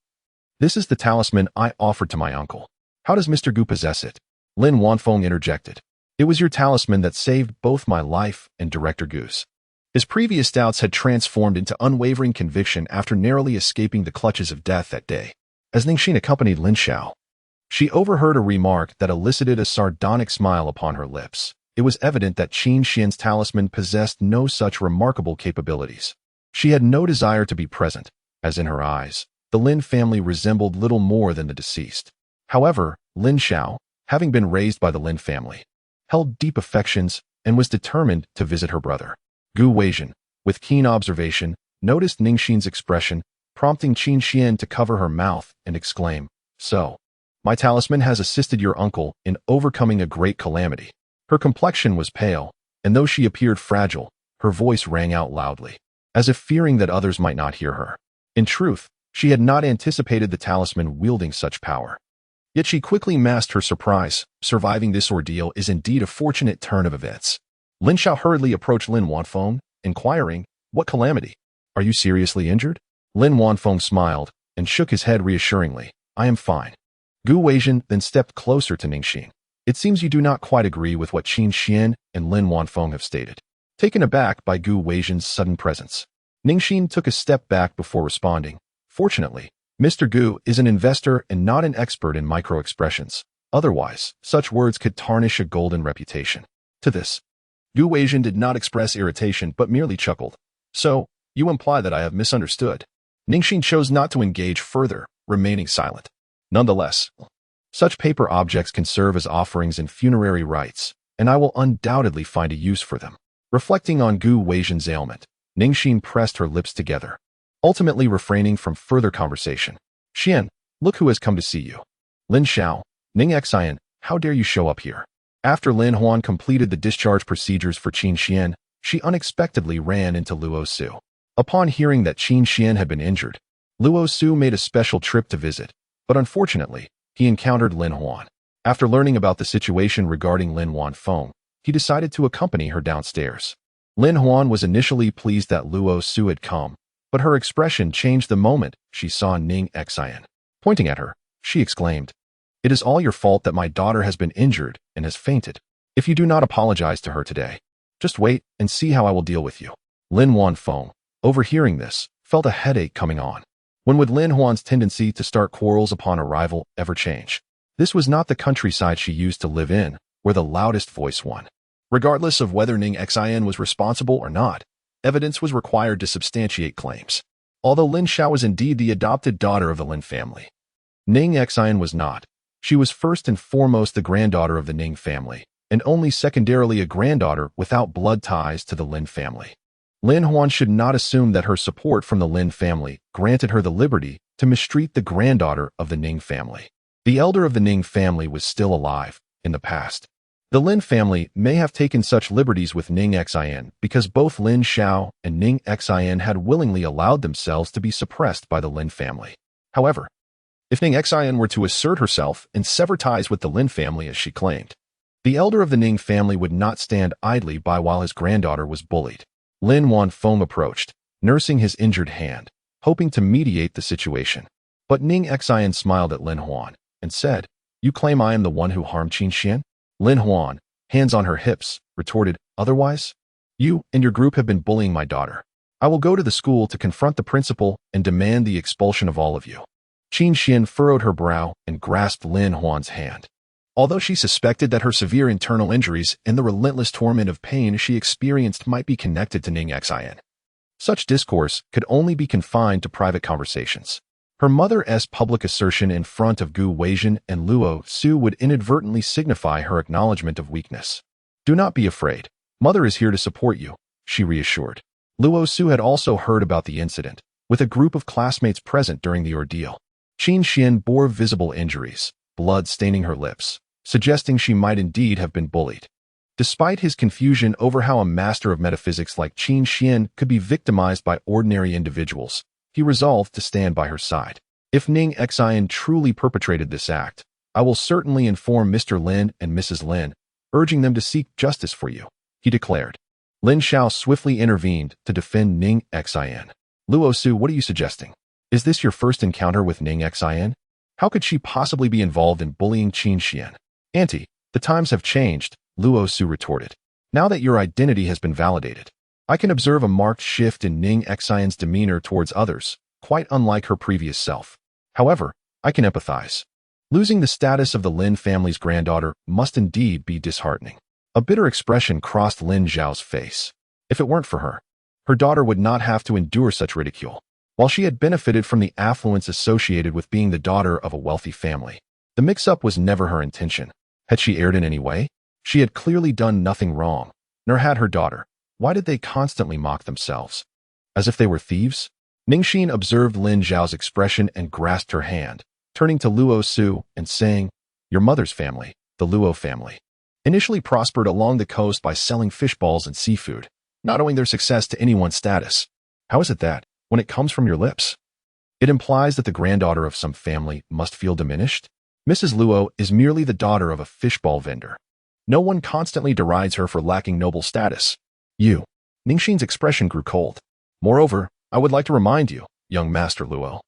This is the talisman I offered to my uncle." "How does Mr. Gu possess it?" Lin Wanfeng interjected. "It was your talisman that saved both my life and Director Gu's." His previous doubts had transformed into unwavering conviction after narrowly escaping the clutches of death that day. As Ning Xin accompanied Lin Xiao, she overheard a remark that elicited a sardonic smile upon her lips. It was evident that Qin Xian's talisman possessed no such remarkable capabilities. She had no desire to be present, as in her eyes, the Lin family resembled little more than the deceased. However, Lin Xiao, having been raised by the Lin family, held deep affections and was determined to visit her brother. Gu Weijian, with keen observation, noticed Ning Xin's expression, prompting Qin Xian to cover her mouth and exclaim, "So, my talisman has assisted your uncle in overcoming a great calamity." Her complexion was pale, and though she appeared fragile, her voice rang out loudly, as if fearing that others might not hear her. In truth, she had not anticipated the talisman wielding such power. Yet she quickly masked her surprise. Surviving this ordeal is indeed a fortunate turn of events. Lin Xiao hurriedly approached Lin Wanfeng, inquiring, "What calamity? Are you seriously injured?" Lin Wanfeng smiled and shook his head reassuringly. "I am fine." Gu Weijian then stepped closer to Ning Xin. "It seems you do not quite agree with what Qin Xian and Lin Wanfeng have stated." Taken aback by Gu Weijian's sudden presence, Ning Xin took a step back before responding. "Fortunately, Mr. Gu is an investor and not an expert in micro-expressions. Otherwise, such words could tarnish a golden reputation." To this, Gu Weijian did not express irritation but merely chuckled. "So, you imply that I have misunderstood." Ning Xin chose not to engage further, remaining silent. Nonetheless, such paper objects can serve as offerings in funerary rites, and I will undoubtedly find a use for them. Reflecting on Gu Weijian's ailment, Ning Xin pressed her lips together, ultimately refraining from further conversation. Xian, look who has come to see you. Lin Xiao, Ning Xin, how dare you show up here? After Lin Huan completed the discharge procedures for Qin Xuan, she unexpectedly ran into Luo Su. Upon hearing that Qin Xuan had been injured, Luo Su made a special trip to visit, but unfortunately, he encountered Lin Huan. After learning about the situation regarding Lin Huan Feng, he decided to accompany her downstairs. Lin Huan was initially pleased that Luo Su had come, but her expression changed the moment she saw Ning Xin. Pointing at her, she exclaimed, "It is all your fault that my daughter has been injured and has fainted. If you do not apologize to her today, just wait and see how I will deal with you." Lin Huan Feng, overhearing this, felt a headache coming on. When would Lin Huan's tendency to start quarrels upon arrival ever change? This was not the countryside she used to live in, where the loudest voice won. Regardless of whether Ning Xin was responsible or not, evidence was required to substantiate claims. Although Lin Xiao was indeed the adopted daughter of the Lin family, Ning Xin was not. She was first and foremost the granddaughter of the Ning family, and only secondarily a granddaughter without blood ties to the Lin family. Lin Huan should not assume that her support from the Lin family granted her the liberty to mistreat the granddaughter of the Ning family. The elder of the Ning family was still alive in the past. The Lin family may have taken such liberties with Ning Xin because both Lin Xiao and Ning Xin had willingly allowed themselves to be suppressed by the Lin family. However, if Ning Xin were to assert herself and sever ties with the Lin family as she claimed, the elder of the Ning family would not stand idly by while his granddaughter was bullied. Lin Huan Feng approached, nursing his injured hand, hoping to mediate the situation. But Ning Xin smiled at Lin Huan and said, "You claim I am the one who harmed Qin Xuan?" Lin Huan, hands on her hips, retorted, "Otherwise? You and your group have been bullying my daughter. I will go to the school to confront the principal and demand the expulsion of all of you." Qin Xuan furrowed her brow and grasped Lin Huan's hand. Although she suspected that her severe internal injuries and the relentless torment of pain she experienced might be connected to Ning Xin, such discourse could only be confined to private conversations. Her mother's public assertion in front of Gu Weijian and Luo Su would inadvertently signify her acknowledgement of weakness. "Do not be afraid. Mother is here to support you," she reassured. Luo Su had also heard about the incident, with a group of classmates present during the ordeal. Qin Xuan bore visible injuries, blood staining her lips, suggesting she might indeed have been bullied. Despite his confusion over how a master of metaphysics like Qin Xuan could be victimized by ordinary individuals, he resolved to stand by her side. "If Ning Xin truly perpetrated this act, I will certainly inform Mr. Lin and Mrs. Lin, urging them to seek justice for you," he declared. Lin Xiao swiftly intervened to defend Ning Xin. "Luo Su, what are you suggesting? Is this your first encounter with Ning Xin? How could she possibly be involved in bullying Qin Xuan?" "Auntie, the times have changed," Luo Su retorted. "Now that your identity has been validated, I can observe a marked shift in Ning Xion's demeanor towards others, quite unlike her previous self. However, I can empathize. Losing the status of the Lin family's granddaughter must indeed be disheartening." A bitter expression crossed Lin Zhao's face. If it weren't for her, her daughter would not have to endure such ridicule. While she had benefited from the affluence associated with being the daughter of a wealthy family, the mix-up was never her intention. Had she erred in any way? She had clearly done nothing wrong, nor had her daughter. Why did they constantly mock themselves? As if they were thieves? Ning Xin observed Lin Zhao's expression and grasped her hand, turning to Luo Su and saying, "Your mother's family, the Luo family, initially prospered along the coast by selling fish balls and seafood, not owing their success to anyone's status. How is it that, when it comes from your lips, it implies that the granddaughter of some family must feel diminished? Mrs. Luo is merely the daughter of a fishball vendor. No one constantly derides her for lacking noble status." "You." Ning Xin's expression grew cold. "Moreover, I would like to remind you, young Master Luo,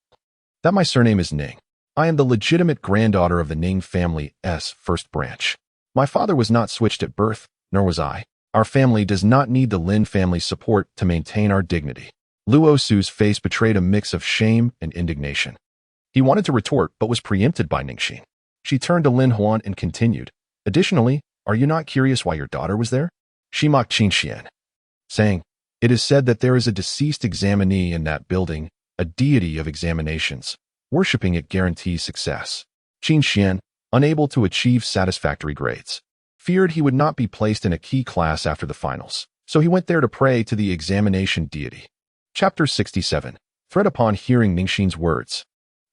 that my surname is Ning. I am the legitimate granddaughter of the Ning family's first branch. My father was not switched at birth, nor was I. Our family does not need the Lin family's support to maintain our dignity." Luo Su's face betrayed a mix of shame and indignation. He wanted to retort but was preempted by Ning Xin. She turned to Lin Huan and continued, "Additionally, are you not curious why your daughter was there?" She mocked Qin Xuan, saying, "It is said that there is a deceased examinee in that building, a deity of examinations. Worshipping it guarantees success. Qin Xuan, unable to achieve satisfactory grades, feared he would not be placed in a key class after the finals, so he went there to pray to the examination deity. Chapter 67. Threat. Upon hearing Ning Xin's words,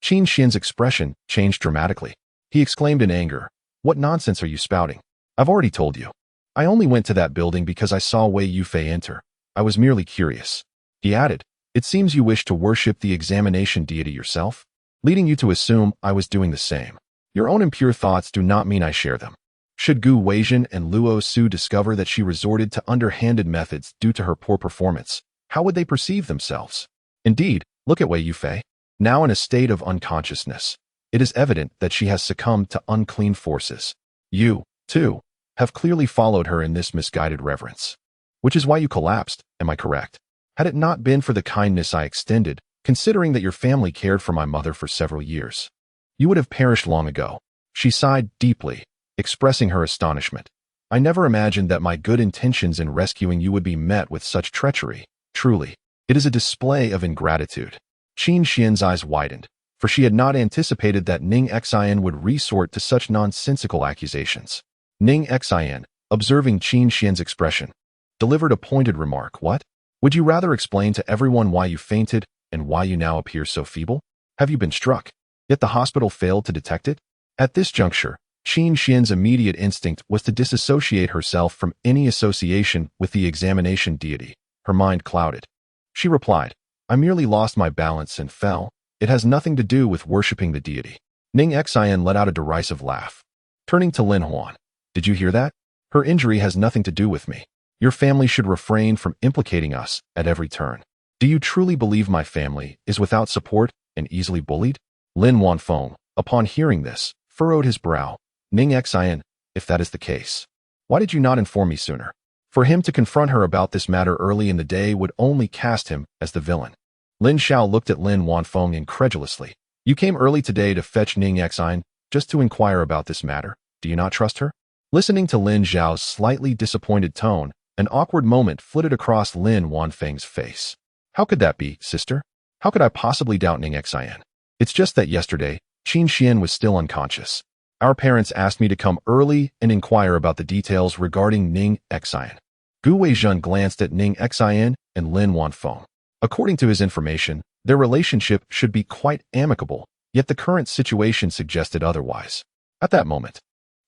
Qin Xuan's expression changed dramatically. He exclaimed in anger, "What nonsense are you spouting? I've already told you. I only went to that building because I saw Wei Yufei enter. I was merely curious." He added, "It seems you wish to worship the examination deity yourself, leading you to assume I was doing the same. Your own impure thoughts do not mean I share them. Should Gu Weizhen and Luo Su discover that she resorted to underhanded methods due to her poor performance, how would they perceive themselves? Indeed, look at Wei Yufei, now in a state of unconsciousness. It is evident that she has succumbed to unclean forces. You, too, have clearly followed her in this misguided reverence. Which is why you collapsed, am I correct? Had it not been for the kindness I extended, considering that your family cared for my mother for several years, you would have perished long ago." She sighed deeply, expressing her astonishment. "I never imagined that my good intentions in rescuing you would be met with such treachery. Truly, it is a display of ingratitude." Qin Xuan's eyes widened, for she had not anticipated that Ning Xin would resort to such nonsensical accusations. Ning Xin, observing Qin Xuan's expression, delivered a pointed remark. "What? Would you rather explain to everyone why you fainted and why you now appear so feeble? Have you been struck? Yet the hospital failed to detect it?" At this juncture, Qin Xuan's immediate instinct was to disassociate herself from any association with the examination deity. Her mind clouded. She replied, "I merely lost my balance and fell. It has nothing to do with worshipping the deity." Ning Xin let out a derisive laugh. Turning to Lin Huan, "Did you hear that? Her injury has nothing to do with me. Your family should refrain from implicating us at every turn. Do you truly believe my family is without support and easily bullied?" Lin Wanfeng, upon hearing this, furrowed his brow. "Ning Xin, if that is the case, why did you not inform me sooner?" For him to confront her about this matter early in the day would only cast him as the villain. Lin Xiao looked at Lin Wanfeng incredulously. "You came early today to fetch Ning Xin just to inquire about this matter. Do you not trust her?" Listening to Lin Xiao's slightly disappointed tone, an awkward moment flitted across Lin Wanfeng's face. "How could that be, sister? How could I possibly doubt Ning Xin? It's just that yesterday, Qin Xuan was still unconscious. Our parents asked me to come early and inquire about the details regarding Ning Xin." Gu Weizhen glanced at Ning Xin and Lin Wanfeng. According to his information, their relationship should be quite amicable, yet the current situation suggested otherwise. At that moment,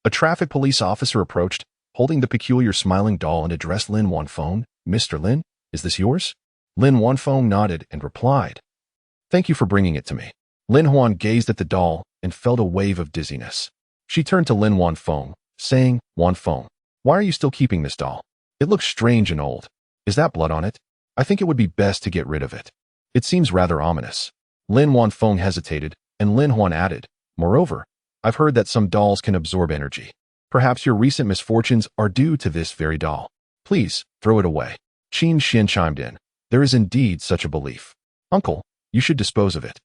a traffic police officer approached, holding the peculiar smiling doll, and addressed Lin Wanfeng. "Mr. Lin, is this yours?" Lin Wanfeng nodded and replied, "Thank you for bringing it to me." Lin Huan gazed at the doll and felt a wave of dizziness. She turned to Lin Wanfeng, saying, "Wanfeng, why are you still keeping this doll? It looks strange and old. Is that blood on it? I think it would be best to get rid of it. It seems rather ominous." Lin Wanfeng hesitated, and Lin Huan added, "Moreover, I've heard that some dolls can absorb energy. Perhaps your recent misfortunes are due to this very doll. Please, throw it away." Qin Xuan chimed in, "There is indeed such a belief. Uncle, you should dispose of it.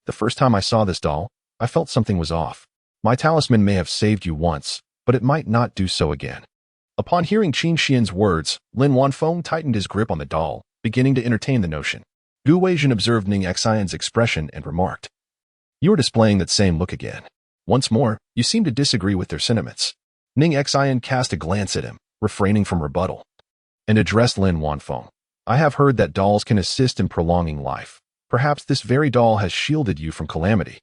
The first time I saw this doll, I felt something was off. My talisman may have saved you once, but it might not do so again." Upon hearing Qin Xuan's words, Lin Wanfeng tightened his grip on the doll, beginning to entertain the notion. Gu Weizhen observed Ning Xion's expression and remarked, "You are displaying that same look again. Once more, you seem to disagree with their sentiments." Ning Xion cast a glance at him, refraining from rebuttal, and addressed Lin Wanfeng. "I have heard that dolls can assist in prolonging life. Perhaps this very doll has shielded you from calamity."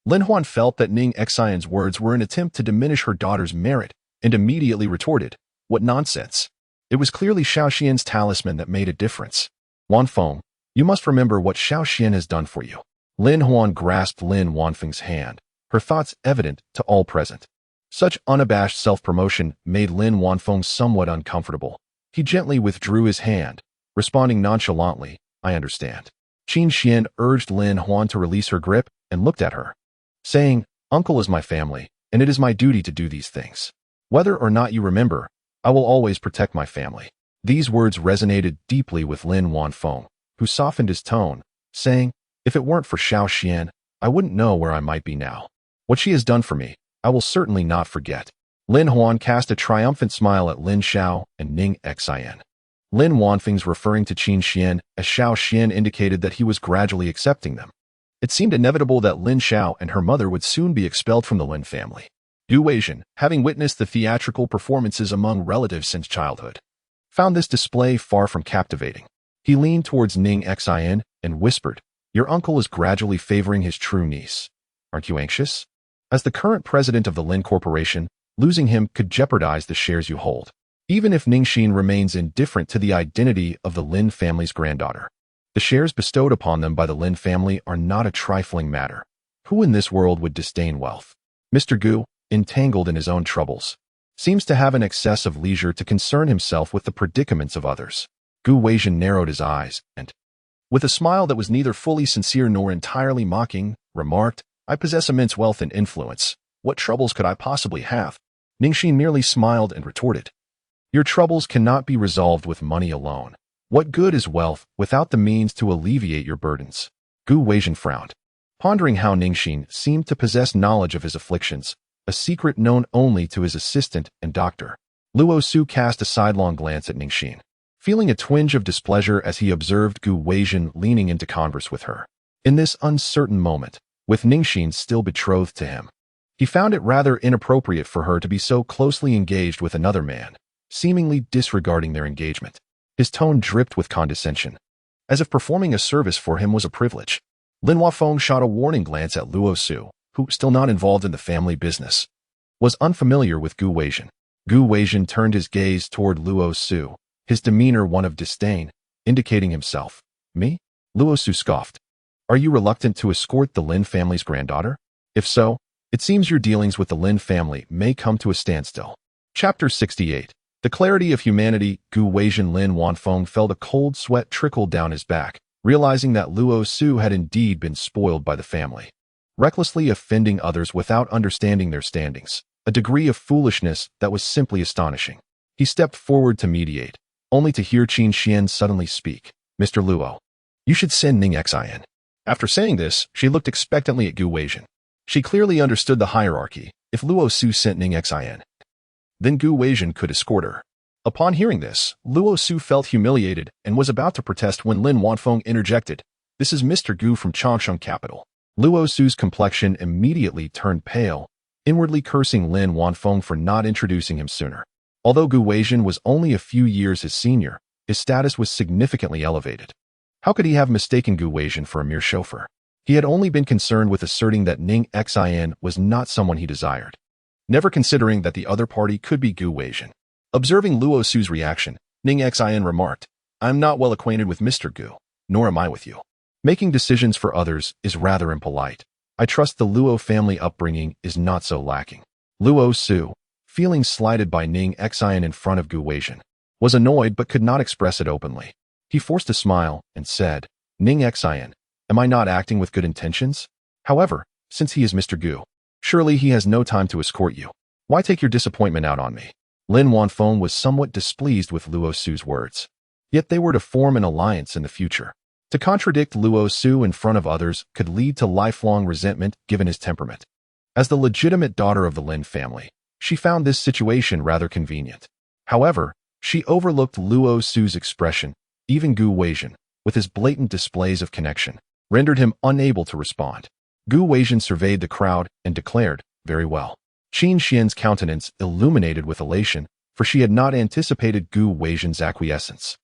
Lin Huan felt that Ning Xion's words were an attempt to diminish her daughter's merit, and immediately retorted, "What nonsense! It was clearly Xiao Xian's talisman that made a difference. Wanfeng, you must remember what Xiao Xian has done for you." Lin Huan grasped Lin Wanfeng's hand, her thoughts evident to all present. Such unabashed self-promotion made Lin Wanfeng somewhat uncomfortable. He gently withdrew his hand, responding nonchalantly, "I understand." Qin Xuan urged Lin Huan to release her grip and looked at her, saying, "Uncle is my family, and it is my duty to do these things. Whether or not you remember, I will always protect my family." These words resonated deeply with Lin Wanfeng, who softened his tone, saying, "If it weren't for Xiao Xian, I wouldn't know where I might be now. What she has done for me, I will certainly not forget." Lin Huan cast a triumphant smile at Lin Xiao and Ning Xin. Lin Wanfeng's referring to Qin Xuan as Xiao Xian indicated that he was gradually accepting them. It seemed inevitable that Lin Xiao and her mother would soon be expelled from the Lin family. Gu Weijin, having witnessed the theatrical performances among relatives since childhood, found this display far from captivating. He leaned towards Ning Xin and whispered, "Your uncle is gradually favoring his true niece. Aren't you anxious? As the current president of the Lin Corporation, losing him could jeopardize the shares you hold, even if Ning Xin remains indifferent to the identity of the Lin family's granddaughter. The shares bestowed upon them by the Lin family are not a trifling matter. Who in this world would disdain wealth?" Mr. Gu, entangled in his own troubles, seems to have an excess of leisure to concern himself with the predicaments of others. Gu Weijin narrowed his eyes and, with a smile that was neither fully sincere nor entirely mocking, remarked, "I possess immense wealth and influence. What troubles could I possibly have?" Ning Xin merely smiled and retorted, "Your troubles cannot be resolved with money alone. What good is wealth without the means to alleviate your burdens?" Gu Weijin frowned, pondering how Ning Xin seemed to possess knowledge of his afflictions, a secret known only to his assistant and doctor. Luo Su cast a sidelong glance at Ning Xin, feeling a twinge of displeasure as he observed Gu Weijin leaning into converse with her. In this uncertain moment, with Ning Xin still betrothed to him, he found it rather inappropriate for her to be so closely engaged with another man, seemingly disregarding their engagement. His tone dripped with condescension, as if performing a service for him was a privilege. Lin Huafeng shot a warning glance at Luo Su, who, still not involved in the family business, was unfamiliar with Gu Weijin. Gu Weijin turned his gaze toward Luo Su, his demeanor one of disdain, indicating himself. "Me?" Luo Su scoffed. "Are you reluctant to escort the Lin family's granddaughter? If so, it seems your dealings with the Lin family may come to a standstill." Chapter 68. The clarity of humanity. Gu Weijin Lin Wanfeng felt a cold sweat trickle down his back, realizing that Luo Su had indeed been spoiled by the family, recklessly offending others without understanding their standings, a degree of foolishness that was simply astonishing. He stepped forward to mediate, only to hear Qin Xuan suddenly speak. "Mr. Luo, you should send Ning Xin." After saying this, she looked expectantly at Gu Weijin. She clearly understood the hierarchy. If Luo Su sent Ning Xin, then Gu Weijin could escort her. Upon hearing this, Luo Su felt humiliated and was about to protest when Lin Wanfeng interjected, "This is Mr. Gu from Changsheng capital." Luo Su's complexion immediately turned pale, inwardly cursing Lin Wanfeng for not introducing him sooner. Although Gu Weijin was only a few years his senior, his status was significantly elevated. How could he have mistaken Gu Weijin for a mere chauffeur? He had only been concerned with asserting that Ning Xin was not someone he desired, never considering that the other party could be Gu Weijin. Observing Luo Su's reaction, Ning Xin remarked, "I'm not well acquainted with Mr. Gu, nor am I with you. Making decisions for others is rather impolite. I trust the Luo family upbringing is not so lacking." Luo Su, feeling slighted by Ning Xin in front of Gu Weijin, was annoyed but could not express it openly. He forced a smile and said, "Ning Xin, am I not acting with good intentions? However, since he is Mr. Gu, surely he has no time to escort you. Why take your disappointment out on me?" Lin Wanfeng was somewhat displeased with Luo Su's words. Yet they were to form an alliance in the future. To contradict Luo Su in front of others could lead to lifelong resentment given his temperament. As the legitimate daughter of the Lin family, she found this situation rather convenient. However, she overlooked Luo Su's expression. Even Gu Weijin, with his blatant displays of connection, rendered him unable to respond. Gu Weijin surveyed the crowd and declared, "Very well." Qin Xuan's countenance illuminated with elation, for she had not anticipated Gu Weijin's acquiescence.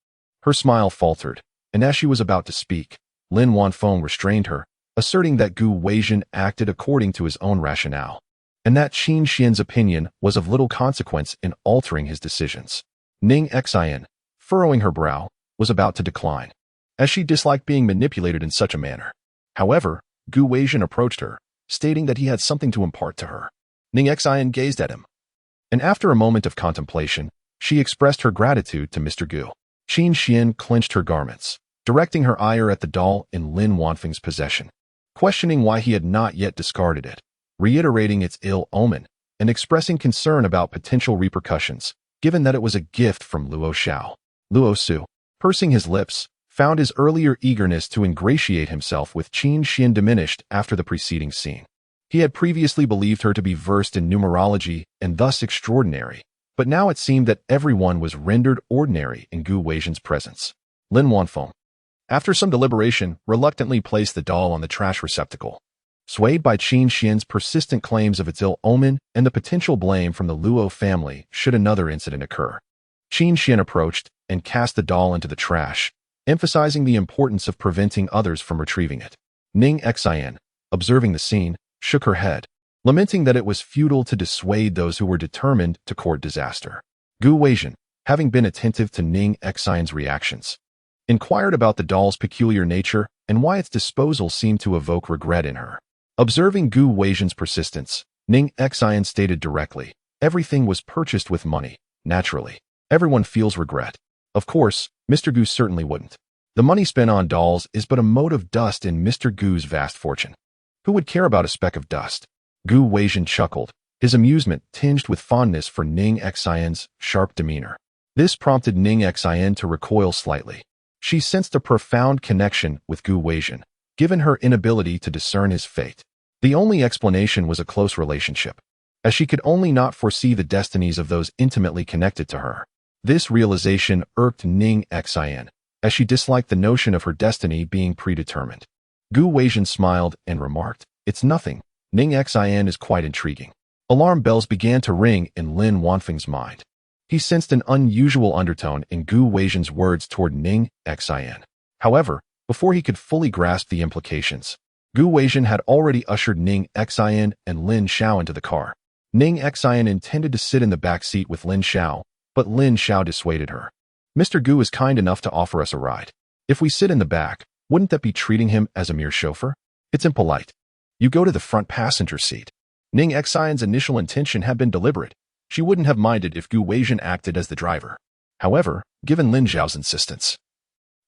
Her smile faltered, and as she was about to speak, Lin Wanfeng restrained her, asserting that Gu Weijin acted according to his own rationale, and that Qin Xuan's opinion was of little consequence in altering his decisions. Ning Xin, furrowing her brow, was about to decline, as she disliked being manipulated in such a manner. However, Gu Weijin approached her, stating that he had something to impart to her. Ning Xin gazed at him, and after a moment of contemplation, she expressed her gratitude to Mr. Gu. Qin Xuan clenched her garments, directing her ire at the doll in Lin Wanfeng's possession, questioning why he had not yet discarded it, reiterating its ill omen, and expressing concern about potential repercussions, given that it was a gift from Luo Xiao. Luo Su, pursing his lips, found his earlier eagerness to ingratiate himself with Qin Xuan diminished after the preceding scene. He had previously believed her to be versed in numerology and thus extraordinary, But now it seemed that everyone was rendered ordinary in Gu Weizhen's presence. Lin Wanfeng, after some deliberation, reluctantly placed the doll on the trash receptacle. Swayed by Qin Xuan's persistent claims of its ill omen and the potential blame from the Luo family should another incident occur, Qin Xuan approached and cast the doll into the trash, emphasizing the importance of preventing others from retrieving it. Ning Xin, observing the scene, shook her head, lamenting that it was futile to dissuade those who were determined to court disaster. Gu Weizhen, having been attentive to Ning Xin's reactions, inquired about the doll's peculiar nature and why its disposal seemed to evoke regret in her. Observing Gu Weizhen's persistence, Ning Xin stated directly, "Everything was purchased with money, naturally. Everyone feels regret. Of course, Mr. Gu certainly wouldn't. The money spent on dolls is but a mote of dust in Mr. Gu's vast fortune. Who would care about a speck of dust?" Gu Weizhen chuckled, his amusement tinged with fondness for Ning Xin's sharp demeanor. This prompted Ning Xin to recoil slightly. She sensed a profound connection with Gu Weizhen, given her inability to discern his fate. The only explanation was a close relationship, as she could only not foresee the destinies of those intimately connected to her. This realization irked Ning Xin, as she disliked the notion of her destiny being predetermined. Gu Weizhen smiled and remarked, "It's nothing. Ning Xin is quite intriguing." Alarm bells began to ring in Lin Wanfeng's mind. He sensed an unusual undertone in Gu Weizhen's words toward Ning Xin. However, before he could fully grasp the implications, Gu Weizhen had already ushered Ning Xin and Lin Xiao into the car. Ning Xin intended to sit in the back seat with Lin Xiao, but Lin Xiao dissuaded her. "Mr. Gu is kind enough to offer us a ride. If we sit in the back, wouldn't that be treating him as a mere chauffeur? It's impolite. You go to the front passenger seat." Ning Xin's initial intention had been deliberate. She wouldn't have minded if Gu Weizhen acted as the driver. However, given Lin Xiao's insistence,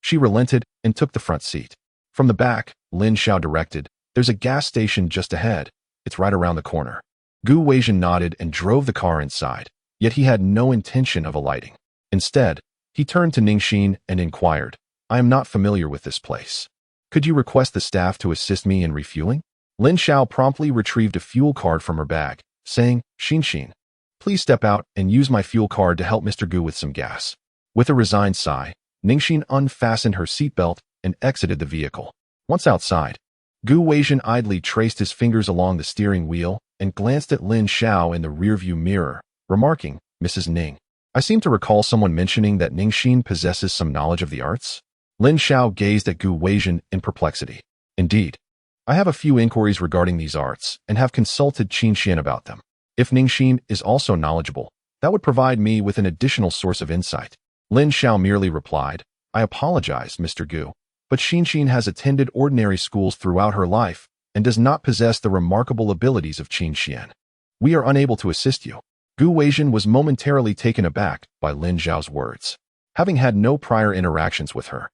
she relented and took the front seat. From the back, Lin Xiao directed, "There's a gas station just ahead. It's right around the corner." Gu Weizhen nodded and drove the car inside, yet he had no intention of alighting. Instead, he turned to Ning Xin and inquired, "I am not familiar with this place. Could you request the staff to assist me in refueling?" Lin Xiao promptly retrieved a fuel card from her bag, saying, Xin, please step out and use my fuel card to help Mr. Gu with some gas." With a resigned sigh, Ning Xin unfastened her seatbelt and exited the vehicle. Once outside, Gu Weizhen idly traced his fingers along the steering wheel and glanced at Lin Xiao in the rearview mirror, remarking, "Mrs. Ning, I seem to recall someone mentioning that Ning Xin possesses some knowledge of the arts." Lin Xiao gazed at Gu Weizhen in perplexity. "Indeed, I have a few inquiries regarding these arts and have consulted Qin Xuan about them. If Ning Xin is also knowledgeable, that would provide me with an additional source of insight." Lin Xiao merely replied, "I apologize, Mr. Gu, but Qin Xuan has attended ordinary schools throughout her life and does not possess the remarkable abilities of Qin Xuan. We are unable to assist you." Gu Weizhen was momentarily taken aback by Lin Xiao's words. Having had no prior interactions with her,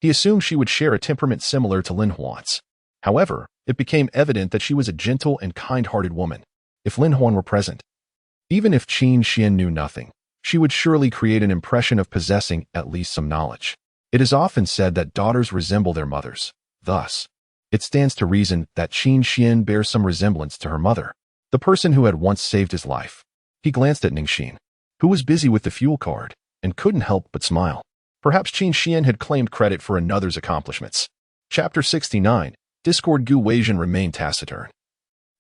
he assumed she would share a temperament similar to Lin Huan's. However, it became evident that she was a gentle and kind-hearted woman. If Lin Huan were present, even if Qin Xuan knew nothing, she would surely create an impression of possessing at least some knowledge. It is often said that daughters resemble their mothers. Thus, it stands to reason that Qin Xuan bears some resemblance to her mother, the person who had once saved his life. He glanced at Ning Xin, who was busy with the fuel card, and couldn't help but smile. Perhaps Qin Xuan had claimed credit for another's accomplishments. Chapter 69. Discord. Gu Weizhen remained taciturn,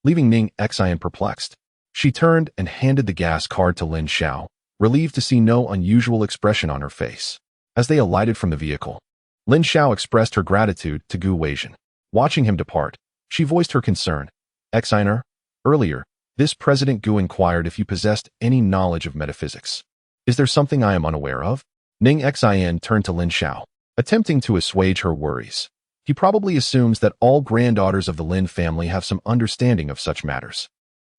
leaving Ning Xin perplexed. She turned and handed the gas card to Lin Xiao, relieved to see no unusual expression on her face. As they alighted from the vehicle, Lin Xiao expressed her gratitude to Gu Weizhen. Watching him depart, she voiced her concern. "Xiner, earlier, this President Gu inquired if you possessed any knowledge of metaphysics. Is there something I am unaware of?" Ning Xin turned to Lin Xiao, attempting to assuage her worries. He probably assumes that all granddaughters of the Lin family have some understanding of such matters.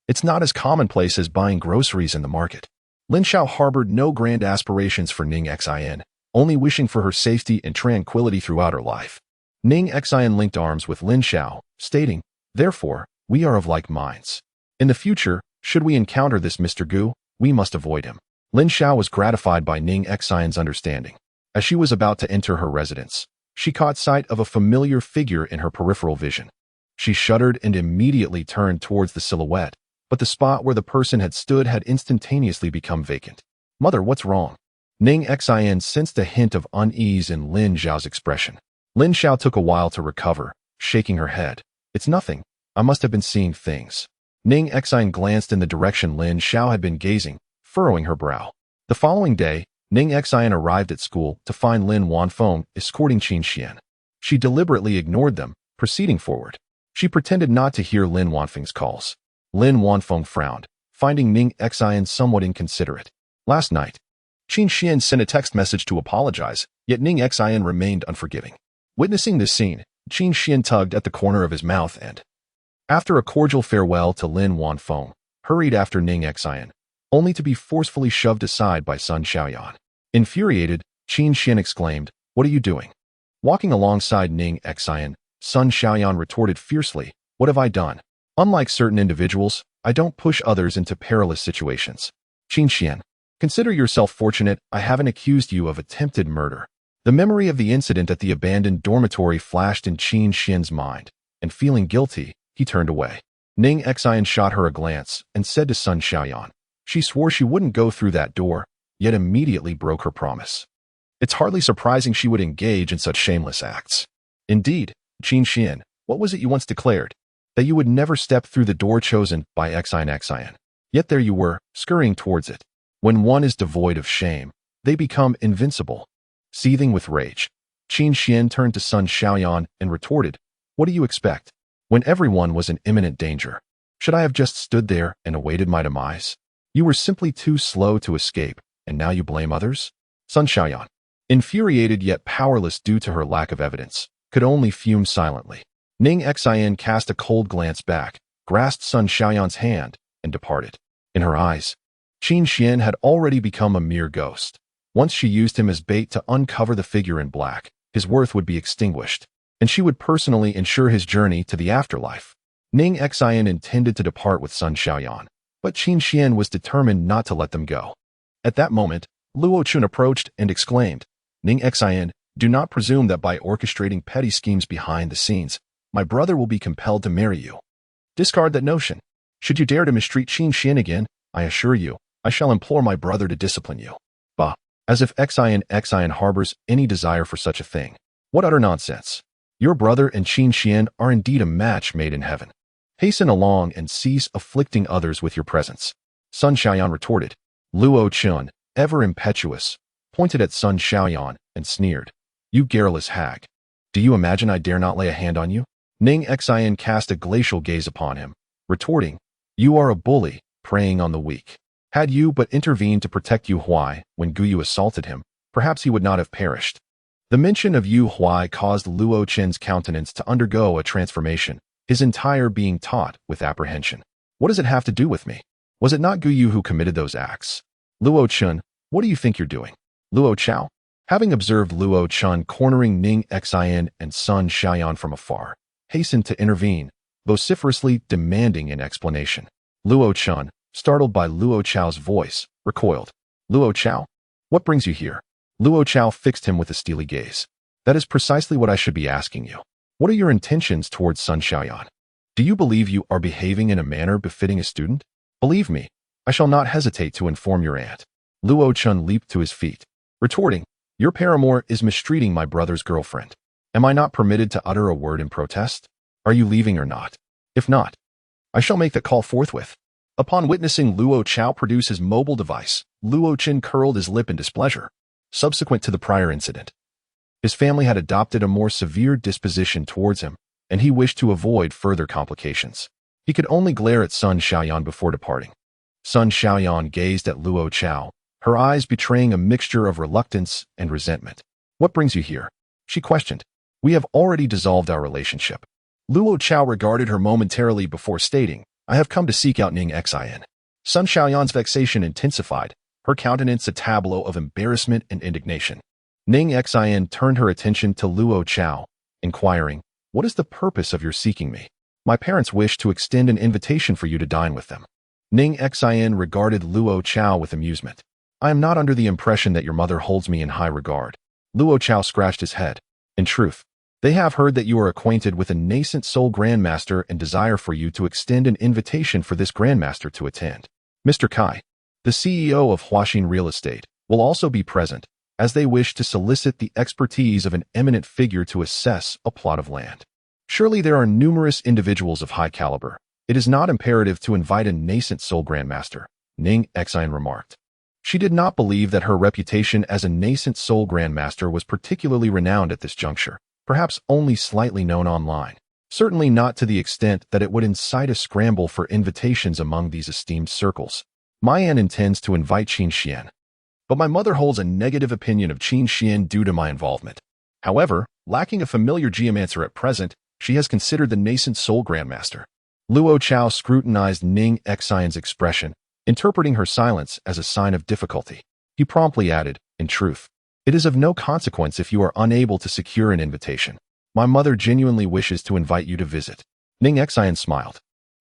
It's not as commonplace as buying groceries in the market. Lin Xiao harbored no grand aspirations for Ning Xin, only wishing for her safety and tranquility throughout her life. Ning Xin linked arms with Lin Xiao, stating, "Therefore, we are of like minds. In the future, should we encounter this Mr. Gu, we must avoid him." Lin Xiao was gratified by Ning Xin's understanding. As she was about to enter her residence, she caught sight of a familiar figure in her peripheral vision. She shuddered and immediately turned towards the silhouette, but the spot where the person had stood had instantaneously become vacant. Mother, what's wrong? Ning Xin sensed a hint of unease in Lin Zhao's expression. Lin Zhao took a while to recover, shaking her head. It's nothing. I must have been seeing things. Ning Xin glanced in the direction Lin Zhao had been gazing, furrowing her brow. The following day, Ning Xin arrived at school to find Lin Wanfeng escorting Qin Xuan. She deliberately ignored them, proceeding forward. She pretended not to hear Lin Wanfeng's calls. Lin Wanfeng frowned, finding Ning Xin somewhat inconsiderate. Last night, Qin Xuan sent a text message to apologize, yet Ning Xin remained unforgiving. Witnessing this scene, Qin Xuan tugged at the corner of his mouth and, after a cordial farewell to Lin Wanfeng, hurried after Ning Xin, only to be forcefully shoved aside by Sun Xiaoyan. Infuriated, Qin Xuan exclaimed, "What are you doing?" Walking alongside Ning Xin, Sun Xiaoyan retorted fiercely, "What have I done? Unlike certain individuals, I don't push others into perilous situations. Qin Xuan, consider yourself fortunate I haven't accused you of attempted murder." The memory of the incident at the abandoned dormitory flashed in Qin Xuan's mind, and feeling guilty, he turned away. Ning Xin shot her a glance and said to Sun Xiaoyan, she swore she wouldn't go through that door, yet immediately broke her promise. It's hardly surprising she would engage in such shameless acts. Indeed, Qin Xuan, what was it you once declared? That you would never step through the door chosen by Xin. Yet there you were, scurrying towards it. When one is devoid of shame, they become invincible. Seething with rage, Qin Xuan turned to Sun Xiaoyan and retorted, "What do you expect? When everyone was in imminent danger, should I have just stood there and awaited my demise? You were simply too slow to escape, and now you blame others?" Sun Xiaoyan, infuriated yet powerless due to her lack of evidence, could only fume silently. Ning Xin cast a cold glance back, grasped Sun Xiaoyan's hand, and departed. In her eyes, Qin Xuan had already become a mere ghost. Once she used him as bait to uncover the figure in black, his worth would be extinguished, and she would personally ensure his journey to the afterlife. Ning Xin intended to depart with Sun Xiaoyan, but Qin Xuan was determined not to let them go. At that moment, Luo Chun approached and exclaimed, "Ning Xin, do not presume that by orchestrating petty schemes behind the scenes, my brother will be compelled to marry you. Discard that notion. Should you dare to mistreat Qin Xuan again, I assure you, I shall implore my brother to discipline you." Bah, as if Xin harbors any desire for such a thing. What utter nonsense. Your brother and Qin Xuan are indeed a match made in heaven. Hasten along and cease afflicting others with your presence. Sun Xiaoyan retorted. Luo Chun, ever impetuous, pointed at Sun Xiaoyan and sneered, "You garrulous hag. Do you imagine I dare not lay a hand on you?" Ning Xin cast a glacial gaze upon him, retorting, "You are a bully, preying on the weak. Had you but intervened to protect Yu Huai when Guyu assaulted him, perhaps he would not have perished." The mention of Yu Huai caused Luo Chen's countenance to undergo a transformation, his entire being taut with apprehension. What does it have to do with me? Was it not Guyu who committed those acts? Luo Chun, what do you think you're doing? Luo Chao? Having observed Luo Chun cornering Ning Xin and Sun Xiaoyan from afar, hastened to intervene, vociferously demanding an explanation. Luo Chun, startled by Luo Chao's voice, recoiled. "Luo Chao? What brings you here?" Luo Chao fixed him with a steely gaze. "That is precisely what I should be asking you. What are your intentions towards Sun Xiaoyan? Do you believe you are behaving in a manner befitting a student? Believe me, I shall not hesitate to inform your aunt." Luo Chun leaped to his feet, retorting, "Your paramour is mistreating my brother's girlfriend. Am I not permitted to utter a word in protest? Are you leaving or not? If not, I shall make that call forthwith." Upon witnessing Luo Chao produce his mobile device, Luo Chin curled his lip in displeasure. Subsequent to the prior incident, his family had adopted a more severe disposition towards him, and he wished to avoid further complications. He could only glare at Sun Xiaoyan before departing. Sun Xiaoyan gazed at Luo Chao, her eyes betraying a mixture of reluctance and resentment. "What brings you here?" she questioned. "We have already dissolved our relationship." Luo Chao regarded her momentarily before stating, "I have come to seek out Ning Xin." Sun Xiaoyan's vexation intensified, her countenance a tableau of embarrassment and indignation. Ning Xin turned her attention to Luo Chao, inquiring, "What is the purpose of your seeking me?" "My parents wish to extend an invitation for you to dine with them." Ning Xin regarded Luo Chao with amusement. "I am not under the impression that your mother holds me in high regard." Luo Chao scratched his head. "In truth, They have heard that you are acquainted with a Nascent Soul Grandmaster and desire for you to extend an invitation for this Grandmaster to attend. Mr. Kai, the CEO of Huaxin Real Estate, will also be present, as they wish to solicit the expertise of an eminent figure to assess a plot of land. Surely there are numerous individuals of high caliber. It is not imperative to invite a Nascent Soul Grandmaster, Ning Xin remarked. She did not believe that her reputation as a Nascent Soul Grandmaster was particularly renowned at this juncture, perhaps only slightly known online. Certainly not to the extent that it would incite a scramble for invitations among these esteemed circles. My aunt intends to invite Qin Xuan, but my mother holds a negative opinion of Qin Xuan due to my involvement. However, lacking a familiar geomancer at present, she has considered the Nascent Soul Grandmaster. Luo Chao scrutinized Ning Xion's expression, interpreting her silence as a sign of difficulty. He promptly added, in truth, it is of no consequence if you are unable to secure an invitation. My mother genuinely wishes to invite you to visit. Ning Xion smiled.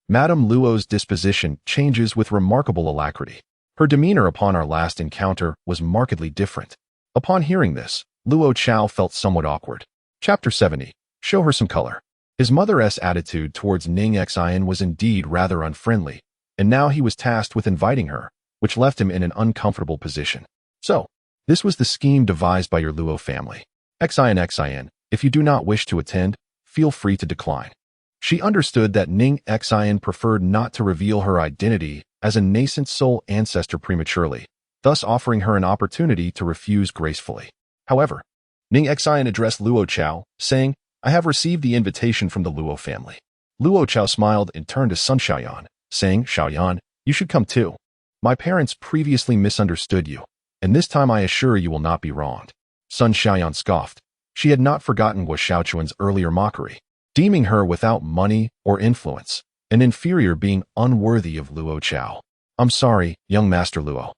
Madame Luo's disposition changes with remarkable alacrity. Her demeanor upon our last encounter was markedly different. Upon hearing this, Luo Chao felt somewhat awkward. Chapter 70. Show her some color. His mother's attitude towards Ning Xion was indeed rather unfriendly, and now he was tasked with inviting her, which left him in an uncomfortable position. So, this was the scheme devised by your Luo family. Xion, if you do not wish to attend, feel free to decline. She understood that Ning Xion preferred not to reveal her identity as a Nascent Soul ancestor prematurely, thus offering her an opportunity to refuse gracefully. However, Ning Xion addressed Luo Chao, saying, I have received the invitation from the Luo family. Luo Chao smiled and turned to Sun Xiaoyan, saying, Xiaoyan, you should come too. My parents previously misunderstood you, and this time I assure you will not be wronged. Sun Xiaoyan scoffed. She had not forgotten Guo Xiaochuan's earlier mockery, deeming her without money or influence, an inferior being unworthy of Luo Chao. I'm sorry, young Master Luo,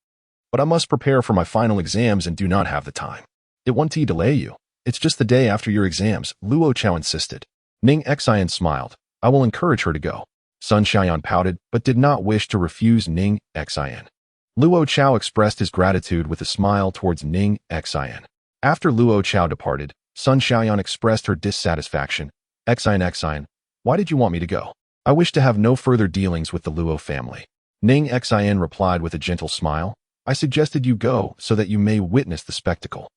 but I must prepare for my final exams and do not have the time. It won't delay you. It's just the day after your exams, Luo Chao insisted. Ning Xion smiled. I will encourage her to go. Sun Xiaoyan pouted, but did not wish to refuse Ning Xion. Luo Chao expressed his gratitude with a smile towards Ning Xion. After Luo Chao departed, Sun Xiaoyan expressed her dissatisfaction. Xion, why did you want me to go? I wish to have no further dealings with the Luo family. Ning Xion replied with a gentle smile. I suggested you go so that you may witness the spectacle.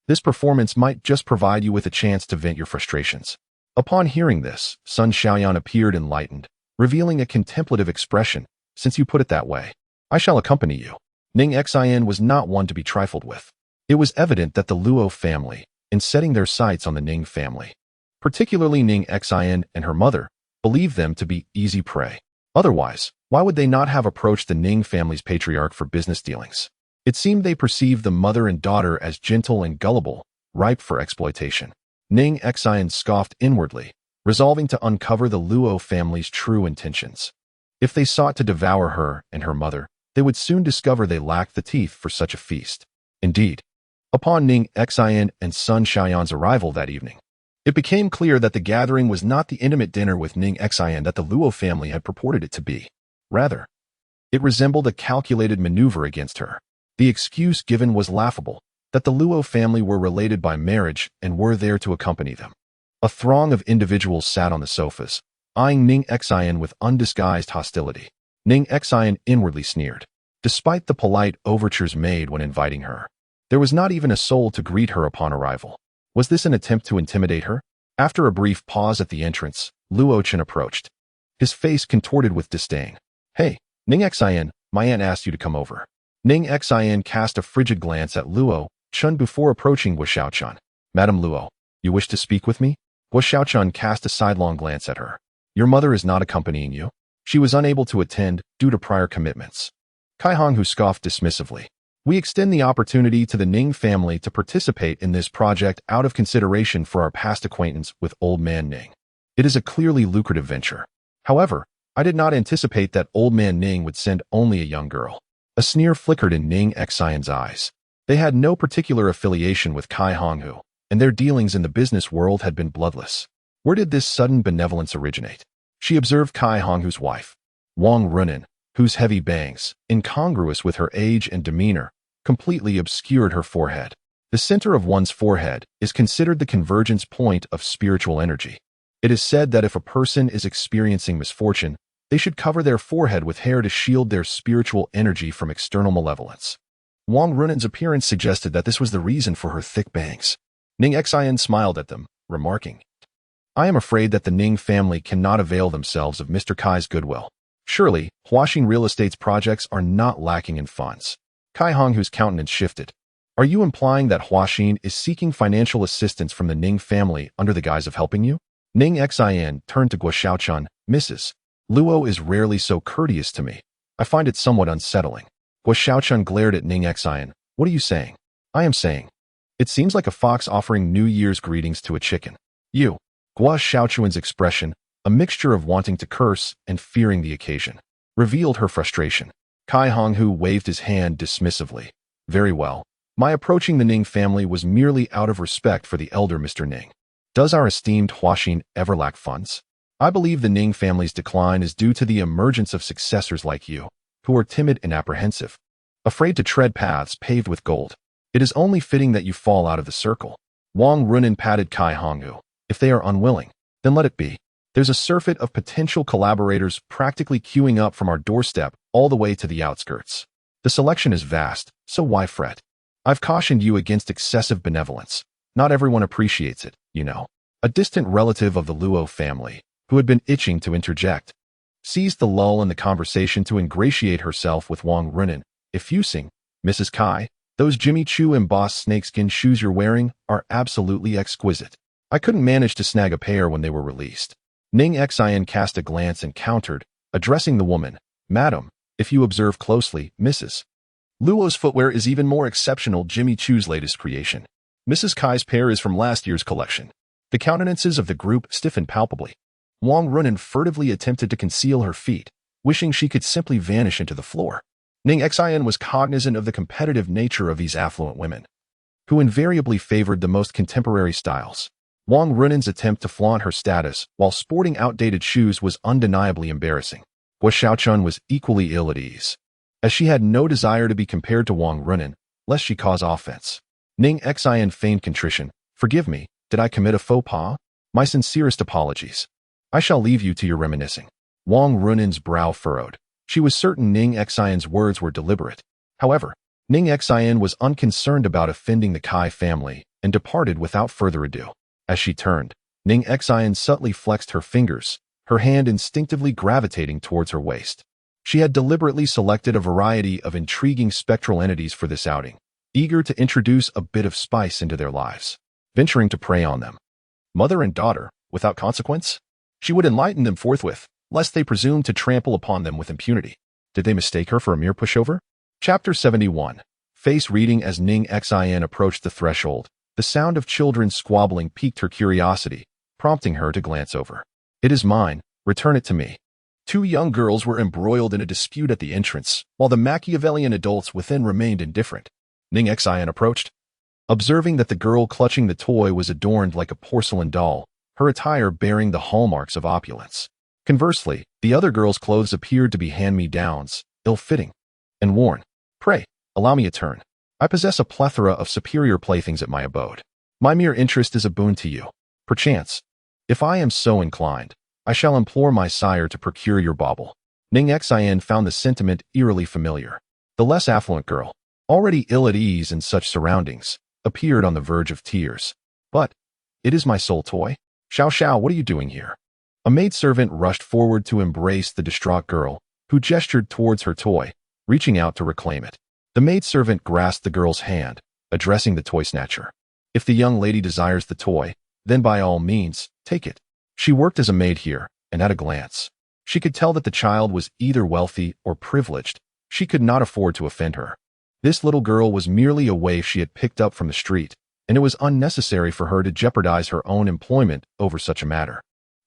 This performance might just provide you with a chance to vent your frustrations. Upon hearing this, Sun Xiaoyan appeared enlightened, revealing a contemplative expression. Since you put it that way, I shall accompany you. Ning Xion was not one to be trifled with. It was evident that the Luo family, in setting their sights on the Ning family, particularly Ning Xion and her mother, believed them to be easy prey. Otherwise, why would they not have approached the Ning family's patriarch for business dealings? It seemed they perceived the mother and daughter as gentle and gullible, ripe for exploitation. Ning Xion scoffed inwardly, resolving to uncover the Luo family's true intentions. If they sought to devour her and her mother, they would soon discover they lacked the teeth for such a feast. Indeed, upon Ning Xion and Sun Xiaoyan's arrival that evening, it became clear that the gathering was not the intimate dinner with Ning Xion that the Luo family had purported it to be. Rather, it resembled a calculated maneuver against her. The excuse given was laughable, that the Luo family were related by marriage and were there to accompany them. A throng of individuals sat on the sofas, eyeing Ning Xion with undisguised hostility. Ning Xion inwardly sneered. Despite the polite overtures made when inviting her, there was not even a soul to greet her upon arrival. Was this an attempt to intimidate her? After a brief pause at the entrance, Luo Chen approached. His face contorted with disdain. Hey, Ning Xion, my aunt asked you to come over. Ning Xion cast a frigid glance at Luo Chen before approaching Guo Xiaochuan. Madame Luo, you wish to speak with me? Guo Xiaochuan cast a sidelong glance at her. Your mother is not accompanying you. She was unable to attend due to prior commitments. Kai Honghu scoffed dismissively. We extend the opportunity to the Ning family to participate in this project out of consideration for our past acquaintance with Old Man Ning. It is a clearly lucrative venture. However, I did not anticipate that Old Man Ning would send only a young girl. A sneer flickered in Ning Xion's eyes. They had no particular affiliation with Kai Honghu, and their dealings in the business world had been bloodless. Where did this sudden benevolence originate? She observed Kai Honghu's wife, Wang Runan, whose heavy bangs, incongruous with her age and demeanor, completely obscured her forehead. The center of one's forehead is considered the convergence point of spiritual energy. It is said that if a person is experiencing misfortune, they should cover their forehead with hair to shield their spiritual energy from external malevolence. Wang Runen's appearance suggested that this was the reason for her thick bangs. Ning Xin smiled at them, remarking, "I am afraid that the Ning family cannot avail themselves of Mr. Kai's goodwill. Surely, Huaxin Real Estate's projects are not lacking in funds." Kai Honghu's countenance shifted. "Are you implying that Huaxin is seeking financial assistance from the Ning family under the guise of helping you?" Ning Xin turned to Guo Xiaochun. "Mrs. Luo is rarely so courteous to me. I find it somewhat unsettling." Guo Xiaochun glared at Ning Xin. "What are you saying?" "I am saying. It seems like a fox offering New Year's greetings to a chicken." "You." Guo Xiaochun's expression, a mixture of wanting to curse and fearing the occasion, revealed her frustration. Kai Honghu waved his hand dismissively. "Very well. My approaching the Ning family was merely out of respect for the elder Mr. Ning. Does our esteemed Huaxin ever lack funds? I believe the Ning family's decline is due to the emergence of successors like you, who are timid and apprehensive, afraid to tread paths paved with gold. It is only fitting that you fall out of the circle." Wang Runen patted Kai Honghu. "If they are unwilling, then let it be. There's a surfeit of potential collaborators practically queuing up from our doorstep all the way to the outskirts. The selection is vast, so why fret? I've cautioned you against excessive benevolence. Not everyone appreciates it, you know." A distant relative of the Luo family, who had been itching to interject, seized the lull in the conversation to ingratiate herself with Wang Runen, effusing, "Mrs. Kai, those Jimmy Choo embossed snakeskin shoes you're wearing are absolutely exquisite. I couldn't manage to snag a pair when they were released." Ning Xin cast a glance and countered, addressing the woman, "Madam, if you observe closely, Mrs. Luo's footwear is even more exceptional. Jimmy Choo's latest creation. Mrs. Kai's pair is from last year's collection." The countenances of the group stiffened palpably. Wang Runen furtively attempted to conceal her feet, wishing she could simply vanish into the floor. Ning Xin was cognizant of the competitive nature of these affluent women, who invariably favored the most contemporary styles. Wang Runen's attempt to flaunt her status while sporting outdated shoes was undeniably embarrassing. Guo Xiaochun was equally ill at ease, as she had no desire to be compared to Wang Runen, lest she cause offense. Ning Xin feigned contrition. "Forgive me, did I commit a faux pas? My sincerest apologies. I shall leave you to your reminiscing." Wang Runen's brow furrowed. She was certain Ning Xin's words were deliberate. However, Ning Xin was unconcerned about offending the Kai family and departed without further ado. As she turned, Ning Xin subtly flexed her fingers, her hand instinctively gravitating towards her waist. She had deliberately selected a variety of intriguing spectral entities for this outing, eager to introduce a bit of spice into their lives, venturing to prey on them. Mother and daughter, without consequence? She would enlighten them forthwith, lest they presume to trample upon them with impunity. Did they mistake her for a mere pushover? Chapter 71. Face reading. As Ning Xin approached the threshold, the sound of children squabbling piqued her curiosity, prompting her to glance over. "It is mine. Return it to me." Two young girls were embroiled in a dispute at the entrance, while the Machiavellian adults within remained indifferent. Ning Xin approached. Observing that the girl clutching the toy was adorned like a porcelain doll, her attire bearing the hallmarks of opulence. Conversely, the other girl's clothes appeared to be hand-me-downs, ill-fitting, and worn. "Pray, allow me a turn. I possess a plethora of superior playthings at my abode. My mere interest is a boon to you. Perchance, if I am so inclined, I shall implore my sire to procure your bauble." Ning Xin found the sentiment eerily familiar. The less affluent girl, already ill at ease in such surroundings, appeared on the verge of tears. "But, it is my sole toy. Xiao Xiao, what are you doing here?" A maidservant rushed forward to embrace the distraught girl, who gestured towards her toy, reaching out to reclaim it. The maidservant grasped the girl's hand, addressing the toy snatcher. "If the young lady desires the toy, then by all means, take it." She worked as a maid here, and at a glance, she could tell that the child was either wealthy or privileged. She could not afford to offend her. This little girl was merely a waif she had picked up from the street, and it was unnecessary for her to jeopardize her own employment over such a matter.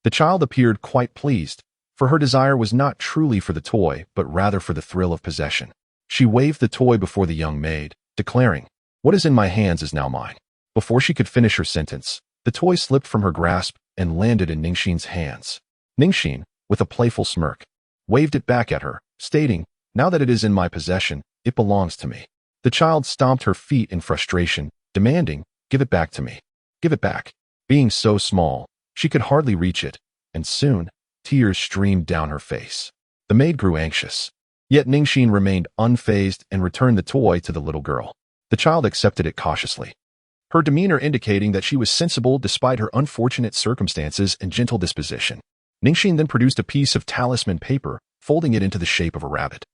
The child appeared quite pleased, for her desire was not truly for the toy, but rather for the thrill of possession. She waved the toy before the young maid, declaring, "What is in my hands is now mine." Before she could finish her sentence, the toy slipped from her grasp and landed in Ning Xin's hands. Ning Xin, with a playful smirk, waved it back at her, stating, "Now that it is in my possession, it belongs to me." The child stomped her feet in frustration, demanding, "Give it back to me. Give it back." Being so small, she could hardly reach it, and soon, tears streamed down her face. The maid grew anxious. Yet Ning Xin remained unfazed and returned the toy to the little girl. The child accepted it cautiously, her demeanor indicating that she was sensible despite her unfortunate circumstances and gentle disposition. Ning Xin then produced a piece of talisman paper, folding it into the shape of a rabbit,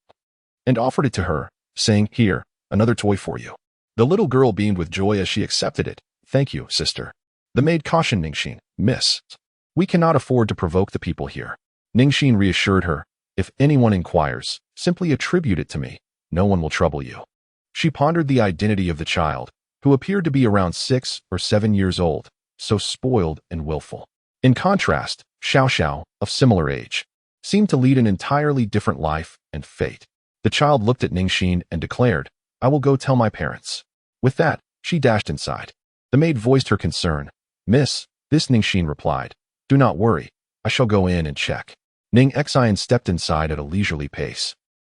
and offered it to her, saying, "Here, another toy for you." The little girl beamed with joy as she accepted it. "Thank you, sister." The maid cautioned Ning Xin, "Miss, we cannot afford to provoke the people here." Ning Xin reassured her, "If anyone inquires, simply attribute it to me. No one will trouble you." She pondered the identity of the child, who appeared to be around 6 or 7 years old, so spoiled and willful. In contrast, Xiao Xiao, of similar age, seemed to lead an entirely different life and fate. The child looked at Ning Xin and declared, "I will go tell my parents." With that, she dashed inside. The maid voiced her concern. "Miss, this," Ning Xin replied. "Do not worry, I shall go in and check." Ning Xin stepped inside at a leisurely pace,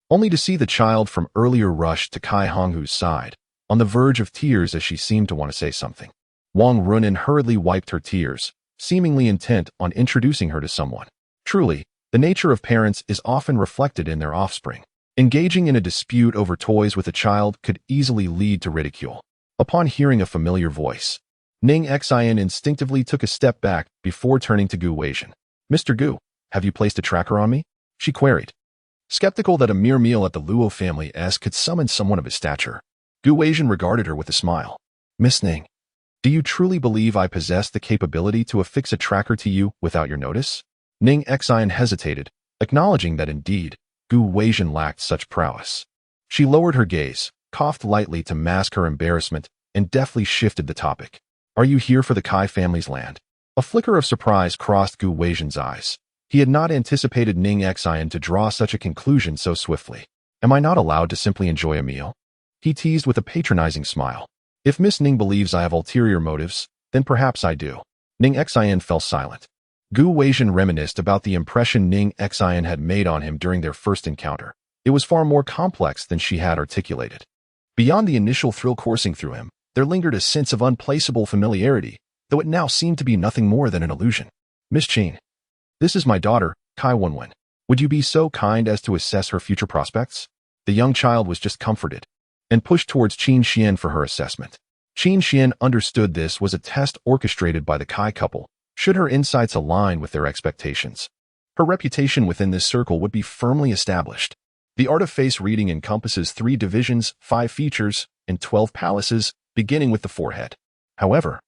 only to see the child from earlier rush to Kai Honghu's side, on the verge of tears as she seemed to want to say something. Wang Runin hurriedly wiped her tears, seemingly intent on introducing her to someone. Truly, the nature of parents is often reflected in their offspring. Engaging in a dispute over toys with a child could easily lead to ridicule. Upon hearing a familiar voice, Ning Xin instinctively took a step back before turning to Gu Weijin. "Mr. Gu, have you placed a tracker on me?" she queried, skeptical that a mere meal at the Luo family could summon someone of his stature. Gu Weijin regarded her with a smile. "Miss Ning, do you truly believe I possess the capability to affix a tracker to you without your notice?" Ning Xin hesitated, acknowledging that indeed, Gu Weijin lacked such prowess. She lowered her gaze, coughed lightly to mask her embarrassment, and deftly shifted the topic. "Are you here for the Kai family's land?" A flicker of surprise crossed Gu Weijin's eyes. He had not anticipated Ning Xin to draw such a conclusion so swiftly. "Am I not allowed to simply enjoy a meal?" he teased with a patronizing smile. "If Miss Ning believes I have ulterior motives, then perhaps I do." Ning Xin fell silent. Gu Weijin reminisced about the impression Ning Xin had made on him during their first encounter. It was far more complex than she had articulated. Beyond the initial thrill coursing through him, there lingered a sense of unplaceable familiarity, though it now seemed to be nothing more than an illusion. "Miss Qin, this is my daughter, Kai Wenwen. Would you be so kind as to assess her future prospects?" The young child was just comforted and pushed towards Qin Xuan for her assessment. Qin Xuan understood this was a test orchestrated by the Kai couple, should her insights align with their expectations. Her reputation within this circle would be firmly established. The art of face reading encompasses 3 divisions, 5 features, and 12 palaces, beginning with the forehead. However,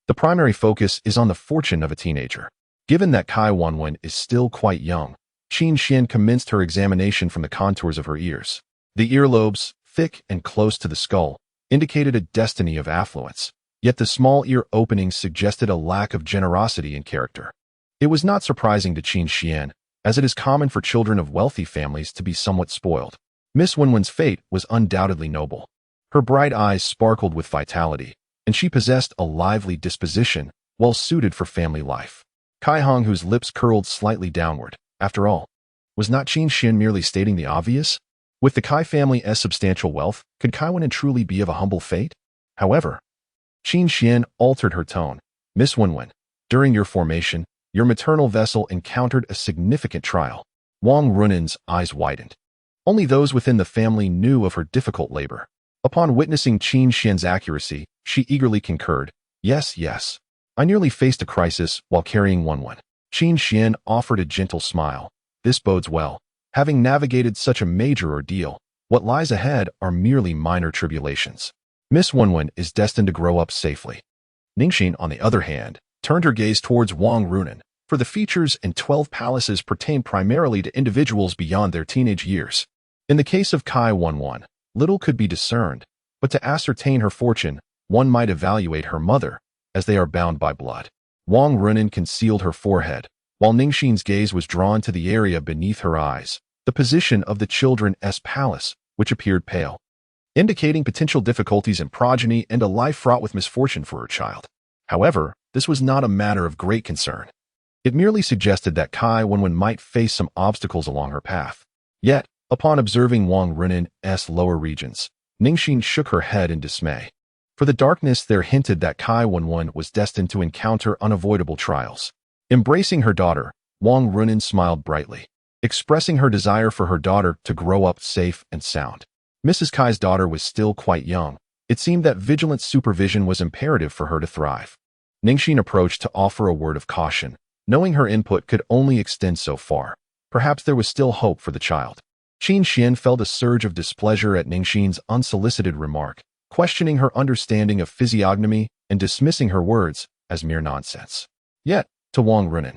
the primary focus is on the fortune of a teenager. Given that Kai Wenwen is still quite young, Qin Xuan commenced her examination from the contours of her ears. The earlobes, thick and close to the skull, indicated a destiny of affluence, yet the small ear openings suggested a lack of generosity in character. It was not surprising to Qin Xuan, as it is common for children of wealthy families to be somewhat spoiled. Miss Wenwen's fate was undoubtedly noble. Her bright eyes sparkled with vitality, and she possessed a lively disposition, well suited for family life. Kai Honghu's lips curled slightly downward. After all, was not Qin Xuan merely stating the obvious? With the Kai family's substantial wealth, could Kai Wenwen truly be of a humble fate? However, Qin Xuan altered her tone. "Miss Wenwen, during your formation, your maternal vessel encountered a significant trial." Wang Runin's eyes widened. Only those within the family knew of her difficult labor. Upon witnessing Qin Xuan's accuracy, she eagerly concurred. Yes, I nearly faced a crisis while carrying Wenwen." Qin Xuan offered a gentle smile. "This bodes well. Having navigated such a major ordeal, what lies ahead are merely minor tribulations. Miss Wenwen is destined to grow up safely." Ning Xin, on the other hand, turned her gaze towards Wang Runin, for the features and 12 palaces pertain primarily to individuals beyond their teenage years. In the case of Kai Wenwen, little could be discerned, but to ascertain her fortune, one might evaluate her mother, as they are bound by blood. Wang Runin concealed her forehead, while Ning Xin's gaze was drawn to the area beneath her eyes, the position of the children's palace, which appeared pale, indicating potential difficulties in progeny and a life fraught with misfortune for her child. However, this was not a matter of great concern. It merely suggested that Kai Wenwen might face some obstacles along her path. Yet, upon observing Wang Runin's lower regions, Ning Xin shook her head in dismay. For the darkness there hinted that Qin Xuan was destined to encounter unavoidable trials. Embracing her daughter, Wang Runin smiled brightly, expressing her desire for her daughter to grow up safe and sound. Mrs. Kai's daughter was still quite young. It seemed that vigilant supervision was imperative for her to thrive. Ning Xin approached to offer a word of caution, knowing her input could only extend so far. Perhaps there was still hope for the child. Qin Xuan felt a surge of displeasure at Ning Xin's unsolicited remark, questioning her understanding of physiognomy and dismissing her words as mere nonsense. Yet, to Wang Runin,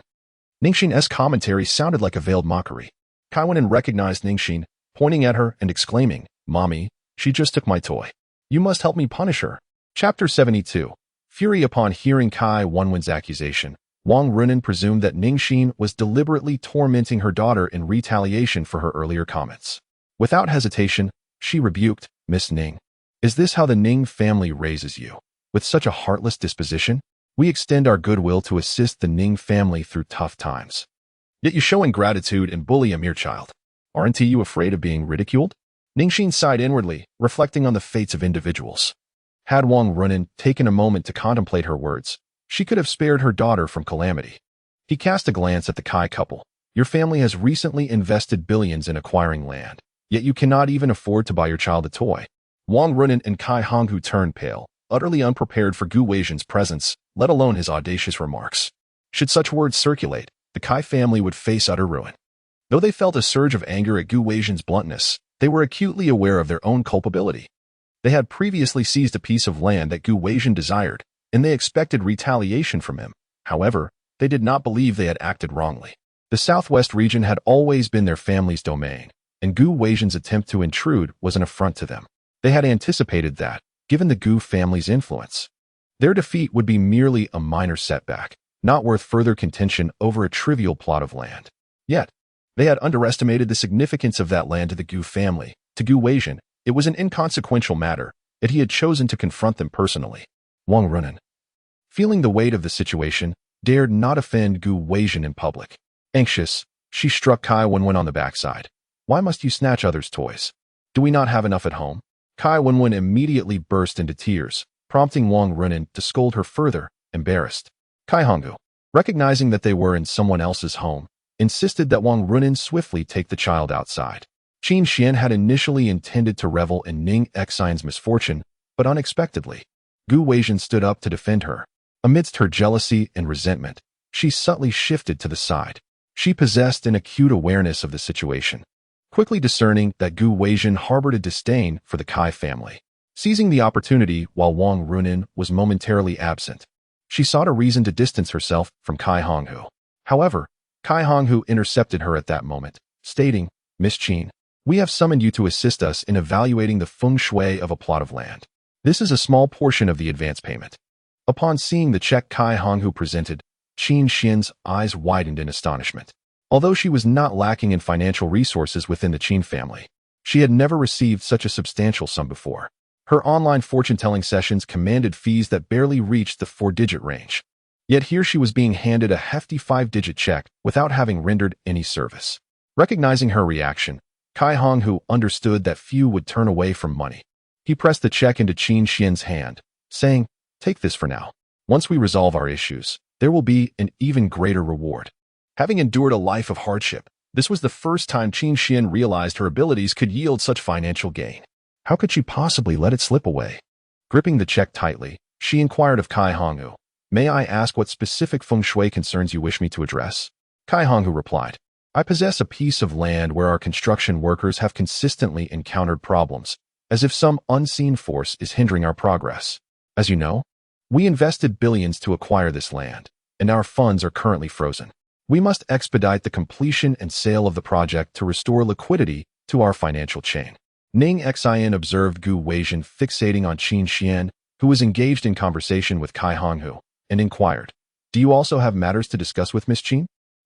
Ning Xin's commentary sounded like a veiled mockery. Qin Xuan recognized Ning Xin, pointing at her and exclaiming, "Mommy, she just took my toy. You must help me punish her." Chapter 72. Fury upon hearing Qin Xuan's accusation, Wang Runin presumed that Ning Xin was deliberately tormenting her daughter in retaliation for her earlier comments. Without hesitation, she rebuked, "Miss Ning, is this how the Ning family raises you? With such a heartless disposition? We extend our goodwill to assist the Ning family through tough times. Yet you show ingratitude and bully a mere child. Aren't you afraid of being ridiculed?" Ning Xin sighed inwardly, reflecting on the fates of individuals. Had Wang Runin taken a moment to contemplate her words, she could have spared her daughter from calamity. He cast a glance at the Kai couple. "Your family has recently invested billions in acquiring land, yet you cannot even afford to buy your child a toy." Wang Runin and Kai Honghu turned pale, utterly unprepared for Gu Weijian's presence, let alone his audacious remarks. Should such words circulate, the Kai family would face utter ruin. Though they felt a surge of anger at Gu Weijian's bluntness, they were acutely aware of their own culpability. They had previously seized a piece of land that Gu Weijian desired, and they expected retaliation from him. However, they did not believe they had acted wrongly. The southwest region had always been their family's domain, and Gu Weijian's attempt to intrude was an affront to them. They had anticipated that, given the Gu family's influence, their defeat would be merely a minor setback, not worth further contention over a trivial plot of land. Yet, they had underestimated the significance of that land to the Gu family. To Gu Weijian, it was an inconsequential matter, yet he had chosen to confront them personally. Wang Runin, feeling the weight of the situation, dared not offend Gu Weijian in public. Anxious, she struck Qin Xuan on the backside. "Why must you snatch others' toys? Do we not have enough at home?" Qin Xuan immediately burst into tears, prompting Wang Runin to scold her further, embarrassed. Kai Honghu, recognizing that they were in someone else's home, insisted that Wang Runin swiftly take the child outside. Qin Xuan had initially intended to revel in Ning Xin's misfortune, but unexpectedly, Gu Weijian stood up to defend her. Amidst her jealousy and resentment, she subtly shifted to the side. She possessed an acute awareness of the situation, quickly discerning that Gu Weijian harbored a disdain for the Kai family. Seizing the opportunity while Wang Runin was momentarily absent, she sought a reason to distance herself from Qin Honghu. However, Qin Honghu intercepted her at that moment, stating, "Miss Qin, we have summoned you to assist us in evaluating the feng shui of a plot of land. This is a small portion of the advance payment." Upon seeing the check Qin Honghu presented, Qin Xuan's eyes widened in astonishment. Although she was not lacking in financial resources within the Qin family, she had never received such a substantial sum before. Her online fortune-telling sessions commanded fees that barely reached the 4-digit range. Yet here she was being handed a hefty 5-digit check without having rendered any service. Recognizing her reaction, Qin Honghu understood that few would turn away from money. He pressed the check into Qin Xuan's hand, saying, "Take this for now. Once we resolve our issues, there will be an even greater reward." Having endured a life of hardship, this was the first time Qin Xuan realized her abilities could yield such financial gain. How could she possibly let it slip away? Gripping the check tightly, she inquired of Qin Honghu, "May I ask what specific feng shui concerns you wish me to address?" Qin Honghu replied, "I possess a piece of land where our construction workers have consistently encountered problems, as if some unseen force is hindering our progress. As you know, we invested billions to acquire this land, and our funds are currently frozen. We must expedite the completion and sale of the project to restore liquidity to our financial chain." Ning Xin observed Gu Weijian fixating on Qin Xuan, who was engaged in conversation with Qin Honghu, and inquired, "Do you also have matters to discuss with Miss Qin?"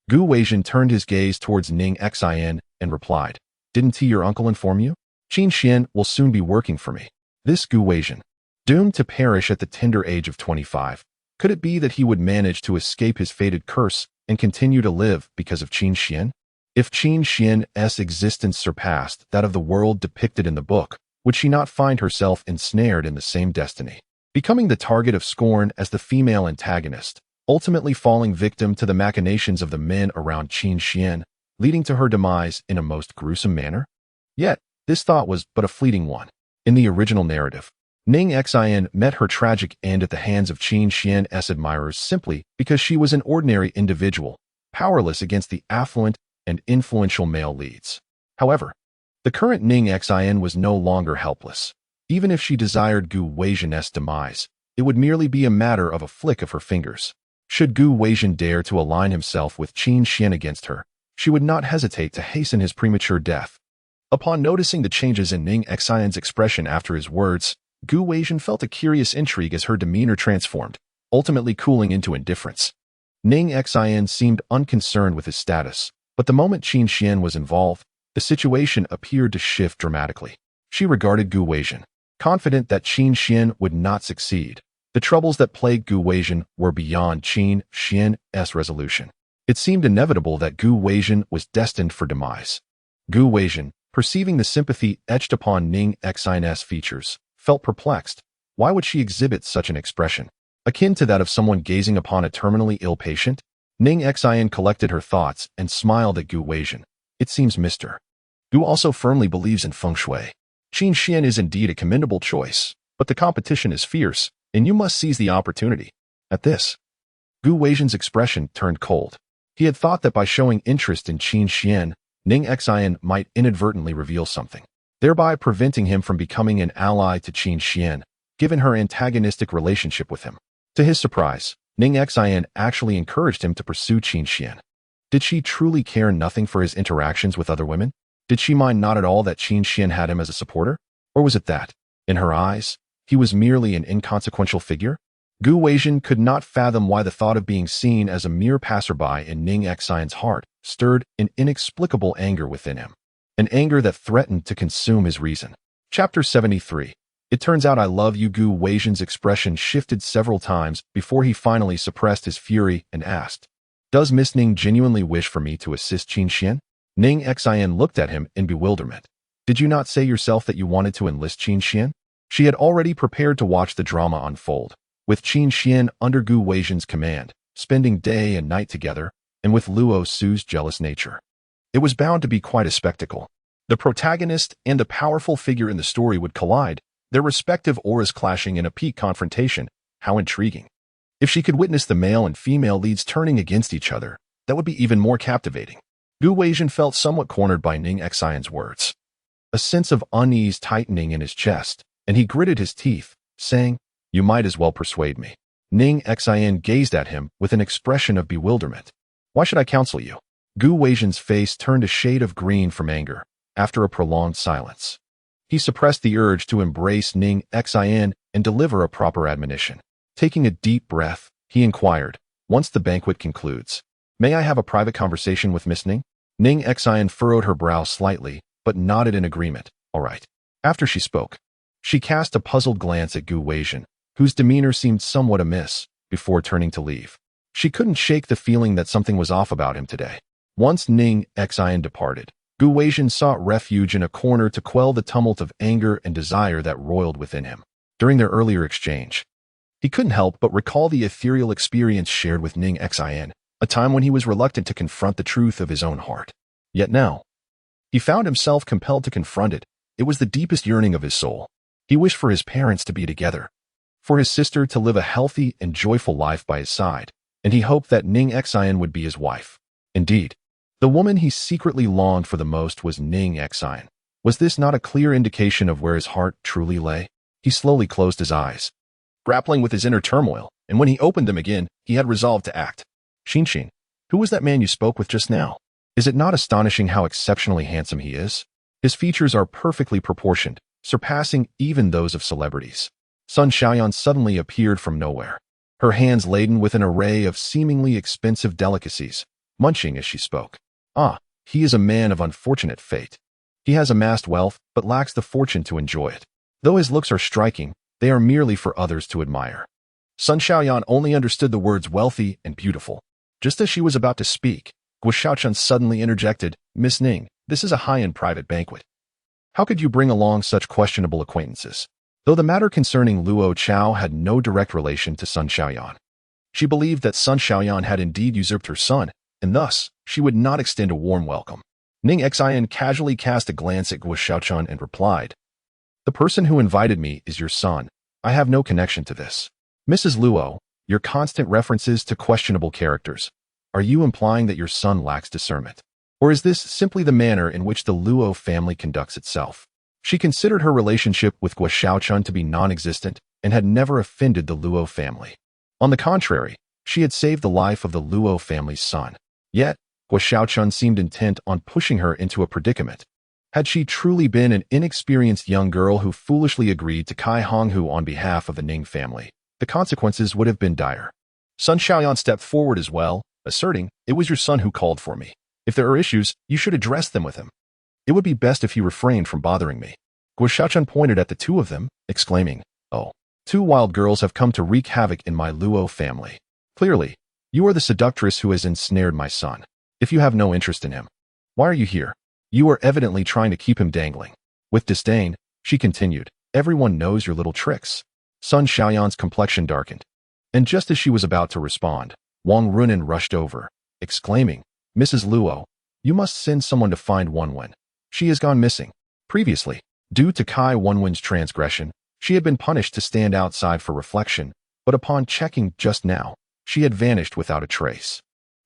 Gu Weijian turned his gaze towards Ning Xin and replied, "Didn't your uncle inform you? Qin Xuan will soon be working for me." This Gu Weijian, doomed to perish at the tender age of 25, could it be that he would manage to escape his fated curse and continue to live because of Qin Xuan? If Qin Xuan's existence surpassed that of the world depicted in the book, would she not find herself ensnared in the same destiny? becoming the target of scorn as the female antagonist, ultimately falling victim to the machinations of the men around Qin Xuan, leading to her demise in a most gruesome manner? Yet, this thought was but a fleeting one. In the original narrative, Ning Xin met her tragic end at the hands of Qin Xuan's admirers simply because she was an ordinary individual, powerless against the affluent and influential male leads. However, the current Ning Xin was no longer helpless. Even if she desired Gu Weizhen's demise, it would merely be a matter of a flick of her fingers. Should Gu Weizhen dare to align himself with Qin Xuan against her, she would not hesitate to hasten his premature death. Upon noticing the changes in Ning Xin's expression after his words, Gu Weizhen felt a curious intrigue as her demeanor transformed, ultimately cooling into indifference. Ning Xin seemed unconcerned with his status, but the moment Qin Xuan was involved, the situation appeared to shift dramatically. She regarded Gu Weizhen, confident that Qin Xuan would not succeed. The troubles that plagued Gu Weizhen were beyond Qin Xuan's resolution. It seemed inevitable that Gu Weizhen was destined for demise. Gu Weizhen, perceiving the sympathy etched upon Ning Xin's features, felt perplexed. Why would she exhibit such an expression? Akin to that of someone gazing upon a terminally ill patient? Ning Xin collected her thoughts and smiled at Gu Weizhen. It seems Mr. Gu also firmly believes in feng shui. Qin Xuan is indeed a commendable choice, but the competition is fierce, and you must seize the opportunity. At this, Gu Weizhen's expression turned cold. He had thought that by showing interest in Qin Xuan, Ning Xin might inadvertently reveal something, thereby preventing him from becoming an ally to Qin Xuan, given her antagonistic relationship with him. To his surprise, Ning Xin actually encouraged him to pursue Qin Xuan. Did she truly care nothing for his interactions with other women? Did she mind not at all that Qin Xuan had him as a supporter? Or was it that, in her eyes, he was merely an inconsequential figure? Gu Weizhen could not fathom why the thought of being seen as a mere passerby in Ning Xin's heart stirred an inexplicable anger within him, an anger that threatened to consume his reason. Chapter 73. It turns out I love you. Gu Weizhen's expression shifted several times before he finally suppressed his fury and asked, "Does Miss Ning genuinely wish for me to assist Qin Xuan?" Ning Xin looked at him in bewilderment. "Did you not say yourself that you wanted to enlist Qin Xuan?" She had already prepared to watch the drama unfold, with Qin Xuan under Gu Weizhen's command, spending day and night together, and with Luo Su's jealous nature. It was bound to be quite a spectacle. The protagonist and the powerful figure in the story would collide, their respective auras clashing in a peak confrontation. How intriguing. If she could witness the male and female leads turning against each other, that would be even more captivating. Gu Weizhen felt somewhat cornered by Ning Xin's words. A sense of unease tightening in his chest, and he gritted his teeth, saying, "You might as well persuade me." Ning Xin gazed at him with an expression of bewilderment. "Why should I counsel you?" Gu Weizhen's face turned a shade of green from anger, after a prolonged silence. He suppressed the urge to embrace Ning Xin and deliver a proper admonition. Taking a deep breath, he inquired, "Once the banquet concludes, may I have a private conversation with Miss Ning?" Ning Xin furrowed her brow slightly, but nodded in agreement. "All right." After she spoke, she cast a puzzled glance at Gu Weizhen, whose demeanor seemed somewhat amiss, before turning to leave. She couldn't shake the feeling that something was off about him today. Once Ning Xin departed, Gu Weizhen sought refuge in a corner to quell the tumult of anger and desire that roiled within him. During their earlier exchange, he couldn't help but recall the ethereal experience shared with Ning Xin, a time when he was reluctant to confront the truth of his own heart. Yet now, he found himself compelled to confront it. It was the deepest yearning of his soul. He wished for his parents to be together, for his sister to live a healthy and joyful life by his side, and he hoped that Ning Xin would be his wife. Indeed, the woman he secretly longed for the most was Ning Xin. Was this not a clear indication of where his heart truly lay? He slowly closed his eyes, grappling with his inner turmoil, and when he opened them again, he had resolved to act. "Xin, who was that man you spoke with just now? Is it not astonishing how exceptionally handsome he is? His features are perfectly proportioned, surpassing even those of celebrities." Sun Xiaoyan suddenly appeared from nowhere, her hands laden with an array of seemingly expensive delicacies, munching as she spoke. "Ah, he is a man of unfortunate fate. He has amassed wealth, but lacks the fortune to enjoy it. Though his looks are striking, they are merely for others to admire." Sun Xiaoyan only understood the words wealthy and beautiful. Just as she was about to speak, Guo Xiaochun suddenly interjected, "Miss Ning, this is a high-end private banquet. How could you bring along such questionable acquaintances?" though the matter concerning Luo Chao had no direct relation to Sun Xiaoyan. She believed that Sun Xiaoyan had indeed usurped her son, and thus she would not extend a warm welcome. Ning Xin casually cast a glance at Guo Xiaochun and replied, "The person who invited me is your son. I have no connection to this. Mrs. Luo, your constant references to questionable characters. Are you implying that your son lacks discernment? Or is this simply the manner in which the Luo family conducts itself?" She considered her relationship with Guo Xiaochun to be non-existent and had never offended the Luo family. On the contrary, she had saved the life of the Luo family's son. Yet, Guo Xiaochun seemed intent on pushing her into a predicament. Had she truly been an inexperienced young girl who foolishly agreed to Kai Honghu on behalf of the Ning family, the consequences would have been dire. Sun Xiaoyan stepped forward as well, asserting, "It was your son who called for me. If there are issues, you should address them with him. It would be best if he refrained from bothering me." Guo Xiaochun pointed at the two of them, exclaiming, "Oh, two wild girls have come to wreak havoc in my Luo family. Clearly, you are the seductress who has ensnared my son. If you have no interest in him, why are you here? You are evidently trying to keep him dangling." With disdain, she continued, "Everyone knows your little tricks." Sun Xiaoyan's complexion darkened, and just as she was about to respond, Wang Runin rushed over, exclaiming, "Mrs. Luo, you must send someone to find Wenwen. She has gone missing." Previously, due to Kai Wenwen's transgression, she had been punished to stand outside for reflection, but upon checking just now, she had vanished without a trace.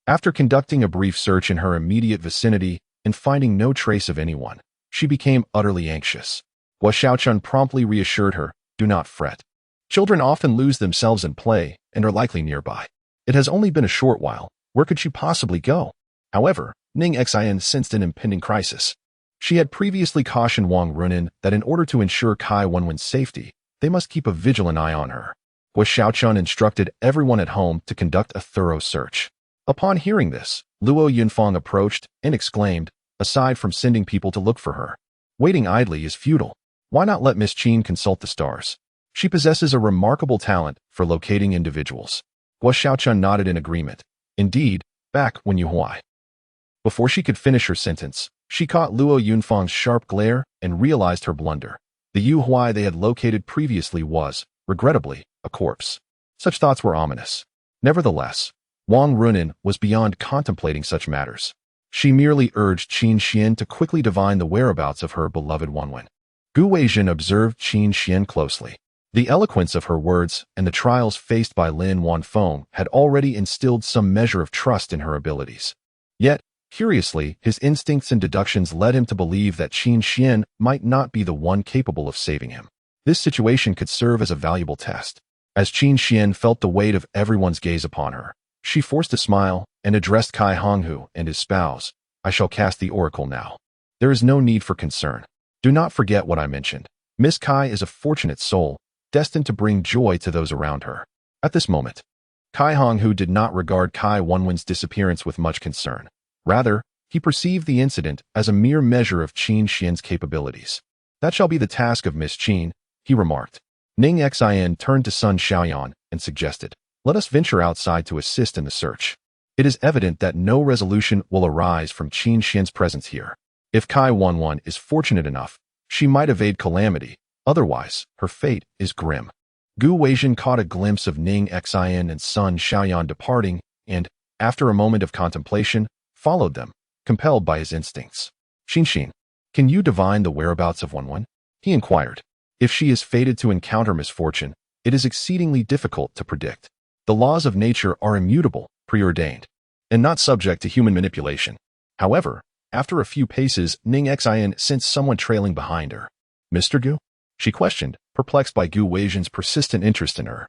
After conducting a brief search in her immediate vicinity and finding no trace of anyone, she became utterly anxious. Guo Xiaochun promptly reassured her, "Do not fret. Children often lose themselves in play and are likely nearby. It has only been a short while. Where could she possibly go?" However, Ning Xin sensed an impending crisis. She had previously cautioned Wang Runin that in order to ensure Kai Wenwen's safety, they must keep a vigilant eye on her. Guo Xiaochun instructed everyone at home to conduct a thorough search. Upon hearing this, Luo Yunfang approached and exclaimed, "Aside from sending people to look for her, waiting idly is futile. Why not let Miss Qin consult the stars? She possesses a remarkable talent for locating individuals." Guo Xiaochun nodded in agreement. Indeed, back when Yuhuai. Before she could finish her sentence, she caught Luo Yunfang's sharp glare and realized her blunder. The Yuhuai they had located previously was, regrettably, a corpse. Such thoughts were ominous. Nevertheless, Wang Runin was beyond contemplating such matters. She merely urged Qin Xuan to quickly divine the whereabouts of her beloved Wenwen. Gu Weijin observed Qin Xuan closely. The eloquence of her words and the trials faced by Lin Wanfeng had already instilled some measure of trust in her abilities. Yet, curiously, his instincts and deductions led him to believe that Qin Xuan might not be the one capable of saving him. This situation could serve as a valuable test. As Qin Xuan felt the weight of everyone's gaze upon her, she forced a smile and addressed Kai Honghu and his spouse. "I shall cast the oracle now. There is no need for concern. Do not forget what I mentioned. Miss Kai is a fortunate soul, destined to bring joy to those around her." At this moment, Kai Honghu did not regard Kai Wenwen's disappearance with much concern. Rather, he perceived the incident as a mere measure of Qin Xuan's capabilities. "That shall be the task of Miss Qin," he remarked. Ning Xin turned to Sun Xiaoyan and suggested, "Let us venture outside to assist in the search. It is evident that no resolution will arise from Qin Xuan's presence here. If Kai Wenwen is fortunate enough, she might evade calamity. Otherwise, her fate is grim." Gu Weijin caught a glimpse of Ning Xin and Sun Xiaoyan departing and, after a moment of contemplation, followed them, compelled by his instincts. "Xin, can you divine the whereabouts of Wenwen?" he inquired. "If she is fated to encounter misfortune, it is exceedingly difficult to predict. The laws of nature are immutable, preordained, and not subject to human manipulation." However, after a few paces, Ning Xin sensed someone trailing behind her. "Mr. Gu?" she questioned, perplexed by Gu Weijin's persistent interest in her.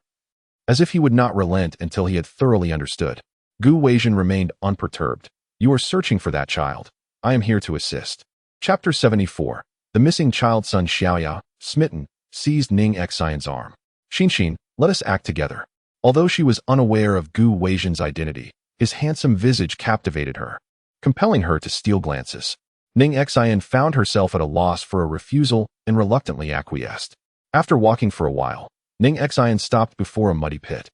As if he would not relent until he had thoroughly understood, Gu Weijin remained unperturbed. "You are searching for that child. I am here to assist." Chapter 74. The missing child. Sun Xiaoya, smitten, seized Ning Xion's arm. Xin, let us act together." Although she was unaware of Gu Weijin's identity, his handsome visage captivated her, compelling her to steal glances. Ning Xion found herself at a loss for a refusal and reluctantly acquiesced. After walking for a while, Ning Xion stopped before a muddy pit.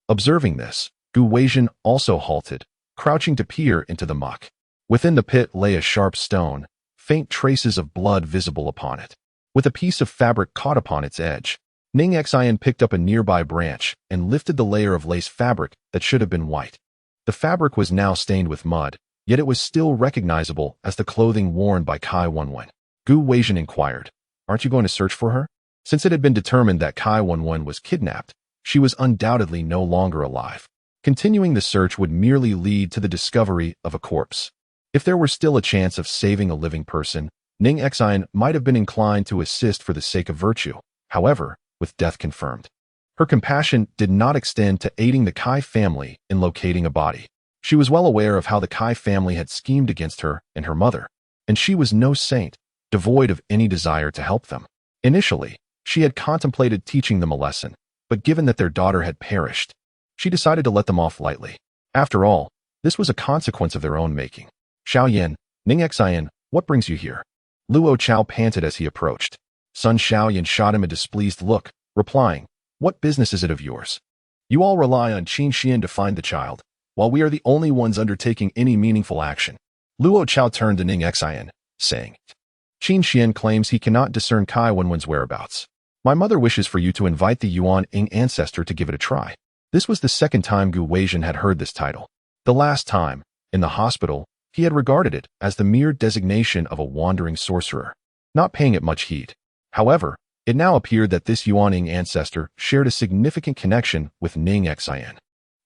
Observing this, Gu Weijin also halted, crouching to peer into the muck. Within the pit lay a sharp stone, faint traces of blood visible upon it. With a piece of fabric caught upon its edge, Ning Xin picked up a nearby branch and lifted the layer of lace fabric that should have been white. The fabric was now stained with mud, yet it was still recognizable as the clothing worn by Qin Xuan. Gu Weizhen inquired, "Aren't you going to search for her?" Since it had been determined that Qin Xuan was kidnapped, she was undoubtedly no longer alive. Continuing the search would merely lead to the discovery of a corpse. If there were still a chance of saving a living person, Ning Xin might have been inclined to assist for the sake of virtue. However, with death confirmed, her compassion did not extend to aiding the Qin family in locating a body. She was well aware of how the Qin family had schemed against her and her mother, and she was no saint, devoid of any desire to help them. Initially, she had contemplated teaching them a lesson, but given that their daughter had perished, she decided to let them off lightly. After all, this was a consequence of their own making. "Xiaoyan, Ning Xin, what brings you here?" Luo Chao panted as he approached. Sun Xiaoyan shot him a displeased look, replying, "What business is it of yours? You all rely on Qin Xuan to find the child, while we are the only ones undertaking any meaningful action." Luo Chao turned to Ning Xin, saying, "Qin Xuan claims he cannot discern Qin Xuan's whereabouts. My mother wishes for you to invite the Yuan Ying ancestor to give it a try." This was the second time Gu Weizhen had heard this title. The last time, in the hospital, he had regarded it as the mere designation of a wandering sorcerer, not paying it much heed. However, it now appeared that this Yuan Ying ancestor shared a significant connection with Ning Xin.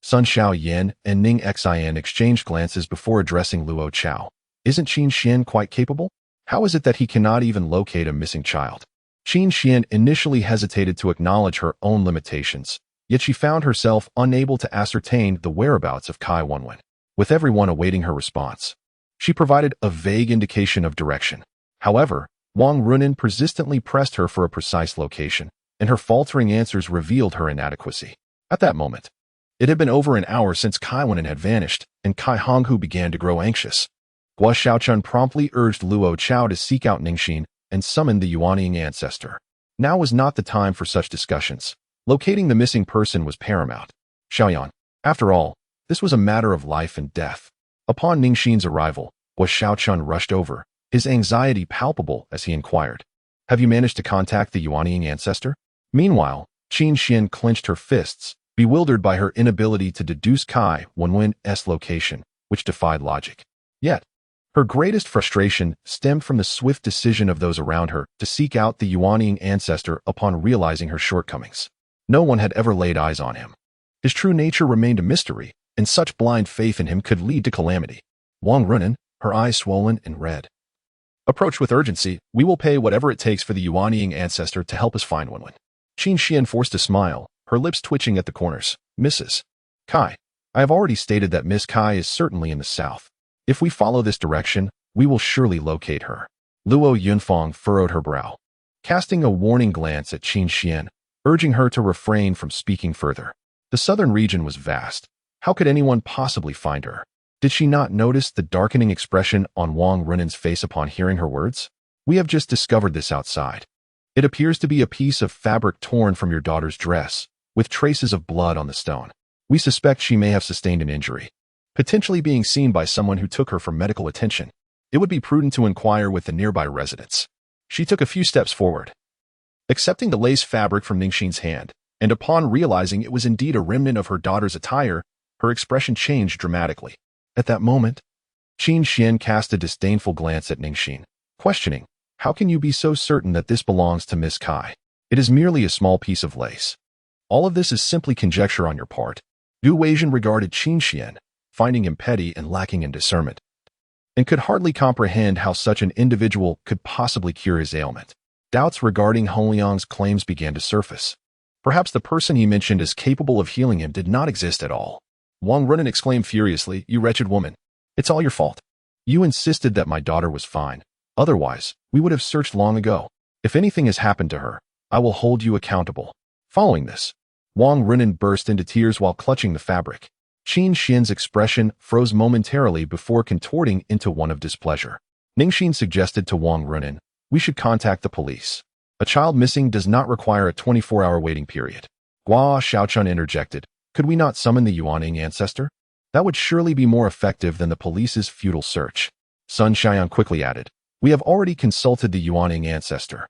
Sun Xiaoyan and Ning Xin exchanged glances before addressing Luo Chao. "Isn't Qin Xuan quite capable? How is it that he cannot even locate a missing child?" Qin Xuan initially hesitated to acknowledge her own limitations, yet she found herself unable to ascertain the whereabouts of Qin Xuan. With everyone awaiting her response, she provided a vague indication of direction. However, Wang Runin persistently pressed her for a precise location, and her faltering answers revealed her inadequacy. At that moment, it had been over an hour since Qin Xuan had vanished, and Kai Honghu began to grow anxious. Gua Xiaochun promptly urged Luo Chao to seek out Ning Xin and summon the Yuan Ying ancestor. Now was not the time for such discussions. Locating the missing person was paramount. "Xiaoyan, after all, this was a matter of life and death." Upon Ning Xin's arrival, Gua Xiaochun rushed over, his anxiety palpable as he inquired, "Have you managed to contact the Yuan Ying ancestor?" Meanwhile, Qin Xuan clenched her fists, bewildered by her inability to deduce Qin Xuan's location, which defied logic. Yet, her greatest frustration stemmed from the swift decision of those around her to seek out the Yuan Ying ancestor upon realizing her shortcomings. No one had ever laid eyes on him. His true nature remained a mystery, and such blind faith in him could lead to calamity. Wang Runin, her eyes swollen and red, approached with urgency. "We will pay whatever it takes for the Yuan Ying ancestor to help us find Xuan." Qin Xuan forced a smile, her lips twitching at the corners. "Mrs. Kai, I have already stated that Miss Kai is certainly in the south. If we follow this direction, we will surely locate her." Luo Yunfang furrowed her brow, casting a warning glance at Qin Xuan, urging her to refrain from speaking further. The southern region was vast. How could anyone possibly find her? Did she not notice the darkening expression on Wang Runin's face upon hearing her words? "We have just discovered this outside. It appears to be a piece of fabric torn from your daughter's dress, with traces of blood on the stone. We suspect she may have sustained an injury, potentially being seen by someone who took her for medical attention. It would be prudent to inquire with the nearby residents." She took a few steps forward, accepting the lace fabric from Ning Xin's hand, and upon realizing it was indeed a remnant of her daughter's attire, her expression changed dramatically. At that moment, Qin Xuan cast a disdainful glance at Ning Xin, questioning, "How can you be so certain that this belongs to Miss Kai? It is merely a small piece of lace. All of this is simply conjecture on your part." Gu Weizhen regarded Qin Xuan, finding him petty and lacking in discernment, and could hardly comprehend how such an individual could possibly cure his ailment. Doubts regarding Hongliang's claims began to surface. Perhaps the person he mentioned as capable of healing him did not exist at all. Wang Runin exclaimed furiously, "You wretched woman! It's all your fault. You insisted that my daughter was fine. Otherwise, we would have searched long ago. If anything has happened to her, I will hold you accountable." Following this, Wang Runin burst into tears while clutching the fabric. Qin Xuan's expression froze momentarily before contorting into one of displeasure. Ning Xin suggested to Wang Runin, "We should contact the police. A child missing does not require a 24-hour waiting period." Gua Xiaochun interjected, "Could we not summon the Yuan Ying ancestor? That would surely be more effective than the police's futile search." Sun Xiaoyan quickly added, "We have already consulted the Yuan Ying ancestor,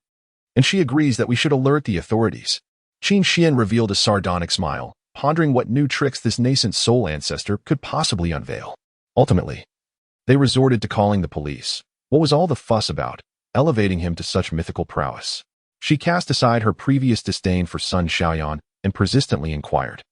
and she agrees that we should alert the authorities. Qin Xuan revealed a sardonic smile, pondering what new tricks this nascent soul ancestor could possibly unveil. Ultimately, they resorted to calling the police. What was all the fuss about, elevating him to such mythical prowess? She cast aside her previous disdain for Sun Xiaoyan and persistently inquired,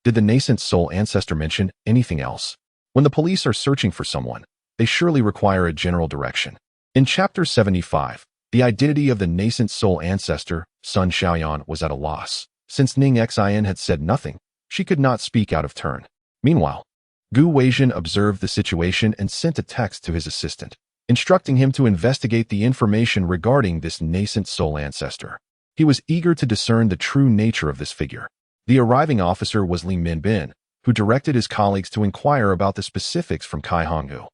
did the nascent soul ancestor mention anything else? When the police are searching for someone, they surely require a general direction. In Chapter 75, the identity of the nascent soul ancestor, Sun Xiaoyan, was at a loss. Since Ning Xin had said nothing, she could not speak out of turn. Meanwhile, Gu Weijin observed the situation and sent a text to his assistant, instructing him to investigate the information regarding this nascent soul ancestor. He was eager to discern the true nature of this figure. The arriving officer was Li Minbin, who directed his colleagues to inquire about the specifics from Kai Honghu.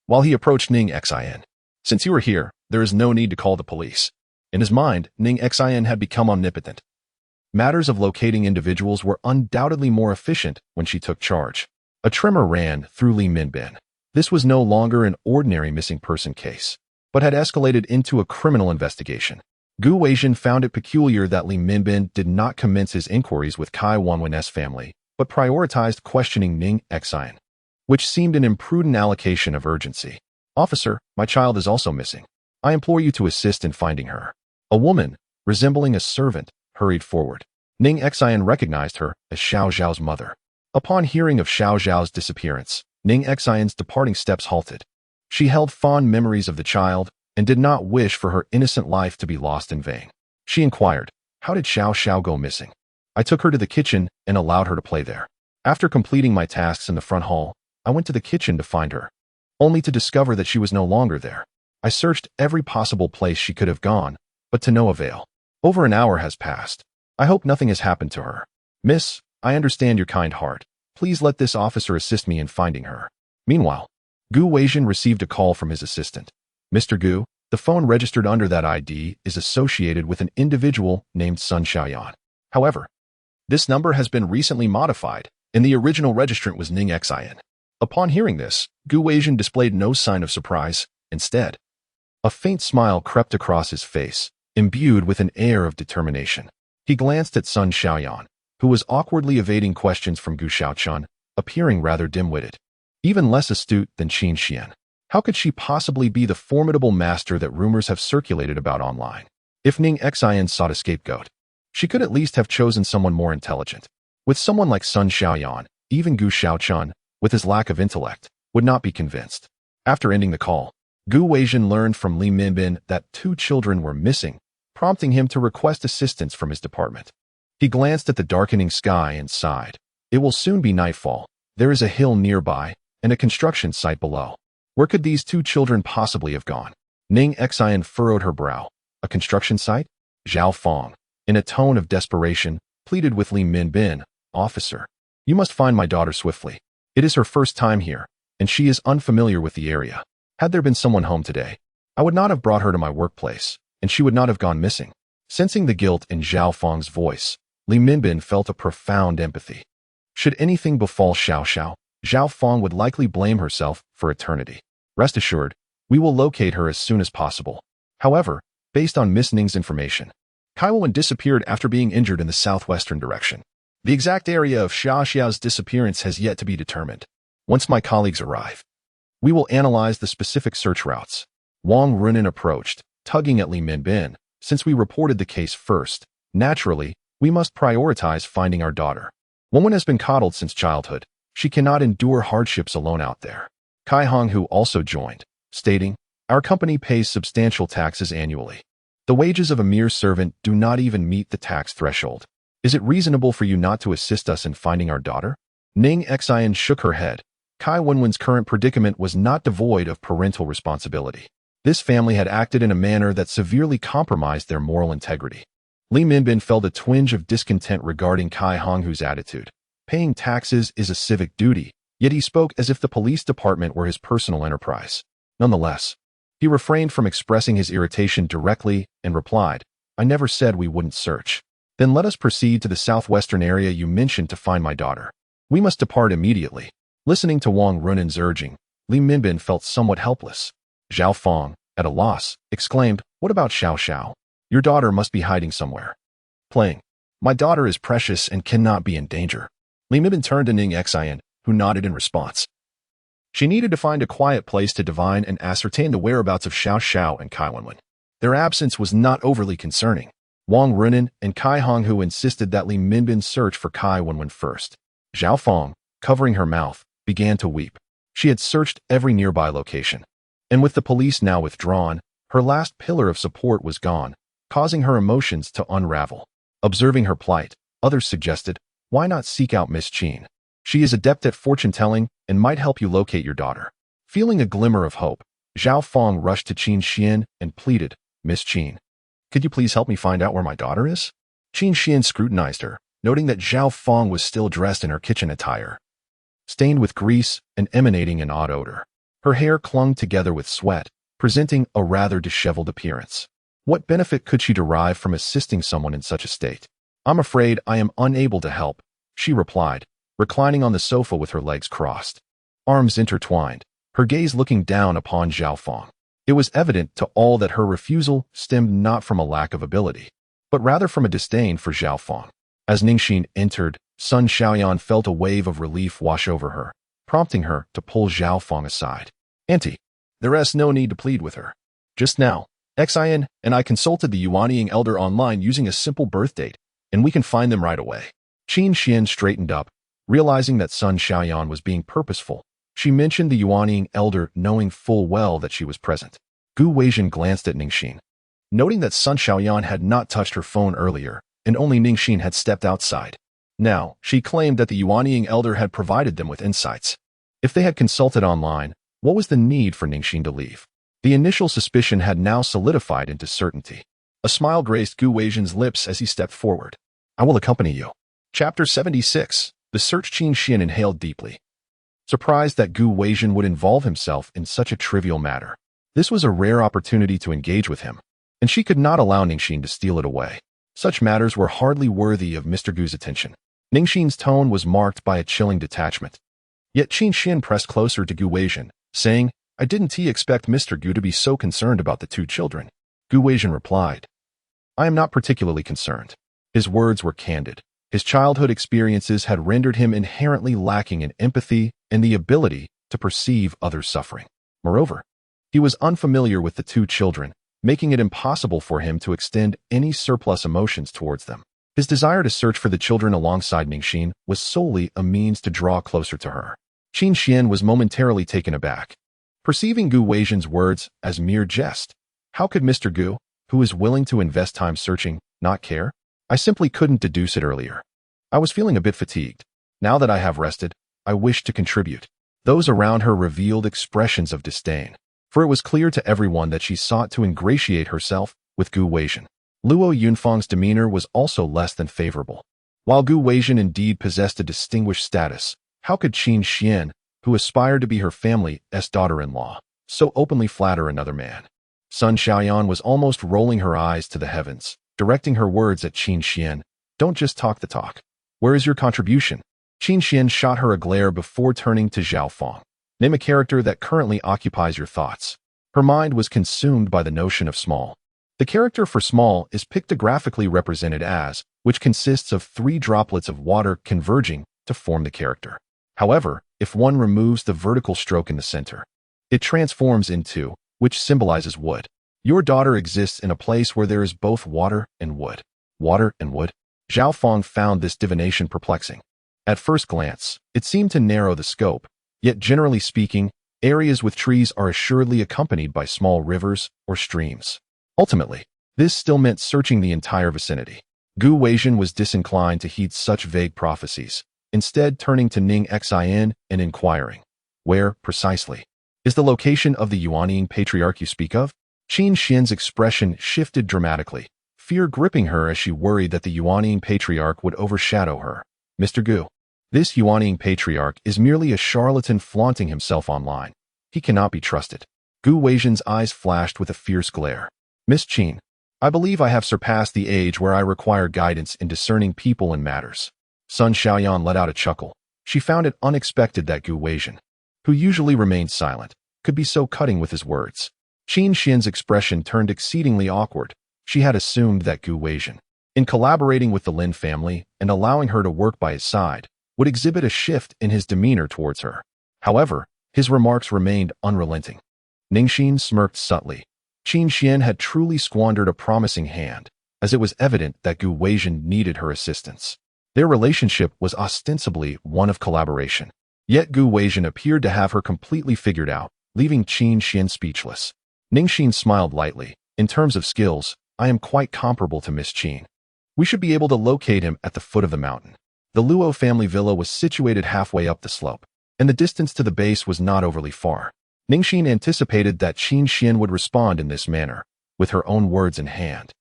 While he approached Ning Xin, since you are here, there is no need to call the police. In his mind, Ning Xin had become omnipotent. Matters of locating individuals were undoubtedly more efficient when she took charge. A tremor ran through Li Minbin. This was no longer an ordinary missing person case, but had escalated into a criminal investigation. Gu Weijin found it peculiar that Li Minbin did not commence his inquiries with Kai Wanwen's family, but prioritized questioning Ning Xin, which seemed an imprudent allocation of urgency. Officer, my child is also missing. I implore you to assist in finding her. A woman, resembling a servant, hurried forward. Ning Xin recognized her as Xiao Zhao's mother. Upon hearing of Xiao Zhao's disappearance, Ning Xin's departing steps halted. She held fond memories of the child and did not wish for her innocent life to be lost in vain. She inquired, how did Xiao Xiao go missing? I took her to the kitchen and allowed her to play there. After completing my tasks in the front hall, I went to the kitchen to find her, only to discover that she was no longer there. I searched every possible place she could have gone, but to no avail. Over an hour has passed. I hope nothing has happened to her. Miss, I understand your kind heart. Please let this officer assist me in finding her. Meanwhile, Gu Weijin received a call from his assistant. Mr. Gu, the phone registered under that ID is associated with an individual named Sun Xiaoyan. However, this number has been recently modified, and the original registrant was Ning Xin. Upon hearing this, Gu Weijin displayed no sign of surprise. Instead, a faint smile crept across his face, imbued with an air of determination. He glanced at Sun Xiaoyan, who was awkwardly evading questions from Gu Xiaochun, appearing rather dim-witted, even less astute than Qin Xuan. How could she possibly be the formidable master that rumors have circulated about online? If Ning Xin sought a scapegoat, she could at least have chosen someone more intelligent. With someone like Sun Xiaoyan, even Gu Xiaochun, with his lack of intellect, would not be convinced. After ending the call, Gu Weijin learned from Li Minbin that 2 children were missing, prompting him to request assistance from his department. He glanced at the darkening sky and sighed. It will soon be nightfall. There is a hill nearby and a construction site below. Where could these 2 children possibly have gone? Ning Xin furrowed her brow. A construction site? Zhao Fong, in a tone of desperation, pleaded with Li Minbin, Officer, you must find my daughter swiftly. It is her first time here, and she is unfamiliar with the area. Had there been someone home today, I would not have brought her to my workplace, and she would not have gone missing. Sensing the guilt in Zhao Fong's voice, Li Minbin felt a profound empathy. Should anything befall Xiao Xiao, Zhao Fong would likely blame herself for eternity. Rest assured, we will locate her as soon as possible. However, based on Miss Ning's information, Kai Wen disappeared after being injured in the southwestern direction. The exact area of Xiao Xiao's disappearance has yet to be determined. Once my colleagues arrive, we will analyze the specific search routes. Wang Runin approached, tugging at Li Minbin. Since we reported the case first, naturally, we must prioritize finding our daughter. Woman has been coddled since childhood. She cannot endure hardships alone out there. Kai Honghu also joined, stating, our company pays substantial taxes annually. The wages of a mere servant do not even meet the tax threshold. Is it reasonable for you not to assist us in finding our daughter? Ning Xin shook her head. Kai Wenwen's current predicament was not devoid of parental responsibility. This family had acted in a manner that severely compromised their moral integrity. Li Minbin felt a twinge of discontent regarding Kai Honghu's attitude. Paying taxes is a civic duty, yet he spoke as if the police department were his personal enterprise. Nonetheless, he refrained from expressing his irritation directly and replied, I never said we wouldn't search. Then let us proceed to the southwestern area you mentioned to find my daughter. We must depart immediately. Listening to Wang Runin's urging, Li Minbin felt somewhat helpless. Zhao Fong, at a loss, exclaimed, what about Xiao Xiao? Your daughter must be hiding somewhere. Playing. My daughter is precious and cannot be in danger. Li Mibin turned to Ning Xin, who nodded in response. She needed to find a quiet place to divine and ascertain the whereabouts of Xiao Xiao and Kai Wenwen. Their absence was not overly concerning. Wang Runan and Kai Honghu insisted that Li Minbin search for Kai Wenwen first. Zhao Fong, covering her mouth, began to weep. She had searched every nearby location. And with the police now withdrawn, her last pillar of support was gone, causing her emotions to unravel. Observing her plight, others suggested, why not seek out Miss Qin? She is adept at fortune-telling and might help you locate your daughter. Feeling a glimmer of hope, Zhao Fong rushed to Qin Xuan and pleaded, Miss Qin, could you please help me find out where my daughter is? Qin Xuan scrutinized her, noting that Zhao Fong was still dressed in her kitchen attire, stained with grease and emanating an odd odor. Her hair clung together with sweat, presenting a rather disheveled appearance. What benefit could she derive from assisting someone in such a state? I'm afraid I am unable to help, she replied, reclining on the sofa with her legs crossed, arms intertwined, her gaze looking down upon Zhao Fong. It was evident to all that her refusal stemmed not from a lack of ability, but rather from a disdain for Zhao Fong. As Ning Xin entered, Sun Xiaoyan felt a wave of relief wash over her, prompting her to pull Zhao Fong aside. Auntie, there is no need to plead with her. Just now, Xin and I consulted the Yuanying elder online using a simple birth date, and we can find them right away. Qin Xuan straightened up, realizing that Sun Xiaoyan was being purposeful. She mentioned the Yuanying elder knowing full well that she was present. Gu Weijin glanced at Ning Xin, noting that Sun Xiaoyan had not touched her phone earlier, and only Ning Xin had stepped outside. Now, she claimed that the Yuanying elder had provided them with insights. If they had consulted online, what was the need for Ning Xin to leave? The initial suspicion had now solidified into certainty. A smile graced Gu Weijin's lips as he stepped forward. I will accompany you. Chapter 76. The search. Qin Xuan inhaled deeply, surprised that Gu Weijin would involve himself in such a trivial matter. This was a rare opportunity to engage with him, and she could not allow Ning Xin to steal it away. Such matters were hardly worthy of Mr. Gu's attention. Ning Xin's tone was marked by a chilling detachment. Yet Qin Xuan pressed closer to Gu Weijin, saying, I didn't expect Mr. Gu to be so concerned about the two children. Gu Weijin replied, I am not particularly concerned. His words were candid. His childhood experiences had rendered him inherently lacking in empathy and the ability to perceive others' suffering. Moreover, he was unfamiliar with the two children, making it impossible for him to extend any surplus emotions towards them. His desire to search for the children alongside Ning Xin was solely a means to draw closer to her. Qin Xuan was momentarily taken aback, perceiving Gu Weijin's words as mere jest. How could Mr. Gu, who is willing to invest time searching, not care? I simply couldn't deduce it earlier. I was feeling a bit fatigued. Now that I have rested, I wish to contribute. Those around her revealed expressions of disdain, for it was clear to everyone that she sought to ingratiate herself with Gu Weijin. Luo Yunfang's demeanor was also less than favorable. While Gu Weijin indeed possessed a distinguished status, how could Qin Xuan, who aspired to be her family's daughter-in-law, so openly flatter another man? Sun Xiaoyan was almost rolling her eyes to the heavens, directing her words at Qin Xuan. Don't just talk the talk. Where is your contribution? Qin Xuan shot her a glare before turning to Zhao Fong. Name a character that currently occupies your thoughts. Her mind was consumed by the notion of small. The character for small is pictographically represented as, which consists of 3 droplets of water converging to form the character. However, if one removes the vertical stroke in the center, it transforms into, which symbolizes wood. Your daughter exists in a place where there is both water and wood. Water and wood? Zhao Fong found this divination perplexing. At first glance, it seemed to narrow the scope, yet generally speaking, areas with trees are assuredly accompanied by small rivers or streams. Ultimately, this still meant searching the entire vicinity. Gu Weijin was disinclined to heed such vague prophecies, instead turning to Ning Xin and inquiring, where, precisely, is the location of the Yuanying patriarch you speak of? Qin Xuan's expression shifted dramatically, fear gripping her as she worried that the Yuanying patriarch would overshadow her. Mr. Gu, this Yuanying patriarch is merely a charlatan flaunting himself online. He cannot be trusted. Gu Weijin's eyes flashed with a fierce glare. Miss Qin, I believe I have surpassed the age where I require guidance in discerning people and matters. Sun Xiaoyan let out a chuckle. She found it unexpected that Gu Weijin, who usually remained silent, could be so cutting with his words. Qin Xuan's expression turned exceedingly awkward. She had assumed that Gu Weijin, In collaborating with the Lin family and allowing her to work by his side, would exhibit a shift in his demeanor towards her. However, his remarks remained unrelenting. Ning Xin smirked subtly. Qin Xuan had truly squandered a promising hand, as it was evident that Gu Weijin needed her assistance. Their relationship was ostensibly one of collaboration. Yet Gu Weijin appeared to have her completely figured out, leaving Qin Xuan speechless. Ning Xin smiled lightly. In terms of skills, I am quite comparable to Miss Qin. We should be able to locate him at the foot of the mountain. The Luo family villa was situated halfway up the slope, and the distance to the base was not overly far. Ning Xin anticipated that Qin Xuan would respond in this manner, with her own words in hand.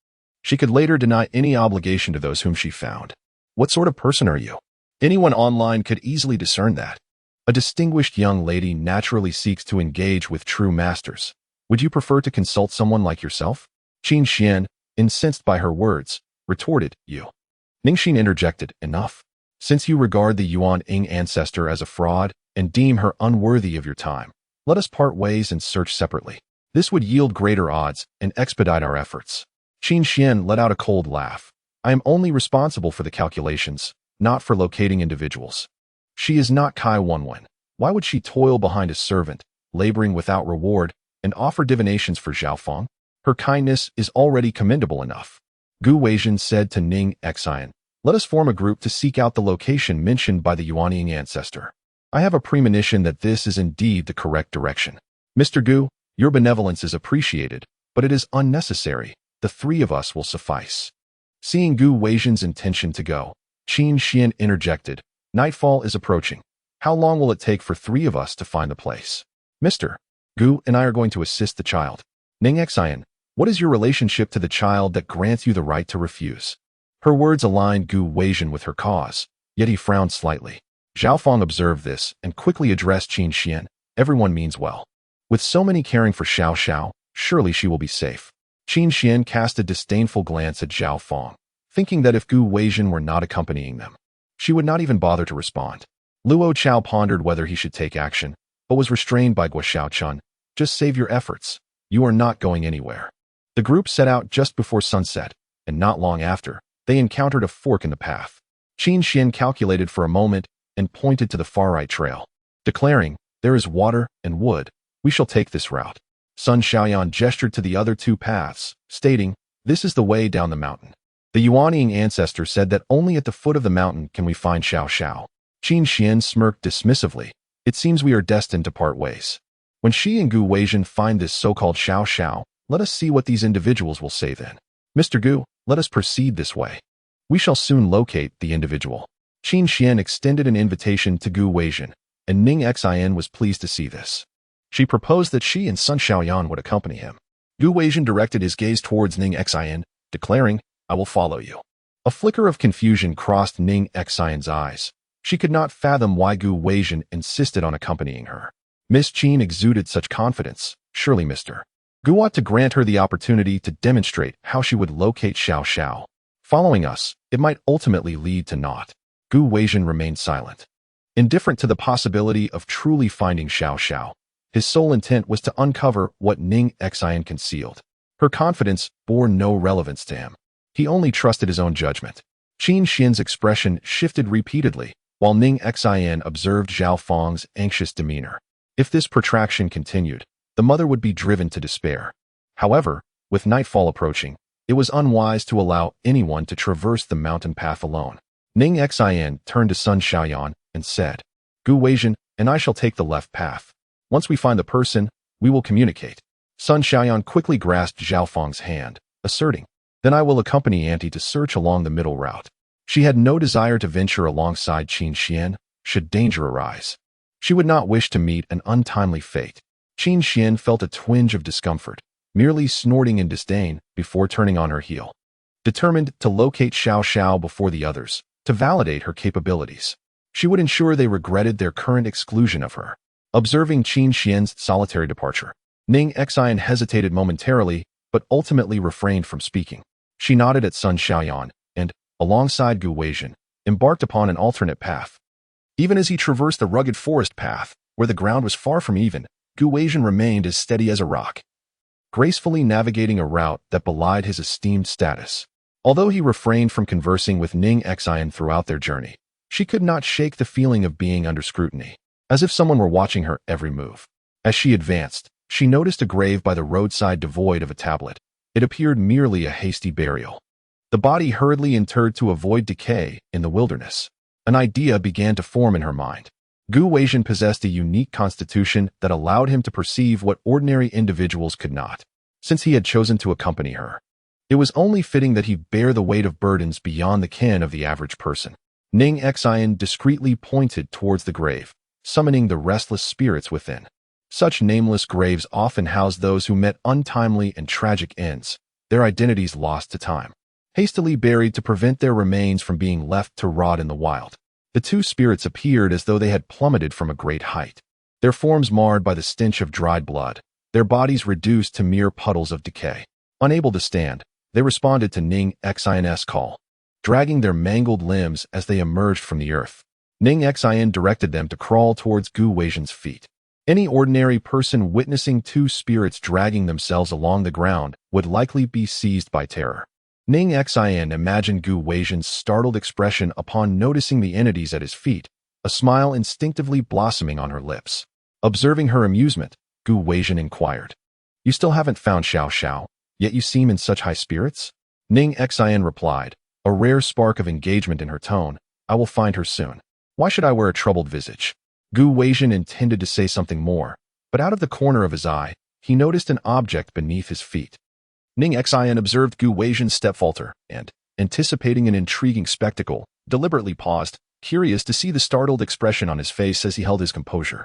She could later deny any obligation to those whom she found. What sort of person are you? Anyone online could easily discern that. A distinguished young lady naturally seeks to engage with true masters. Would you prefer to consult someone like yourself? Qin Xuan, incensed by her words, retorted, You. Ning Xin interjected, Enough. Since you regard the Yuan Ying ancestor as a fraud and deem her unworthy of your time, let us part ways and search separately. This would yield greater odds and expedite our efforts. Qin Xuan let out a cold laugh. I am only responsible for the calculations, not for locating individuals. She is not Kai Wenwen. Why would she toil behind a servant, laboring without reward, and offer divinations for Zhaofeng? Her kindness is already commendable enough. Gu Weijin said to Ning Xin, Let us form a group to seek out the location mentioned by the Yuanying ancestor. I have a premonition that this is indeed the correct direction. Mr. Gu, your benevolence is appreciated, but it is unnecessary. The three of us will suffice. Seeing Gu Weijin's intention to go, Qin Xuan interjected, Nightfall is approaching. How long will it take for three of us to find the place? Mr. Gu and I are going to assist the child. Ning Xin, what is your relationship to the child that grants you the right to refuse? Her words aligned Gu Weijin with her cause, yet he frowned slightly. Zhaofeng observed this and quickly addressed Qin Xuan. Everyone means well. With so many caring for Xiao Xiao, surely she will be safe. Qin Xuan cast a disdainful glance at Zhaofeng, thinking that if Gu Weijin were not accompanying them, she would not even bother to respond. Luo Chao pondered whether he should take action, but was restrained by Guo Xiaochun. Just save your efforts. You are not going anywhere. The group set out just before sunset, and not long after, they encountered a fork in the path. Qin Xuan calculated for a moment and pointed to the far-right trail, declaring, There is water and wood. We shall take this route. Sun Xiaoyan gestured to the other two paths, stating, This is the way down the mountain. The Yuanying ancestor said that only at the foot of the mountain can we find Xiao Xiao. Qin Xuan smirked dismissively. It seems we are destined to part ways. When she and Gu Weijin find this so-called Xiao Xiao, let us see what these individuals will say then. Mr. Gu, let us proceed this way. We shall soon locate the individual. Qin Xuan extended an invitation to Gu Weijin, and Ning Xin was pleased to see this. She proposed that she and Sun Xiaoyan would accompany him. Gu Weijin directed his gaze towards Ning Xin, declaring, I will follow you. A flicker of confusion crossed Ning Xion's eyes. She could not fathom why Gu Weijin insisted on accompanying her. Miss Qin exuded such confidence. Surely Mr. Gu ought to grant her the opportunity to demonstrate how she would locate Xiao Xiao. Following us, it might ultimately lead to naught. Gu Weijin remained silent. Indifferent to the possibility of truly finding Xiao Xiao, his sole intent was to uncover what Ning Xin concealed. Her confidence bore no relevance to him. He only trusted his own judgment. Qin Xuan's expression shifted repeatedly, while Ning Xin observed Zhaofeng's anxious demeanor. If this protraction continued, the mother would be driven to despair. However, with nightfall approaching, it was unwise to allow anyone to traverse the mountain path alone. Ning Xin turned to Sun Xiaoyan and said, Gu Weijin and I shall take the left path. Once we find the person, we will communicate. Sun Xiaoyan quickly grasped Zhaofeng's hand, asserting, Then I will accompany Auntie to search along the middle route. She had no desire to venture alongside Qin Xuan, should danger arise. She would not wish to meet an untimely fate. Qin Xuan felt a twinge of discomfort, merely snorting in disdain before turning on her heel. Determined to locate Xiao Xiao before the others, to validate her capabilities, she would ensure they regretted their current exclusion of her. Observing Qin Xuan's solitary departure, Ning Xin hesitated momentarily, but ultimately refrained from speaking. She nodded at Sun Xiaoyan and, alongside Gu Weijin, embarked upon an alternate path. Even as he traversed the rugged forest path, where the ground was far from even, Gu Weijin remained as steady as a rock, gracefully navigating a route that belied his esteemed status. Although he refrained from conversing with Ning Xin throughout their journey, she could not shake the feeling of being under scrutiny, as if someone were watching her every move. As she advanced, she noticed a grave by the roadside devoid of a tablet. It appeared merely a hasty burial. The body hurriedly interred to avoid decay in the wilderness. An idea began to form in her mind. Gu Weijin possessed a unique constitution that allowed him to perceive what ordinary individuals could not. Since he had chosen to accompany her, it was only fitting that he bear the weight of burdens beyond the ken of the average person. Ning Xin discreetly pointed towards the grave, summoning the restless spirits within. Such nameless graves often house those who met untimely and tragic ends, their identities lost to time, hastily buried to prevent their remains from being left to rot in the wild. The two spirits appeared as though they had plummeted from a great height, their forms marred by the stench of dried blood, their bodies reduced to mere puddles of decay. Unable to stand, they responded to Ning Xin's call, dragging their mangled limbs as they emerged from the earth. Ning Xin directed them to crawl towards Gu Weijin's feet. Any ordinary person witnessing two spirits dragging themselves along the ground would likely be seized by terror. Ning Xin imagined Gu Weijin's startled expression upon noticing the entities at his feet, a smile instinctively blossoming on her lips. Observing her amusement, Gu Weijin inquired, "You still haven't found Xiao Xiao, yet you seem in such high spirits?" Ning Xin replied, a rare spark of engagement in her tone, "I will find her soon. Why should I wear a troubled visage?" Gu Weijin intended to say something more, but out of the corner of his eye, he noticed an object beneath his feet. Ning Xin observed Gu Weijin's step falter and, anticipating an intriguing spectacle, deliberately paused, curious to see the startled expression on his face as he held his composure.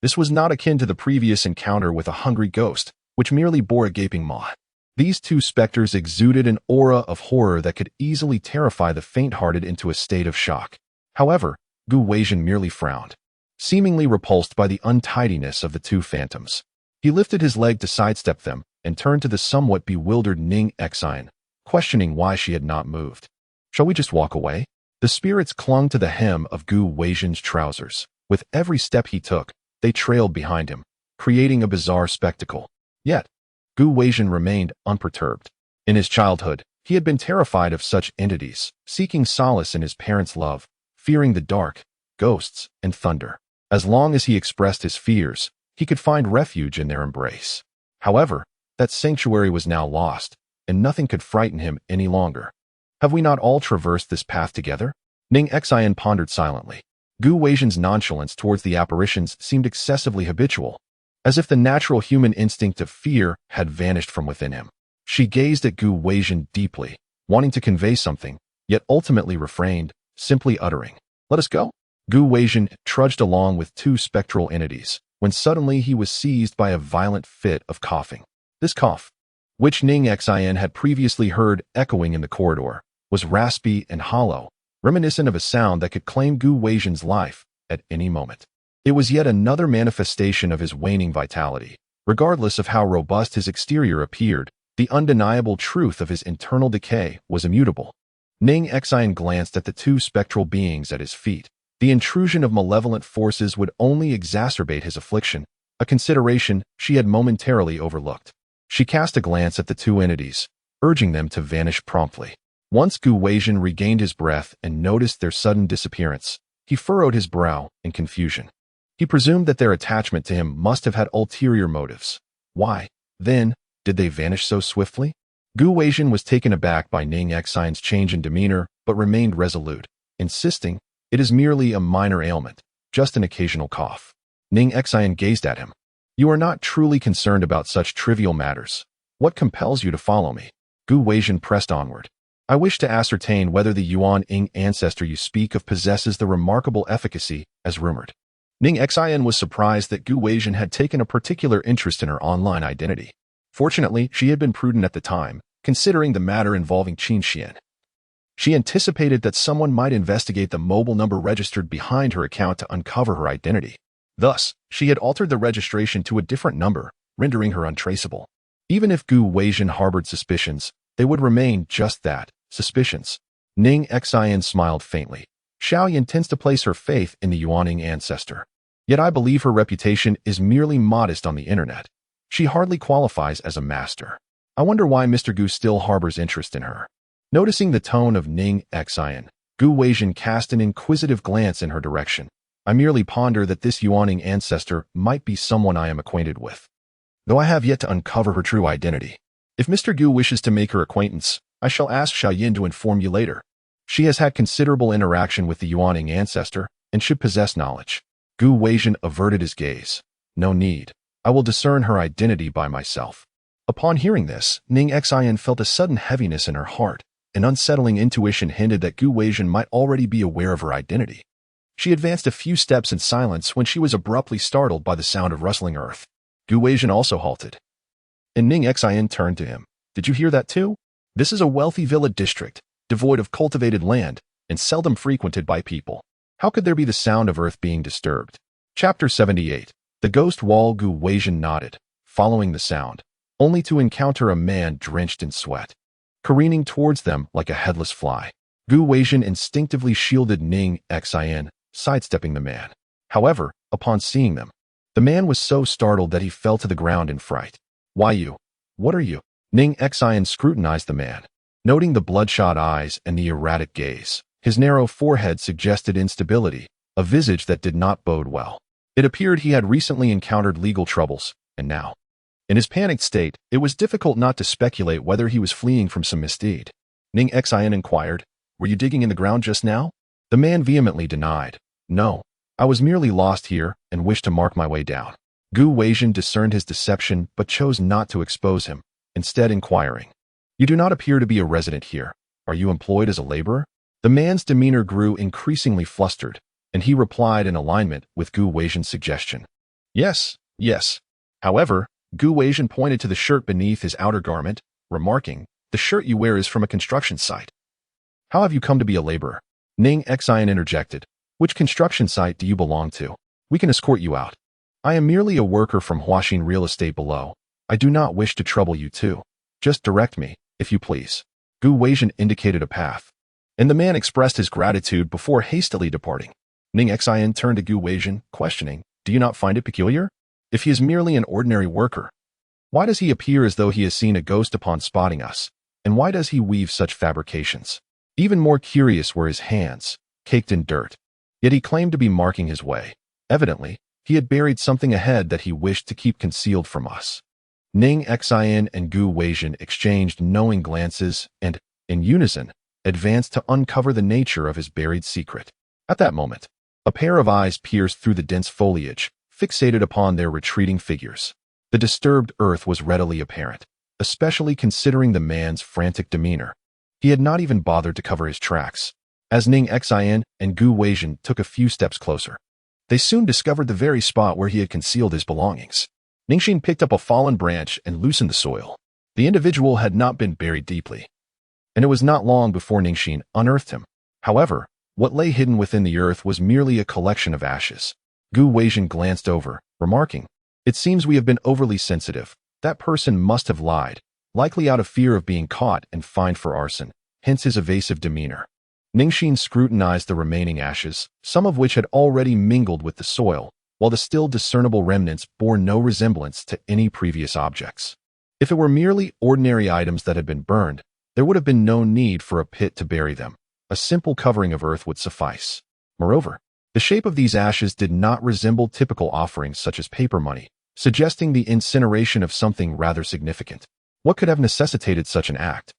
This was not akin to the previous encounter with a hungry ghost, which merely bore a gaping maw. These two specters exuded an aura of horror that could easily terrify the faint-hearted into a state of shock. However, Gu Weijin merely frowned, seemingly repulsed by the untidiness of the two phantoms. He lifted his leg to sidestep them and turned to the somewhat bewildered Ning Xin, questioning why she had not moved. "Shall we just walk away?" The spirits clung to the hem of Gu Weijin's trousers. With every step he took, they trailed behind him, creating a bizarre spectacle. Yet, Gu Weijin remained unperturbed. In his childhood, he had been terrified of such entities, seeking solace in his parents' love, fearing the dark, ghosts, and thunder. As long as he expressed his fears, he could find refuge in their embrace. However, that sanctuary was now lost, and nothing could frighten him any longer. "Have we not all traversed this path together?" Ning Xin pondered silently. Gu Weijin's nonchalance towards the apparitions seemed excessively habitual, as if the natural human instinct of fear had vanished from within him. She gazed at Gu Weijin deeply, wanting to convey something, yet ultimately refrained, simply uttering, "Let us go." Gu Weijin trudged along with two spectral entities, when suddenly he was seized by a violent fit of coughing. This cough, which Ning Xin had previously heard echoing in the corridor, was raspy and hollow, reminiscent of a sound that could claim Gu Weijin's life at any moment. It was yet another manifestation of his waning vitality. Regardless of how robust his exterior appeared, the undeniable truth of his internal decay was immutable. Ning Xin glanced at the two spectral beings at his feet. The intrusion of malevolent forces would only exacerbate his affliction, a consideration she had momentarily overlooked. She cast a glance at the two entities, urging them to vanish promptly. Once Gu Weijin regained his breath and noticed their sudden disappearance, he furrowed his brow in confusion. He presumed that their attachment to him must have had ulterior motives. Why, then, did they vanish so swiftly? Gu Weijin was taken aback by Ning Xin's change in demeanor, but remained resolute, insisting, "It is merely a minor ailment, just an occasional cough." Ning Xin gazed at him. "You are not truly concerned about such trivial matters. What compels you to follow me?" Gu Weijin pressed onward. "I wish to ascertain whether the Yuan-Ing ancestor you speak of possesses the remarkable efficacy as rumored." Ning Xin was surprised that Gu Weijin had taken a particular interest in her online identity. Fortunately, she had been prudent at the time, considering the matter involving Qin Xuan. She anticipated that someone might investigate the mobile number registered behind her account to uncover her identity. Thus, she had altered the registration to a different number, rendering her untraceable. Even if Gu Weijin harbored suspicions, they would remain just that, suspicions. Ning Xin smiled faintly. Xiao Yan tends to place her faith in the Yuan-Ing ancestor. Yet I believe her reputation is merely modest on the internet. She hardly qualifies as a master. I wonder why Mr. Gu still harbors interest in her. Noticing the tone of Ning Xin, Gu Weijin cast an inquisitive glance in her direction. I merely ponder that this yawning ancestor might be someone I am acquainted with, though I have yet to uncover her true identity. If Mr. Gu wishes to make her acquaintance, I shall ask Xiaoyin to inform you later. She has had considerable interaction with the yawning ancestor and should possess knowledge. Gu Weijin averted his gaze. No need. I will discern her identity by myself. Upon hearing this, Ning Xin felt a sudden heaviness in her heart. An unsettling intuition hinted that Gu Weijin might already be aware of her identity. She advanced a few steps in silence when she was abruptly startled by the sound of rustling earth. Gu Weijin also halted, and Ning Xin turned to him. Did you hear that too? This is a wealthy villa district, devoid of cultivated land, and seldom frequented by people. How could there be the sound of earth being disturbed? Chapter 78. The Ghost Wall. Gu Weijin nodded, following the sound, only to encounter a man drenched in sweat, careening towards them like a headless fly. Gu Weijin instinctively shielded Ning Xin, sidestepping the man. However, upon seeing them, the man was so startled that he fell to the ground in fright. Why you? What are you? Ning Xin scrutinized the man, noting the bloodshot eyes and the erratic gaze. His narrow forehead suggested instability, a visage that did not bode well. It appeared he had recently encountered legal troubles, and now, in his panicked state, it was difficult not to speculate whether he was fleeing from some misdeed. Ning Xin inquired, "Were you digging in the ground just now?" The man vehemently denied. "No, I was merely lost here and wished to mark my way down." Gu Weijin discerned his deception but chose not to expose him, instead inquiring, "You do not appear to be a resident here. Are you employed as a laborer?" The man's demeanor grew increasingly flustered, and he replied in alignment with Gu Weijin's suggestion. Yes. However, Gu Weijin pointed to the shirt beneath his outer garment, remarking, "The shirt you wear is from a construction site. How have you come to be a laborer?" Ning Xin interjected, "Which construction site do you belong to? We can escort you out. I am merely a worker from Huaxin Real Estate below. I do not wish to trouble you too. Just direct me, if you please." Gu Weijin indicated a path, and the man expressed his gratitude before hastily departing. Ning Xin turned to Gu Weijin, questioning, "Do you not find it peculiar? If he is merely an ordinary worker, why does he appear as though he has seen a ghost upon spotting us? And why does he weave such fabrications?" Even more curious were his hands, caked in dirt. Yet he claimed to be marking his way. Evidently, he had buried something ahead that he wished to keep concealed from us. Ning Xin and Gu Weijin exchanged knowing glances and, in unison, advanced to uncover the nature of his buried secret. At that moment, a pair of eyes pierced through the dense foliage, fixated upon their retreating figures. The disturbed earth was readily apparent, especially considering the man's frantic demeanor. He had not even bothered to cover his tracks. As Ning Xin and Gu Weijin took a few steps closer, they soon discovered the very spot where he had concealed his belongings. Ning Xin picked up a fallen branch and loosened the soil. The individual had not been buried deeply, and it was not long before Ning Xin unearthed him. However, what lay hidden within the earth was merely a collection of ashes. Gu Weijin glanced over, remarking, "It seems we have been overly sensitive. That person must have lied, likely out of fear of being caught and fined for arson, hence his evasive demeanor." Ning Xin scrutinized the remaining ashes, some of which had already mingled with the soil, while the still discernible remnants bore no resemblance to any previous objects. If it were merely ordinary items that had been burned, there would have been no need for a pit to bury them. A simple covering of earth would suffice. Moreover, the shape of these ashes did not resemble typical offerings such as paper money, suggesting the incineration of something rather significant. What could have necessitated such an act?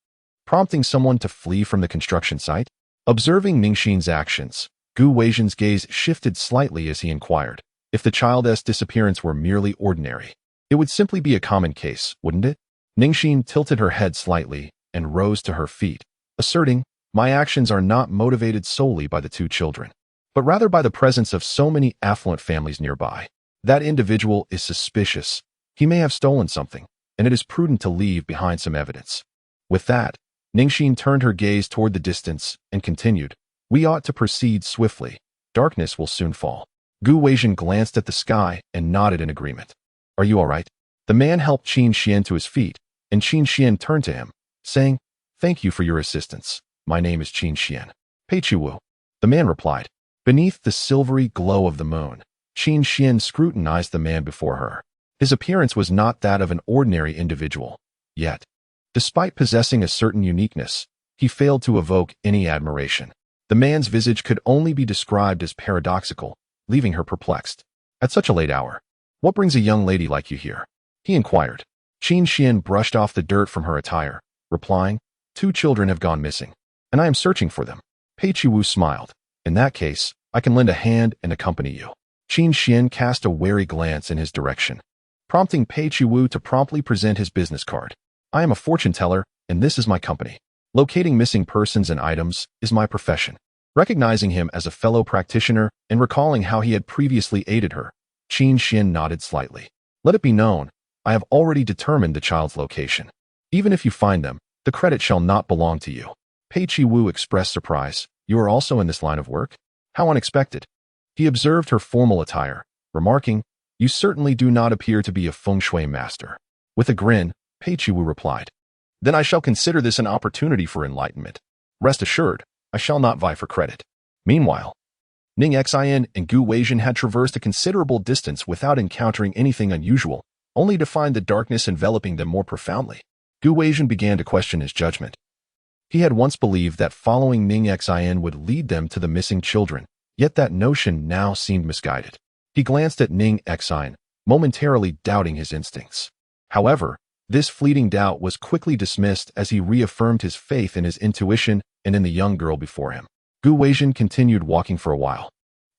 Prompting someone to flee from the construction site? Observing Ning Xin's actions, Gu Weijin's gaze shifted slightly as he inquired, "If the child's disappearance were merely ordinary, it would simply be a common case, wouldn't it?" Ning Xin tilted her head slightly and rose to her feet, asserting, "My actions are not motivated solely by the two children, but rather by the presence of so many affluent families nearby. That individual is suspicious. He may have stolen something, and it is prudent to leave behind some evidence." With that, Ning Xin turned her gaze toward the distance and continued, "We ought to proceed swiftly. Darkness will soon fall." Gu Weijin glanced at the sky and nodded in agreement. "Are you all right?" The man helped Qin Xuan to his feet, and Qin Xuan turned to him, saying, "Thank you for your assistance. My name is Qin Xuan." "Pei Chu Wu," the man replied. Beneath the silvery glow of the moon, Qin Xuan scrutinized the man before her. His appearance was not that of an ordinary individual. Yet, despite possessing a certain uniqueness, He failed to evoke any admiration. The man's visage could only be described as paradoxical, leaving her perplexed. At such a late hour, what brings a young lady like you here? He inquired. Qin Xuan brushed off the dirt from her attire, replying, 2 children have gone missing, and I am searching for them. Pei Qiwu smiled. In that case, I can lend a hand and accompany you. Qin Xuan cast a wary glance in his direction, prompting Pei Qiwu to promptly present his business card. I am a fortune teller, and this is my company. Locating missing persons and items is my profession. Recognizing him as a fellow practitioner and recalling how he had previously aided her, Qin Xuan nodded slightly. Let it be known, I have already determined the child's location. Even if you find them, the credit shall not belong to you. Pei Qiwu expressed surprise. You are also in this line of work? How unexpected. He observed her formal attire, remarking, you certainly do not appear to be a feng shui master. With a grin, Pei Qiwu replied, then I shall consider this an opportunity for enlightenment. Rest assured, I shall not vie for credit. Meanwhile, Ning Xin and Gu Weijin had traversed a considerable distance without encountering anything unusual, only to find the darkness enveloping them more profoundly. Gu Weijin began to question his judgment. He had once believed that following Ning Xin would lead them to the missing children, yet that notion now seemed misguided. He glanced at Ning Xin, momentarily doubting his instincts. However, this fleeting doubt was quickly dismissed as he reaffirmed his faith in his intuition and in the young girl before him. Gu Weijin continued walking for a while,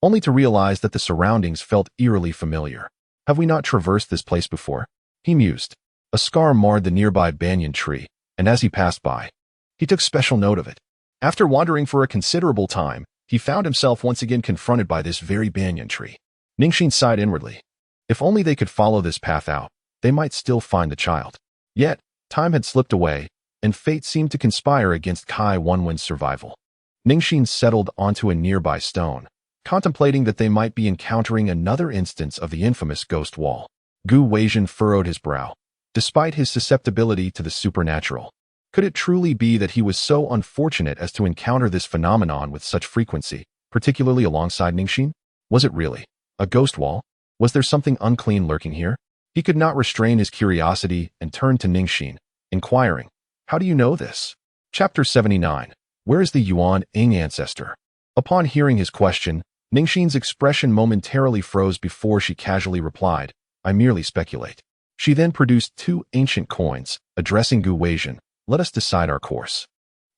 only to realize that the surroundings felt eerily familiar. Have we not traversed this place before? He mused. A scar marred the nearby banyan tree, and as he passed by, he took special note of it. After wandering for a considerable time, he found himself once again confronted by this very banyan tree. Ning Xin sighed inwardly. If only they could follow this path out, they might still find the child. Yet, time had slipped away, and fate seemed to conspire against Kai Wenwen's survival. Ning Xin settled onto a nearby stone, contemplating that they might be encountering another instance of the infamous ghost wall. Gu Weijin furrowed his brow. Despite his susceptibility to the supernatural, could it truly be that he was so unfortunate as to encounter this phenomenon with such frequency, particularly alongside Ning Xin? Was it really a ghost wall? Was there something unclean lurking here? He could not restrain his curiosity and turned to Ning Xin, inquiring, how do you know this? Chapter 79. Where is the Yuan Ing ancestor? Upon hearing his question, Ning Xin's expression momentarily froze before she casually replied, I merely speculate. She then produced 2 ancient coins, addressing Gu Weijin, let us decide our course.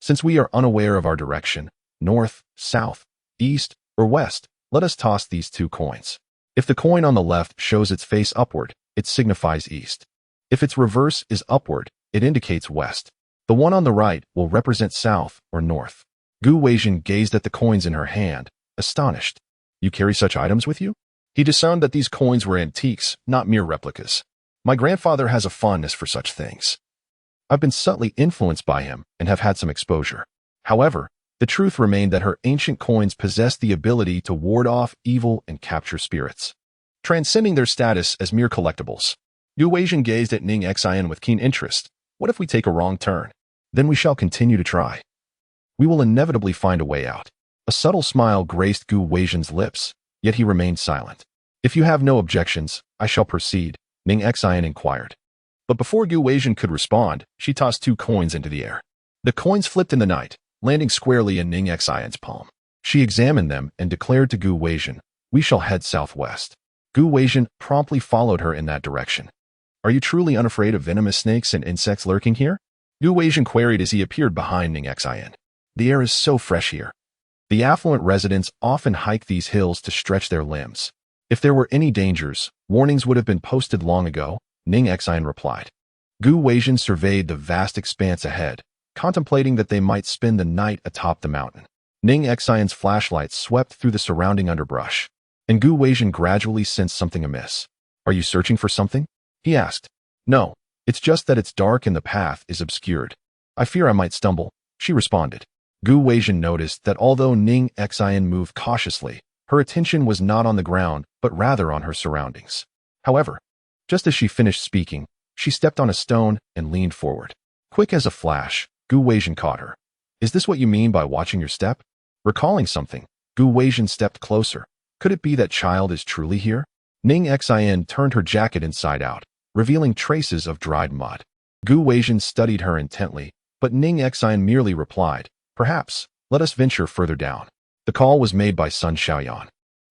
Since we are unaware of our direction, north, south, east, or west, let us toss these 2 coins. If the coin on the left shows its face upward, it signifies east. If its reverse is upward, it indicates west. The one on the right will represent south or north. Gu Weijin gazed at the coins in her hand, astonished. You carry such items with you? He discerned that these coins were antiques, not mere replicas. My grandfather has a fondness for such things. I've been subtly influenced by him and have had some exposure. However, the truth remained that her ancient coins possessed the ability to ward off evil and capture spirits, transcending their status as mere collectibles. Gu Weijin gazed at Ning Xin with keen interest. What if we take a wrong turn? Then we shall continue to try. We will inevitably find a way out. A subtle smile graced Gu Weijin's lips, yet he remained silent. If you have no objections, I shall proceed, Ning Xin inquired. But before Gu Weijin could respond, she tossed 2 coins into the air. The coins flipped in the night, landing squarely in Ning Xion's palm. She examined them and declared to Gu Weijin, we shall head southwest. Gu Weijin promptly followed her in that direction. Are you truly unafraid of venomous snakes and insects lurking here? Gu Weijin queried as he appeared behind Ning Xin. The air is so fresh here. The affluent residents often hike these hills to stretch their limbs. If there were any dangers, warnings would have been posted long ago, Ning Xin replied. Gu Weijin surveyed the vast expanse ahead, contemplating that they might spend the night atop the mountain. Ning Xion's flashlight swept through the surrounding underbrush, and Gu Weijin gradually sensed something amiss. Are you searching for something? He asked. No, it's just that it's dark and the path is obscured. I fear I might stumble, she responded. Gu Weijin noticed that although Ning Xin moved cautiously, her attention was not on the ground, but rather on her surroundings. However, just as she finished speaking, she stepped on a stone and leaned forward. Quick as a flash, Gu Weijin caught her. Is this what you mean by watching your step? Recalling something, Gu Weijin stepped closer. Could it be that child is truly here? Ning Xin turned her jacket inside out, revealing traces of dried mud. Gu Weijin studied her intently, But Ning Xin merely replied, "Perhaps, let us venture further down." The call was made by Sun Xiaoyan,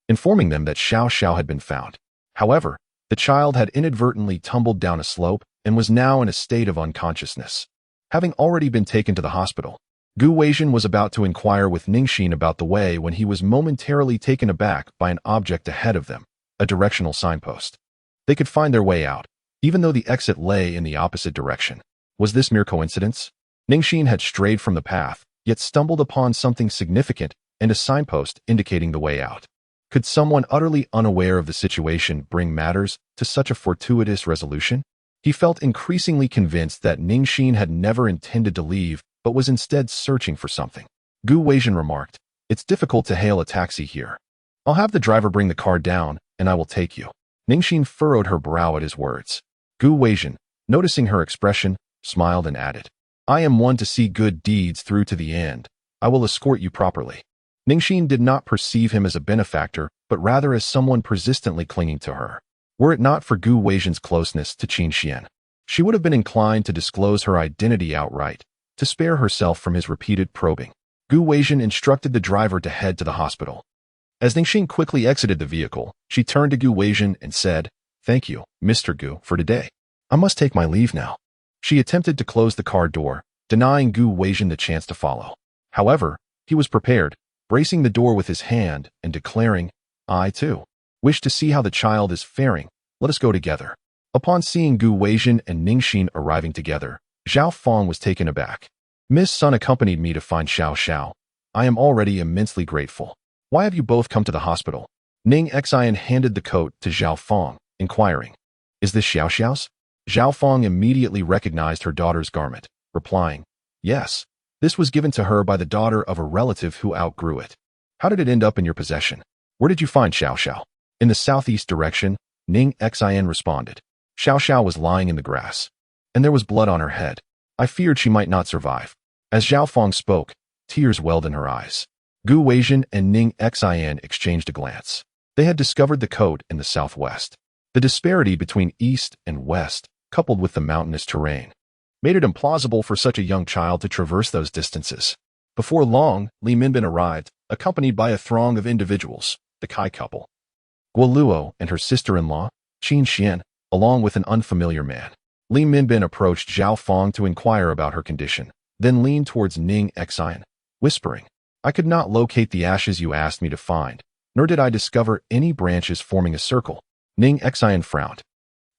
informing them that Xiao Xiao had been found. However, the child had inadvertently tumbled down a slope and was now in a state of unconsciousness. Having already been taken to the hospital, Gu Weijin was about to inquire with Ning Xin about the way when he was momentarily taken aback by an object ahead of them, a directional signpost. They could find their way out, even though the exit lay in the opposite direction. Was this mere coincidence? Ning Xin had strayed from the path, yet stumbled upon something significant and a signpost indicating the way out. Could someone utterly unaware of the situation bring matters to such a fortuitous resolution? He felt increasingly convinced that Ning Xin had never intended to leave, but was instead searching for something. Gu Weijin remarked, "It's difficult to hail a taxi here. I'll have the driver bring the car down, and I will take you." Ning Xin furrowed her brow at his words. Gu Weijin, noticing her expression, smiled and added, "I am one to see good deeds through to the end. I will escort you properly." Ning Xin did not perceive him as a benefactor, but rather as someone persistently clinging to her. Were it not for Gu Weijin's closeness to Qin Xuan, she would have been inclined to disclose her identity outright, to spare herself from his repeated probing. Gu Weijin instructed the driver to head to the hospital. As Ning Xin quickly exited the vehicle, she turned to Gu Weijin and said, "Thank you, Mr. Gu, for today. I must take my leave now." She attempted to close the car door, denying Gu Weijin the chance to follow. However, he was prepared, bracing the door with his hand and declaring, "I, too, wish to see how the child is faring. Let us go together." Upon seeing Gu Weijin and Ning Xin arriving together, Zhao Fong was taken aback. "Miss Sun accompanied me to find Xiao Xiao. I am already immensely grateful. Why have you both come to the hospital?" Ning Xin handed the coat to Zhao Fong, inquiring, "Is this Xiao Xiao's?" Zhao Fong immediately recognized her daughter's garment, replying, "Yes. This was given to her by the daughter of a relative who outgrew it." "How did it end up in your possession? Where did you find Xiao Xiao?" "In the southeast direction," Ning Xin responded. "Xiao Xiao was lying in the grass, and there was blood on her head. I feared she might not survive." As Zhao Fong spoke, tears welled in her eyes. Gu Weijin and Ning Xin exchanged a glance. They had discovered the coat in the southwest. The disparity between east and west, coupled with the mountainous terrain, made it implausible for such a young child to traverse those distances. Before long, Li Minbin arrived, accompanied by a throng of individuals, the Kai couple, Guo Luo and her sister-in-law, Qin Xuan, along with an unfamiliar man. Li Minbin approached Zhao Fong to inquire about her condition, then leaned towards Ning Xin, whispering, "I could not locate the ashes you asked me to find, nor did I discover any branches forming a circle." Ning Xin frowned.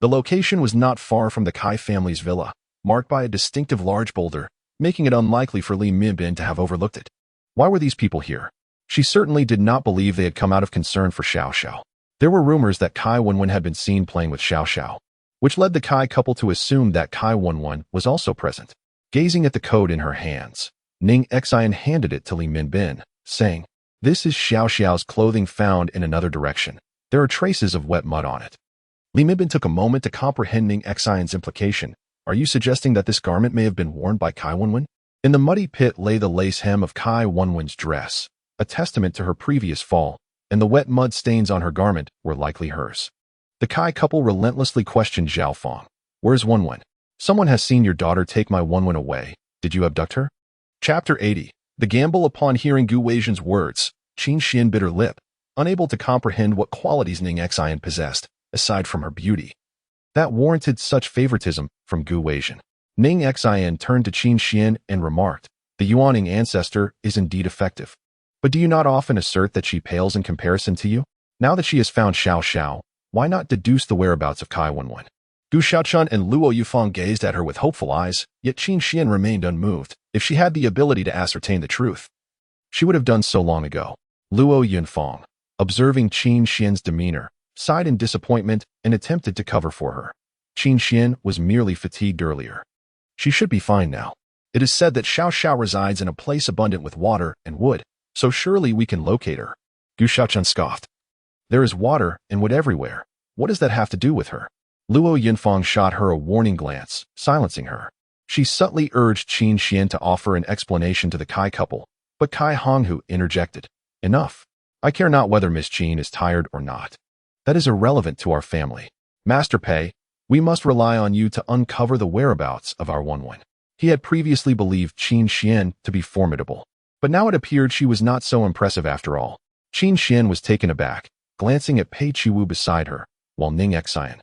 The location was not far from the Kai family's villa, marked by a distinctive large boulder, making it unlikely for Li Minbin to have overlooked it. Why were these people here? She certainly did not believe they had come out of concern for Xiao Xiao. There were rumors that Kai Wenwen had been seen playing with Xiao Xiao, which led the Kai couple to assume that Kai Wenwen was also present. Gazing at the coat in her hands, Ning Xin handed it to Li Minbin, saying, "This is Xiao Xiao's clothing found in another direction. There are traces of wet mud on it." Li Minbin took a moment to comprehend Ning Xion's implication. "Are you suggesting that this garment may have been worn by Kai Wenwen?" In the muddy pit lay the lace hem of Kai Wenwen's dress, a testament to her previous fall, and the wet mud stains on her garment were likely hers. The Kai couple relentlessly questioned Zhao Fong. "Where's Wenwen? Someone has seen your daughter take my Wenwen away. Did you abduct her?" Chapter 80. The gamble. Upon hearing Gu Weijin's words, Qin Xuan bit her lip, unable to comprehend what qualities Ning Xin possessed, aside from her beauty, that warranted such favoritism from Gu Weijin. Ning Xin turned to Qin Xuan and remarked, "The Yuaning ancestor is indeed effective. But do you not often assert that she pales in comparison to you? Now that she has found Xiao Xiao, why not deduce the whereabouts of Kai Wenwen?" Gu Xiaochun and Luo Yufang gazed at her with hopeful eyes, yet Qin Xuan remained unmoved. If she had the ability to ascertain the truth, she would have done so long ago. Luo Yunfang, observing Qin Xuan's demeanor, sighed in disappointment and attempted to cover for her. Qin Xuan was merely fatigued earlier. She should be fine now. It is said that Xiao Xiao resides in a place abundant with water and wood, so surely we can locate her. Gu Xiaochun scoffed. There is water and wood everywhere. What does that have to do with her? Luo Yunfang shot her a warning glance, silencing her. She subtly urged Qin Xuan to offer an explanation to the Kai couple, but Kai Honghu interjected. "Enough. I care not whether Miss Qin is tired or not. That is irrelevant to our family. Master Pei, we must rely on you to uncover the whereabouts of our Wenwen." He had previously believed Qin Xuan to be formidable, but now it appeared she was not so impressive after all. Qin Xuan was taken aback, glancing at Pei Qiwu beside her, while Ning Xin,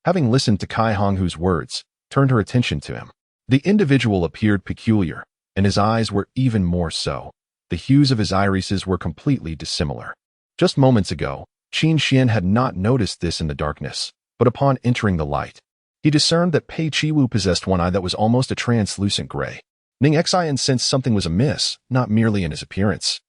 having listened to Kai Honghu's words, turned her attention to him. The individual appeared peculiar, and his eyes were even more so. The hues of his irises were completely dissimilar. Just moments ago, Qin Xuan had not noticed this in the darkness, but upon entering the light, he discerned that Pei Qiwu possessed one eye that was almost a translucent gray. Ning Xin sensed something was amiss, not merely in his appearance.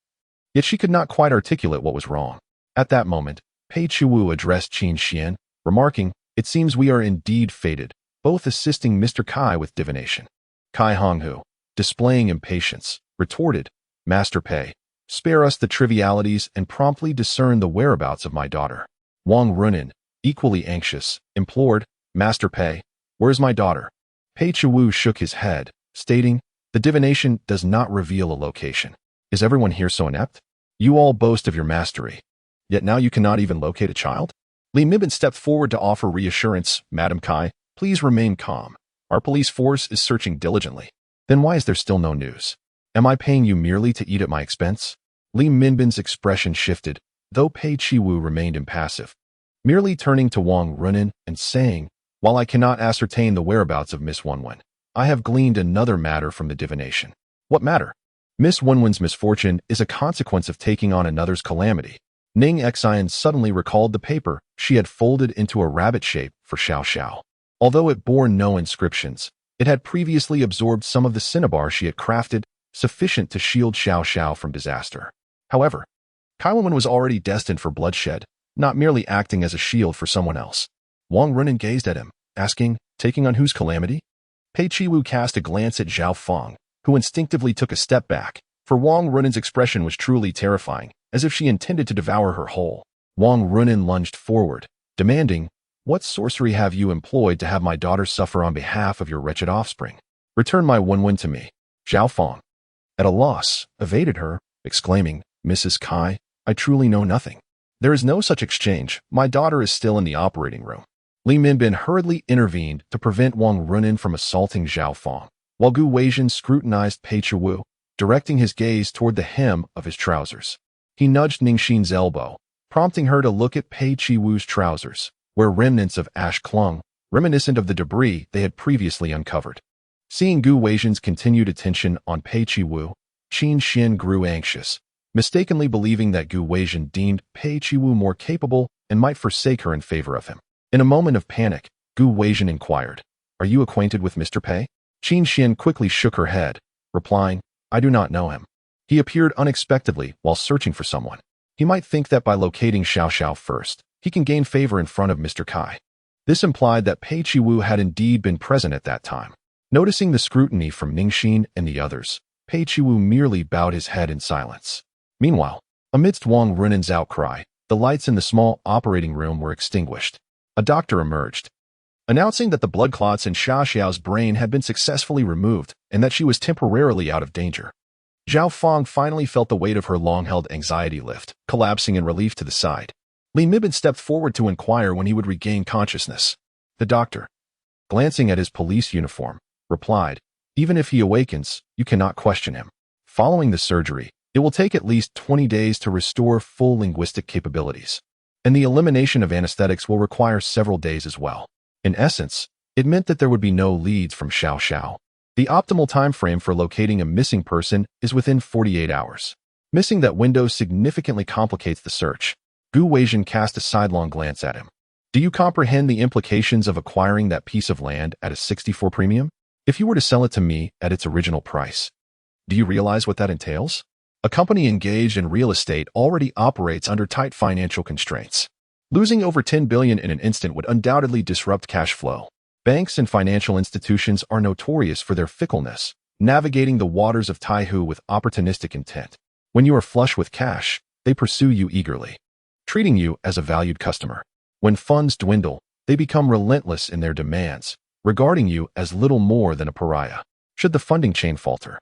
Yet she could not quite articulate what was wrong. At that moment, Pei Qiwu addressed Qin Xuan, remarking, "It seems we are indeed fated, both assisting Mr. Kai with divination." Kai Honghu, displaying impatience, retorted, "Master Pei, spare us the trivialities and promptly discern the whereabouts of my daughter." Wang Runin, equally anxious, implored, "Master Pei, where's my daughter?" Pei Qiwu shook his head, stating, "The divination does not reveal a location. Is everyone here so inept? You all boast of your mastery, yet now you cannot even locate a child?" Li Mibin stepped forward to offer reassurance. "Madam Kai, please remain calm. Our police force is searching diligently." "Then why is there still no news? Am I paying you merely to eat at my expense?" Li Minbin's expression shifted, though Pei Qiwu remained impassive, merely turning to Wang Runin and saying, "While I cannot ascertain the whereabouts of Miss Wenwen, I have gleaned another matter from the divination." "What matter?" "Miss Wenwen's misfortune is a consequence of taking on another's calamity." Ning Xin suddenly recalled the paper she had folded into a rabbit shape for Xiao Xiao. Although it bore no inscriptions, it had previously absorbed some of the cinnabar she had crafted, sufficient to shield Xiao Xiao from disaster. However, Kai Wenwen was already destined for bloodshed, not merely acting as a shield for someone else. Wang Runin gazed at him, asking, "Taking on whose calamity?" Pei Qiwu cast a glance at Zhao Feng, who instinctively took a step back, for Wang Runin's expression was truly terrifying, as if she intended to devour her whole. Wang Runin lunged forward, demanding, "What sorcery have you employed to have my daughter suffer on behalf of your wretched offspring? Return my Wenwen to me." Zhao Feng, at a loss, evaded her, exclaiming, "Mrs. Kai, I truly know nothing. There is no such exchange. My daughter is still in the operating room." Li Minbin hurriedly intervened to prevent Wang Runin from assaulting Zhao Feng, while Gu Weizhen scrutinized Pei Qiwu, directing his gaze toward the hem of his trousers. He nudged Ning Xin's elbow, prompting her to look at Pei Qiwu's trousers, where remnants of ash clung, reminiscent of the debris they had previously uncovered. Seeing Gu Weizhen's continued attention on Pei Qiwu, Qin Xuan grew anxious, mistakenly believing that Gu Weizhen deemed Pei Qiwu more capable and might forsake her in favor of him. In a moment of panic, Gu Weizhen inquired, "Are you acquainted with Mr. Pei?" Qin Xuan quickly shook her head, replying, "I do not know him. He appeared unexpectedly while searching for someone. He might think that by locating Xiao Xiao first, he can gain favor in front of Mr. Kai." This implied that Pei Qiwu had indeed been present at that time. Noticing the scrutiny from Ning Xin and the others, Pei Qiwu merely bowed his head in silence. Meanwhile, amidst Wang Runin's outcry, the lights in the small operating room were extinguished. A doctor emerged, announcing that the blood clots in Xiao Xiao's brain had been successfully removed and that she was temporarily out of danger. Zhao Feng finally felt the weight of her long-held anxiety lift, collapsing in relief to the side. Li Mibin stepped forward to inquire when he would regain consciousness. The doctor, glancing at his police uniform, replied, "Even if he awakens, you cannot question him. Following the surgery, it will take at least 20 days to restore full linguistic capabilities, and the elimination of anesthetics will require several days as well." In essence, it meant that there would be no leads from Xiao Xiao. The optimal time frame for locating a missing person is within 48 hours. Missing that window significantly complicates the search. Gu Weizhen cast a sidelong glance at him. "Do you comprehend the implications of acquiring that piece of land at a 64 premium? If you were to sell it to me at its original price, do you realize what that entails? A company engaged in real estate already operates under tight financial constraints. Losing over 10 billion in an instant would undoubtedly disrupt cash flow. Banks and financial institutions are notorious for their fickleness, navigating the waters of Taihu with opportunistic intent. When you are flush with cash, they pursue you eagerly, treating you as a valued customer. When funds dwindle, they become relentless in their demands, regarding you as little more than a pariah. Should the funding chain falter,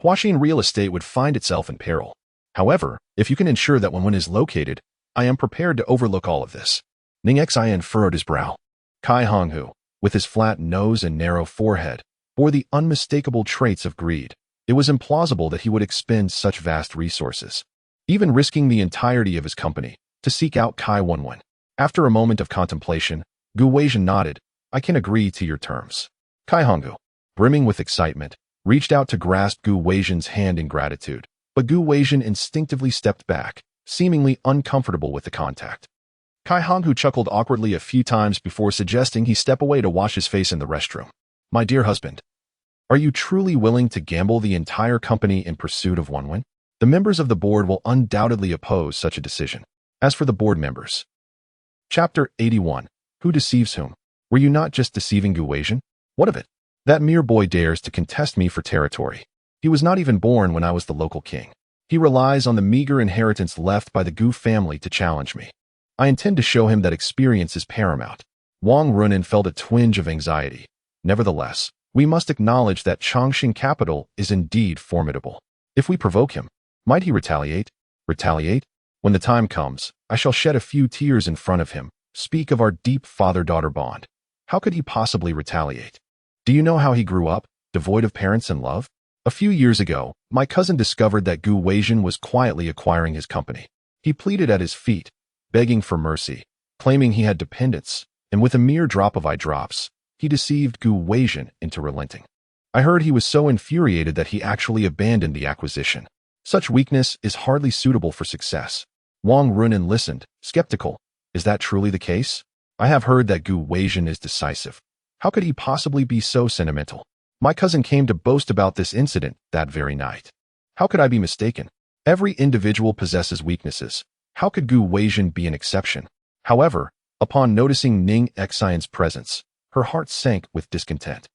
Huaxin real estate would find itself in peril. However, if you can ensure that when one is located, I am prepared to overlook all of this." Ning Xin furrowed his brow. Kai Honghu, with his flat nose and narrow forehead, bore the unmistakable traits of greed. It was implausible that he would expend such vast resources, even risking the entirety of his company, to seek out Qin Xuan. After a moment of contemplation, Gu Weizhen nodded. I can agree to your terms. Qin Honggu, brimming with excitement, reached out to grasp Gu Weizhen's hand in gratitude, but Gu Weizhen instinctively stepped back, seemingly uncomfortable with the contact. Qin Honggu chuckled awkwardly a few times before suggesting he step away to wash his face in the restroom. My dear husband, are you truly willing to gamble the entire company in pursuit of Xuan? The members of the board will undoubtedly oppose such a decision. As for the board members. Chapter 81. Who deceives whom? Were you not just deceiving Gu Weizhen? What of it? That mere boy dares to contest me for territory. He was not even born when I was the local king. He relies on the meager inheritance left by the Gu family to challenge me. I intend to show him that experience is paramount. Wang Runan felt a twinge of anxiety. Nevertheless, we must acknowledge that Chongqing capital is indeed formidable. If we provoke him, might he retaliate? Retaliate? When the time comes, I shall shed a few tears in front of him, speak of our deep father-daughter bond. How could he possibly retaliate? Do you know how he grew up, devoid of parents and love? A few years ago, my cousin discovered that Gu Weizhen was quietly acquiring his company. He pleaded at his feet, begging for mercy, claiming he had dependents, and with a mere drop of eye drops, he deceived Gu Weizhen into relenting. I heard he was so infuriated that he actually abandoned the acquisition. Such weakness is hardly suitable for success. Wang Runan listened, skeptical. Is that truly the case? I have heard that Gu Weizhen is decisive. How could he possibly be so sentimental? My cousin came to boast about this incident that very night. How could I be mistaken? Every individual possesses weaknesses. How could Gu Weizhen be an exception? However, upon noticing Ning Xian's presence, her heart sank with discontent,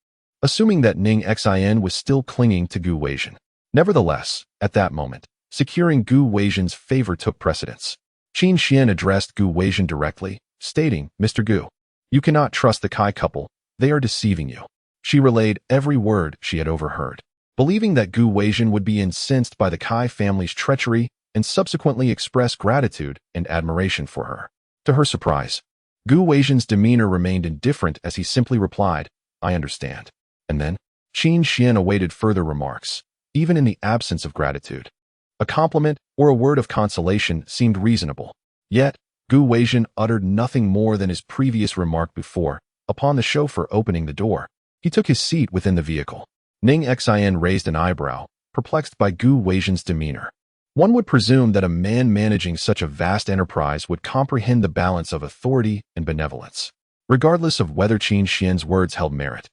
assuming that Ning Xian was still clinging to Gu Weizhen. Nevertheless, at that moment, securing Gu Weizhen's favor took precedence. Qin Xuan addressed Gu Weizhen directly, stating, Mr. Gu, you cannot trust the Qin couple. They are deceiving you. She relayed every word she had overheard, believing that Gu Weizhen would be incensed by the Qin family's treachery and subsequently express gratitude and admiration for her. To her surprise, Gu Weizhen's demeanor remained indifferent as he simply replied, I understand. And then, Qin Xuan awaited further remarks, even in the absence of gratitude. A compliment or a word of consolation seemed reasonable. Yet, Gu Weizhen uttered nothing more than his previous remark before, upon the chauffeur opening the door. He took his seat within the vehicle. Ning Xian raised an eyebrow, perplexed by Gu Weizhen's demeanor. One would presume that a man managing such a vast enterprise would comprehend the balance of authority and benevolence, regardless of whether Qin Xuan's words held merit.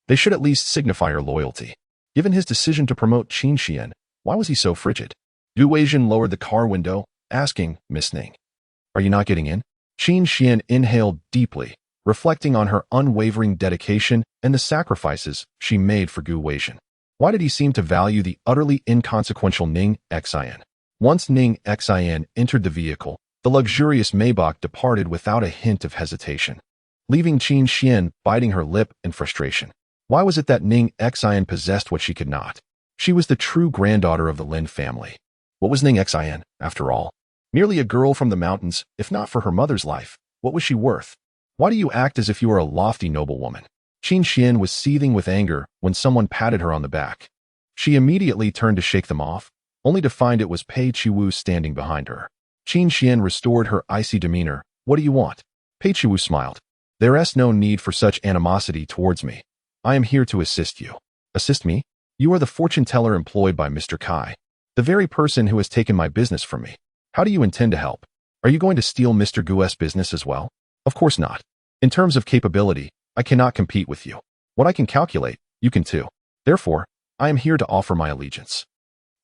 They should at least signify her loyalty. Given his decision to promote Qin Xuan, why was he so frigid? Gu Weizhen lowered the car window, asking, Miss Ning, are you not getting in? Qin Xuan inhaled deeply, reflecting on her unwavering dedication and the sacrifices she made for Gu Weizhen. Why did he seem to value the utterly inconsequential Ning Xian? Once Ning Xian entered the vehicle, the luxurious Maybach departed without a hint of hesitation, leaving Qin Xuan biting her lip in frustration. Why was it that Ning Xian possessed what she could not? She was the true granddaughter of the Lin family. What was Ning Xian, after all? Merely a girl from the mountains. If not for her mother's life, what was she worth? Why do you act as if you are a lofty noblewoman? Qin Xuan was seething with anger when someone patted her on the back. She immediately turned to shake them off, only to find it was Pei Qiwu standing behind her. Qin Xuan restored her icy demeanor. What do you want? Pei Qiwu smiled. There is no need for such animosity towards me. I am here to assist you. Assist me? You are the fortune teller employed by Mr. Kai, the very person who has taken my business from me. How do you intend to help? Are you going to steal Mr. Gu's business as well? Of course not. In terms of capability, I cannot compete with you. What I can calculate, you can too. Therefore, I am here to offer my allegiance.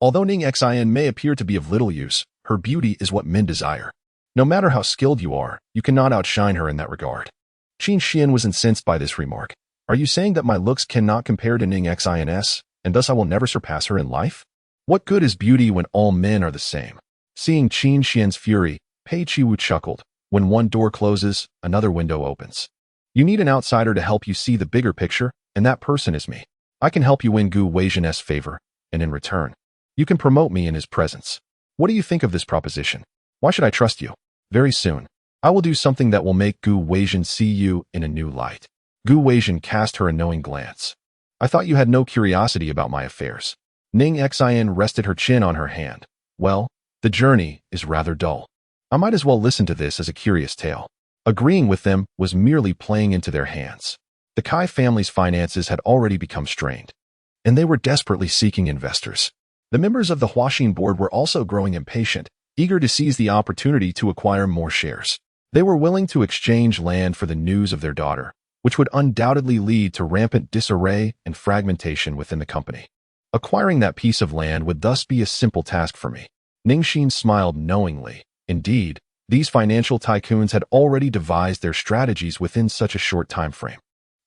Although Ning Xian may appear to be of little use, her beauty is what men desire. No matter how skilled you are, you cannot outshine her in that regard. Qin Xuan was incensed by this remark. Are you saying that my looks cannot compare to Ning Xian's, and thus I will never surpass her in life? What good is beauty when all men are the same? Seeing Qin Xuan's fury, Pei Qiwu chuckled. When one door closes, another window opens. You need an outsider to help you see the bigger picture, and that person is me. I can help you win Gu Weizhen's favor, and in return, you can promote me in his presence. What do you think of this proposition? Why should I trust you? Very soon, I will do something that will make Gu Weizhen see you in a new light. Gu Weizhen cast her a knowing glance. I thought you had no curiosity about my affairs. Ning Xin rested her chin on her hand. Well, the journey is rather dull. I might as well listen to this as a curious tale. Agreeing with them was merely playing into their hands. The Kai family's finances had already become strained, and they were desperately seeking investors. The members of the Huaxin board were also growing impatient, eager to seize the opportunity to acquire more shares. They were willing to exchange land for the news of their daughter, which would undoubtedly lead to rampant disarray and fragmentation within the company. Acquiring that piece of land would thus be a simple task for me. Ning Xin smiled knowingly. Indeed, these financial tycoons had already devised their strategies within such a short time frame.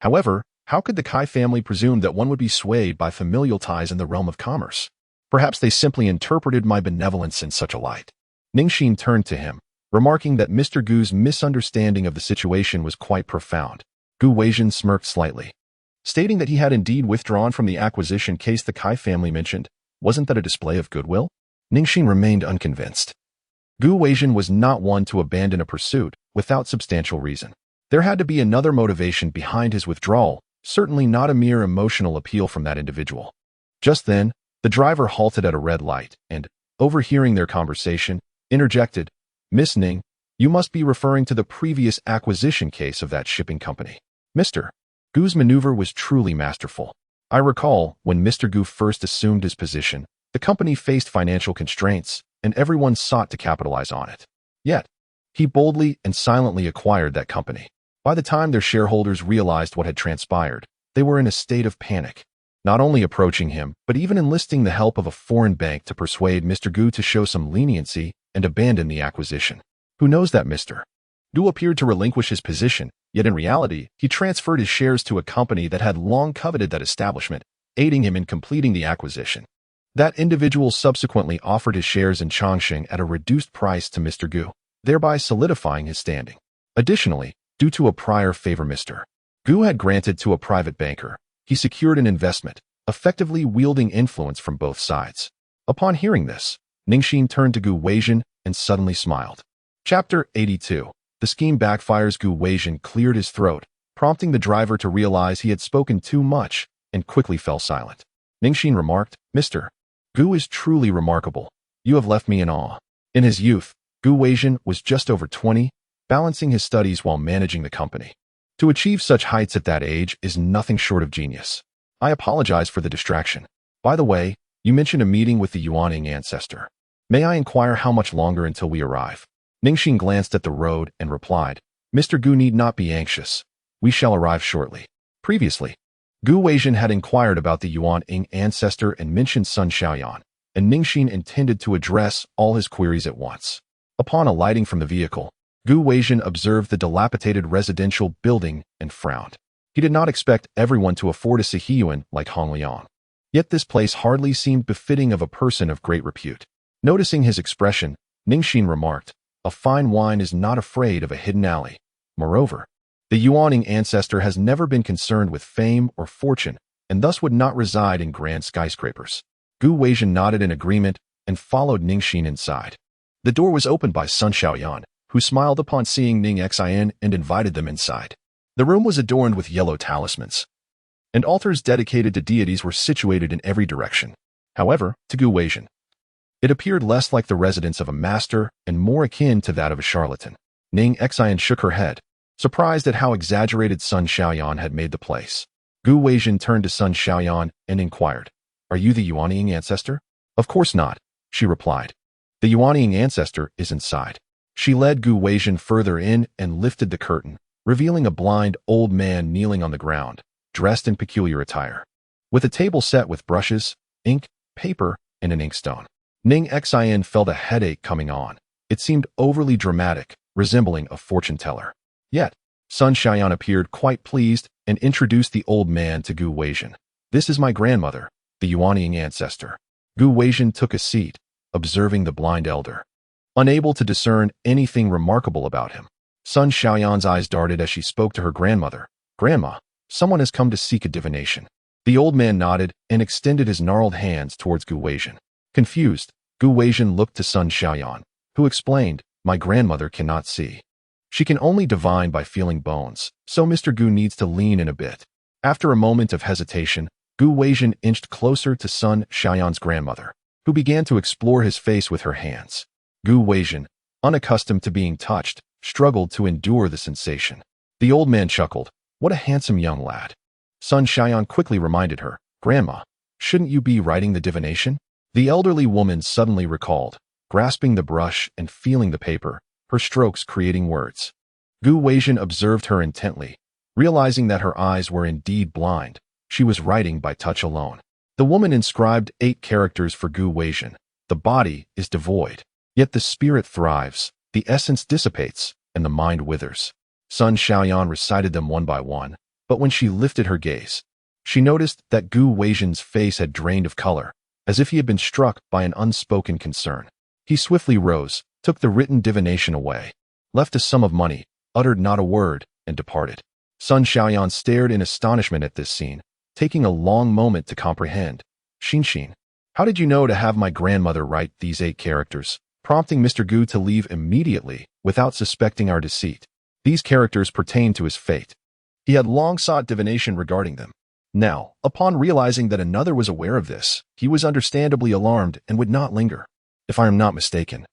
However, how could the Kai family presume that one would be swayed by familial ties in the realm of commerce? Perhaps they simply interpreted my benevolence in such a light. Ning Xin turned to him, remarking that Mr. Gu's misunderstanding of the situation was quite profound. Gu Weijin smirked slightly, stating that he had indeed withdrawn from the acquisition case the Kai family mentioned. Wasn't that a display of goodwill? Ning Xin remained unconvinced. Gu Weijin was not one to abandon a pursuit without substantial reason. There had to be another motivation behind his withdrawal, certainly not a mere emotional appeal from that individual. Just then, the driver halted at a red light and, overhearing their conversation, interjected, "Miss Ning, you must be referring to the previous acquisition case of that shipping company." Mr. Gu's maneuver was truly masterful. I recall when Mr. Gu first assumed his position, the company faced financial constraints, and everyone sought to capitalize on it. Yet, he boldly and silently acquired that company. By the time their shareholders realized what had transpired, they were in a state of panic, not only approaching him, but even enlisting the help of a foreign bank to persuade Mr. Gu to show some leniency and abandon the acquisition. Who knows that Mr. Gu appeared to relinquish his position, yet in reality, he transferred his shares to a company that had long coveted that establishment, aiding him in completing the acquisition. That individual subsequently offered his shares in Chongqing at a reduced price to Mr. Gu, thereby solidifying his standing. Additionally, due to a prior favor Mr. Gu had granted to a private banker, he secured an investment, effectively wielding influence from both sides. Upon hearing this, Ning Xin turned to Gu Weijin and suddenly smiled. Chapter 82. The scheme backfires. Gu Weijin cleared his throat, prompting the driver to realize he had spoken too much, and quickly fell silent. Ning Xin remarked, "Mr. Gu is truly remarkable. You have left me in awe." In his youth, Gu Weijin was just over 20, balancing his studies while managing the company. To achieve such heights at that age is nothing short of genius. I apologize for the distraction. By the way, you mentioned a meeting with the Yuaning ancestor. May I inquire how much longer until we arrive? Ning Xin glanced at the road and replied, "Mr. Gu need not be anxious. We shall arrive shortly." Previously, Gu Weijin had inquired about the Yuaning ancestor and mentioned Sun Xiaoyan, and Ning Xin intended to address all his queries at once. Upon alighting from the vehicle, Gu Weijin observed the dilapidated residential building and frowned. He did not expect everyone to afford a Sihiyuan like Hong Liang. Yet this place hardly seemed befitting of a person of great repute. Noticing his expression, Ning Xin remarked, "A fine wine is not afraid of a hidden alley." Moreover, the Yuaning ancestor has never been concerned with fame or fortune, and thus would not reside in grand skyscrapers. Gu Weijin nodded in agreement and followed Ning Xin inside. The door was opened by Sun Xiaoyan, who smiled upon seeing Ning Xin and invited them inside. The room was adorned with yellow talismans, and altars dedicated to deities were situated in every direction. However, to Gu Weijin, it appeared less like the residence of a master and more akin to that of a charlatan. Ning Xin shook her head, surprised at how exaggerated Sun Xiaoyan had made the place. Gu Weijin turned to Sun Xiaoyan and inquired, "Are you the Yuaning ancestor?" "Of course not," she replied. "The Yuaning ancestor is inside." She led Gu Weijin further in and lifted the curtain, revealing a blind old man kneeling on the ground, dressed in peculiar attire, with a table set with brushes, ink, paper, and an inkstone. Ning Xin felt a headache coming on. It seemed overly dramatic, resembling a fortune teller. Yet, Sun Xiaoyan appeared quite pleased and introduced the old man to Gu Weijin. "This is my grandmother, the Yuaning ancestor." Gu Weijin took a seat, observing the blind elder, unable to discern anything remarkable about him. Sun Xiaoyan's eyes darted as she spoke to her grandmother. "Grandma, someone has come to seek a divination." The old man nodded and extended his gnarled hands towards Gu Weijin. Confused, Gu Weijin looked to Sun Xiaoyan, who explained, "My grandmother cannot see. She can only divine by feeling bones, so Mr. Gu needs to lean in a bit." After a moment of hesitation, Gu Weijin inched closer to Sun Xiaoyan's grandmother, who began to explore his face with her hands. Gu Weijin, unaccustomed to being touched, struggled to endure the sensation. The old man chuckled. What a handsome young lad. Sun Xiaoyan quickly reminded her, Grandma, shouldn't you be writing the divination? The elderly woman suddenly recalled, grasping the brush and feeling the paper, her strokes creating words. Gu Weijin observed her intently. Realizing that her eyes were indeed blind, she was writing by touch alone. The woman inscribed 8 characters for Gu Weijin. The body is devoid, yet the spirit thrives, the essence dissipates, and the mind withers. Sun Xiaoyan recited them one by one, but when she lifted her gaze, she noticed that Gu Weijin's face had drained of color, as if he had been struck by an unspoken concern. He swiftly rose, took the written divination away, left a sum of money, uttered not a word, and departed. Sun Xiaoyan stared in astonishment at this scene, taking a long moment to comprehend. Xin, how did you know to have my grandmother write these 8 characters, prompting Mr. Gu to leave immediately without suspecting our deceit? These characters pertained to his fate. He had long sought divination regarding them. Now, upon realizing that another was aware of this, he was understandably alarmed and would not linger. If I am not mistaken,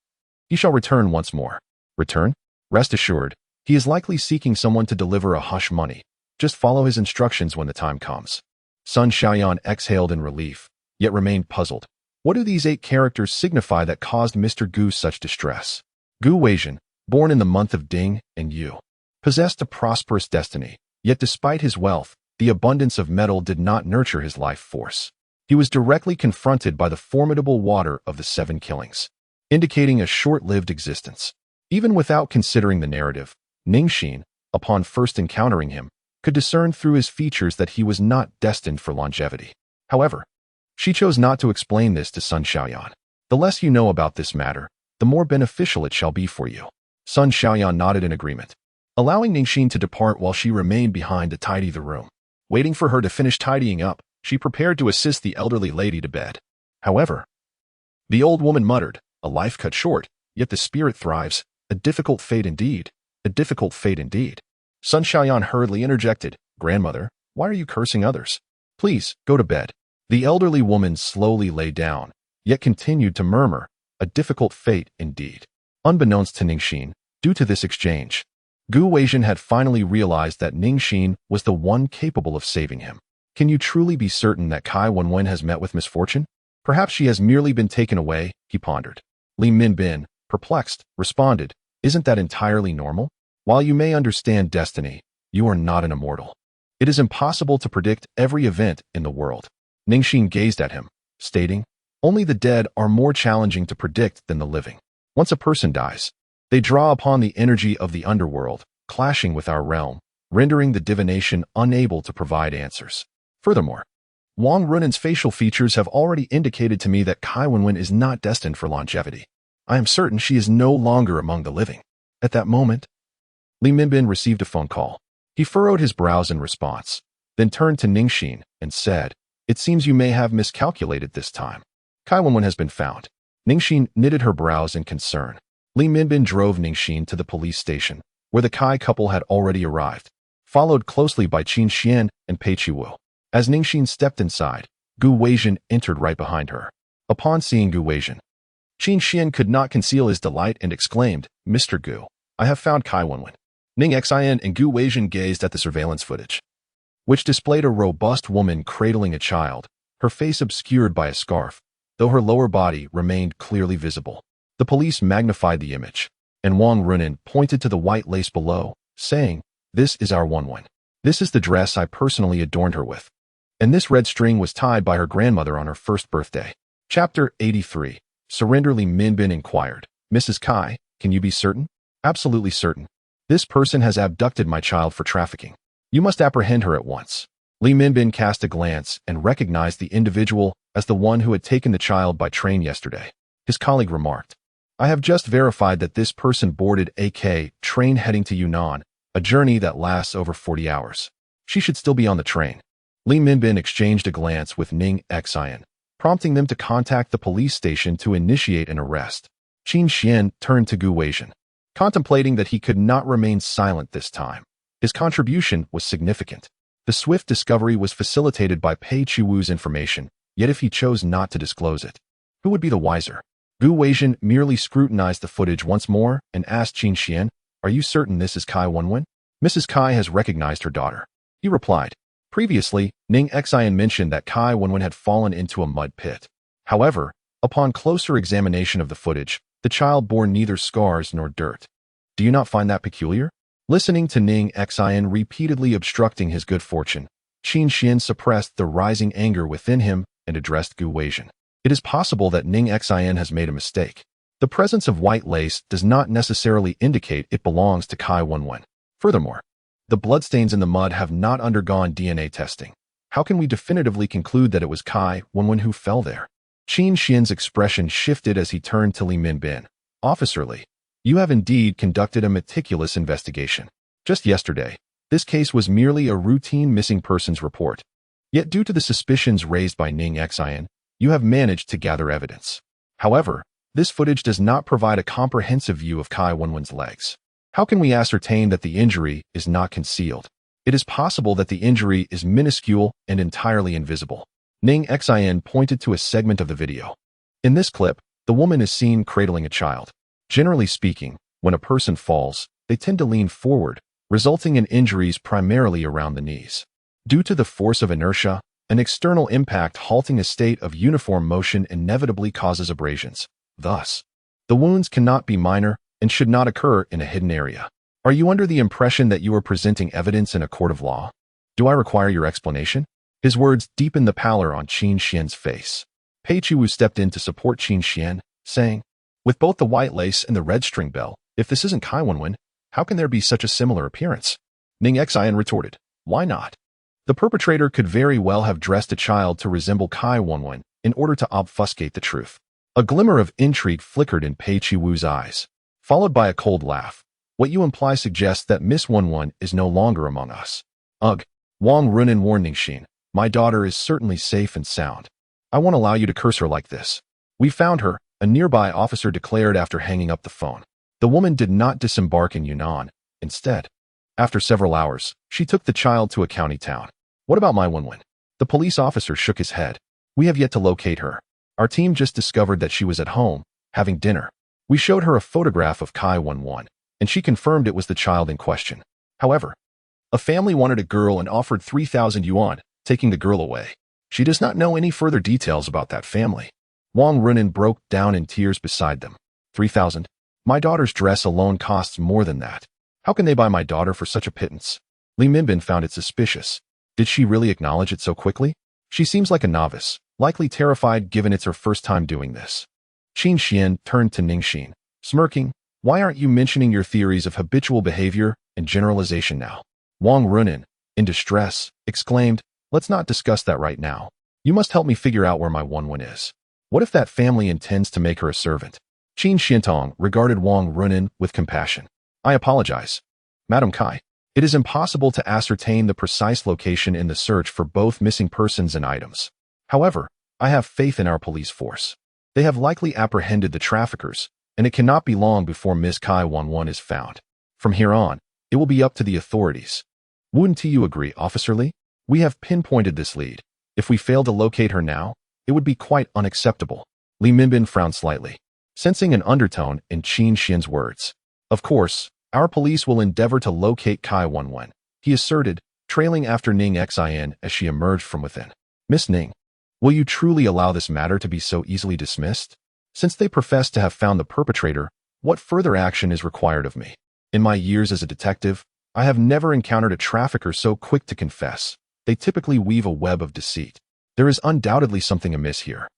he shall return once more. Return? Rest assured, he is likely seeking someone to deliver a hush money. Just follow his instructions when the time comes. Sun Xiaoyan exhaled in relief, yet remained puzzled. What do these 8 characters signify that caused Mr. Gu such distress? Gu Weijin, born in the month of Ding and Yu, possessed a prosperous destiny, yet despite his wealth, the abundance of metal did not nurture his life force. He was directly confronted by the formidable water of the 7 killings, indicating a short-lived existence. Even without considering the narrative, Ning Xin, upon first encountering him, could discern through his features that he was not destined for longevity. However, she chose not to explain this to Sun Xiaoyan. The less you know about this matter, the more beneficial it shall be for you. Sun Xiaoyan nodded in agreement, allowing Ning Xin to depart while she remained behind to tidy the room. Waiting for her to finish tidying up, she prepared to assist the elderly lady to bed. However, the old woman muttered, a life cut short, yet the spirit thrives. A difficult fate indeed. A difficult fate indeed. Sun Xiaoyan hurriedly interjected, Grandmother, why are you cursing others? Please, go to bed. The elderly woman slowly lay down, yet continued to murmur, a difficult fate indeed. Unbeknownst to Ning Xin, due to this exchange, Gu Weijin had finally realized that Ning Xin was the one capable of saving him. Can you truly be certain that Kai Wenwen has met with misfortune? Perhaps she has merely been taken away, he pondered. Li Minbin, perplexed, responded, isn't that entirely normal? While you may understand destiny, you are not an immortal. It is impossible to predict every event in the world. Ning Xin gazed at him, stating, only the dead are more challenging to predict than the living. Once a person dies, they draw upon the energy of the underworld, clashing with our realm, rendering the divination unable to provide answers. Furthermore, Wang Runen's facial features have already indicated to me that Kai Wenwen is not destined for longevity. I am certain she is no longer among the living. At that moment, Li Minbin received a phone call. He furrowed his brows in response, then turned to Ning Xin and said, it seems you may have miscalculated this time. Kai Wenwen has been found. Ning Xin knitted her brows in concern. Li Minbin drove Ning Xin to the police station, where the Kai couple had already arrived, followed closely by Qin Xuan and Pei Qiwu. As Ning Xin stepped inside, Gu Weijin entered right behind her. Upon seeing Gu Weijin, Qin Xuan could not conceal his delight and exclaimed, Mr. Gu, I have found Kai Wenwen. Ning Xin and Gu Weijin gazed at the surveillance footage, which displayed a robust woman cradling a child, her face obscured by a scarf, though her lower body remained clearly visible. The police magnified the image, and Wang Runen pointed to the white lace below, saying, this is our Wenwen. This is the dress I personally adorned her with. And this red string was tied by her grandmother on her first birthday. Chapter 83. Surrender. Li Minbin inquired, Mrs. Kai, can you be certain? Absolutely certain. This person has abducted my child for trafficking. You must apprehend her at once. Li Minbin cast a glance and recognized the individual as the one who had taken the child by train yesterday. His colleague remarked, I have just verified that this person boarded AK train heading to Yunnan, a journey that lasts over 40 hours. She should still be on the train. Li Minbin exchanged a glance with Ning Xin, prompting them to contact the police station to initiate an arrest. Qin Xuan turned to Gu Weijin, contemplating that he could not remain silent this time. His contribution was significant. The swift discovery was facilitated by Pei Chiwu's information, yet if he chose not to disclose it, who would be the wiser? Gu Weijin merely scrutinized the footage once more and asked Qin Xuan, "Are you certain this is Kai Wenwen?" "Mrs. Kai has recognized her daughter," he replied. Previously, Ning Xin mentioned that Kai Wenwen had fallen into a mud pit. However, upon closer examination of the footage, the child bore neither scars nor dirt. Do you not find that peculiar? Listening to Ning Xin repeatedly obstructing his good fortune, Qin Xuan suppressed the rising anger within him and addressed Gu Weijin. It is possible that Ning Xin has made a mistake. The presence of white lace does not necessarily indicate it belongs to Kai Wenwen. Furthermore, the bloodstains in the mud have not undergone DNA testing. How can we definitively conclude that it was Kai Wenwen who fell there? Qin Xuan's expression shifted as he turned to Li Minbin. "Officer Li, you have indeed conducted a meticulous investigation. Just yesterday, this case was merely a routine missing persons report. Yet due to the suspicions raised by Ning Xin, you have managed to gather evidence. However, this footage does not provide a comprehensive view of Kai Wenwen's legs. How can we ascertain that the injury is not concealed? It is possible that the injury is minuscule and entirely invisible." Ning Xin pointed to a segment of the video. In this clip, the woman is seen cradling a child. Generally speaking, when a person falls, they tend to lean forward, resulting in injuries primarily around the knees. Due to the force of inertia, an external impact halting a state of uniform motion inevitably causes abrasions. Thus, the wounds cannot be minor and should not occur in a hidden area. Are you under the impression that you are presenting evidence in a court of law? Do I require your explanation? His words deepened the pallor on Qin Xuan's face. Pei Chiwu stepped in to support Qin Xuan, saying, "With both the white lace and the red string bell, if this isn't Kai Wenwen, how can there be such a similar appearance?" Ning Xin retorted, "Why not? The perpetrator could very well have dressed a child to resemble Kai Wenwen in order to obfuscate the truth." A glimmer of intrigue flickered in Pei Chiwu's eyes, followed by a cold laugh. "What you imply suggests that Miss Wenwen is no longer among us." "Ugh," Wang Runin warned Ning Xin, "my daughter is certainly safe and sound. I won't allow you to curse her like this." "We found her," a nearby officer declared after hanging up the phone. The woman did not disembark in Yunnan. Instead, after several hours, she took the child to a county town. "What about my Wenwen?" The police officer shook his head. "We have yet to locate her. Our team just discovered that she was at home, having dinner. We showed her a photograph of Kai Wenwen, and she confirmed it was the child in question. However, a family wanted a girl and offered 3,000 yuan, taking the girl away. She does not know any further details about that family." Wang Runin broke down in tears beside them. 3,000? My daughter's dress alone costs more than that. How can they buy my daughter for such a pittance? Li Minbin found it suspicious. Did she really acknowledge it so quickly? She seems like a novice, likely terrified given it's her first time doing this. Qin Xuan turned to Ning Xin, smirking. "Why aren't you mentioning your theories of habitual behavior and generalization now?" Wang Runin, in distress, exclaimed, "Let's not discuss that right now. You must help me figure out where my Wenwen is. What if that family intends to make her a servant?" Qin Xiantong regarded Wang Runin with compassion. "I apologize, Madam Kai. It is impossible to ascertain the precise location in the search for both missing persons and items. However, I have faith in our police force. They have likely apprehended the traffickers, and it cannot be long before Miss Kai Wenwen is found. From here on, it will be up to the authorities. Wouldn't you agree, Officer Li? We have pinpointed this lead. If we fail to locate her now, it would be quite unacceptable." Li Minbin frowned slightly, sensing an undertone in Qin Xuan's words. "Of course, our police will endeavor to locate Kai Wenwen," he asserted, trailing after Ning Xin as she emerged from within. "Miss Ning, will you truly allow this matter to be so easily dismissed? Since they profess to have found the perpetrator, what further action is required of me? In my years as a detective, I have never encountered a trafficker so quick to confess. They typically weave a web of deceit. There is undoubtedly something amiss here.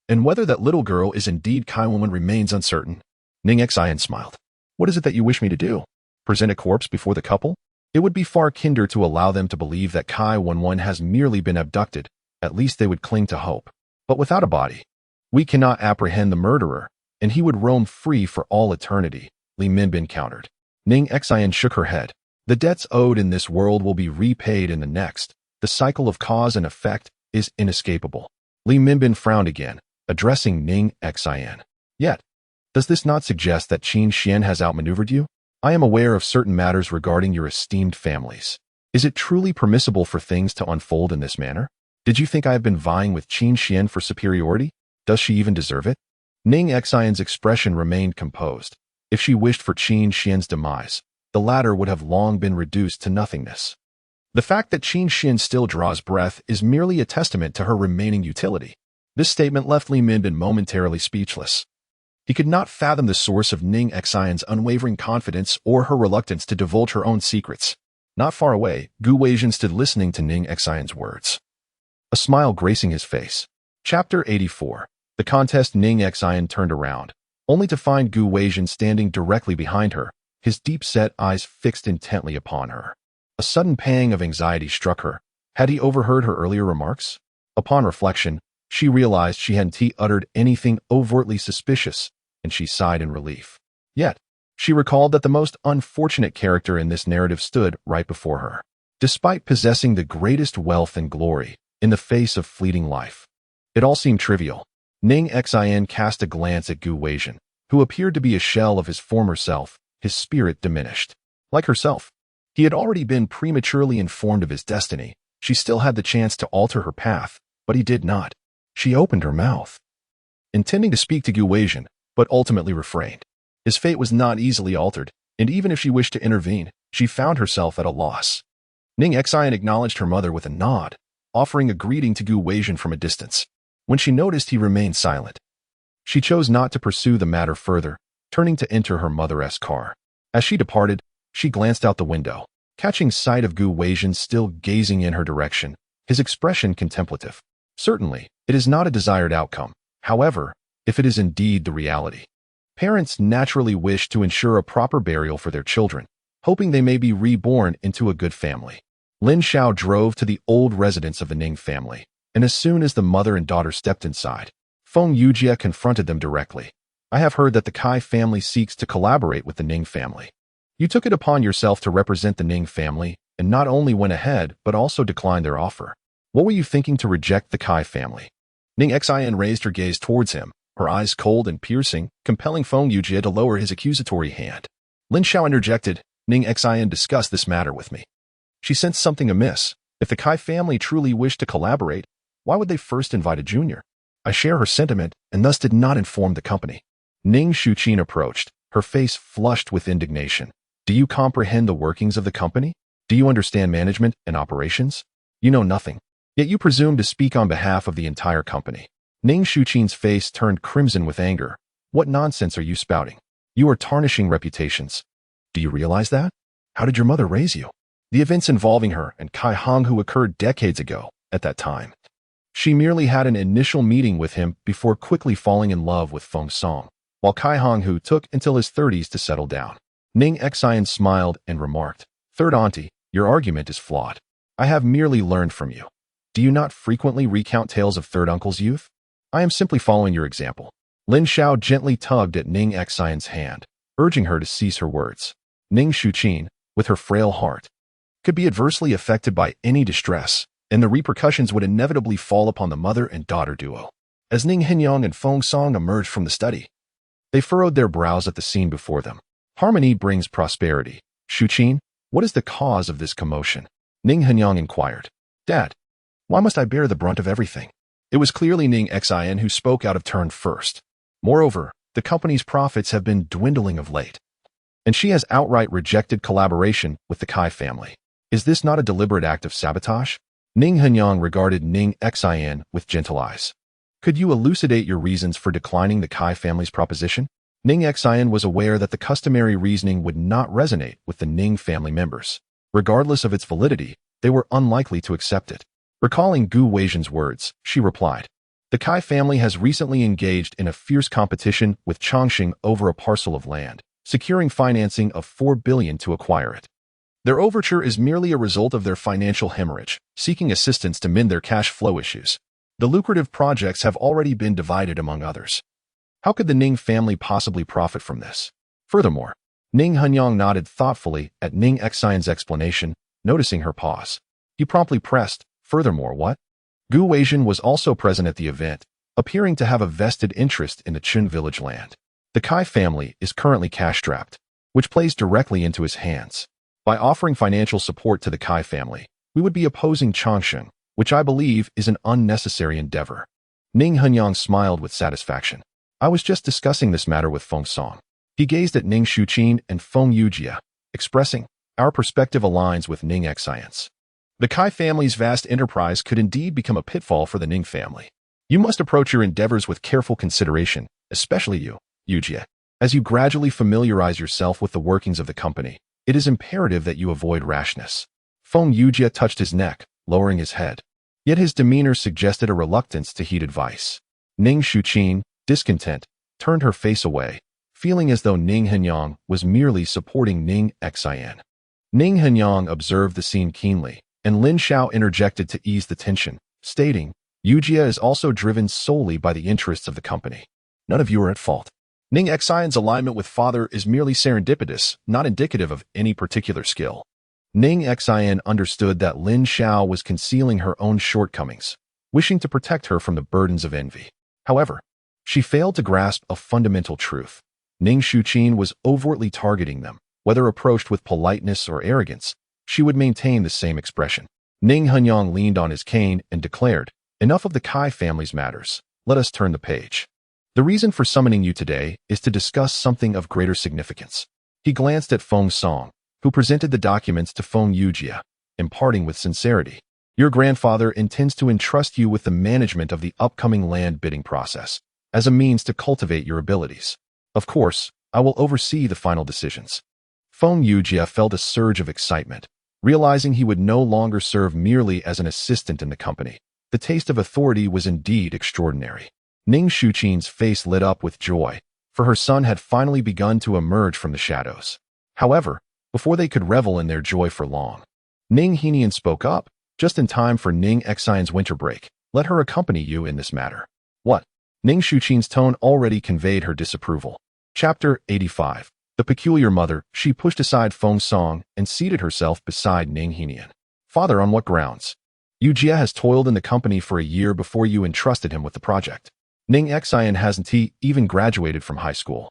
And whether that little girl is indeed Kai Wenwen remains uncertain." Ning Xin smiled. "What is it that you wish me to do? Present a corpse before the couple? It would be far kinder to allow them to believe that Kai Wenwen has merely been abducted. At least they would cling to hope. But without a body, we cannot apprehend the murderer, and he would roam free for all eternity," Li Minbin countered. Ning Xin shook her head. "The debts owed in this world will be repaid in the next. The cycle of cause and effect is inescapable." Li Minbin frowned again, addressing Ning Xin. "Yet, does this not suggest that Qin Xuan has outmaneuvered you? I am aware of certain matters regarding your esteemed families. Is it truly permissible for things to unfold in this manner? Did you think I have been vying with Qin Xuan for superiority? Does she even deserve it? Ning Xian's expression remained composed. If she wished for Qin Xuan's demise, the latter would have long been reduced to nothingness. The fact that Qin Xuan still draws breath is merely a testament to her remaining utility. This statement left Li Minbin momentarily speechless. He could not fathom the source of Ning Xian's unwavering confidence or her reluctance to divulge her own secrets. Not far away, Gu Weijin stood listening to Ning Xian's words, a smile gracing his face. Chapter 84. The contest. Ning Xian turned around, only to find Gu Weijin standing directly behind her, his deep-set eyes fixed intently upon her. A sudden pang of anxiety struck her. Had he overheard her earlier remarks? Upon reflection, she realized she hadn't uttered anything overtly suspicious, and she sighed in relief. Yet, she recalled that the most unfortunate character in this narrative stood right before her. Despite possessing the greatest wealth and glory, in the face of fleeting life, it all seemed trivial. Ning Xian cast a glance at Gu Weijin, who appeared to be a shell of his former self, his spirit diminished. Like herself, he had already been prematurely informed of his destiny. She still had the chance to alter her path, but he did not. She opened her mouth, intending to speak to Gu Weijin, but ultimately refrained. His fate was not easily altered, and even if she wished to intervene, she found herself at a loss. Ning Xian acknowledged her mother with a nod, offering a greeting to Gu Weijin from a distance. When she noticed he remained silent, she chose not to pursue the matter further, turning to enter her mother's car. As she departed, she glanced out the window, catching sight of Gu Weijin still gazing in her direction, his expression contemplative. Certainly, it is not a desired outcome. However, if it is indeed the reality, parents naturally wish to ensure a proper burial for their children, hoping they may be reborn into a good family. Lin Xiao drove to the old residence of the Ning family, and as soon as the mother and daughter stepped inside, Feng Yujie confronted them directly. I have heard that the Kai family seeks to collaborate with the Ning family. You took it upon yourself to represent the Ning family, and not only went ahead, but also declined their offer. What were you thinking to reject the Kai family? Ning Xian raised her gaze towards him, her eyes cold and piercing, compelling Feng Yujie to lower his accusatory hand. Lin Xiao interjected, Ning Xian discussed this matter with me. She sensed something amiss. If the Kai family truly wished to collaborate, why would they first invite a junior? I share her sentiment, and thus did not inform the company. Ning Xuqin approached, her face flushed with indignation. Do you comprehend the workings of the company? Do you understand management and operations? You know nothing. Yet you presume to speak on behalf of the entire company. Ning Xuqin's face turned crimson with anger. What nonsense are you spouting? You are tarnishing reputations. Do you realize that? How did your mother raise you? The events involving her and Kai Hong who occurred decades ago, at that time. She merely had an initial meeting with him before quickly falling in love with Feng Song, while Kai Hong Hu took until his 30s to settle down. Ning Xian smiled and remarked, Third auntie, your argument is flawed. I have merely learned from you. Do you not frequently recount tales of third uncle's youth? I am simply following your example. Lin Xiao gently tugged at Ning Xian's hand, urging her to cease her words. Ning Xuqin, with her frail heart, could be adversely affected by any distress, and the repercussions would inevitably fall upon the mother and daughter duo. As Ning Henyang and Feng Song emerged from the study, they furrowed their brows at the scene before them. Harmony brings prosperity. Xuqin, what is the cause of this commotion? Ning Henyang inquired. Dad, why must I bear the brunt of everything? It was clearly Ning Xian who spoke out of turn first. Moreover, the company's profits have been dwindling of late, and she has outright rejected collaboration with the Kai family. Is this not a deliberate act of sabotage? Ning Henyang regarded Ning Xian with gentle eyes. Could you elucidate your reasons for declining the Kai family's proposition? Ning Xian was aware that the customary reasoning would not resonate with the Ning family members. Regardless of its validity, they were unlikely to accept it. Recalling Gu Weijin's words, she replied, The Kai family has recently engaged in a fierce competition with Chongqing over a parcel of land, securing financing of 4 billion to acquire it. Their overture is merely a result of their financial hemorrhage, seeking assistance to mend their cash flow issues. The lucrative projects have already been divided among others. How could the Ning family possibly profit from this? Furthermore, Ning Henyang nodded thoughtfully at Ning Xian's explanation, noticing her pause. He promptly pressed, Furthermore what? Gu Weijin was also present at the event, appearing to have a vested interest in the Chun village land. The Kai family is currently cash-strapped, which plays directly into his hands. By offering financial support to the Kai family, we would be opposing Changshen, which I believe is an unnecessary endeavor. Ning Henyang smiled with satisfaction. I was just discussing this matter with Feng Song. He gazed at Ning Xuqin and Feng Yujia, expressing, our perspective aligns with Ning Xian's. The Kai family's vast enterprise could indeed become a pitfall for the Ning family. You must approach your endeavors with careful consideration, especially you, Yujia. As you gradually familiarize yourself with the workings of the company, it is imperative that you avoid rashness. Feng Yujia touched his neck, lowering his head. Yet his demeanor suggested a reluctance to heed advice. Ning Xuqin, discontent, turned her face away, feeling as though Ning Henyang was merely supporting Ning Xian. Ning Henyang observed the scene keenly, and Lin Xiao interjected to ease the tension, stating, Yujia is also driven solely by the interests of the company. None of you are at fault. Ning Xian's alignment with father is merely serendipitous, not indicative of any particular skill. Ning Xian understood that Lin Xiao was concealing her own shortcomings, wishing to protect her from the burdens of envy. However, she failed to grasp a fundamental truth. Ning Xuqin was overtly targeting them. Whether approached with politeness or arrogance, she would maintain the same expression. Ning Henyang leaned on his cane and declared, enough of the Kai family's matters. Let us turn the page. The reason for summoning you today is to discuss something of greater significance. He glanced at Feng Song, who presented the documents to Feng Yujia, imparting with sincerity. Your grandfather intends to entrust you with the management of the upcoming land bidding process, as a means to cultivate your abilities. Of course, I will oversee the final decisions. Feng Yujia felt a surge of excitement, realizing he would no longer serve merely as an assistant in the company. The taste of authority was indeed extraordinary. Ning Xuqin's face lit up with joy, for her son had finally begun to emerge from the shadows. However, before they could revel in their joy for long, Ning Henian spoke up, just in time for Ning Xian's winter break. Let her accompany you in this matter. What? Ning Xuqin's tone already conveyed her disapproval. Chapter 85. The peculiar mother. She pushed aside Feng Song and seated herself beside Ning Henian. Father, on what grounds? Yujia has toiled in the company for a year before you entrusted him with the project. Ning Xian hasn't even graduated from high school.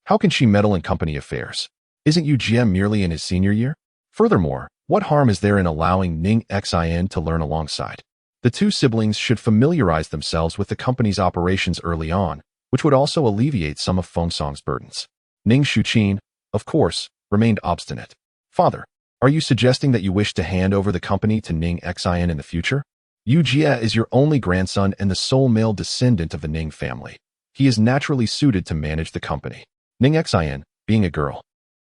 How can she meddle in company affairs? Isn't Yujia merely in his senior year? Furthermore, what harm is there in allowing Ning Xian to learn alongside? The two siblings should familiarize themselves with the company's operations early on, which would also alleviate some of Feng Song's burdens. Ning Xuqin, of course, remained obstinate. Father, are you suggesting that you wish to hand over the company to Ning Xian in the future? Yujia is your only grandson and the sole male descendant of the Ning family. He is naturally suited to manage the company. Ning Xian, being a girl,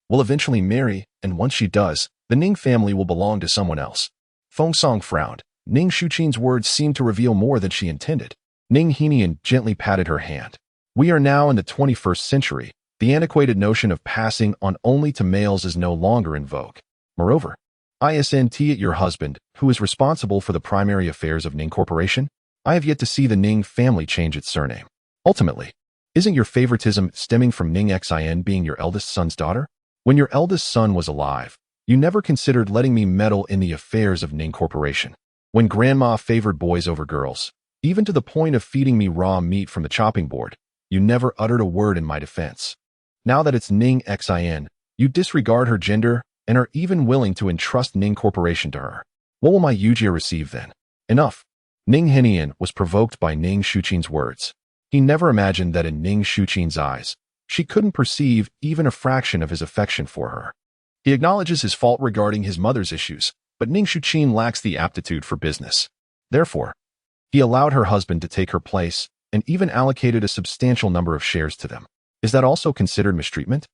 will eventually marry, and once she does, the Ning family will belong to someone else. Feng Song frowned. Ning Xuqin's words seemed to reveal more than she intended. Ning Henian gently patted her hand. We are now in the 21st century. The antiquated notion of passing on only to males is no longer in vogue. Moreover, isn't it your husband who is responsible for the primary affairs of Ning Corporation? I have yet to see the Ning family change its surname. Ultimately, isn't your favoritism stemming from Ning Xian being your eldest son's daughter? When your eldest son was alive, you never considered letting me meddle in the affairs of Ning Corporation. When grandma favored boys over girls, even to the point of feeding me raw meat from the chopping board, you never uttered a word in my defense. Now that it's Ning Xian, you disregard her gender and are even willing to entrust Ning Corporation to her. What will my Yujia receive then? Enough. Ning Henian was provoked by Ning Xuqin's words. He never imagined that in Ning Xuqin's eyes, she couldn't perceive even a fraction of his affection for her. He acknowledges his fault regarding his mother's issues, but Ning Xuqin lacks the aptitude for business. Therefore, he allowed her husband to take her place and even allocated a substantial number of shares to them. Is that also considered mistreatment?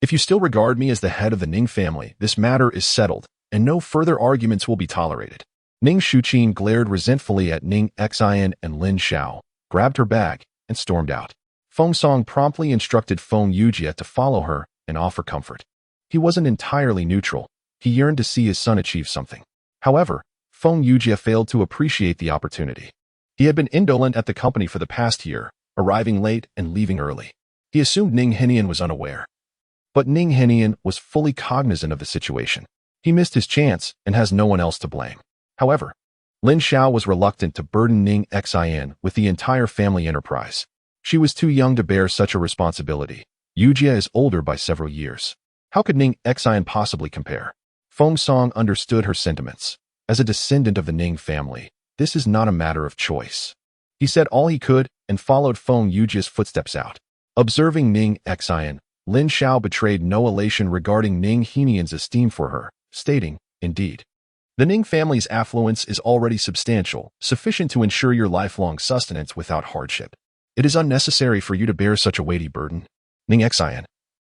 If you still regard me as the head of the Ning family, this matter is settled, and no further arguments will be tolerated. Ning Xuqin glared resentfully at Ning Xian and Lin Xiao, grabbed her bag, and stormed out. Feng Song promptly instructed Feng Yujia to follow her and offer comfort. He wasn't entirely neutral. He yearned to see his son achieve something. However, Feng Yujia failed to appreciate the opportunity. He had been indolent at the company for the past year, arriving late and leaving early. He assumed Ning Henian was unaware. But Ning Henian was fully cognizant of the situation. He missed his chance and has no one else to blame. However, Lin Xiao was reluctant to burden Ning Xian with the entire family enterprise. She was too young to bear such a responsibility. Yujia is older by several years. How could Ning Xian possibly compare? Feng Song understood her sentiments. As a descendant of the Ning family, this is not a matter of choice. He said all he could and followed Feng Yujia's footsteps out. Observing Ning Xin, Lin Xiao betrayed no elation regarding Ning Henian's esteem for her, stating, "Indeed, the Ning family's affluence is already substantial, sufficient to ensure your lifelong sustenance without hardship. It is unnecessary for you to bear such a weighty burden." Ning Xin,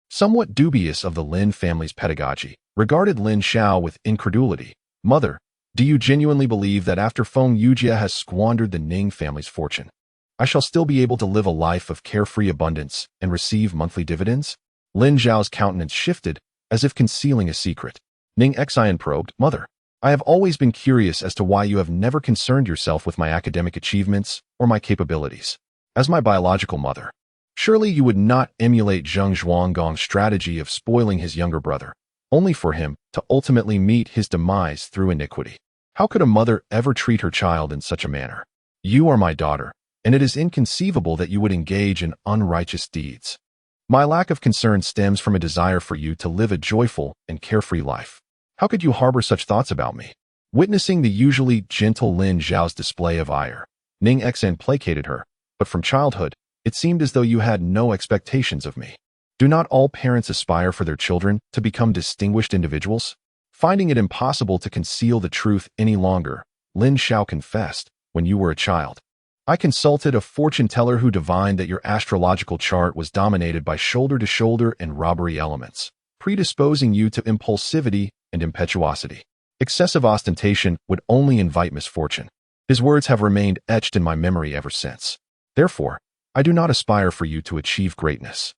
somewhat dubious of the Lin family's pedagogy, regarded Lin Xiao with incredulity. "Mother, do you genuinely believe that after Feng Yujia has squandered the Ning family's fortune, I shall still be able to live a life of carefree abundance and receive monthly dividends?" Lin Zhao's countenance shifted, as if concealing a secret. Ning Xin probed, "Mother, I have always been curious as to why you have never concerned yourself with my academic achievements or my capabilities. As my biological mother, surely you would not emulate Zheng Zhuanggong's strategy of spoiling his younger brother, only for him to ultimately meet his demise through iniquity. How could a mother ever treat her child in such a manner? You are my daughter, and it is inconceivable that you would engage in unrighteous deeds. My lack of concern stems from a desire for you to live a joyful and carefree life. How could you harbor such thoughts about me?" Witnessing the usually gentle Lin Zhao's display of ire, Ning Xin placated her, "But from childhood, it seemed as though you had no expectations of me. Do not all parents aspire for their children to become distinguished individuals?" Finding it impossible to conceal the truth any longer, Lin Xiao confessed, "When you were a child, I consulted a fortune teller who divined that your astrological chart was dominated by shoulder-to-shoulder and robbery elements, predisposing you to impulsivity and impetuosity. Excessive ostentation would only invite misfortune. His words have remained etched in my memory ever since. Therefore, I do not aspire for you to achieve greatness.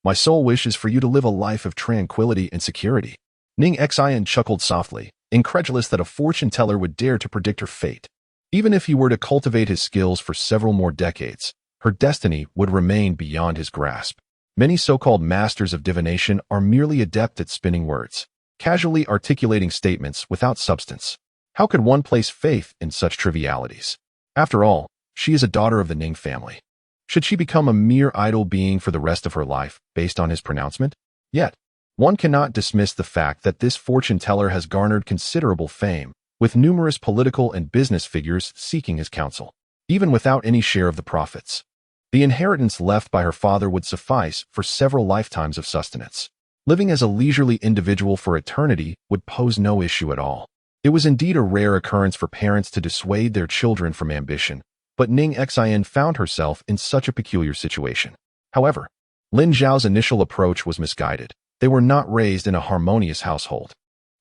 My sole wish is for you to live a life of tranquility and security." Ning Xin chuckled softly, incredulous that a fortune teller would dare to predict her fate. Even if he were to cultivate his skills for several more decades, her destiny would remain beyond his grasp. Many so-called masters of divination are merely adept at spinning words, casually articulating statements without substance. How could one place faith in such trivialities? After all, she is a daughter of the Ning family. Should she become a mere idle being for the rest of her life, based on his pronouncement? Yet, one cannot dismiss the fact that this fortune teller has garnered considerable fame, with numerous political and business figures seeking his counsel, even without any share of the profits. The inheritance left by her father would suffice for several lifetimes of sustenance. Living as a leisurely individual for eternity would pose no issue at all. It was indeed a rare occurrence for parents to dissuade their children from ambition, but Ning Xin found herself in such a peculiar situation. However, Lin Zhao's initial approach was misguided. They were not raised in a harmonious household.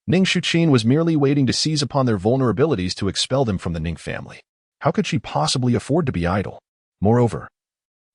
Ning Xuqin was merely waiting to seize upon their vulnerabilities to expel them from the Ning family. How could she possibly afford to be idle? Moreover,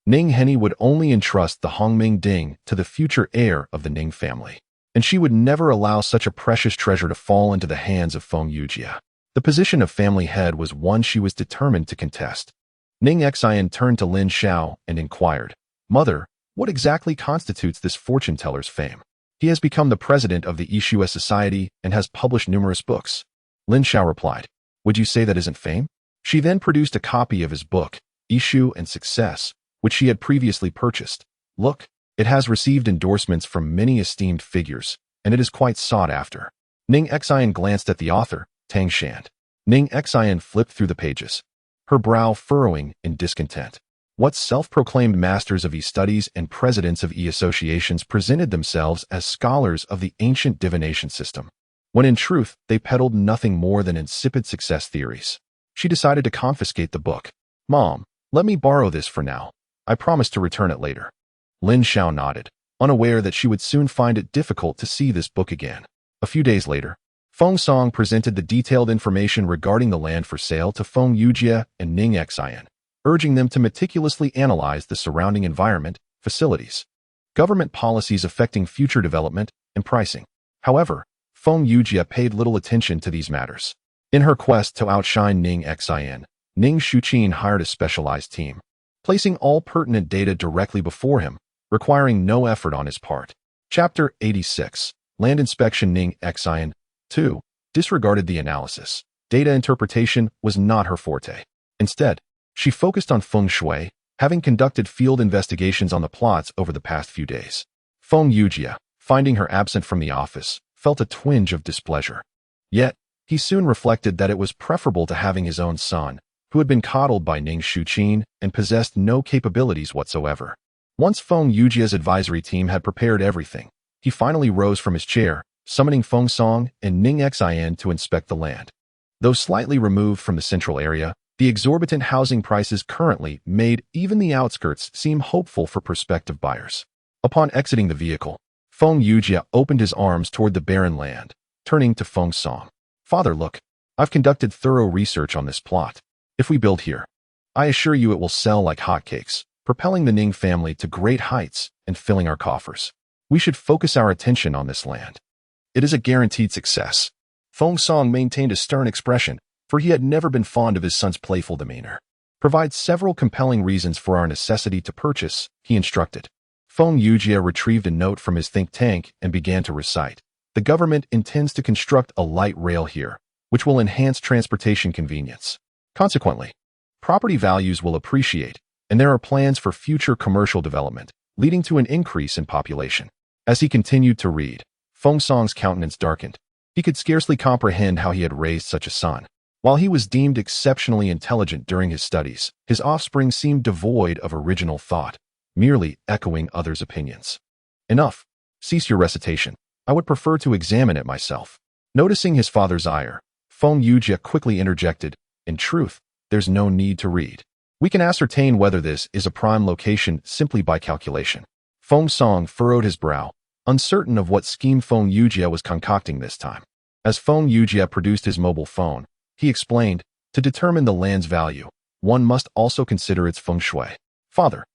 Ning Heni would only entrust the Hongming Ding to the future heir of the Ning family, and she would never allow such a precious treasure to fall into the hands of Feng Yujia. The position of family head was one she was determined to contest. Ning Xin turned to Lin Xiao and inquired, "Mother, what exactly constitutes this fortune teller's fame? He has become the president of the Yishue Society and has published numerous books." Lin Xiao replied, "Would you say that isn't fame?" She then produced a copy of his book, Issue and Success, which she had previously purchased. "Look, it has received endorsements from many esteemed figures, and it is quite sought after." Ning Xin glanced at the author, Tang Shan. Ning Xin flipped through the pages, her brow furrowing in discontent. What self-proclaimed masters of e-studies and presidents of e-associations presented themselves as scholars of the ancient divination system, when in truth they peddled nothing more than insipid success theories. She decided to confiscate the book. "Mom, let me borrow this for now. I promise to return it later." Lin Xiao nodded, unaware that she would soon find it difficult to see this book again. A few days later, Feng Song presented the detailed information regarding the land for sale to Feng Yujia and Ning Xin, urging them to meticulously analyze the surrounding environment, facilities, government policies affecting future development, and pricing. However, Feng Yujia paid little attention to these matters. In her quest to outshine Ning Xin, Ning Xuqin hired a specialized team, placing all pertinent data directly before him, requiring no effort on his part. Chapter 86. Land Inspection. Ning Xin, 2, disregarded the analysis. Data interpretation was not her forte. Instead, she focused on feng shui, having conducted field investigations on the plots over the past few days. Feng Yujia, finding her absent from the office, felt a twinge of displeasure. Yet, he soon reflected that it was preferable to having his own son, who had been coddled by Ning Xin and possessed no capabilities whatsoever. Once Feng Yujia's advisory team had prepared everything, he finally rose from his chair, summoning Feng Song and Ning Xin to inspect the land. Though slightly removed from the central area, the exorbitant housing prices currently made even the outskirts seem hopeful for prospective buyers. Upon exiting the vehicle, Feng Yujia opened his arms toward the barren land, turning to Feng Song. "Father, look, I've conducted thorough research on this plot. If we build here, I assure you it will sell like hotcakes, propelling the Ning family to great heights and filling our coffers. We should focus our attention on this land. It is a guaranteed success." Feng Song maintained a stern expression, for he had never been fond of his son's playful demeanor. "Provide several compelling reasons for our necessity to purchase," he instructed. Feng Yujia retrieved a note from his think tank and began to recite. "The government intends to construct a light rail here, which will enhance transportation convenience. Consequently, property values will appreciate, and there are plans for future commercial development, leading to an increase in population." As he continued to read, Feng Song's countenance darkened. He could scarcely comprehend how he had raised such a son. While he was deemed exceptionally intelligent during his studies, his offspring seemed devoid of original thought, merely echoing others' opinions. "Enough. Cease your recitation. I would prefer to examine it myself." Noticing his father's ire, Feng Yujia quickly interjected, "In truth, there's no need to read. We can ascertain whether this is a prime location simply by calculation." Feng Song furrowed his brow, uncertain of what scheme Feng Yujia was concocting this time. As Feng Yujia produced his mobile phone, he explained, "To determine the land's value, one must also consider its feng shui. Father,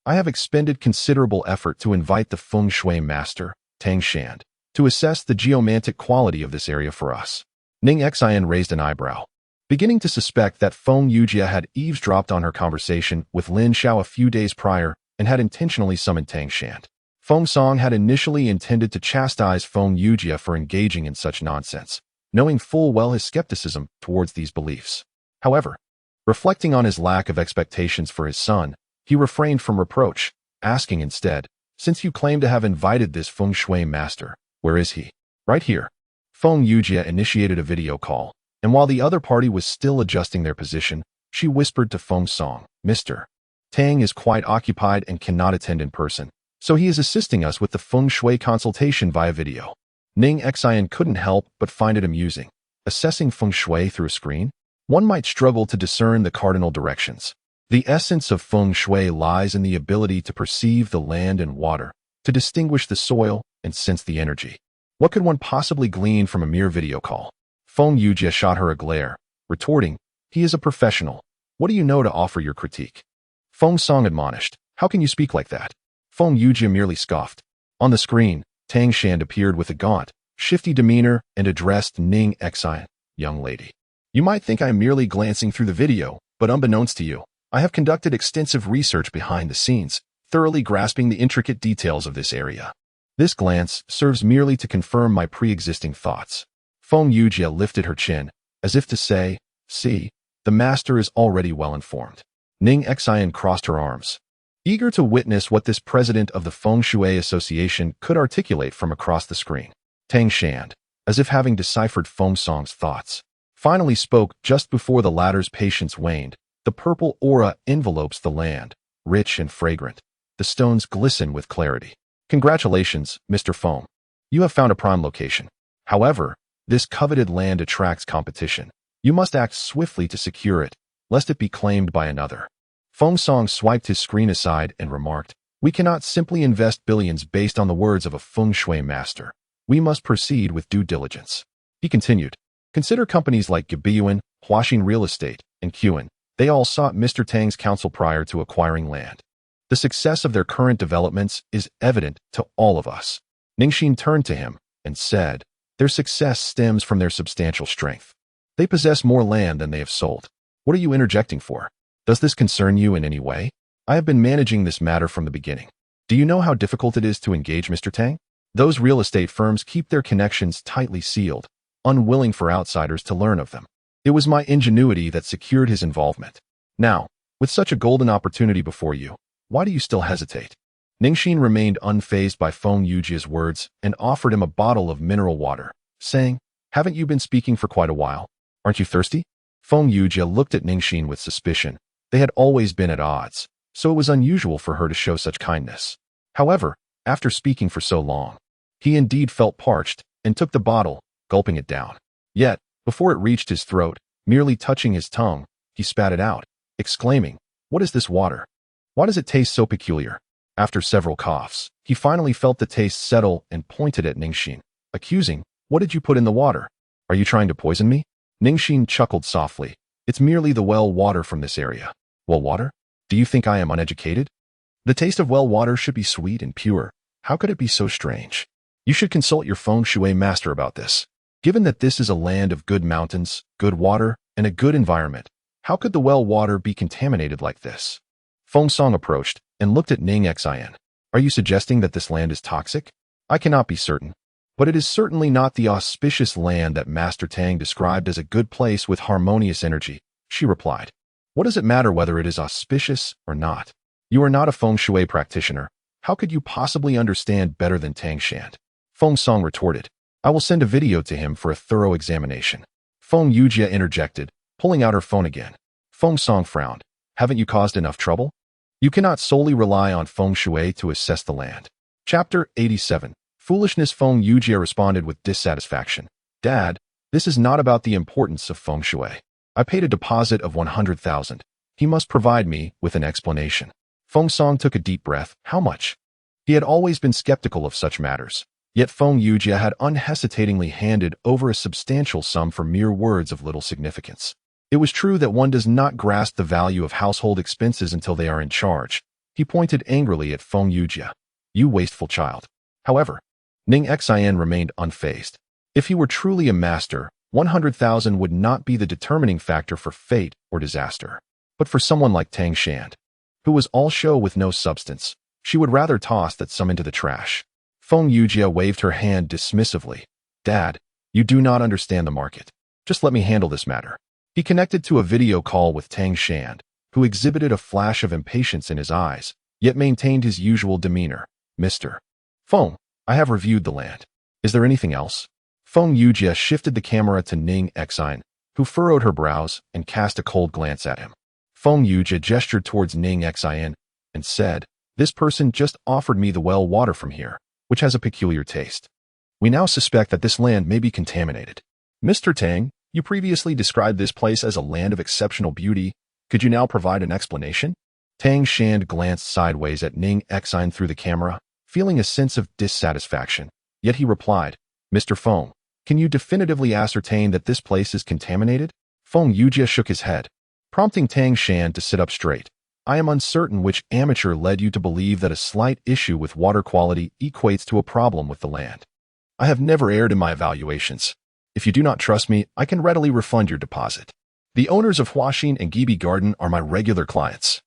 I have expended considerable effort to invite the feng shui master, Tang Shan, to assess the geomantic quality of this area for us." Ning Xin raised an eyebrow, beginning to suspect that Feng Yujia had eavesdropped on her conversation with Lin Xiao a few days prior and had intentionally summoned Tang Shan. Feng Song had initially intended to chastise Feng Yujia for engaging in such nonsense, knowing full well his skepticism towards these beliefs. However, reflecting on his lack of expectations for his son, he refrained from reproach, asking instead, "Since you claim to have invited this feng shui master, where is he?" "Right here." Feng Yujia initiated a video call, and while the other party was still adjusting their position, she whispered to Feng Song, "Mr. Tang is quite occupied and cannot attend in person, so he is assisting us with the feng shui consultation via video." Ning Xin couldn't help but find it amusing. Assessing feng shui through a screen? One might struggle to discern the cardinal directions. The essence of feng shui lies in the ability to perceive the land and water, to distinguish the soil and sense the energy. What could one possibly glean from a mere video call? Feng Yujia shot her a glare, retorting, "He is a professional. What do you know to offer your critique?" Feng Song admonished, "How can you speak like that?" Feng Yujia merely scoffed. On the screen, Tang Shan appeared with a gaunt, shifty demeanor and addressed Ning Xin, "Young lady, you might think I am merely glancing through the video, but unbeknownst to you, I have conducted extensive research behind the scenes, thoroughly grasping the intricate details of this area. This glance serves merely to confirm my pre-existing thoughts." Feng Yujia lifted her chin, as if to say, "See, the master is already well informed." Ning Xin crossed her arms, eager to witness what this president of the Feng Shui Association could articulate from across the screen. Tang Shan, as if having deciphered Feng Song's thoughts, finally spoke just before the latter's patience waned. "The purple aura envelopes the land, rich and fragrant. The stones glisten with clarity. Congratulations, Mr. Feng. You have found a prime location. However, this coveted land attracts competition. You must act swiftly to secure it, lest it be claimed by another." Feng Song swiped his screen aside and remarked, "We cannot simply invest billions based on the words of a feng shui master. We must proceed with due diligence." He continued, "Consider companies like Gibiyuan, Huaxin Real Estate, and Qin. They all sought Mr. Tang's counsel prior to acquiring land. The success of their current developments is evident to all of us." Ning Xin turned to him and said, "Their success stems from their substantial strength. They possess more land than they have sold. What are you interjecting for? Does this concern you in any way? I have been managing this matter from the beginning. Do you know how difficult it is to engage Mr. Tang? Those real estate firms keep their connections tightly sealed, unwilling for outsiders to learn of them. It was my ingenuity that secured his involvement. Now, with such a golden opportunity before you, why do you still hesitate?" Ning Xin remained unfazed by Feng Yujia's words and offered him a bottle of mineral water, saying, "Haven't you been speaking for quite a while? Aren't you thirsty?" Feng Yujia looked at Ning Xin with suspicion. They had always been at odds, so it was unusual for her to show such kindness. However, after speaking for so long, he indeed felt parched and took the bottle, gulping it down. Yet, before it reached his throat, merely touching his tongue, he spat it out, exclaiming, "What is this water? Why does it taste so peculiar?" After several coughs, he finally felt the taste settle and pointed at Ning Xin, accusing, "What did you put in the water? Are you trying to poison me?" Ning Xin chuckled softly. "It's merely the well water from this area." "Well water? Do you think I am uneducated? The taste of well water should be sweet and pure. How could it be so strange? You should consult your feng shui master about this. Given that this is a land of good mountains, good water, and a good environment, how could the well water be contaminated like this?" Feng Song approached and looked at Ning Xin. "Are you suggesting that this land is toxic? I cannot be certain, but it is certainly not the auspicious land that Master Tang described as a good place with harmonious energy," she replied. "What does it matter whether it is auspicious or not? You are not a feng shui practitioner. How could you possibly understand better than Tang Shan?" Feng Song retorted, "I will send a video to him for a thorough examination." Feng Yujia interjected, pulling out her phone again. Feng Song frowned. "Haven't you caused enough trouble? You cannot solely rely on feng shui to assess the land." Chapter 87. Foolishness. Feng Yujia responded with dissatisfaction. "Dad, this is not about the importance of feng shui. I paid a deposit of 100,000. He must provide me with an explanation." Feng Song took a deep breath. How much? He had always been skeptical of such matters, yet Feng Yujia had unhesitatingly handed over a substantial sum for mere words of little significance. It was true that one does not grasp the value of household expenses until they are in charge. He pointed angrily at Feng Yujia. "You wasteful child." However, Ning Xin remained unfazed. If he were truly a master, 100,000 would not be the determining factor for fate or disaster. But for someone like Tang Shan, who was all show with no substance, she would rather toss that sum into the trash. Feng Yujia waved her hand dismissively. "Dad, you do not understand the market. Just let me handle this matter." He connected to a video call with Tang Shan, who exhibited a flash of impatience in his eyes, yet maintained his usual demeanor. "Mr. Feng, I have reviewed the land. Is there anything else?" Feng Yujia shifted the camera to Ning Xin, who furrowed her brows and cast a cold glance at him. Feng Yujia gestured towards Ning Xin and said, "This person just offered me the well water from here, which has a peculiar taste. We now suspect that this land may be contaminated. Mr. Tang, you previously described this place as a land of exceptional beauty. Could you now provide an explanation?" Tang Shan glanced sideways at Ning Xin through the camera, feeling a sense of dissatisfaction. Yet he replied, "Mr. Feng, can you definitively ascertain that this place is contaminated?" Feng Yujia shook his head, prompting Tang Shan to sit up straight. "I am uncertain which amateur led you to believe that a slight issue with water quality equates to a problem with the land. I have never erred in my evaluations. If you do not trust me, I can readily refund your deposit. The owners of Huaxin and Gibi Garden are my regular clients.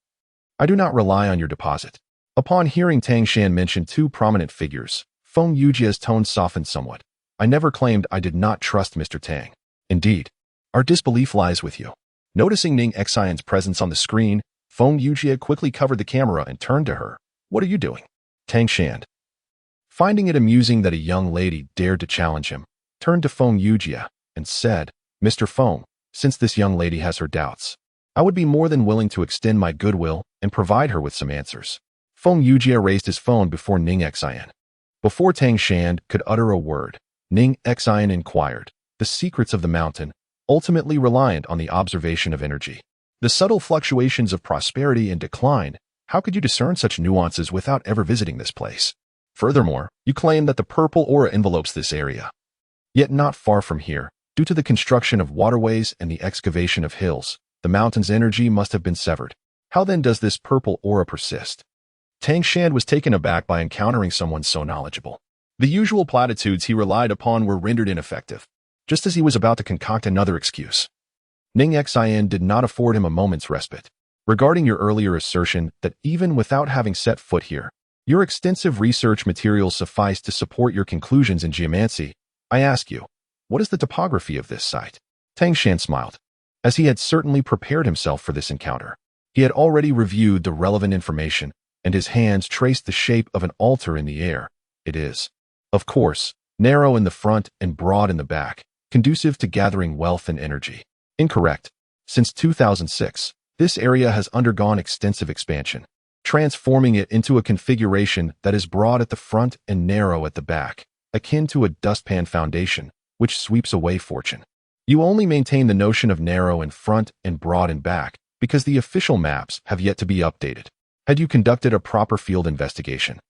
I do not rely on your deposit." Upon hearing Tang Shan mention two prominent figures, Feng Yujia's tone softened somewhat. "I never claimed I did not trust Mr. Tang. Indeed, our disbelief lies with you." Noticing Ning Xion's presence on the screen, Feng Yujia quickly covered the camera and turned to her. "What are you doing?" Tang Shan, finding it amusing that a young lady dared to challenge him, turned to Feng Yujia and said, "Mr. Feng, since this young lady has her doubts, I would be more than willing to extend my goodwill and provide her with some answers." Feng Yujia raised his phone before Ning Xin. Before Tang Shan could utter a word, Ning Xin inquired, "The secrets of the mountain, ultimately reliant on the observation of energy. The subtle fluctuations of prosperity and decline, how could you discern such nuances without ever visiting this place? Furthermore, you claim that the purple aura envelopes this area. Yet not far from here, due to the construction of waterways and the excavation of hills, the mountain's energy must have been severed. How then does this purple aura persist?" Tang Shan was taken aback by encountering someone so knowledgeable. The usual platitudes he relied upon were rendered ineffective, just as he was about to concoct another excuse. Ning Xin did not afford him a moment's respite. "Regarding your earlier assertion that even without having set foot here, your extensive research materials suffice to support your conclusions in geomancy, I ask you, what is the topography of this site?" Tang Shan smiled, as he had certainly prepared himself for this encounter. He had already reviewed the relevant information, and his hands traced the shape of an altar in the air. It is, of course, narrow in the front and broad in the back, conducive to gathering wealth and energy. Incorrect. Since 2006, this area has undergone extensive expansion, transforming it into a configuration that is broad at the front and narrow at the back, akin to a dustpan foundation, which sweeps away fortune. You only maintain the notion of narrow in front and broad in back because the official maps have yet to be updated. Had you conducted a proper field investigation,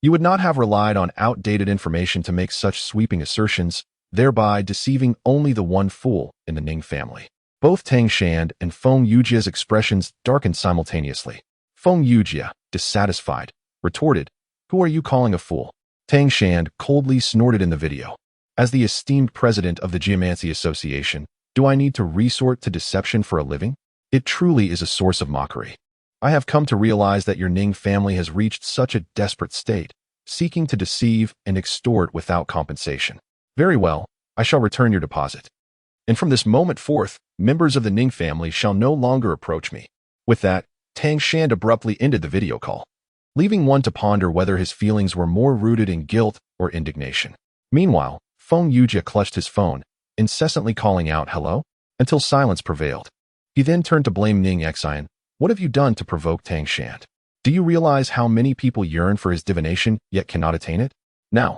you would not have relied on outdated information to make such sweeping assertions, thereby deceiving only the one fool in the Ning family. Both Tang Xian and Feng Yujia's expressions darkened simultaneously. Feng Yujia, dissatisfied, retorted, "Who are you calling a fool?" Tang Xian coldly snorted in the video. "As the esteemed president of the Geomancy Association, do I need to resort to deception for a living? It truly is a source of mockery. I have come to realize that your Ning family has reached such a desperate state, seeking to deceive and extort without compensation. Very well, I shall return your deposit. And from this moment forth, members of the Ning family shall no longer approach me." With that, Tang Xian abruptly ended the video call, leaving one to ponder whether his feelings were more rooted in guilt or indignation. Meanwhile, Feng Yujia clutched his phone, incessantly calling out "hello," until silence prevailed. He then turned to blame Ning Xin. "What have you done to provoke Tang Xian? Do you realize how many people yearn for his divination yet cannot attain it? Now,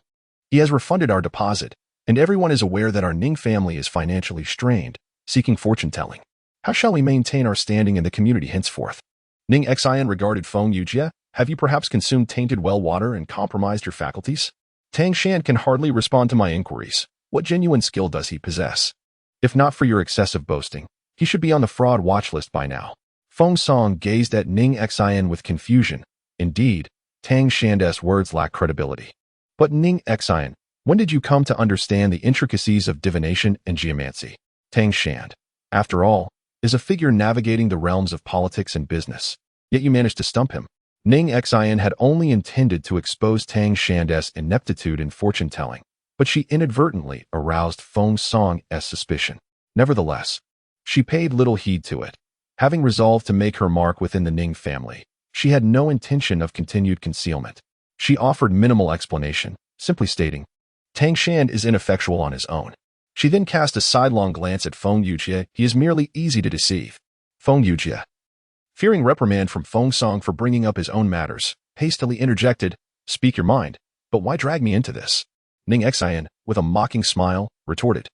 he has refunded our deposit, and everyone is aware that our Ning family is financially strained, seeking fortune-telling. How shall we maintain our standing in the community henceforth?" Ning Xin regarded Feng Yujia. "Have you perhaps consumed tainted well water and compromised your faculties? Tang Xian can hardly respond to my inquiries. What genuine skill does he possess? If not for your excessive boasting, he should be on the fraud watch list by now." Feng Song gazed at Ning Xin with confusion. Indeed, Tang Xian's words lack credibility. "But Ning Xin, when did you come to understand the intricacies of divination and geomancy? Tang Xian, after all, is a figure navigating the realms of politics and business. Yet you managed to stump him." Ning Xin had only intended to expose Tang Xian's ineptitude in fortune-telling, but she inadvertently aroused Feng Song's suspicion. Nevertheless, she paid little heed to it. Having resolved to make her mark within the Ning family, she had no intention of continued concealment. She offered minimal explanation, simply stating, "Tang Xian is ineffectual on his own." She then cast a sidelong glance at Feng Yujia. "He is merely easy to deceive." Feng Yujia, fearing reprimand from Feng Song for bringing up his own matters, hastily interjected, "Speak your mind, but why drag me into this?" Ning Xin, with a mocking smile, retorted,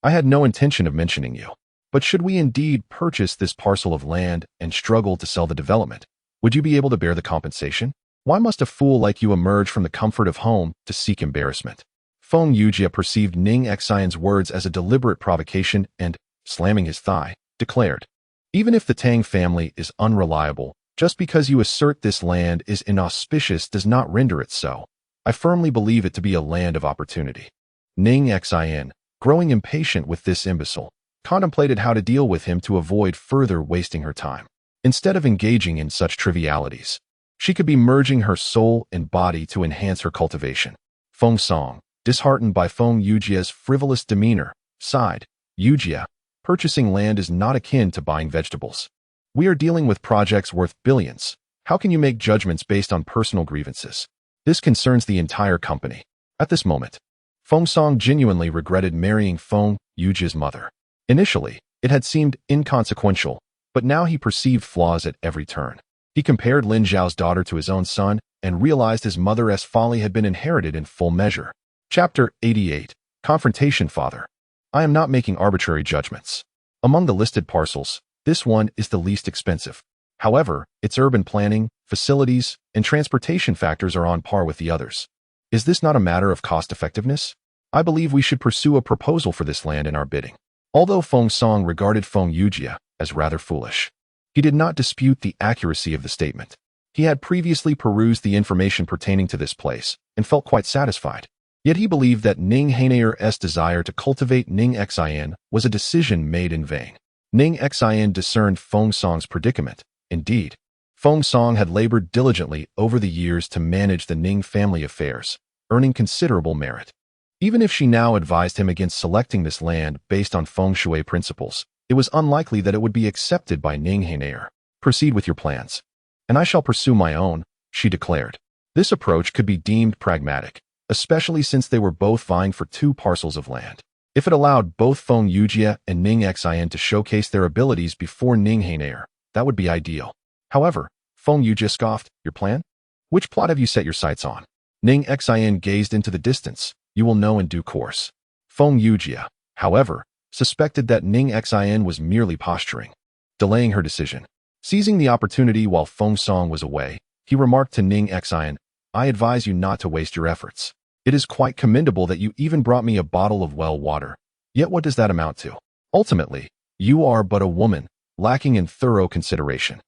"I had no intention of mentioning you. But should we indeed purchase this parcel of land and struggle to sell the development, would you be able to bear the compensation? Why must a fool like you emerge from the comfort of home to seek embarrassment?" Feng Yujia perceived Ning Xion's words as a deliberate provocation and, slamming his thigh, declared, "Even if the Tang family is unreliable, just because you assert this land is inauspicious does not render it so. I firmly believe it to be a land of opportunity." Ning Xian, growing impatient with this imbecile, contemplated how to deal with him to avoid further wasting her time. Instead of engaging in such trivialities, she could be merging her soul and body to enhance her cultivation. Feng Song, disheartened by Feng Yujia's frivolous demeanor, sighed, "Yujia, purchasing land is not akin to buying vegetables. We are dealing with projects worth billions. How can you make judgments based on personal grievances? This concerns the entire company." At this moment, Feng Song genuinely regretted marrying Feng Yujia's mother. Initially, it had seemed inconsequential, but now he perceived flaws at every turn. He compared Lin Zhao's daughter to his own son and realized his mother's folly had been inherited in full measure. Chapter 88. Confrontation. Father, I am not making arbitrary judgments. Among the listed parcels, this one is the least expensive. However, its urban planning, facilities, and transportation factors are on par with the others. Is this not a matter of cost-effectiveness? I believe we should pursue a proposal for this land in our bidding. Although Feng Song regarded Feng Yujia as rather foolish, he did not dispute the accuracy of the statement. He had previously perused the information pertaining to this place and felt quite satisfied. Yet he believed that Ning Hainayer's desire to cultivate Ning Xin was a decision made in vain. Ning Xin discerned Feng Song's predicament. Indeed, Feng Song had labored diligently over the years to manage the Ning family affairs, earning considerable merit. Even if she now advised him against selecting this land based on feng shui principles, it was unlikely that it would be accepted by Ning Hainayer. "Proceed with your plans, and I shall pursue my own," she declared. This approach could be deemed pragmatic, especially since they were both vying for 2 parcels of land. If it allowed both Feng Yujie and Ning Xin to showcase their abilities before Ning Xin, that would be ideal. However, Feng Yujie scoffed, "Your plan? Which plot have you set your sights on?" Ning Xin gazed into the distance. "You will know in due course." Feng Yujie, however, suspected that Ning Xin was merely posturing, delaying her decision. Seizing the opportunity while Feng Song was away, he remarked to Ning Xin, "I advise you not to waste your efforts. It is quite commendable that you even brought me a bottle of well water. Yet what does that amount to? Ultimately, you are but a woman, lacking in thorough consideration.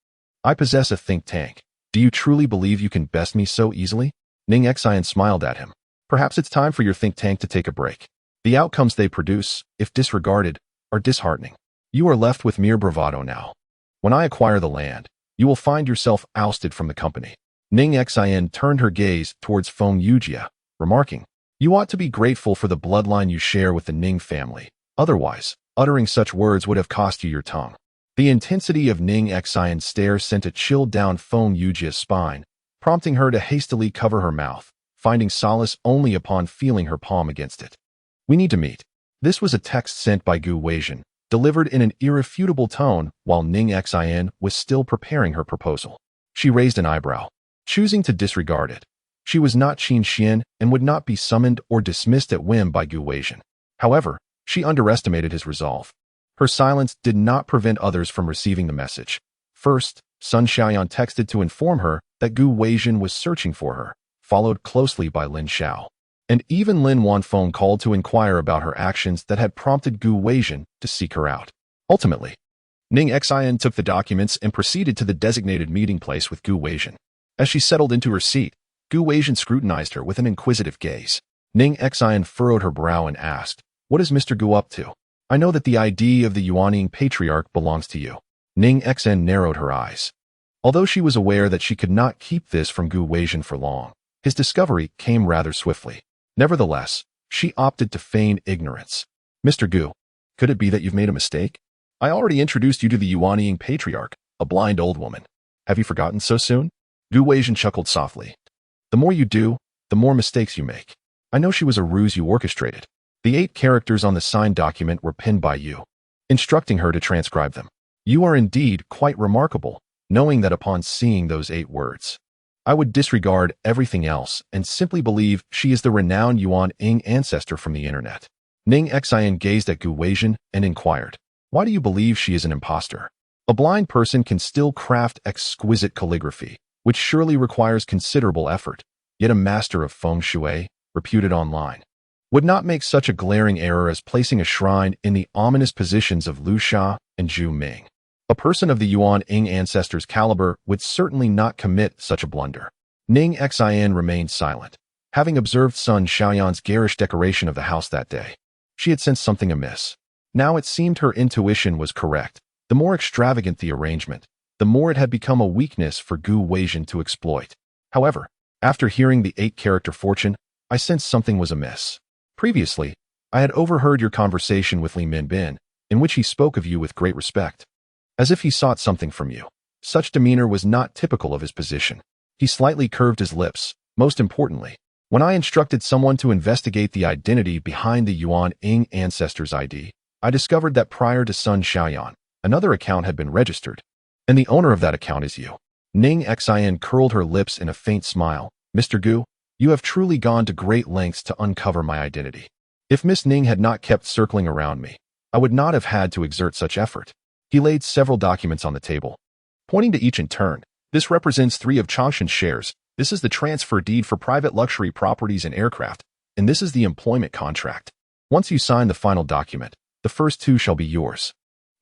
I possess a think tank. Do you truly believe you can best me so easily?" Ning Xin smiled at him. "Perhaps it's time for your think tank to take a break. The outcomes they produce, if disregarded, are disheartening. You are left with mere bravado now. When I acquire the land, you will find yourself ousted from the company." Ning Xin turned her gaze towards Feng Yujie, remarking, "You ought to be grateful for the bloodline you share with the Ning family. Otherwise, uttering such words would have cost you your tongue." The intensity of Ning Xion's stare sent a chill down Feng Yujie's spine, prompting her to hastily cover her mouth, finding solace only upon feeling her palm against it. "We need to meet." This was a text sent by Gu Weijin, delivered in an irrefutable tone while Ning Xin was still preparing her proposal. She raised an eyebrow, choosing to disregard it. She was not Qin Xuan and would not be summoned or dismissed at whim by Gu Weijin. However, she underestimated his resolve. Her silence did not prevent others from receiving the message. First, Sun Xiaoyan texted to inform her that Gu Weijin was searching for her, followed closely by Lin Xiao. And even Lin Wanfeng called to inquire about her actions that had prompted Gu Weijin to seek her out. Ultimately, Ning Xin took the documents and proceeded to the designated meeting place with Gu Weijin. As she settled into her seat, Gu Weijin scrutinized her with an inquisitive gaze. Ning Xin furrowed her brow and asked, "What is Mr. Gu up to? I know that the ID of the Yuaning patriarch belongs to you." Ning Xin narrowed her eyes. Although she was aware that she could not keep this from Gu Weijin for long, his discovery came rather swiftly. Nevertheless, she opted to feign ignorance. "Mr. Gu, could it be that you've made a mistake? I already introduced you to the Yuaning patriarch, a blind old woman. Have you forgotten so soon?" Gu Weijin chuckled softly. "The more you do, the more mistakes you make. I know she was a ruse you orchestrated. The 8 characters on the signed document were pinned by you, instructing her to transcribe them. You are indeed quite remarkable, knowing that upon seeing those 8 words, I would disregard everything else and simply believe she is the renowned Yuan Ing ancestor from the internet." Ning Xin gazed at Gu Weijin and inquired, "Why do you believe she is an imposter? A blind person can still craft exquisite calligraphy, which surely requires considerable effort, yet a master of feng shui, reputed online, would not make such a glaring error as placing a shrine in the ominous positions of Lu Sha and Zhu Ming. A person of the Yuan Ing ancestors' caliber would certainly not commit such a blunder." Ning Xin remained silent, having observed Sun Xiaoyan's garish decoration of the house that day. She had sensed something amiss. Now it seemed her intuition was correct. The more extravagant the arrangement, the more it had become a weakness for Gu Weijin to exploit. However, after hearing the 8-character fortune, I sensed something was amiss. Previously, I had overheard your conversation with Li Minbin, in which he spoke of you with great respect, as if he sought something from you. Such demeanor was not typical of his position. He slightly curved his lips. "Most importantly, when I instructed someone to investigate the identity behind the Yuan Ing ancestors' ID, I discovered that prior to Sun Xiaoyan, another account had been registered, and the owner of that account is you." Ning Xin curled her lips in a faint smile. "Mr. Gu, you have truly gone to great lengths to uncover my identity. If Miss Ning had not kept circling around me, I would not have had to exert such effort." He laid several documents on the table, pointing to each in turn. "This represents 3 of Changshan's shares. This is the transfer deed for private luxury properties and aircraft, and this is the employment contract. Once you sign the final document, the first 2 shall be yours."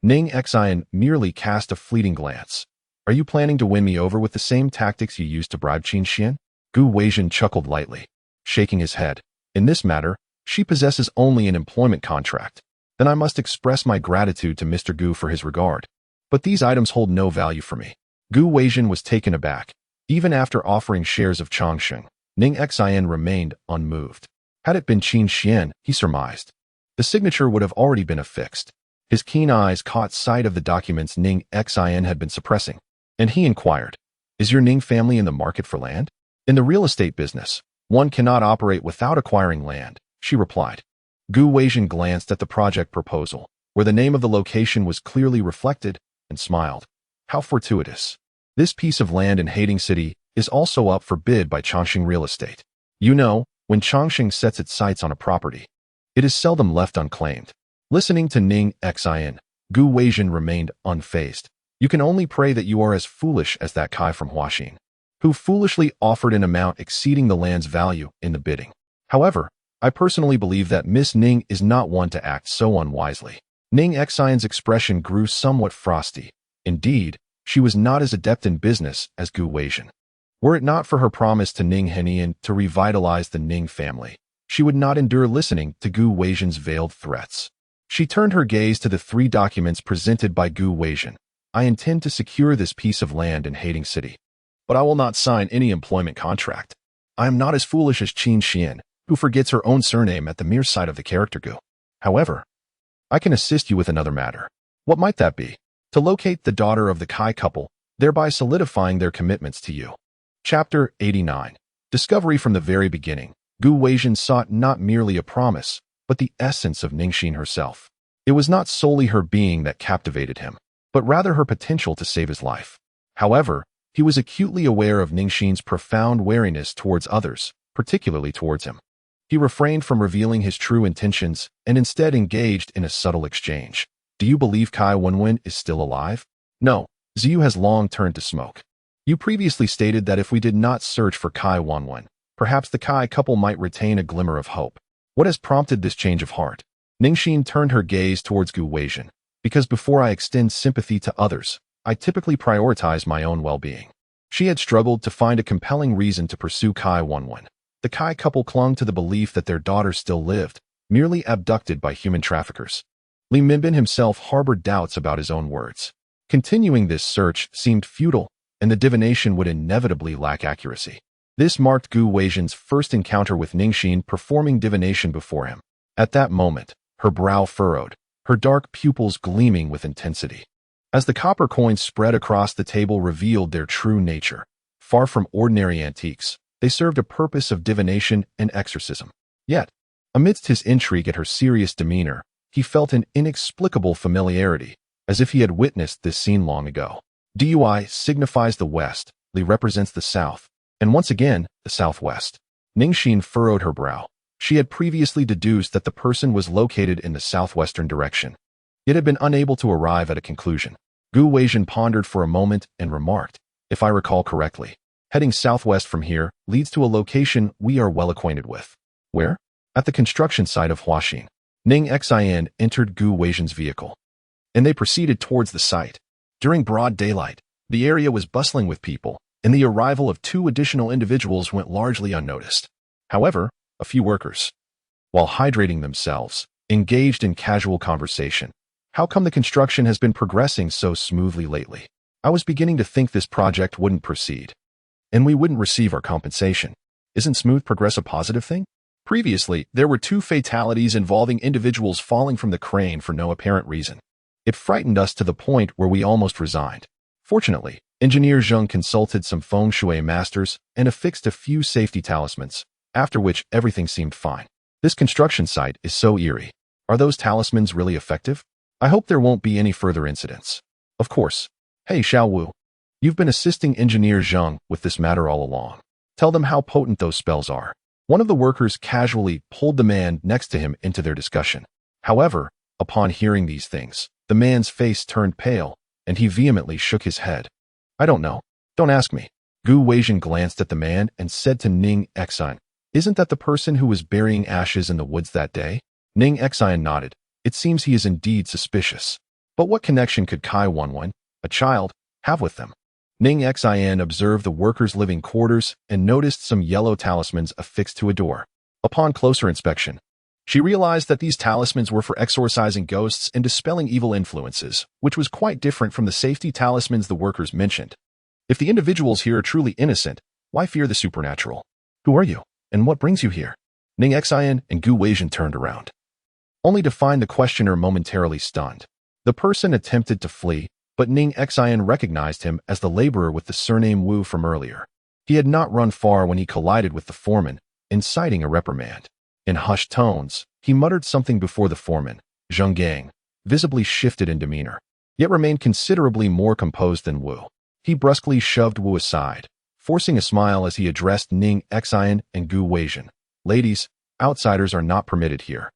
Ning Xin merely cast a fleeting glance. "Are you planning to win me over with the same tactics you used to bribe Qin Xuan?" Gu Weijin chuckled lightly, shaking his head. "In this matter, she possesses only an employment contract. Then I must express my gratitude to Mr. Gu for his regard. But these items hold no value for me." Gu Weijin was taken aback. Even after offering shares of Changshan, Ning Xin remained unmoved. Had it been Qin Xuan, he surmised, the signature would have already been affixed. His keen eyes caught sight of the documents Ning Xin had been suppressing, and he inquired, Is your Ning family in the market for land? In the real estate business, one cannot operate without acquiring land, she replied. Gu Weijin glanced at the project proposal, where the name of the location was clearly reflected, and smiled. How fortuitous. This piece of land in Hading City is also up for bid by Chongqing Real Estate. You know, when Chongqing sets its sights on a property, it is seldom left unclaimed. Listening to Ning Xin, Gu Weijin remained unfazed. You can only pray that you are as foolish as that Kai from Huaxin, who foolishly offered an amount exceeding the land's value in the bidding. However, I personally believe that Miss Ning is not one to act so unwisely. Ning Xion's expression grew somewhat frosty. Indeed, she was not as adept in business as Gu Weijin. Were it not for her promise to Ning Henian to revitalize the Ning family, she would not endure listening to Gu Weijin's veiled threats. She turned her gaze to the 3 documents presented by Gu Weijin. I intend to secure this piece of land in Hading City, but I will not sign any employment contract. I am not as foolish as Qin Xuan, who forgets her own surname at the mere sight of the character Gu. However, I can assist you with another matter. What might that be? To locate the daughter of the Kai couple, thereby solidifying their commitments to you. Chapter 89. Discovery. From the very beginning, Gu Weijin sought not merely a promise, but the essence of Ning Xin herself. It was not solely her being that captivated him, but rather her potential to save his life. However, he was acutely aware of Ning Xin's profound wariness towards others, particularly towards him. He refrained from revealing his true intentions and instead engaged in a subtle exchange. Do you believe Kai Wenwen is still alive? No, Ziyu has long turned to smoke. You previously stated that if we did not search for Kai Wenwen, perhaps the Kai couple might retain a glimmer of hope. What has prompted this change of heart? Ning Xin turned her gaze towards Gu Weijin. Because before I extend sympathy to others, I typically prioritize my own well-being. She had struggled to find a compelling reason to pursue Kai Wenwen. The Kai couple clung to the belief that their daughter still lived, merely abducted by human traffickers. Li Minbin himself harbored doubts about his own words. Continuing this search seemed futile, and the divination would inevitably lack accuracy. This marked Gu Weijin's first encounter with Ning Xin performing divination before him. At that moment, her brow furrowed, her dark pupils gleaming with intensity. As the copper coins spread across the table revealed their true nature, far from ordinary antiques, they served a purpose of divination and exorcism. Yet, amidst his intrigue at her serious demeanor, he felt an inexplicable familiarity, as if he had witnessed this scene long ago. Dui signifies the west, Li represents the south, and once again, the southwest. Ning Xin furrowed her brow. She had previously deduced that the person was located in the southwestern direction, yet had been unable to arrive at a conclusion. Gu Weijin pondered for a moment and remarked, if I recall correctly, heading southwest from here leads to a location we are well acquainted with. Where? At the construction site of Huaxin. Ning Xin entered Gu Weijin's vehicle, and they proceeded towards the site. During broad daylight, the area was bustling with people, and the arrival of 2 additional individuals went largely unnoticed. However, a few workers, while hydrating themselves, engaged in casual conversation. How come the construction has been progressing so smoothly lately? I was beginning to think this project wouldn't proceed, and we wouldn't receive our compensation. Isn't smooth progress a positive thing? Previously, there were 2 fatalities involving individuals falling from the crane for no apparent reason. It frightened us to the point where we almost resigned. Fortunately, Engineer Zheng consulted some feng shui masters and affixed a few safety talismans, after which everything seemed fine. This construction site is so eerie. Are those talismans really effective? I hope there won't be any further incidents. Of course. Hey Xiao Wu, you've been assisting Engineer Zheng with this matter all along. Tell them how potent those spells are. One of the workers casually pulled the man next to him into their discussion. However, upon hearing these things, the man's face turned pale, and he vehemently shook his head. I don't know. Don't ask me. Gu Weijin glanced at the man and said to Ning Xin, isn't that the person who was burying ashes in the woods that day? Ning Xin nodded. It seems he is indeed suspicious. But what connection could Kai Wenwen, a child, have with them? Ning Xin observed the workers' living quarters and noticed some yellow talismans affixed to a door. Upon closer inspection, she realized that these talismans were for exorcising ghosts and dispelling evil influences, which was quite different from the safety talismans the workers mentioned. If the individuals here are truly innocent, why fear the supernatural? Who are you, and what brings you here? Ning Xin and Gu Weijin turned around, only to find the questioner momentarily stunned. The person attempted to flee, but Ning Xin recognized him as the laborer with the surname Wu from earlier. He had not run far when he collided with the foreman, inciting a reprimand. In hushed tones, he muttered something before the foreman, Zheng Gang, visibly shifted in demeanor, yet remained considerably more composed than Wu. He brusquely shoved Wu aside, forcing a smile as he addressed Ning Xin and Gu Weijin. Ladies, outsiders are not permitted here.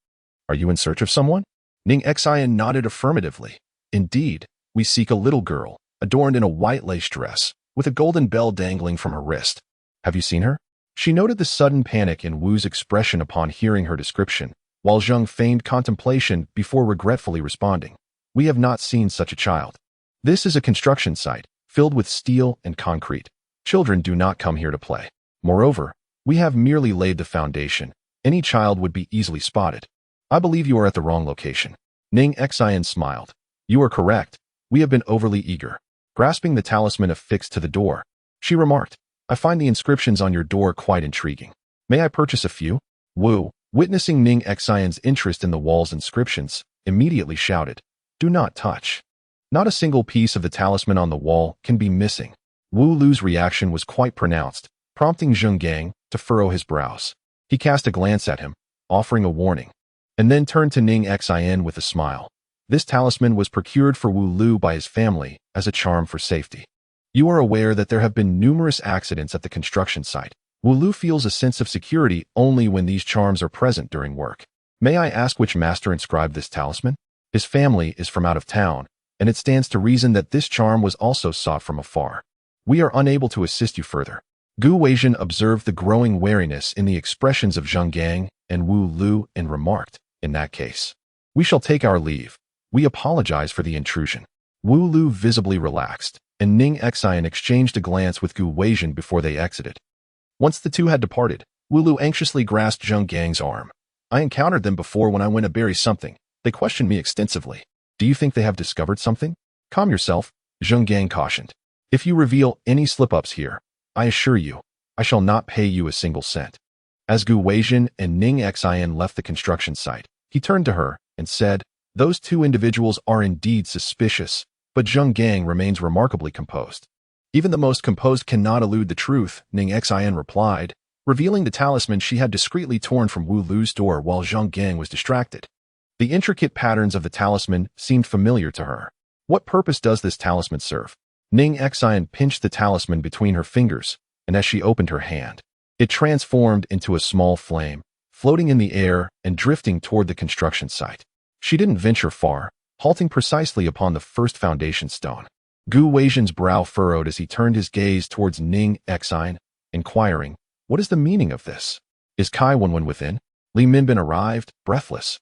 Are you in search of someone? Ning Xin nodded affirmatively. Indeed, we seek a little girl, adorned in a white lace dress, with a golden bell dangling from her wrist. Have you seen her? She noted the sudden panic in Wu's expression upon hearing her description, while Zheng feigned contemplation before regretfully responding. We have not seen such a child. This is a construction site, filled with steel and concrete. Children do not come here to play. Moreover, we have merely laid the foundation. Any child would be easily spotted. I believe you are at the wrong location. Ning Xin smiled. You are correct. We have been overly eager. Grasping the talisman affixed to the door, she remarked, I find the inscriptions on your door quite intriguing. May I purchase a few? Wu, witnessing Ning Xin's interest in the wall's inscriptions, immediately shouted, Do not touch. Not a single piece of the talisman on the wall can be missing. Wu Lu's reaction was quite pronounced, prompting Zheng Gang to furrow his brows. He cast a glance at him, offering a warning, and then turned to Ning Xin with a smile. This talisman was procured for Wu Lu by his family as a charm for safety. You are aware that there have been numerous accidents at the construction site. Wu Lu feels a sense of security only when these charms are present during work. May I ask which master inscribed this talisman? His family is from out of town, and it stands to reason that this charm was also sought from afar. We are unable to assist you further. Gu Weijin observed the growing wariness in the expressions of Zheng Gang and Wu Lu and remarked, In that case, we shall take our leave. We apologize for the intrusion. Wu Lu visibly relaxed, and Ning Xin exchanged a glance with Gu Weijin before they exited. Once the two had departed, Wu Lu anxiously grasped Zheng Gang's arm. I encountered them before when I went to bury something. They questioned me extensively. Do you think they have discovered something? Calm yourself, Zheng Gang cautioned. If you reveal any slip-ups here, I assure you, I shall not pay you a single cent. As Gu Weijin and Ning Xin left the construction site, he turned to her and said, Those two individuals are indeed suspicious, but Zheng Gang remains remarkably composed. Even the most composed cannot elude the truth, Ning Xin replied, revealing the talisman she had discreetly torn from Wu Lu's door while Zheng Gang was distracted. The intricate patterns of the talisman seemed familiar to her. What purpose does this talisman serve? Ning Xin pinched the talisman between her fingers, and as she opened her hand, it transformed into a small flame, floating in the air and drifting toward the construction site. She didn't venture far, halting precisely upon the first foundation stone. Gu Weijin's brow furrowed as he turned his gaze towards Ning Xin, inquiring, What is the meaning of this? Is Qin Xuan within? Li Minbin arrived, breathless,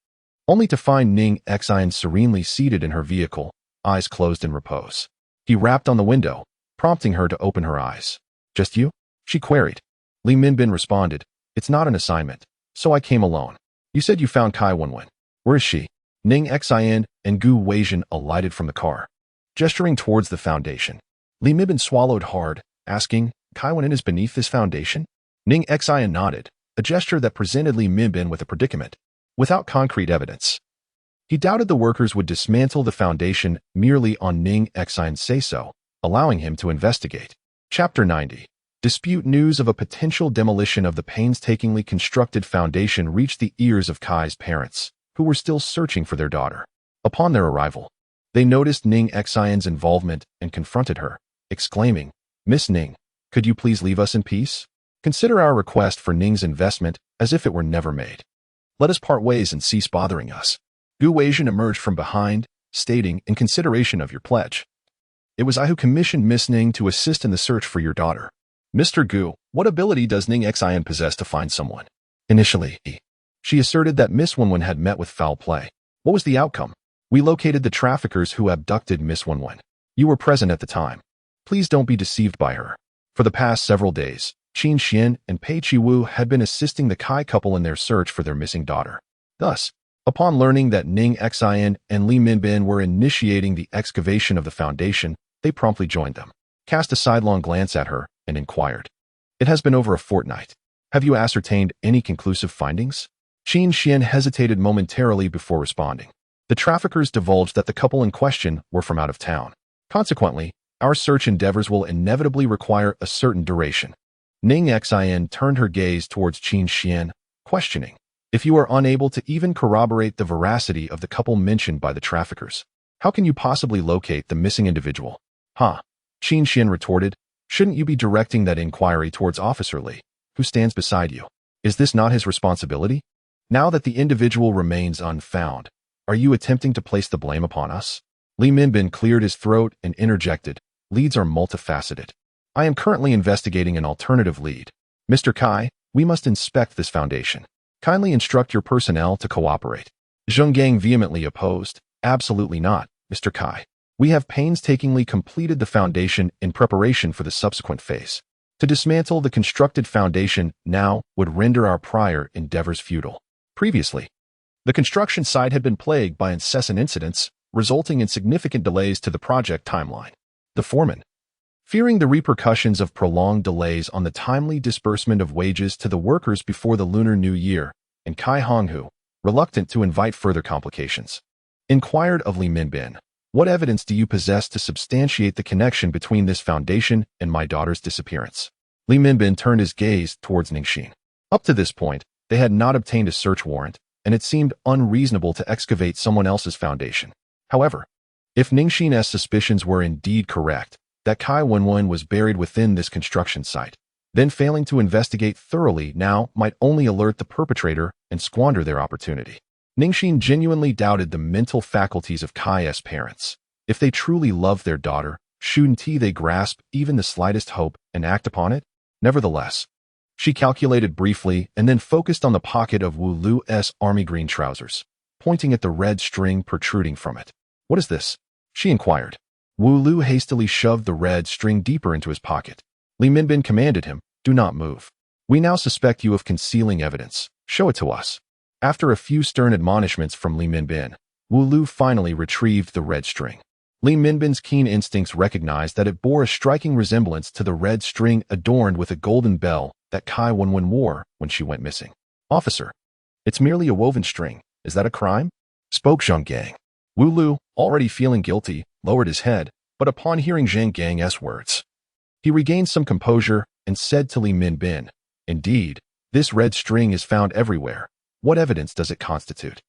only to find Ning Xin serenely seated in her vehicle, eyes closed in repose. He rapped on the window, prompting her to open her eyes. Just you? She queried. Li Minbin responded, It's not an assignment, so I came alone. You said you found Qin Xuan. Where is she? Ning Xin and Gu Weijin alighted from the car, gesturing towards the foundation. Li Minbin swallowed hard, asking, Qin Xuan is beneath this foundation? Ning Xin nodded, a gesture that presented Li Minbin with a predicament, without concrete evidence. He doubted the workers would dismantle the foundation merely on Ning Xin's say-so, allowing him to investigate. Chapter 90. Dispute news of a potential demolition of the painstakingly constructed foundation reached the ears of Kai's parents, who were still searching for their daughter. Upon their arrival, they noticed Ning Xin's involvement and confronted her, exclaiming, Miss Ning, could you please leave us in peace? Consider our request for Ning's investment as if it were never made. Let us part ways and cease bothering us. Gu Weijin emerged from behind, stating, In consideration of your pledge, it was I who commissioned Miss Ning to assist in the search for your daughter. Mr. Gu, what ability does Ning Xin possess to find someone? Initially, she asserted that Miss Xuan had met with foul play. What was the outcome? We located the traffickers who abducted Miss Xuan. You were present at the time. Please don't be deceived by her. For the past several days, Qin Xuan and Pei Qiwu had been assisting the Kai couple in their search for their missing daughter. Thus, upon learning that Ning Xin and Li Minbin were initiating the excavation of the foundation, they promptly joined them, cast a sidelong glance at her, and inquired, It has been over a fortnight. Have you ascertained any conclusive findings? Qin Xuan hesitated momentarily before responding. The traffickers divulged that the couple in question were from out of town. Consequently, our search endeavors will inevitably require a certain duration. Ning Xin turned her gaze towards Qin Xuan, questioning, if you are unable to even corroborate the veracity of the couple mentioned by the traffickers, how can you possibly locate the missing individual? Huh? Qin Xuan retorted, shouldn't you be directing that inquiry towards Officer Li, who stands beside you? Is this not his responsibility? Now that the individual remains unfound, are you attempting to place the blame upon us? Li Minbin cleared his throat and interjected, leads are multifaceted. I am currently investigating an alternative lead. Mr. Kai, we must inspect this foundation. Kindly instruct your personnel to cooperate. Zheng Gang vehemently opposed, absolutely not, Mr. Kai. We have painstakingly completed the foundation in preparation for the subsequent phase. To dismantle the constructed foundation now would render our prior endeavors futile. Previously, the construction site had been plagued by incessant incidents, resulting in significant delays to the project timeline. The foreman, fearing the repercussions of prolonged delays on the timely disbursement of wages to the workers before the Lunar New Year, and Kai Honghu, reluctant to invite further complications, inquired of Li Minbin, what evidence do you possess to substantiate the connection between this foundation and my daughter's disappearance? Li Minbin turned his gaze towards Ning Xin. Up to this point, they had not obtained a search warrant, and it seemed unreasonable to excavate someone else's foundation. However, if Ning Xin's suspicions were indeed correct, that Kai Wenwen was buried within this construction site, then failing to investigate thoroughly now might only alert the perpetrator and squander their opportunity. Ning Xin genuinely doubted the mental faculties of Kai's parents. If they truly loved their daughter, shouldn't they grasp even the slightest hope and act upon it? Nevertheless, she calculated briefly and then focused on the pocket of Wu Lu's army green trousers, pointing at the red string protruding from it. What is this? She inquired. Wu Lu hastily shoved the red string deeper into his pocket. Li Minbin commanded him, do not move. We now suspect you of concealing evidence. Show it to us. After a few stern admonishments from Li Minbin, Wu Lu finally retrieved the red string. Li Minbin's keen instincts recognized that it bore a striking resemblance to the red string adorned with a golden bell that Kai Wenwen wore when she went missing. Officer, it's merely a woven string. Is that a crime? Spoke Zheng Gang. Wu Lu, already feeling guilty, lowered his head, but upon hearing Zheng Gang's words, he regained some composure and said to Li Minbin, indeed, this red string is found everywhere. What evidence does it constitute?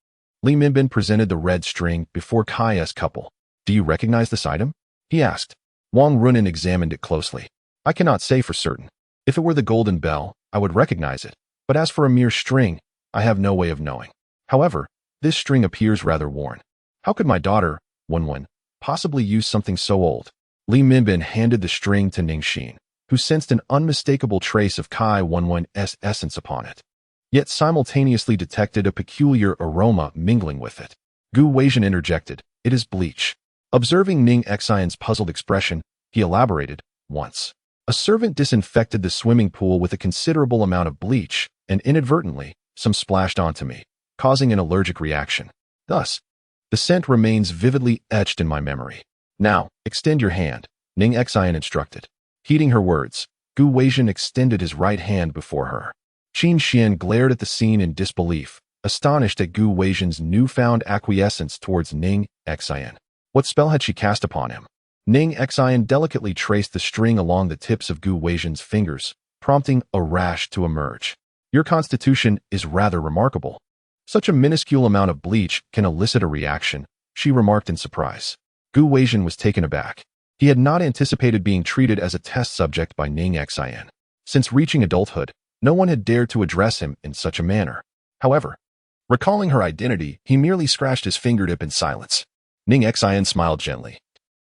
Li Minbin presented the red string before Kai's couple. Do you recognize this item? He asked. Wang Runin examined it closely. I cannot say for certain. If it were the golden bell, I would recognize it, but as for a mere string, I have no way of knowing. However, this string appears rather worn. How could my daughter, Wenwen, possibly use something so old? Li Minbin handed the string to Ning Xin, who sensed an unmistakable trace of Kai Wenwen's essence upon it, yet simultaneously detected a peculiar aroma mingling with it. Gu Weizhen interjected, it is bleach. Observing Ning Xin's puzzled expression, he elaborated, once, a servant disinfected the swimming pool with a considerable amount of bleach, and inadvertently, some splashed onto me, causing an allergic reaction. Thus, the scent remains vividly etched in my memory. Now, extend your hand, Ning Xin instructed. Heeding her words, Gu Weizhen extended his right hand before her. Qin Xuan glared at the scene in disbelief, astonished at Gu Weizhen's newfound acquiescence towards Ning Xin. What spell had she cast upon him? Ning Xin delicately traced the string along the tips of Gu Weizhen's fingers, prompting a rash to emerge. Your constitution is rather remarkable. Such a minuscule amount of bleach can elicit a reaction, she remarked in surprise. Gu Weizhen was taken aback. He had not anticipated being treated as a test subject by Ning Xin. Since reaching adulthood, no one had dared to address him in such a manner. However, recalling her identity, he merely scratched his fingertip in silence. Ning Xin smiled gently,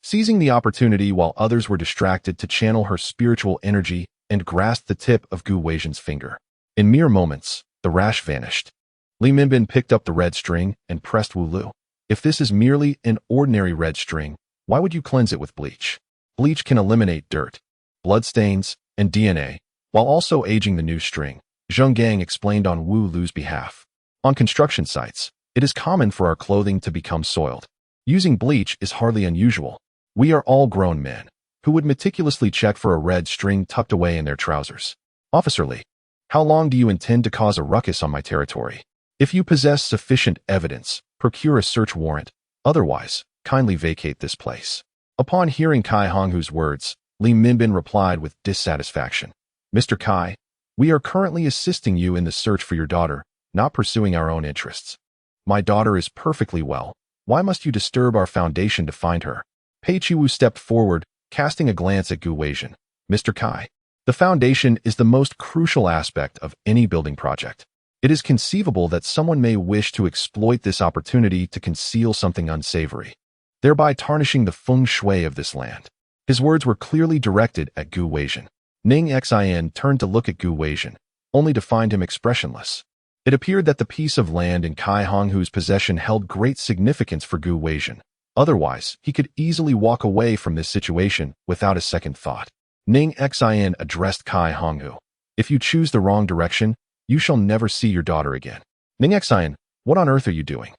seizing the opportunity while others were distracted to channel her spiritual energy and grasped the tip of Gu Weizhen's finger. In mere moments, the rash vanished. Li Minbin picked up the red string and pressed Wu Lu. If this is merely an ordinary red string, why would you cleanse it with bleach? Bleach can eliminate dirt, bloodstains, and DNA, while also aging the new string, Zheng Gang explained on Wu Lu's behalf. On construction sites, it is common for our clothing to become soiled. Using bleach is hardly unusual. We are all grown men, who would meticulously check for a red string tucked away in their trousers. Officer Li, how long do you intend to cause a ruckus on my territory? If you possess sufficient evidence, procure a search warrant. Otherwise, kindly vacate this place. Upon hearing Kai Honghu's words, Li Minbin replied with dissatisfaction. Mr. Kai, we are currently assisting you in the search for your daughter, not pursuing our own interests. My daughter is perfectly well. Why must you disturb our foundation to find her? Pei Qiwu stepped forward, casting a glance at Gu Weijin. Mr. Kai, the foundation is the most crucial aspect of any building project. It is conceivable that someone may wish to exploit this opportunity to conceal something unsavory, thereby tarnishing the feng shui of this land. His words were clearly directed at Gu Weijin. Ning Xin turned to look at Gu Weijin, only to find him expressionless. It appeared that the piece of land in Kai Honghu's possession held great significance for Gu Weijin. Otherwise, he could easily walk away from this situation without a second thought. Ning Xin addressed Kai Honghu. If you choose the wrong direction, you shall never see your daughter again. Ning Xin, what on earth are you doing?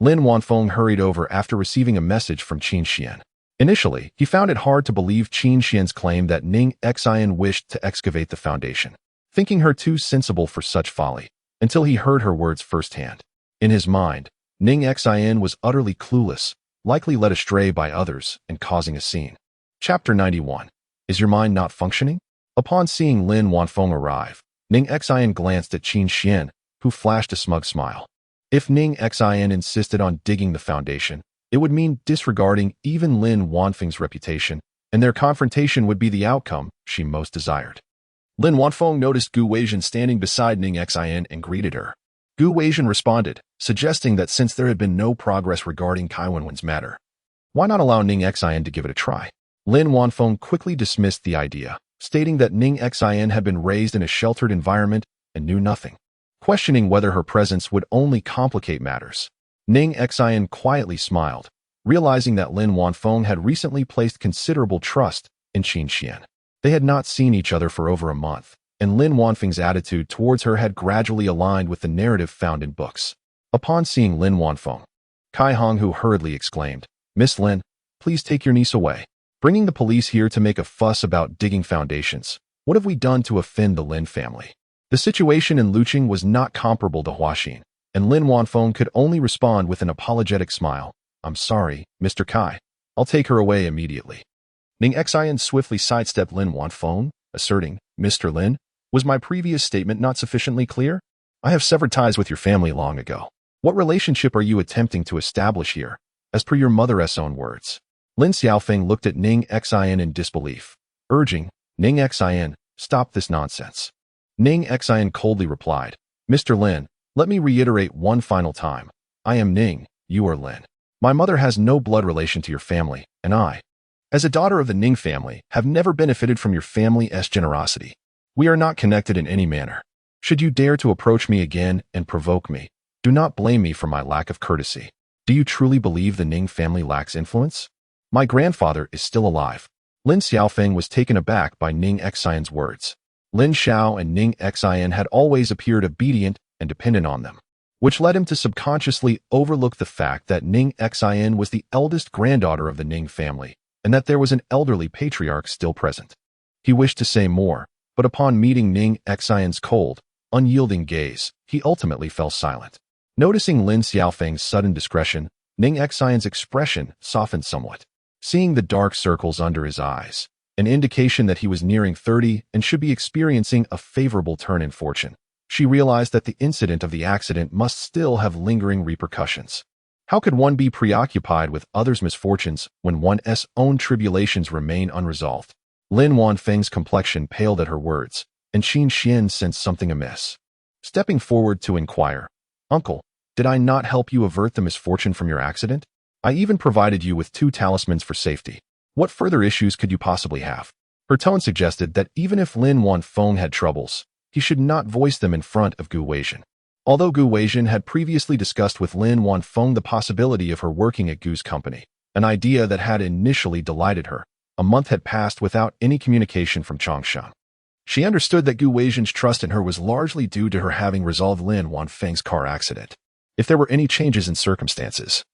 Lin Wanfeng hurried over after receiving a message from Qin Xuan. Initially, he found it hard to believe Qin Xuan's claim that Ning Xin wished to excavate the foundation, thinking her too sensible for such folly, until he heard her words firsthand. In his mind, Ning Xin was utterly clueless, likely led astray by others and causing a scene. Chapter 91. Is your mind not functioning? Upon seeing Lin Wanfeng arrive, Ning Xin glanced at Qin Xuan, who flashed a smug smile. If Ning Xin insisted on digging the foundation, it would mean disregarding even Lin Wanfeng's reputation, and their confrontation would be the outcome she most desired. Lin Wanfeng noticed Gu Weijin standing beside Ning Xin and greeted her. Gu Weijin responded, suggesting that since there had been no progress regarding Kai Wenwen's matter, why not allow Ning Xin to give it a try? Lin Wanfeng quickly dismissed the idea, stating that Ning Xin had been raised in a sheltered environment and knew nothing, questioning whether her presence would only complicate matters. Ning Xin quietly smiled, realizing that Lin Wanfeng had recently placed considerable trust in Qin Xuan. They had not seen each other for over a month, and Lin Wanfeng's attitude towards her had gradually aligned with the narrative found in books. Upon seeing Lin Wanfeng, Kai Honghu hurriedly exclaimed, Miss Lin, please take your niece away. Bringing the police here to make a fuss about digging foundations, what have we done to offend the Lin family? The situation in Luqing was not comparable to Huaxin, and Lin Wanfeng could only respond with an apologetic smile. I'm sorry, Mr. Kai. I'll take her away immediately. Ning Xin swiftly sidestepped Lin Wanfeng, asserting, Mr. Lin, was my previous statement not sufficiently clear? I have severed ties with your family long ago. What relationship are you attempting to establish here, as per your mother's own words? Lin Xiaofeng looked at Ning Xin in disbelief, urging, Ning Xin, stop this nonsense. Ning Xin coldly replied, Mr. Lin, let me reiterate one final time. I am Ning, you are Lin. My mother has no blood relation to your family, and I, as a daughter of the Ning family, have never benefited from your family's generosity. We are not connected in any manner. Should you dare to approach me again and provoke me, do not blame me for my lack of courtesy. Do you truly believe the Ning family lacks influence? My grandfather is still alive. Lin Xiaofeng was taken aback by Ning Xion's words. Lin Xiao and Ning Xion had always appeared obedient and dependent on them, which led him to subconsciously overlook the fact that Ning Xion was the eldest granddaughter of the Ning family, and that there was an elderly patriarch still present. He wished to say more, but upon meeting Ning Xion's cold, unyielding gaze, he ultimately fell silent. Noticing Lin Xiaofeng's sudden discretion, Ning Xion's expression softened somewhat. Seeing the dark circles under his eyes, an indication that he was nearing 30 and should be experiencing a favorable turn in fortune, she realized that the incident of the accident must still have lingering repercussions. How could one be preoccupied with others' misfortunes when one's own tribulations remain unresolved? Lin Wanfeng's complexion paled at her words, and Qin Xuan sensed something amiss. Stepping forward to inquire, Uncle, did I not help you avert the misfortune from your accident? I even provided you with 2 talismans for safety. What further issues could you possibly have? Her tone suggested that even if Lin Wanfeng had troubles, he should not voice them in front of Gu Weijin. Although Gu Weijin had previously discussed with Lin Wanfeng the possibility of her working at Gu's company, an idea that had initially delighted her, a month had passed without any communication from Changshan. She understood that Gu Weijin's trust in her was largely due to her having resolved Lin Wanfeng's car accident. If there were any changes in circumstances,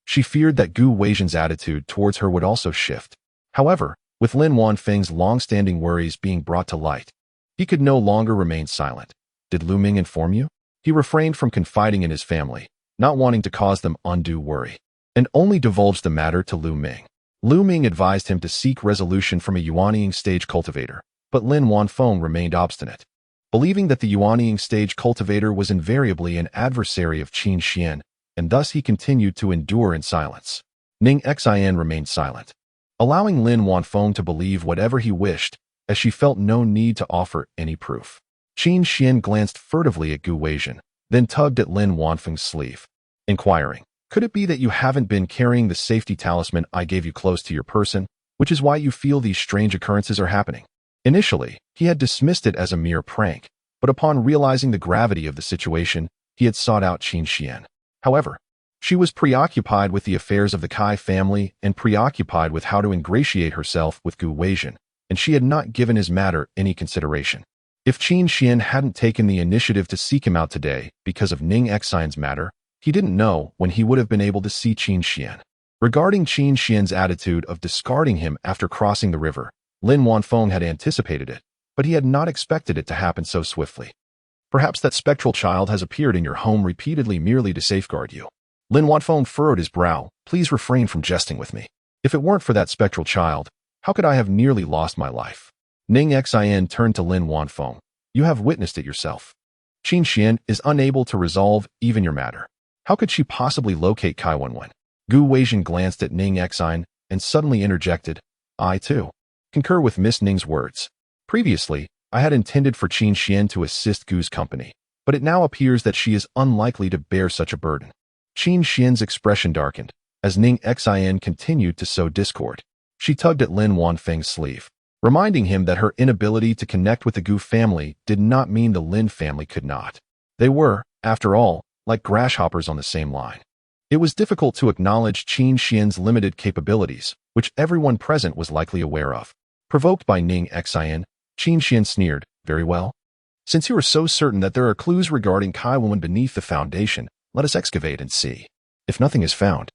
she feared that Gu Weijin's attitude towards her would also shift. However, with Lin Wanfeng's long-standing worries being brought to light, he could no longer remain silent. Did Lu Ming inform you? He refrained from confiding in his family, not wanting to cause them undue worry, and only divulged the matter to Lu Ming. Lu Ming advised him to seek resolution from a Yuanying stage cultivator, but Lin Wanfeng remained obstinate. Believing that the Yuanying stage cultivator was invariably an adversary of Qin Xuan, and thus he continued to endure in silence. Ning Xin remained silent, allowing Lin Wanfeng to believe whatever he wished, as she felt no need to offer any proof. Qin Xuan glanced furtively at Gu Weizhen, then tugged at Lin Wanfeng's sleeve, inquiring, "Could it be that you haven't been carrying the safety talisman I gave you close to your person, which is why you feel these strange occurrences are happening?" Initially, he had dismissed it as a mere prank, but upon realizing the gravity of the situation, he had sought out Qin Xuan. However, she was preoccupied with the affairs of the Kai family and preoccupied with how to ingratiate herself with Gu Weizhen, and she had not given his matter any consideration. If Qin Xuan hadn't taken the initiative to seek him out today because of Ning Xin's matter, he didn't know when he would have been able to see Qin Xuan. Regarding Qin Xuan's attitude of discarding him after crossing the river, Lin Wanfeng had anticipated it, but he had not expected it to happen so swiftly. "Perhaps that spectral child has appeared in your home repeatedly merely to safeguard you." Lin Wanfeng furrowed his brow. "Please refrain from jesting with me. If it weren't for that spectral child, how could I have nearly lost my life?" Ning Xin turned to Lin Wanfeng. "You have witnessed it yourself. Qin Xuan is unable to resolve even your matter. How could she possibly locate Kai Wenwen?" Gu Weizhen glanced at Ning Xin and suddenly interjected, "I, too, concur with Miss Ning's words. Previously, I had intended for Qin Xuan to assist Gu's company, but it now appears that she is unlikely to bear such a burden." Qin Xuan's expression darkened as Ning Xin continued to sow discord. She tugged at Lin Wanfeng's sleeve, reminding him that her inability to connect with the Gu family did not mean the Lin family could not. They were, after all, like grasshoppers on the same line. It was difficult to acknowledge Qin Xuan's limited capabilities, which everyone present was likely aware of. Provoked by Ning Xin, Qin Xuan sneered, "Very well. Since you are so certain that there are clues regarding Kai Wenwen beneath the foundation, let us excavate and see. If nothing is found,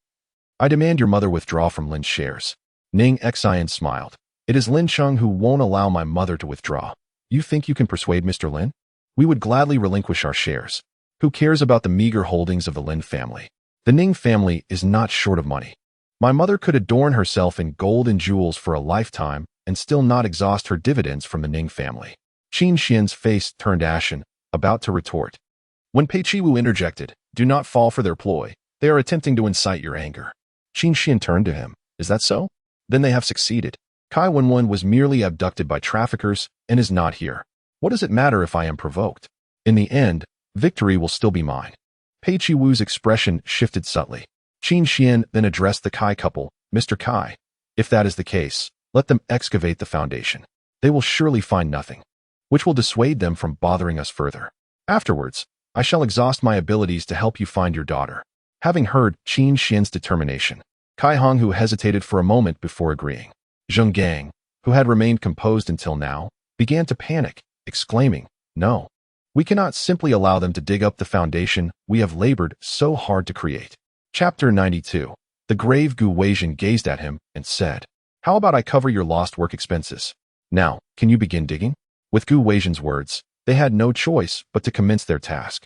I demand your mother withdraw from Lin's shares." Ning Xin smiled. "It is Lin Cheng who won't allow my mother to withdraw. You think you can persuade Mr. Lin? We would gladly relinquish our shares. Who cares about the meager holdings of the Lin family? The Ning family is not short of money. My mother could adorn herself in gold and jewels for a lifetime and still not exhaust her dividends from the Ning family." Qin Xuan's face turned ashen, about to retort. When Pei Qiwu interjected, "Do not fall for their ploy. They are attempting to incite your anger." Qin Xuan turned to him. "Is that so? Then they have succeeded. Kai Wenwen was merely abducted by traffickers and is not here. What does it matter if I am provoked? In the end, victory will still be mine." Pei Qiwu's expression shifted subtly. Qin Xuan then addressed the Kai couple, "Mr. Kai, if that is the case, let them excavate the foundation. They will surely find nothing, which will dissuade them from bothering us further. Afterwards, I shall exhaust my abilities to help you find your daughter." Having heard Qin Xuan's determination, Kai Honghu hesitated for a moment before agreeing. Zheng Gang, who had remained composed until now, began to panic, exclaiming, "No. We cannot simply allow them to dig up the foundation we have labored so hard to create." Chapter 92. The grave Gu Weizhen gazed at him and said, "How about I cover your lost work expenses? Now, can you begin digging?" With Gu Weizhen's words, they had no choice but to commence their task.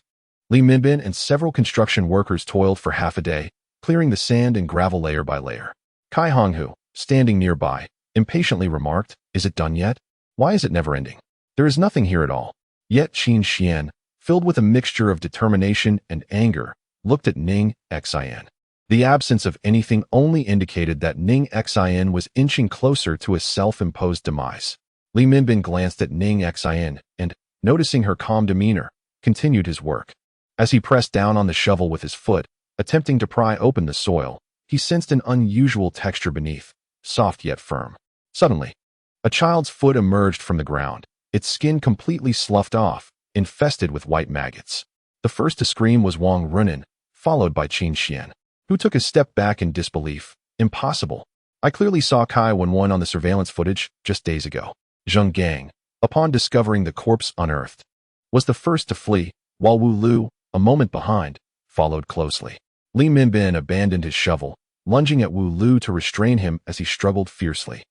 Li Minbin and several construction workers toiled for half a day, clearing the sand and gravel layer by layer. Kai Honghu, standing nearby, impatiently remarked, "Is it done yet? Why is it never ending? There is nothing here at all." Yet Qin Xuan, filled with a mixture of determination and anger, looked at Ning Xin. The absence of anything only indicated that Ning Xin was inching closer to a self-imposed demise. Li Minbin glanced at Ning Xin and, noticing her calm demeanor, continued his work. As he pressed down on the shovel with his foot, attempting to pry open the soil, he sensed an unusual texture beneath, soft yet firm. Suddenly, a child's foot emerged from the ground, its skin completely sloughed off, infested with white maggots. The first to scream was Wang Runin, followed by Qin Xuan, who took a step back in disbelief. "Impossible. I clearly saw Kai Wenwen on the surveillance footage just days ago." Zheng Gang, upon discovering the corpse unearthed, was the first to flee, while Wu Lu, a moment behind, followed closely. Li Minbin abandoned his shovel, lunging at Wu Lu to restrain him as he struggled fiercely.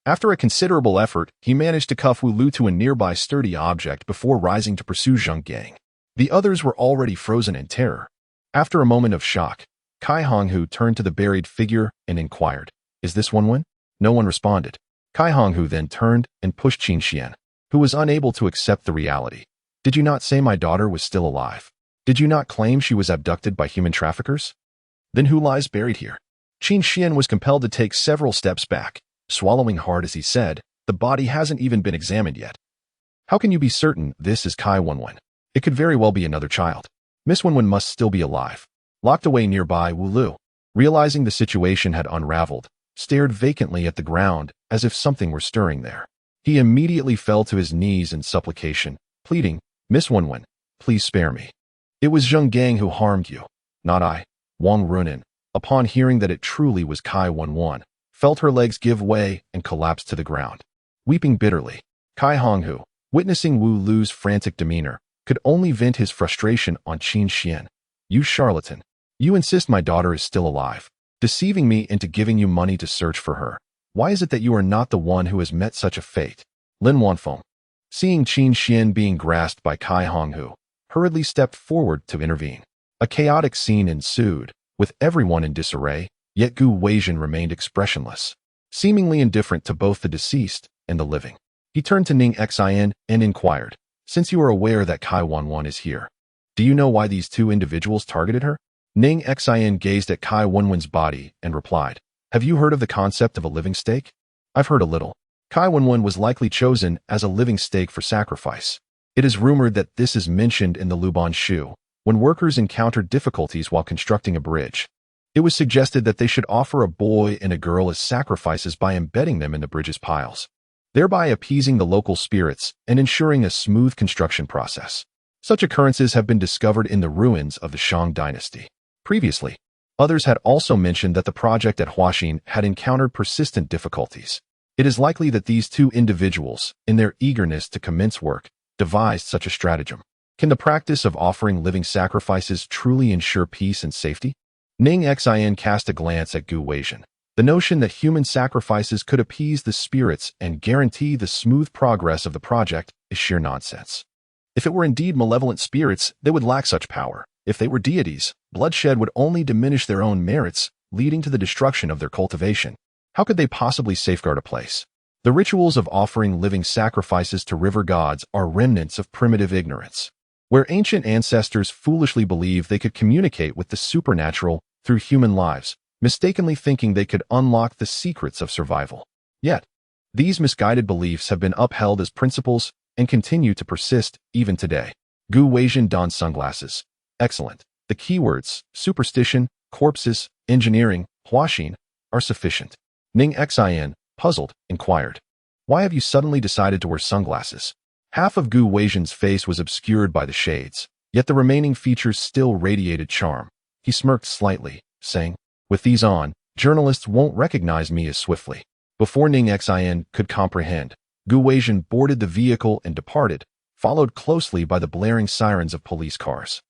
After a considerable effort, he managed to cuff Wu Lu to a nearby sturdy object before rising to pursue Zheng Gang. The others were already frozen in terror. After a moment of shock, Kai Honghu turned to the buried figure and inquired, Is this Wenwen? No one responded. Kai Honghu then turned and pushed Qin Xuan, who was unable to accept the reality. Did you not say my daughter was still alive? Did you not claim she was abducted by human traffickers? Then who lies buried here? Qin Xuan was compelled to take several steps back, swallowing hard as he said, the body hasn't even been examined yet. How can you be certain this is Kai Wenwen? It could very well be another child. Miss Wenwen must still be alive. Locked away nearby, Wu Lu, realizing the situation had unraveled, stared vacantly at the ground as if something were stirring there. He immediately fell to his knees in supplication, pleading, Miss Wenwen, please spare me. It was Zheng Gang who harmed you, not I. Wang Runan, upon hearing that it truly was Kai Wenwen, felt her legs give way and collapsed to the ground. Weeping bitterly, Kai Honghu, witnessing Wu Lu's frantic demeanor, could only vent his frustration on Qin Xuan. You charlatan. You insist my daughter is still alive, deceiving me into giving you money to search for her. Why is it that you are not the one who has met such a fate? Lin Wanfeng, seeing Qin Xuan being grasped by Kai Honghu, hurriedly stepped forward to intervene. A chaotic scene ensued, with everyone in disarray, yet Gu Weizhen remained expressionless, seemingly indifferent to both the deceased and the living. He turned to Ning Xin and inquired, since you are aware that Kai Wenwen is here, do you know why these two individuals targeted her? Ning Xin gazed at Kai Wenwen's body and replied, have you heard of the concept of a living stake? I've heard a little. Kai Wenwen was likely chosen as a living stake for sacrifice. It is rumored that this is mentioned in the Luban Shu, when workers encountered difficulties while constructing a bridge. It was suggested that they should offer a boy and a girl as sacrifices by embedding them in the bridge's piles, thereby appeasing the local spirits and ensuring a smooth construction process. Such occurrences have been discovered in the ruins of the Shang dynasty. Previously, others had also mentioned that the project at Huaxin had encountered persistent difficulties. It is likely that these two individuals, in their eagerness to commence work, devised such a stratagem. Can the practice of offering living sacrifices truly ensure peace and safety? Ning Xin cast a glance at Gu Weizhen. The notion that human sacrifices could appease the spirits and guarantee the smooth progress of the project is sheer nonsense. If it were indeed malevolent spirits, they would lack such power. If they were deities, bloodshed would only diminish their own merits, leading to the destruction of their cultivation. How could they possibly safeguard a place? The rituals of offering living sacrifices to river gods are remnants of primitive ignorance, where ancient ancestors foolishly believed they could communicate with the supernatural through human lives, mistakenly thinking they could unlock the secrets of survival. Yet, these misguided beliefs have been upheld as principles and continue to persist even today. Gu Weizhen donned sunglasses. Excellent. The keywords, superstition, corpses, engineering, Huaxin, are sufficient. Ning Xin, puzzled, inquired, why have you suddenly decided to wear sunglasses? Half of Gu Weizhen's face was obscured by the shades, yet the remaining features still radiated charm. He smirked slightly, saying, with these on, journalists won't recognize me as swiftly. Before Ning Xin could comprehend, Gu Weizhen boarded the vehicle and departed, followed closely by the blaring sirens of police cars.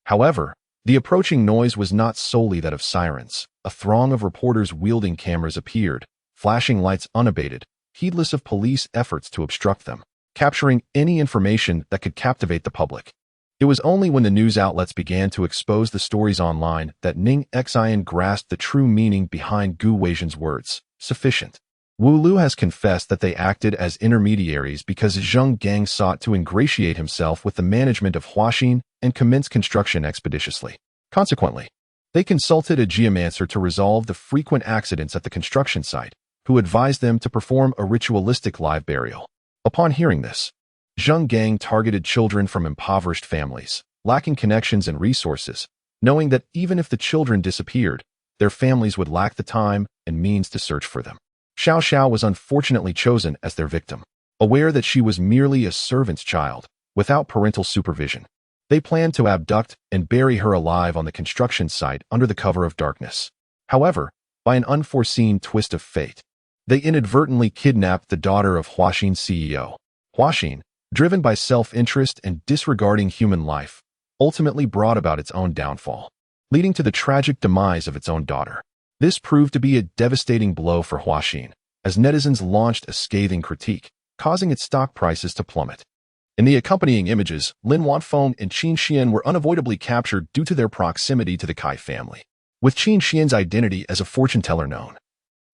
However, the approaching noise was not solely that of sirens. A throng of reporters wielding cameras appeared, flashing lights unabated, heedless of police efforts to obstruct them, capturing any information that could captivate the public. It was only when the news outlets began to expose the stories online that Ning Xin grasped the true meaning behind Gu Weizhen's words, sufficient. Wu Lu has confessed that they acted as intermediaries because Zheng Gang sought to ingratiate himself with the management of Huaxin and commence construction expeditiously. Consequently, they consulted a geomancer to resolve the frequent accidents at the construction site, who advised them to perform a ritualistic live burial. Upon hearing this, Zheng Gang targeted children from impoverished families, lacking connections and resources, knowing that even if the children disappeared, their families would lack the time and means to search for them. Xiao Xiao was unfortunately chosen as their victim. Aware that she was merely a servant's child, without parental supervision, they planned to abduct and bury her alive on the construction site under the cover of darkness. However, by an unforeseen twist of fate, they inadvertently kidnapped the daughter of Huaxin's CEO. Huaxin, driven by self-interest and disregarding human life, ultimately brought about its own downfall, leading to the tragic demise of its own daughter. This proved to be a devastating blow for Huaxin, as netizens launched a scathing critique, causing its stock prices to plummet. In the accompanying images, Lin Wanfeng and Qin Xuan were unavoidably captured due to their proximity to the Kai family, with Qin Xuan's identity as a fortune teller known.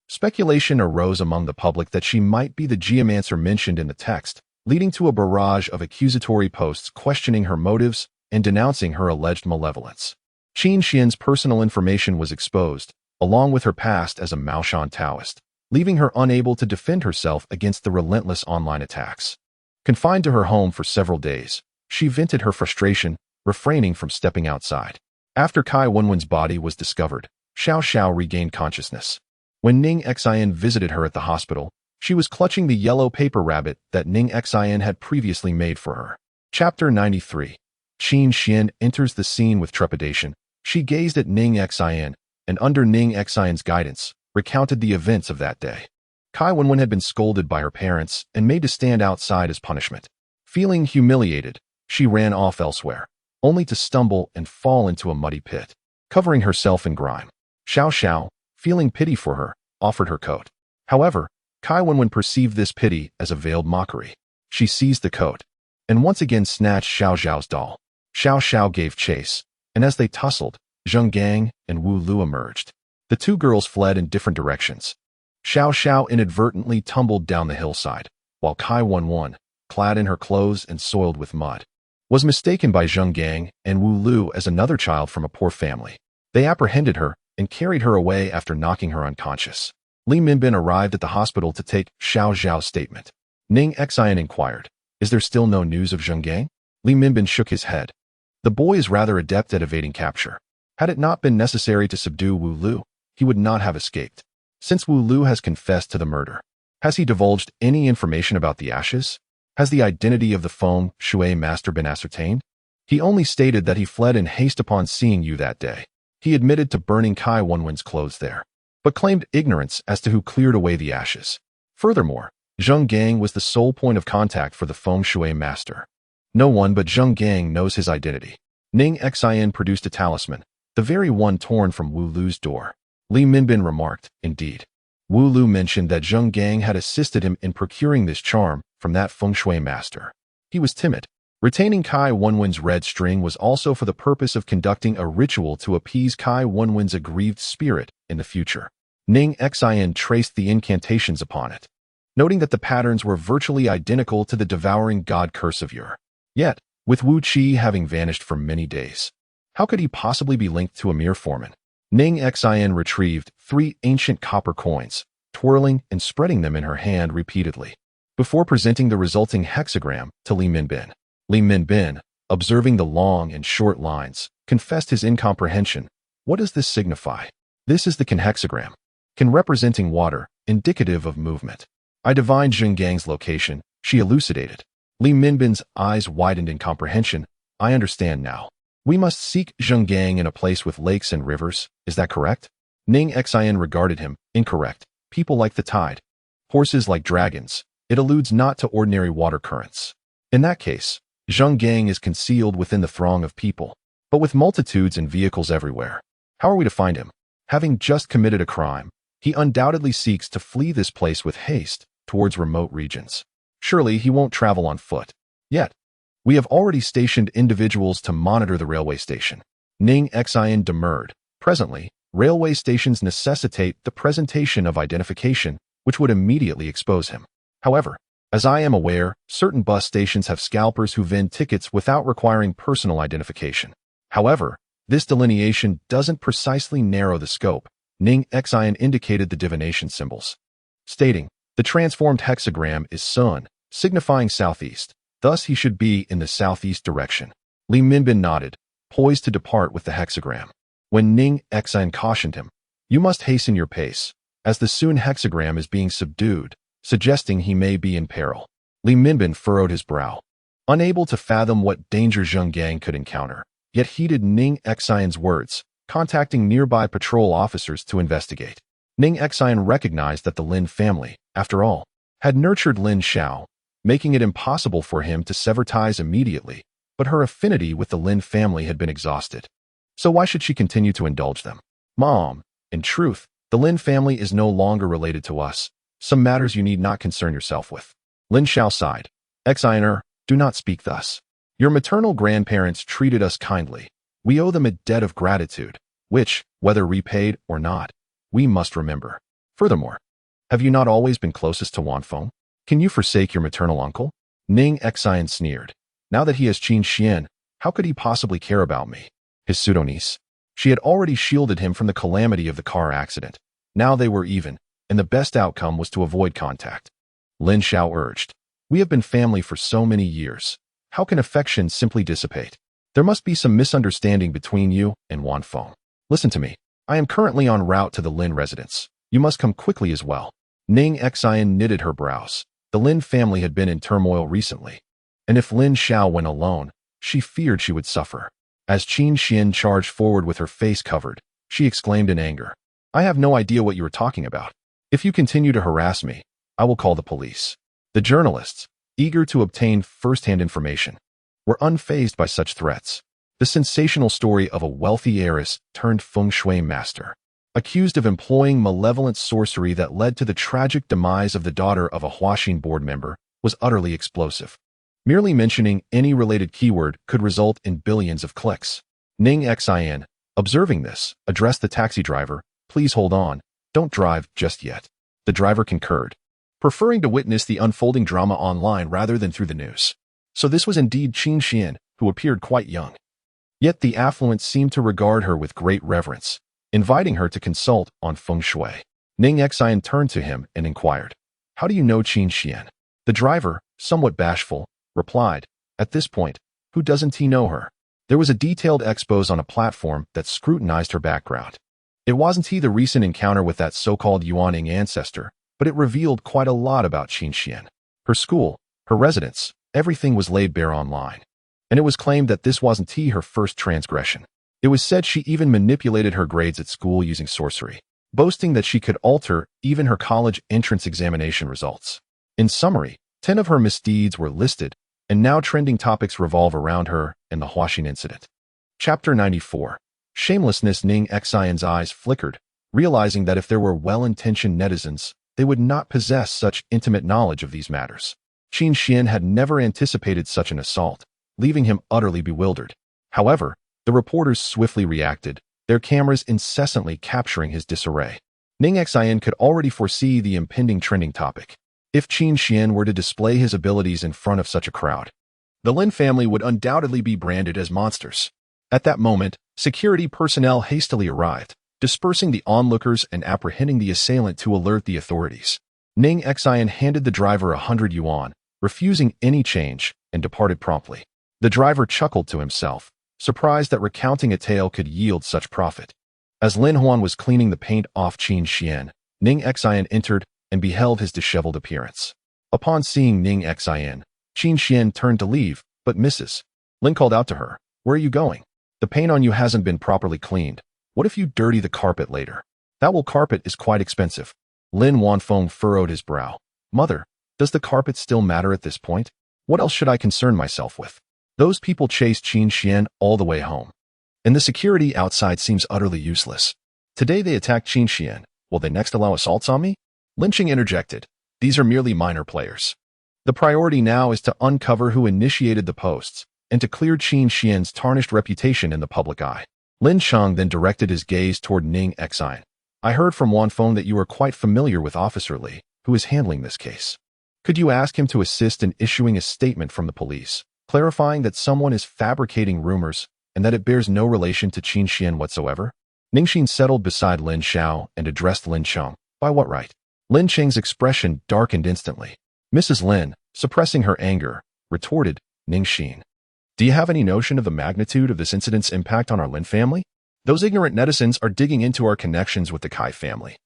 Speculation arose among the public that she might be the geomancer mentioned in the text, leading to a barrage of accusatory posts questioning her motives and denouncing her alleged malevolence. Qin Xuan's personal information was exposed, along with her past as a Maoshan Taoist, leaving her unable to defend herself against the relentless online attacks. Confined to her home for several days, she vented her frustration, refraining from stepping outside. After Qin Xuan's body was discovered, Xiao Xiao regained consciousness. When Ning Xin visited her at the hospital, she was clutching the yellow paper rabbit that Ning Xin had previously made for her. Chapter 93. Qin Xuan enters the scene with trepidation. She gazed at Ning Xin, and under Ning Xin's guidance, recounted the events of that day. Qin Xuan had been scolded by her parents and made to stand outside as punishment. Feeling humiliated, she ran off elsewhere, only to stumble and fall into a muddy pit, covering herself in grime. Xiao Xiao, feeling pity for her, offered her coat. However, Qin Xuan perceived this pity as a veiled mockery. She seized the coat, and once again snatched Xiao Xiao's doll. Xiao Xiao gave chase, and as they tussled, Zheng Gang and Wu Lu emerged. The two girls fled in different directions. Xiao Xiao inadvertently tumbled down the hillside, while Qin Xuan, clad in her clothes and soiled with mud, was mistaken by Zheng Gang and Wu Lu as another child from a poor family. They apprehended her and carried her away after knocking her unconscious. Li Minbin arrived at the hospital to take Xiao Xiao's statement. Ning Xin inquired, "Is there still no news of Zheng Gang?" Li Minbin shook his head. The boy is rather adept at evading capture. Had it not been necessary to subdue Wu Lu, he would not have escaped. Since Wu Lu has confessed to the murder, has he divulged any information about the ashes? Has the identity of the feng shui master been ascertained? He only stated that he fled in haste upon seeing you that day. He admitted to burning Qin Xuan's clothes there, but claimed ignorance as to who cleared away the ashes. Furthermore, Zheng Gang was the sole point of contact for the feng shui master. No one but Zheng Gang knows his identity. Ning Xin produced a talisman, the very one torn from Wu Lu's door. Li Minbin remarked, "Indeed." Wu Lu mentioned that Zheng Gang had assisted him in procuring this charm from that feng shui master. He was timid. Retaining Qin Xuan's red string was also for the purpose of conducting a ritual to appease Qin Xuan's aggrieved spirit in the future. Ning Xin traced the incantations upon it, noting that the patterns were virtually identical to the devouring god curse of Ur. Yet, with Wu Qi having vanished for many days, how could he possibly be linked to a mere foreman? Ning Xin retrieved 3 ancient copper coins, twirling and spreading them in her hand repeatedly, before presenting the resulting hexagram to Li Minbin. Li Minbin, observing the long and short lines, confessed his incomprehension. What does this signify? This is the Qin hexagram. Qin representing water, indicative of movement. I divined Zheng Gang's location, she elucidated. Li Minbin's eyes widened in comprehension. I understand now. We must seek Zheng Gang in a place with lakes and rivers, is that correct? Ning Xin regarded him. Incorrect. People like the tide. Horses like dragons. It alludes not to ordinary water currents. In that case, Zheng Gang is concealed within the throng of people, but with multitudes and vehicles everywhere. How are we to find him? Having just committed a crime, he undoubtedly seeks to flee this place with haste towards remote regions. Surely he won't travel on foot. Yet, we have already stationed individuals to monitor the railway station. Ning Xin demurred. Presently, railway stations necessitate the presentation of identification, which would immediately expose him. However, as I am aware, certain bus stations have scalpers who vend tickets without requiring personal identification. However, this delineation doesn't precisely narrow the scope. Ning Xin indicated the divination symbols, stating, the transformed hexagram is sun, signifying southeast. Thus he should be in the southeast direction. Li Minbin nodded, poised to depart with the hexagram. When Ning Xin cautioned him, you must hasten your pace, as the Sun hexagram is being subdued, suggesting he may be in peril. Li Minbin furrowed his brow, unable to fathom what danger Zheng Gang could encounter, yet heeded Ning Xin's words, contacting nearby patrol officers to investigate. Ning Xin recognized that the Lin family, after all, had nurtured Lin Xiao, making it impossible for him to sever ties immediately, but her affinity with the Lin family had been exhausted. So why should she continue to indulge them? Mom, in truth, the Lin family is no longer related to us. Some matters you need not concern yourself with. Lin Xiao sighed. Xiner, do not speak thus. Your maternal grandparents treated us kindly. We owe them a debt of gratitude, which, whether repaid or not, we must remember. Furthermore, have you not always been closest to Wanfeng? Can you forsake your maternal uncle? Ning Xin sneered. Now that he has Qin Xuan, how could he possibly care about me? His pseudo-niece. She had already shielded him from the calamity of the car accident. Now they were even, and the best outcome was to avoid contact. Lin Xiao urged. We have been family for so many years. How can affection simply dissipate? There must be some misunderstanding between you and Wanfeng. Listen to me. I am currently en route to the Lin residence. You must come quickly as well. Ning Xin knitted her brows. The Lin family had been in turmoil recently, and if Lin Xiao went alone, she feared she would suffer. As Qin Xuan charged forward with her face covered, she exclaimed in anger. I have no idea what you are talking about. If you continue to harass me, I will call the police. The journalists, eager to obtain first-hand information, were unfazed by such threats. The sensational story of a wealthy heiress turned feng shui master, accused of employing malevolent sorcery that led to the tragic demise of the daughter of a Huaxin board member, was utterly explosive. Merely mentioning any related keyword could result in billions of clicks. Ning Xin, observing this, addressed the taxi driver. Please hold on. Don't drive just yet. The driver concurred, preferring to witness the unfolding drama online rather than through the news. So this was indeed Qin Xuan, who appeared quite young. Yet the affluent seemed to regard her with great reverence, inviting her to consult on feng shui. Ning Xin turned to him and inquired, How do you know Qin Xuan? The driver, somewhat bashful, replied, At this point, who doesn't he know her? There was a detailed expose on a platform that scrutinized her background. It wasn't he the recent encounter with that so-called Yuaning ancestor, but it revealed quite a lot about Qin Xuan. Her school, her residence, everything was laid bare online. And it was claimed that this wasn't her first transgression. It was said she even manipulated her grades at school using sorcery, boasting that she could alter even her college entrance examination results. In summary, 10 of her misdeeds were listed, and now trending topics revolve around her and the Huaxin incident. Chapter 94. Shamelessness. Ning Xion's eyes flickered, realizing that if there were well-intentioned netizens, they would not possess such intimate knowledge of these matters. Qin Xuan had never anticipated such an assault, leaving him utterly bewildered. However, the reporters swiftly reacted, their cameras incessantly capturing his disarray. Ning Xian could already foresee the impending trending topic. If Qin Xuan were to display his abilities in front of such a crowd, the Lin family would undoubtedly be branded as monsters. At that moment, security personnel hastily arrived, dispersing the onlookers and apprehending the assailant to alert the authorities. Ning Xian handed the driver 100 yuan, refusing any change, and departed promptly. The driver chuckled to himself, surprised that recounting a tale could yield such profit. As Lin Huan was cleaning the paint off Qin Xuan, Ning Xian entered and beheld his disheveled appearance. Upon seeing Ning Xian, Qin Xuan turned to leave, but Mrs. Lin called out to her, Where are you going? The paint on you hasn't been properly cleaned. What if you dirty the carpet later? That wool carpet is quite expensive. Lin Wanfeng furrowed his brow. Mother, does the carpet still matter at this point? What else should I concern myself with? Those people chased Qin Xuan all the way home, and the security outside seems utterly useless. Today they attacked Qin Xuan. Will they next allow assaults on me? Lynching interjected. These are merely minor players. The priority now is to uncover who initiated the posts and to clear Qin Xuan's tarnished reputation in the public eye. Lin Cheng then directed his gaze toward Ning Xin. I heard from Wanfeng that you are quite familiar with Officer Li, who is handling this case. Could you ask him to assist in issuing a statement from the police, clarifying that someone is fabricating rumors and that it bears no relation to Qin Xuan whatsoever? Ning Xin settled beside Lin Xiao and addressed Lin Cheng. By what right? Lin Cheng's expression darkened instantly. Mrs. Lin, suppressing her anger, retorted, Ning Xin. Do you have any notion of the magnitude of this incident's impact on our Lin family? Those ignorant netizens are digging into our connections with the Kai family,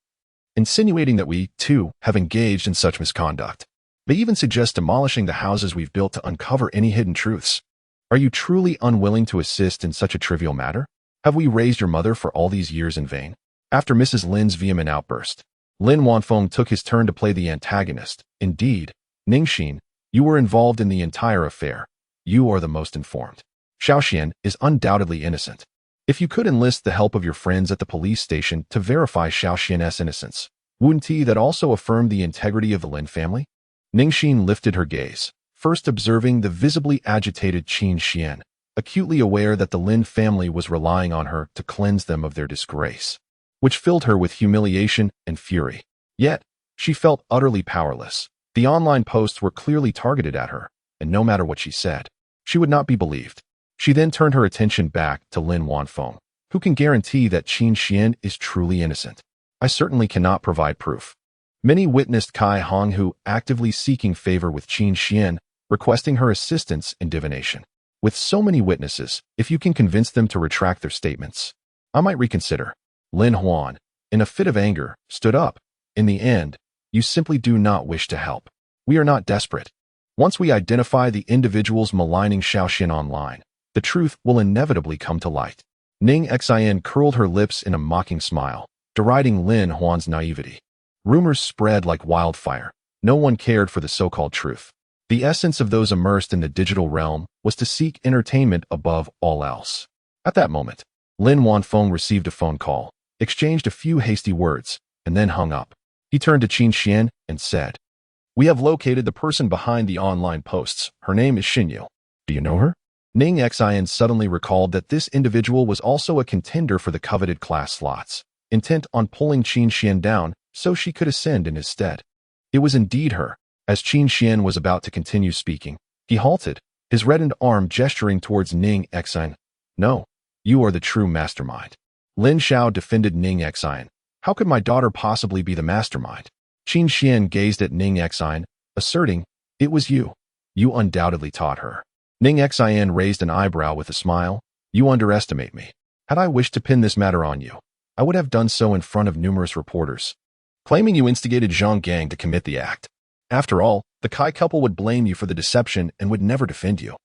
insinuating that we, too, have engaged in such misconduct. They even suggest demolishing the houses we've built to uncover any hidden truths. Are you truly unwilling to assist in such a trivial matter? Have we raised your mother for all these years in vain? After Mrs. Lin's vehement outburst, Lin Wanfeng took his turn to play the antagonist. Indeed, Ning Xin, you were involved in the entire affair. You are the most informed. Xiaoxian is undoubtedly innocent. If you could enlist the help of your friends at the police station to verify Xiaoxian's innocence, wouldn't that also affirm the integrity of the Lin family? Ning Xin lifted her gaze, first observing the visibly agitated Qin Xuan, acutely aware that the Lin family was relying on her to cleanse them of their disgrace, which filled her with humiliation and fury. Yet, she felt utterly powerless. The online posts were clearly targeted at her, and no matter what she said, she would not be believed. She then turned her attention back to Lin Wanfeng. Who can guarantee that Qin Xuan is truly innocent? I certainly cannot provide proof. Many witnessed Kai Honghu actively seeking favor with Qin Xuan, requesting her assistance in divination. With so many witnesses, if you can convince them to retract their statements, I might reconsider. Lin Huan, in a fit of anger, stood up. In the end, you simply do not wish to help. We are not desperate. Once we identify the individuals maligning Shaoxin online, the truth will inevitably come to light. Ning Xin curled her lips in a mocking smile, deriding Lin Huan's naivety. Rumors spread like wildfire. No one cared for the so-called truth. The essence of those immersed in the digital realm was to seek entertainment above all else. At that moment, Lin Wanfeng received a phone call, exchanged a few hasty words, and then hung up. He turned to Qin Xuan and said, "We have located the person behind the online posts. Her name is Xinyu. Do you know her?" Ning Xin suddenly recalled that this individual was also a contender for the coveted class slots, intent on pulling Qin Xuan down so she could ascend in his stead. It was indeed her. As Qin Xuan was about to continue speaking, he halted, his reddened arm gesturing towards Ning Xin. "No, you are the true mastermind." Lin Xiao defended Ning Xin. "How could my daughter possibly be the mastermind?" Qin Xuan gazed at Ning Xin, asserting, "It was you. You undoubtedly taught her." Ning Xin raised an eyebrow with a smile. "You underestimate me. Had I wished to pin this matter on you, I would have done so in front of numerous reporters, claiming you instigated Zhang Gang to commit the act. After all, the Kai couple would blame you for the deception and would never defend you.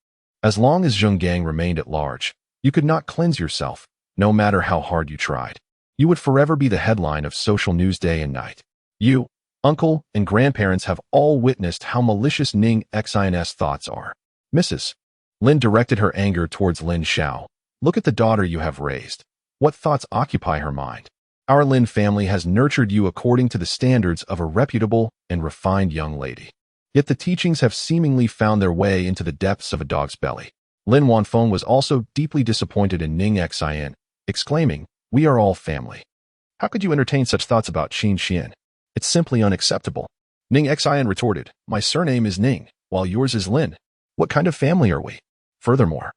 As long as Zhang Gang remained at large, you could not cleanse yourself, no matter how hard you tried. You would forever be the headline of social news day and night. You, uncle, and grandparents have all witnessed how malicious Ning Xin's thoughts are. Mrs. Lin directed her anger towards Lin Xiao. Look at the daughter you have raised. What thoughts occupy her mind? Our Lin family has nurtured you according to the standards of a reputable and refined young lady. Yet the teachings have seemingly found their way into the depths of a dog's belly." Lin Wanfeng was also deeply disappointed in Ning Xin, exclaiming, "We are all family. How could you entertain such thoughts about Qin Xuan? It's simply unacceptable." Ning Xin retorted, "My surname is Ning, while yours is Lin. What kind of family are we? Furthermore,"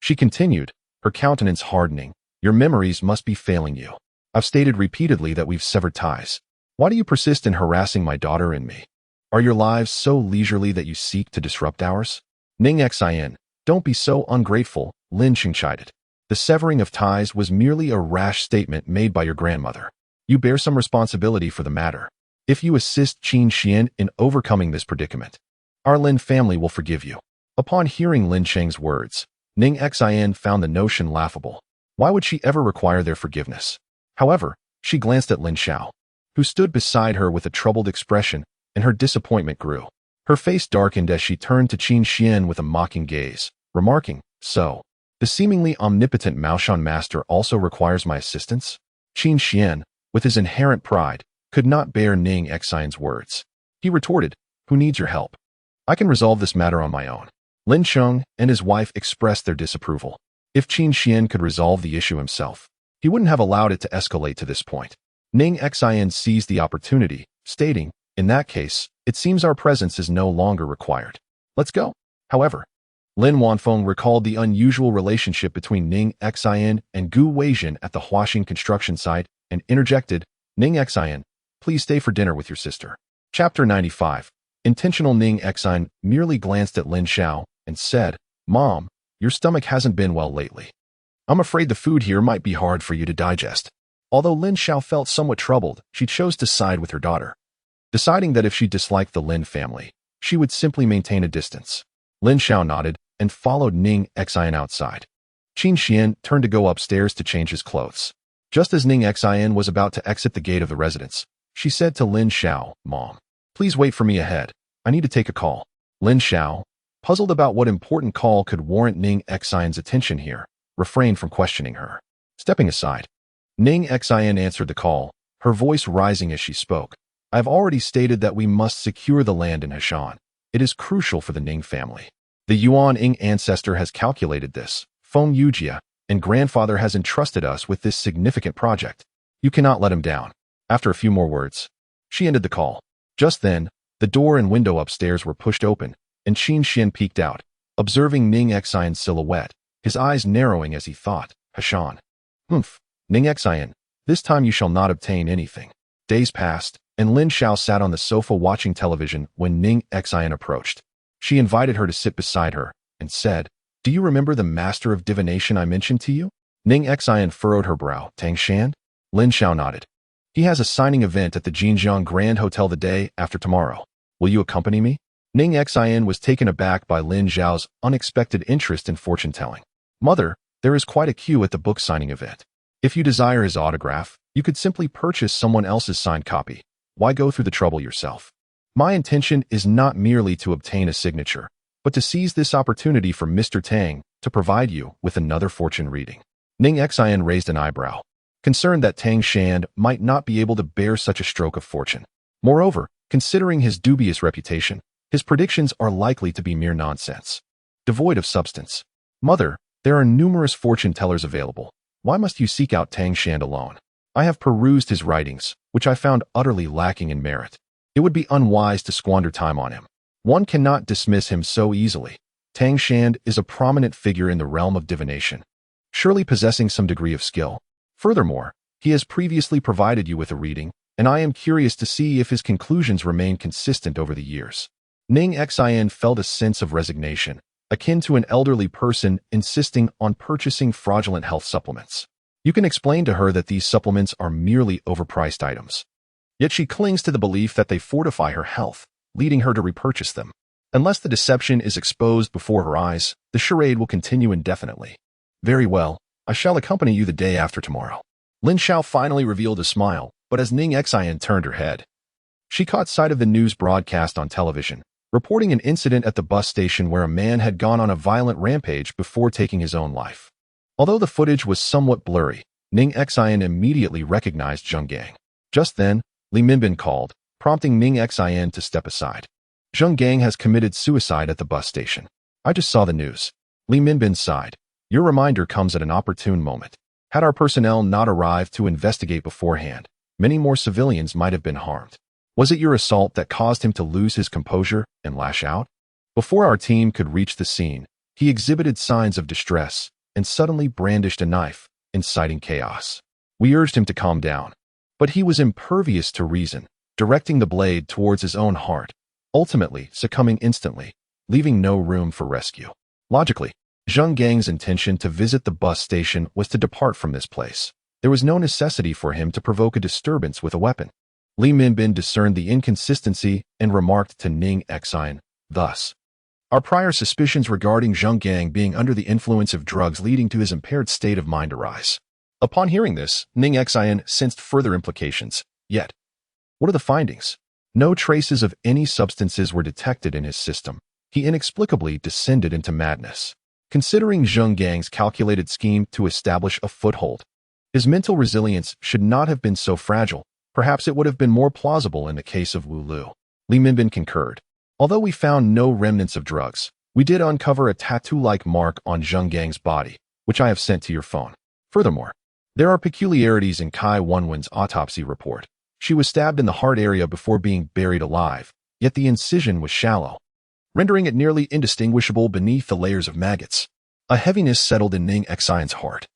she continued, her countenance hardening, "your memories must be failing you. I've stated repeatedly that we've severed ties. Why do you persist in harassing my daughter and me? Are your lives so leisurely that you seek to disrupt ours?" Ning Xin, "Don't be so ungrateful," Lin Xing chided. "The severing of ties was merely a rash statement made by your grandmother. You bear some responsibility for the matter. If you assist Qin Xuan in overcoming this predicament, our Lin family will forgive you." Upon hearing Lin Sheng's words, Ning Xin found the notion laughable. Why would she ever require their forgiveness? However, she glanced at Lin Xiao, who stood beside her with a troubled expression, and her disappointment grew. Her face darkened as she turned to Qin Xuan with a mocking gaze, remarking, "So, the seemingly omnipotent Maoshan master also requires my assistance?" Qin Xuan, with his inherent pride, could not bear Ning Xin's words. He retorted, "Who needs your help? I can resolve this matter on my own." Lin Cheng and his wife expressed their disapproval. If Qin Xuan could resolve the issue himself, he wouldn't have allowed it to escalate to this point. Ning Xin seized the opportunity, stating, "In that case, it seems our presence is no longer required. Let's go." However, Lin Wanfeng recalled the unusual relationship between Ning Xin and Gu Weijin at the Huaxing construction site and interjected, "Ning Xin, please stay for dinner with your sister." Chapter 95. Intentional. Ning Xin merely glanced at Lin Xiao and said, "Mom, your stomach hasn't been well lately. I'm afraid the food here might be hard for you to digest." Although Lin Xiao felt somewhat troubled, she chose to side with her daughter, deciding that if she disliked the Lin family, she would simply maintain a distance. Lin Xiao nodded and followed Ning Xin outside. Qin Xuan turned to go upstairs to change his clothes. Just as Ning Xin was about to exit the gate of the residence, she said to Lin Xiao, "Mom, please wait for me ahead. I need to take a call." Lin Xiao, puzzled about what important call could warrant Ning Xin's attention here, refrained from questioning her. Stepping aside, Ning Xin answered the call, her voice rising as she spoke. "I have already stated that we must secure the land in Heishan. It is crucial for the Ning family. The Yuan Ing ancestor has calculated this. Feng Yujia and grandfather has entrusted us with this significant project. You cannot let him down." After a few more words, She ended the call. Just then, the door and window upstairs were pushed open, and Qin Xuan peeked out, observing Ning Xian's silhouette, his eyes narrowing as he thought, Hashan. Humph, Ning Xian, this time you shall not obtain anything. Days passed, and Lin Xiao sat on the sofa watching television when Ning Xian approached. She invited her to sit beside her, and said, "Do you remember the master of divination I mentioned to you?" Ning Xian furrowed her brow. Tang Shan? Lin Xiao nodded. He has a signing event at the Jinjiang Grand Hotel the day after tomorrow. Will you accompany me? Ning Xian was taken aback by Lin Xiao's unexpected interest in fortune-telling. Mother, there is quite a queue at the book signing event. If you desire his autograph, you could simply purchase someone else's signed copy. Why go through the trouble yourself? My intention is not merely to obtain a signature, but to seize this opportunity for Mr. Tang to provide you with another fortune reading. Ning Xian raised an eyebrow, concerned that Tang Shan might not be able to bear such a stroke of fortune. Moreover, considering his dubious reputation, his predictions are likely to be mere nonsense, devoid of substance. Mother, there are numerous fortune tellers available. Why must you seek out Tang Shan alone? I have perused his writings, which I found utterly lacking in merit. It would be unwise to squander time on him. One cannot dismiss him so easily. Tang Shan is a prominent figure in the realm of divination, surely possessing some degree of skill. Furthermore, he has previously provided you with a reading, and I am curious to see if his conclusions remain consistent over the years. Ning Xian felt a sense of resignation, akin to an elderly person insisting on purchasing fraudulent health supplements. You can explain to her that these supplements are merely overpriced items. Yet she clings to the belief that they fortify her health, leading her to repurchase them. Unless the deception is exposed before her eyes, the charade will continue indefinitely. Very well, I shall accompany you the day after tomorrow. Lin Xiao finally revealed a smile, but as Ning Xian turned her head, she caught sight of the news broadcast on television, reporting an incident at the bus station where a man had gone on a violent rampage before taking his own life. Although the footage was somewhat blurry, Ning Xian immediately recognized Zheng Gang. Just then, Li Minbin called, prompting Ning Xian to step aside. Zheng Gang has committed suicide at the bus station. I just saw the news. Li Minbin sighed. Your reminder comes at an opportune moment. Had our personnel not arrived to investigate beforehand, many more civilians might have been harmed. Was it your assault that caused him to lose his composure and lash out? Before our team could reach the scene, he exhibited signs of distress and suddenly brandished a knife, inciting chaos. We urged him to calm down, but he was impervious to reason, directing the blade towards his own heart, ultimately succumbing instantly, leaving no room for rescue. Logically, Zheng Gang's intention to visit the bus station was to depart from this place. There was no necessity for him to provoke a disturbance with a weapon. Li Minbin discerned the inconsistency and remarked to Ning Xian, thus, our prior suspicions regarding Zheng Gang being under the influence of drugs leading to his impaired state of mind arise. Upon hearing this, Ning Xian sensed further implications. Yet, what are the findings? No traces of any substances were detected in his system. He inexplicably descended into madness. Considering Zheng Gang's calculated scheme to establish a foothold, his mental resilience should not have been so fragile. Perhaps it would have been more plausible in the case of Wu Lu. Li Minbin concurred. Although we found no remnants of drugs, we did uncover a tattoo-like mark on Zheng Gang's body, which I have sent to your phone. Furthermore, there are peculiarities in Kai Wenwen's autopsy report. She was stabbed in the heart area before being buried alive, yet the incision was shallow, rendering it nearly indistinguishable beneath the layers of maggots. A heaviness settled in Ning Xian's heart.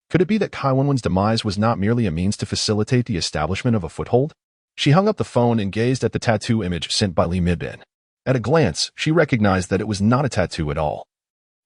Could it be that Kai Wenwen's demise was not merely a means to facilitate the establishment of a foothold? She hung up the phone and gazed at the tattoo image sent by Li Minbin. At a glance, she recognized that it was not a tattoo at all,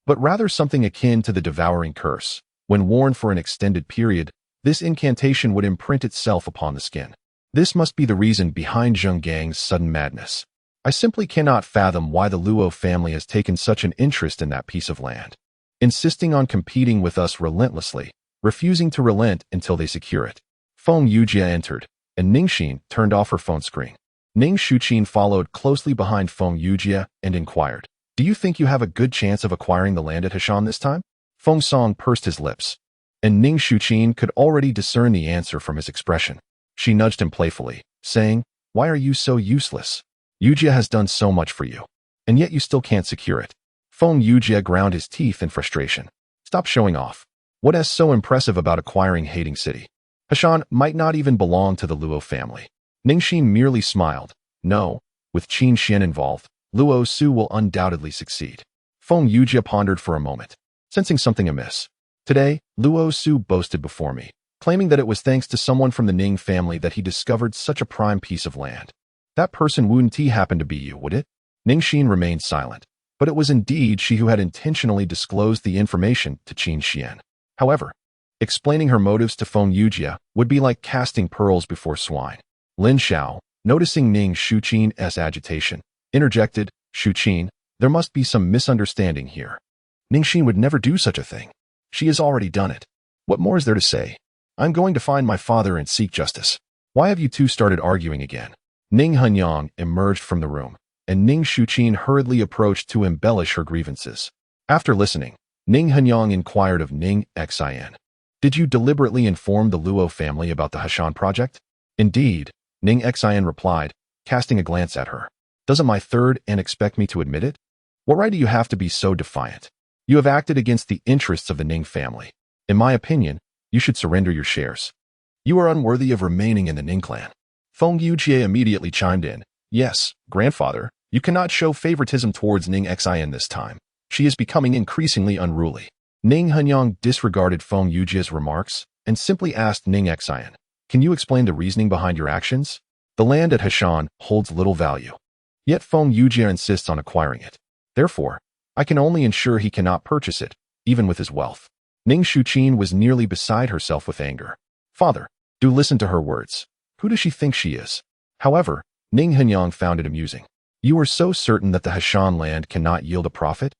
but rather something akin to the devouring curse. When worn for an extended period, this incantation would imprint itself upon the skin. This must be the reason behind Zheng Gang's sudden madness. I simply cannot fathom why the Luo family has taken such an interest in that piece of land, insisting on competing with us relentlessly, refusing to relent until they secure it. Feng Yujia entered, and Ning Xin turned off her phone screen. Ning Shuqin followed closely behind Feng Yujia and inquired, do you think you have a good chance of acquiring the land at Hashan this time? Feng Song pursed his lips, and Ning Shuqin could already discern the answer from his expression. She nudged him playfully, saying, why are you so useless? Yujia has done so much for you, and yet you still can't secure it. Feng Yujia ground his teeth in frustration. Stop showing off. What is so impressive about acquiring Hating City? Hashan might not even belong to the Luo family. Ning Xin merely smiled. No, with Qin Xuan involved, Luo Su will undoubtedly succeed. Feng Yujia pondered for a moment, sensing something amiss. Today, Luo Su boasted before me, claiming that it was thanks to someone from the Ning family that he discovered such a prime piece of land. That person wouldn't happen to be you, would it? Ning Xin remained silent, but it was indeed she who had intentionally disclosed the information to Qin Xuan. However, explaining her motives to Feng Yujia would be like casting pearls before swine. Lin Xiao, noticing Ning Xuqin's agitation, interjected, Xuqin, there must be some misunderstanding here. Ning Xin would never do such a thing. She has already done it. What more is there to say? I'm going to find my father and seek justice. Why have you two started arguing again? Ning Hanyang emerged from the room, and Ning Xuqin hurriedly approached to embellish her grievances. After listening, Ning Hanyang inquired of Ning Xin. Did you deliberately inform the Luo family about the Hashan project? Indeed, Ning Xin replied, casting a glance at her. Doesn't my third aunt expect me to admit it? What right do you have to be so defiant? You have acted against the interests of the Ning family. In my opinion, you should surrender your shares. You are unworthy of remaining in the Ning clan. Feng Yujie immediately chimed in. Yes, grandfather, you cannot show favoritism towards Ning Xin this time. She is becoming increasingly unruly. Ning Hanyang disregarded Feng Yujie's remarks and simply asked Ning Xin, can you explain the reasoning behind your actions? The land at Hashan holds little value. Yet Feng Yujie insists on acquiring it. Therefore, I can only ensure he cannot purchase it, even with his wealth. Ning Xuqin was nearly beside herself with anger. Father, do listen to her words. Who does she think she is? However, Ning Hanyang found it amusing. You are so certain that the Hashan land cannot yield a profit?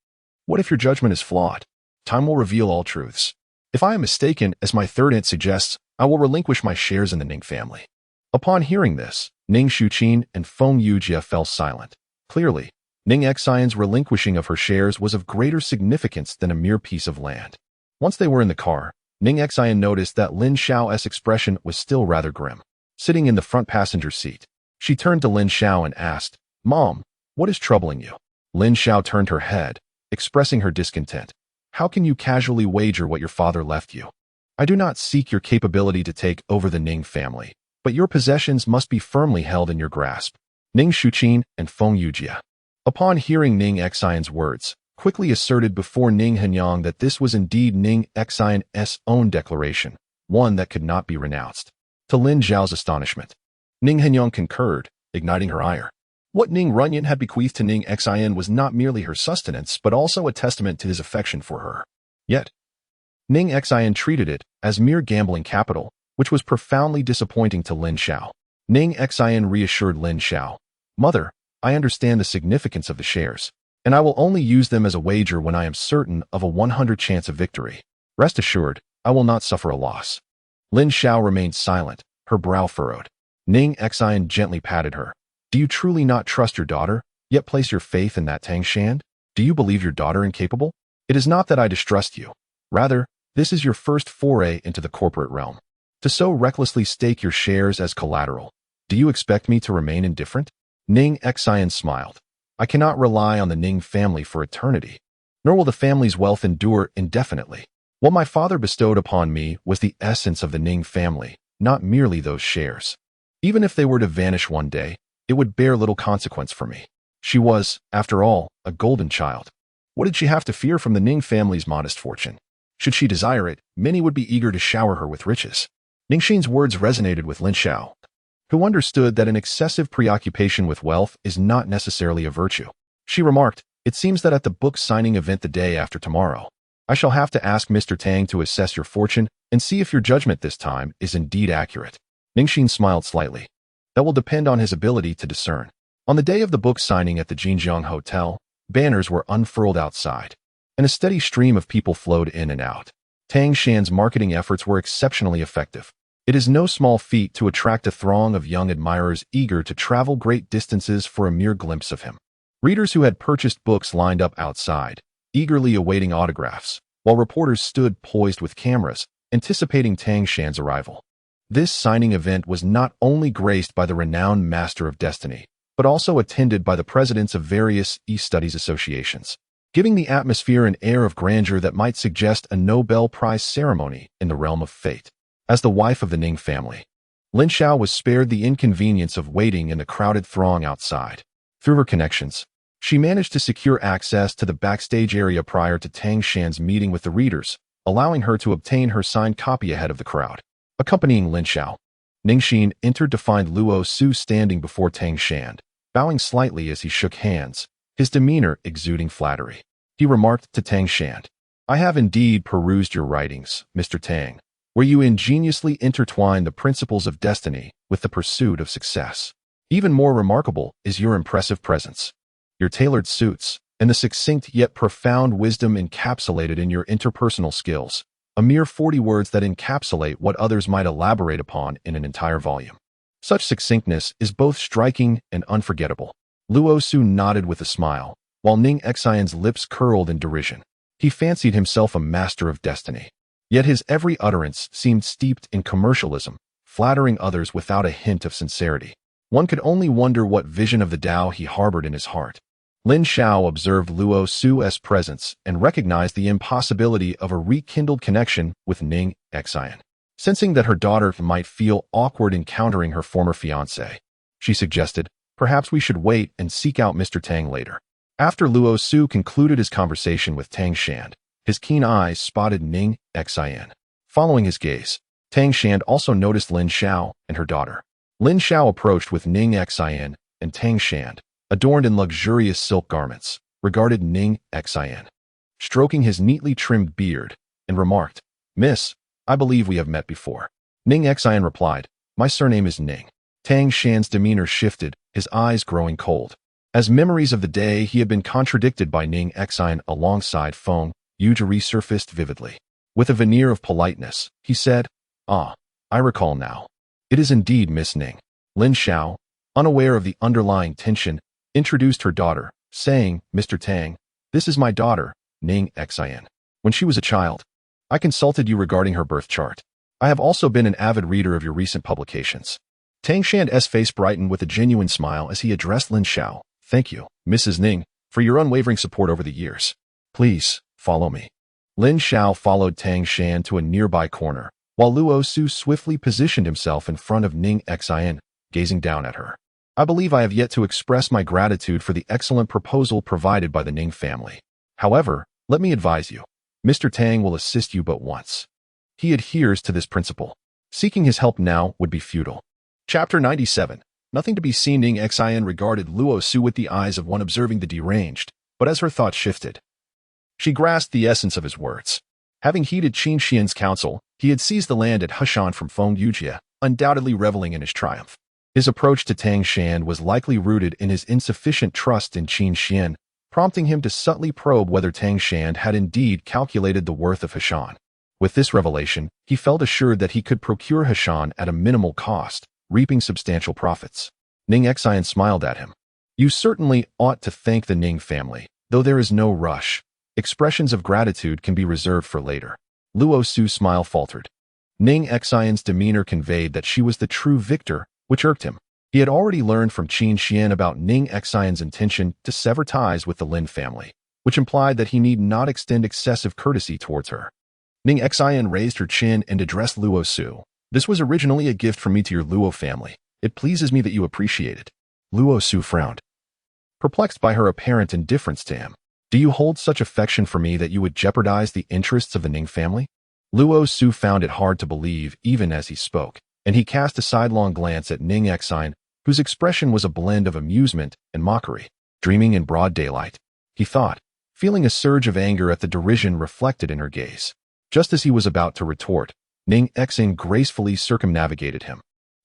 What if your judgment is flawed? Time will reveal all truths. If I am mistaken, as my third aunt suggests, I will relinquish my shares in the Ning family. Upon hearing this, Ning Xuqin and Feng Yujia fell silent. Clearly, Ning Xion's relinquishing of her shares was of greater significance than a mere piece of land. Once they were in the car, Ning Xion noticed that Lin Xiao's expression was still rather grim. Sitting in the front passenger seat, she turned to Lin Xiao and asked, Mom, what is troubling you? Lin Xiao turned her head, expressing her discontent. How can you casually wager what your father left you? I do not seek your capability to take over the Ning family, but your possessions must be firmly held in your grasp. Ning Xuqin and Feng Yujia. Upon hearing Ning Xion's words, quickly asserted before Ning Hanyang that this was indeed Ning Xion's own declaration, one that could not be renounced. To Lin Zhao's astonishment, Ning Hanyang concurred, igniting her ire. What Ning Runyan had bequeathed to Ning Xion was not merely her sustenance but also a testament to his affection for her. Yet, Ning Xion treated it as mere gambling capital, which was profoundly disappointing to Lin Xiao. Ning Xion reassured Lin Xiao, Mother, I understand the significance of the shares, and I will only use them as a wager when I am certain of a 100 chance of victory. Rest assured, I will not suffer a loss. Lin Xiao remained silent, her brow furrowed. Ning Xion gently patted her. Do you truly not trust your daughter, yet place your faith in that Tang Shan? Do you believe your daughter incapable? It is not that I distrust you. Rather, this is your first foray into the corporate realm. To so recklessly stake your shares as collateral, do you expect me to remain indifferent? Ning Xion smiled. I cannot rely on the Ning family for eternity, nor will the family's wealth endure indefinitely. What my father bestowed upon me was the essence of the Ning family, not merely those shares. Even if they were to vanish one day, it would bear little consequence for me. She was, after all, a golden child. What did she have to fear from the Ning family's modest fortune? Should she desire it, many would be eager to shower her with riches. Ning Xin's words resonated with Lin Xiao, who understood that an excessive preoccupation with wealth is not necessarily a virtue. She remarked, It seems that at the book signing event the day after tomorrow, I shall have to ask Mr. Tang to assess your fortune and see if your judgment this time is indeed accurate. Ning Xin smiled slightly. That will depend on his ability to discern. On the day of the book signing at the Jinjiang Hotel, banners were unfurled outside, and a steady stream of people flowed in and out. Tang Shan's marketing efforts were exceptionally effective. It is no small feat to attract a throng of young admirers eager to travel great distances for a mere glimpse of him. Readers who had purchased books lined up outside, eagerly awaiting autographs, while reporters stood poised with cameras, anticipating Tang Shan's arrival. This signing event was not only graced by the renowned Master of Destiny, but also attended by the presidents of various e-studies associations, giving the atmosphere an air of grandeur that might suggest a Nobel Prize ceremony in the realm of fate. As the wife of the Ning family, Lin Xiao was spared the inconvenience of waiting in the crowded throng outside. Through her connections, she managed to secure access to the backstage area prior to Tang Shan's meeting with the readers, allowing her to obtain her signed copy ahead of the crowd. Accompanying Lin Xiao, Ning Xin entered to find Luo Su standing before Tang Shan, bowing slightly as he shook hands, his demeanor exuding flattery. He remarked to Tang Shan, "I have indeed perused your writings, Mr. Tang, where you ingeniously intertwine the principles of destiny with the pursuit of success. Even more remarkable is your impressive presence, your tailored suits, and the succinct yet profound wisdom encapsulated in your interpersonal skills, a mere 40 words that encapsulate what others might elaborate upon in an entire volume. Such succinctness is both striking and unforgettable." Luo Su nodded with a smile, while Ning Xian's lips curled in derision. He fancied himself a master of destiny. Yet his every utterance seemed steeped in commercialism, flattering others without a hint of sincerity. One could only wonder what vision of the Tao he harbored in his heart. Lin Xiao observed Luo Su's presence and recognized the impossibility of a rekindled connection with Ning Xian. Sensing that her daughter might feel awkward encountering her former fiancé, she suggested, "Perhaps we should wait and seek out Mr. Tang later." After Luo Su concluded his conversation with Tang Shan, his keen eyes spotted Ning Xian. Following his gaze, Tang Shan also noticed Lin Xiao and her daughter. Lin Xiao approached with Ning Xian, and Tang Shan, adorned in luxurious silk garments, regarded Ning Xian, stroking his neatly trimmed beard, and remarked, "Miss, I believe we have met before." Ning Xian replied, "My surname is Ning." Tang Shan's demeanor shifted, his eyes growing cold. As memories of the day he had been contradicted by Ning Xian alongside Feng Yu resurfaced vividly. With a veneer of politeness, he said, "Ah, I recall now. It is indeed Miss Ning." Lin Xiao, unaware of the underlying tension, introduced her daughter, saying, "Mr. Tang, this is my daughter, Ning Xian. When she was a child, I consulted you regarding her birth chart. I have also been an avid reader of your recent publications." Tang Shan's face brightened with a genuine smile as he addressed Lin Xiao. "Thank you, Mrs. Ning, for your unwavering support over the years. Please, follow me." Lin Xiao followed Tang Shan to a nearby corner, while Luo Su swiftly positioned himself in front of Ning Xian, gazing down at her. "I believe I have yet to express my gratitude for the excellent proposal provided by the Ning family. However, let me advise you, Mr. Tang will assist you but once. He adheres to this principle. Seeking his help now would be futile." Chapter 97. Nothing to be seen. Ning Xian regarded Luo Su with the eyes of one observing the deranged, but as her thoughts shifted, she grasped the essence of his words. Having heeded Qin Xuan's counsel, he had seized the land at Heshan from Feng Yujie, undoubtedly reveling in his triumph. His approach to Tang Shan was likely rooted in his insufficient trust in Qin Xuan, prompting him to subtly probe whether Tang Shan had indeed calculated the worth of Heshan. With this revelation, he felt assured that he could procure Heshan at a minimal cost, reaping substantial profits. Ning Xian smiled at him. "You certainly ought to thank the Ning family, though there is no rush. Expressions of gratitude can be reserved for later." Luo Su's smile faltered. Ning Xian's demeanor conveyed that she was the true victor, which irked him. He had already learned from Qin Xuan about Ning Xian's intention to sever ties with the Lin family, which implied that he need not extend excessive courtesy towards her. Ning Xian raised her chin and addressed Luo Su. "This was originally a gift from me to your Luo family. It pleases me that you appreciate it." Luo Su frowned, perplexed by her apparent indifference to him. "Do you hold such affection for me that you would jeopardize the interests of the Ning family?" Luo Su found it hard to believe even as he spoke, and he cast a sidelong glance at Ning Xian, whose expression was a blend of amusement and mockery. Dreaming in broad daylight, he thought, feeling a surge of anger at the derision reflected in her gaze. Just as he was about to retort, Ning Xian gracefully circumnavigated him,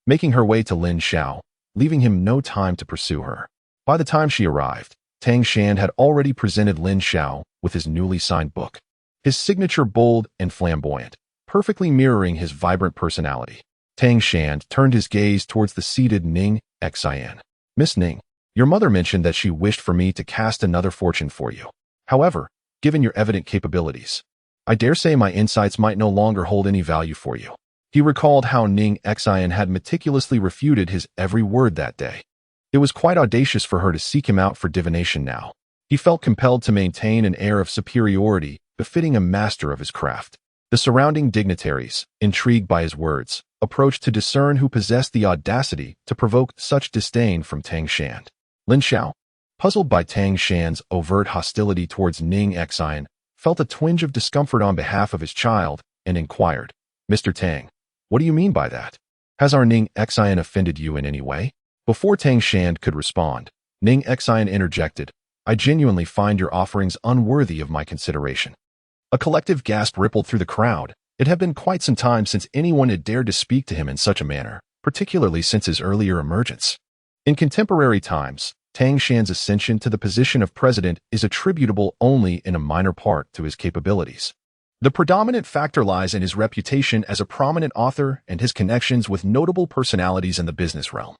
making her way to Lin Xiao, leaving him no time to pursue her. By the time she arrived, Tang Shan had already presented Lin Xiao with his newly signed book, his signature bold and flamboyant, perfectly mirroring his vibrant personality. Tang Shan turned his gaze towards the seated Ning Xian. "Miss Ning, your mother mentioned that she wished for me to cast another fortune for you. However, given your evident capabilities, I dare say my insights might no longer hold any value for you." He recalled how Ning Xian had meticulously refuted his every word that day. It was quite audacious for her to seek him out for divination now. He felt compelled to maintain an air of superiority befitting a master of his craft. The surrounding dignitaries, intrigued by his words, approached to discern who possessed the audacity to provoke such disdain from Tang Shan. Lin Xiao, puzzled by Tang Shan's overt hostility towards Ning Xin, felt a twinge of discomfort on behalf of his child and inquired, "Mr. Tang, what do you mean by that? Has our Ning Xin offended you in any way?" Before Tang Shan could respond, Ning Xin interjected, "I genuinely find your offerings unworthy of my consideration." A collective gasp rippled through the crowd. It had been quite some time since anyone had dared to speak to him in such a manner, particularly since his earlier emergence. In contemporary times, Tang Shan's ascension to the position of president is attributable only in a minor part to his capabilities. The predominant factor lies in his reputation as a prominent author and his connections with notable personalities in the business realm.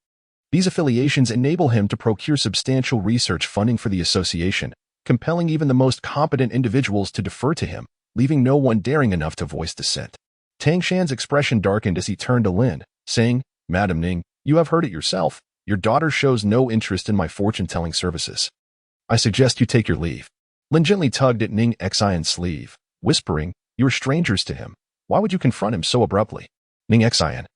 These affiliations enable him to procure substantial research funding for the association, compelling even the most competent individuals to defer to him, leaving no one daring enough to voice dissent. Tang Shan's expression darkened as he turned to Lin, saying, "Madam Ning, you have heard it yourself. Your daughter shows no interest in my fortune-telling services. I suggest you take your leave." Lin gently tugged at Ning Xion's sleeve, whispering, "You are strangers to him. Why would you confront him so abruptly?" Ning Xion,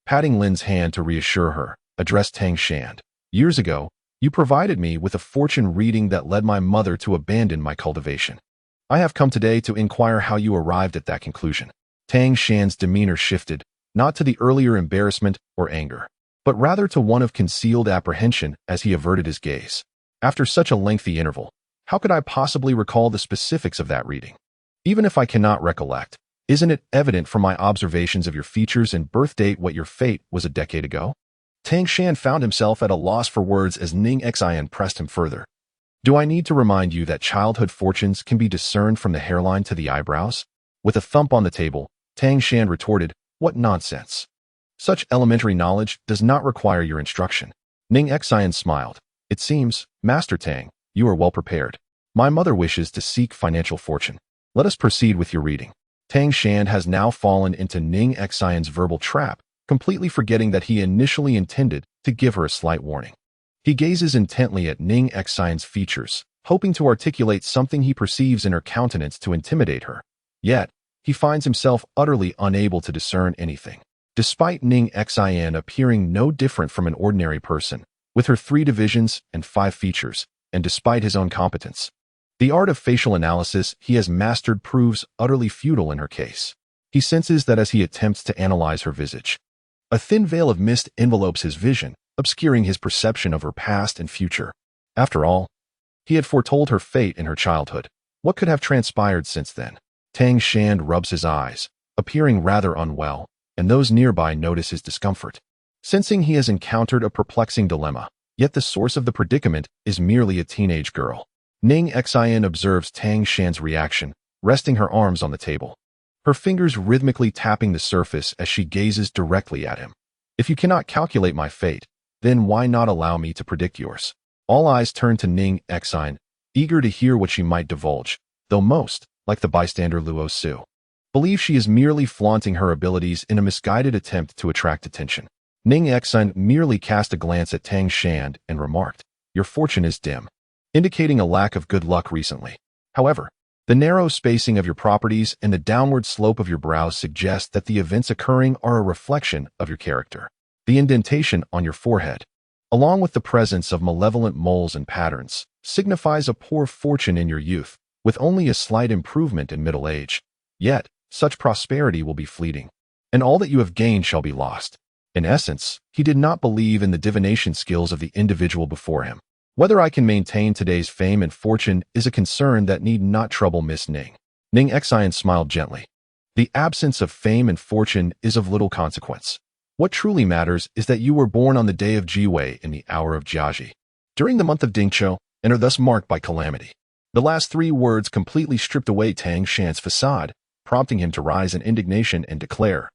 patting Lin's hand to reassure her, addressed Tang Shan. "Years ago, you provided me with a fortune reading that led my mother to abandon my cultivation. I have come today to inquire how you arrived at that conclusion." Tang Shan's demeanor shifted, not to the earlier embarrassment or anger, but rather to one of concealed apprehension as he averted his gaze. "After such a lengthy interval, how could I possibly recall the specifics of that reading? Even if I cannot recollect, isn't it evident from my observations of your features and birth date what your fate was a decade ago?" Tang Shan found himself at a loss for words as Ning Xion pressed him further. "Do I need to remind you that childhood fortunes can be discerned from the hairline to the eyebrows?" With a thump on the table, Tang Shan retorted, "What nonsense! Such elementary knowledge does not require your instruction." Ning Xion smiled. "It seems, Master Tang, you are well prepared. My mother wishes to seek financial fortune. Let us proceed with your reading." Tang Shan has now fallen into Ning Xion's verbal trap, completely forgetting that he initially intended to give her a slight warning. He gazes intently at Ning Xion's features, hoping to articulate something he perceives in her countenance to intimidate her. Yet, he finds himself utterly unable to discern anything. Despite Ning Xion appearing no different from an ordinary person, with her 3 divisions and 5 features, and despite his own competence, the art of facial analysis he has mastered proves utterly futile in her case. He senses that as he attempts to analyze her visage, a thin veil of mist envelopes his vision, obscuring his perception of her past and future. After all, he had foretold her fate in her childhood. What could have transpired since then? Tang Shan rubs his eyes, appearing rather unwell, and those nearby notice his discomfort. Sensing he has encountered a perplexing dilemma, yet the source of the predicament is merely a teenage girl, Ning Xion observes Tang Shan's reaction, resting her arms on the table, her fingers rhythmically tapping the surface as she gazes directly at him. "If you cannot calculate my fate, then why not allow me to predict yours?" All eyes turn to Ning Xion, eager to hear what she might divulge, though most, like the bystander Luo Su, believe she is merely flaunting her abilities in a misguided attempt to attract attention. Ning Xion merely cast a glance at Tang Shan and remarked, "Your fortune is dim," indicating a lack of good luck recently. However, the narrow spacing of your properties and the downward slope of your brows suggest that the events occurring are a reflection of your character. The indentation on your forehead, along with the presence of malevolent moles and patterns, signifies a poor fortune in your youth, with only a slight improvement in middle age. Yet, such prosperity will be fleeting, and all that you have gained shall be lost. In essence, he did not believe in the divination skills of the individual before him. Whether I can maintain today's fame and fortune is a concern that need not trouble Miss Ning. Ning Xion smiled gently. The absence of fame and fortune is of little consequence. What truly matters is that you were born on the day of Jiwei in the hour of Jiaji, during the month of Dingqiu, and are thus marked by calamity. The last 3 words completely stripped away Tang Shan's facade, prompting him to rise in indignation and declare,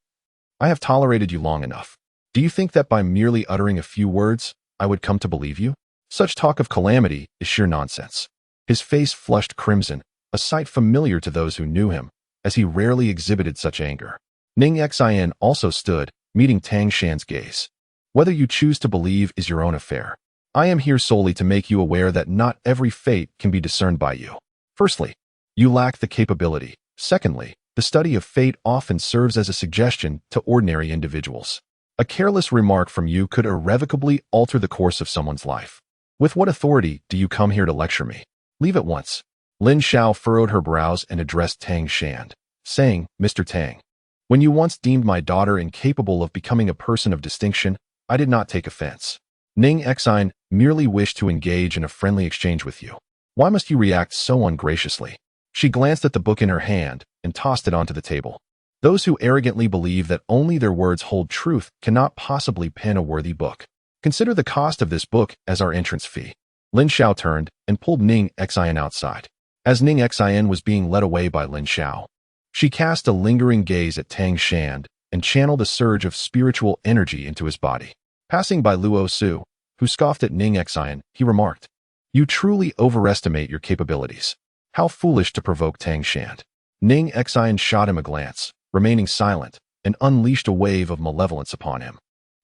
"I have tolerated you long enough. Do you think that by merely uttering a few words, I would come to believe you? Such talk of calamity is sheer nonsense." His face flushed crimson, a sight familiar to those who knew him, as he rarely exhibited such anger. Ning Xion also stood, meeting Tang Shan's gaze. "Whether you choose to believe is your own affair. I am here solely to make you aware that not every fate can be discerned by you. Firstly, you lack the capability. Secondly, The study of fate often serves as a suggestion to ordinary individuals. A careless remark from you could irrevocably alter the course of someone's life. With what authority do you come here to lecture me? Leave at once. Lin Xiao furrowed her brows and addressed Tang Shan, saying, Mr. Tang, when you once deemed my daughter incapable of becoming a person of distinction, I did not take offense. Ning Xin merely wished to engage in a friendly exchange with you. Why must you react so ungraciously? She glanced at the book in her hand and tossed it onto the table. Those who arrogantly believe that only their words hold truth cannot possibly pen a worthy book. Consider the cost of this book as our entrance fee. Lin Xiao turned and pulled Ning Xin outside. As Ning Xin was being led away by Lin Xiao, she cast a lingering gaze at Tang Shan and channeled a surge of spiritual energy into his body. Passing by Luo Su, who scoffed at Ning Xin, he remarked, You truly overestimate your capabilities. How foolish to provoke Tang Shan. Ning Xin shot him a glance, remaining silent, and unleashed a wave of malevolence upon him,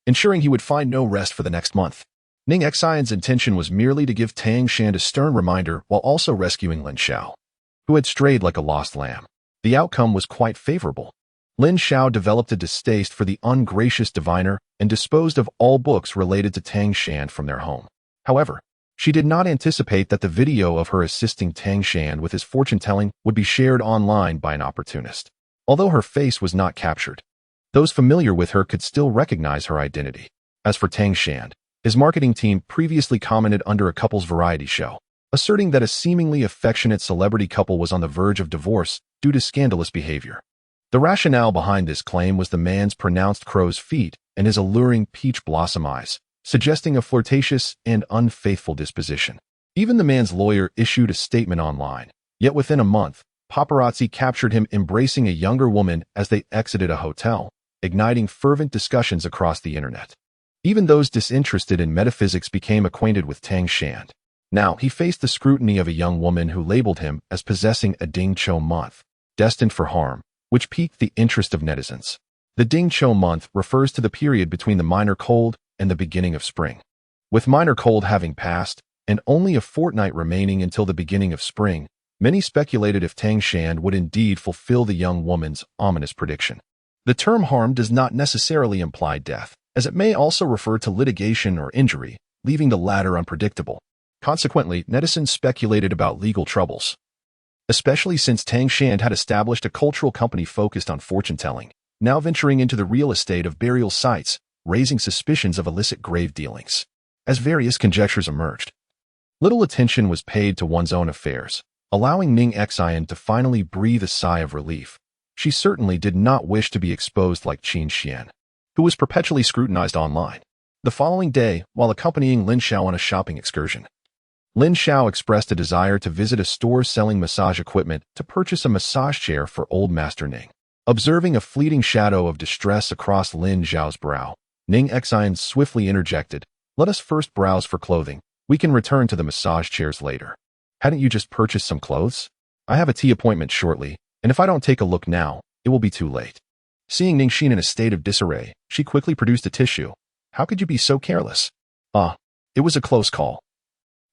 ensuring he would find no rest for the next month. Ning Xion's intention was merely to give Tang Shan a stern reminder while also rescuing Lin Xiao, who had strayed like a lost lamb. The outcome was quite favorable. Lin Xiao developed a distaste for the ungracious diviner and disposed of all books related to Tang Shan from their home. However, she did not anticipate that the video of her assisting Tang Shan with his fortune-telling would be shared online by an opportunist. Although her face was not captured, those familiar with her could still recognize her identity. As for Tang Shan, his marketing team previously commented under a couple's variety show, asserting that a seemingly affectionate celebrity couple was on the verge of divorce due to scandalous behavior. The rationale behind this claim was the man's pronounced crow's feet and his alluring peach blossom eyes, suggesting a flirtatious and unfaithful disposition. Even the man's lawyer issued a statement online, yet within a month, paparazzi captured him embracing a younger woman as they exited a hotel, igniting fervent discussions across the internet. Even those disinterested in metaphysics became acquainted with Tang Shan. Now he faced the scrutiny of a young woman who labeled him as possessing a Ding Cho month, destined for harm, which piqued the interest of netizens. The Ding Cho month refers to the period between the minor cold and the beginning of spring. With minor cold having passed, and only a fortnight remaining until the beginning of spring, many speculated if Tang Shan would indeed fulfill the young woman's ominous prediction. The term harm does not necessarily imply death, as it may also refer to litigation or injury, leaving the latter unpredictable. Consequently, netizens speculated about legal troubles, especially since Tang Shan had established a cultural company focused on fortune-telling, now venturing into the real estate of burial sites, raising suspicions of illicit grave dealings. As various conjectures emerged, little attention was paid to one's own affairs, allowing Ning Xin to finally breathe a sigh of relief. She certainly did not wish to be exposed like Qin Xuan, who was perpetually scrutinized online. The following day, while accompanying Lin Xiao on a shopping excursion, Lin Xiao expressed a desire to visit a store selling massage equipment to purchase a massage chair for old Master Ning. Observing a fleeting shadow of distress across Lin Xiao's brow, Ning Xin swiftly interjected, Let us first browse for clothing. We can return to the massage chairs later. Hadn't you just purchased some clothes? I have a tea appointment shortly, and if I don't take a look now, it will be too late. Seeing Ning Xin in a state of disarray, she quickly produced a tissue. How could you be so careless? It was a close call.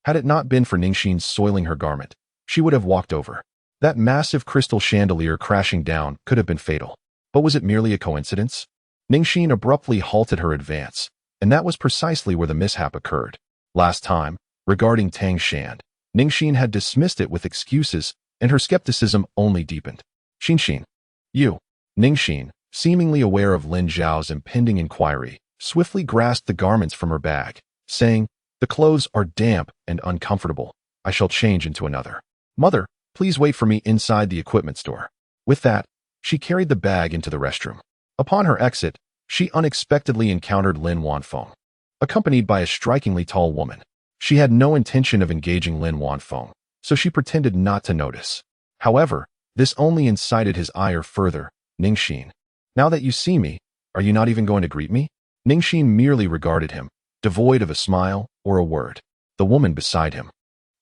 Had it not been for Ning Xin soiling her garment, she would have walked over. That massive crystal chandelier crashing down could have been fatal. But was it merely a coincidence? Ning Xin abruptly halted her advance, and that was precisely where the mishap occurred. Last time, regarding Tang Shan, Ning Xin had dismissed it with excuses, and her skepticism only deepened. Xin, you. Ning Xin, seemingly aware of Lin Zhao's impending inquiry, swiftly grasped the garments from her bag, saying, The clothes are damp and uncomfortable. I shall change into another. Mother, please wait for me inside the equipment store. With that, she carried the bag into the restroom. Upon her exit, she unexpectedly encountered Lin Wanfeng, accompanied by a strikingly tall woman. She had no intention of engaging Lin Wanfeng, so she pretended not to notice. However, this only incited his ire further. Ning Xin, now that you see me, are you not even going to greet me? Ning Xin merely regarded him, devoid of a smile or a word. The woman beside him,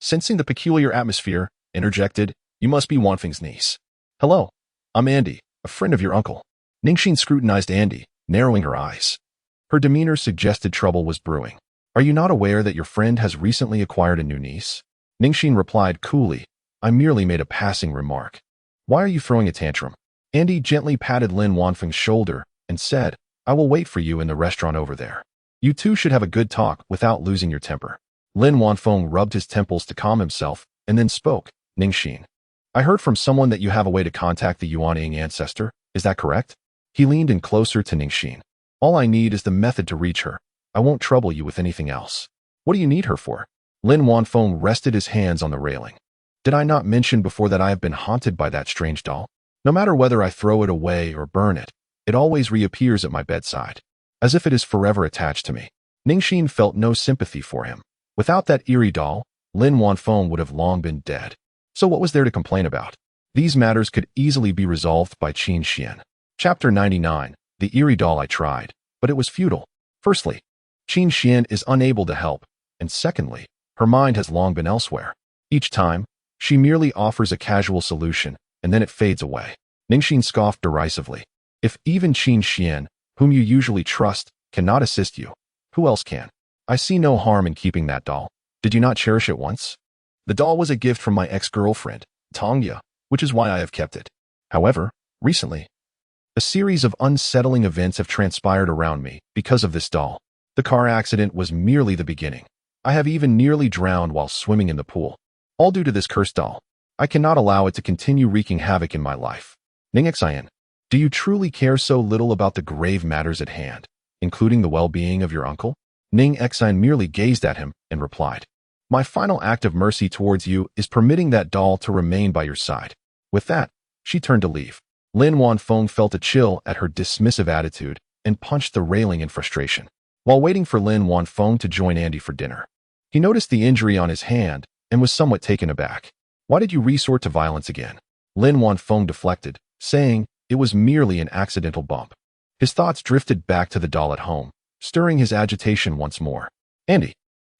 sensing the peculiar atmosphere, interjected, You must be Wanfeng's niece. Hello, I'm Andy, a friend of your uncle. Ning Xin scrutinized Andy, narrowing her eyes. Her demeanor suggested trouble was brewing. Are you not aware that your friend has recently acquired a new niece? Ning Xin replied coolly, I merely made a passing remark. Why are you throwing a tantrum? Andy gently patted Lin Wanfeng's shoulder and said, "I will wait for you in the restaurant over there. You two should have a good talk without losing your temper." Lin Wanfeng rubbed his temples to calm himself and then spoke, "Ning Xin, I heard from someone that you have a way to contact the Yuanying ancestor. Is that correct?" He leaned in closer to Ning Xin. "All I need is the method to reach her. I won't trouble you with anything else." "What do you need her for?" Lin Wanfeng rested his hands on the railing. "Did I not mention before that I have been haunted by that strange doll? No matter whether I throw it away or burn it, it always reappears at my bedside, as if it is forever attached to me." Ning Xin felt no sympathy for him. Without that eerie doll, Lin Wanfeng would have long been dead. So what was there to complain about? These matters could easily be resolved by Qin Xuan. Chapter 99. The eerie doll. I tried, but it was futile. Firstly, Qin Xuan is unable to help, and secondly, her mind has long been elsewhere. Each time, she merely offers a casual solution, and then it fades away. Ning Xin scoffed derisively. "If even Qin Xuan, whom you usually trust, cannot assist you, who else can? I see no harm in keeping that doll. Did you not cherish it once?" "The doll was a gift from my ex-girlfriend, Tongya, which is why I have kept it. However, recently, a series of unsettling events have transpired around me because of this doll. The car accident was merely the beginning. I have even nearly drowned while swimming in the pool. All due to this cursed doll. I cannot allow it to continue wreaking havoc in my life. Ning Xin, do you truly care so little about the grave matters at hand, including the well-being of your uncle?" Ning Xin merely gazed at him and replied, "My final act of mercy towards you is permitting that doll to remain by your side." With that, she turned to leave. Lin Wanfeng felt a chill at her dismissive attitude and punched the railing in frustration. While waiting for Lin Wanfeng to join Andy for dinner, he noticed the injury on his hand and was somewhat taken aback. "Why did you resort to violence again?" Lin Wanfeng deflected, saying it was merely an accidental bump. His thoughts drifted back to the doll at home, stirring his agitation once more. "Andy,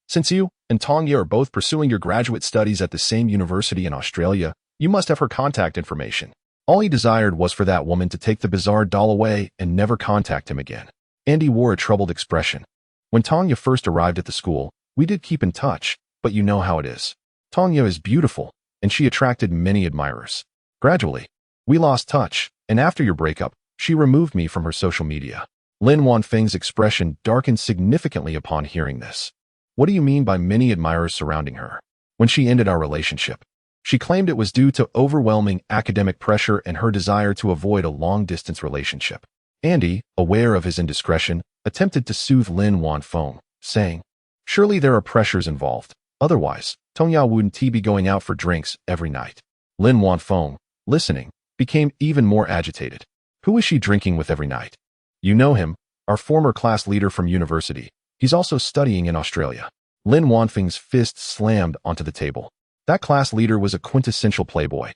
since you and Tongya are both pursuing your graduate studies at the same university in Australia, you must have her contact information." All he desired was for that woman to take the bizarre doll away and never contact him again. Andy wore a troubled expression. "When Tongya first arrived at the school, we did keep in touch, but you know how it is. Tongya is beautiful, and she attracted many admirers. Gradually, we lost touch, and after your breakup, she removed me from her social media." Lin Wanfeng's expression darkened significantly upon hearing this. "What do you mean by many admirers surrounding her?" "When she ended our relationship, she claimed it was due to overwhelming academic pressure and her desire to avoid a long-distance relationship." Andy, aware of his indiscretion, attempted to soothe Lin Wanfeng, saying, "Surely there are pressures involved. Otherwise, Tongya wouldn't be going out for drinks every night." Lin Wanfeng, listening, became even more agitated. "Who is she drinking with every night?" "You know him, our former class leader from university. He's also studying in Australia." Lin Wanfeng's fist slammed onto the table. That class leader was a quintessential playboy,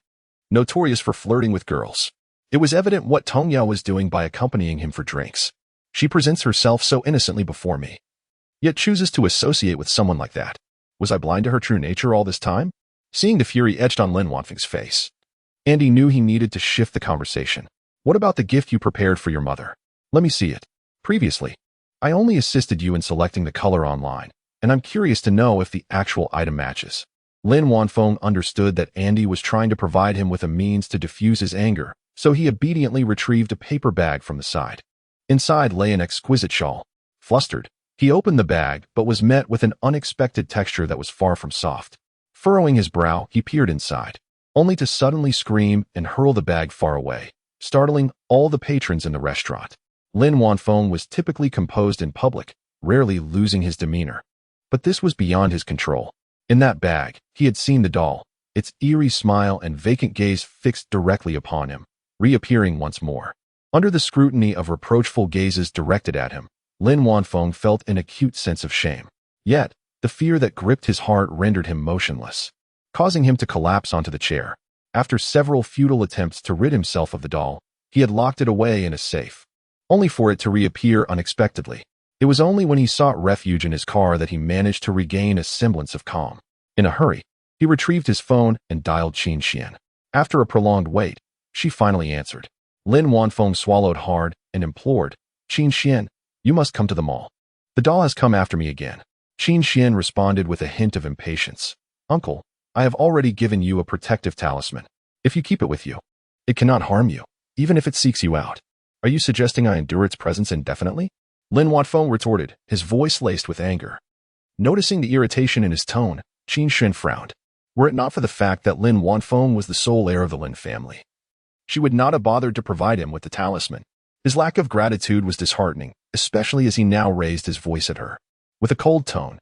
notorious for flirting with girls. It was evident what Tongya was doing by accompanying him for drinks. She presents herself so innocently before me, yet chooses to associate with someone like that. Was I blind to her true nature all this time? Seeing the fury etched on Lin Wanfeng's face, Andy knew he needed to shift the conversation. "What about the gift you prepared for your mother? Let me see it. Previously, I only assisted you in selecting the color online, and I'm curious to know if the actual item matches." Lin Wanfeng understood that Andy was trying to provide him with a means to diffuse his anger, so he obediently retrieved a paper bag from the side. Inside lay an exquisite shawl. Flustered, he opened the bag but was met with an unexpected texture that was far from soft. Furrowing his brow, he peered inside, only to suddenly scream and hurl the bag far away, startling all the patrons in the restaurant. Lin Wanfeng was typically composed in public, rarely losing his demeanor. But this was beyond his control. In that bag, he had seen the doll, its eerie smile and vacant gaze fixed directly upon him, reappearing once more. Under the scrutiny of reproachful gazes directed at him, Lin Wanfeng felt an acute sense of shame. Yet, the fear that gripped his heart rendered him motionless, causing him to collapse onto the chair. After several futile attempts to rid himself of the doll, he had locked it away in a safe, only for it to reappear unexpectedly. It was only when he sought refuge in his car that he managed to regain a semblance of calm. In a hurry, he retrieved his phone and dialed Qin Xuan. After a prolonged wait, she finally answered. Lin Wanfeng swallowed hard and implored, "Qin Xuan, you must come to the mall. The doll has come after me again." Qin Xuan responded with a hint of impatience. "Uncle, I have already given you a protective talisman. If you keep it with you, it cannot harm you." even if it seeks you out. Are you suggesting I endure its presence indefinitely? Lin Wanfeng retorted, his voice laced with anger. Noticing the irritation in his tone, Qin Xuan frowned. Were it not for the fact that Lin Wanfeng was the sole heir of the Lin family, she would not have bothered to provide him with the talisman. His lack of gratitude was disheartening, especially as he now raised his voice at her. With a cold tone,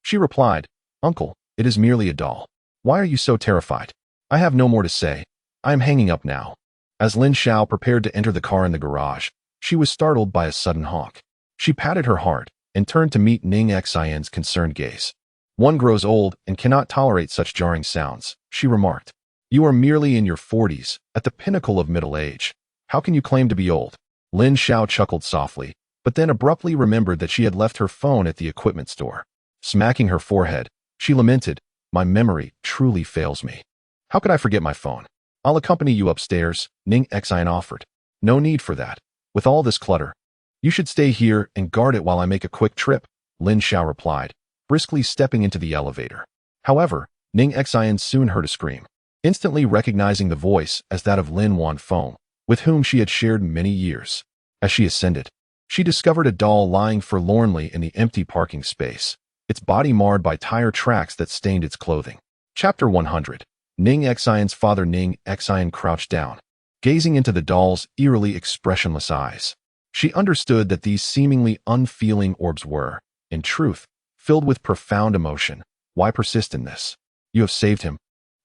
she replied, Uncle, it is merely a doll. Why are you so terrified? I have no more to say. I am hanging up now. As Lin Xiao prepared to enter the car in the garage, she was startled by a sudden honk. She patted her heart and turned to meet Ning Xin's concerned gaze. One grows old and cannot tolerate such jarring sounds, she remarked. You are merely in your 40s, at the pinnacle of middle age. How can you claim to be old? Lin Xiao chuckled softly, but then abruptly remembered that she had left her phone at the equipment store. Smacking her forehead, she lamented, My memory truly fails me. How could I forget my phone? I'll accompany you upstairs, Ning Xin offered. No need for that. With all this clutter, you should stay here and guard it while I make a quick trip, Lin Xiao replied, briskly stepping into the elevator. However, Ning Xin soon heard a scream, instantly recognizing the voice as that of Lin Wanfeng, with whom she had shared many years. As she ascended, she discovered a doll lying forlornly in the empty parking space, its body marred by tire tracks that stained its clothing. Chapter 100. Ning Xin's father Ning Xin crouched down, gazing into the doll's eerily expressionless eyes. She understood that these seemingly unfeeling orbs were, in truth, filled with profound emotion. Why persist in this? You have saved him,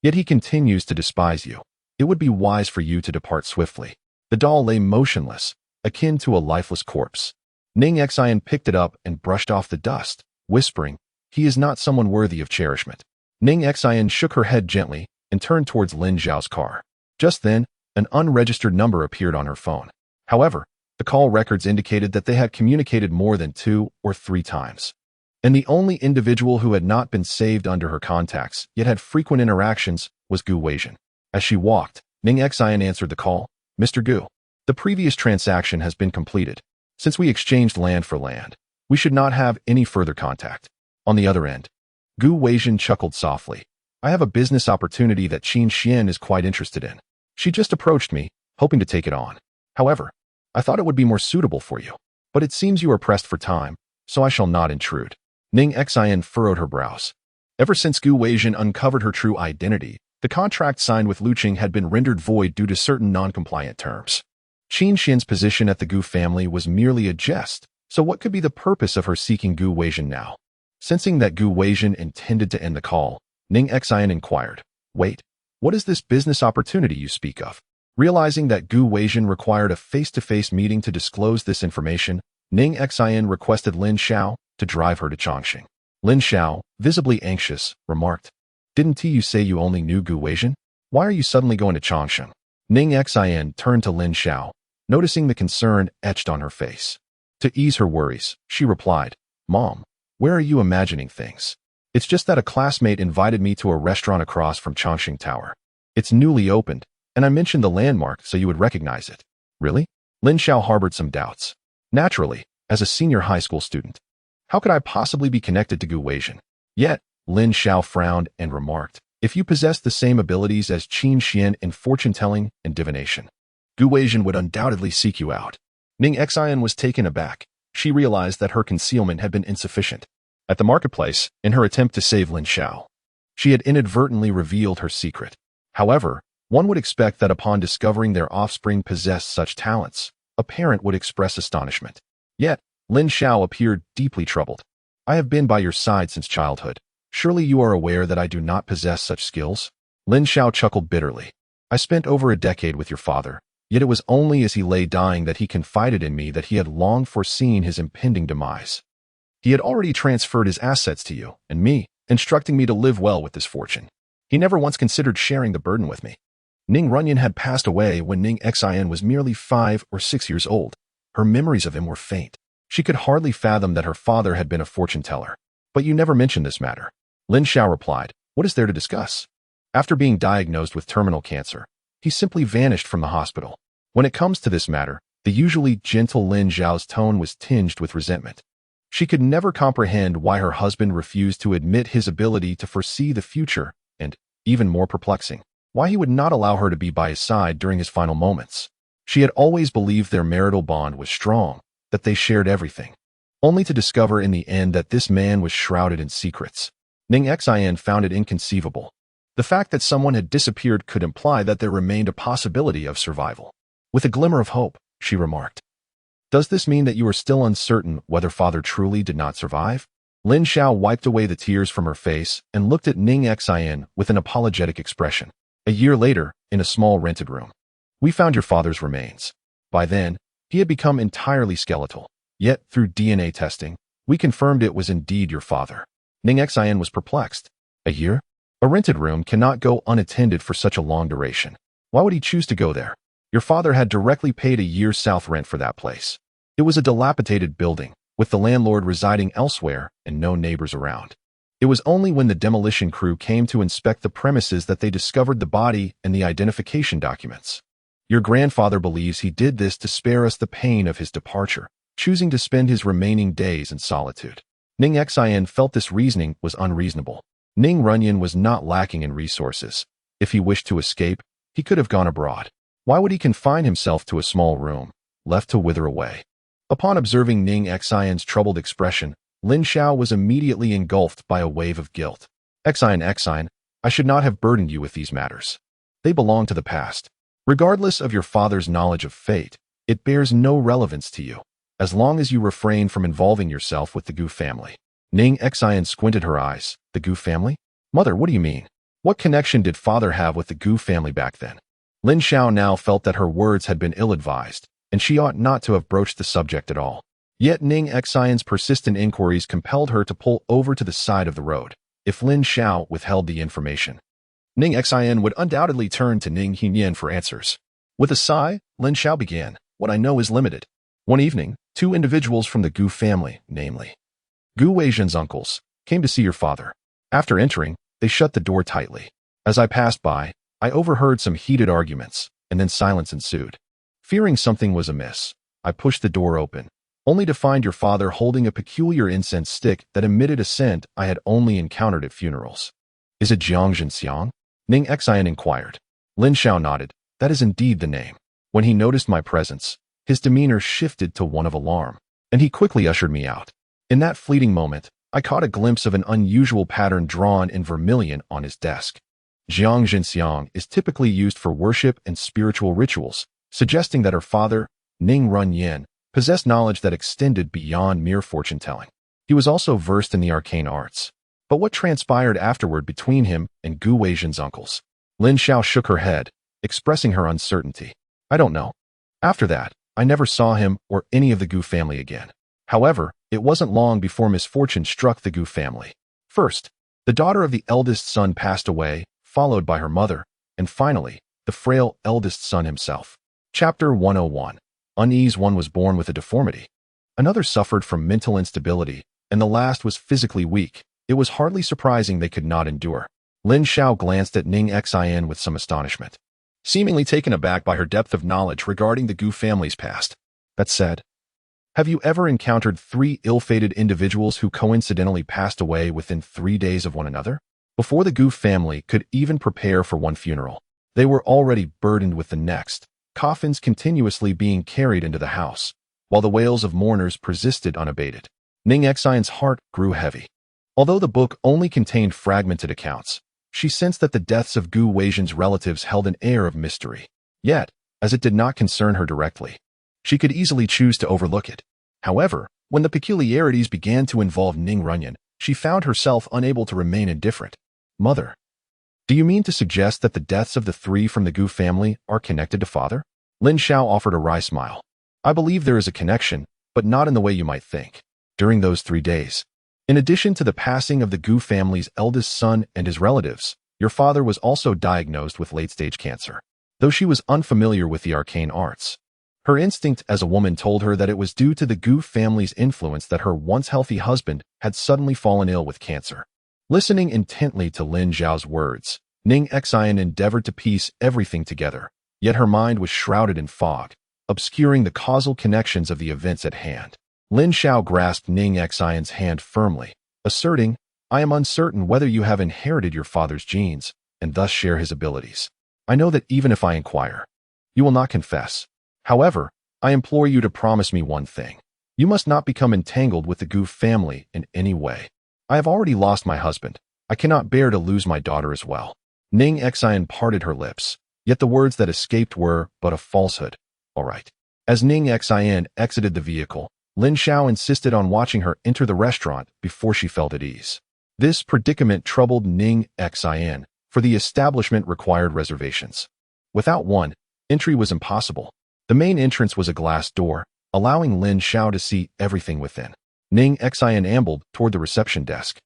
yet he continues to despise you. It would be wise for you to depart swiftly. The doll lay motionless, akin to a lifeless corpse. Ning Xin picked it up and brushed off the dust, whispering, He is not someone worthy of cherishment. Ning Xin shook her head gently and turned towards Lin Zhao's car. Just then, an unregistered number appeared on her phone. However, the call records indicated that they had communicated more than 2 or 3 times. And the only individual who had not been saved under her contacts, yet had frequent interactions, was Gu Weijin. As she walked, Ning Xin answered the call. Mr. Gu, the previous transaction has been completed. Since we exchanged land for land, we should not have any further contact. On the other end, Gu Weijin chuckled softly. I have a business opportunity that Qin Xuan is quite interested in. She just approached me, hoping to take it on. However, I thought it would be more suitable for you. But it seems you are pressed for time, so I shall not intrude. Ning Xin furrowed her brows. Ever since Gu Weijin uncovered her true identity, the contract signed with Luqing had been rendered void due to certain non-compliant terms. Qin Xuan's position at the Gu family was merely a jest, so what could be the purpose of her seeking Gu Weijin now? Sensing that Gu Weijin intended to end the call, Ning Xin inquired, Wait, what is this business opportunity you speak of? Realizing that Gu Weijin required a face-to-face meeting to disclose this information, Ning Xin requested Lin Xiao to drive her to Chongqing. Lin Xiao, visibly anxious, remarked, Didn't you say you only knew Gu Weijin? Why are you suddenly going to Chongqing? Ning Xin turned to Lin Xiao, noticing the concern etched on her face. To ease her worries, she replied, Mom, where are you imagining things? It's just that a classmate invited me to a restaurant across from Chongqing Tower. It's newly opened, and I mentioned the landmark so you would recognize it. Really? Lin Xiao harbored some doubts. Naturally, as a senior high school student. How could I possibly be connected to Gu Weijin? Yet, Lin Xiao frowned and remarked, If you possess the same abilities as Qin Xuan in fortune-telling and divination, Gu Weijin would undoubtedly seek you out. Ning Xin was taken aback. She realized that her concealment had been insufficient. At the marketplace, in her attempt to save Lin Xiao, she had inadvertently revealed her secret. However, one would expect that upon discovering their offspring possessed such talents, a parent would express astonishment. Yet, Lin Xiao appeared deeply troubled. I have been by your side since childhood. Surely you are aware that I do not possess such skills? Lin Xiao chuckled bitterly. I spent over a decade with your father, yet it was only as he lay dying that he confided in me that he had long foreseen his impending demise. He had already transferred his assets to you and me, instructing me to live well with this fortune. He never once considered sharing the burden with me. Ning Runyan had passed away when Ning Xin was merely 5 or 6 years old. Her memories of him were faint. She could hardly fathom that her father had been a fortune-teller. But you never mentioned this matter. Lin Xiao replied, What is there to discuss? After being diagnosed with terminal cancer, he simply vanished from the hospital. When it comes to this matter, the usually gentle Lin Zhao's tone was tinged with resentment. She could never comprehend why her husband refused to admit his ability to foresee the future, and, even more perplexing, why he would not allow her to be by his side during his final moments. She had always believed their marital bond was strong, that they shared everything, only to discover in the end that this man was shrouded in secrets. Ning Xin found it inconceivable. The fact that someone had disappeared could imply that there remained a possibility of survival. With a glimmer of hope, she remarked, "Does this mean that you are still uncertain whether father truly did not survive?" Lin Xiao wiped away the tears from her face and looked at Ning Xin with an apologetic expression. A year later, in a small rented room, "We found your father's remains. By then, he had become entirely skeletal. Yet, through DNA testing, we confirmed it was indeed your father." Ning Xin was perplexed. A year? A rented room cannot go unattended for such a long duration. Why would he choose to go there? Your father had directly paid a year's south rent for that place. It was a dilapidated building, with the landlord residing elsewhere and no neighbors around. It was only when the demolition crew came to inspect the premises that they discovered the body and the identification documents. Your grandfather believes he did this to spare us the pain of his departure, choosing to spend his remaining days in solitude. Ning Xin felt this reasoning was unreasonable. Ning Runyan was not lacking in resources. If he wished to escape, he could have gone abroad. Why would he confine himself to a small room, left to wither away? Upon observing Ning Xion's troubled expression, Lin Xiao was immediately engulfed by a wave of guilt. Xion, I should not have burdened you with these matters. They belong to the past. Regardless of your father's knowledge of fate, it bears no relevance to you, as long as you refrain from involving yourself with the Gu family. Ning Xion squinted her eyes. The Gu family? Mother, what do you mean? What connection did father have with the Gu family back then? Lin Xiao now felt that her words had been ill-advised, and she ought not to have broached the subject at all. Yet Ning Xion's persistent inquiries compelled her to pull over to the side of the road. If Lin Xiao withheld the information, Ning Xion would undoubtedly turn to Ning Xin for answers. With a sigh, Lin Xiao began, "What I know is limited." One evening, two individuals from the Gu family, namely Gu Weizhen's uncles, came to see your father. After entering, they shut the door tightly. As I passed by, I overheard some heated arguments, and then silence ensued. Fearing something was amiss, I pushed the door open, only to find your father holding a peculiar incense stick that emitted a scent I had only encountered at funerals. "Is it Xiang? Ning Xian inquired. Lin Xiao nodded. "That is indeed the name." When he noticed my presence, his demeanor shifted to one of alarm, and he quickly ushered me out. In that fleeting moment, I caught a glimpse of an unusual pattern drawn in vermilion on his desk. Xiang is typically used for worship and spiritual rituals, suggesting that her father, Ning Runyan, possessed knowledge that extended beyond mere fortune-telling. He was also versed in the arcane arts. But what transpired afterward between him and Gu Weizhen's uncles? Lin Xiao shook her head, expressing her uncertainty. "I don't know. After that, I never saw him or any of the Gu family again." However, it wasn't long before misfortune struck the Gu family. First, the daughter of the eldest son passed away, followed by her mother, and finally, the frail eldest son himself. Chapter 101. Unease. One was born with a deformity. Another suffered from mental instability, and the last was physically weak. It was hardly surprising they could not endure. Lin Xiao glanced at Ning Xin with some astonishment, seemingly taken aback by her depth of knowledge regarding the Gu family's past. That said, have you ever encountered 3 ill-fated individuals who coincidentally passed away within 3 days of one another? Before the Gu family could even prepare for one funeral, they were already burdened with the next, coffins continuously being carried into the house, while the wails of mourners persisted unabated. Ning Xion's heart grew heavy. Although the book only contained fragmented accounts, she sensed that the deaths of Gu Weizhen's relatives held an air of mystery. Yet, as it did not concern her directly, she could easily choose to overlook it. However, when the peculiarities began to involve Ning Runyan, she found herself unable to remain indifferent. "Mother, do you mean to suggest that the deaths of the 3 from the Gu family are connected to father?" Lin Xiao offered a wry smile. "I believe there is a connection, but not in the way you might think. During those 3 days, in addition to the passing of the Gu family's eldest son and his relatives, your father was also diagnosed with late-stage cancer. Though she was unfamiliar with the arcane arts, her instinct as a woman told her that it was due to the Gu family's influence that her once healthy husband had suddenly fallen ill with cancer." Listening intently to Lin Xiao's words, Ning Xian endeavored to piece everything together, yet her mind was shrouded in fog, obscuring the causal connections of the events at hand. Lin Xiao grasped Ning Xion's hand firmly, asserting, "I am uncertain whether you have inherited your father's genes, and thus share his abilities. I know that even if I inquire, you will not confess." However, I implore you to promise me one thing. You must not become entangled with the Gu family in any way. I have already lost my husband. I cannot bear to lose my daughter as well. Ning Xin parted her lips, yet the words that escaped were but a falsehood. All right. As Ning Xin exited the vehicle, Lin Xiao insisted on watching her enter the restaurant before she felt at ease. This predicament troubled Ning Xin, for the establishment required reservations. Without one, entry was impossible. The main entrance was a glass door, allowing Lin Xiao to see everything within. Ning Xin ambled toward the reception desk,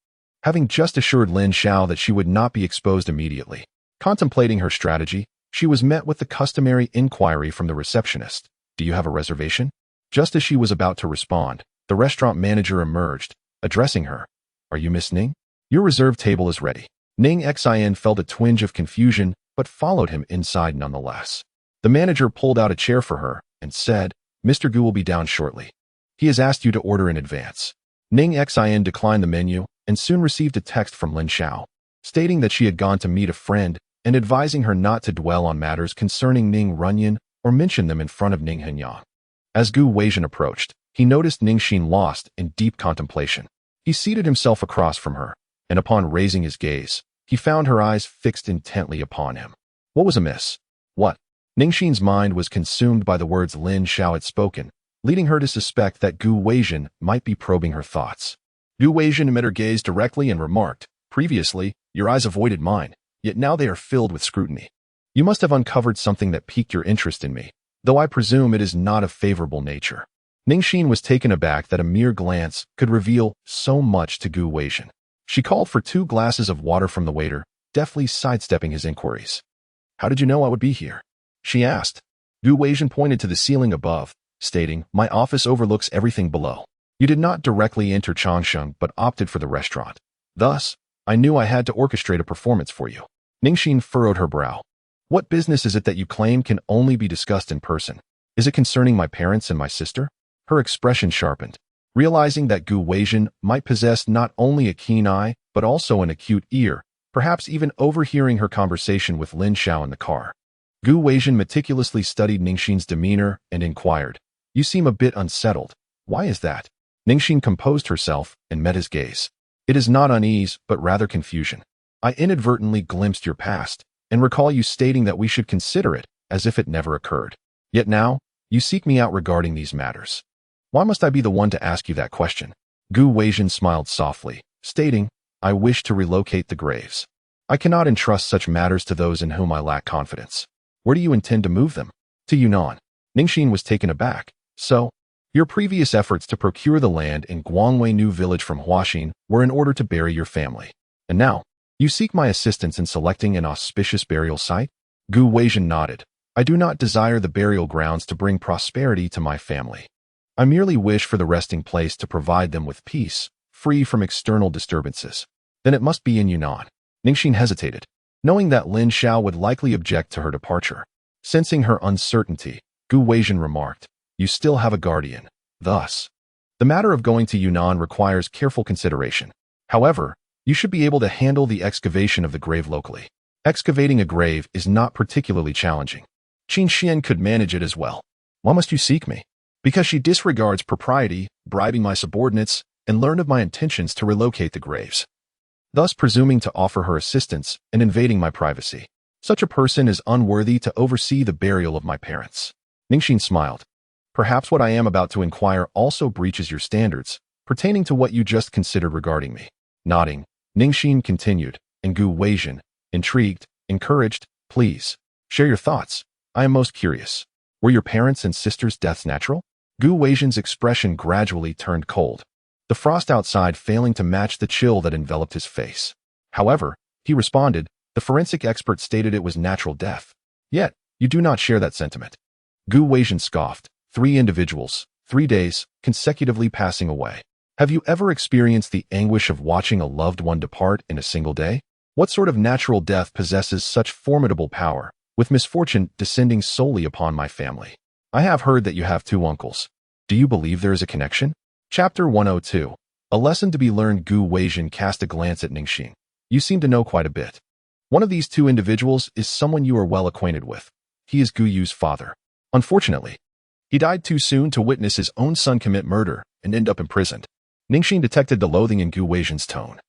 having just assured Lin Xiao that she would not be exposed immediately. Contemplating her strategy, she was met with the customary inquiry from the receptionist. Do you have a reservation? Just as she was about to respond, the restaurant manager emerged, addressing her. Are you Miss Ning? Your reserved table is ready. Ning Xin felt a twinge of confusion, but followed him inside nonetheless. The manager pulled out a chair for her and said, Mr. Gu will be down shortly. He has asked you to order in advance. Ning Xin declined the menu and soon received a text from Lin Xiao, stating that she had gone to meet a friend and advising her not to dwell on matters concerning Ning Runyan or mention them in front of Ning Henyang. As Gu Weizhen approached, he noticed Ning Xin lost in deep contemplation. He seated himself across from her, and upon raising his gaze, he found her eyes fixed intently upon him. What was amiss? What? Ning Xin's mind was consumed by the words Lin Xiao had spoken, leading her to suspect that Gu Weizhen might be probing her thoughts. Gu Weizhen met her gaze directly and remarked, Previously, your eyes avoided mine, yet now they are filled with scrutiny. You must have uncovered something that piqued your interest in me, though I presume it is not of favorable nature. Ning Xin was taken aback that a mere glance could reveal so much to Gu Weizhen. She called for 2 glasses of water from the waiter, deftly sidestepping his inquiries. How did you know I would be here? She asked. Gu Weizhen pointed to the ceiling above, stating, My office overlooks everything below. You did not directly enter Changsheng but opted for the restaurant. Thus, I knew I had to orchestrate a performance for you. Ning Xin furrowed her brow. What business is it that you claim can only be discussed in person? Is it concerning my parents and my sister? Her expression sharpened, realizing that Gu Weizhen might possess not only a keen eye, but also an acute ear, perhaps even overhearing her conversation with Lin Xiao in the car. Gu Weizhen meticulously studied Ning Xin's demeanor and inquired, You seem a bit unsettled. Why is that? Ning Xin composed herself and met his gaze. It is not unease, but rather confusion. I inadvertently glimpsed your past, and recall you stating that we should consider it as if it never occurred. Yet now, you seek me out regarding these matters. Why must I be the one to ask you that question? Gu Weizhen smiled softly, stating, I wish to relocate the graves. I cannot entrust such matters to those in whom I lack confidence. Where do you intend to move them? To Yunnan. Ning Xin was taken aback. So, your previous efforts to procure the land in Guangwei New Village from Huaxin were in order to bury your family. And now, you seek my assistance in selecting an auspicious burial site? Gu Weizhen nodded. I do not desire the burial grounds to bring prosperity to my family. I merely wish for the resting place to provide them with peace, free from external disturbances. Then it must be in Yunnan. Ning Xin hesitated, knowing that Lin Xiao would likely object to her departure. Sensing her uncertainty, Gu Weizhen remarked, You still have a guardian. Thus, the matter of going to Yunnan requires careful consideration. However, you should be able to handle the excavation of the grave locally. Excavating a grave is not particularly challenging. Qin Xuan could manage it as well. Why must you seek me? Because she disregards propriety, bribing my subordinates, and learned of my intentions to relocate the graves, thus presuming to offer her assistance and invading my privacy. Such a person is unworthy to oversee the burial of my parents. Ning Xin smiled. Perhaps what I am about to inquire also breaches your standards, pertaining to what you just considered regarding me. Nodding, Ning Xin continued, and Gu Weizhen, intrigued, encouraged, Please, share your thoughts. I am most curious. Were your parents' and sisters' deaths natural? Gu Weizhen's expression gradually turned cold, the frost outside failing to match the chill that enveloped his face. However, he responded, The forensic expert stated it was natural death. Yet, you do not share that sentiment. Gu Weizhen scoffed. 3 individuals, 3 days, consecutively passing away. Have you ever experienced the anguish of watching a loved one depart in a single day? What sort of natural death possesses such formidable power, with misfortune descending solely upon my family? I have heard that you have 2 uncles. Do you believe there is a connection? Chapter 102. A lesson to be learned. Gu Weizhen cast a glance at Ning Xin. You seem to know quite a bit. One of these 2 individuals is someone you are well acquainted with. He is Gu Yu's father. Unfortunately, He died too soon to witness his own son commit murder and end up imprisoned. Ning Xin detected the loathing in Gu Weijian's tone,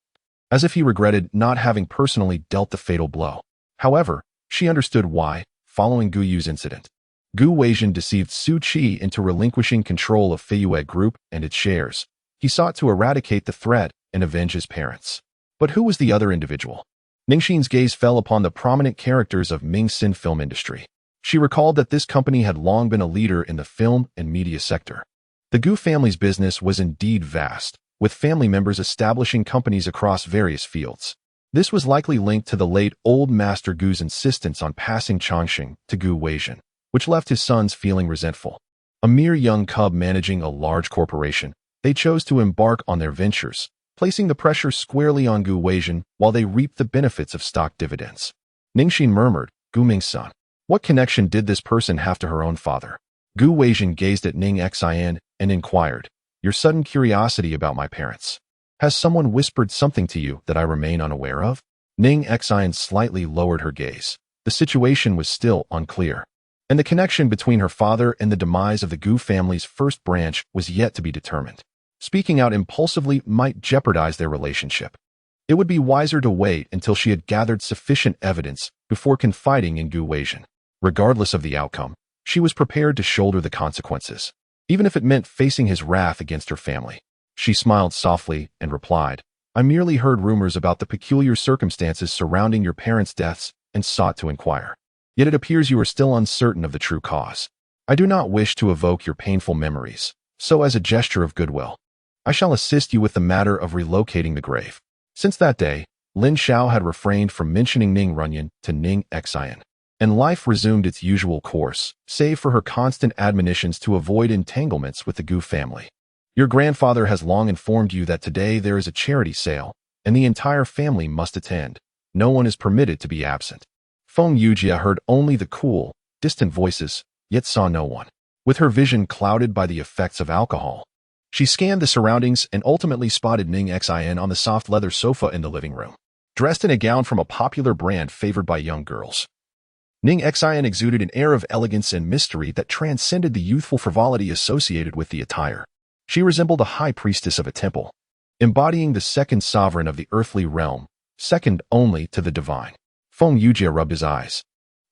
as if he regretted not having personally dealt the fatal blow. However, she understood why, following Gu Yu's incident. Gu Weijian deceived Su Qi into relinquishing control of Feiyue Group and its shares. He sought to eradicate the threat and avenge his parents. But who was the other individual? Ning Xin's gaze fell upon the prominent characters of Ning Xin film industry. She recalled that this company had long been a leader in the film and media sector. The Gu family's business was indeed vast, with family members establishing companies across various fields. This was likely linked to the late Old Master Gu's insistence on passing Chongqing to Gu Weijian, which left his sons feeling resentful. A mere young cub managing a large corporation, they chose to embark on their ventures, placing the pressure squarely on Gu Weijian while they reaped the benefits of stock dividends. Ning Xin murmured, Gu Mingsan. What connection did this person have to her own father? Gu Weijian gazed at Ning Xin and inquired, your sudden curiosity about my parents. Has someone whispered something to you that I remain unaware of? Ning Xin slightly lowered her gaze. The situation was still unclear, and the connection between her father and the demise of the Gu family's first branch was yet to be determined. Speaking out impulsively might jeopardize their relationship. It would be wiser to wait until she had gathered sufficient evidence before confiding in Gu Weijian. Regardless of the outcome, she was prepared to shoulder the consequences, even if it meant facing his wrath against her family. She smiled softly and replied, I merely heard rumors about the peculiar circumstances surrounding your parents' deaths and sought to inquire. Yet it appears you are still uncertain of the true cause. I do not wish to evoke your painful memories, so as a gesture of goodwill, I shall assist you with the matter of relocating the grave. Since that day, Lin Xiao had refrained from mentioning Ning Runyan to Ning Xin, and life resumed its usual course, save for her constant admonitions to avoid entanglements with the Gu family. Your grandfather has long informed you that today there is a charity sale, and the entire family must attend. No one is permitted to be absent. Feng Yujia heard only the cool, distant voices, yet saw no one. With her vision clouded by the effects of alcohol, she scanned the surroundings and ultimately spotted Ning Xin on the soft leather sofa in the living room, dressed in a gown from a popular brand favored by young girls. Ning Xin exuded an air of elegance and mystery that transcended the youthful frivolity associated with the attire. She resembled a high priestess of a temple, embodying the second sovereign of the earthly realm, second only to the divine. Feng Yujia rubbed his eyes,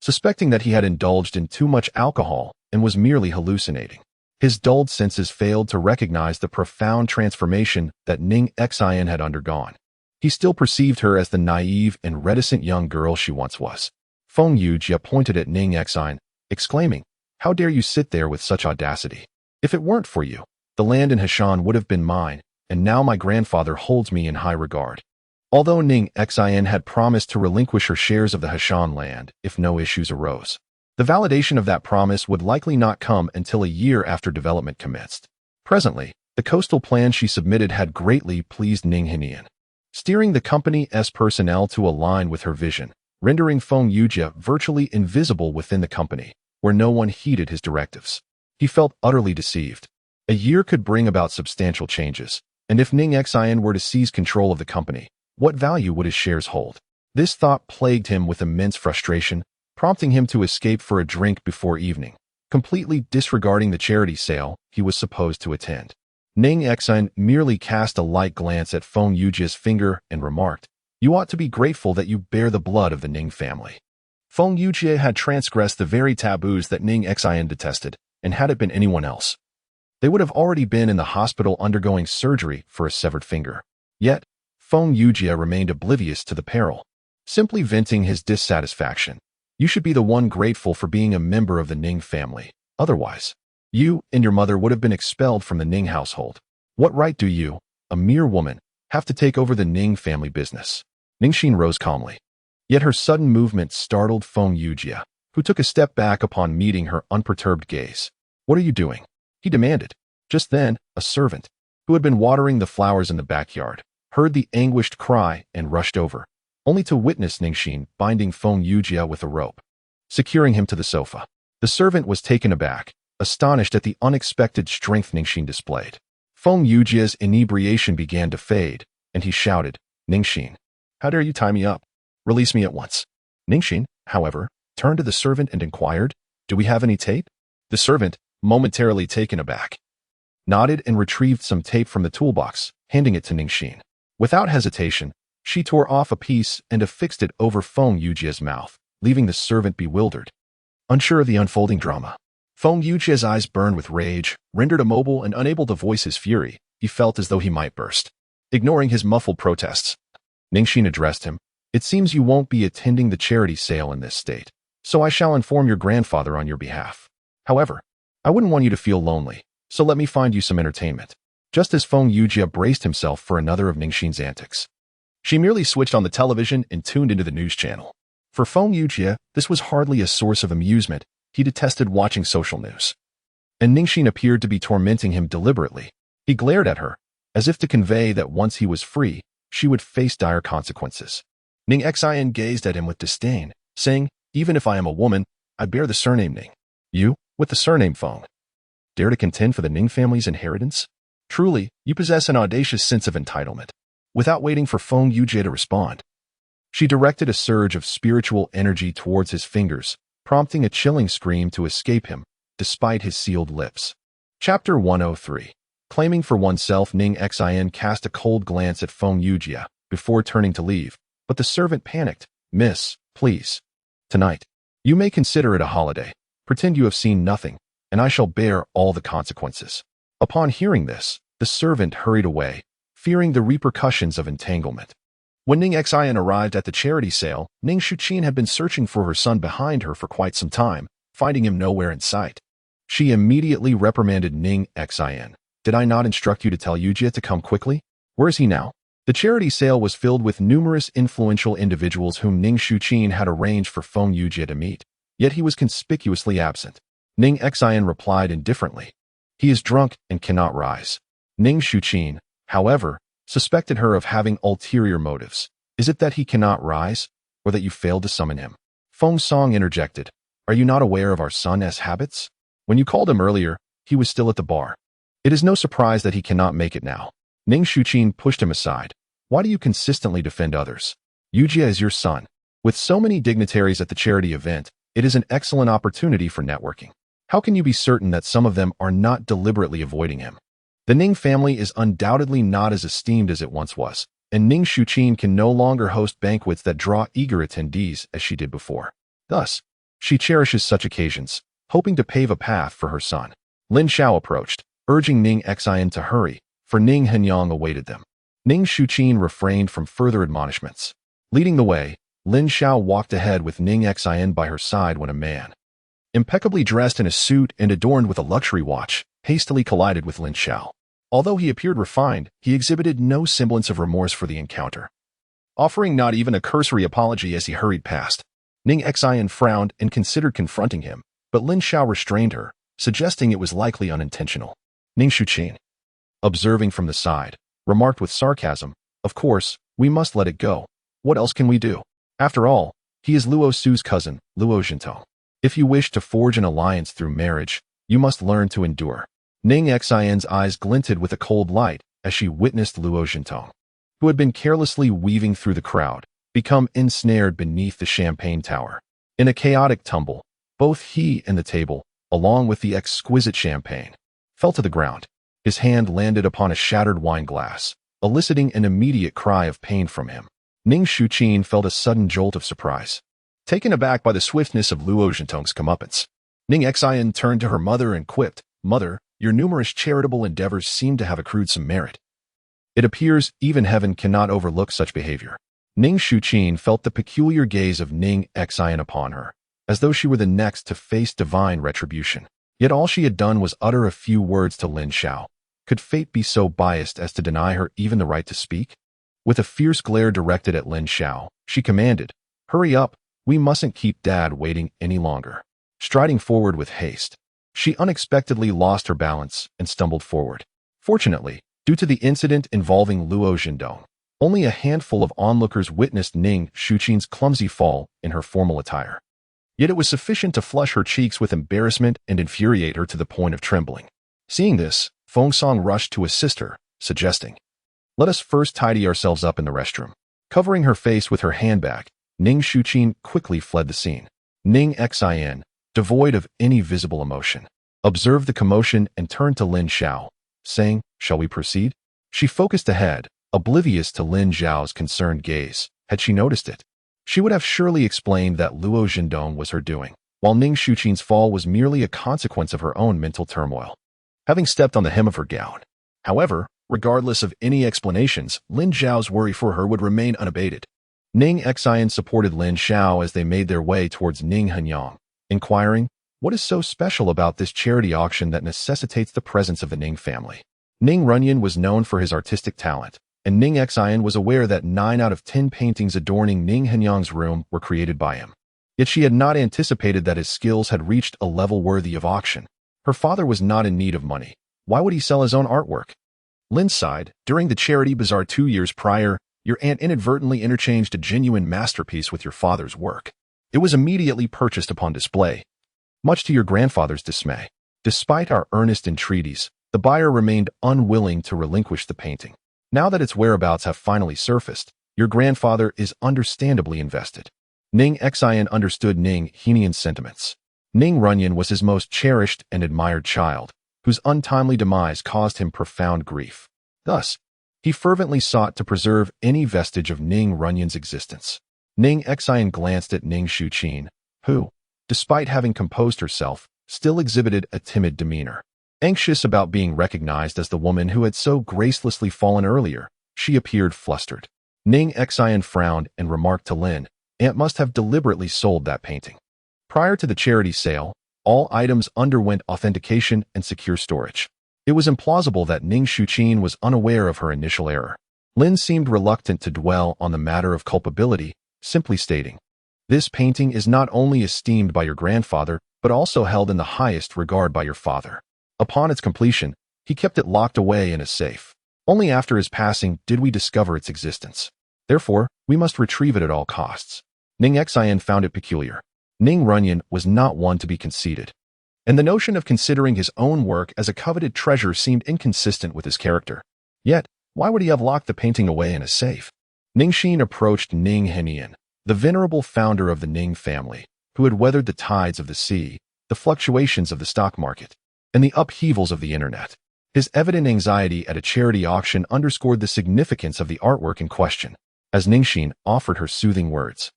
suspecting that he had indulged in too much alcohol and was merely hallucinating. His dulled senses failed to recognize the profound transformation that Ning Xin had undergone. He still perceived her as the naive and reticent young girl she once was. Feng Yujia pointed at Ning Xin, exclaiming, How dare you sit there with such audacity? If it weren't for you, the land in Heshan would have been mine, and now my grandfather holds me in high regard. Although Ning Xin had promised to relinquish her shares of the Heshan land if no issues arose, the validation of that promise would likely not come until a year after development commenced. Presently, the coastal plan she submitted had greatly pleased Ning Hinian, steering the company's personnel to align with her vision, rendering Feng Yujia virtually invisible within the company, where no one heeded his directives. He felt utterly deceived. A year could bring about substantial changes, and if Ning Xin were to seize control of the company, what value would his shares hold? This thought plagued him with immense frustration, prompting him to escape for a drink before evening, completely disregarding the charity sale he was supposed to attend. Ning Xin merely cast a light glance at Feng Yujia's finger and remarked, You ought to be grateful that you bear the blood of the Ning family. Feng Yujia had transgressed the very taboos that Ning Xin detested, and had it been anyone else, they would have already been in the hospital undergoing surgery for a severed finger. Yet, Feng Yujia remained oblivious to the peril, simply venting his dissatisfaction. You should be the one grateful for being a member of the Ning family. Otherwise, you and your mother would have been expelled from the Ning household. What right do you, a mere woman, have to take over the Ning family business? Ning Xin rose calmly. Yet her sudden movement startled Feng Yujia, who took a step back upon meeting her unperturbed gaze. What are you doing? He demanded. Just then, a servant, who had been watering the flowers in the backyard, heard the anguished cry and rushed over, only to witness Ning Xin binding Feng Yujia with a rope, securing him to the sofa. The servant was taken aback, astonished at the unexpected strength Ning Xin displayed. Feng Yujia's inebriation began to fade, and he shouted, Ning Xin, how dare you tie me up? Release me at once. Ning Xin, however, turned to the servant and inquired, Do we have any tape? The servant, momentarily taken aback, nodded and retrieved some tape from the toolbox, handing it to Ning Xin. Without hesitation, she tore off a piece and affixed it over Feng Yujia's mouth, leaving the servant bewildered, unsure of the unfolding drama. Feng Yujia's eyes burned with rage, rendered immobile and unable to voice his fury. He felt as though he might burst. Ignoring his muffled protests, Ning Xin addressed him. It seems you won't be attending the charity sale in this state, so I shall inform your grandfather on your behalf. However, I wouldn't want you to feel lonely, so let me find you some entertainment. Just as Feng Yujia braced himself for another of Ning Xin's antics, she merely switched on the television and tuned into the news channel. For Feng Yujia, this was hardly a source of amusement. He detested watching social news. And Ning Xin appeared to be tormenting him deliberately. He glared at her, as if to convey that once he was free, she would face dire consequences. Ning Xin gazed at him with disdain, saying, even if I am a woman, I bear the surname Ning. You, with the surname Feng, dare to contend for the Ning family's inheritance? Truly, you possess an audacious sense of entitlement. Without waiting for Feng Yujie to respond, she directed a surge of spiritual energy towards his fingers, prompting a chilling scream to escape him, despite his sealed lips. Chapter 103. Claiming for oneself. Ning Xin cast a cold glance at Feng Yujie before turning to leave, but the servant panicked. Miss, please. Tonight, you may consider it a holiday. Pretend you have seen nothing, and I shall bear all the consequences. Upon hearing this, the servant hurried away, fearing the repercussions of entanglement. When Ning Xin arrived at the charity sale, Ning Xuqin had been searching for her son behind her for quite some time, finding him nowhere in sight. She immediately reprimanded Ning Xin. Did I not instruct you to tell Yujie to come quickly? Where is he now? The charity sale was filled with numerous influential individuals whom Ning Xuqin had arranged for Feng Yujie to meet, yet he was conspicuously absent. Ning Xin replied indifferently. He is drunk and cannot rise. Ning Xuqin, however, suspected her of having ulterior motives. Is it that he cannot rise, or that you failed to summon him? Feng Song interjected. Are you not aware of our son's habits? When you called him earlier, he was still at the bar. It is no surprise that he cannot make it now. Ning Xuqin pushed him aside. Why do you consistently defend others? Yujie is your son. With so many dignitaries at the charity event, it is an excellent opportunity for networking. How can you be certain that some of them are not deliberately avoiding him? The Ning family is undoubtedly not as esteemed as it once was, and Ning Xuqin can no longer host banquets that draw eager attendees as she did before. Thus, she cherishes such occasions, hoping to pave a path for her son. Lin Xiao approached, urging Ning Xin to hurry, for Ning Henyang awaited them. Ning Xuqin refrained from further admonishments. Leading the way, Lin Xiao walked ahead with Ning Xin by her side when a man, impeccably dressed in a suit and adorned with a luxury watch, hastily collided with Lin Xiao. Although he appeared refined, he exhibited no semblance of remorse for the encounter, offering not even a cursory apology as he hurried past. Ning Xin frowned and considered confronting him, but Lin Xiao restrained her, suggesting it was likely unintentional. Ning Xuqin, observing from the side, remarked with sarcasm, of course, we must let it go. What else can we do? After all, he is Luo Su's cousin, Luo Jintong. If you wish to forge an alliance through marriage, you must learn to endure. Ning Xin's eyes glinted with a cold light as she witnessed Luo Jintong, who had been carelessly weaving through the crowd, become ensnared beneath the champagne tower. In a chaotic tumble, both he and the table, along with the exquisite champagne, fell to the ground. His hand landed upon a shattered wine glass, eliciting an immediate cry of pain from him. Ning Xuqin felt a sudden jolt of surprise, taken aback by the swiftness of Luo Jintong's comeuppance. Ning Xin turned to her mother and quipped, Mother, your numerous charitable endeavors seem to have accrued some merit. It appears even heaven cannot overlook such behavior. Ning Xuqin felt the peculiar gaze of Ning Xin upon her, as though she were the next to face divine retribution. Yet all she had done was utter a few words to Lin Xiao. Could fate be so biased as to deny her even the right to speak? With a fierce glare directed at Lin Xiao, she commanded, Hurry up, we mustn't keep Dad waiting any longer. Striding forward with haste, she unexpectedly lost her balance and stumbled forward. Fortunately, due to the incident involving Luo Jintong, only a handful of onlookers witnessed Ning Xuqin's clumsy fall in her formal attire. Yet it was sufficient to flush her cheeks with embarrassment and infuriate her to the point of trembling. Seeing this, Feng Song rushed to assist her, suggesting, Let us first tidy ourselves up in the restroom. Covering her face with her handbag, Ning Xuqin quickly fled the scene. Ning Xin, devoid of any visible emotion, observed the commotion and turned to Lin Xiao, saying, "Shall we proceed?" She focused ahead, oblivious to Lin Xiao's concerned gaze. Had she noticed it, she would have surely explained that Luo Jindong was her doing, while Ning Xuqin's fall was merely a consequence of her own mental turmoil, having stepped on the hem of her gown. However, regardless of any explanations, Lin Xiao's worry for her would remain unabated. Ning Xin supported Lin Xiao as they made their way towards Ning Hanyang, inquiring, "What is so special about this charity auction that necessitates the presence of the Ning family?" Ning Runyan was known for his artistic talent, and Ning Xin was aware that 9 out of 10 paintings adorning Ning Hanyang's room were created by him. Yet she had not anticipated that his skills had reached a level worthy of auction. Her father was not in need of money. Why would he sell his own artwork? Lin sighed. During the charity bazaar 2 years prior, your aunt inadvertently interchanged a genuine masterpiece with your father's work. It was immediately purchased upon display, much to your grandfather's dismay. Despite our earnest entreaties, the buyer remained unwilling to relinquish the painting. Now that its whereabouts have finally surfaced, your grandfather is understandably invested. Ning Xin understood Ning Henian's sentiments. Ning Runyan was his most cherished and admired child, whose untimely demise caused him profound grief. Thus, he fervently sought to preserve any vestige of Ning Runyan's existence. Ning Xin glanced at Ning Xuqin, who, despite having composed herself, still exhibited a timid demeanor. Anxious about being recognized as the woman who had so gracelessly fallen earlier, she appeared flustered. Ning Xin frowned and remarked to Lin, "Aunt must have deliberately sold that painting." Prior to the charity sale, all items underwent authentication and secure storage. It was implausible that Ning Xuqin was unaware of her initial error. Lin seemed reluctant to dwell on the matter of culpability, simply stating, "This painting is not only esteemed by your grandfather, but also held in the highest regard by your father. Upon its completion, he kept it locked away in a safe. Only after his passing did we discover its existence. Therefore, we must retrieve it at all costs." Ning Xin found it peculiar. Ning Runyan was not one to be conceited, and the notion of considering his own work as a coveted treasure seemed inconsistent with his character. Yet, why would he have locked the painting away in a safe? Ning Xin approached Ning Henian, the venerable founder of the Ning family, who had weathered the tides of the sea, the fluctuations of the stock market, and the upheavals of the internet. His evident anxiety at a charity auction underscored the significance of the artwork in question. As Ning Xin offered her soothing words,